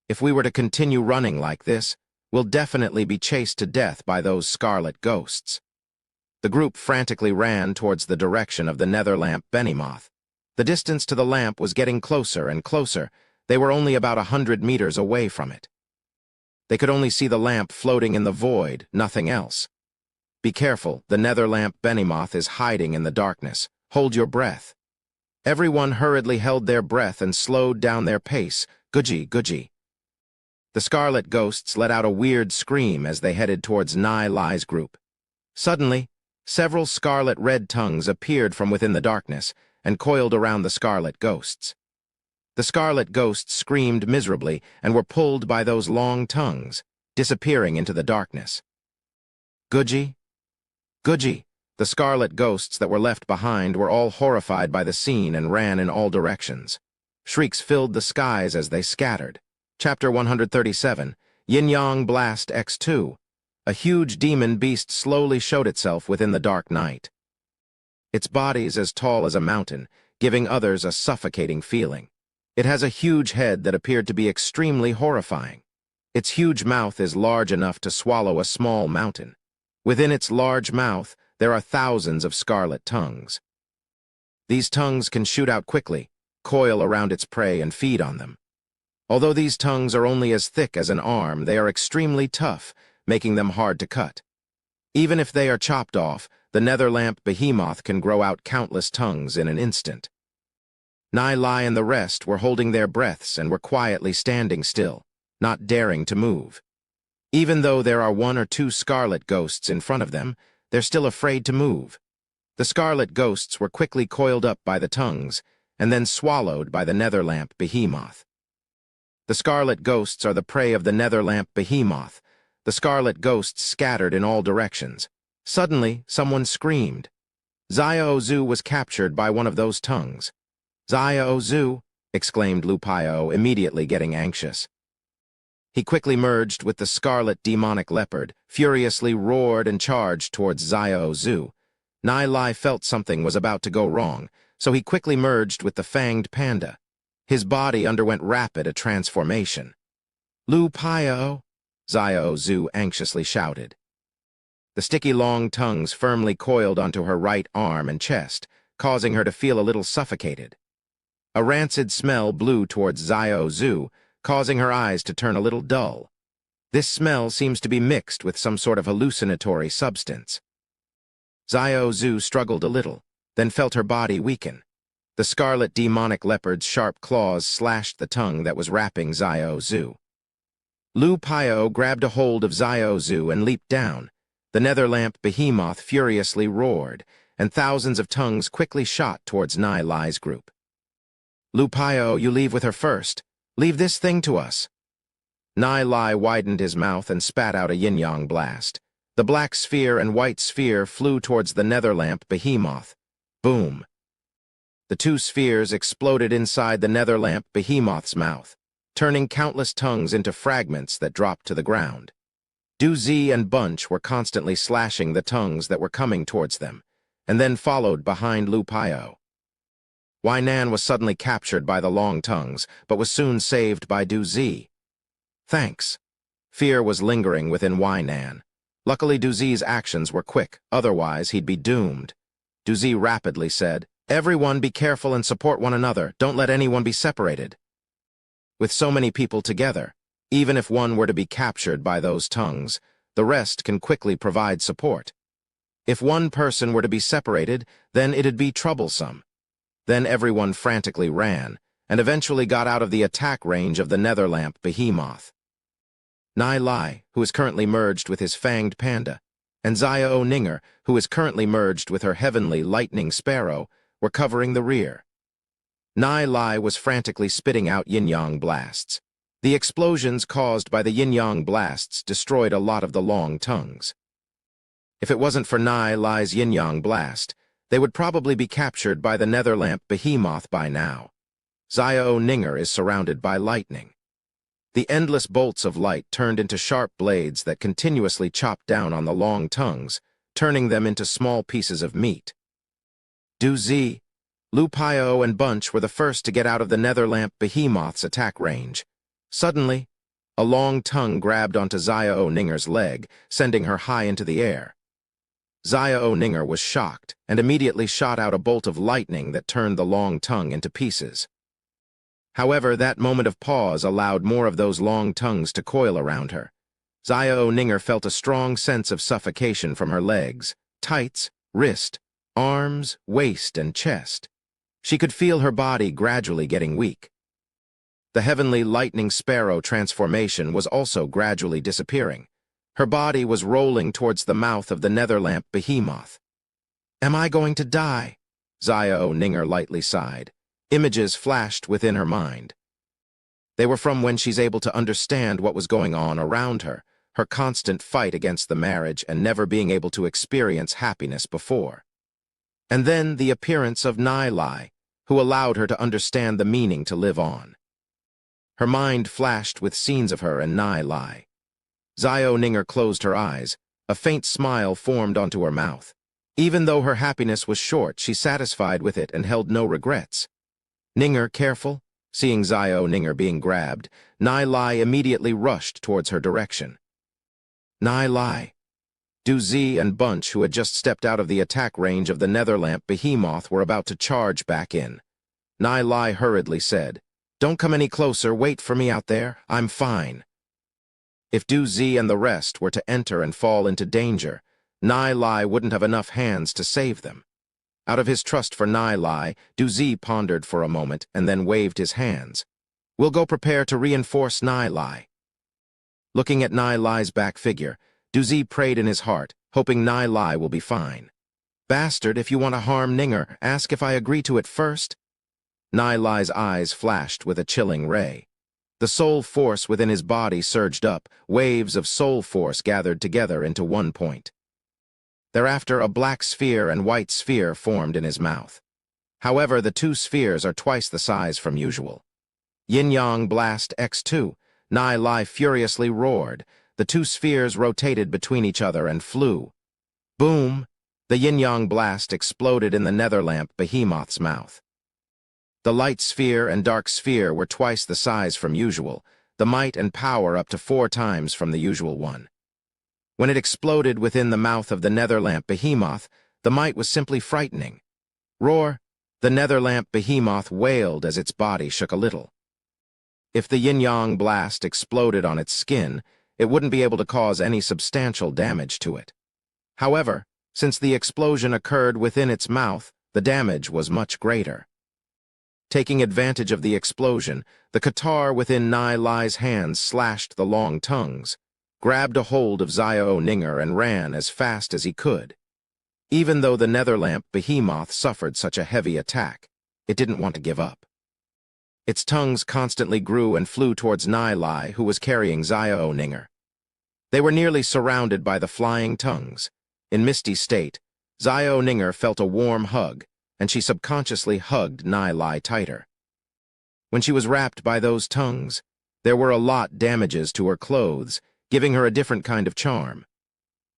If we were to continue running like this, we'll definitely be chased to death by those scarlet ghosts." The group frantically ran towards the direction of the Netherlamp Behemoth. The distance to the lamp was getting closer and closer. They were only about 100 meters away from it. They could only see the lamp floating in the void, nothing else. "Be careful, the Netherlamp Behemoth is hiding in the darkness. Hold your breath." Everyone hurriedly held their breath and slowed down their pace. Gudgy, gudgy. The scarlet ghosts let out a weird scream as they headed towards Nai Lai's group. Suddenly, several scarlet red tongues appeared from within the darkness and coiled around the scarlet ghosts. The scarlet ghosts screamed miserably and were pulled by those long tongues, disappearing into the darkness. Gudgy, gudgy. The scarlet ghosts that were left behind were all horrified by the scene and ran in all directions. Shrieks filled the skies as they scattered. Chapter 137, Yin-Yang Blast X2. A huge demon beast slowly showed itself within the dark night. Its body's as tall as a mountain, giving others a suffocating feeling. It has a huge head that appeared to be extremely horrifying. Its huge mouth is large enough to swallow a small mountain. Within its large mouth, there are thousands of scarlet tongues. These tongues can shoot out quickly, coil around its prey, and feed on them. Although these tongues are only as thick as an arm, they are extremely tough, making them hard to cut. Even if they are chopped off, the Netherlamp Behemoth can grow out countless tongues in an instant. Nai Lai and the rest were holding their breaths and were quietly standing still, not daring to move. Even though there are 1 or 2 scarlet ghosts in front of them, they're still afraid to move. The scarlet ghosts were quickly coiled up by the tongues and then swallowed by the Netherlamp Behemoth. The scarlet ghosts are the prey of the Netherlamp Behemoth. The scarlet ghosts scattered in all directions. Suddenly, someone screamed. Xiao Zhu was captured by one of those tongues. "Xiao Zhu," exclaimed Lu Paio, immediately getting anxious. He quickly merged with the scarlet demonic leopard, furiously roared and charged towards Xiao Zhu. Nai Lai felt something was about to go wrong, so he quickly merged with the fanged panda. His body underwent rapid transformation. "Lu Paio," Xiao Zhu anxiously shouted. The sticky long tongues firmly coiled onto her right arm and chest, causing her to feel a little suffocated. A rancid smell blew towards Xiao Zhu, causing her eyes to turn a little dull. This smell seems to be mixed with some sort of hallucinatory substance. Xiao Zhu struggled a little, then felt her body weaken. The scarlet demonic leopard's sharp claws slashed the tongue that was wrapping Xiao Zhu. Lu Paio grabbed a hold of Xiao Zhu and leaped down. The Netherlamp Behemoth furiously roared, and thousands of tongues quickly shot towards Nai Lai's group. "Lu Paio, you leave with her first. Leave this thing to us." Nai Lai widened his mouth and spat out a yin-yang blast. The black sphere and white sphere flew towards the netherlamp behemoth. Boom! The two spheres exploded inside the netherlamp behemoth's mouth, turning countless tongues into fragments that dropped to the ground. Doozy and Bunch were constantly slashing the tongues that were coming towards them, and then followed behind Lupayo. Nan was suddenly captured by the long tongues, but was soon saved by Doozy. Thanks. Fear was lingering within Nan. Luckily, Doozy's actions were quick, otherwise he'd be doomed. Doozy rapidly said, "Everyone be careful and support one another. Don't let anyone be separated." With so many people together, even if one were to be captured by those tongues, the rest can quickly provide support. If one person were to be separated, then it'd be troublesome. Then everyone frantically ran, and eventually got out of the attack range of the netherlamp behemoth. Nai Lai, who is currently merged with his fanged panda, and Zaya Ninger, who is currently merged with her heavenly lightning sparrow, were covering the rear. Nai Lai was frantically spitting out yin-yang blasts. The explosions caused by the yin-yang blasts destroyed a lot of the long tongues. If it wasn't for Nai Lai's yin-yang blast, they would probably be captured by the netherlamp behemoth by now. Zaya Ninger is surrounded by lightning. The endless bolts of light turned into sharp blades that continuously chopped down on the long tongues, turning them into small pieces of meat. Doozy, Lupayo, and Bunch were the first to get out of the netherlamp behemoth's attack range. Suddenly, a long tongue grabbed onto Zaya Ninger's leg, sending her high into the air. Zaya Ninger was shocked and immediately shot out a bolt of lightning that turned the long tongue into pieces. However, that moment of pause allowed more of those long tongues to coil around her. Zaya Ninger felt a strong sense of suffocation from her legs, tights, wrist, arms, waist, and chest. She could feel her body gradually getting weak. The heavenly lightning sparrow transformation was also gradually disappearing. Her body was rolling towards the mouth of the netherlamp behemoth. "Am I going to die?" Zaya Ninger lightly sighed. Images flashed within her mind. They were from when she's able to understand what was going on around her, her constant fight against the marriage and never being able to experience happiness before. And then the appearance of Nai Lai, who allowed her to understand the meaning to live on. Her mind flashed with scenes of her and Nai Lai. Zaya Ninger closed her eyes. A faint smile formed onto her mouth. Even though her happiness was short, she satisfied with it and held no regrets. "Ninger, careful." Seeing Zaya Ninger being grabbed, Nai Lai immediately rushed towards her direction. Nai Lai. Doozy and Bunch, who had just stepped out of the attack range of the netherlamp behemoth, were about to charge back in. Nai Lai hurriedly said, "Don't come any closer, wait for me out there, I'm fine." If Doozy and the rest were to enter and fall into danger, Nai Lai wouldn't have enough hands to save them. Out of his trust for Nai Lai, Doozy pondered for a moment and then waved his hands. "We'll go prepare to reinforce Nai Lai." Looking at Nai Lai's back figure, Doozy prayed in his heart, hoping Nai Lai will be fine. "Bastard, if you want to harm Ninger, ask if I agree to it first." Nai Lai's eyes flashed with a chilling ray. The soul force within his body surged up, waves of soul force gathered together into one point. Thereafter, a black sphere and white sphere formed in his mouth. However, the two spheres are twice the size from usual. Yin-Yang Blast X2, Nai Lai furiously roared. The two spheres rotated between each other and flew. Boom! The Yin-Yang Blast exploded in the netherlamp behemoth's mouth. The light sphere and dark sphere were twice the size from usual, the might and power up to 4 times from the usual one. When it exploded within the mouth of the netherlamp behemoth, the might was simply frightening. Roar! The netherlamp behemoth wailed as its body shook a little. If the yin-yang blast exploded on its skin, it wouldn't be able to cause any substantial damage to it. However, since the explosion occurred within its mouth, the damage was much greater. Taking advantage of the explosion, the Qatar within Nai Lai's hands slashed the long tongues, grabbed a hold of Zaya Ninger and ran as fast as he could. Even though the netherlamp behemoth suffered such a heavy attack, it didn't want to give up. Its tongues constantly grew and flew towards Nai Lai, who was carrying Zaya Ninger. They were nearly surrounded by the flying tongues. In misty state, Zio Ninger felt a warm hug, and she subconsciously hugged Nai Lai tighter. When she was wrapped by those tongues, there were a lot damages to her clothes, giving her a different kind of charm.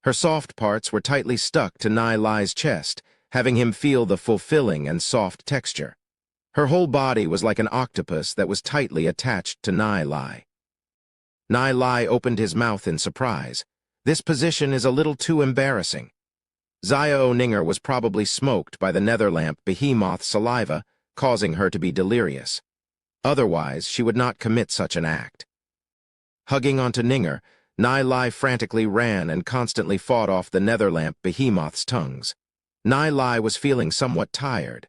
Her soft parts were tightly stuck to Nai Lai's chest, having him feel the fulfilling and soft texture. Her whole body was like an octopus that was tightly attached to Nai Lai. Nai Lai opened his mouth in surprise. This position is a little too embarrassing. Zio Ninger was probably smoked by the netherlamp behemoth's saliva, causing her to be delirious. Otherwise, she would not commit such an act. Hugging onto Ninger, Nai Lai frantically ran and constantly fought off the netherlamp behemoth's tongues. Nai Lai was feeling somewhat tired.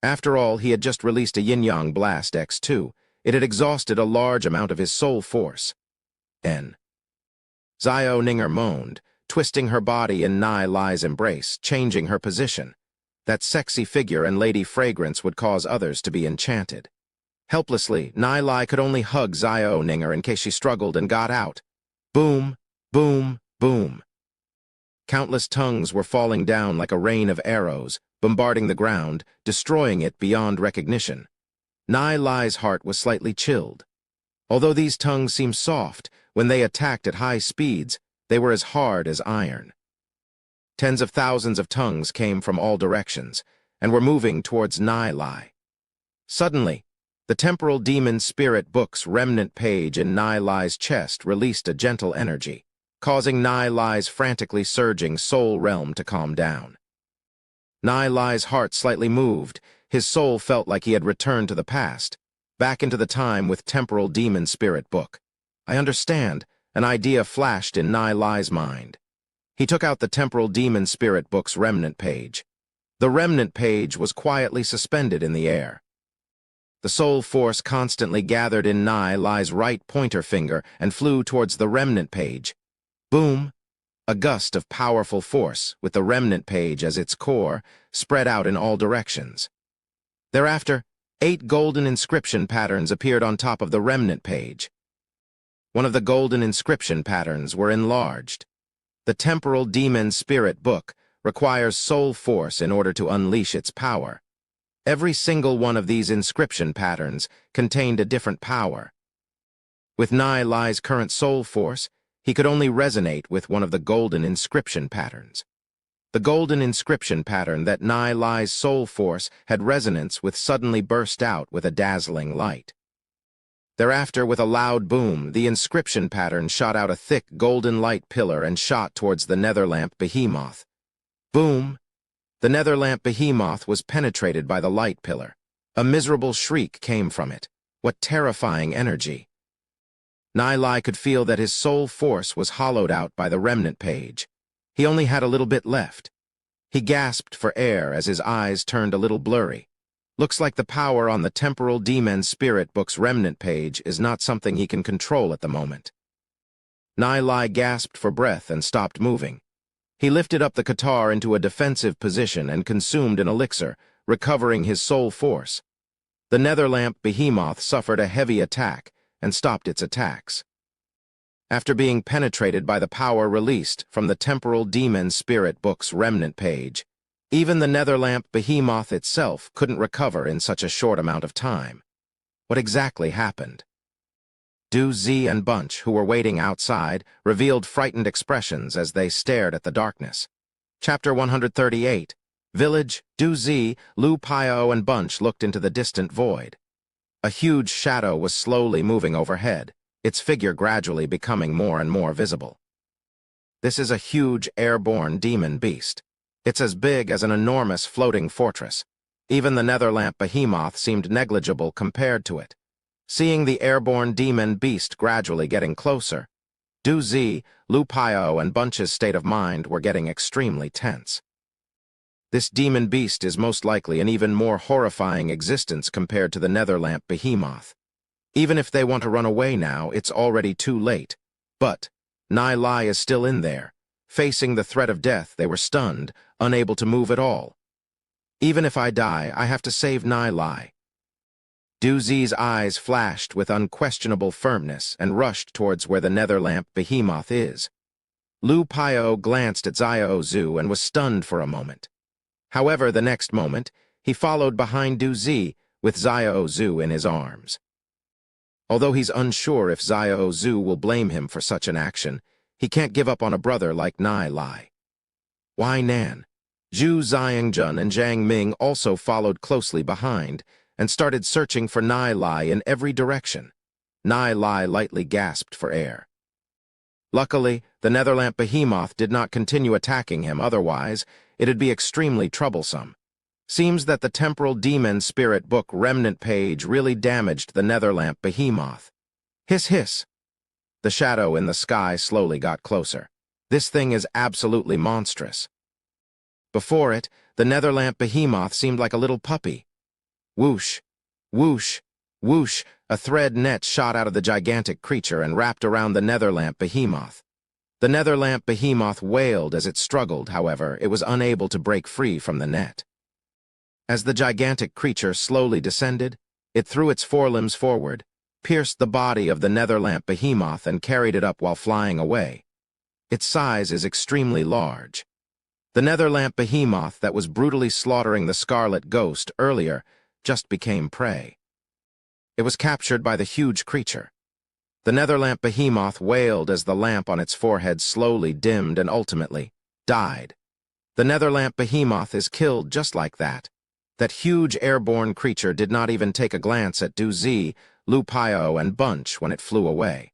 After all, he had just released a Yin-Yang Blast X2. It had exhausted a large amount of his soul force. Zio Ninger moaned, twisting her body in Nai Lai's embrace, changing her position. That sexy figure and Lady Fragrance would cause others to be enchanted. Helplessly, Nai Lai could only hug Zio Ninger in case she struggled and got out. Boom, boom, boom. Countless tongues were falling down like a rain of arrows, bombarding the ground, destroying it beyond recognition. Nai Lai's heart was slightly chilled. Although these tongues seemed soft, when they attacked at high speeds, they were as hard as iron. Tens of thousands of tongues came from all directions, and were moving towards Nai Lai. Suddenly, the temporal demon spirit book's remnant page in Nai Lai's chest released a gentle energy, causing Nai Lai's frantically surging soul realm to calm down. Nai Lai's heart slightly moved. His soul felt like he had returned to the past, back into the time with temporal demon spirit book. I understand, an idea flashed in Nai Lai's mind. He took out the temporal demon spirit book's remnant page. The remnant page was quietly suspended in the air. The soul force constantly gathered in Nai Lai's right pointer finger and flew towards the remnant page. Boom! A gust of powerful force, with the remnant page as its core, spread out in all directions. Thereafter, 8 golden inscription patterns appeared on top of the remnant page. One of the golden inscription patterns were enlarged. The temporal demon spirit book requires soul force in order to unleash its power. Every single one of these inscription patterns contained a different power. With Nai Lai's current soul force, he could only resonate with one of the golden inscription patterns. The golden inscription pattern that Nai Lai's soul force had resonance with suddenly burst out with a dazzling light. Thereafter, with a loud boom, the inscription pattern shot out a thick golden light pillar and shot towards the netherlamp behemoth. Boom! The netherlamp behemoth was penetrated by the light pillar. A miserable shriek came from it. What terrifying energy! Nai Lai could feel that his soul force was hollowed out by the remnant page. He only had a little bit left. He gasped for air as his eyes turned a little blurry. Looks like the power on the temporal demon spirit book's remnant page is not something he can control at the moment. Nai Lai gasped for breath and stopped moving. He lifted up the guitar into a defensive position and consumed an elixir, recovering his soul force. The netherlamp behemoth suffered a heavy attack and stopped its attacks. After being penetrated by the power released from the temporal demon spirit book's remnant page, even the netherlamp behemoth itself couldn't recover in such a short amount of time. What exactly happened? Du Zi and Bunch, who were waiting outside, revealed frightened expressions as they stared at the darkness. Chapter 138. Village, Du Zi, Lu Piao, and Bunch looked into the distant void. A huge shadow was slowly moving overhead, its figure gradually becoming more and more visible. This is a huge airborne demon beast. It's as big as an enormous floating fortress. Even the netherlamp behemoth seemed negligible compared to it. Seeing the airborne demon beast gradually getting closer, Du Zi, Lu Piao, and Bunch's state of mind were getting extremely tense. This demon beast is most likely an even more horrifying existence compared to the netherlamp behemoth. Even if they want to run away now, it's already too late. But Nai Lai is still in there. Facing the threat of death, they were stunned, unable to move at all. Even if I die, I have to save Nai Lai. Du Zi's eyes flashed with unquestionable firmness and rushed towards where the netherlamp behemoth is. Lu Pio glanced at Xiao Zhu and was stunned for a moment. However, the next moment, he followed behind Du Zi with Xiao Zhu in his arms. Although he's unsure if Xiao Zhu will blame him for such an action, he can't give up on a brother like Nai Lai. Wai Nan, Zhu Xiangjun and Zhang Ming also followed closely behind and started searching for Nai Lai in every direction. Nai Lai lightly gasped for air. Luckily, the Netherlamp behemoth did not continue attacking him, otherwise it'd be extremely troublesome. Seems that the temporal demon spirit book remnant page really damaged the Netherlamp behemoth. Hiss hiss. The shadow in the sky slowly got closer. This thing is absolutely monstrous. Before it, the Netherlamp behemoth seemed like a little puppy. Whoosh, whoosh, whoosh, a thread net shot out of the gigantic creature and wrapped around the Netherlamp behemoth. The Netherlamp behemoth wailed as it struggled, however, it was unable to break free from the net. As the gigantic creature slowly descended, it threw its forelimbs forward, pierced the body of the Netherlamp behemoth and carried it up while flying away. Its size is extremely large. The Netherlamp behemoth that was brutally slaughtering the Scarlet Ghost earlier just became prey. It was captured by the huge creature. The Netherlamp behemoth wailed as the lamp on its forehead slowly dimmed and ultimately died. The Netherlamp behemoth is killed just like that. That huge airborne creature did not even take a glance at Du Zi, Lu Pio, and Bunch when it flew away.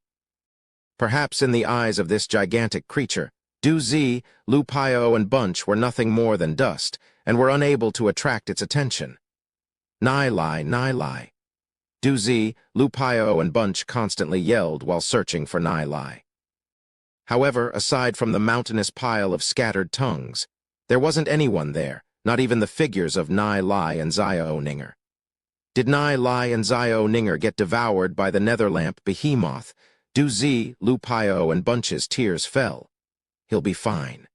Perhaps in the eyes of this gigantic creature, Du Zi, Lu Pio, and Bunch were nothing more than dust and were unable to attract its attention. Nai Lai, Nai Lai. Du Zi, Lu Pio, and Bunch constantly yelled while searching for Nai Lai. However, aside from the mountainous pile of scattered tongues, there wasn't anyone there, not even the figures of Nai Lai and Xiao Ninger. Did Nai Lai and Xiao Ninger get devoured by the Netherlamp behemoth? Du Zi, Lu Pio, and Bunch's tears fell. He'll be fine.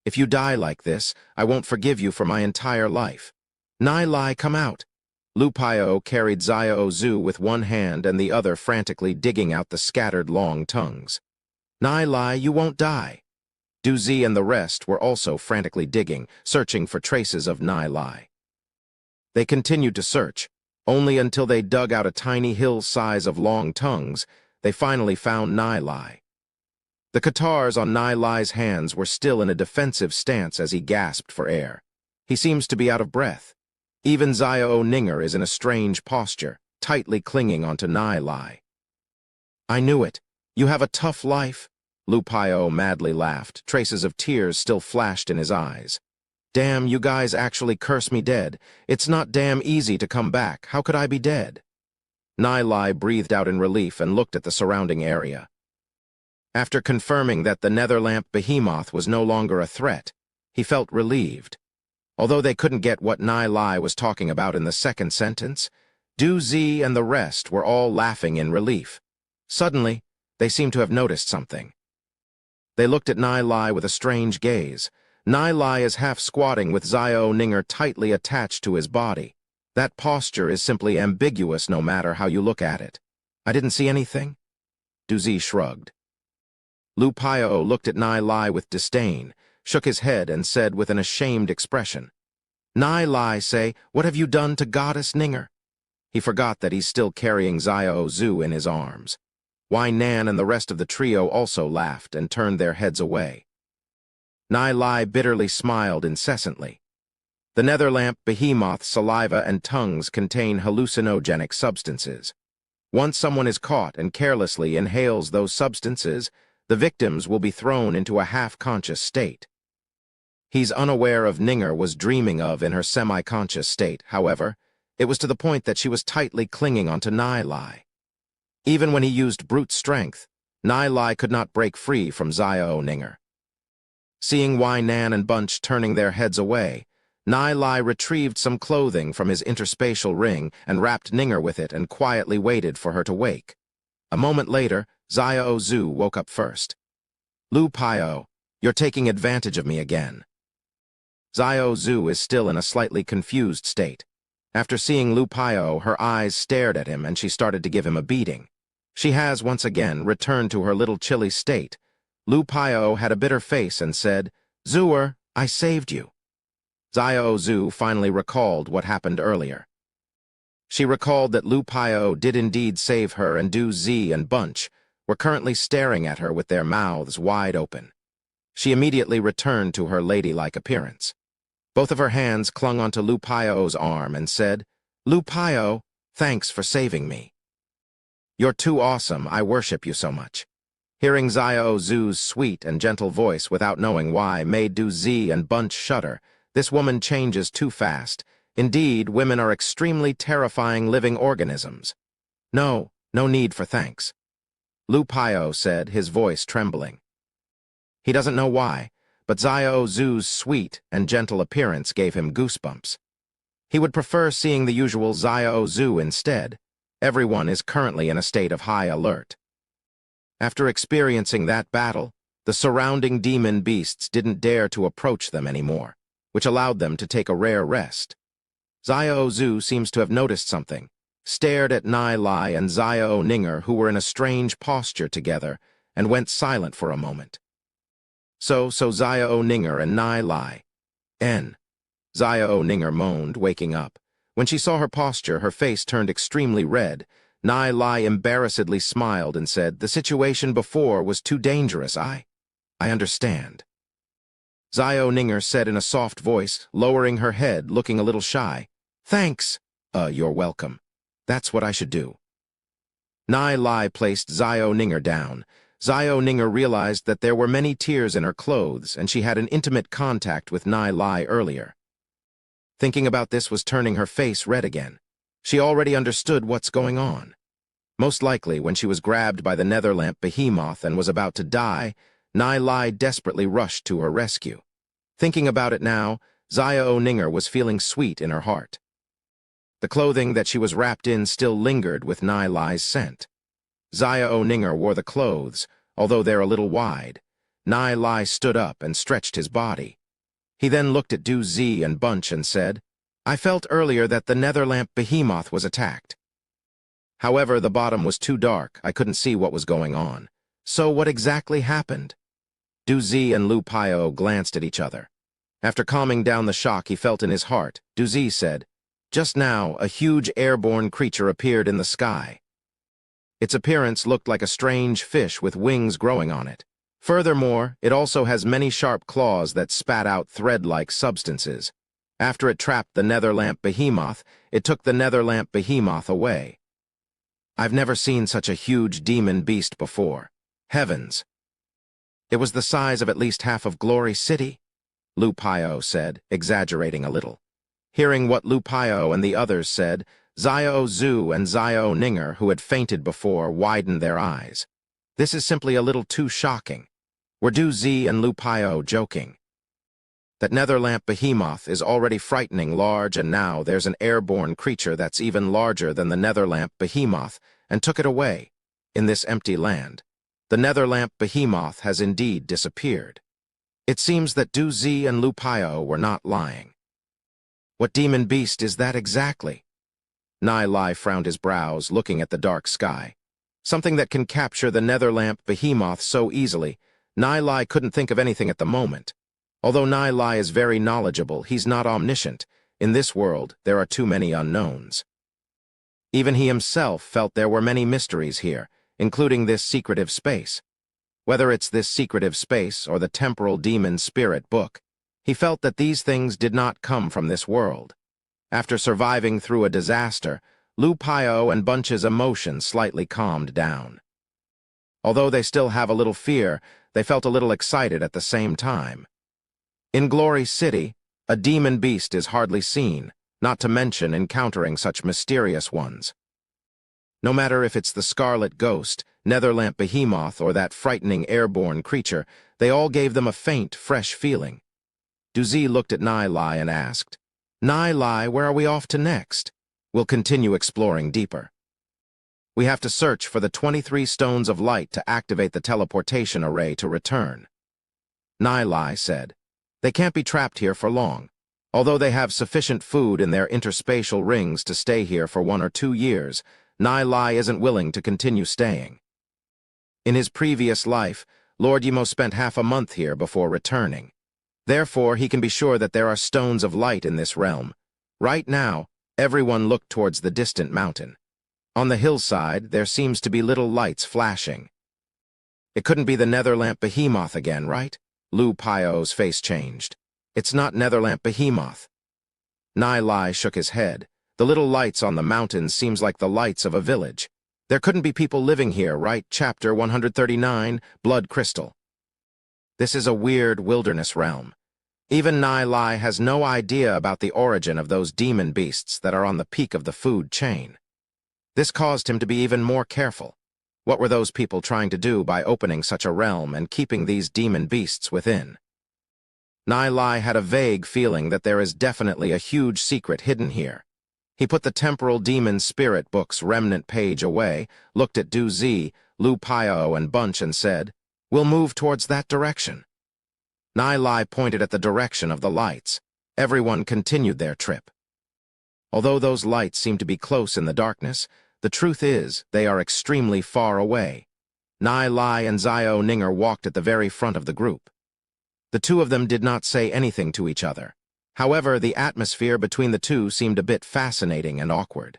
If you die like this, I won't forgive you for my entire life. Nai Lai, come out. Lu Pio carried Xiao Zhu with one hand and the other frantically digging out the scattered long tongues. Nai Lai, you won't die. Du Zi and the rest were also frantically digging, searching for traces of Nai Lai. They continued to search, only until they dug out a tiny hill size of long tongues, they finally found Nai Lai. The catars on Nai Lai's hands were still in a defensive stance as he gasped for air. He seems to be out of breath. Even Xiao Ninger is in a strange posture, tightly clinging onto Nai Lai. I knew it. You have a tough life. Lu Pio madly laughed. Traces of tears still flashed in his eyes. Damn, you guys actually curse me dead. It's not damn easy to come back. How could I be dead? Nai Lai breathed out in relief and looked at the surrounding area. After confirming that the Netherlamp behemoth was no longer a threat, he felt relieved. Although they couldn't get what Nai Lai was talking about in the second sentence, Du Zi and the rest were all laughing in relief. Suddenly, they seemed to have noticed something. They looked at Nai Lai with a strange gaze. Nai Lai is half squatting with Xiao Ninger tightly attached to his body. That posture is simply ambiguous no matter how you look at it. I didn't see anything? Du Zi shrugged. Lu Pio looked at Nai Lai with disdain, shook his head and said with an ashamed expression, Nai Lai say, what have you done to Goddess Ninger? He forgot that he's still carrying Xiao Zhu in his arms. Wai Nan and the rest of the trio also laughed and turned their heads away. Nai Lai bitterly smiled incessantly. The Netherlamp behemoth's saliva and tongues contain hallucinogenic substances. Once someone is caught and carelessly inhales those substances, the victims will be thrown into a half-conscious state. He's unaware of Ninger was dreaming of in her semi-conscious state, however. It was to the point that she was tightly clinging onto Nai Lai. Even when he used brute strength, Nai Lai could not break free from Xiao Ninger. Seeing Wai Nan and Bunch turning their heads away, Nai Lai retrieved some clothing from his interspatial ring and wrapped Ninger with it and quietly waited for her to wake. A moment later, Xiao Zhu woke up first. Lu Pio, you're taking advantage of me again. Xiao Zhu is still in a slightly confused state. After seeing Lu Pio, her eyes stared at him and she started to give him a beating. She has once again returned to her little chilly state, Lu Pio had a bitter face and said, "Zuer, I saved you." Xiao Zhu finally recalled what happened earlier. She recalled that Lu Pio did indeed save her, and Du Zi and Bunch were currently staring at her with their mouths wide open. She immediately returned to her ladylike appearance. Both of her hands clung onto Lu Pio's arm and said, "Lu Pio, thanks for saving me. You're too awesome, I worship you so much." Hearing Xiao Zhu's sweet and gentle voice without knowing why made Du Zi and Bunch shudder. This woman changes too fast. Indeed, women are extremely terrifying living organisms. No need for thanks," Lu Pio said, his voice trembling. He doesn't know why, but Xiao Zhu's sweet and gentle appearance gave him goosebumps. He would prefer seeing the usual Xiao Zhu instead. Everyone is currently in a state of high alert. After experiencing that battle, the surrounding demon beasts didn't dare to approach them anymore, which allowed them to take a rare rest. Xiao Zhu seems to have noticed something, stared at Nai Lai and Xiao Ninger, who were in a strange posture together, and went silent for a moment. So Xiao Ninger and Nai Lai. Xiao Ninger moaned, waking up. When she saw her posture, her face turned extremely red. Nai Lai embarrassedly smiled and said, "The situation before was too dangerous. I understand." Xiao Ninger said in a soft voice, lowering her head, looking a little shy, "Thanks." You're welcome. That's what I should do." Nai Lai placed Xiao Ninger down. Xiao Ninger realized that there were many tears in her clothes, and she had an intimate contact with Nai Lai earlier. Thinking about this was turning her face red again. She already understood what's going on. Most likely, when she was grabbed by the Netherlamp behemoth and was about to die, Nai Lai desperately rushed to her rescue. Thinking about it now, Xiao Ninger was feeling sweet in her heart. The clothing that she was wrapped in still lingered with Nai Lai's scent. Xiao Ninger wore the clothes, although they're a little wide. Nai Lai stood up and stretched his body. He then looked at Du Zi and Bunch and said, "I felt earlier that the Netherlamp behemoth was attacked. However, the bottom was too dark, I couldn't see what was going on. So what exactly happened?" Du Zi and Lu Pio glanced at each other. After calming down the shock he felt in his heart, Du Zi said, "Just now, a huge airborne creature appeared in the sky. Its appearance looked like a strange fish with wings growing on it. Furthermore, it also has many sharp claws that spat out thread-like substances. After it trapped the Netherlamp behemoth, it took the Netherlamp behemoth away. I've never seen such a huge demon beast before. Heavens! It was the size of at least half of Glory City," Lu Pio said, exaggerating a little. Hearing what Lu Pio and the others said, Xiao Zhu and Xiao Ninger, who had fainted before, widened their eyes. This is simply a little too shocking. Were Du Zi and Lu Pio joking? That Netherlamp behemoth is already frightening large, and now there's an airborne creature that's even larger than the Netherlamp behemoth, and took it away. In this empty land, the Netherlamp behemoth has indeed disappeared. It seems that Du Zi and Lu Pio were not lying. What demon beast is that exactly? Nai Lai frowned his brows, looking at the dark sky. Something that can capture the Netherlamp behemoth so easily. Nai Lai couldn't think of anything at the moment. Although Nai Lai is very knowledgeable, he's not omniscient. In this world, there are too many unknowns. Even he himself felt there were many mysteries here, including this secretive space. Whether it's this secretive space or the temporal demon spirit book, he felt that these things did not come from this world. After surviving through a disaster, Lu Pio and Bunch's emotions slightly calmed down. Although they still have a little fear, they felt a little excited at the same time. In Glory City, a demon beast is hardly seen, not to mention encountering such mysterious ones. No matter if it's the Scarlet Ghost, Netherlamp Behemoth, or that frightening airborne creature, they all gave them a faint, fresh feeling. Du Zi looked at Nai Lai and asked, "Nai Lai, where are we off to next?" "We'll continue exploring deeper. We have to search for the 23 stones of light to activate the teleportation array to return," Nai Lai said. "They can't be trapped here for long. Although they have sufficient food in their interspatial rings to stay here for 1 or 2 years, Nai Lai isn't willing to continue staying. In his previous life, Lord Yimo spent half a month here before returning. Therefore, he can be sure that there are stones of light in this realm. Right now, everyone looked towards the distant mountain. On the hillside, there seems to be little lights flashing. It couldn't be the Netherlamp Behemoth again, right? Lu Pio's face changed. It's not Netherlamp Behemoth. Nai Lai shook his head. The little lights on the mountains seems like the lights of a village. There couldn't be people living here, right? Chapter 139, Blood Crystal. This is a weird wilderness realm. Even Nai Lai has no idea about the origin of those demon beasts that are on the peak of the food chain. This caused him to be even more careful. What were those people trying to do by opening such a realm and keeping these demon beasts within? Nai Lai had a vague feeling that there is definitely a huge secret hidden here. He put the Temporal Demon Spirit Book's remnant page away, looked at Du Zi, Lu Pio, and Bunch and said, "We'll move towards that direction." Nai Lai pointed at the direction of the lights. Everyone continued their trip. Although those lights seem to be close in the darkness, the truth is they are extremely far away. Nai Lai and Zio Ninger walked at the very front of the group. The two of them did not say anything to each other. However, the atmosphere between the two seemed a bit fascinating and awkward.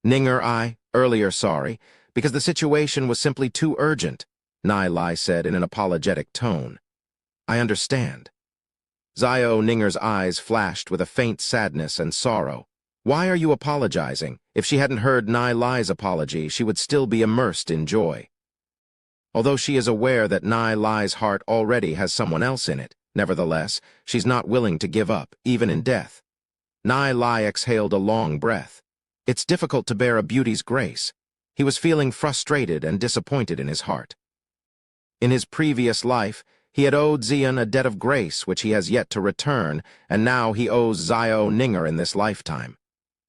Ninger, earlier sorry, because the situation was simply too urgent, Nai Lai said in an apologetic tone. I understand. Zio Ninger's eyes flashed with a faint sadness and sorrow. Why are you apologizing? If she hadn't heard Nai Lai's apology, she would still be immersed in joy. Although she is aware that Nai Lai's heart already has someone else in it, nevertheless, she's not willing to give up, even in death. Nai Lai exhaled a long breath. It's difficult to bear a beauty's grace. He was feeling frustrated and disappointed in his heart. In his previous life, he had owed Xian a debt of grace which he has yet to return, and now he owes Zio Ninger in this lifetime.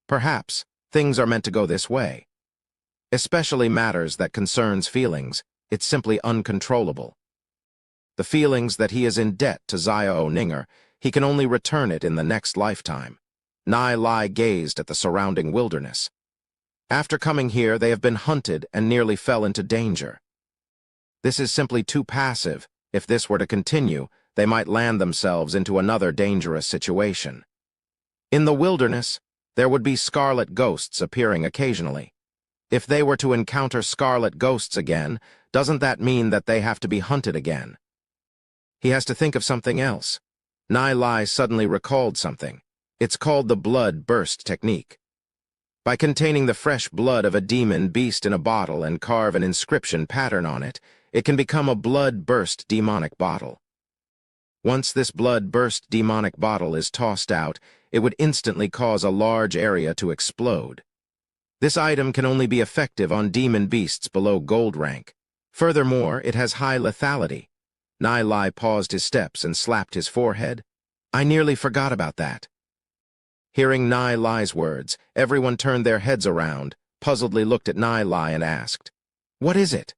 Perhaps things are meant to go this way. Especially matters that concerns feelings, it's simply uncontrollable. The feelings that he is in debt to Zio Ninger, he can only return it in the next lifetime. Nai Lai gazed at the surrounding wilderness. After coming here, they have been hunted and nearly fell into danger. This is simply too passive. If this were to continue, they might land themselves into another dangerous situation. In the wilderness, there would be scarlet ghosts appearing occasionally. If they were to encounter scarlet ghosts again, doesn't that mean that they have to be hunted again? He has to think of something else. Nai Lai suddenly recalled something. It's called the blood burst technique. By containing the fresh blood of a demon beast in a bottle and carve an inscription pattern on it, it can become a blood burst demonic bottle. Once this blood burst demonic bottle is tossed out, it would instantly cause a large area to explode. This item can only be effective on demon beasts below gold rank. Furthermore, it has high lethality. Nai Lai paused his steps and slapped his forehead. I nearly forgot about that. Hearing Nai Lai's words, everyone turned their heads around, puzzledly looked at Nai Lai and asked, What is it?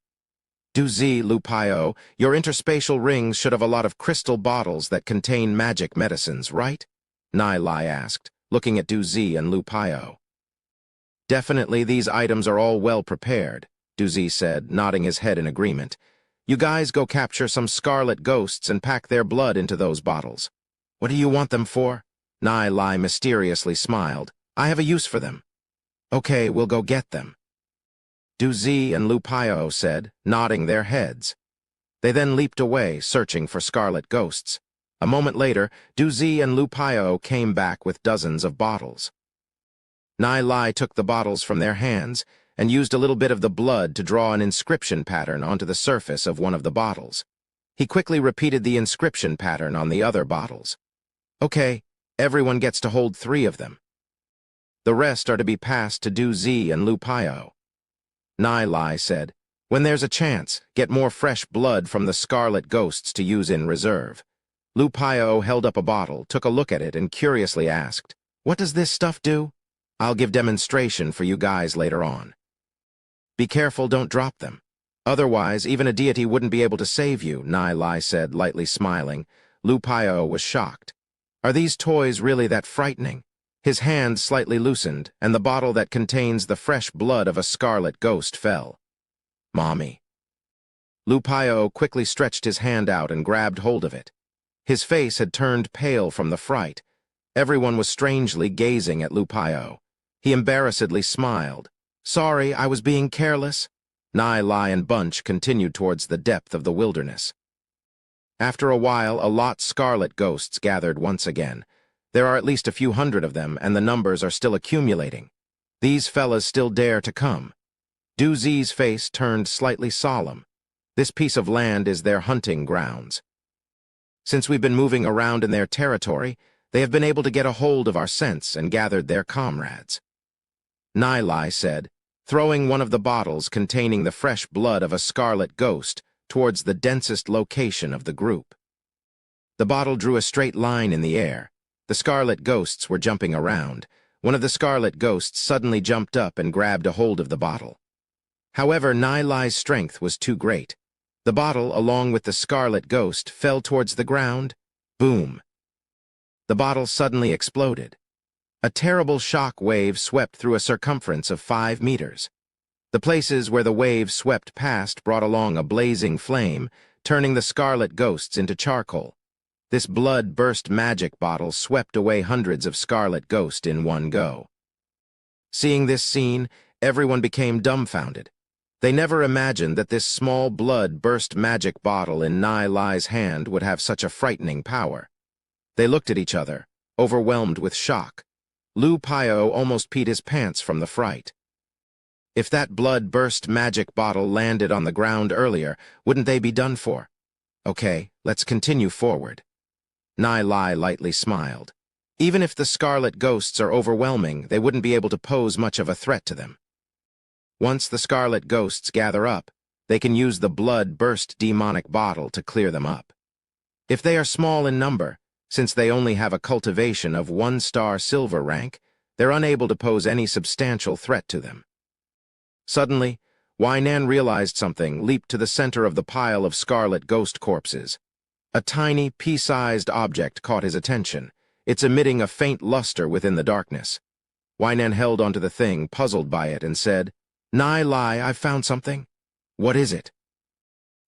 Du Zi, Lu Pio, your interspatial rings should have a lot of crystal bottles that contain magic medicines, right? Nai Lai asked, looking at Du Zi and Lu Pio. Definitely these items are all well prepared, Du Zi said, nodding his head in agreement. You guys go capture some scarlet ghosts and pack their blood into those bottles. What do you want them for? Nai Lai mysteriously smiled. I have a use for them. Okay, we'll go get them. Du Zi and Lu Pio said, nodding their heads. They then leaped away, searching for scarlet ghosts. A moment later, Du Zi and Lu Pio came back with dozens of bottles. Nai Lai took the bottles from their hands and used a little bit of the blood to draw an inscription pattern onto the surface of one of the bottles. He quickly repeated the inscription pattern on the other bottles. Okay, everyone gets to hold 3 of them. The rest are to be passed to Du Zi and Lu Pio. Nai Lai said, When there's a chance, get more fresh blood from the scarlet ghosts to use in reserve. Lu Pio held up a bottle, took a look at it, and curiously asked, What does this stuff do? I'll give demonstration for you guys later on. Be careful, don't drop them. Otherwise, even a deity wouldn't be able to save you, Nai Lai said, lightly smiling. Lu Pio was shocked. Are these toys really that frightening? His hand slightly loosened, and the bottle that contains the fresh blood of a scarlet ghost fell. Mommy. Lu Paio quickly stretched his hand out and grabbed hold of it. His face had turned pale from the fright. Everyone was strangely gazing at Lu Paio. He embarrassedly smiled. "Sorry, I was being careless." Nai, Lai, and Bunch continued towards the depth of the wilderness. After a while, a lot scarlet ghosts gathered once again. There are at least a few hundred of them, and the numbers are still accumulating. These fellas still dare to come. Du Zi's face turned slightly solemn. This piece of land is their hunting grounds. Since we've been moving around in their territory, they have been able to get a hold of our scents and gathered their comrades. Nai Lai said, throwing one of the bottles containing the fresh blood of a scarlet ghost towards the densest location of the group. The bottle drew a straight line in the air. The scarlet ghosts were jumping around. One of the scarlet ghosts suddenly jumped up and grabbed a hold of the bottle. However, Nai Lai's strength was too great. The bottle, along with the scarlet ghost, fell towards the ground. Boom! The bottle suddenly exploded. A terrible shock wave swept through a circumference of 5 meters. The places where the wave swept past brought along a blazing flame, turning the scarlet ghosts into charcoal. This blood-burst magic bottle swept away hundreds of scarlet ghosts in one go. Seeing this scene, everyone became dumbfounded. They never imagined that this small blood-burst magic bottle in Nai Lai's hand would have such a frightening power. They looked at each other, overwhelmed with shock. Lu Paio almost peed his pants from the fright. If that blood-burst magic bottle landed on the ground earlier, wouldn't they be done for? Okay, let's continue forward. Nai Lai lightly smiled. Even if the scarlet ghosts are overwhelming, they wouldn't be able to pose much of a threat to them. Once the scarlet ghosts gather up, they can use the blood-burst demonic bottle to clear them up. If they are small in number, since they only have a cultivation of 1-star silver rank, they're unable to pose any substantial threat to them. Suddenly, Weinan realized something, leaped to the center of the pile of scarlet ghost corpses. A tiny, pea-sized object caught his attention. It's emitting a faint luster within the darkness. Weinan held onto the thing, puzzled by it, and said, "Nai Lai, I've found something." "What is it?"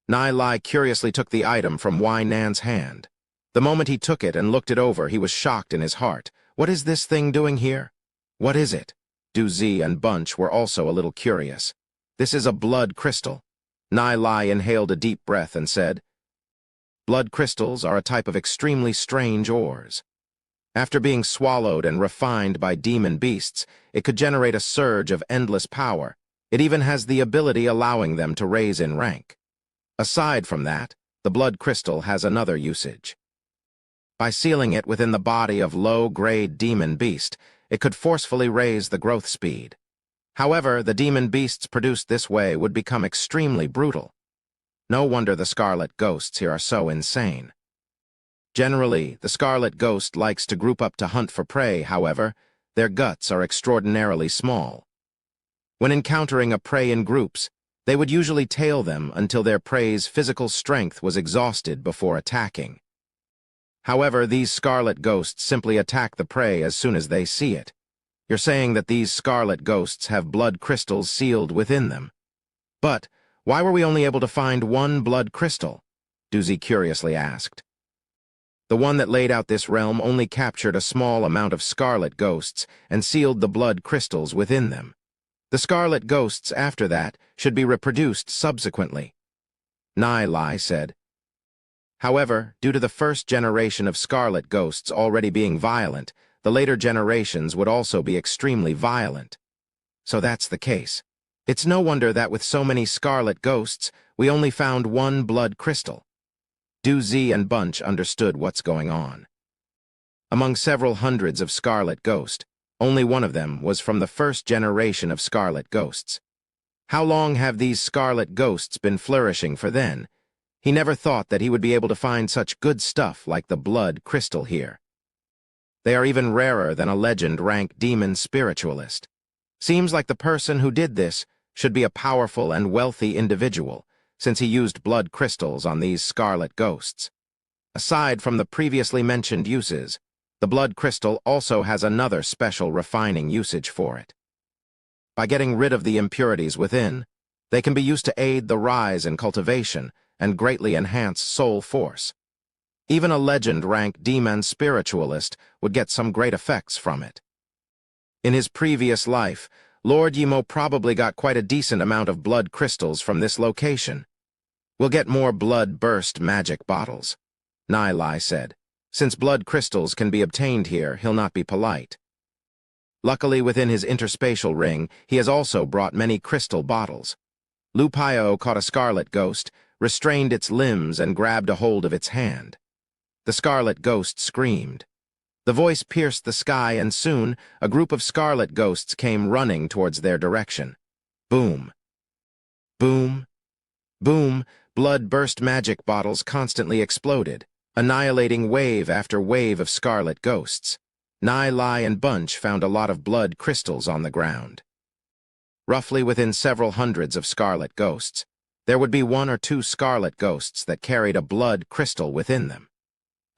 Nai Lai curiously took the item from Weinan's hand. The moment he took it and looked it over, he was shocked in his heart. "What is this thing doing here?" "What is it?" Du Zi and Bunch were also a little curious. "This is a blood crystal." Nai Lai inhaled a deep breath and said, "Blood crystals are a type of extremely strange ores. After being swallowed and refined by demon beasts, it could generate a surge of endless power. It even has the ability allowing them to raise in rank. Aside from that, the blood crystal has another usage. By sealing it within the body of low-grade demon beast, it could forcefully raise the growth speed. However, the demon beasts produced this way would become extremely brutal. No wonder the scarlet ghosts here are so insane. Generally, the scarlet ghost likes to group up to hunt for prey, however, their guts are extraordinarily small. When encountering a prey in groups, they would usually tail them until their prey's physical strength was exhausted before attacking. However, these scarlet ghosts simply attack the prey as soon as they see it. You're saying that these scarlet ghosts have blood crystals sealed within them. But why were we only able to find one blood crystal? Du Zi curiously asked. The one that laid out this realm only captured a small amount of scarlet ghosts and sealed the blood crystals within them. The scarlet ghosts after that should be reproduced subsequently. Nai Lai said. However, due to the first generation of scarlet ghosts already being violent, the later generations would also be extremely violent. So that's the case. It's no wonder that with so many scarlet ghosts, we only found one blood crystal. Du Zi and Bunch understood what's going on. Among several hundreds of scarlet ghosts, only one of them was from the first generation of scarlet ghosts. How long have these scarlet ghosts been flourishing for then? He never thought that he would be able to find such good stuff like the blood crystal here. They are even rarer than a legend-rank demon spiritualist. Seems like the person who did this should be a powerful and wealthy individual, since he used blood crystals on these scarlet ghosts. Aside from the previously mentioned uses, the blood crystal also has another special refining usage for it. By getting rid of the impurities within, They can be used to aid the rise in cultivation and greatly enhance soul force. Even a legend-rank demon spiritualist would get some great effects from it. In his previous life, Lord Yimo probably got quite a decent amount of blood crystals from this location. We'll get more blood-burst magic bottles, Nai Lai said. Since blood crystals can be obtained here, he'll not be polite. Luckily, within his interspatial ring, he has also brought many crystal bottles. Lu Paio caught a scarlet ghost, restrained its limbs, and grabbed a hold of its hand. The scarlet ghost screamed. The voice pierced the sky, and soon a group of scarlet ghosts came running towards their direction. Boom. Boom. Boom. Blood-burst magic bottles constantly exploded, annihilating wave after wave of scarlet ghosts. Nai Lai and Bunch found a lot of blood crystals on the ground. Roughly within several hundreds of scarlet ghosts, there would be 1 or 2 scarlet ghosts that carried a blood crystal within them.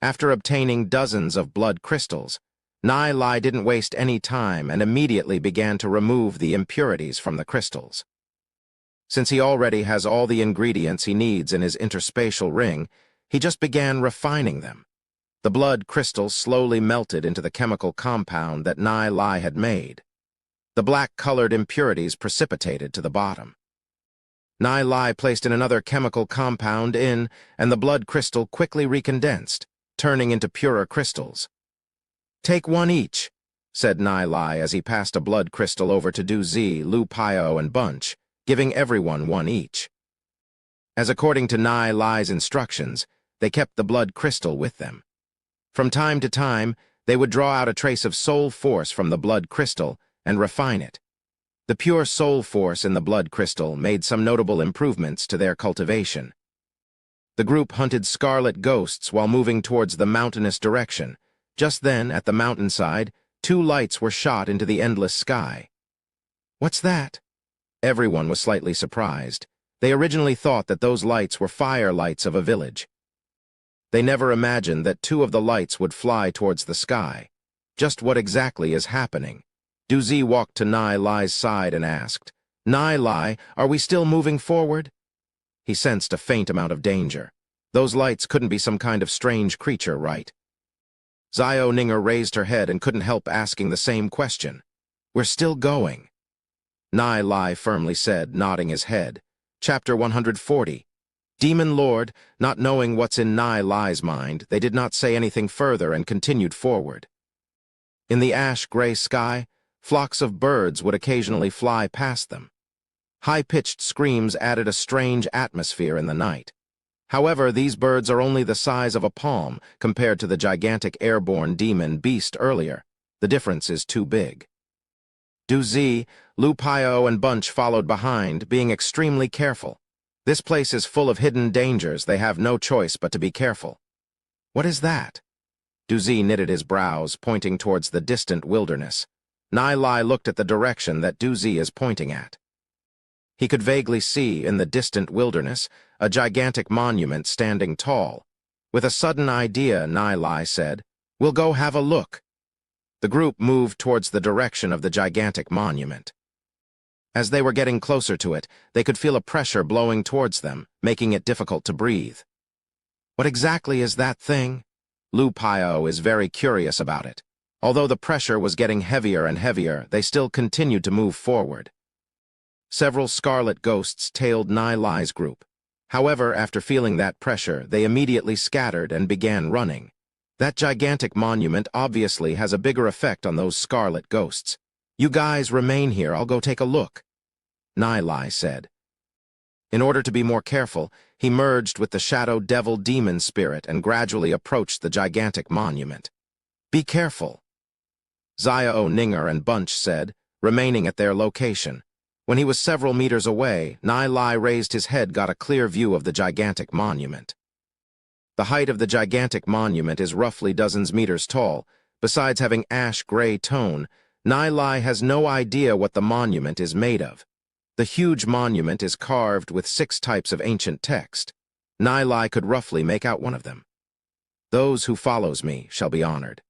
After obtaining dozens of blood crystals, Nai Lai didn't waste any time and immediately began to remove the impurities from the crystals. Since he already has all the ingredients he needs in his interspatial ring, he just began refining them. The blood crystals slowly melted into the chemical compound that Nai Lai had made. The black-colored impurities precipitated to the bottom. Nai Lai placed in another chemical compound and the blood crystal quickly recondensed, turning into purer crystals. "Take 1 each," said Nai Lai as he passed a blood crystal over to Du Zi, Lu Paio, and Bunch, giving everyone 1 each. As according to Nai Lai's instructions, they kept the blood crystal with them. From time to time, they would draw out a trace of soul force from the blood crystal and refine it. The pure soul force in the blood crystal made some notable improvements to their cultivation. The group hunted scarlet ghosts while moving towards the mountainous direction. Just then, at the mountainside, 2 lights were shot into the endless sky. "What's that?" Everyone was slightly surprised. They originally thought that those lights were fire lights of a village. They never imagined that 2 of the lights would fly towards the sky. Just what exactly is happening? Du Zi walked to Nai Lai's side and asked, "Nai Lai, are we still moving forward?" He sensed a faint amount of danger. Those lights couldn't be some kind of strange creature, right? Zio Ninger raised her head and couldn't help asking the same question. "We're still going," Nai Lai firmly said, nodding his head. Chapter 140. Demon Lord, not knowing what's in Nai Lai's mind, they did not say anything further and continued forward. In the ash-gray sky, flocks of birds would occasionally fly past them. High-pitched screams added a strange atmosphere in the night. However, these birds are only the size of a palm compared to the gigantic airborne demon beast earlier. The difference is too big. Du Zi, Lu Paio, and Bunch followed behind, being extremely careful. This place is full of hidden dangers. They have no choice but to be careful. "What is that?" Du Zi knitted his brows, pointing towards the distant wilderness. Nai Lai looked at the direction that Du Zi is pointing at. He could vaguely see, in the distant wilderness, a gigantic monument standing tall. With a sudden idea, Nai Lai said, "We'll go have a look." The group moved towards the direction of the gigantic monument. As they were getting closer to it, they could feel a pressure blowing towards them, making it difficult to breathe. "What exactly is that thing?" Lu Paio is very curious about it. Although the pressure was getting heavier and heavier, they still continued to move forward. Several scarlet ghosts tailed Nai Lai's group. However, after feeling that pressure, they immediately scattered and began running. That gigantic monument obviously has a bigger effect on those scarlet ghosts. "You guys remain here, I'll go take a look," Nai Lai said. In order to be more careful, he merged with the shadow devil demon spirit and gradually approached the gigantic monument. "Be careful," Zio Ninger and Bunch said, remaining at their location. When he was several meters away, Nai Lai raised his head, got a clear view of the gigantic monument. The height of the gigantic monument is roughly dozens meters tall. Besides having ash-gray tone, Nai Lai has no idea what the monument is made of. The huge monument is carved with 6 types of ancient text. Nai Lai could roughly make out one of them. "Those who follows me shall be honored.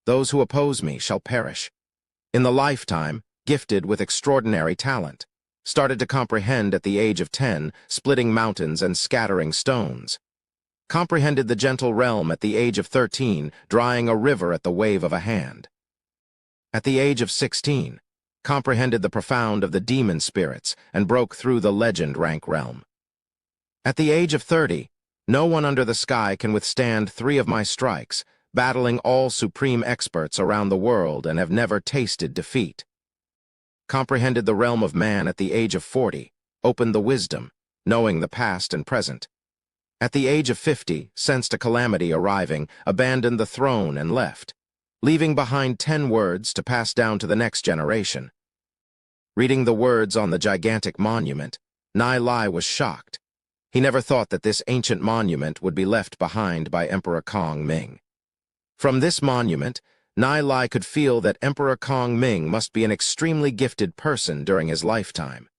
Those who oppose me shall perish. In the lifetime, gifted with extraordinary talent. Started to comprehend at the age of 10, splitting mountains and scattering stones. Comprehended the gentle realm at the age of 13, drying a river at the wave of a hand. At the age of 16, comprehended the profound of the demon spirits and broke through the legend rank realm. At the age of 30, no one under the sky can withstand 3 of my strikes, battling all supreme experts around the world and have never tasted defeat. Comprehended the realm of man at the age of 40, opened the wisdom, knowing the past and present. At the age of 50, sensed a calamity arriving, abandoned the throne and left, leaving behind 10 words to pass down to the next generation. Reading the words on the gigantic monument, Nai Lai was shocked. He never thought that this ancient monument would be left behind by Emperor Kong Ming. From this monument, Nai Lai could feel that Emperor Kong Ming must be an extremely gifted person during his lifetime.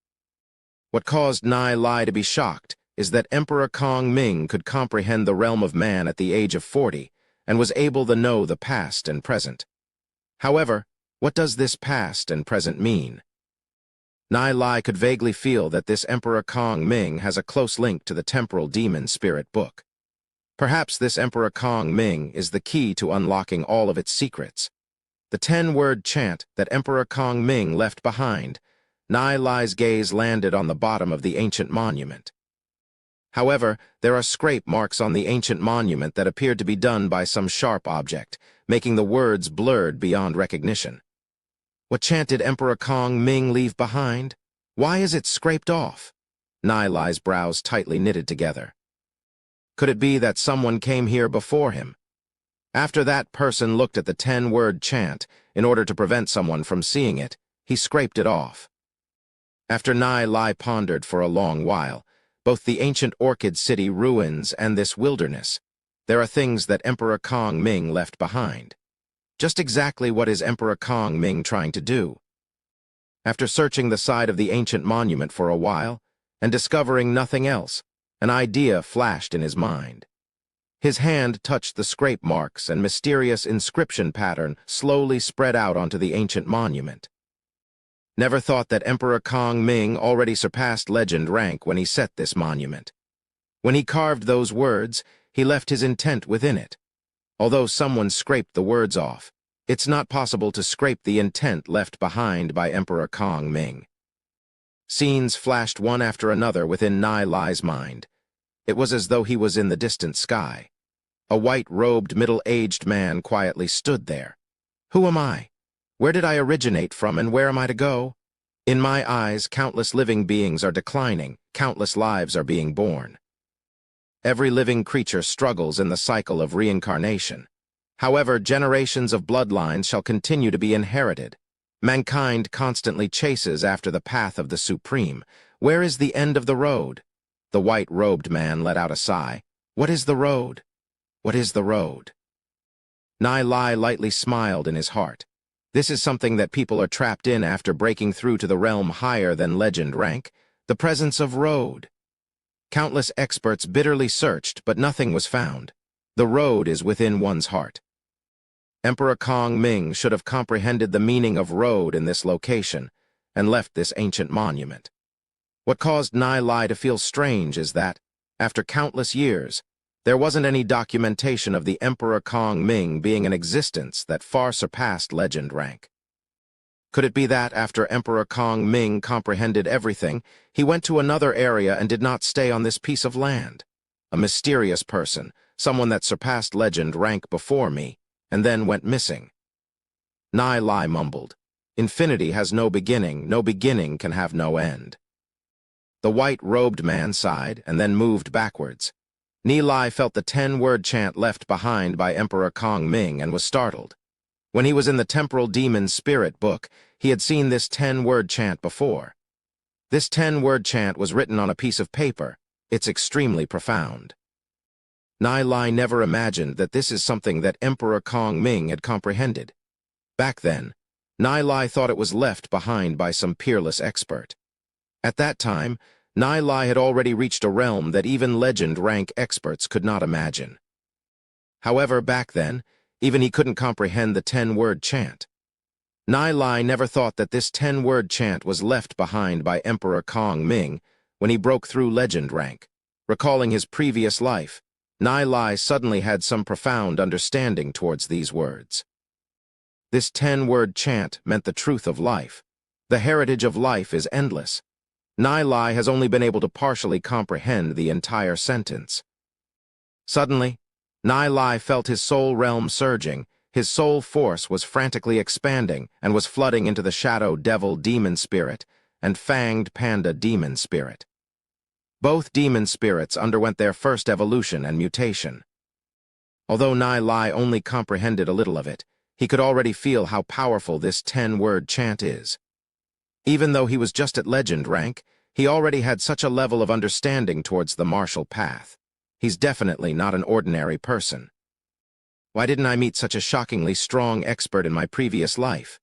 What caused Nai Lai to be shocked is that Emperor Kong Ming could comprehend the realm of man at the age of 40 and was able to know the past and present. However, what does this past and present mean? Nai Lai could vaguely feel that this Emperor Kong Ming has a close link to the temporal demon spirit book. Perhaps this Emperor Kong Ming is the key to unlocking all of its secrets. The 10-word chant that Emperor Kong Ming left behind, Nai Lai's gaze landed on the bottom of the ancient monument. However, there are scrape marks on the ancient monument that appeared to be done by some sharp object, making the words blurred beyond recognition. What chant did Emperor Kong Ming leave behind? Why is it scraped off? Nai Lai's brows tightly knitted together. Could it be that someone came here before him? After that person looked at the 10-word chant, in order to prevent someone from seeing it, he scraped it off. After Nai Lai pondered for a long while, both the ancient Orchid City ruins and this wilderness, there are things that Emperor Kong Ming left behind. Just exactly what is Emperor Kong Ming trying to do? After searching the side of the ancient monument for a while, and discovering nothing else, an idea flashed in his mind. His hand touched the scrape marks and mysterious inscription pattern slowly spread out onto the ancient monument. Never thought that Emperor Kong Ming already surpassed legend rank when he set this monument. When he carved those words, he left his intent within it. Although someone scraped the words off, it's not possible to scrape the intent left behind by Emperor Kong Ming. Scenes flashed one after another within Nai Lai's mind. It was as though he was in the distant sky. A white-robed, middle-aged man quietly stood there. Who am I? Where did I originate from and where am I to go? In my eyes, countless living beings are declining, countless lives are being born. Every living creature struggles in the cycle of reincarnation. However, generations of bloodlines shall continue to be inherited. Mankind constantly chases after the path of the Supreme. Where is the end of the road? The white-robed man let out a sigh. What is the road? What is the road? Nai Lai lightly smiled in his heart. This is something that people are trapped in after breaking through to the realm higher than legend rank, the presence of road. Countless experts bitterly searched, but nothing was found. The road is within one's heart. Emperor Kong Ming should have comprehended the meaning of road in this location and left this ancient monument. What caused Nai Lai to feel strange is that, after countless years, there wasn't any documentation of the Emperor Kong Ming being in existence that far surpassed legend rank. Could it be that, after Emperor Kong Ming comprehended everything, he went to another area and did not stay on this piece of land? A mysterious person, someone that surpassed legend rank before me, and then went missing. Nai Lai mumbled, "Infinity has no beginning can have no end." The white-robed man sighed and then moved backwards. Nai Lai felt the 10-word chant left behind by Emperor Kong Ming and was startled. When he was in the temporal demon spirit book, he had seen this 10-word chant before. This 10-word chant was written on a piece of paper. It's extremely profound. Nai Lai never imagined that this is something that Emperor Kong Ming had comprehended. Back then, Nai Lai thought it was left behind by some peerless expert. At that time, Nai Lai had already reached a realm that even legend rank experts could not imagine. However, back then, even he couldn't comprehend the 10-word chant. Nai Lai never thought that this 10-word chant was left behind by Emperor Kong Ming when he broke through legend rank. Recalling his previous life, Nai Lai suddenly had some profound understanding towards these words. This 10-word chant meant the truth of life. The heritage of life is endless. Nai Lai has only been able to partially comprehend the entire sentence. Suddenly, Nai Lai felt his soul realm surging. His soul force was frantically expanding and was flooding into the Shadow Devil demon spirit and Fanged Panda demon spirit. Both demon spirits underwent their first evolution and mutation. Although Nai Lai only comprehended a little of it, he could already feel how powerful this 10-word chant is. Even though he was just at legend rank, he already had such a level of understanding towards the martial path. He's definitely not an ordinary person. Why didn't I meet such a shockingly strong expert in my previous life?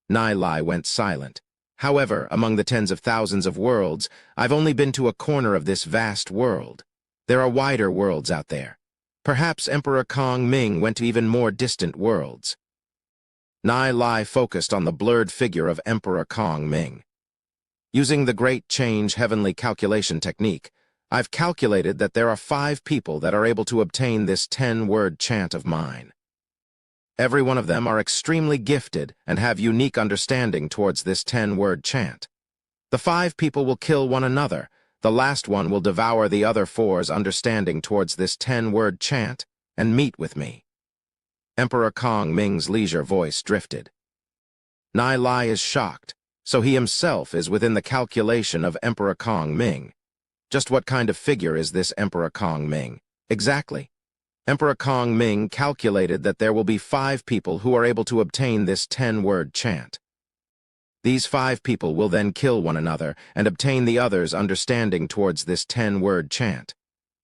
Nai Lai went silent. However, among the tens of thousands of worlds, I've only been to a corner of this vast world. There are wider worlds out there. Perhaps Emperor Kong Ming went to even more distant worlds. Nai Lai focused on the blurred figure of Emperor Kong Ming. Using the Great Change Heavenly Calculation Technique, I've calculated that there are 5 people that are able to obtain this 10-word chant of mine. Every one of them are extremely gifted and have unique understanding towards this 10-word chant. The 5 people will kill one another. The last one will devour the other 4's understanding towards this 10-word chant and meet with me. Emperor Kong Ming's leisure voice drifted. Nai Lai is shocked, so he himself is within the calculation of Emperor Kong Ming. Just what kind of figure is this Emperor Kong Ming? Exactly. Emperor Kong Ming calculated that there will be 5 people who are able to obtain this 10-word chant. These 5 people will then kill one another and obtain the others' understanding towards this 10-word chant.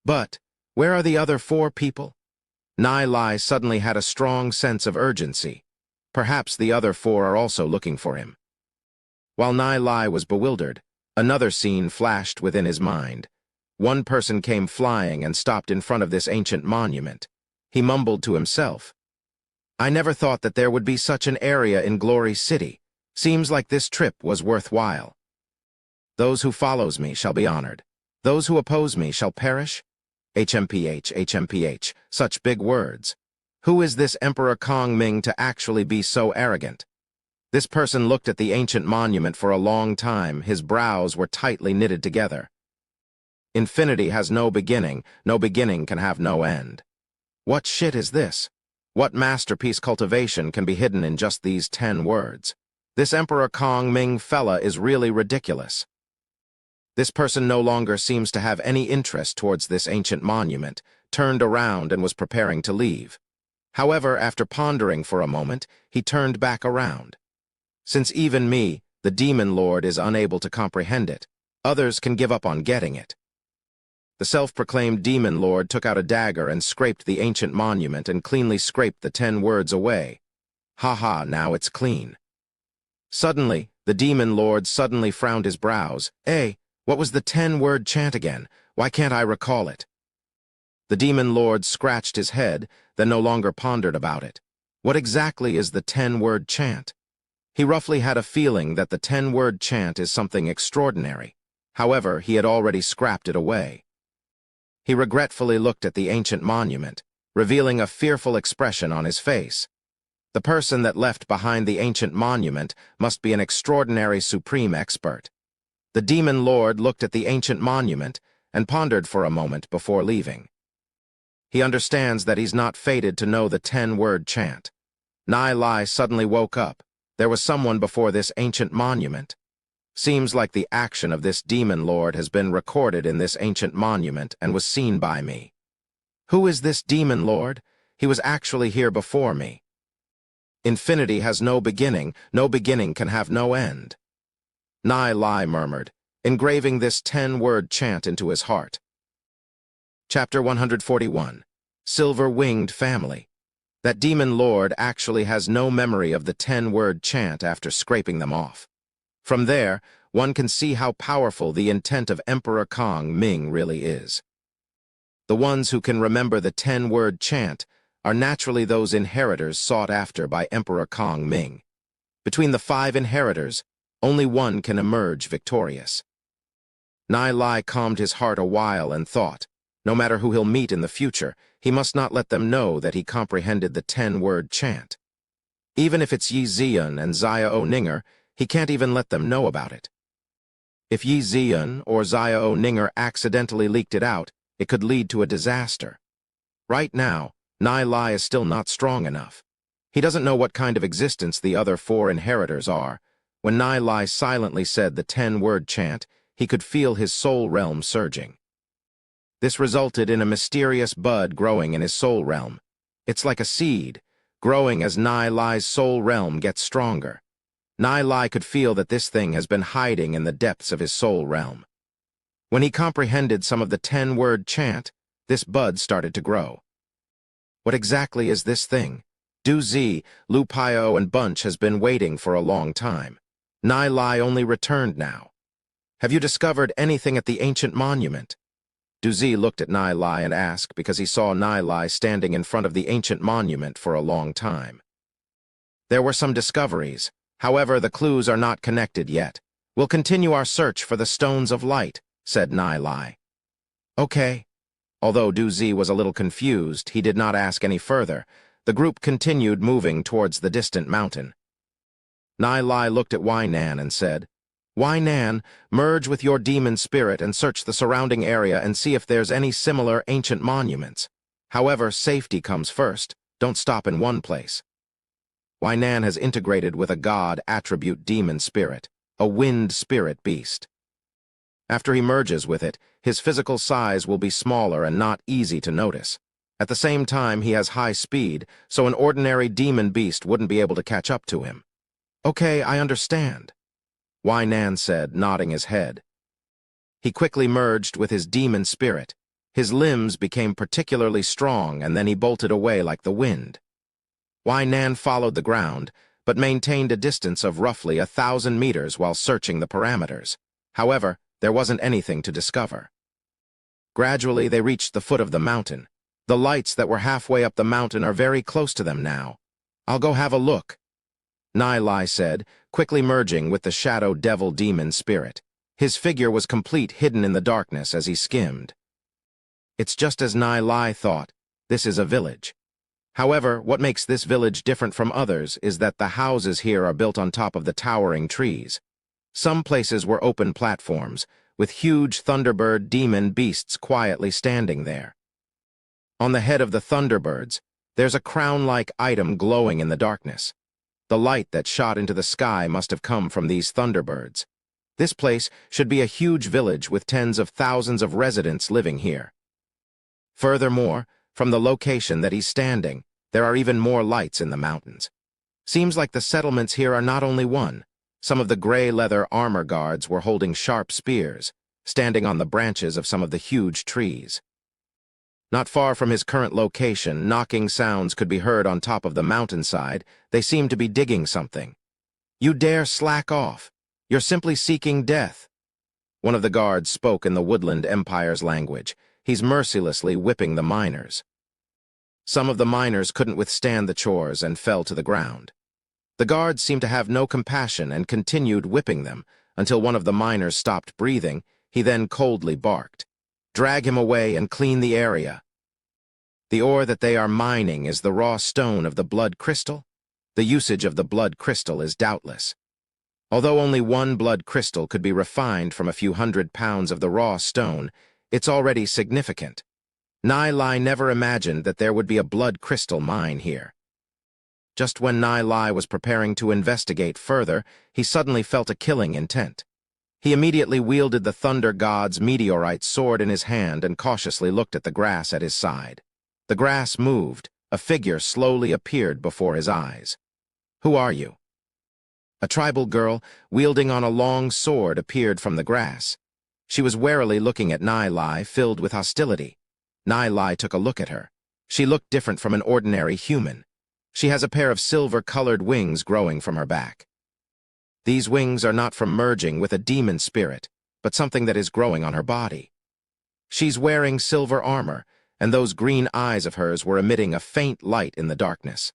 But where are the other 4 people? Nai Lai suddenly had a strong sense of urgency. Perhaps the other 4 are also looking for him. While Nai Lai was bewildered, another scene flashed within his mind. One person came flying and stopped in front of this ancient monument. He mumbled to himself, "I never thought that there would be such an area in Glory City. Seems like this trip was worthwhile. Those who follows me shall be honored. Those who oppose me shall perish." HMPH, HMPH, such big words. Who is this Emperor Kong Ming to actually be so arrogant? This person looked at the ancient monument for a long time. His brows were tightly knitted together. Infinity has no beginning can have no end. What shit is this? What masterpiece cultivation can be hidden in just these 10 words? This Emperor Kong Ming fella is really ridiculous. This person no longer seems to have any interest towards this ancient monument, turned around and was preparing to leave. However, after pondering for a moment, he turned back around. Since even me, the Demon Lord, is unable to comprehend it, others can give up on getting it. The self-proclaimed Demon Lord took out a dagger and scraped the ancient monument and cleanly scraped the 10 words away. Ha, now it's clean. Suddenly, the Demon Lord suddenly frowned his brows. Hey, what was the 10-word chant again? Why can't I recall it? The Demon Lord scratched his head, then no longer pondered about it. What exactly is the 10-word chant? He roughly had a feeling that the 10-word chant is something extraordinary. However, he had already scrapped it away. He regretfully looked at the ancient monument, revealing a fearful expression on his face. The person that left behind the ancient monument must be an extraordinary supreme expert. The Demon Lord looked at the ancient monument and pondered for a moment before leaving. He understands that he's not fated to know the 10-word chant. Nai Lai suddenly woke up. There was someone before this ancient monument. Seems like the action of this Demon Lord has been recorded in this ancient monument and was seen by me. Who is this Demon Lord? He was actually here before me. Infinity has no beginning can have no end. Nai Lai murmured, engraving this 10-word chant into his heart. Chapter 141. Silver-Winged Family. That Demon Lord actually has no memory of the 10-word chant after scraping them off. From there, one can see how powerful the intent of Emperor Kong Ming really is. The ones who can remember the 10-word chant are naturally those inheritors sought after by Emperor Kong Ming. Between the 5 inheritors, only one can emerge victorious. Nai Lai calmed his heart a while and thought, no matter who he'll meet in the future, he must not let them know that he comprehended the 10-word chant. Even if it's Yi Zian and Xiao Ninger, he can't even let them know about it. If Yi Zian or Xiao Ninger accidentally leaked it out, it could lead to a disaster. Right now, Nai Lai is still not strong enough. He doesn't know what kind of existence the other 4 inheritors are. When Nai Lai silently said the 10-word chant, he could feel his soul realm surging. This resulted in a mysterious bud growing in his soul realm. It's like a seed, growing as Nai Lai's soul realm gets stronger. Nai Lai could feel that this thing has been hiding in the depths of his soul realm. When he comprehended some of the 10-word chant, this bud started to grow. What exactly is this thing? Du Zi, Lu Paio, and Bunch has been waiting for a long time. Nai Lai only returned now. Have you discovered anything at the ancient monument? Du Zi looked at Nai Lai and asked because he saw Nai Lai standing in front of the ancient monument for a long time. There were some discoveries. However, the clues are not connected yet. We'll continue our search for the stones of light, said Nai Lai. Okay. Although Du Zi was a little confused, he did not ask any further. The group continued moving towards the distant mountain. Nai Lai looked at Wai Nan and said, Wai Nan, merge with your demon spirit and search the surrounding area and see if there's any similar ancient monuments. However, safety comes first. Don't stop in one place. Wai Nan has integrated with a god attribute demon spirit, a wind spirit beast. After he merges with it, his physical size will be smaller and not easy to notice. At the same time, he has high speed, so an ordinary demon beast wouldn't be able to catch up to him. Okay, I understand, Wai Nan said, nodding his head. He quickly merged with his demon spirit. His limbs became particularly strong, and then he bolted away like the wind. Wai Nan followed the ground, but maintained a distance of roughly 1,000 meters while searching the parameters. However, there wasn't anything to discover. Gradually, they reached the foot of the mountain. The lights that were halfway up the mountain are very close to them now. I'll go have a look, Nai Lai said, quickly merging with the shadow devil demon spirit. His figure was complete, hidden in the darkness as he skimmed. It's just as Nai Lai thought. This is a village. However, what makes this village different from others is that the houses here are built on top of the towering trees. Some places were open platforms, with huge Thunderbird demon beasts quietly standing there. On the head of the Thunderbirds, there's a crown-like item glowing in the darkness. The light that shot into the sky must have come from these Thunderbirds. This place should be a huge village with tens of thousands of residents living here. Furthermore, from the location that he's standing, there are even more lights in the mountains. Seems like the settlements here are not only one. Some of the gray leather armor guards were holding sharp spears, standing on the branches of some of the huge trees. Not far from his current location, knocking sounds could be heard on top of the mountainside. They seemed to be digging something. You dare slack off. You're simply seeking death. One of the guards spoke in the Woodland Empire's language. He's mercilessly whipping the miners. Some of the miners couldn't withstand the chores and fell to the ground. The guards seemed to have no compassion and continued whipping them until one of the miners stopped breathing. He then coldly barked. Drag him away and clean the area. The ore that they are mining is the raw stone of the blood crystal. The usage of the blood crystal is doubtless. Although only one blood crystal could be refined from a few 100 pounds of the raw stone, it's already significant. Nai Lai never imagined that there would be a blood crystal mine here. Just when Nai Lai was preparing to investigate further, he suddenly felt a killing intent. He immediately wielded the Thunder God's meteorite sword in his hand and cautiously looked at the grass at his side. The grass moved. A figure slowly appeared before his eyes. Who are you? A tribal girl, wielding on a long sword, appeared from the grass. She was warily looking at Nai Lai, filled with hostility. Nai Lai took a look at her. She looked different from an ordinary human. She has a pair of silver-colored wings growing from her back. These wings are not from merging with a demon spirit, but something that is growing on her body. She's wearing silver armor, and those green eyes of hers were emitting a faint light in the darkness.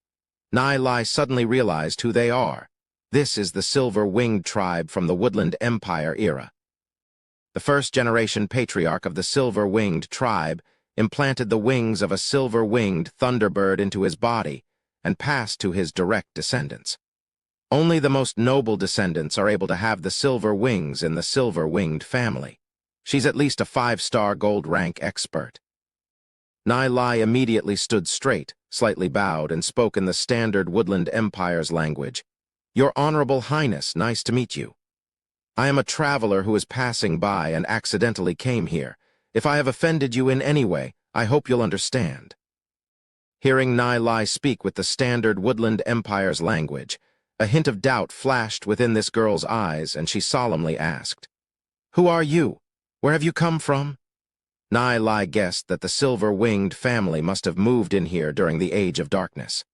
Nai Lai suddenly realized who they are. This is the silver-winged tribe from the Woodland Empire era. The first-generation patriarch of the silver-winged tribe implanted the wings of a silver-winged thunderbird into his body and passed to his direct descendants. Only the most noble descendants are able to have the silver wings in the silver-winged family. She's at least a 5-star gold rank expert. Nai Lai immediately stood straight, slightly bowed, and spoke in the standard Woodland Empire's language. "Your Honorable Highness, nice to meet you. I am a traveler who is passing by and accidentally came here. If I have offended you in any way, I hope you'll understand." Hearing Nai Lai speak with the standard Woodland Empire's language, a hint of doubt flashed within this girl's eyes, and she solemnly asked, "Who are you? Where have you come from?" Nai Lai guessed that the silver-winged family must have moved in here during the Age of Darkness.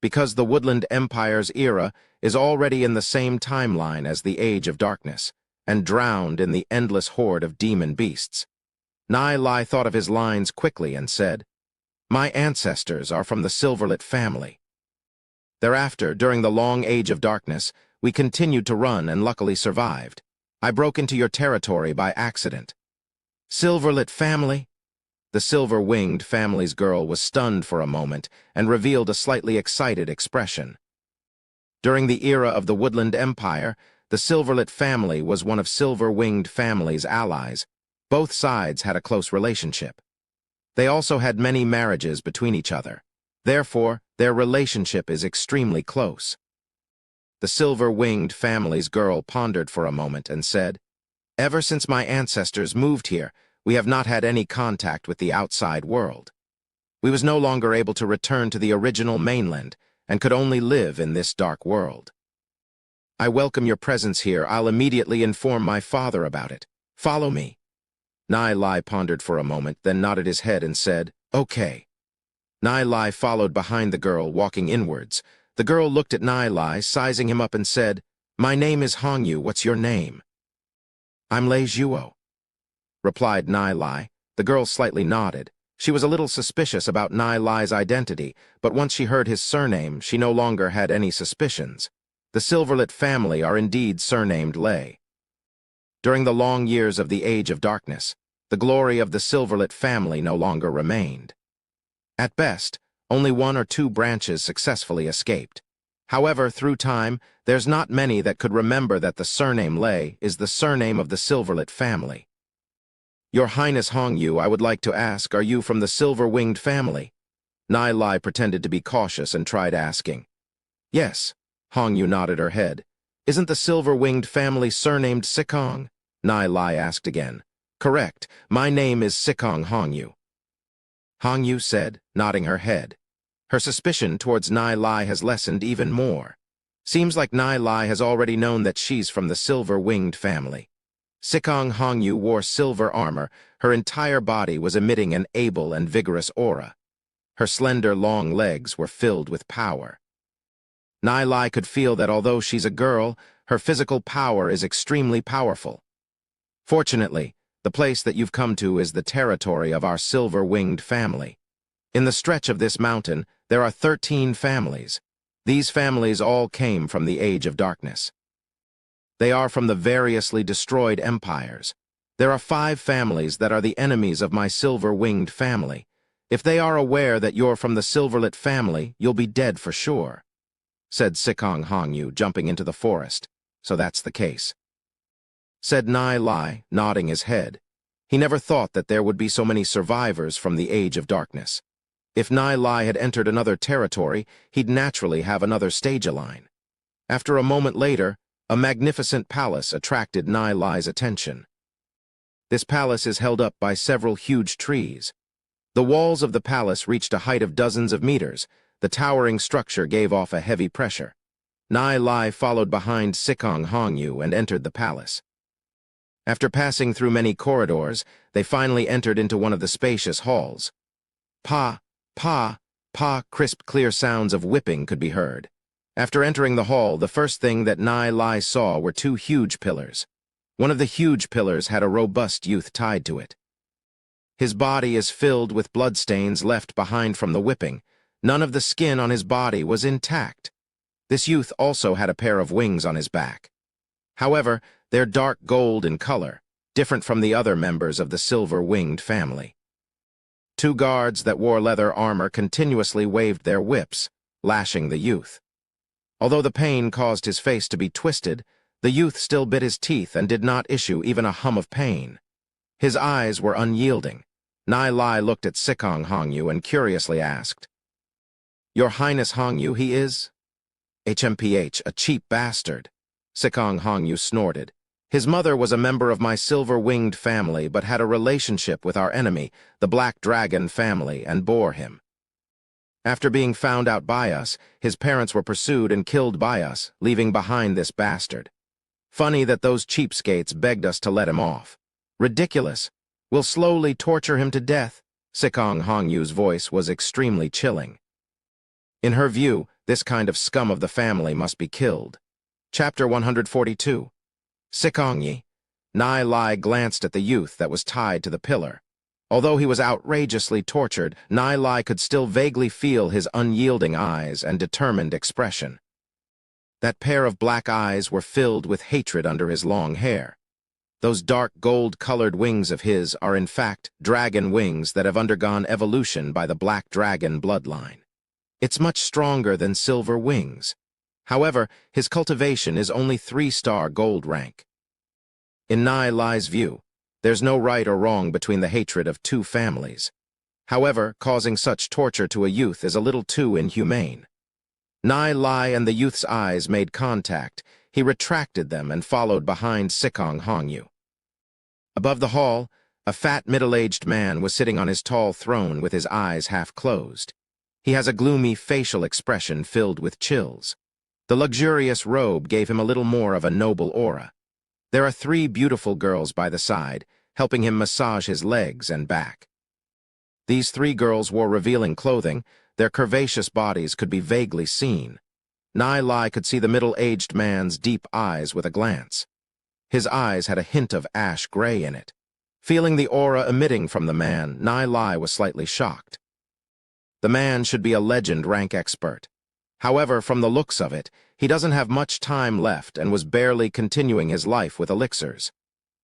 Because the Woodland Empire's era is already in the same timeline as the Age of Darkness, and drowned in the endless horde of demon beasts, Nai Lai thought of his lines quickly and said, "My ancestors are from the Silverlit family. Thereafter, during the long Age of Darkness, we continued to run and luckily survived. I broke into your territory by accident." "Silverlit family?" The silver-winged family's girl was stunned for a moment and revealed a slightly excited expression. During the era of the Woodland Empire, the Silverlit family was one of Silver-winged family's allies. Both sides had a close relationship. They also had many marriages between each other. Therefore, their relationship is extremely close. The silver-winged family's girl pondered for a moment and said, "Ever since my ancestors moved here, we have not had any contact with the outside world. We was no longer able to return to the original mainland and could only live in this dark world. I welcome your presence here. I'll immediately inform my father about it. Follow me." Nai Lai pondered for a moment, then nodded his head and said, "Okay." Nai Lai followed behind the girl, walking inwards. The girl looked at Nai Lai, sizing him up, and said, "My name is Hongyu. What's your name?" "I'm Lei Zhuo," replied Nai Lai. The girl slightly nodded. She was a little suspicious about Nai Lai's identity, but once she heard his surname, she no longer had any suspicions. The Silverlit family are indeed surnamed Lei. During the long years of the Age of Darkness, the glory of the Silverlit family no longer remained. At best, only 1 or 2 branches successfully escaped. However, through time, there's not many that could remember that the surname Lei is the surname of the Silverlit family. "Your Highness Hongyu, I would like to ask, are you from the Silver-winged family?" Nai Lai pretended to be cautious and tried asking. "Yes," Hongyu nodded her head. "Isn't the Silver-winged family surnamed Sikong?" Nai Lai asked again. "Correct. My name is Sikong Hongyu," Hongyu said, nodding her head. Her suspicion towards Nai Lai has lessened even more. Seems like Nai Lai has already known that she's from the silver-winged family. Sikong Hongyu wore silver armor. Her entire body was emitting an able and vigorous aura. Her slender, long legs were filled with power. Nai Lai could feel that although she's a girl, her physical power is extremely powerful. Fortunately, the place that you've come to is the territory of our silver-winged family. In the stretch of this mountain, there are 13 families. These families all came from the Age of Darkness. They are from the variously destroyed empires. There are 5 families that are the enemies of my silver-winged family. If they are aware that you're from the Silverlit family, you'll be dead for sure," said Sikong Hongyu, jumping into the forest. "So that's the case," said Nai Lai, nodding his head. He never thought that there would be so many survivors from the Age of Darkness. If Nai Lai had entered another territory, he'd naturally have another stage-align. After a moment later, a magnificent palace attracted Nai Lai's attention. This palace is held up by several huge trees. The walls of the palace reached a height of dozens of meters. The towering structure gave off a heavy pressure. Nai Lai followed behind Sikong Hongyu and entered the palace. After passing through many corridors, they finally entered into one of the spacious halls. Pa, pa, pa, crisp, clear sounds of whipping could be heard. After entering the hall, the first thing that Nai Lai saw were 2 huge pillars. One of the huge pillars had a robust youth tied to it. His body is filled with bloodstains left behind from the whipping. None of the skin on his body was intact. This youth also had a pair of wings on his back. However, they're dark gold in color, different from the other members of the silver-winged family. Two guards that wore leather armor continuously waved their whips, lashing the youth. Although the pain caused his face to be twisted, the youth still bit his teeth and did not issue even a hum of pain. His eyes were unyielding. Nai Lai looked at Sikong Hongyu and curiously asked, "Your Highness Hongyu, he is?" "HMPH, a cheap bastard," Sikong Hongyu snorted. "His mother was a member of my silver-winged family but had a relationship with our enemy, the Black Dragon family, and bore him. After being found out by us, his parents were pursued and killed by us, leaving behind this bastard. Funny that those cheapskates begged us to let him off. Ridiculous. We'll slowly torture him to death." Sikong Hongyu's voice was extremely chilling. In her view, this kind of scum of the family must be killed. Chapter 142. Sikong Yi. Nai Lai glanced at the youth that was tied to the pillar. Although he was outrageously tortured, Nai Lai could still vaguely feel his unyielding eyes and determined expression. That pair of black eyes were filled with hatred under his long hair. Those dark gold-colored wings of his are in fact dragon wings that have undergone evolution by the Black Dragon bloodline. It's much stronger than silver wings. However, his cultivation is only 3-star gold rank. In Nai Lai's view, there's no right or wrong between the hatred of two families. However, causing such torture to a youth is a little too inhumane. Nai Lai and the youth's eyes made contact. He retracted them and followed behind Sikong Hongyu. Above the hall, a fat middle-aged man was sitting on his tall throne with his eyes half closed. He has a gloomy facial expression filled with chills. The luxurious robe gave him a little more of a noble aura. There are 3 beautiful girls by the side, helping him massage his legs and back. These 3 girls wore revealing clothing. Their curvaceous bodies could be vaguely seen. Nai Lai could see the middle-aged man's deep eyes with a glance. His eyes had a hint of ash gray in it. Feeling the aura emitting from the man, Nai Lai was slightly shocked. The man should be a legend rank expert. However, from the looks of it, he doesn't have much time left and was barely continuing his life with elixirs.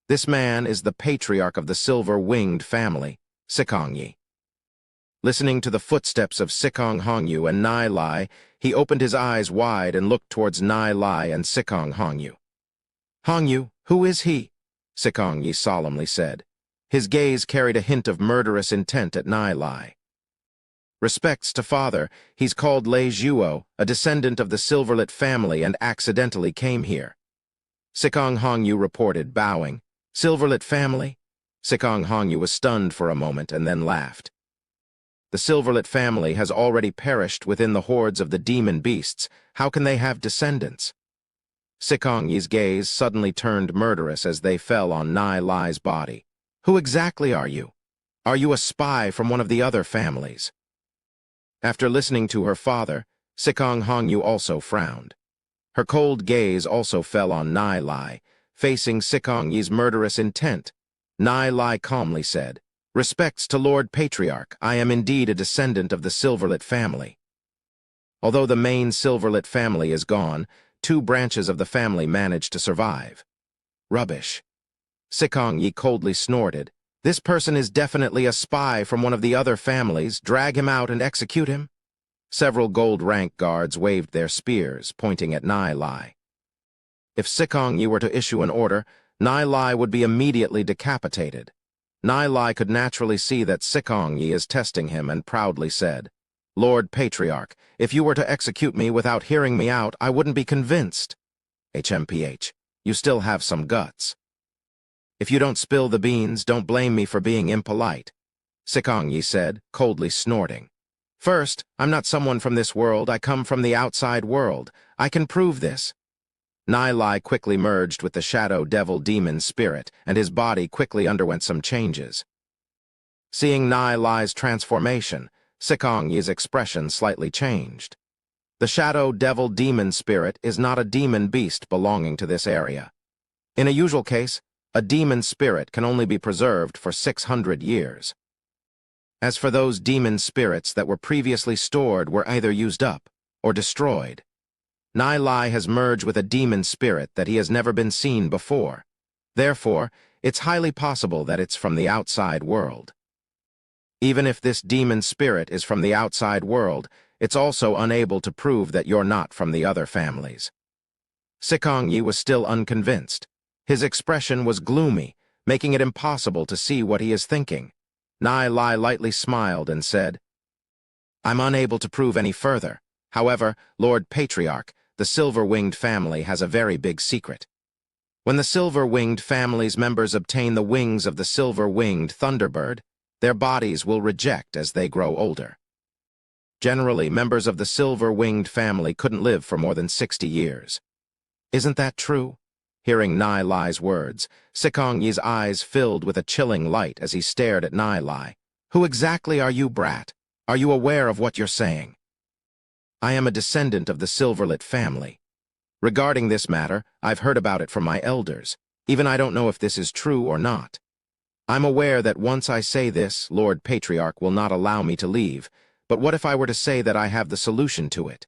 This man is the patriarch of the silver-winged family, Sikong Yi. Listening to the footsteps of Sikong Hongyu and Nai Lai, he opened his eyes wide and looked towards Nai Lai and Sikong Hongyu. "Hongyu, who is he?" Sikong Yi solemnly said. His gaze carried a hint of murderous intent at Nai Lai. "Respects to father, he's called Lei Zhuo, a descendant of the Silverlit family and accidentally came here." Sikong Hongyu reported, bowing. "Silverlit family?" Sikong Hongyu was stunned for a moment and then laughed. "The Silverlit family has already perished within the hordes of the demon beasts. How can they have descendants?" Sikong Yi's gaze suddenly turned murderous as they fell on Nai Lai's body. "Who exactly are you? Are you a spy from one of the other families?" After listening to her father, Sikong Hongyu also frowned. Her cold gaze also fell on Nai Lai, facing Sikong Yi's murderous intent. Nai Lai calmly said, "Respects to Lord Patriarch, I am indeed a descendant of the Silverlit family." Although the main Silverlit family is gone, 2 branches of the family managed to survive. "Rubbish." Sikong Yi coldly snorted. "This person is definitely a spy from one of the other families. Drag him out and execute him." Several gold rank guards waved their spears, pointing at Nai Lai. If Sikong Yi were to issue an order, Nai Lai would be immediately decapitated. Nai Lai could naturally see that Sikong Yi is testing him and proudly said, "Lord Patriarch, if you were to execute me without hearing me out, I wouldn't be convinced." HMPH, you still have some guts. "If you don't spill the beans, don't blame me for being impolite," Sikong Yi said, coldly snorting. "First, I'm not someone from this world, I come from the outside world. I can prove this." Nai Lai quickly merged with the shadow devil demon spirit, and his body quickly underwent some changes. Seeing Nai Lai's transformation, Sikong Yi's expression slightly changed. The shadow devil demon spirit is not a demon beast belonging to this area. In a usual case, a demon spirit can only be preserved for 600 years. As for those demon spirits that were previously stored were either used up or destroyed. Nai Lai has merged with a demon spirit that he has never been seen before. Therefore, it's highly possible that it's from the outside world. Even if this demon spirit is from the outside world, it's also unable to prove that you're not from the other families. Sikong Yi was still unconvinced. His expression was gloomy, making it impossible to see what he is thinking. Nai Lai lightly smiled and said, "I'm unable to prove any further. However, Lord Patriarch, the silver-winged family has a very big secret. When the silver-winged family's members obtain the wings of the silver-winged thunderbird, their bodies will reject as they grow older. Generally, members of the silver-winged family couldn't live for more than 60 years. Isn't that true?" Hearing Nai Lai's words, Sikong Yi's eyes filled with a chilling light as he stared at Nai Lai. "Who exactly are you, brat? Are you aware of what you're saying?" "I am a descendant of the Silverlit family. Regarding this matter, I've heard about it from my elders. Even I don't know if this is true or not. I'm aware that once I say this, Lord Patriarch will not allow me to leave, but what if I were to say that I have the solution to it?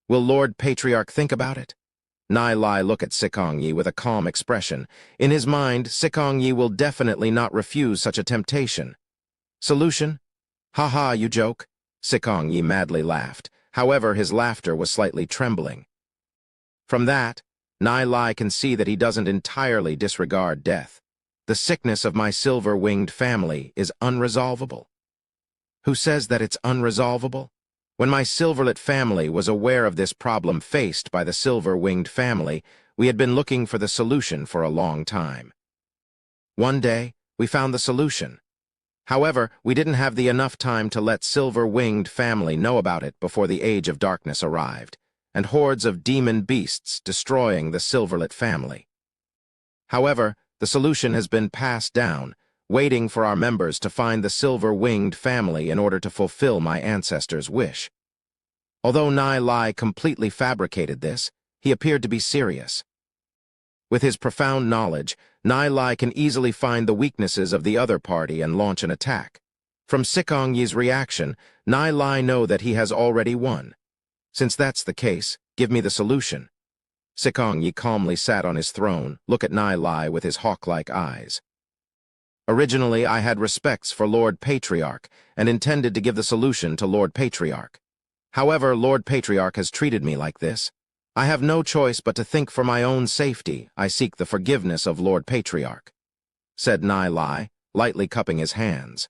Will Lord Patriarch think about it?" Nai Lai looked at Sikong Yi with a calm expression. In his mind, Sikong Yi will definitely not refuse such a temptation. "Solution? Ha ha, you joke." Sikong Yi madly laughed. However, his laughter was slightly trembling. From that, Nai Lai can see that he doesn't entirely disregard death. The sickness of my silver-winged family is unresolvable. Who says that it's unresolvable? When my Silverlit family was aware of this problem faced by the silver-winged family, we had been looking for the solution for a long time. One day, we found the solution. However, we didn't have enough time to let silver-winged family know about it before the Age of Darkness arrived, and hordes of demon beasts destroying the Silverlit family. However, the solution has been passed down, waiting for our members to find the silver-winged family in order to fulfill my ancestors' wish. Although Nai Lai completely fabricated this, he appeared to be serious. With his profound knowledge, Nai Lai can easily find the weaknesses of the other party and launch an attack. From Sikong Yi's reaction, Nai Lai knows that he has already won. Since that's the case, give me the solution. Sikong Yi calmly sat on his throne, looked at Nai Lai with his hawk-like eyes. Originally, I had respects for Lord Patriarch and intended to give the solution to Lord Patriarch. However, Lord Patriarch has treated me like this. I have no choice but to think for my own safety I seek the forgiveness of Lord Patriarch," said Nai Lai, lightly cupping his hands.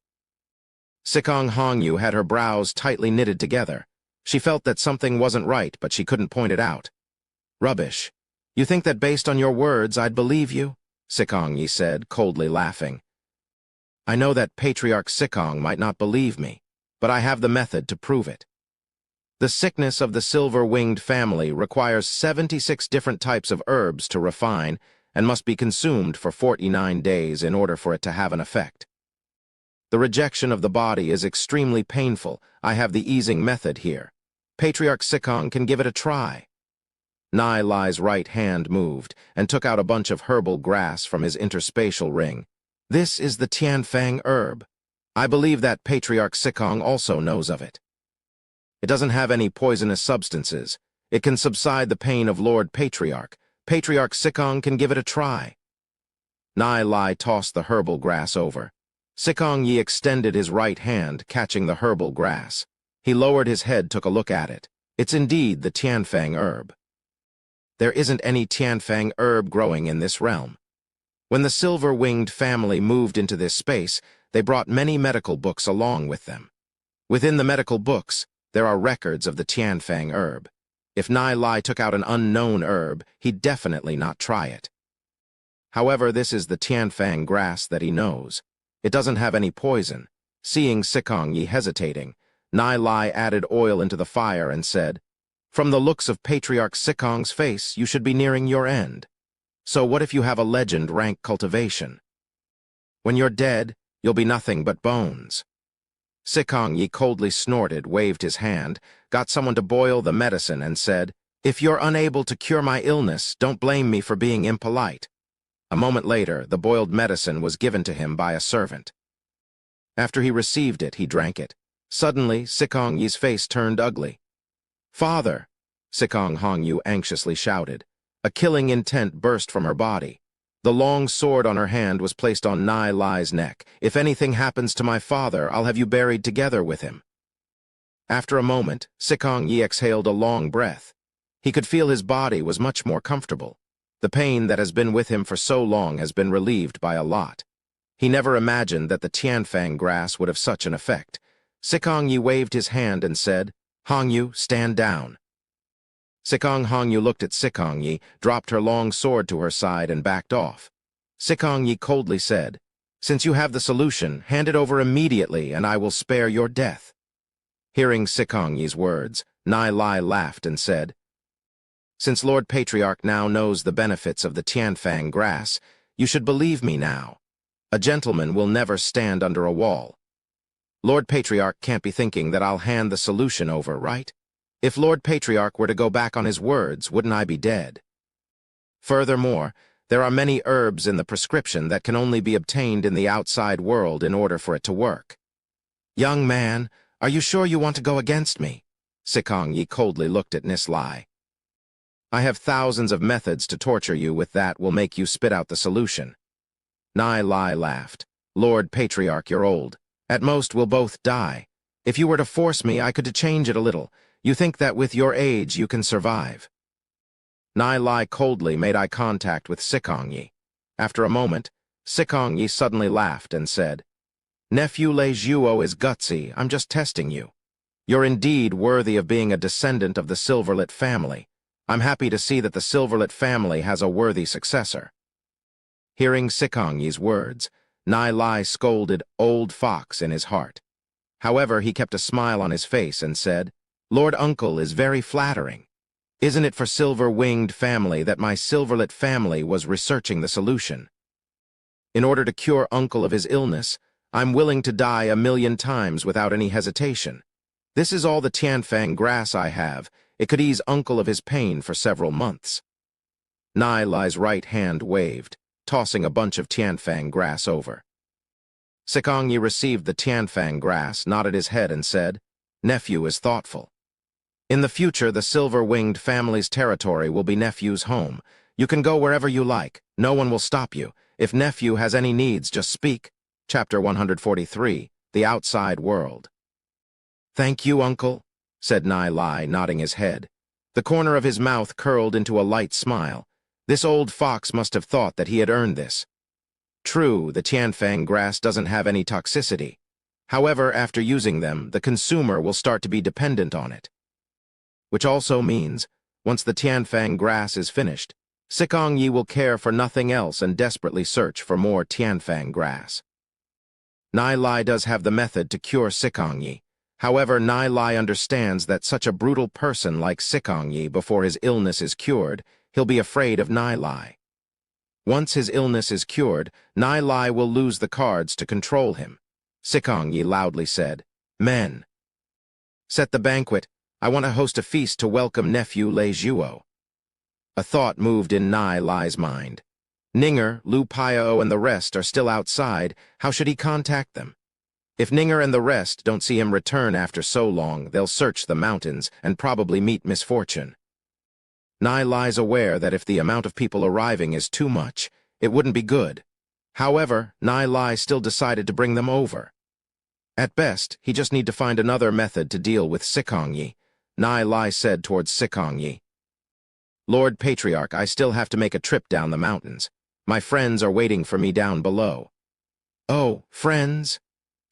Sikong Hongyu had her brows tightly knitted together. She felt that something wasn't right, but she couldn't point it out. "Rubbish. You think that based on your words I'd believe you?" Sikong Yi said, coldly laughing. "I know that Patriarch Sikong might not believe me, but I have the method to prove it. The sickness of the silver-winged family requires 76 different types of herbs to refine and must be consumed for 49 days in order for it to have an effect. The rejection of the body is extremely painful. I have the easing method here. Patriarch Sikong can give it a try." Nai Lai's right hand moved and took out a bunch of herbal grass from his interspatial ring. "This is the Tianfang herb. I believe that Patriarch Sikong also knows of it. It doesn't have any poisonous substances. It can subside the pain of Lord Patriarch. Patriarch Sikong can give it a try." Nai Lai tossed the herbal grass over. Sikong Yi extended his right hand, catching the herbal grass. He lowered his head, took a look at it. It's indeed the Tianfang herb. There isn't any Tianfang herb growing in this realm. When the silver-winged family moved into this space, they brought many medical books along with them. Within the medical books, there are records of the Tianfang herb. If Nai Lai took out an unknown herb, he'd definitely not try it. However, this is the Tianfang grass that he knows. It doesn't have any poison. Seeing Sikong Yi hesitating, Nai Lai added oil into the fire and said, "From the looks of Patriarch Sikong's face, you should be nearing your end. So what if you have a legend rank cultivation? When you're dead, you'll be nothing but bones." Sikong Yi coldly snorted, waved his hand, got someone to boil the medicine and said, "If you're unable to cure my illness, don't blame me for being impolite." A moment later, the boiled medicine was given to him by a servant. After he received it, he drank it. Suddenly, Sikong Yi's face turned ugly. "Father!" Sikong Hongyu anxiously shouted. A killing intent burst from her body. The long sword on her hand was placed on Nai Lai's neck. If anything happens to my father, I'll have you buried together with him. After a moment, Sikong Yi exhaled a long breath. He could feel his body was much more comfortable. The pain that has been with him for so long has been relieved by a lot. He never imagined that the Tianfang grass would have such an effect. Sikong Yi waved his hand and said, Hongyu, stand down. Sikong Hongyu looked at Sikong Yi, dropped her long sword to her side and backed off. Sikong Yi coldly said, Since you have the solution, hand it over immediately and I will spare your death. Hearing Sikong Yi's words, Nai Lai laughed and said, Since Lord Patriarch now knows the benefits of the Tianfang grass, you should believe me now. A gentleman will never stand under a wall. Lord Patriarch can't be thinking that I'll hand the solution over, right? If Lord Patriarch were to go back on his words, wouldn't I be dead? Furthermore, there are many herbs in the prescription that can only be obtained in the outside world in order for it to work. Young man, are you sure you want to go against me? Sikong Yi coldly looked at Nis Lai. I have thousands of methods to torture you with that will make you spit out the solution. Nai Lai laughed. Lord Patriarch, you're old. At most, we'll both die. If you were to force me, I could change it a little. You think that with your age you can survive. Nai Lai coldly made eye contact with Sikong Yi. After a moment, Sikong Yi suddenly laughed and said, Nephew Lei Zhuo is gutsy, I'm just testing you. You're indeed worthy of being a descendant of the Silverlit family. I'm happy to see that the Silverlit family has a worthy successor. Hearing Sikong Yi's words, Nai Lai scolded Old Fox in his heart. However, he kept a smile on his face and said, Lord Uncle is very flattering. Isn't it for Silver-Winged family that my Silverlit family was researching the solution? In order to cure Uncle of his illness, I'm willing to die 1,000,000 times without any hesitation. This is all the Tianfang grass I have. It could ease Uncle of his pain for several months. Nai Lai's right hand waved, tossing a bunch of Tianfang grass over. Sikong Yi received the Tianfang grass, nodded his head and said, Nephew is thoughtful. In the future, the Silver-Winged family's territory will be Nephew's home. You can go wherever you like. No one will stop you. If Nephew has any needs, just speak. Chapter 143, The Outside World. Thank you, Uncle, said Nai Lai, nodding his head. The corner of his mouth curled into a light smile. This old fox must have thought that he had earned this. True, the Tianfang grass doesn't have any toxicity. However, after using them, the consumer will start to be dependent on it. Which also means, once the Tianfang grass is finished, Sikong Yi will care for nothing else and desperately search for more Tianfang grass. Nai Lai does have the method to cure Sikong Yi. However, Nai Lai understands that such a brutal person like Sikong Yi, before his illness is cured, he'll be afraid of Nai Lai. Once his illness is cured, Nai Lai will lose the cards to control him. Sikong Yi loudly said, Men, set the banquet. I want to host a feast to welcome Nephew Lei Zhuo. A thought moved in Nai Lai's mind. Ninger, Lu Piao, and the rest are still outside. How should he contact them? If Ninger and the rest don't see him return after so long, they'll search the mountains and probably meet misfortune. Nai Lai's aware that if the amount of people arriving is too much, it wouldn't be good. However, Nai Lai still decided to bring them over. At best, he just need to find another method to deal with Sikong Yi. Nai Lai said towards Sikong Yi, Lord Patriarch, I still have to make a trip down the mountains. My friends are waiting for me down below. Oh, friends?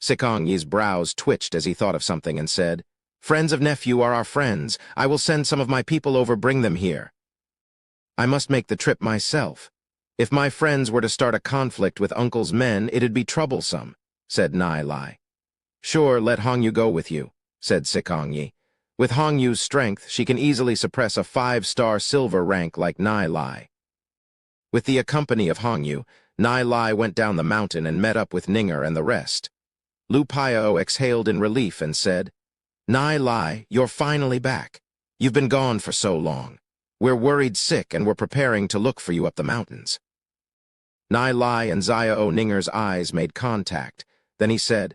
Sikong Yi's brows twitched as he thought of something and said, Friends of Nephew are our friends. I will send some of my people over, bring them here. I must make the trip myself. If my friends were to start a conflict with Uncle's men, it'd be troublesome, said Nai Lai. Sure, let Hongyu go with you, said Sikong Yi. With Hongyu's strength, she can easily suppress a 5-star silver rank like Nai Lai. With the accompany of Hongyu, Nai Lai went down the mountain and met up with Ninger and the rest. Lu Piao exhaled in relief and said, Nai Lai, you're finally back. You've been gone for so long. We're worried sick and we're preparing to look for you up the mountains. Nai Lai and Xiao Ninger's eyes made contact. Then he said,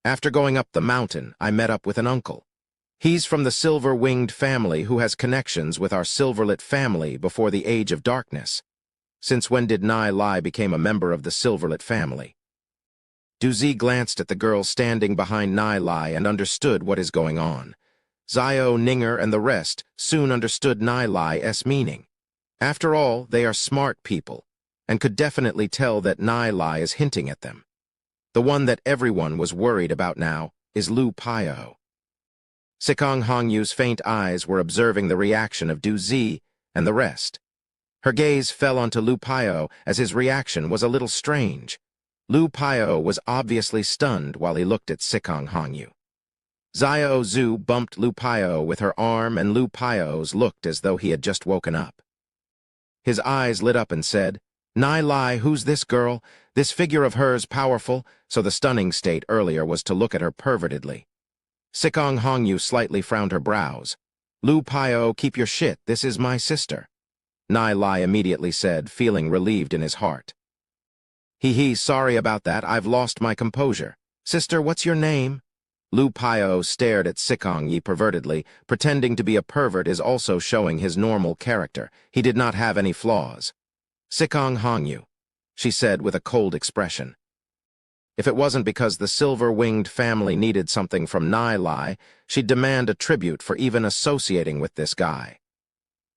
After going up the mountain, I met up with an uncle. He's from the silver-winged family who has connections with our silverlit family before the Age of Darkness. Since when did Nai Lai become a member of the silverlit family? Du Zi glanced at the girl standing behind Nai Lai and understood what is going on. Xiao, Ninger, and the rest soon understood Nai Lai's meaning. After all, they are smart people, and could definitely tell that Nai Lai is hinting at them. The one that everyone was worried about now is Lu Piao. Sikong Hongyu's faint eyes were observing the reaction of Du Zi and the rest. Her gaze fell onto Lu Piao as his reaction was a little strange. Lu Piao was obviously stunned while he looked at Sikong Hongyu. Xiao Zhu bumped Lu Piao with her arm, and Lu Piao's looked as though he had just woken up. His eyes lit up and said, "Nai Lai, who's this girl? This figure of hers powerful?" So the stunning state earlier was to look at her pervertedly. Sikong Hongyu slightly frowned her brows. "Lu Piao, keep your shit, this is my sister," Nai Lai immediately said, feeling relieved in his heart. Hee, sorry about that, I've lost my composure. Sister, what's your name?" Lu Piao stared at Sikong Yi pervertedly. Pretending to be a pervert is also showing his normal character. He did not have any flaws. "Sikong Hongyu," she said with a cold expression. If it wasn't because the silver-winged family needed something from Nai Lai, she'd demand a tribute for even associating with this guy.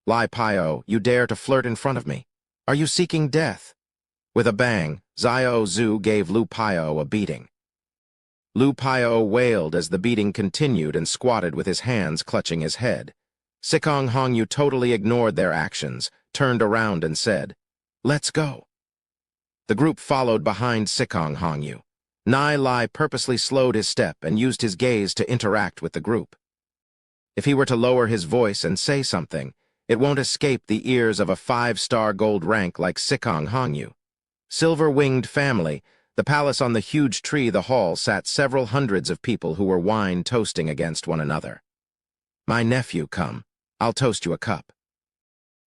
"Lai Piao, you dare to flirt in front of me? Are you seeking death?" With a bang, Xiao Zhu gave Lu Piao a beating. Lu Piao wailed as the beating continued and squatted with his hands clutching his head. Sikong Hongyu totally ignored their actions, turned around and said, "Let's go." The group followed behind Sikong Hongyu. Nai Lai purposely slowed his step and used his gaze to interact with the group. If he were to lower his voice and say something, it won't escape the ears of a 5-star gold rank like Sikong Hongyu. Silver-winged family. The palace on the huge tree, the hall, sat several hundreds of people who were wine toasting against one another. "My nephew, come. I'll toast you a cup."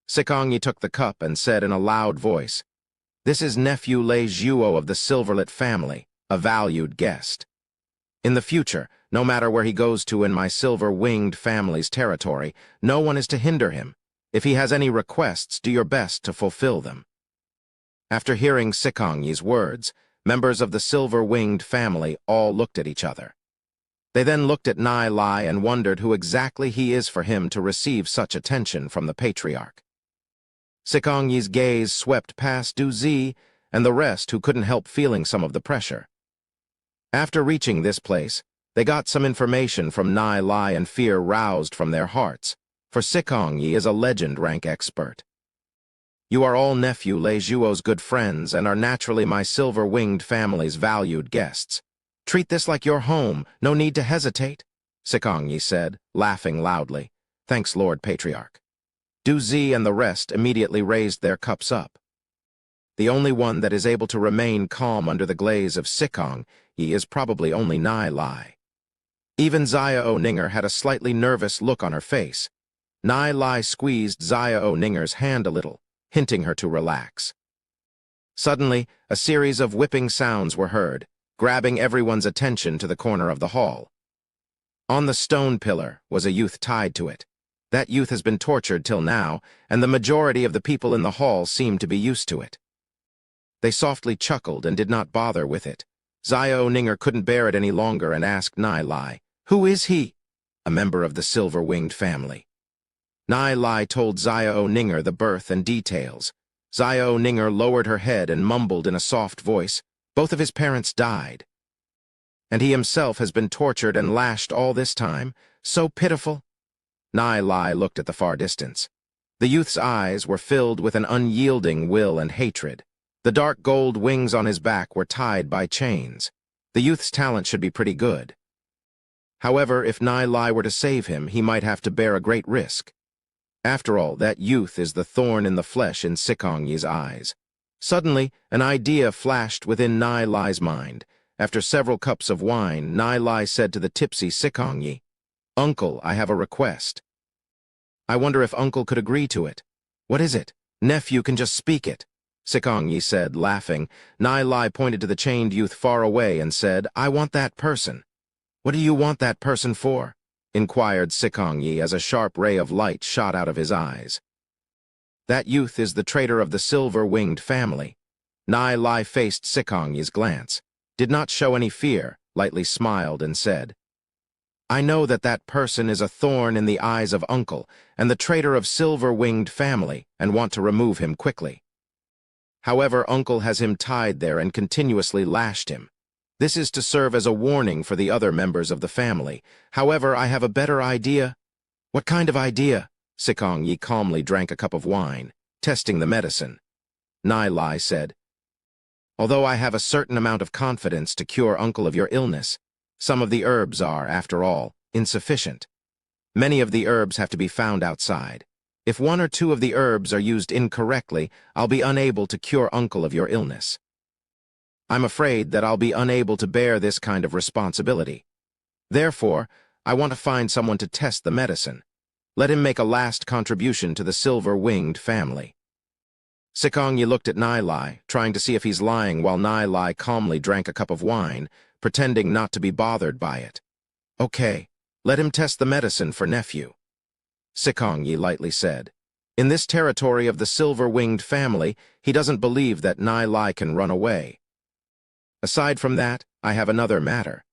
Sikong Yi took the cup and said in a loud voice, "This is nephew Lei Zhuo of the silverlit family, a valued guest. In the future, no matter where he goes to in my silver-winged family's territory, no one is to hinder him. If he has any requests, do your best to fulfill them." After hearing Sikong Yi's words, members of the silver-winged family all looked at each other. They then looked at Nai Lai and wondered who exactly he is for him to receive such attention from the patriarch. Sikong Yi's gaze swept past Du Zi and the rest, who couldn't help feeling some of the pressure. After reaching this place, they got some information from Nai Lai, and fear roused from their hearts, for Sikong Yi is a legend rank expert. "You are all nephew Lei Zhuo's good friends and are naturally my silver-winged family's valued guests. Treat this like your home, no need to hesitate," Sikong Yi said, laughing loudly. "Thanks, Lord Patriarch." Du Zi and the rest immediately raised their cups up. The only one that is able to remain calm under the glaze of Sikong Yi is probably only Nai Lai. Even Xiao Ninger had a slightly nervous look on her face. Nai Lai squeezed Xiao Ninger's hand a little, hinting her to relax. Suddenly, a series of whipping sounds were heard, grabbing everyone's attention to the corner of the hall. On the stone pillar was a youth tied to it. That youth has been tortured till now, and the majority of the people in the hall seemed to be used to it. They softly chuckled and did not bother with it. Xiao Ninger couldn't bear it any longer and asked Nai Lai, "Who is he?" "A member of the silver-winged family." Nai Lai told Xiao Ninger the birth and details. Xiao Ninger lowered her head and mumbled in a soft voice, "Both of his parents died. And he himself has been tortured and lashed all this time. So pitiful." Nai Lai looked at the far distance. The youth's eyes were filled with an unyielding will and hatred. The dark gold wings on his back were tied by chains. The youth's talent should be pretty good. However, if Nai Lai were to save him, he might have to bear a great risk. After all, that youth is the thorn in the flesh in Sikong Yi's eyes. Suddenly, an idea flashed within Nai Lai's mind. After several cups of wine, Nai Lai said to the tipsy Sikong Yi, "Uncle, I have a request. I wonder if Uncle could agree to it." "What is it?" "Nephew can just speak it," Sikong Yi said, laughing. Nai Lai pointed to the chained youth far away and said, "I want that person." "What do you want that person for?" inquired Sikong-yi as a sharp ray of light shot out of his eyes. That youth is the traitor of the silver-winged family. Nai Lai faced Sikong-yi's glance, did not show any fear, lightly smiled and said, I know that that person is a thorn in the eyes of Uncle and the traitor of silver-winged family and want to remove him quickly. However, Uncle has him tied there and continuously lashed him. This is to serve as a warning for the other members of the family. However, I have a better idea. What kind of idea? Sikong-yi calmly drank a cup of wine, testing the medicine. Nai Lai said, Although I have a certain amount of confidence to cure Uncle of your illness, some of the herbs are, after all, insufficient. Many of the herbs have to be found outside. If one or two of the herbs are used incorrectly, I'll be unable to cure Uncle of your illness. I'm afraid that I'll be unable to bear this kind of responsibility. Therefore, I want to find someone to test the medicine. Let him make a last contribution to the silver-winged family. Sikong-yi looked at Nai Lai, trying to see if he's lying while Nai Lai calmly drank a cup of wine, pretending not to be bothered by it. Okay, let him test the medicine for nephew. Sikong-yi lightly said. In this territory of the silver-winged family, he doesn't believe that Nai Lai can run away. Aside from that, I have another matter.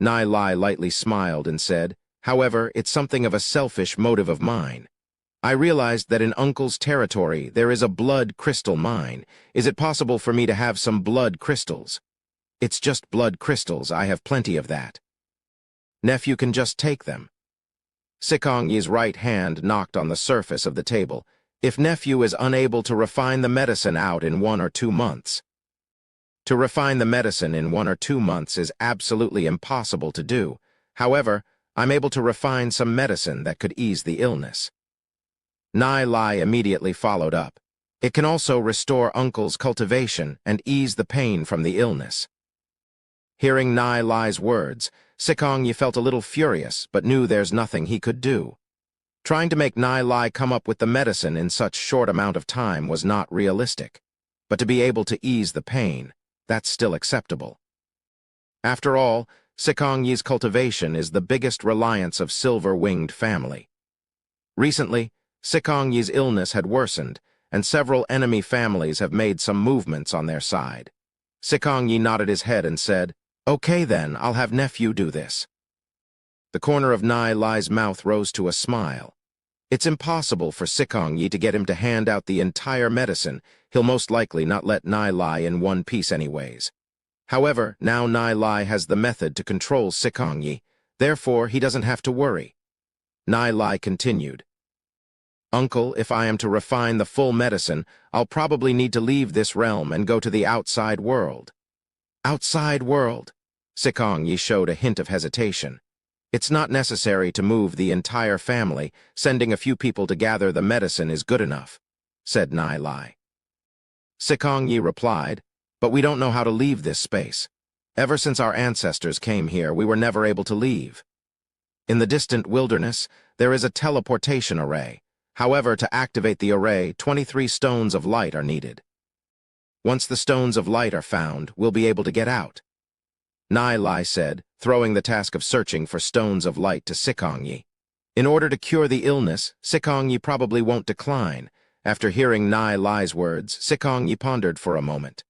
Nai Lai lightly smiled and said, However, it's something of a selfish motive of mine. I realized that in Uncle's territory there is a blood crystal mine. Is it possible for me to have some blood crystals? It's just blood crystals, I have plenty of that. Nephew can just take them. Sikong-yi's right hand knocked on the surface of the table. If nephew is unable to refine the medicine out in 1 or 2 months. To refine the medicine in 1 or 2 months is absolutely impossible to do. However, I'm able to refine some medicine that could ease the illness. Nai Lai immediately followed up. It can also restore Uncle's cultivation and ease the pain from the illness. Hearing Nai Lai's words, Sikong-yi felt a little furious, but knew there's nothing he could do. Trying to make Nai Lai come up with the medicine in such short amount of time was not realistic. But to be able to ease the pain, that's still acceptable. After all, Sikong-yi's cultivation is the biggest reliance of silver-winged family. Recently, Sikong-yi's illness had worsened, and several enemy families have made some movements on their side. Sikong-yi nodded his head and said, Okay then, I'll have nephew do this. The corner of Nai Lai's mouth rose to a smile. It's impossible for Sikong-yi to get him to hand out the entire medicine. He'll most likely not let Nai Lai in one piece anyways. However, now Nai Lai has the method to control Sikong-yi, therefore he doesn't have to worry. Nai Lai continued, Uncle, if I am to refine the full medicine, I'll probably need to leave this realm and go to the outside world. Outside world? Sikong-yi showed a hint of hesitation. It's not necessary to move the entire family. Sending a few people to gather the medicine is good enough, said Nai Lai. Sikong-yi replied, But we don't know how to leave this space. Ever since our ancestors came here, we were never able to leave. In the distant wilderness, there is a teleportation array. However, to activate the array, 23 stones of light are needed. Once the stones of light are found, we'll be able to get out. Nai Lai said, throwing the task of searching for stones of light to Sikong-yi. In order to cure the illness, Sikong-yi probably won't decline. After hearing Nai Lai's words, Sikong-yi pondered for a moment.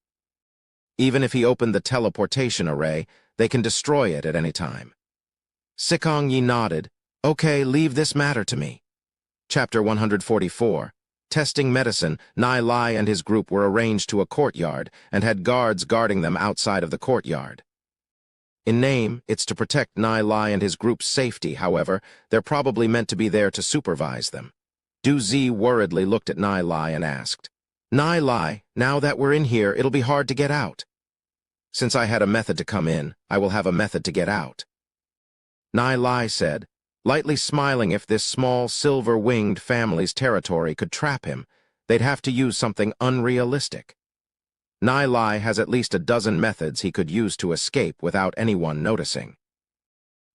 Even if he opened the teleportation array, they can destroy it at any time. Sikong-yi nodded. Okay, leave this matter to me. Chapter 144. Testing medicine, Nai Lai and his group were arranged to a courtyard and had guards guarding them outside of the courtyard. In name, it's to protect Nai Lai and his group's safety. However, they're probably meant to be there to supervise them. Du Zi worriedly looked at Nai Lai and asked, Nai Lai, now that we're in here, it'll be hard to get out. Since I had a method to come in, I will have a method to get out. Nai Lai said, lightly smiling. If this small silver-winged family's territory could trap him, they'd have to use something unrealistic. Nai Lai has at least a dozen methods he could use to escape without anyone noticing.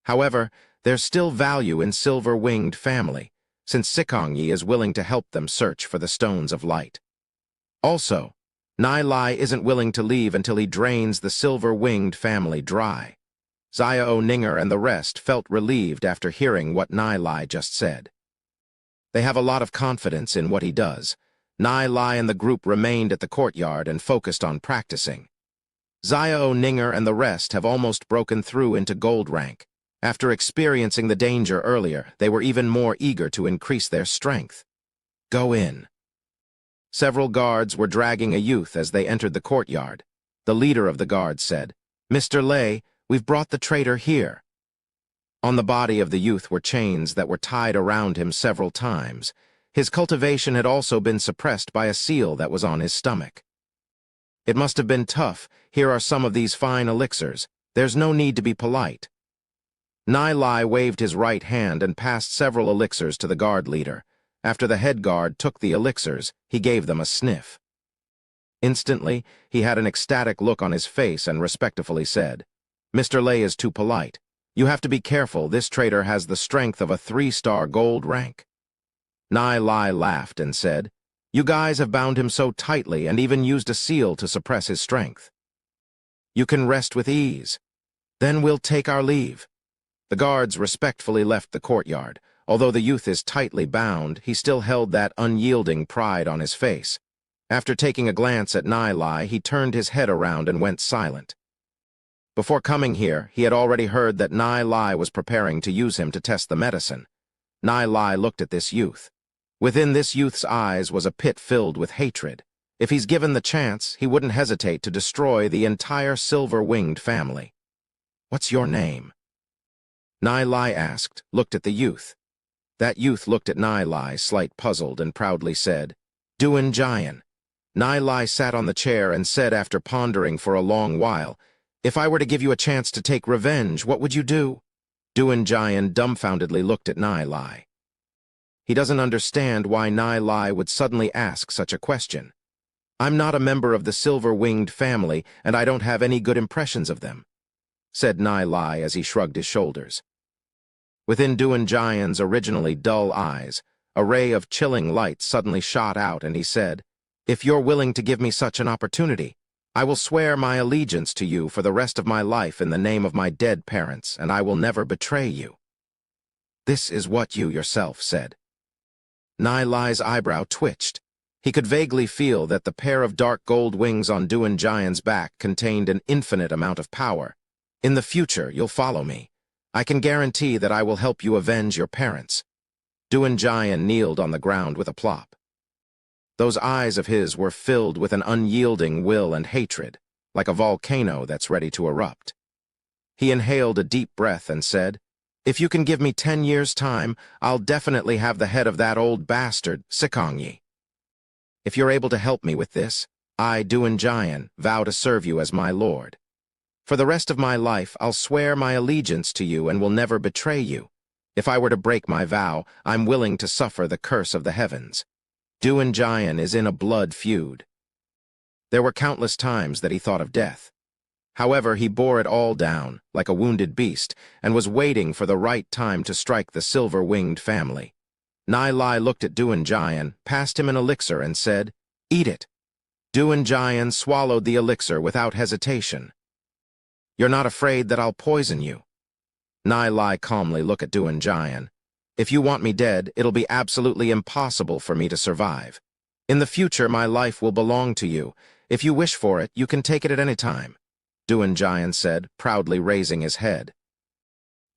However, there's still value in silver-winged family, since Sikong-yi is willing to help them search for the stones of light. Also, Nai Lai isn't willing to leave until he drains the silver-winged family dry. Xiao Ninger and the rest felt relieved after hearing what Nai Lai just said. They have a lot of confidence in what he does. Nai Lai and the group remained at the courtyard and focused on practicing. Xiao Ninger and the rest have almost broken through into gold rank. After experiencing the danger earlier, they were even more eager to increase their strength. Go in. Several guards were dragging a youth as they entered the courtyard. The leader of the guards said, "Mr. Lei, we've brought the traitor here." On the body of the youth were chains that were tied around him several times. His cultivation had also been suppressed by a seal that was on his stomach. It must have been tough. Here are some of these fine elixirs. There's no need to be polite. Nai Lai waved his right hand and passed several elixirs to the guard leader. After the head guard took the elixirs, he gave them a sniff. Instantly, he had an ecstatic look on his face and respectfully said, "Mr. Lei is too polite. You have to be careful. This traitor has the strength of a 3-star gold rank." Nai Lai laughed and said, "You guys have bound him so tightly and even used a seal to suppress his strength. You can rest with ease. Then we'll take our leave." The guards respectfully left the courtyard. Although the youth is tightly bound, he still held that unyielding pride on his face. After taking a glance at Nai Lai, he turned his head around and went silent. Before coming here, he had already heard that Nai Lai was preparing to use him to test the medicine. Nai Lai looked at this youth. Within this youth's eyes was a pit filled with hatred. If he's given the chance, he wouldn't hesitate to destroy the entire silver-winged family. "What's your name?" Nai Lai asked, looked at the youth. That youth looked at Nai Lai, slight puzzled, and proudly said, "Duan Jian." Nai Lai sat on the chair and said after pondering for a long while, "If I were to give you a chance to take revenge, what would you do?" Duan Jian dumbfoundedly looked at Nai Lai. He doesn't understand why Nai Lai would suddenly ask such a question. "I'm not a member of the silver-winged family, and I don't have any good impressions of them," said Nai Lai as he shrugged his shoulders. Within Duan Jian's originally dull eyes, a ray of chilling light suddenly shot out, and he said, "If you're willing to give me such an opportunity, I will swear my allegiance to you for the rest of my life in the name of my dead parents, and I will never betray you." "This is what you yourself said." Nai Lai's eyebrow twitched. He could vaguely feel that the pair of dark gold wings on Duan Jian's back contained an infinite amount of power. "In the future, you'll follow me. I can guarantee that I will help you avenge your parents." Duan Jian kneeled on the ground with a plop. Those eyes of his were filled with an unyielding will and hatred, like a volcano that's ready to erupt. He inhaled a deep breath and said, "If you can give me 10 years' time, I'll definitely have the head of that old bastard, Sikongyi. If you're able to help me with this, I, Duan Jian, vow to serve you as my lord. For the rest of my life, I'll swear my allegiance to you and will never betray you. If I were to break my vow, I'm willing to suffer the curse of the heavens." Duan Jian is in a blood feud. There were countless times that he thought of death. However, he bore it all down, like a wounded beast, and was waiting for the right time to strike the silver-winged family. Nai Lai looked at Duan Jian, passed him an elixir, and said, "Eat it." Duan Jian swallowed the elixir without hesitation. "You're not afraid that I'll poison you?" Nai Lai calmly looked at Duan Jian. "If you want me dead, it'll be absolutely impossible for me to survive. In the future, my life will belong to you. If you wish for it, you can take it at any time," Duan Jian said, proudly raising his head.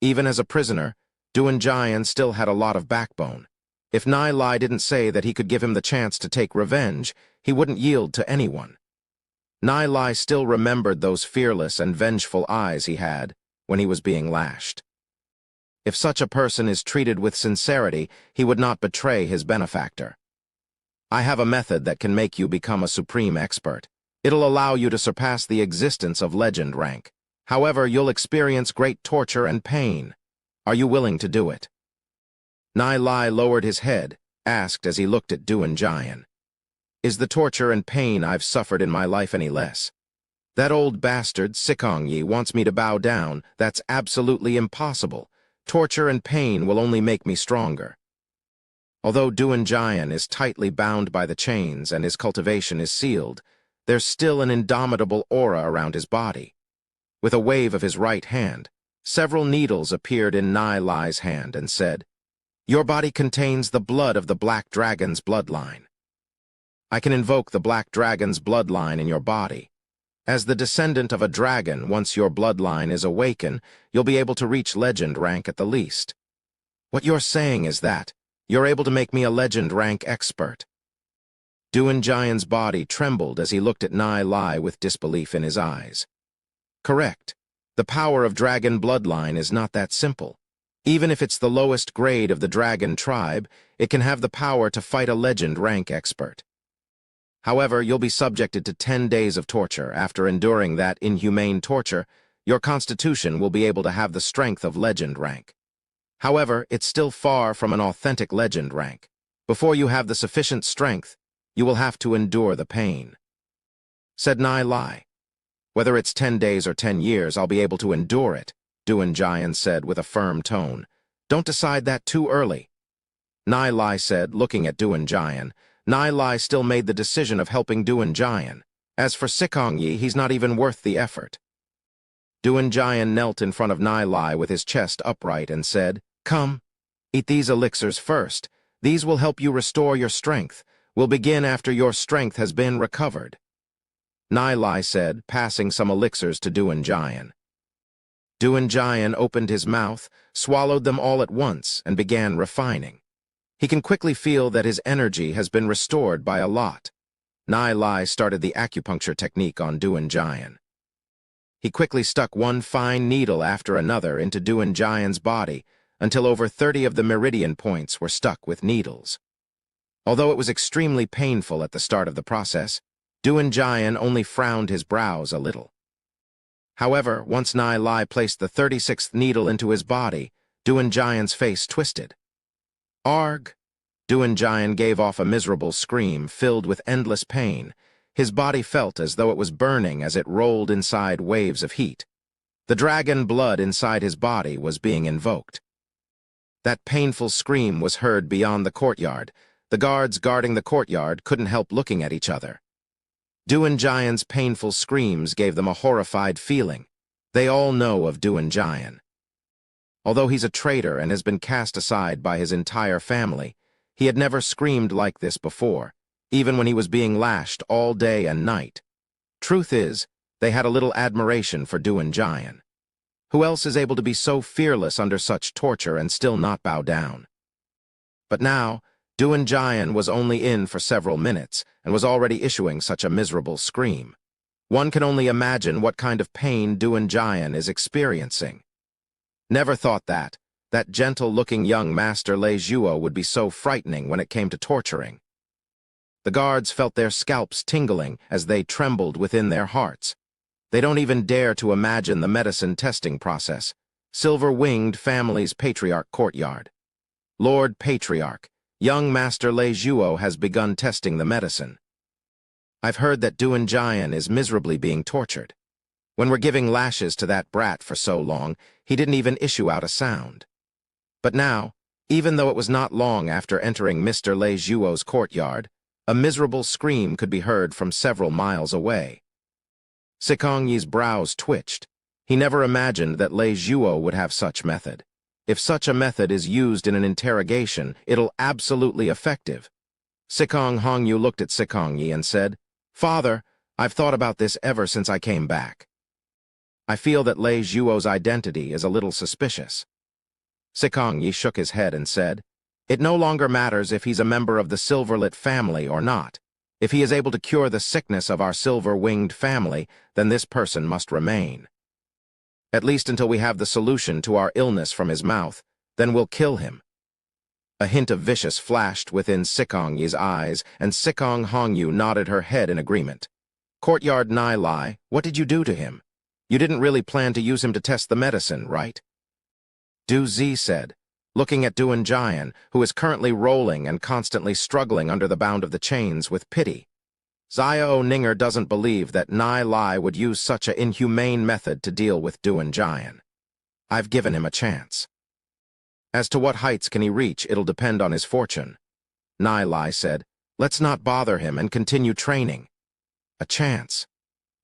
Even as a prisoner, Duan Jian still had a lot of backbone. If Nai Lai didn't say that he could give him the chance to take revenge, he wouldn't yield to anyone. Nai Lai still remembered those fearless and vengeful eyes he had when he was being lashed. If such a person is treated with sincerity, he would not betray his benefactor. "I have a method that can make you become a supreme expert. It'll allow you to surpass the existence of legend rank. However, you'll experience great torture and pain. Are you willing to do it?" Nai Lai lowered his head, asked as he looked at Duan Jian. "Is the torture and pain I've suffered in my life any less? That old bastard, Sikongyi, wants me to bow down. That's absolutely impossible. Torture and pain will only make me stronger." Although Duan Jian is tightly bound by the chains and his cultivation is sealed, there's still an indomitable aura around his body. With a wave of his right hand, Several needles appeared in Nai Lai's hand and said, "Your body contains the blood of the Black Dragon's bloodline. I can invoke the Black Dragon's bloodline in your body. As the descendant of a dragon, once your bloodline is awakened, you'll be able to reach legend rank at the least. What you're saying is that you're able to make me a legend rank expert." Duanjian's body trembled as he looked at Nai Lai with disbelief in his eyes. Correct. The power of dragon bloodline is not that simple. Even if it's the lowest grade of the dragon tribe, it can have the power to fight a legend rank expert. However, you'll be subjected to 10 days of torture. After enduring that inhumane torture, your constitution will be able to have the strength of legend rank. However, it's still far from an authentic legend rank. Before you have the sufficient strength, you will have to endure the pain. Said Nai Lai. Whether it's 10 days or 10 years, I'll be able to endure it, Duanjian said with a firm tone. Don't decide that too early. Nai Lai said, looking at Duanjian. Nai Lai still made the decision of helping Duanjian. As for Sikongyi, he's not even worth the effort. Duanjian knelt in front of Nai Lai with his chest upright and said, "Come, eat these elixirs first. These will help you restore your strength. We'll begin after your strength has been recovered." Nai Lai said, passing some elixirs to Duanjian. Duanjian opened his mouth, swallowed them all at once, and began refining. He can quickly feel that his energy has been restored by a lot. Nai Lai started the acupuncture technique on Duanjian. He quickly stuck one fine needle after another into Duanjian's body until over 30 of the meridian points were stuck with needles. Although it was extremely painful at the start of the process, Duanjian only frowned his brows a little. However, once Nai Lai placed the 36th needle into his body, Duanjian's face twisted. "Arg!" Duanjian gave off a miserable scream filled with endless pain. His body felt as though it was burning as it rolled inside waves of heat. The dragon blood inside his body was being invoked. That painful scream was heard beyond the courtyard. The guards guarding the courtyard couldn't help looking at each other. Duanjian's painful screams gave them a horrified feeling. They all know of Duanjian. Although he's a traitor and has been cast aside by his entire family, he had never screamed like this before, even when he was being lashed all day and night. Truth is, they had a little admiration for Duanjian. Who else is able to be so fearless under such torture and still not bow down? But now, Duanjian was only in for several minutes and was already issuing such a miserable scream. One can only imagine what kind of pain Duanjian is experiencing. Never thought that gentle-looking young Master Lei Zhuo would be so frightening when it came to torturing. The guards felt their scalps tingling as they trembled within their hearts. They don't even dare to imagine the medicine testing process. Silver-winged family's patriarch courtyard. Lord Patriarch, young Master Lei Zhuo has begun testing the medicine. I've heard that Duanjian is miserably being tortured. When we're giving lashes to that brat for so long, he didn't even issue out a sound. But now, even though it was not long after entering Mr. Lei Zhuo's courtyard, a miserable scream could be heard from several miles away. Sikongyi's brows twitched. He never imagined that Lei Zhuo would have such method. If such a method is used in an interrogation, it'll absolutely effective. Sikong Hongyu looked at Sikongyi and said, "Father, I've thought about this ever since I came back. I feel that Lei Zhuo's identity is a little suspicious." Sikongyi shook his head and said, "It no longer matters if he's a member of the Silverlit family or not. If he is able to cure the sickness of our silver-winged family, then this person must remain. At least until we have the solution to our illness from his mouth, then we'll kill him." A hint of vicious flashed within Sikongyi's eyes, and Sikong Hongyu nodded her head in agreement. "Courtyard Nai Lai, what did you do to him? You didn't really plan to use him to test the medicine, right?" Du Zi said, looking at Duanjian, who is currently rolling and constantly struggling under the bound of the chains with pity. Xiao Ninger doesn't believe that Nai Lai would use such an inhumane method to deal with Duanjian. I've given him a chance. As to what heights can he reach, it'll depend on his fortune. Nai Lai said, "Let's not bother him and continue training." A chance.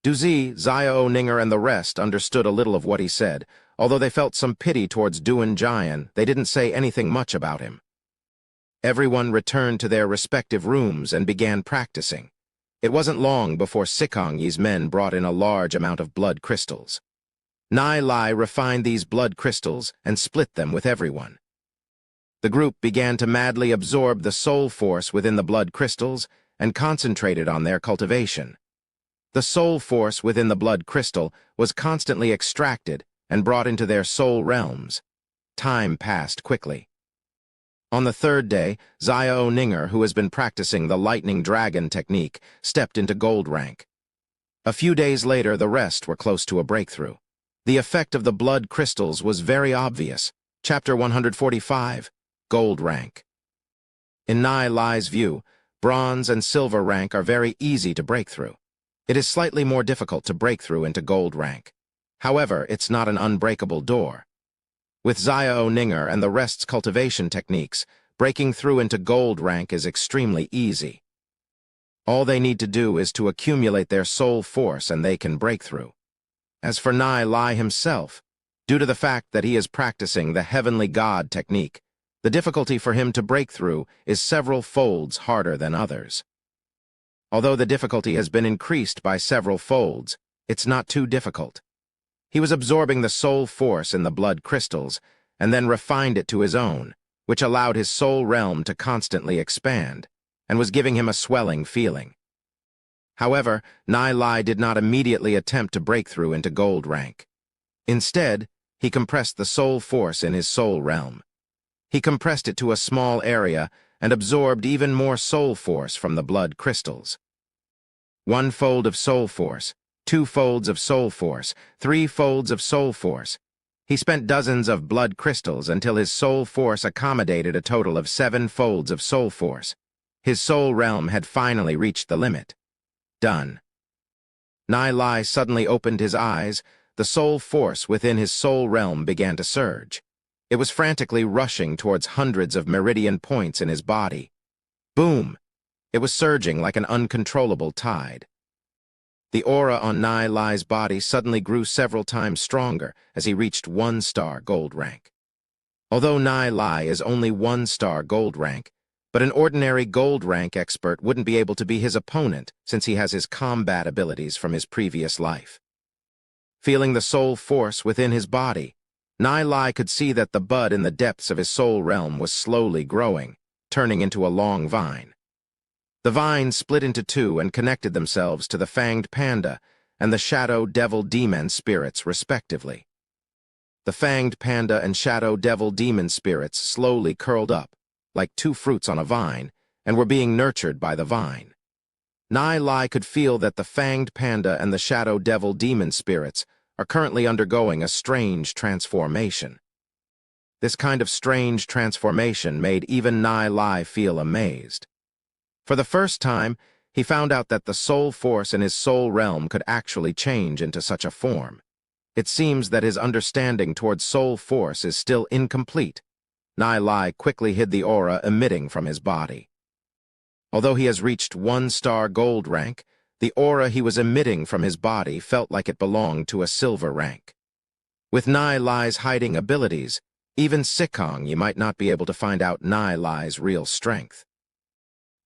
Du Zi, Xiao Ninger, and the rest understood a little of what he said, Although they felt some pity towards Duan Jian, they didn't say anything much about him. Everyone returned to their respective rooms and began practicing. It wasn't long before Sikong Yi's men brought in a large amount of blood crystals. Nai Lai refined these blood crystals and split them with everyone. The group began to madly absorb the soul force within the blood crystals and concentrated on their cultivation. The soul force within the blood crystal was constantly extracted and brought into their soul realms. Time passed quickly. On the third day, Xiao Ninger, who has been practicing the lightning dragon technique, stepped into gold rank. A few days later, the rest were close to a breakthrough. The effect of the blood crystals was very obvious. Chapter 145, Gold Rank. In Nai Lai's view, bronze and silver rank are very easy to break through. It is slightly more difficult to break through into gold rank. However, it's not an unbreakable door. With Xiao Ninger and the rest's cultivation techniques, breaking through into gold rank is extremely easy. All they need to do is to accumulate their soul force and they can break through. As for Nai Lai himself, due to the fact that he is practicing the heavenly god technique, the difficulty for him to break through is several folds harder than others. Although the difficulty has been increased by several folds, it's not too difficult. He was absorbing the soul force in the blood crystals and then refined it to his own, which allowed his soul realm to constantly expand and was giving him a swelling feeling. However, Nai Lai did not immediately attempt to break through into gold rank. Instead, he compressed the soul force in his soul realm. He compressed it to a small area and absorbed even more soul force from the blood crystals. 1 fold of soul force, 2 folds of soul force, 3 folds of soul force. He spent dozens of blood crystals until his soul force accommodated a total of 7 folds of soul force. His soul realm had finally reached the limit. Done. Nai Lai suddenly opened his eyes. The soul force within his soul realm began to surge. It was frantically rushing towards hundreds of meridian points in his body. Boom! It was surging like an uncontrollable tide. The aura on Nai Lai's body suddenly grew several times stronger as he reached 1-star gold rank. Although Nai Lai is only 1-star gold rank, but an ordinary gold rank expert wouldn't be able to be his opponent since he has his combat abilities from his previous life. Feeling the soul force within his body, Nai Lai could see that the bud in the depths of his soul realm was slowly growing, turning into a long vine. The vines split into 2 and connected themselves to the fanged panda and the shadow devil demon spirits respectively. The fanged panda and shadow devil demon spirits slowly curled up, like 2 fruits on a vine, and were being nurtured by the vine. Nai Lai could feel that the fanged panda and the shadow devil demon spirits are currently undergoing a strange transformation. This kind of strange transformation made even Nai Lai feel amazed. For the first time, he found out that the soul force in his soul realm could actually change into such a form. It seems that his understanding towards soul force is still incomplete. Nai Lai quickly hid the aura emitting from his body. Although he has reached 1-star gold rank, the aura he was emitting from his body felt like it belonged to a silver rank. With Nai Lai's hiding abilities, even Sikong Yi might not be able to find out Nai Lai's real strength.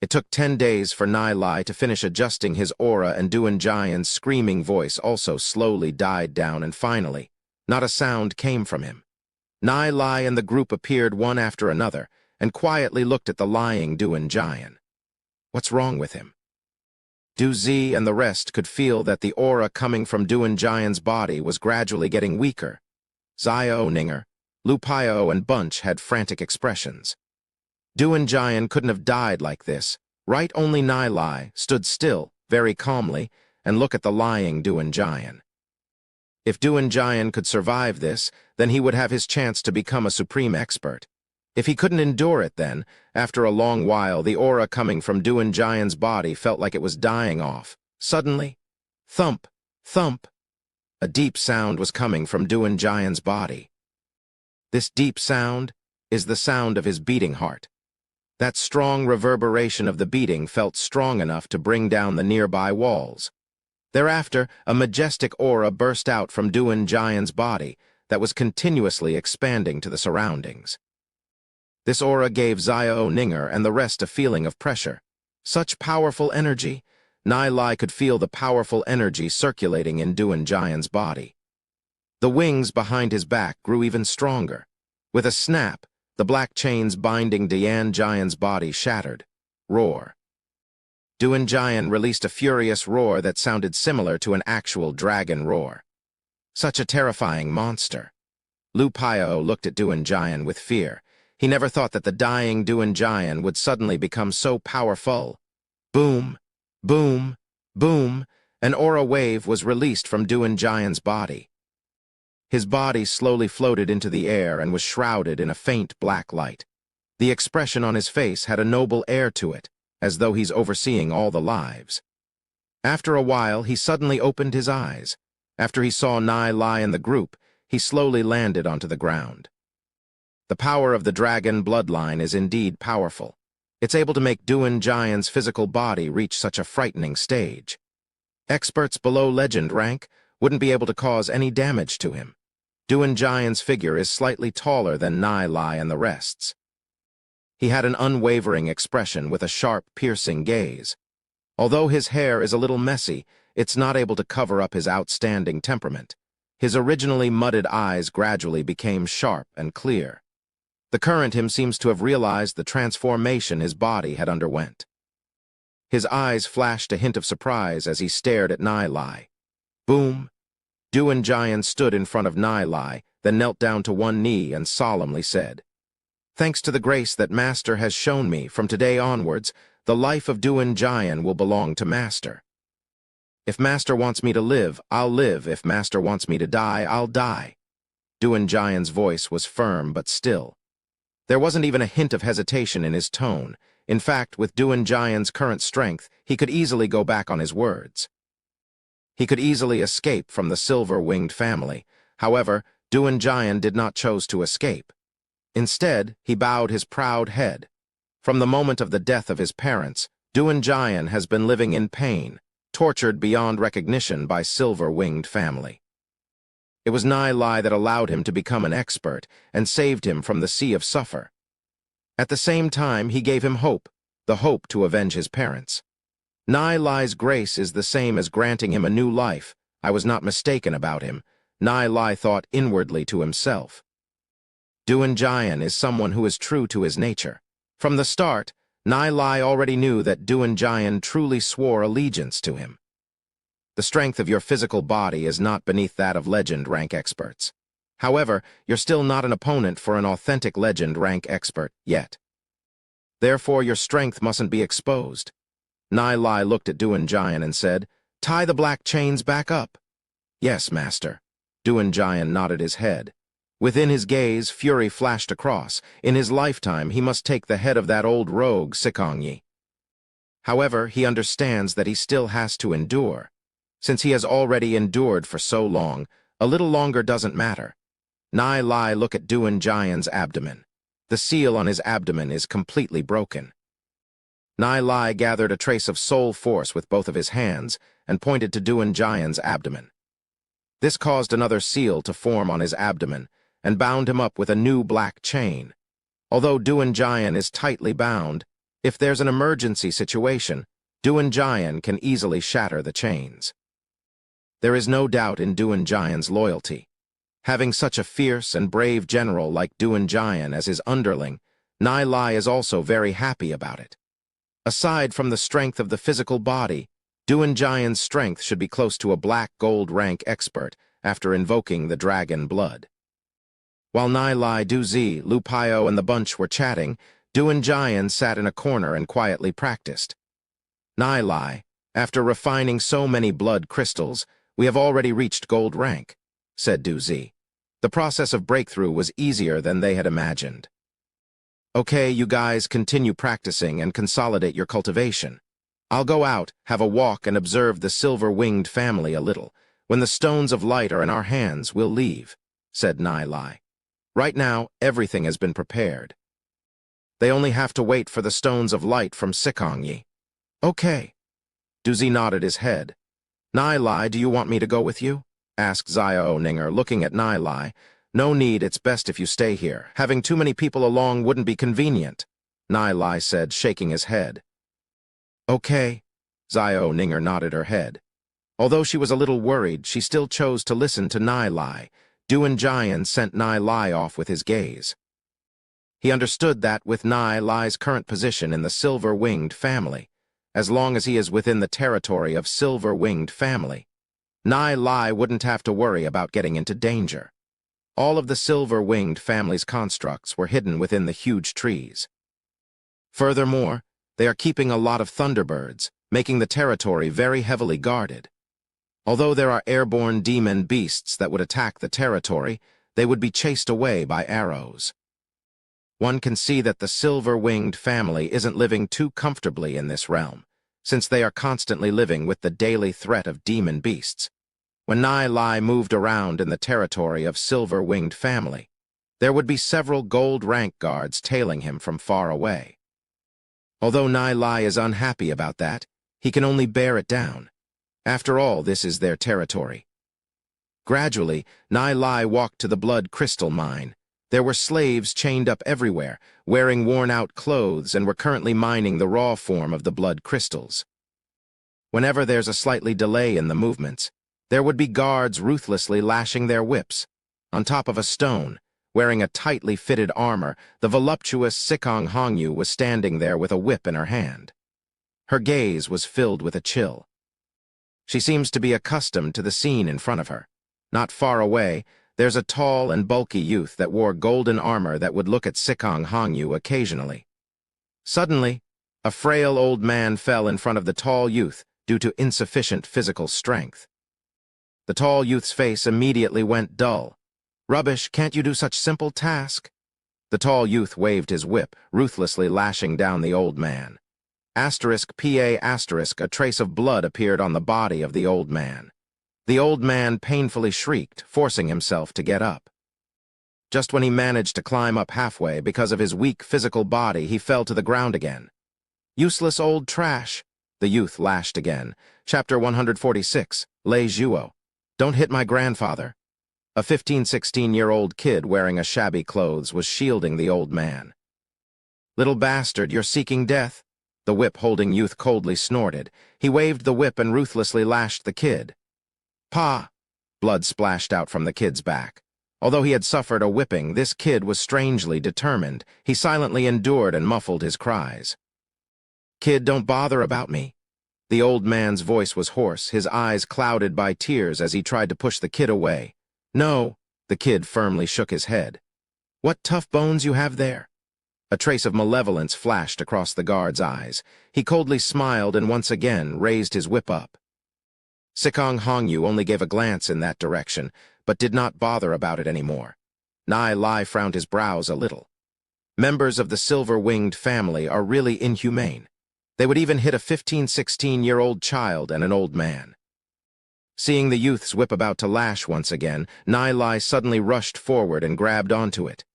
It took 10 days for Nai Lai to finish adjusting his aura, and Duan Jian's screaming voice also slowly died down, and finally, not a sound came from him. Nai Lai and the group appeared one after another and quietly looked at the lying Duan Jian. What's wrong with him? Du Zi and the rest could feel that the aura coming from Duan Jian's body was gradually getting weaker. Xiao Ninger, Lu Piao, and Bunch had frantic expressions. Duan Jian couldn't have died like this, right? Only Nai Lai stood still, very calmly, and looked at the lying Duan Jian. If Duan Jian could survive this, then he would have his chance to become a supreme expert. If he couldn't endure it then, after a long while, the aura coming from Duan Jian's body felt like it was dying off. Suddenly, thump, thump, a deep sound was coming from Duan Jian's body. This deep sound is the sound of his beating heart. That strong reverberation of the beating felt strong enough to bring down the nearby walls. Thereafter, a majestic aura burst out from Duan Jian's body that was continuously expanding to the surroundings. This aura gave Xiao Ninger and the rest a feeling of pressure. Such powerful energy! Nai Lai could feel the powerful energy circulating in Duan Jian's body. The wings behind his back grew even stronger. With a snap, the black chains binding Duan Jian's body shattered. Roar. Duan Jian released a furious roar that sounded similar to an actual dragon roar. Such a terrifying monster. Lu Piao looked at Duan Jian with fear. He never thought that the dying Duan Jian would suddenly become so powerful. Boom, boom, boom, an aura wave was released from Duan Jian's body. His body slowly floated into the air and was shrouded in a faint black light. The expression on his face had a noble air to it, as though he's overseeing all the lives. After a while, he suddenly opened his eyes. After he saw Nai Lai in the group, he slowly landed onto the ground. The power of the dragon bloodline is indeed powerful. It's able to make Duan Jian's physical body reach such a frightening stage. Experts below legend rank wouldn't be able to cause any damage to him. Duan Jian's figure is slightly taller than Nai Lai and the rest's. He had an unwavering expression with a sharp, piercing gaze. Although his hair is a little messy, it's not able to cover up his outstanding temperament. His originally mudded eyes gradually became sharp and clear. The current him seems to have realized the transformation his body had underwent. His eyes flashed a hint of surprise as he stared at Nai Lai. Boom! Duan Jian stood in front of Nai Lai, then knelt down to one knee and solemnly said, "Thanks to the grace that Master has shown me, from today onwards, the life of Duan Jian will belong to Master. If Master wants me to live, I'll live. If Master wants me to die, I'll die." Duan Jian's voice was firm but still. There wasn't even a hint of hesitation in his tone. In fact, with Duan Jian's current strength, he could easily go back on his words. He could easily escape from the silver-winged family. However, Duan Jian did not choose to escape. Instead, he bowed his proud head. From the moment of the death of his parents, Duan Jian has been living in pain, tortured beyond recognition by silver-winged family. It was Nai Lai that allowed him to become an expert and saved him from the sea of suffer. At the same time, he gave him hope, the hope to avenge his parents. Nai Lai's grace is the same as granting him a new life. I was not mistaken about him, Nai Lai thought inwardly to himself. Duan Jian is someone who is true to his nature. From the start, Nai Lai already knew that Duan Jian truly swore allegiance to him. The strength of your physical body is not beneath that of legend rank experts. However, you're still not an opponent for an authentic legend rank expert yet. Therefore, your strength mustn't be exposed. Nai Lai looked at Duan Jian and said, "Tie the black chains back up." "Yes, Master." Duan Jian nodded his head. Within his gaze, fury flashed across. In his lifetime, he must take the head of that old rogue, Sikongyi. However, he understands that he still has to endure. Since he has already endured for so long, a little longer doesn't matter. Nai Lai looked at Duan Jian's abdomen. The seal on his abdomen is completely broken. Nai Lai gathered a trace of soul force with both of his hands and pointed to Duan Jian's abdomen. This caused another seal to form on his abdomen and bound him up with a new black chain. Although Duan Jian is tightly bound, if there's an emergency situation, Duan Jian can easily shatter the chains. There is no doubt in Duan Jian's loyalty. Having such a fierce and brave general like Duan Jian as his underling, Nai Lai is also very happy about it. Aside from the strength of the physical body, Duan Jian's strength should be close to a black gold rank expert after invoking the dragon blood. While Nai Lai, Du Zi, Lu Piao, and the bunch were chatting, Duan Jian sat in a corner and quietly practiced. "Nai Lai, after refining so many blood crystals, we have already reached gold rank," said Du Zi. The process of breakthrough was easier than they had imagined. "Okay, you guys continue practicing and consolidate your cultivation. I'll go out, have a walk, and observe the silver-winged family a little. When the stones of light are in our hands, we'll leave," said Nai Lai. "Right now, everything has been prepared. They only have to wait for the stones of light from Sikongyi." "Okay." Du Zi nodded his head. "Nai Lai, do you want me to go with you?" asked Xiao Ninger, looking at Nai Lai. No need, it's best if you stay here. Having too many people along wouldn't be convenient, Nai Lai said, shaking his head. Okay, Xiao Ninger nodded her head. Although she was a little worried, she still chose to listen to Nai Lai. Duan Jian sent Nai Lai off with his gaze. He understood that, with Nai Lai's current position in the silver-winged family, as long as he is within the territory of silver-winged family, Nai Lai wouldn't have to worry about getting into danger. All of the silver-winged family's constructs were hidden within the huge trees. Furthermore, they are keeping a lot of thunderbirds, making the territory very heavily guarded. Although there are airborne demon beasts that would attack the territory, they would be chased away by arrows. One can see that the silver-winged family isn't living too comfortably in this realm, since they are constantly living with the daily threat of demon beasts. When Nai Lai moved around in the territory of silver-winged family, there would be several gold rank guards tailing him from far away. Although Nai Lai is unhappy about that, he can only bear it down. After all, this is their territory. Gradually, Nai Lai walked to the blood crystal mine. There were slaves chained up everywhere, wearing worn-out clothes, and were currently mining the raw form of the blood crystals. Whenever there's a slightly delay in the movements, there would be guards ruthlessly lashing their whips. On top of a stone, wearing a tightly fitted armor, the voluptuous Sikong Hongyu was standing there with a whip in her hand. Her gaze was filled with a chill. She seems to be accustomed to the scene in front of her. Not far away, there's a tall and bulky youth that wore golden armor that would look at Sikong Hongyu occasionally. Suddenly, a frail old man fell in front of the tall youth due to insufficient physical strength. The tall youth's face immediately went dull. "Rubbish, can't you do such simple task?" The tall youth waved his whip, ruthlessly lashing down the old man. *PA**, a trace of blood appeared on the body of the old man. The old man painfully shrieked, forcing himself to get up. Just when he managed to climb up halfway, because of his weak physical body, he fell to the ground again. "Useless old trash," the youth lashed again. Chapter 146, Lei Zhuo. "Don't hit my grandfather." A 15-16-year-old kid wearing a shabby clothes was shielding the old man. "Little bastard, you're seeking death," the whip-holding youth coldly snorted. He waved the whip and ruthlessly lashed the kid. "Pa!" Blood splashed out from the kid's back. Although he had suffered a whipping, this kid was strangely determined. He silently endured and muffled his cries. "Kid, don't bother about me." The old man's voice was hoarse, his eyes clouded by tears as he tried to push the kid away. "No," the kid firmly shook his head. "What tough bones you have there." A trace of malevolence flashed across the guard's eyes. He coldly smiled and once again raised his whip up. Sikong Hongyu only gave a glance in that direction, but did not bother about it anymore. Nai Lai frowned his brows a little. Members of the silver-winged family are really inhumane. They would even hit a 15-16-year-old child and an old man. Seeing the youth's whip about to lash once again, Nai Lai suddenly rushed forward and grabbed onto it.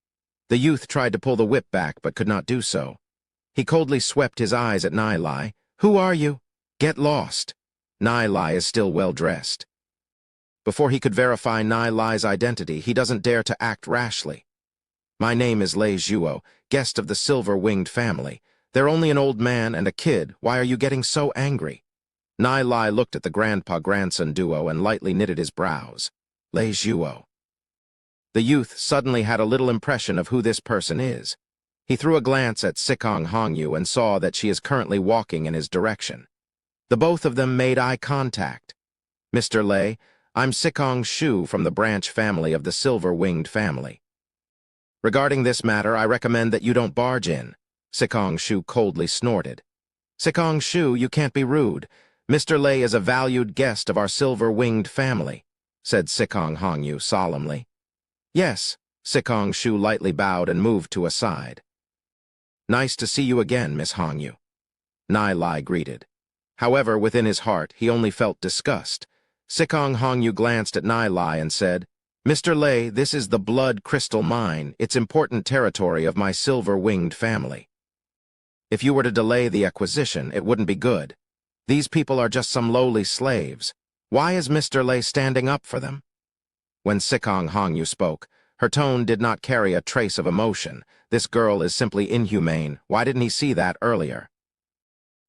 The youth tried to pull the whip back but could not do so. He coldly swept his eyes at Nai Lai. "Who are you? Get lost." Nai Lai is still well-dressed. Before he could verify Nai Lai's identity, he doesn't dare to act rashly. "My name is Lei Zhuo, guest of the silver-winged family. They're only an old man and a kid. Why are you getting so angry?" Nai Lai looked at the grandpa-grandson duo and lightly knitted his brows. Lei Zhuo. The youth suddenly had a little impression of who this person is. He threw a glance at Sikong Hongyu and saw that she is currently walking in his direction. The both of them made eye contact. "Mr. Lei, I'm Sikong Shu from the branch family of the silver-winged family. Regarding this matter, I recommend that you don't barge in," Sikong Shu coldly snorted. "Sikong Shu, you can't be rude. Mr. Lei is a valued guest of our silver-winged family," said Sikong Hongyu solemnly. "Yes," Sikong Shu lightly bowed and moved to a side. "Nice to see you again, Miss Hongyu," Nai Lai greeted. However, within his heart, he only felt disgust. Sikong Hongyu glanced at Nai Lai and said, "Mr. Lei, this is the blood crystal mine. It's important territory of my silver-winged family. If you were to delay the acquisition, it wouldn't be good. These people are just some lowly slaves. Why is Mr. Lei standing up for them?" When Sikong Hongyu spoke, Her tone did not carry a trace of emotion. This girl is simply inhumane. Why didn't he see that earlier?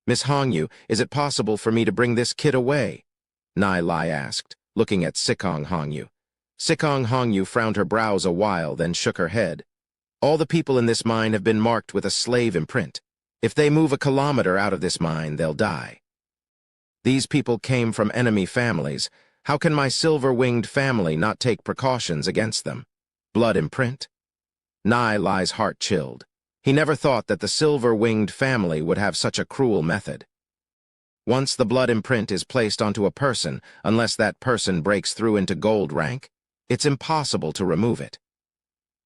Miss Hongyu, is it possible for me to bring this kid away? Nai Lai asked, looking at Sikong Hongyu. Sikong Hongyu frowned her brows a while, then shook her head. All the people in this mine have been marked with a slave imprint. If they move a kilometer out of this mine, they'll die. These people came from enemy families. How can my silver-winged family not take precautions against them? Blood imprint? Nai Lai's heart chilled. He never thought that the silver-winged family would have such a cruel method. Once the blood imprint is placed onto a person, unless that person breaks through into gold rank, it's impossible to remove it.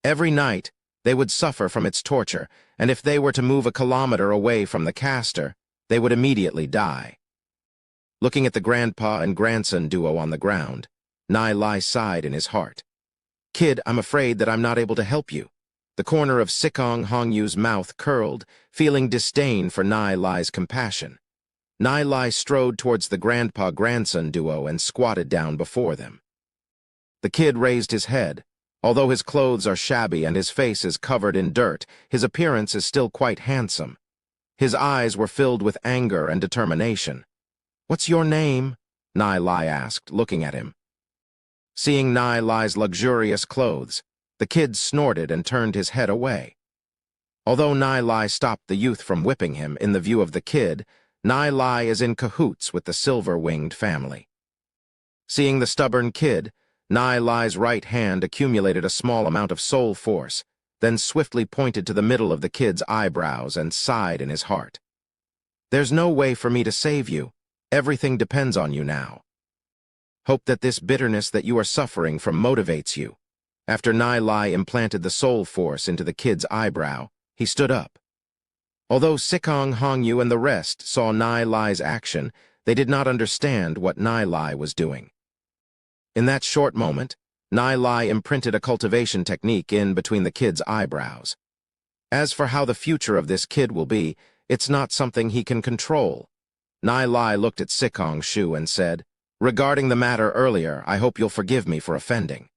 Every night, they would suffer from its torture, and if they were to move a kilometer away from the caster, they would immediately die. Looking at the grandpa and grandson duo on the ground, Nai Lai sighed in his heart. Kid, I'm afraid that I'm not able to help you. The corner of Sikong Hongyu's mouth curled, feeling disdain for Nai Lai's compassion. Nai Lai strode towards the grandpa-grandson duo and squatted down before them. The kid raised his head. Although his clothes are shabby and his face is covered in dirt, his appearance is still quite handsome. His eyes were filled with anger and determination. What's your name? Nai Lai asked, looking at him. Seeing Nai Lai's luxurious clothes, the kid snorted and turned his head away. Although Nai Lai stopped the youth from whipping him, in the view of the kid, Nai Lai is in cahoots with the silver-winged family. Seeing the stubborn kid, Nai Lai's right hand accumulated a small amount of soul force, then swiftly pointed to the middle of the kid's eyebrows and sighed in his heart. There's no way for me to save you. Everything depends on you now. Hope that this bitterness that you are suffering from motivates you. After Nai Lai implanted the soul force into the kid's eyebrow, he stood up. Although Sikong Hongyu and the rest saw Nai Lai's action, they did not understand what Nai Lai was doing. In that short moment, Nai Lai imprinted a cultivation technique in between the kid's eyebrows. As for how the future of this kid will be, it's not something he can control. Nai Lai looked at Sikong Shu and said, Regarding the matter earlier, I hope you'll forgive me for offending.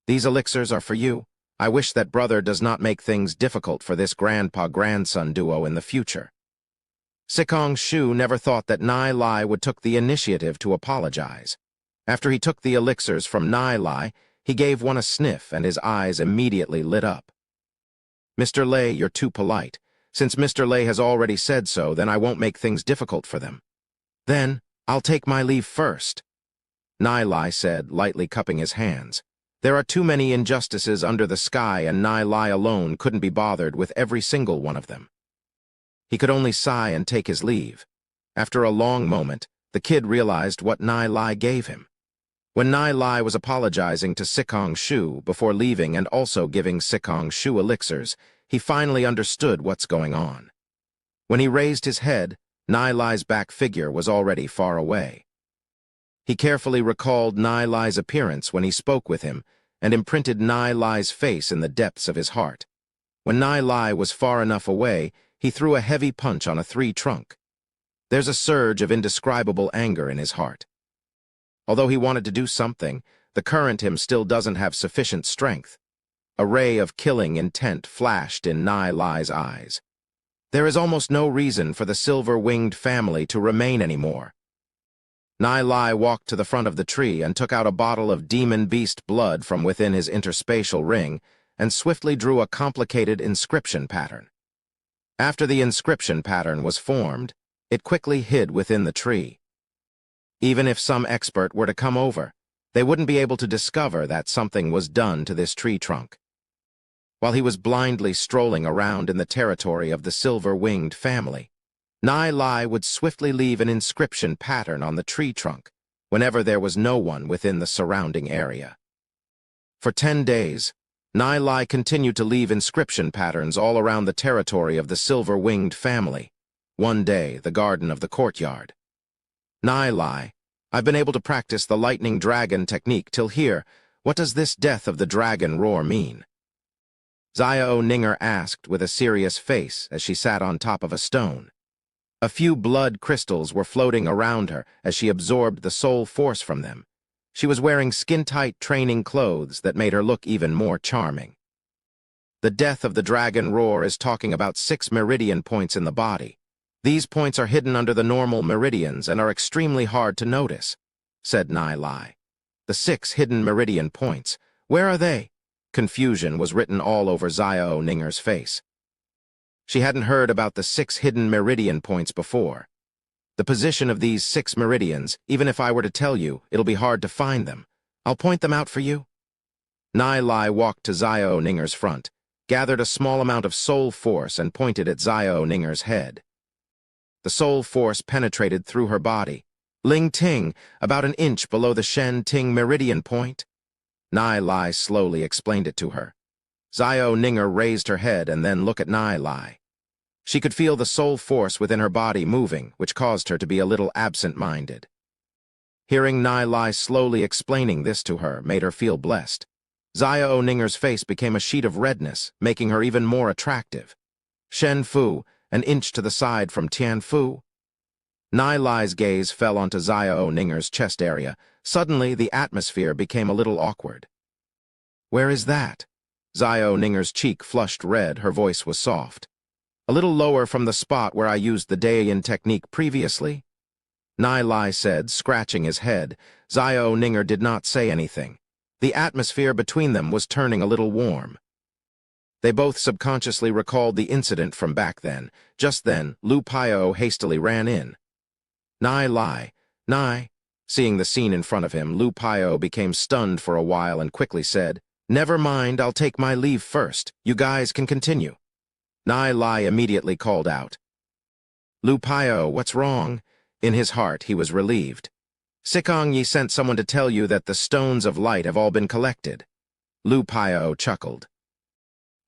These elixirs are for you. I wish that brother does not make things difficult for this grandpa-grandson duo in the future. Sikong Shu never thought that Nai Lai would take the initiative to apologize. After he took the elixirs from Nai Lai, he gave one a sniff and his eyes immediately lit up. Mr. Lei, you're too polite. Since Mr. Lei has already said so, then I won't make things difficult for them. Then, I'll take my leave first, Nai Lai said, lightly cupping his hands. There are too many injustices under the sky, and Nai Lai alone couldn't be bothered with every single one of them. He could only sigh and take his leave. After a long moment, the kid realized what Nai Lai gave him. When Nai Lai was apologizing to Sikong Shu before leaving and also giving Sikong Shu elixirs, he finally understood what's going on. When he raised his head, Nai Lai's back figure was already far away. He carefully recalled Nai Lai's appearance when he spoke with him and imprinted Nai Lai's face in the depths of his heart. When Nai Lai was far enough away, he threw a heavy punch on a tree trunk. There's a surge of indescribable anger in his heart. Although he wanted to do something, the current him still doesn't have sufficient strength. A ray of killing intent flashed in Nai Lai's eyes. There is almost no reason for the silver-winged family to remain anymore. Nai Lai walked to the front of the tree and took out a bottle of demon beast blood from within his interspatial ring and swiftly drew a complicated inscription pattern. After the inscription pattern was formed, it quickly hid within the tree. Even if some expert were to come over, they wouldn't be able to discover that something was done to this tree trunk. While he was blindly strolling around in the territory of the silver-winged family, Nai Lai would swiftly leave an inscription pattern on the tree trunk whenever there was no one within the surrounding area. For 10 days, Nai Lai continued to leave inscription patterns all around the territory of the silver-winged family. One day, the garden of the courtyard. Nai Lai, I've been able to practice the lightning dragon technique till here. What does this death of the dragon roar mean? Xiao Ninger asked with a serious face as she sat on top of a stone. A few blood crystals were floating around her as she absorbed the soul force from them. She was wearing skin-tight training clothes that made her look even more charming. The death of the dragon roar is talking about 6 meridian points in the body. These points are hidden under the normal meridians and are extremely hard to notice, said Nai Lai. The 6 hidden meridian points. Where are they? Confusion was written all over Xiao Ninger's face. She hadn't heard about the 6 hidden meridian points before. The position of these 6 meridians, even if I were to tell you, it'll be hard to find them. I'll point them out for you. Nai Lai walked to Xiao Ninger's front, gathered a small amount of soul force and pointed at Xiao Ninger's head. The soul force penetrated through her body. Ling Ting, about an inch below the Shen Ting meridian point. Nai Lai slowly explained it to her. Xiao Ninger raised her head and then looked at Nai Lai. She could feel the soul force within her body moving, which caused her to be a little absent-minded. Hearing Nai Lai slowly explaining this to her made her feel blessed. Xiao Ninger's face became a sheet of redness, making her even more attractive. Shen Fu, an inch to the side from Tian Fu. Nai Lai's gaze fell onto Xiao Ninger's chest area. Suddenly, the atmosphere became a little awkward. Where is that? Xiao Ninger's cheek flushed red, her voice was soft. A little lower from the spot where I used the Daiyan technique previously? Nai Lai said, scratching his head. Xiao Ninger did not say anything. The atmosphere between them was turning a little warm. They both subconsciously recalled the incident from back then. Just then, Lu Paio hastily ran in. Nai Lai, Nai. Seeing the scene in front of him, Lu Paio became stunned for a while and quickly said, "Never mind, I'll take my leave first. You guys can continue." Nai Lai immediately called out. "Lu Paio, what's wrong?" In his heart, he was relieved. "Sikong Yi sent someone to tell you that the stones of light have all been collected." Lu Paio chuckled.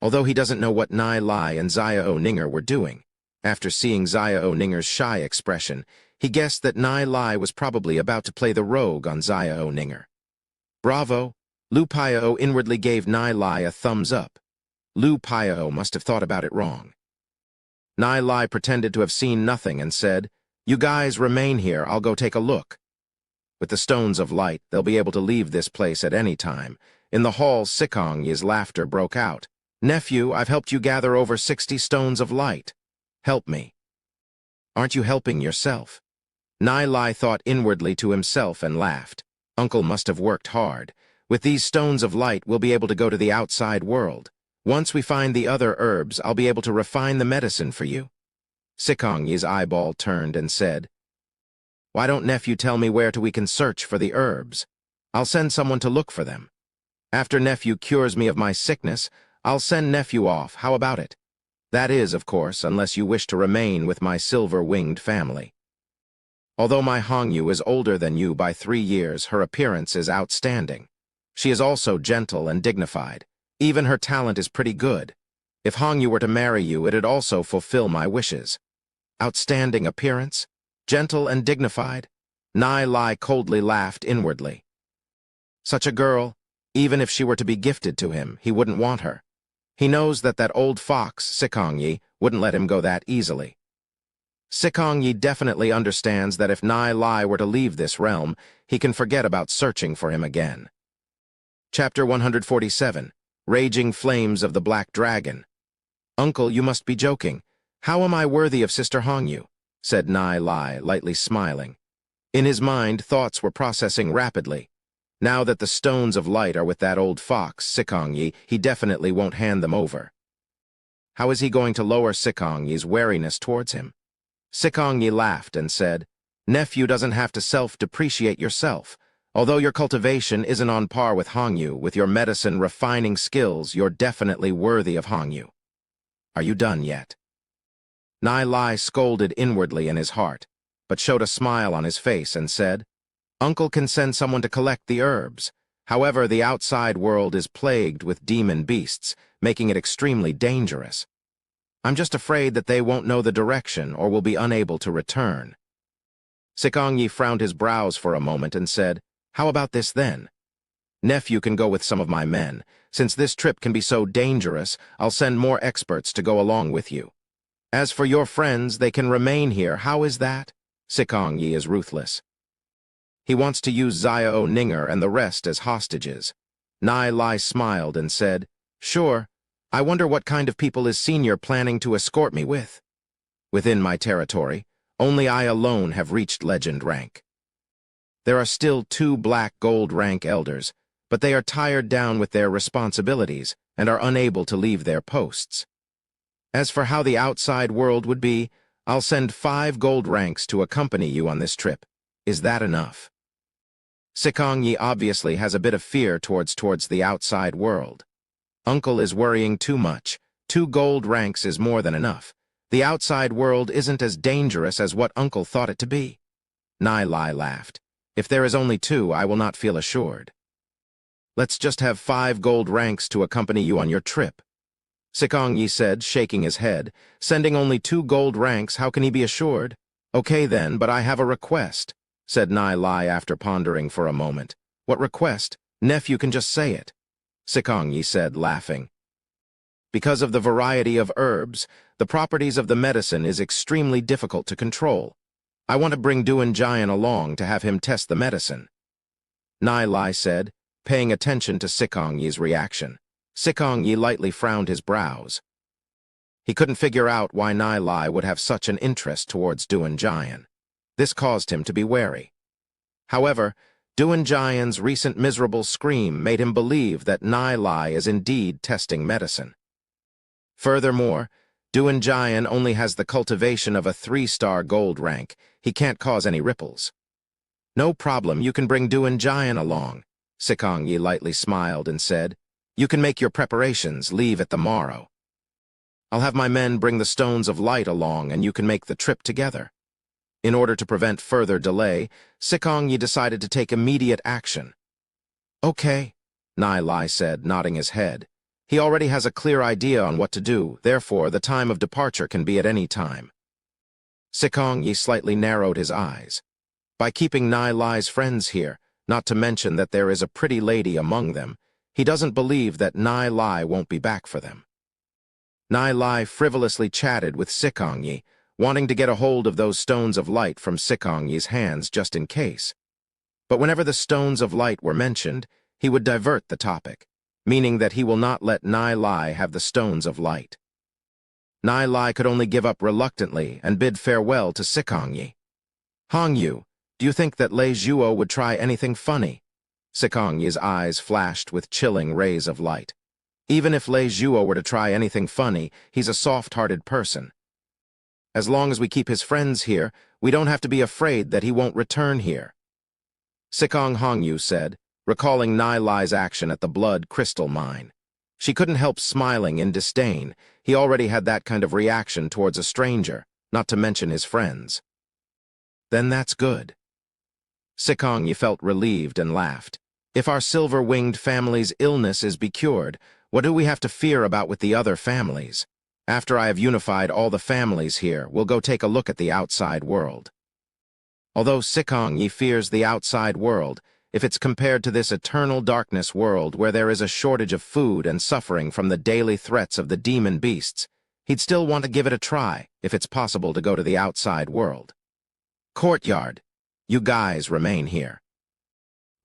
Although he doesn't know what Nai Lai and Xiao Ninger were doing, after seeing Xiao Ninger's shy expression, he guessed that Nai Lai was probably about to play the rogue on Xiao Ninger. "Bravo!" Lu Paio inwardly gave Nai Lai a thumbs up. Lu Paio must have thought about it wrong. Nai Lai pretended to have seen nothing and said, "You guys remain here, I'll go take a look." With the stones of light, they'll be able to leave this place at any time. In the hall, Sikong Yi's laughter broke out. "Nephew, I've helped you gather over 60 stones of light. Help me." "Aren't you helping yourself?" Nai Lai thought inwardly to himself and laughed. "Uncle must have worked hard. With these stones of light, we'll be able to go to the outside world. Once we find the other herbs, I'll be able to refine the medicine for you." Sikong Yi's eyeball turned and said, "Why don't nephew tell me where we can search for the herbs? I'll send someone to look for them. After nephew cures me of my sickness, I'll send nephew off. How about it? That is, of course, unless you wish to remain with my silver-winged family. Although my Hongyu is older than you by 3 years, her appearance is outstanding. She is also gentle and dignified. Even her talent is pretty good. If Hongyu were to marry you, it'd also fulfill my wishes." Outstanding appearance? Gentle and dignified? Nai Lai coldly laughed inwardly. Such a girl, even if she were to be gifted to him, he wouldn't want her. He knows that old fox, Sikong Yi, wouldn't let him go that easily. Sikong Yi definitely understands that if Nai Lai were to leave this realm, he can forget about searching for him again. Chapter 147, Raging Flames of the Black Dragon. "Uncle, you must be joking. How am I worthy of Sister Hongyu?" said Nai Lai, lightly smiling. In his mind, thoughts were processing rapidly. Now that the stones of light are with that old fox, Sikong Yi, he definitely won't hand them over. How is he going to lower Sikong Yi's wariness towards him? Sikong Yi laughed and said, "Nephew doesn't have to self-depreciate yourself. Although your cultivation isn't on par with Hongyu, with your medicine refining skills, you're definitely worthy of Hongyu. Are you done yet?" Nai Lai scolded inwardly in his heart, but showed a smile on his face and said, "Uncle can send someone to collect the herbs. However, the outside world is plagued with demon beasts, making it extremely dangerous. I'm just afraid that they won't know the direction or will be unable to return." Sikong Yi frowned his brows for a moment and said, "How about this then? Nephew can go with some of my men. Since this trip can be so dangerous, I'll send more experts to go along with you. As for your friends, they can remain here. How is that?" Sikong Yi is ruthless. He wants to use Xiao Ninger and the rest as hostages. Nai Lai smiled and said, "Sure. I wonder what kind of people is Senior planning to escort me with? Within my territory, only I alone have reached legend rank. There are still 2 black gold rank elders, but they are tired down with their responsibilities and are unable to leave their posts. As for how the outside world would be, I'll send 5 gold ranks to accompany you on this trip. Is that enough?" Sikong Yi obviously has a bit of fear towards the outside world. Uncle is worrying too much. 2 gold ranks is more than enough. The outside world isn't as dangerous as what Uncle thought it to be. Nai Lai laughed. "If there is only 2, I will not feel assured." "Let's just have 5 gold ranks to accompany you on your trip." Sikong Yi said, shaking his head. "Sending only 2 gold ranks, how can he be assured?" "Okay then, but I have a request," said Nai Lai after pondering for a moment. "What request? Nephew can just say it," Sikong Yi said, laughing. "Because of the variety of herbs, the properties of the medicine is extremely difficult to control. I want to bring Duan Jian along to have him test the medicine," Nai Lai said, paying attention to Sikong Yi's reaction. Sikong Yi lightly frowned his brows. He couldn't figure out why Nai Lai would have such an interest towards Duan Jian. This caused him to be wary. However, Duan Jian's recent miserable scream made him believe that Nai Lai is indeed testing medicine. Furthermore, Duan Jian only has the cultivation of a 3-star gold rank. He can't cause any ripples. "No problem, you can bring Duan Jian along," Sikong Yi lightly smiled and said. "You can make your preparations, leave at the morrow. I'll have my men bring the stones of light along and you can make the trip together." In order to prevent further delay, Sikong Yi decided to take immediate action. "Okay," Nai Lai said, nodding his head. He already has a clear idea on what to do, therefore the time of departure can be at any time. Sikong Yi slightly narrowed his eyes. By keeping Nai Lai's friends here, not to mention that there is a pretty lady among them, he doesn't believe that Nai Lai won't be back for them. Nai Lai frivolously chatted with Sikong Yi, wanting to get a hold of those stones of light from Sikong Yi's hands just in case. But whenever the stones of light were mentioned, he would divert the topic, meaning that he will not let Nai Lai have the stones of light. Nai Lai could only give up reluctantly and bid farewell to Sikong Yi. "Hong Yu, do you think that Lei Zhuo would try anything funny?" Sikong Yi's eyes flashed with chilling rays of light. Even if Lei Zhuo were to try anything funny, he's a soft-hearted person. As long as we keep his friends here, we don't have to be afraid that he won't return here," Sikong Hongyu said, recalling Nai Lai's action at the blood crystal mine. She couldn't help smiling in disdain. He already had that kind of reaction towards a stranger, not to mention his friends. "Then that's good." Sikong Yi felt relieved and laughed. "If our silver-winged family's illness is cured, what do we have to fear about with the other families? After I have unified all the families here, we'll go take a look at the outside world." Although Sikong Yi fears the outside world, if it's compared to this eternal darkness world where there is a shortage of food and suffering from the daily threats of the demon beasts, he'd still want to give it a try if it's possible to go to the outside world. "Courtyard, you guys remain here.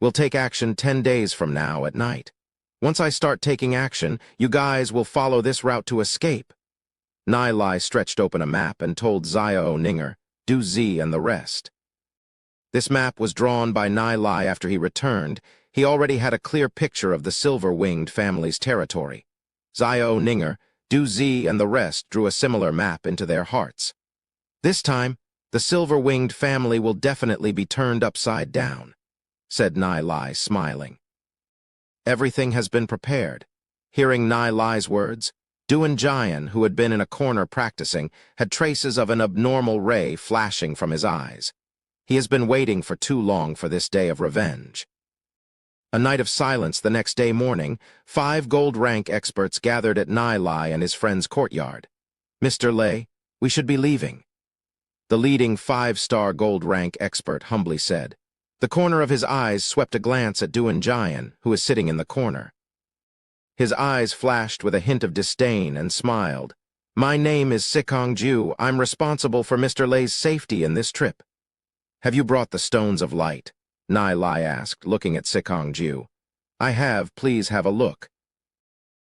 We'll take action 10 days from now at night. Once I start taking action, you guys will follow this route to escape." Nai Lai stretched open a map and told Xiao Ninger, "Du Zi and the rest." This map was drawn by Nai Lai after he returned. He already had a clear picture of the silver-winged family's territory. Xiao Ninger, Du Zi and the rest drew a similar map into their hearts. "This time, the silver-winged family will definitely be turned upside down," said Nai Lai, smiling. Everything has been prepared. Hearing Nai Lai's words, Duan Jian, who had been in a corner practicing, had traces of an abnormal ray flashing from his eyes. He has been waiting for too long for this day of revenge. A night of silence the next day morning, 5 gold rank experts gathered at Nai Lai and his friend's courtyard. "Mr. Lei, we should be leaving," the leading 5-star gold rank expert humbly said. The corner of his eyes swept a glance at Duan Jian, who was sitting in the corner. His eyes flashed with a hint of disdain and smiled. "My name is Sikong Ju. I'm responsible for Mr. Lei's safety in this trip. Have you brought the stones of light?" Nai Lai asked, looking at Sikong Ju. I have, please have a look.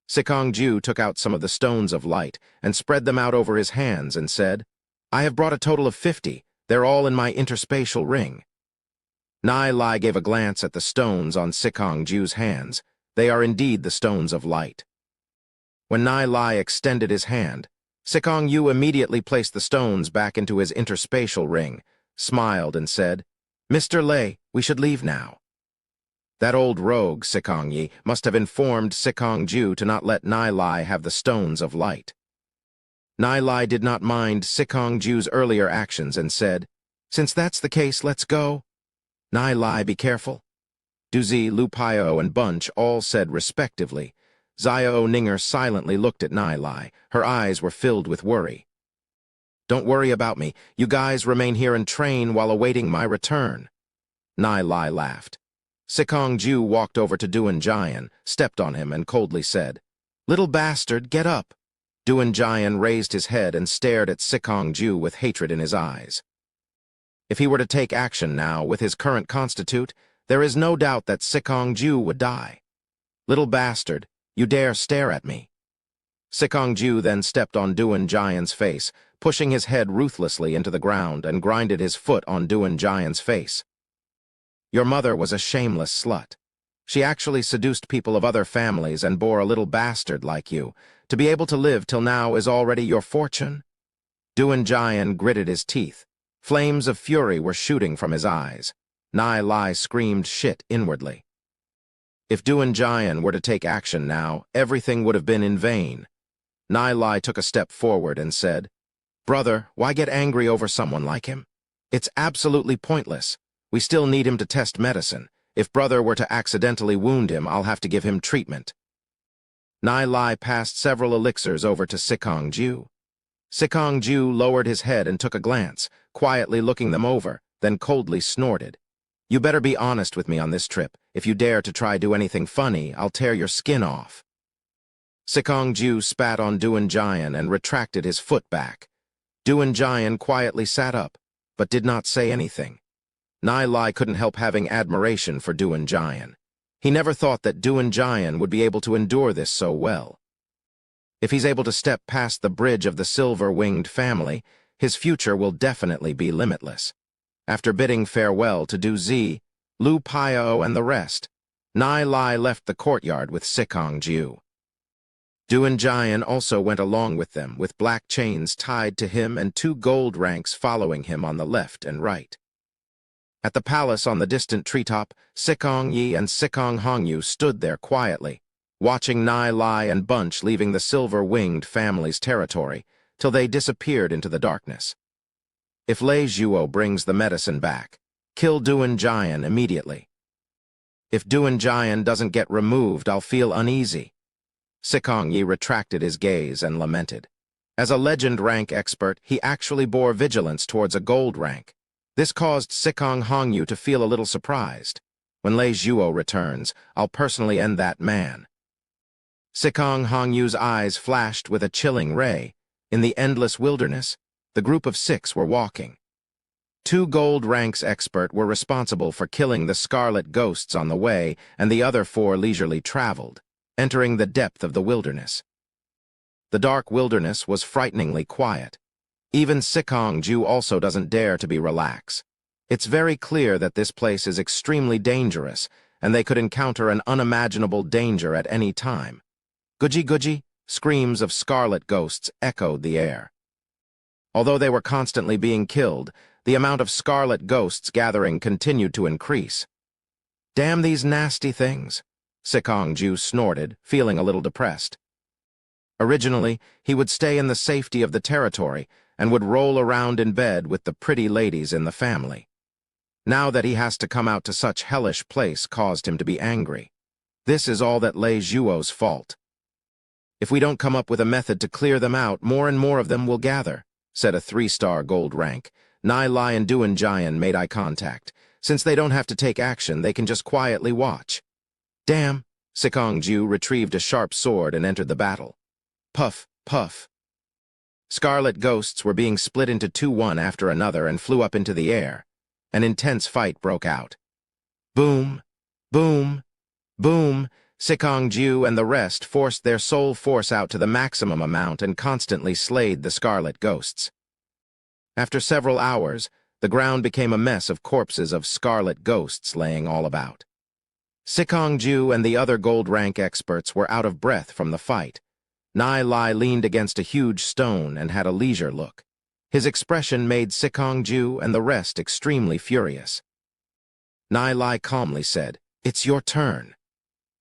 Sikong Ju took out some of the stones of light and spread them out over his hands and said, I have brought a total of 50. They're all in my interspatial ring. Nai Lai gave a glance at the stones on Sikong Ju's hands. They are indeed the stones of light. When Nai Lai extended his hand, Sikong Ju immediately placed the stones back into his interspatial ring, smiled and said, Mr. Lei, we should leave now. That old rogue, Sikong Yi, must have informed Sikong Ju to not let Nai Lai have the stones of light. Nai Lai did not mind Sikong Ju's earlier actions and said, Since that's the case, let's go. Nai Lai, be careful. Duzi, Lu Paio, and Bunch all said respectively. Xiao Ninger silently looked at Nai Lai. Her eyes were filled with worry. Don't worry about me. You guys remain here and train while awaiting my return. Nai Lai laughed. Sikong Ju walked over to Duan Jian, stepped on him, and coldly said, Little bastard, get up. Duan Jian raised his head and stared at Sikong Ju with hatred in his eyes. If he were to take action now with his current constitute, there is no doubt that Sikong Ju would die. Little bastard, you dare stare at me. Sikong Ju then stepped on Duan Jian's face, pushing his head ruthlessly into the ground and grinded his foot on Duan Jian's face. Your mother was a shameless slut. She actually seduced people of other families and bore a little bastard like you. To be able to live till now is already your fortune? Duan Jian gritted his teeth. Flames of fury were shooting from his eyes. Nai Lai screamed shit inwardly. If Duan Jian were to take action now, everything would have been in vain. Nai Lai took a step forward and said, Brother, why get angry over someone like him? It's absolutely pointless. We still need him to test medicine. If brother were to accidentally wound him, I'll have to give him treatment. Nai Lai passed several elixirs over to Sikong Ju. Sikong Ju lowered his head and took a glance, quietly looking them over, then coldly snorted. You better be honest with me on this trip. If you dare to try do anything funny, I'll tear your skin off. Sikong Ju spat on Duan Jian and retracted his foot back. Duan Jian quietly sat up, but did not say anything. Nai Lai couldn't help having admiration for Duan Jian. He never thought that Duan Jian would be able to endure this so well. If he's able to step past the bridge of the silver-winged family, his future will definitely be limitless. After bidding farewell to Du Zi, Lu Paio, and the rest, Nai Lai left the courtyard with Sikong Ju. Duan Jian also went along with them, with black chains tied to him and 2 gold ranks following him on the left and right. At the palace on the distant treetop, Sikong Yi and Sikong Hongyu stood there quietly, watching Nai Lai and Bunch leaving the silver-winged family's territory, till they disappeared into the darkness. If Lei Zhuo brings the medicine back, kill Duan Jian immediately. If Duan Jian doesn't get removed, I'll feel uneasy. Sikong Yi retracted his gaze and lamented. As a legend rank expert, he actually bore vigilance towards a gold rank. This caused Sikong Hongyu to feel a little surprised. When Lei Zhuo returns, I'll personally end that man. Sikong Hongyu's eyes flashed with a chilling ray. In the endless wilderness, the group of 6 were walking. 2 gold ranks expert were responsible for killing the scarlet ghosts on the way, and the other 4 leisurely traveled, entering the depth of the wilderness. The dark wilderness was frighteningly quiet. Even Sikong Ju also doesn't dare to be relaxed. It's very clear that this place is extremely dangerous, and they could encounter an unimaginable danger at any time. Guji guji, screams of scarlet ghosts echoed the air. Although they were constantly being killed, the amount of scarlet ghosts gathering continued to increase. Damn these nasty things, Sikong Ju snorted, feeling a little depressed. Originally, he would stay in the safety of the territory and would roll around in bed with the pretty ladies in the family. Now that he has to come out to such hellish place caused him to be angry. This is all that Lei Zhuo's fault. If we don't come up with a method to clear them out, more and more of them will gather, said a 3-star gold rank. Nai Lai and Duan Jian made eye contact. Since they don't have to take action, they can just quietly watch. Damn, Sikong Ju retrieved a sharp sword and entered the battle. Puff, puff. Scarlet ghosts were being split into 2 one after another and flew up into the air. An intense fight broke out. Boom, boom, boom. Sikong-ju and the rest forced their soul force out to the maximum amount and constantly slayed the scarlet ghosts. After several hours, the ground became a mess of corpses of scarlet ghosts laying all about. Sikong-ju and the other gold rank experts were out of breath from the fight. Nai Lai leaned against a huge stone and had a leisure look. His expression made Sikong-ju and the rest extremely furious. Nai Lai calmly said, "It's your turn."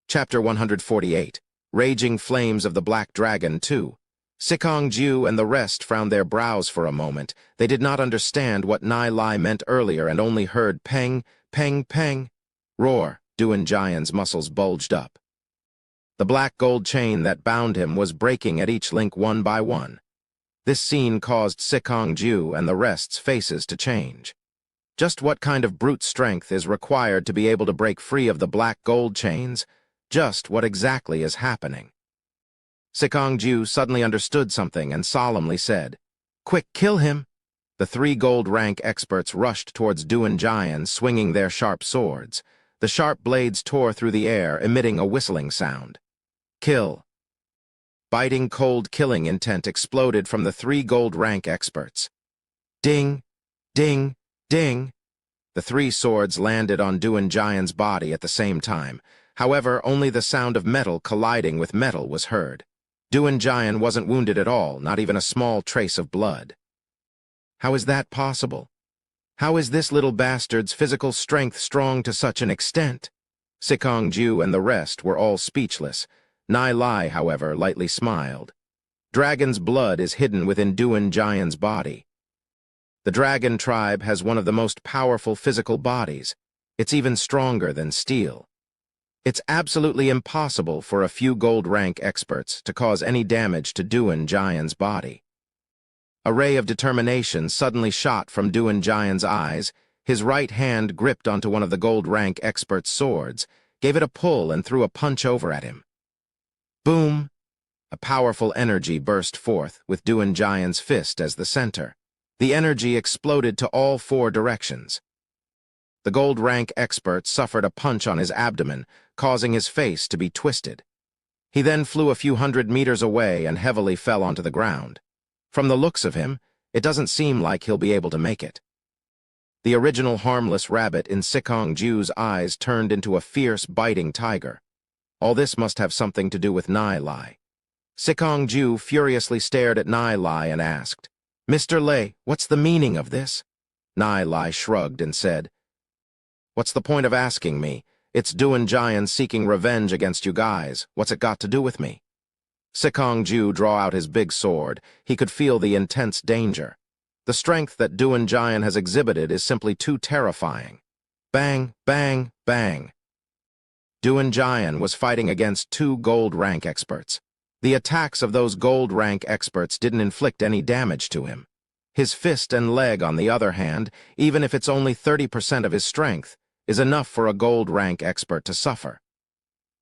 Chapter 148, Raging Flames of the Black Dragon 2. Sikong-ju and the rest frowned their brows for a moment. They did not understand what Nai Lai meant earlier and only heard peng, peng, peng. Roar. Duan Jian's muscles bulged up. The black gold chain that bound him was breaking at each link one by one. This scene caused Sikong-ju and the rest's faces to change. Just what kind of brute strength is required to be able to break free of the black gold chains? Just what exactly is happening? Sikong-ju suddenly understood something and solemnly said, "Quick, kill him!" The three gold rank experts rushed towards Duan Jian, swinging their sharp swords. The sharp blades tore through the air, emitting a whistling sound. Kill. Biting cold killing intent exploded from the three gold rank experts. Ding, ding, ding. The three swords landed on Duan Jian's body at the same time. However, only the sound of metal colliding with metal was heard. Duan Jian wasn't wounded at all, not even a small trace of blood. How is that possible? How is this little bastard's physical strength strong to such an extent? Sikong-ju and the rest were all speechless. Nai Lai, however, lightly smiled. Dragon's blood is hidden within Duan Jian's body. The dragon tribe has one of the most powerful physical bodies. It's even stronger than steel. It's absolutely impossible for a few gold rank experts to cause any damage to Duan Jian's body. A ray of determination suddenly shot from Duan Jian's eyes. His right hand gripped onto one of the gold rank expert's swords, gave it a pull and threw a punch over at him. Boom! A powerful energy burst forth, with Duan Jian's fist as the center. The energy exploded to all four directions. The gold rank expert suffered a punch on his abdomen, causing his face to be twisted. He then flew a few hundred meters away and heavily fell onto the ground. From the looks of him, it doesn't seem like he'll be able to make it. The original harmless rabbit in Sikong-ju's eyes turned into a fierce, biting tiger. All this must have something to do with Nai Lai. Sikong-ju furiously stared at Nai Lai and asked, "Mr. Lei, what's the meaning of this?" Nai Lai shrugged and said, "What's the point of asking me? It's Duan Jian seeking revenge against you guys. What's it got to do with me?" Sikong-ju drew out his big sword. He could feel the intense danger. The strength that Duan Jian has exhibited is simply too terrifying. Bang, bang, bang. Duan Jian was fighting against two gold rank experts. The attacks of those gold rank experts didn't inflict any damage to him. His fist and leg, on the other hand, even if it's only 30% of his strength, is enough for a gold rank expert to suffer.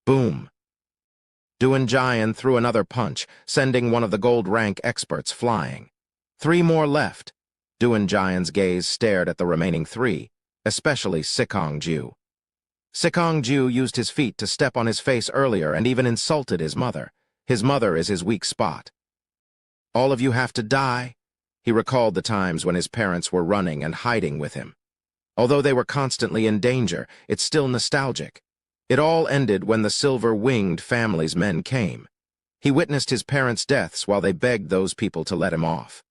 Boom. Duan Jian threw another punch, sending one of the gold rank experts flying. Three more left. Duan Jian's gaze stared at the remaining three, especially Sikong-ju. Sikong-ju used his feet to step on his face earlier and even insulted his mother. His mother is his weak spot. "All of you have to die." He recalled the times when his parents were running and hiding with him. Although they were constantly in danger, it's still nostalgic. It all ended when the silver-winged family's men came. He witnessed his parents' deaths while they begged those people to let him off.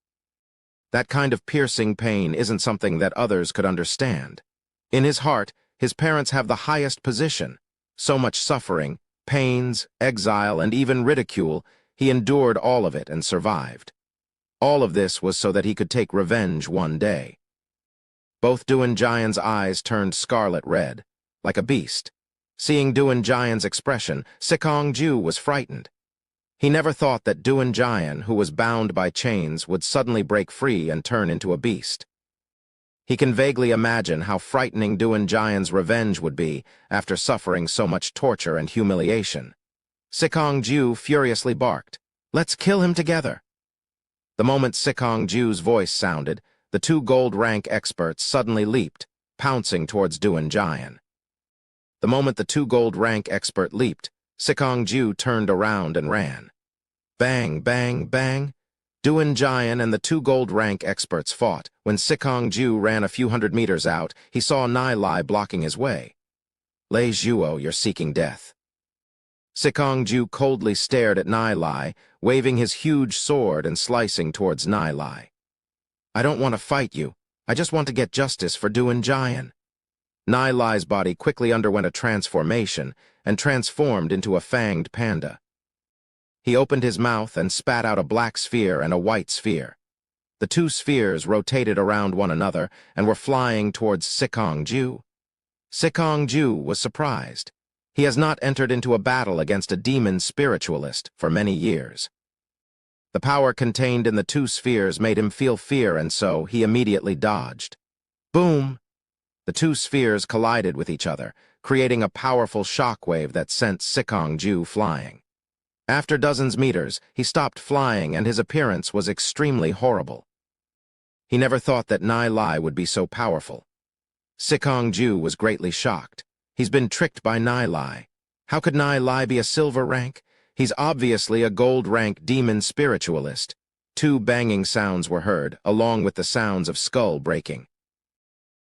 That kind of piercing pain isn't something that others could understand. In his heart, his parents have the highest position. So much suffering, pains, exile, and even ridicule, he endured all of it and survived. All of this was so that he could take revenge one day. Both Duan Jian's eyes turned scarlet red, like a beast. Seeing Duan Jian's expression, Sikong-ju was frightened. He never thought that Duan Jian, who was bound by chains, would suddenly break free and turn into a beast. He can vaguely imagine how frightening Duan Jian's revenge would be after suffering so much torture and humiliation. Sikong-ju furiously barked, "Let's kill him together." The moment Sikong-ju's voice sounded, the two gold rank experts suddenly leaped, pouncing towards Duan Jian. The moment the 2 gold rank expert leaped, Sikong-ju turned around and ran. Bang, bang, bang. Duan Jian and the 2 gold rank experts fought. When Sikong-ju ran a few hundred meters out, he saw Nai Lai blocking his way. Lei Zhuo, you're seeking death. Sikong-ju coldly stared at Nai Lai, waving his huge sword and slicing towards Nai Lai. I don't want to fight you. I just want to get justice for Duan Jian. Nai Lai's body quickly underwent a transformation and transformed into a fanged panda. He opened his mouth and spat out a black sphere and a white sphere. The 2 spheres rotated around one another and were flying towards Sikong-ju. Sikong-ju was surprised. He has not entered into a battle against a demon spiritualist for many years. The power contained in the 2 spheres made him feel fear, and so he immediately dodged. Boom! The 2 spheres collided with each other, creating a powerful shockwave that sent Sikong-ju flying. After dozens meters, he stopped flying and his appearance was extremely horrible. He never thought that Nai Lai would be so powerful. Sikong-ju was greatly shocked. He's been tricked by Nai Lai. How could Nai Lai be a silver rank? He's obviously a gold rank demon spiritualist. 2 banging sounds were heard, along with the sounds of skull breaking.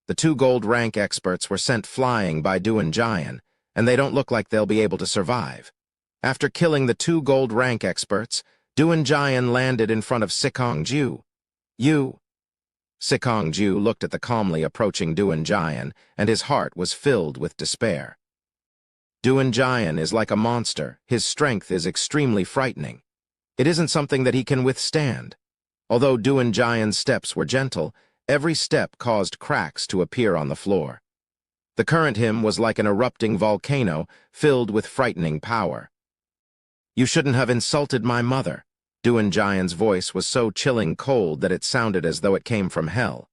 The 2 gold rank experts were sent flying by Duan Jian, and they don't look like they'll be able to survive. After killing the 2 gold rank experts, Duan Jian landed in front of Sikong-ju. You. Sikong-ju looked at the calmly approaching Duan Jian, and his heart was filled with despair. Duan Jian is like a monster. His strength is extremely frightening. It isn't something that he can withstand. Although Duan Jian's steps were gentle, every step caused cracks to appear on the floor. The current him was like an erupting volcano filled with frightening power. You shouldn't have insulted my mother. Duan Jian's voice was so chilling cold that it sounded as though it came from hell.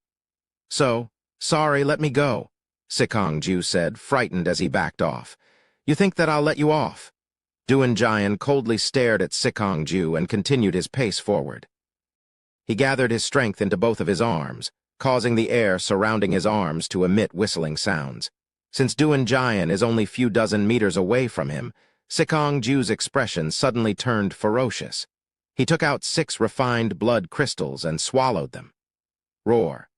So, sorry, let me go, Sikong-ju said, frightened as he backed off. You think that I'll let you off? Duan Jian coldly stared at Sikong-ju and continued his pace forward. He gathered his strength into both of his arms, causing the air surrounding his arms to emit whistling sounds. Since Duan Jian is only few dozen meters away from him, Sikong-ju's expression suddenly turned ferocious. He took out 6 refined blood crystals and swallowed them. Roar.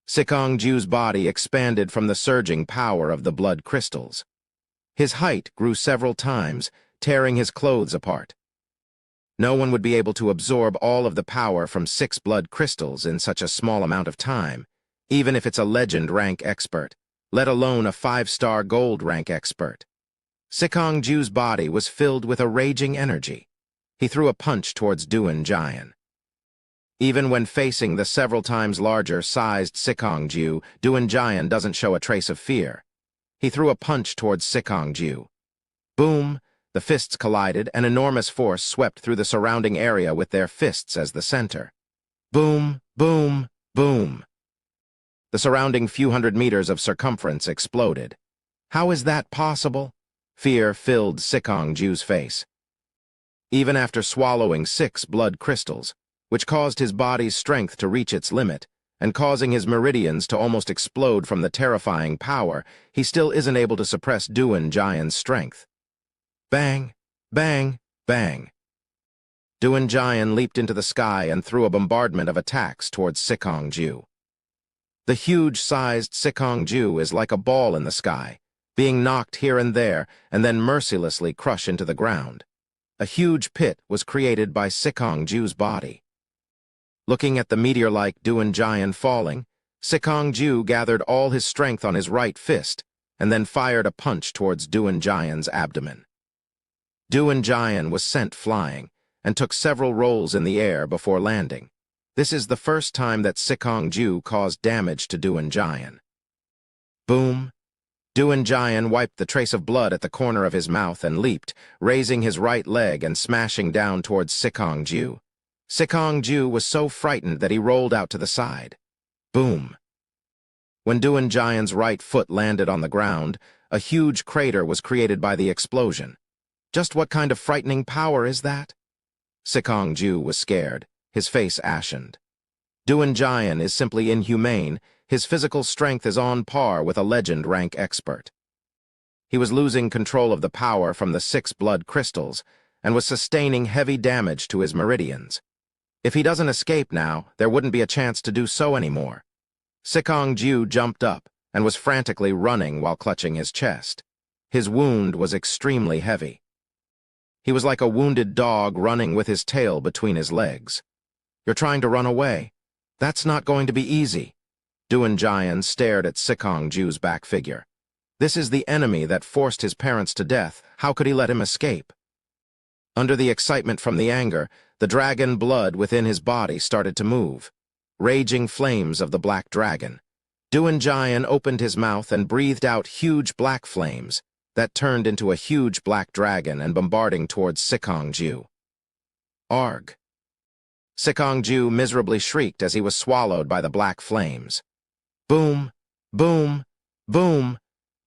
Sikong-ju's body expanded from the surging power of the blood crystals. His height grew several times, tearing his clothes apart. No one would be able to absorb all of the power from 6 blood crystals in such a small amount of time, even if it's a legend rank expert, let alone a 5-star gold rank expert. Sikong-ju's body was filled with a raging energy. He threw a punch towards Duan Jian. Even when facing the several times larger-sized Sikong-ju, Duan Jian doesn't show a trace of fear. He threw a punch towards Sikong-ju. Boom! The fists collided, and enormous force swept through the surrounding area with their fists as the center. Boom! Boom! Boom! The surrounding few hundred meters of circumference exploded. How is that possible? Fear filled Sikong-ju's face. Even after swallowing 6 blood crystals, which caused his body's strength to reach its limit, and causing his meridians to almost explode from the terrifying power, he still isn't able to suppress Duan Jian's strength. Bang! Bang! Bang! Duan Jian leaped into the sky and threw a bombardment of attacks towards Sikong-ju. The huge-sized Sikong-ju is like a ball in the sky, being knocked here and there, and then mercilessly crushed into the ground. A huge pit was created by Sikong-ju's body. Looking at the meteor-like Duan Jian falling, Sikong-ju gathered all his strength on his right fist, and then fired a punch towards Duan Jian's abdomen. Duan Jian was sent flying, and took several rolls in the air before landing. This is the first time that Sikong-ju caused damage to Duan Jian. Boom! Duan Jian wiped the trace of blood at the corner of his mouth and leaped, raising his right leg and smashing down towards Sikong-ju. Sikong-ju was so frightened that he rolled out to the side. Boom! When Duan Jian's right foot landed on the ground, a huge crater was created by the explosion. Just what kind of frightening power is that? Sikong-ju was scared, his face ashened. Duan Jian is simply inhumane. His physical strength is on par with a legend rank expert. He was losing control of the power from the 6 blood crystals and was sustaining heavy damage to his meridians. If he doesn't escape now, there wouldn't be a chance to do so anymore. Sikong Ju jumped up and was frantically running while clutching his chest. His wound was extremely heavy. He was like a wounded dog running with his tail between his legs. "You're trying to run away. That's not going to be easy." Duan Jian stared at Sikong Ju's back figure. This is the enemy that forced his parents to death. How could he let him escape? Under the excitement from the anger, the dragon blood within his body started to move. Raging flames of the black dragon. Duan Jian opened his mouth and breathed out huge black flames that turned into a huge black dragon and bombarding towards Sikong Ju. Arg! Sikong Ju miserably shrieked as he was swallowed by the black flames. Boom! Boom! Boom!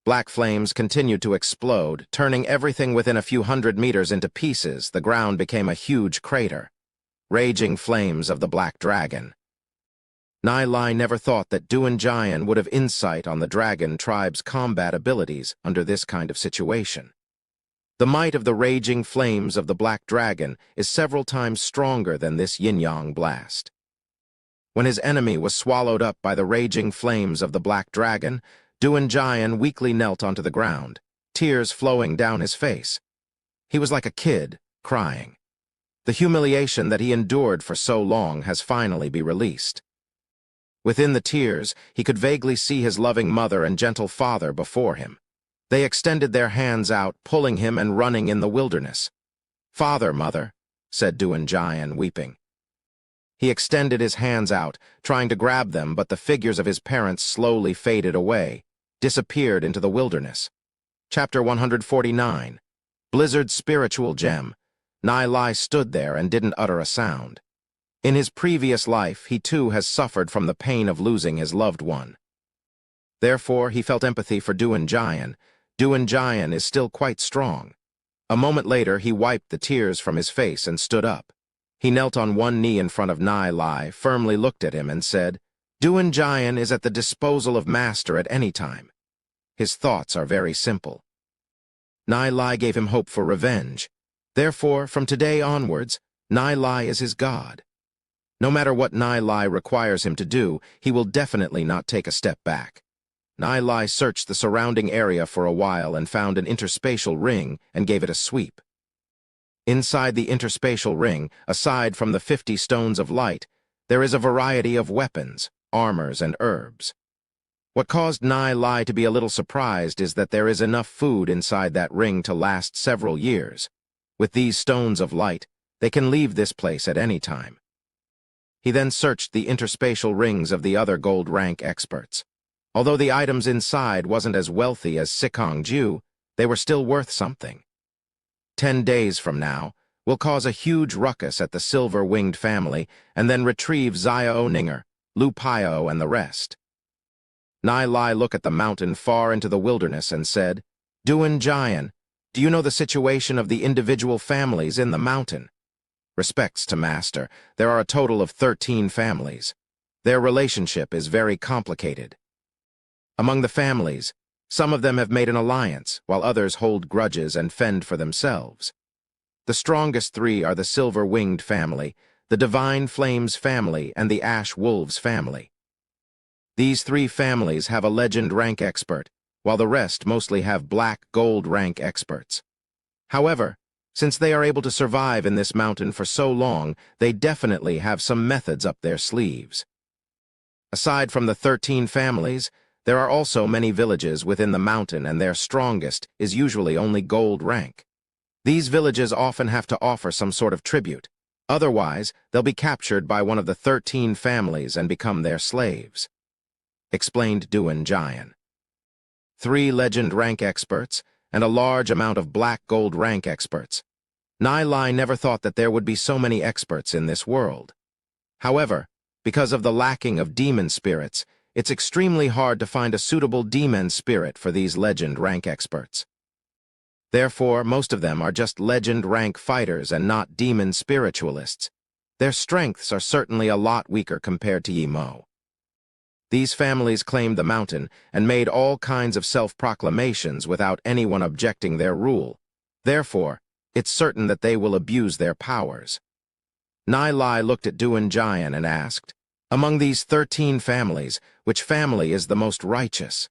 Black flames continued to explode, turning everything within a few hundred meters into pieces. The ground became a huge crater. Raging flames of the black dragon. Nai Lai never thought that Duan Jian would have insight on the dragon tribe's combat abilities under this kind of situation. The might of the raging flames of the black dragon is several times stronger than this yin-yang blast. When his enemy was swallowed up by the raging flames of the black dragon, Duan Jian weakly knelt onto the ground, tears flowing down his face. He was like a kid, crying. The humiliation that he endured for so long has finally been released. Within the tears, he could vaguely see his loving mother and gentle father before him. They extended their hands out, pulling him and running in the wilderness. "Father, mother," said Duan Jian, weeping. He extended his hands out, trying to grab them, but the figures of his parents slowly faded away, disappeared into the wilderness. Chapter 149. Blizzard's Spiritual Gem. Nai Lai stood there and didn't utter a sound. In his previous life, he too has suffered from the pain of losing his loved one. Therefore, he felt empathy for Duan Jian. Duan Jian is still quite strong. A moment later, he wiped the tears from his face and stood up. He knelt on one knee in front of Nai Lai, firmly looked at him and said, "Duan Jian is at the disposal of Master at any time. His thoughts are very simple." Nai Lai gave him hope for revenge. Therefore, from today onwards, Nai Lai is his god. No matter what Nai Lai requires him to do, he will definitely not take a step back. Nai Lai searched the surrounding area for a while and found an interspatial ring and gave it a sweep. Inside the interspatial ring, aside from the 50 stones of light, there is a variety of weapons, armors, and herbs. What caused Nai Lai to be a little surprised is that there is enough food inside that ring to last several years. With these stones of light, they can leave this place at any time. He then searched the interspatial rings of the other gold rank experts. Although the items inside wasn't as wealthy as Sikong Ju, they were still worth something. 10 days from now, we'll cause a huge ruckus at the silver-winged family and then retrieve Xiao Ninger, Lu Pio, and the rest. Nai Lai looked at the mountain far into the wilderness and said, "Duan Jian, do you know the situation of the individual families in the mountain?" "Respects to Master, there are a total of 13 families. Their relationship is very complicated. Among the families, some of them have made an alliance, while others hold grudges and fend for themselves. The strongest 3 are the Silver-Winged family, the Divine Flames family, and the Ash Wolves family. These 3 families have a legend rank expert, while the rest mostly have black gold rank experts. However, since they are able to survive in this mountain for so long, they definitely have some methods up their sleeves. Aside from the 13 families, there are also many villages within the mountain, and their strongest is usually only gold rank. These villages often have to offer some sort of tribute. Otherwise, they'll be captured by one of the 13 families and become their slaves," explained Duan Jian. 3 legend rank experts and a large amount of black gold rank experts. Nai Lai never thought that there would be so many experts in this world. However, because of the lacking of demon spirits, it's extremely hard to find a suitable demon spirit for these legend rank experts. Therefore, most of them are just legend rank fighters and not demon spiritualists. Their strengths are certainly a lot weaker compared to Yi Mo. These families claimed the mountain and made all kinds of self-proclamations without anyone objecting their rule. Therefore, it's certain that they will abuse their powers. Nai Lai looked at Duan Jian and asked, "Among these 13 families, which family is the most righteous?"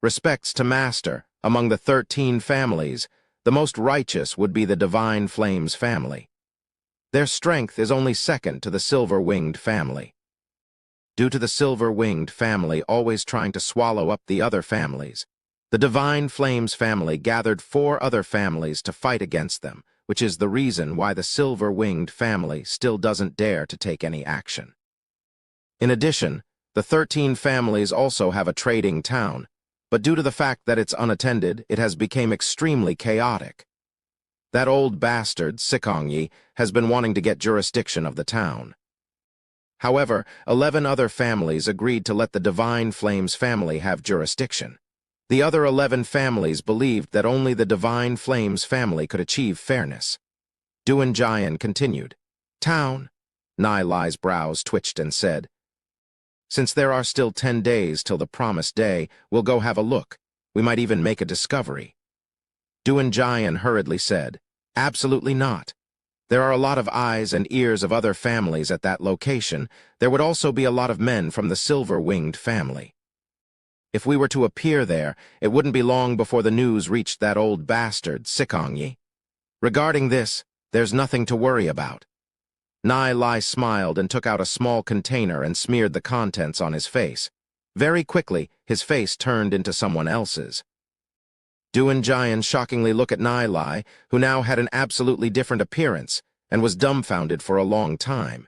"Respects to Master, among the 13 families, the most righteous would be the Divine Flames family. Their strength is only second to the Silver-Winged family. Due to the Silver-Winged family always trying to swallow up the other families, the Divine Flames family gathered 4 other families to fight against them, which is the reason why the Silver-Winged family still doesn't dare to take any action. In addition, the 13 families also have a trading town, but due to the fact that it's unattended, it has become extremely chaotic. That old bastard, Sikongyi, has been wanting to get jurisdiction of the town. However, 11 other families agreed to let the Divine Flames family have jurisdiction. The other 11 families believed that only the Divine Flames family could achieve fairness. Duan Jian continued, "Town?" Nai Lai's brows twitched and said, "Since there are still 10 days till the promised day, we'll go have a look. We might even make a discovery." Duan Jian hurriedly said, "Absolutely not. There are a lot of eyes and ears of other families at that location. There would also be a lot of men from the Silver-Winged family. If we were to appear there, it wouldn't be long before the news reached that old bastard, Sikongyi. Regarding this, there's nothing to worry about." Nai Lai smiled and took out a small container and smeared the contents on his face. Very quickly, his face turned into someone else's. Duan Jian shockingly looked at Nai Lai, who now had an absolutely different appearance, and was dumbfounded for a long time.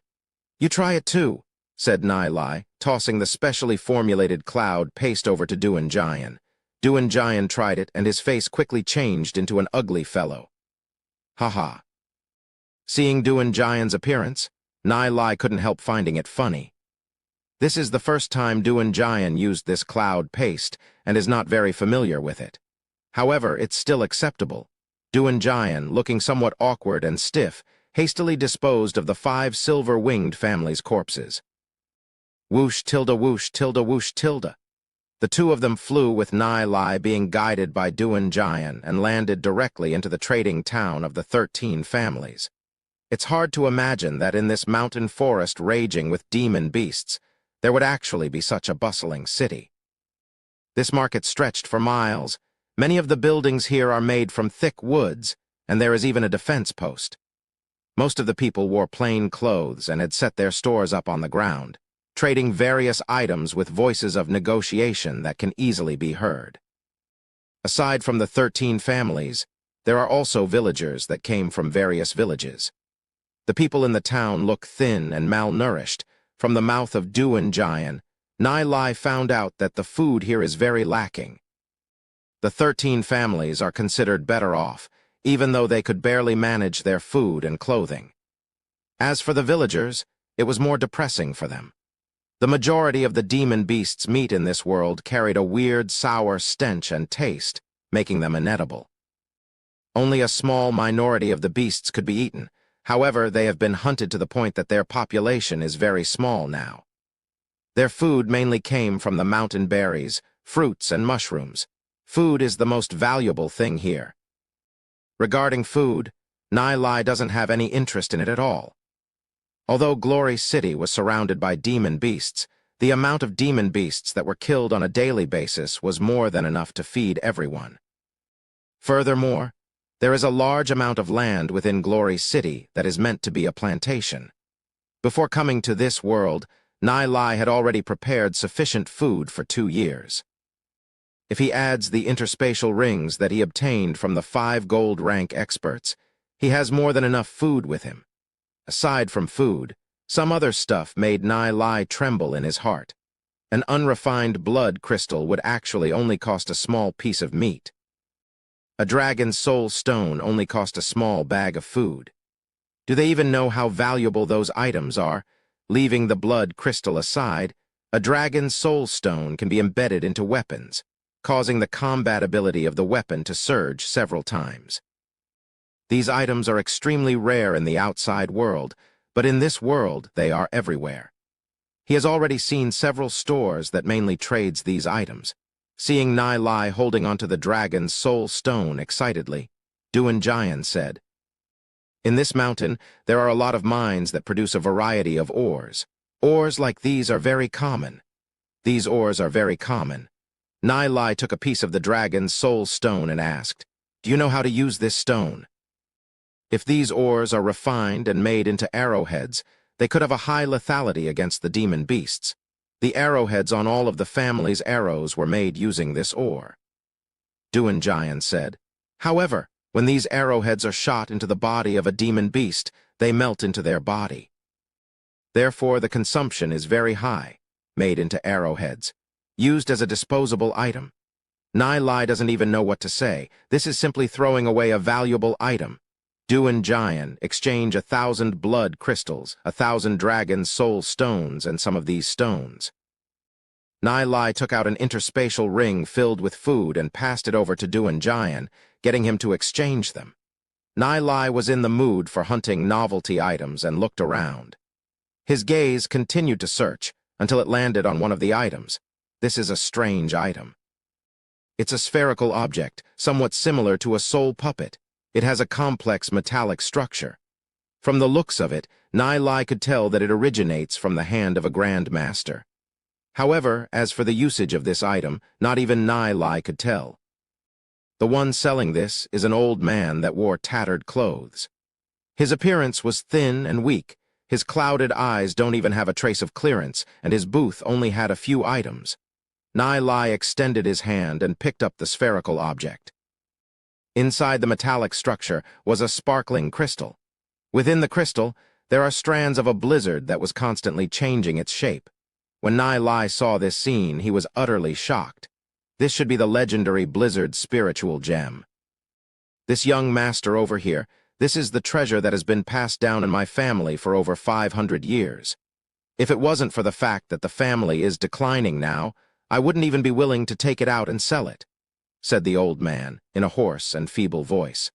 "You try it too," said Nai Lai, tossing the specially formulated cloud paste over to Duan Jian. Duan Jian tried it, and his face quickly changed into an ugly fellow. "Ha." Seeing Duan Jian's appearance, Nai Lai couldn't help finding it funny. This is the first time Duan Jian used this cloud paste, and is not very familiar with it. However, it's still acceptable. Duan Jian, looking somewhat awkward and stiff, hastily disposed of the 5 Silver-Winged family's corpses. Whoosh, tilde, whoosh, tilde, whoosh, tilde. The 2 of them flew with Nai Lai being guided by Duan Jian and landed directly into the trading town of the 13 families. It's hard to imagine that in this mountain forest raging with demon beasts, there would actually be such a bustling city. This market stretched for miles. Many of the buildings here are made from thick woods, and there is even a defense post. Most of the people wore plain clothes and had set their stores up on the ground, trading various items with voices of negotiation that can easily be heard. Aside from the 13 families, there are also villagers that came from various villages. The people in the town look thin and malnourished. From the mouth of Duan Jian, Nai Lai found out that the food here is very lacking. The 13 families are considered better off, even though they could barely manage their food and clothing. As for the villagers, it was more depressing for them. The majority of the demon beasts' meat in this world carried a weird, sour stench and taste, making them inedible. Only a small minority of the beasts could be eaten. However, they have been hunted to the point that their population is very small now. Their food mainly came from the mountain berries, fruits, and mushrooms. Food is the most valuable thing here. Regarding food, Nai Lai doesn't have any interest in it at all. Although Glory City was surrounded by demon beasts, the amount of demon beasts that were killed on a daily basis was more than enough to feed everyone. Furthermore, there is a large amount of land within Glory City that is meant to be a plantation. Before coming to this world, Nai Lai had already prepared sufficient food for 2 years. If he adds the interspatial rings that he obtained from the 5 gold rank experts, he has more than enough food with him. Aside from food, some other stuff made Nai Lai tremble in his heart. An unrefined blood crystal would actually only cost a small piece of meat. A dragon's soul stone only cost a small bag of food. Do they even know how valuable those items are? Leaving the blood crystal aside, a dragon's soul stone can be embedded into weapons, causing the combat ability of the weapon to surge several times. These items are extremely rare in the outside world, but in this world they are everywhere. He has already seen several stores that mainly trades these items. Seeing Nai Lai holding onto the dragon's soul stone excitedly, Duan Jian said, "In this mountain, there are a lot of mines that produce a variety of ores. Ores like these are very common. These ores are very common." Nai Lai took a piece of the dragon's soul stone and asked, "Do you know how to use this stone?" "If these ores are refined and made into arrowheads, they could have a high lethality against the demon beasts. The arrowheads on all of the family's arrows were made using this ore," Duan Jian said. "However, when these arrowheads are shot into the body of a demon beast, they melt into their body. Therefore, the consumption is very high, made into arrowheads, used as a disposable item." Nai Lai doesn't even know what to say. This is simply throwing away a valuable item. Duan Jian, exchange 1,000 blood crystals, 1,000 dragon soul stones, and some of these stones. Nai Lai took out an interspatial ring filled with food and passed it over to Duan Jian, getting him to exchange them. Nai Lai was in the mood for hunting novelty items and looked around. His gaze continued to search until it landed on one of the items. This is a strange item. It's a spherical object, somewhat similar to a soul puppet. It has a complex metallic structure. From the looks of it, Nai Lai could tell that it originates from the hand of a Grand Master. However, as for the usage of this item, not even Nai Lai could tell. The one selling this is an old man that wore tattered clothes. His appearance was thin and weak. His clouded eyes don't even have a trace of clearance, and his booth only had a few items. Nai Lai extended his hand and picked up the spherical object. Inside the metallic structure was a sparkling crystal. Within the crystal, there are strands of a blizzard that was constantly changing its shape. When Nai Lai saw this scene, he was utterly shocked. This should be the legendary blizzard spiritual gem. "This young master over here, this is the treasure that has been passed down in my family for over 500 years. If it wasn't for the fact that the family is declining now, I wouldn't even be willing to take it out and sell it," said the old man, in a hoarse and feeble voice.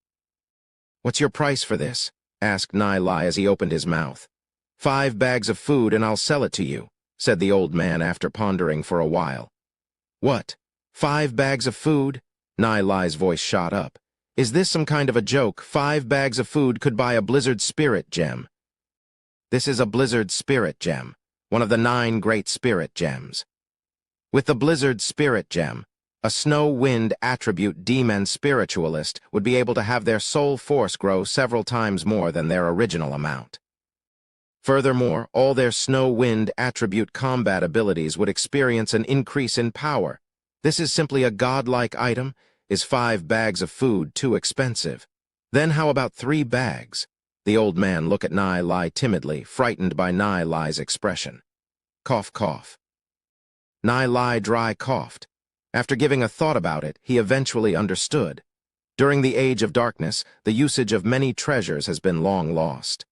"What's your price for this?" asked Nai Lai as he opened his mouth. "5 bags of food and I'll sell it to you," said the old man after pondering for a while. "What? 5 bags of food?" Nai Lai's voice shot up. "Is this some kind of a joke? 5 bags of food could buy a blizzard spirit gem." "This is a blizzard spirit gem, one of the 9 great spirit gems. With the blizzard spirit gem, a snow wind attribute demon spiritualist would be able to have their soul force grow several times more than their original amount. Furthermore, all their snow wind attribute combat abilities would experience an increase in power. This is simply a godlike item. Is 5 bags of food too expensive? Then how about 3 bags? The old man looked at Nai Lai timidly, frightened by Nai Lai's expression. Cough, cough. Nai Lai dry coughed. After giving a thought about it, he eventually understood. During the Age of Darkness, the usage of many treasures has been long lost.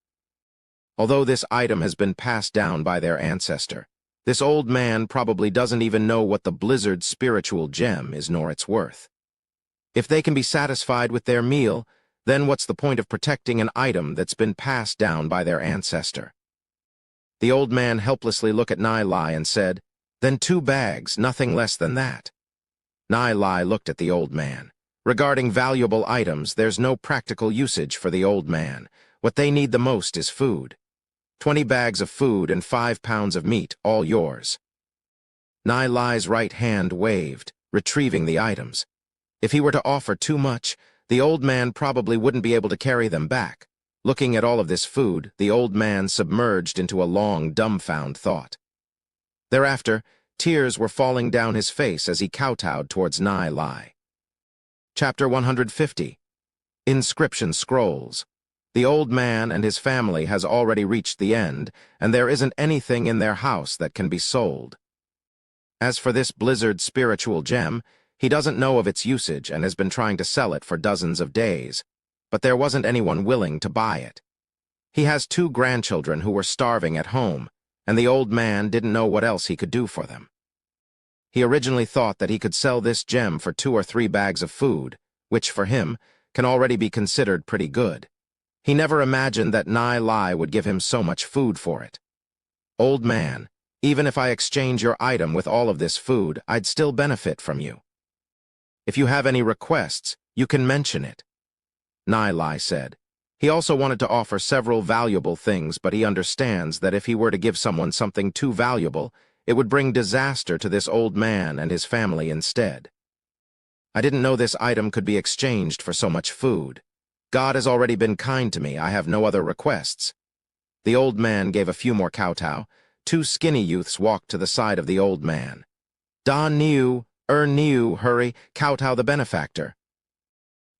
Although this item has been passed down by their ancestor, this old man probably doesn't even know what the blizzard spiritual gem is nor its worth. If they can be satisfied with their meal, then what's the point of protecting an item that's been passed down by their ancestor? The old man helplessly looked at Nai Lai and said, "Then 2 bags, nothing less than that." Nai Lai looked at the old man. Regarding valuable items, there's no practical usage for the old man. What they need the most is food. 20 bags of food and 5 pounds of meat, all yours. Nai Lai's right hand waved, retrieving the items. If he were to offer too much, the old man probably wouldn't be able to carry them back. Looking at all of this food, the old man submerged into a long, dumbfound thought. Thereafter, tears were falling down his face as he kowtowed towards Nai Lai. Chapter 150. Inscription Scrolls. The old man and his family has already reached the end, and there isn't anything in their house that can be sold. As for this blizzard spiritual gem, he doesn't know of its usage and has been trying to sell it for dozens of days, but there wasn't anyone willing to buy it. He has 2 grandchildren who were starving at home, and the old man didn't know what else he could do for them. He originally thought that he could sell this gem for 2 or 3 bags of food, which for him can already be considered pretty good. He never imagined that Nai Lai would give him so much food for it. "Old man, Even if I exchange your item with all of this food, I'd still benefit from you. If you have any requests, you can mention it. Nai said. He also wanted to offer several valuable things, but he understands that if he were to give someone something too valuable, it would bring disaster to this old man and his family instead. I didn't know this item could be exchanged for so much food. God has already been kind to me. I have no other requests. The old man gave a few more kowtow. Two skinny youths walked to the side of the old man. Da Niu, Niu, hurry, kowtow the benefactor.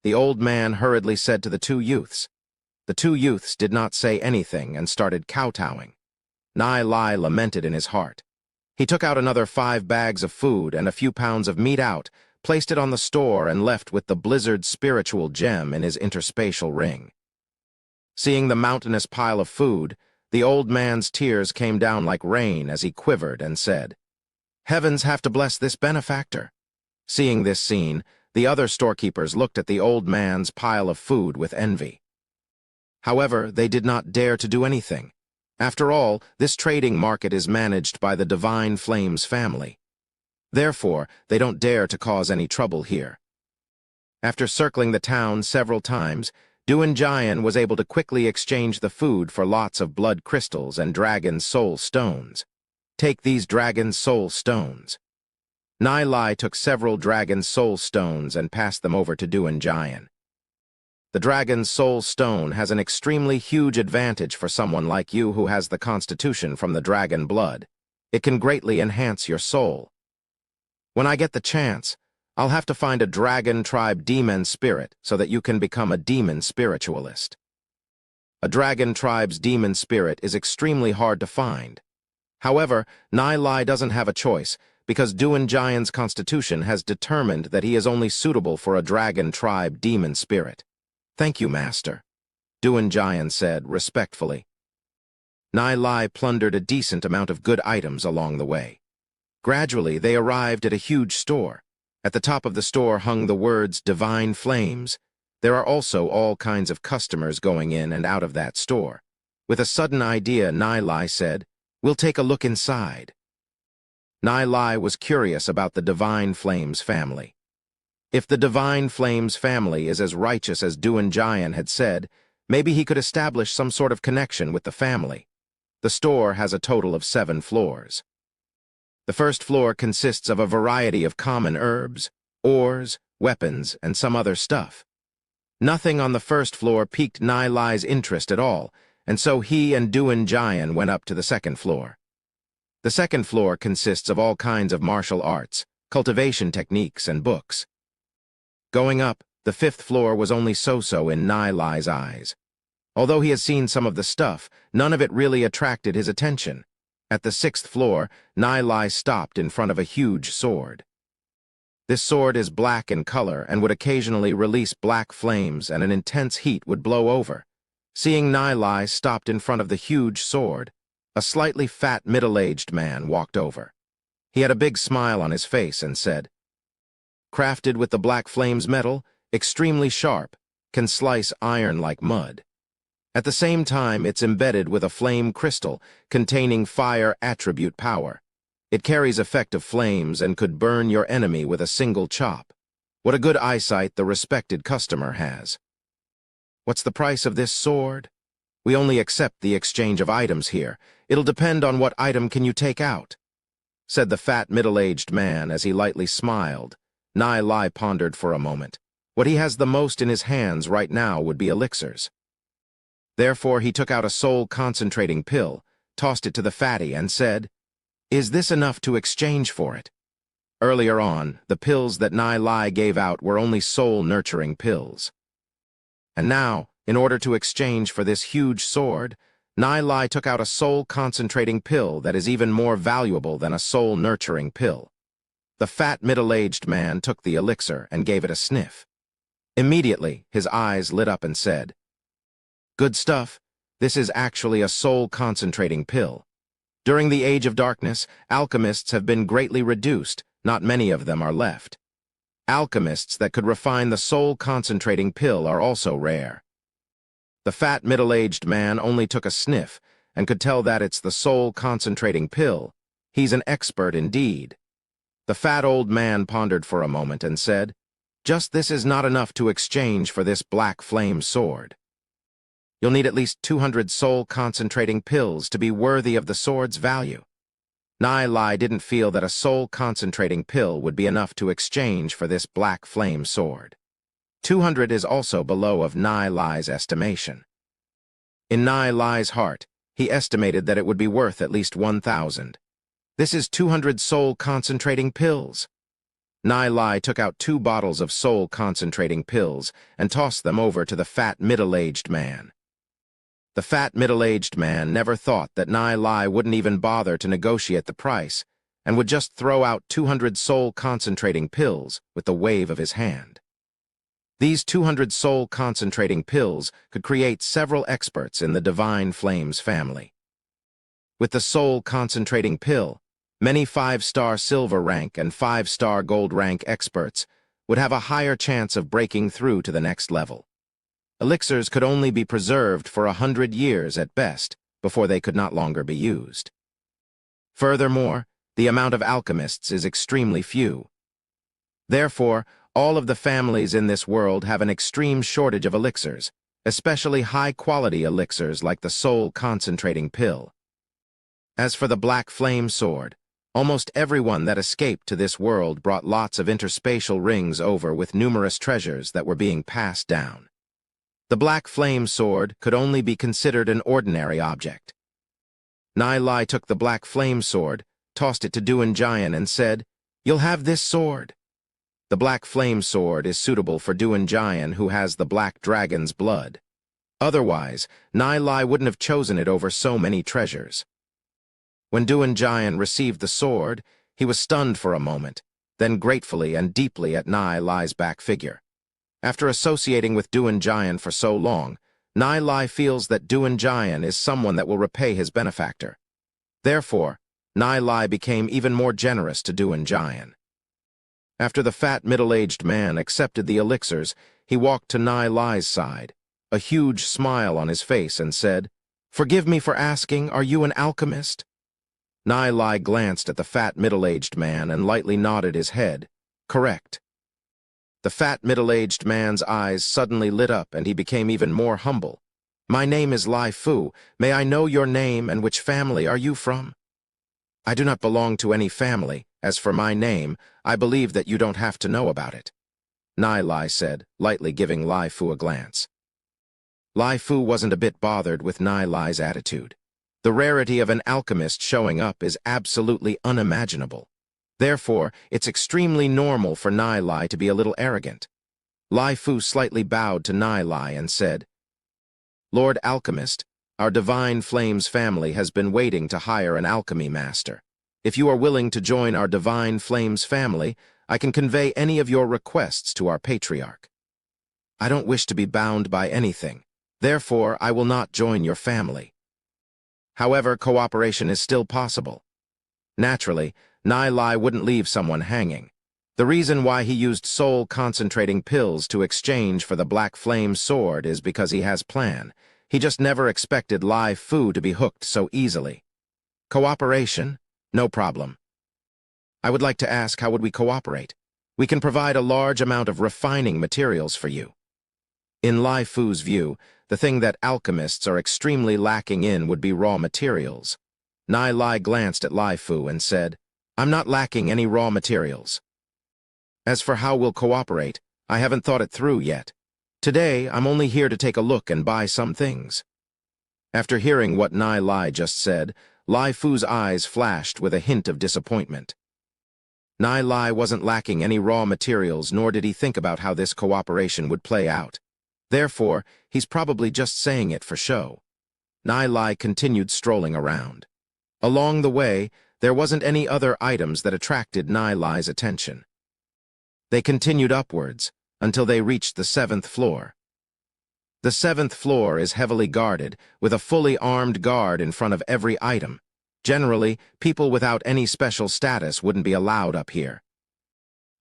The old man hurriedly said to the two youths. The two youths did not say anything and started kowtowing. Nai lamented in his heart. He took out another 5 bags of food and a few pounds of meat out, placed it on the store, and left with the blizzard spiritual gem in his interspatial ring. Seeing the mountainous pile of food, the old man's tears came down like rain as he quivered and said, "Heavens have to bless this benefactor." Seeing this scene, the other storekeepers looked at the old man's pile of food with envy. However, they did not dare to do anything. After all, this trading market is managed by the Divine Flames family. Therefore, they don't dare to cause any trouble here. After circling the town several times, Duanjian was able to quickly exchange the food for lots of blood crystals and dragon soul stones. Take these dragon soul stones. Nai took several dragon soul stones and passed them over to Duanjian. The dragon soul stone has an extremely huge advantage for someone like you who has the constitution from the dragon blood. It can greatly enhance your soul. When I get the chance, I'll have to find a dragon tribe demon spirit so that you can become a demon spiritualist. A dragon tribe's demon spirit is extremely hard to find. However, Nai doesn't have a choice because Duanjian's constitution has determined that he is only suitable for a dragon tribe demon spirit. Thank you, Master, Duanjian said respectfully. Nai plundered a decent amount of good items along the way. Gradually, they arrived at a huge store. At the top of the store hung the words Divine Flames. There are also all kinds of customers going in and out of that store. With a sudden idea, Nai said, "We'll take a look inside." Nai was curious about the Divine Flames family. If the Divine Flames family is as righteous as Duanjian had said, maybe he could establish some sort of connection with the family. The store has a total of 7 floors. The first floor consists of a variety of common herbs, ores, weapons, and some other stuff. Nothing on the first floor piqued Nai's interest at all, and so he and Duanjian went up to the second floor. The second floor consists of all kinds of martial arts, cultivation techniques, and books. Going up, the 5th floor was only so-so in Nai's eyes. Although he has seen some of the stuff, none of it really attracted his attention. At the 6th floor, Nai stopped in front of a huge sword. This sword is black in color and would occasionally release black flames, and an intense heat would blow over. Seeing Nai stopped in front of the huge sword, a slightly fat middle-aged man walked over. He had a big smile on his face and said, "Crafted with the black flames metal, extremely sharp, can slice iron like mud. At the same time, it's embedded with a flame crystal containing fire attribute power. It carries effective flames and could burn your enemy with a single chop. What a good eyesight the respected customer has." "What's the price of this sword?" "We only accept the exchange of items here. It'll depend on what item can you take out," said the fat middle-aged man as he lightly smiled. Nai pondered for a moment. What he has the most in his hands right now would be elixirs. Therefore, he took out a soul-concentrating pill, tossed it to the fatty, and said, "Is this enough to exchange for it?" Earlier on, the pills that Nai gave out were only soul-nurturing pills. And now, in order to exchange for this huge sword, Nai took out a soul-concentrating pill that is even more valuable than a soul-nurturing pill. The fat middle-aged man took the elixir and gave it a sniff. Immediately, his eyes lit up and said, "Good stuff. This is actually a soul-concentrating pill. During the Age of Darkness, alchemists have been greatly reduced. Not many of them are left. Alchemists that could refine the soul-concentrating pill are also rare." The fat middle-aged man only took a sniff and could tell that it's the soul-concentrating pill, He's an expert indeed. The fat old man pondered for a moment and said, "Just this is not enough to exchange for this black flame sword. You'll need at least 200 soul-concentrating pills to be worthy of the sword's value." Nai Lai didn't feel that a soul-concentrating pill would be enough to exchange for this black flame sword. 200 is also below of Nai Lai's estimation. In Nai Lai's heart, he estimated that it would be worth at least 1,000. This is 200 soul-concentrating pills. Nai Lai took out 2 bottles of soul-concentrating pills and tossed them over to the fat middle-aged man. The fat middle-aged man never thought that Nai Lai wouldn't even bother to negotiate the price and would just throw out 200 soul-concentrating pills with the wave of his hand. These 200 soul-concentrating pills could create several experts in the Divine Flames family. With the soul-concentrating pill, many 5-star silver rank and 5-star gold rank experts would have a higher chance of breaking through to the next level. Elixirs could only be preserved for 100 years at best before they could not longer be used. Furthermore, the amount of alchemists is extremely few. Therefore, all of the families in this world have an extreme shortage of elixirs, especially high-quality elixirs like the soul-concentrating pill. As for the black flame sword, almost everyone that escaped to this world brought lots of interspatial rings over with numerous treasures that were being passed down. The black flame sword could only be considered an ordinary object. Nai Lai took the black flame sword, tossed it to Duan Jian and said, "You'll have this sword." The black flame sword is suitable for Duan Jian, who has the black dragon's blood. Otherwise, Nai Lai wouldn't have chosen it over so many treasures. When Duan Jian received the sword, he was stunned for a moment, then gratefully and deeply at Nai Lai's back figure. After associating with Duan Jian for so long, Nai Lai feels that Duan Jian is someone that will repay his benefactor. Therefore, Nai Lai became even more generous to Duan Jian. After the fat middle-aged man accepted the elixirs, he walked to Nai Lai's side, a huge smile on his face, and said, "Forgive me for asking, are you an alchemist?" Nai Lai glanced at the fat middle-aged man and lightly nodded his head. "Correct." The fat middle-aged man's eyes suddenly lit up and he became even more humble. "My name is Lai Fu. May I know your name and which family are you from?" "I do not belong to any family. As for my name, I believe that you don't have to know about it," Nai Lai said, lightly giving Lai Fu a glance. Lai Fu wasn't a bit bothered with Nai Lai's attitude. The rarity of an alchemist showing up is absolutely unimaginable. Therefore, it's extremely normal for Nai Lai to be a little arrogant. Lai Fu slightly bowed to Nai Lai and said, "Lord Alchemist, our Divine Flames family has been waiting to hire an alchemy master. If you are willing to join our Divine Flames family, I can convey any of your requests to our patriarch." "I don't wish to be bound by anything. Therefore, I will not join your family." However, cooperation is still possible. Naturally, Nai Lai wouldn't leave someone hanging. The reason why he used soul-concentrating pills to exchange for the black flame sword is because he has plan. He just never expected Lai Fu to be hooked so easily. Cooperation? No problem. I would like to ask, how would we cooperate? We can provide a large amount of refining materials for you. In Lai Fu's view, the thing that alchemists are extremely lacking in would be raw materials. Nai Lai glanced at Lai Fu and said, "I'm not lacking any raw materials. As for how we'll cooperate, I haven't thought it through yet. Today, I'm only here to take a look and buy some things." After hearing what Nai Lai just said, Lai Fu's eyes flashed with a hint of disappointment. Nai Lai wasn't lacking any raw materials, nor did he think about how this cooperation would play out. Therefore, he's probably just saying it for show. Nai Lai continued strolling around. Along the way, there wasn't any other items that attracted Nai Lai's attention. They continued upwards until they reached the 7th floor. The 7th floor is heavily guarded, with a fully armed guard in front of every item. Generally, people without any special status wouldn't be allowed up here.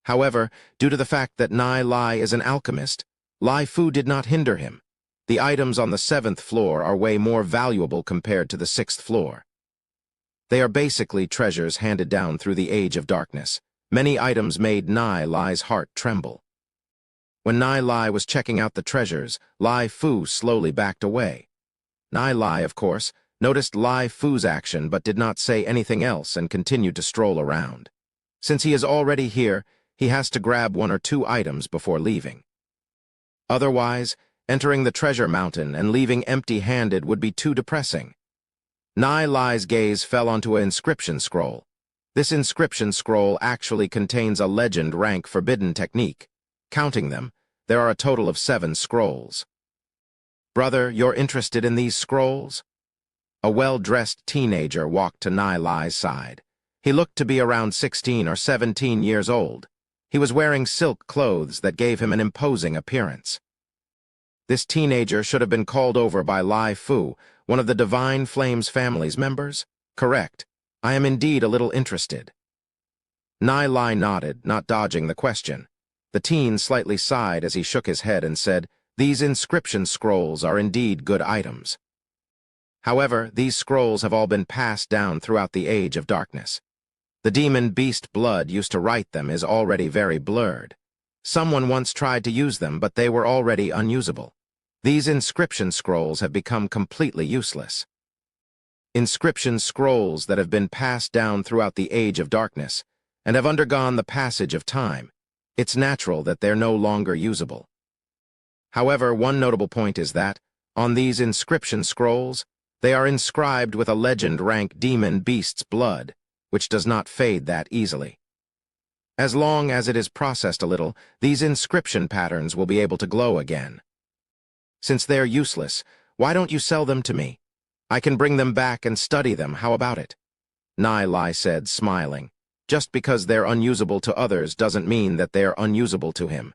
However, due to the fact that Nai Lai is an alchemist, Lai Fu did not hinder him. The items on the 7th floor are way more valuable compared to the 6th floor. They are basically treasures handed down through the Age of Darkness. Many items made Nai Lai's heart tremble. When Nai Lai was checking out the treasures, Lai Fu slowly backed away. Nai Lai, of course, noticed Lai Fu's action but did not say anything else and continued to stroll around. Since he is already here, he has to grab one or two items before leaving. Otherwise, entering the treasure mountain and leaving empty-handed would be too depressing. Nai Lai's gaze fell onto an inscription scroll. This inscription scroll actually contains a legend rank forbidden technique. Counting them, there are a total of 7 scrolls. "Brother, you're interested in these scrolls?" A well-dressed teenager walked to Nai Lai's side. He looked to be around 16 or 17 years old. He was wearing silk clothes that gave him an imposing appearance. This teenager should have been called over by Lai Fu, one of the Divine Flames family's members? Correct. I am indeed a little interested. Nai Lai nodded, not dodging the question. The teen slightly sighed as he shook his head and said, "These inscription scrolls are indeed good items. However, these scrolls have all been passed down throughout the Age of Darkness. The demon beast blood used to write them is already very blurred. Someone once tried to use them, but they were already unusable. These inscription scrolls have become completely useless. Inscription scrolls that have been passed down throughout the Age of Darkness and have undergone the passage of time. It's natural that they're no longer usable. However, one notable point is that, on these inscription scrolls, they are inscribed with a legend rank demon beast's blood, which does not fade that easily. As long as it is processed a little, these inscription patterns will be able to glow again. Since they're useless, why don't you sell them to me? I can bring them back and study them, how about it?" Nai Lai said, smiling. Just because they're unusable to others doesn't mean that they're unusable to him.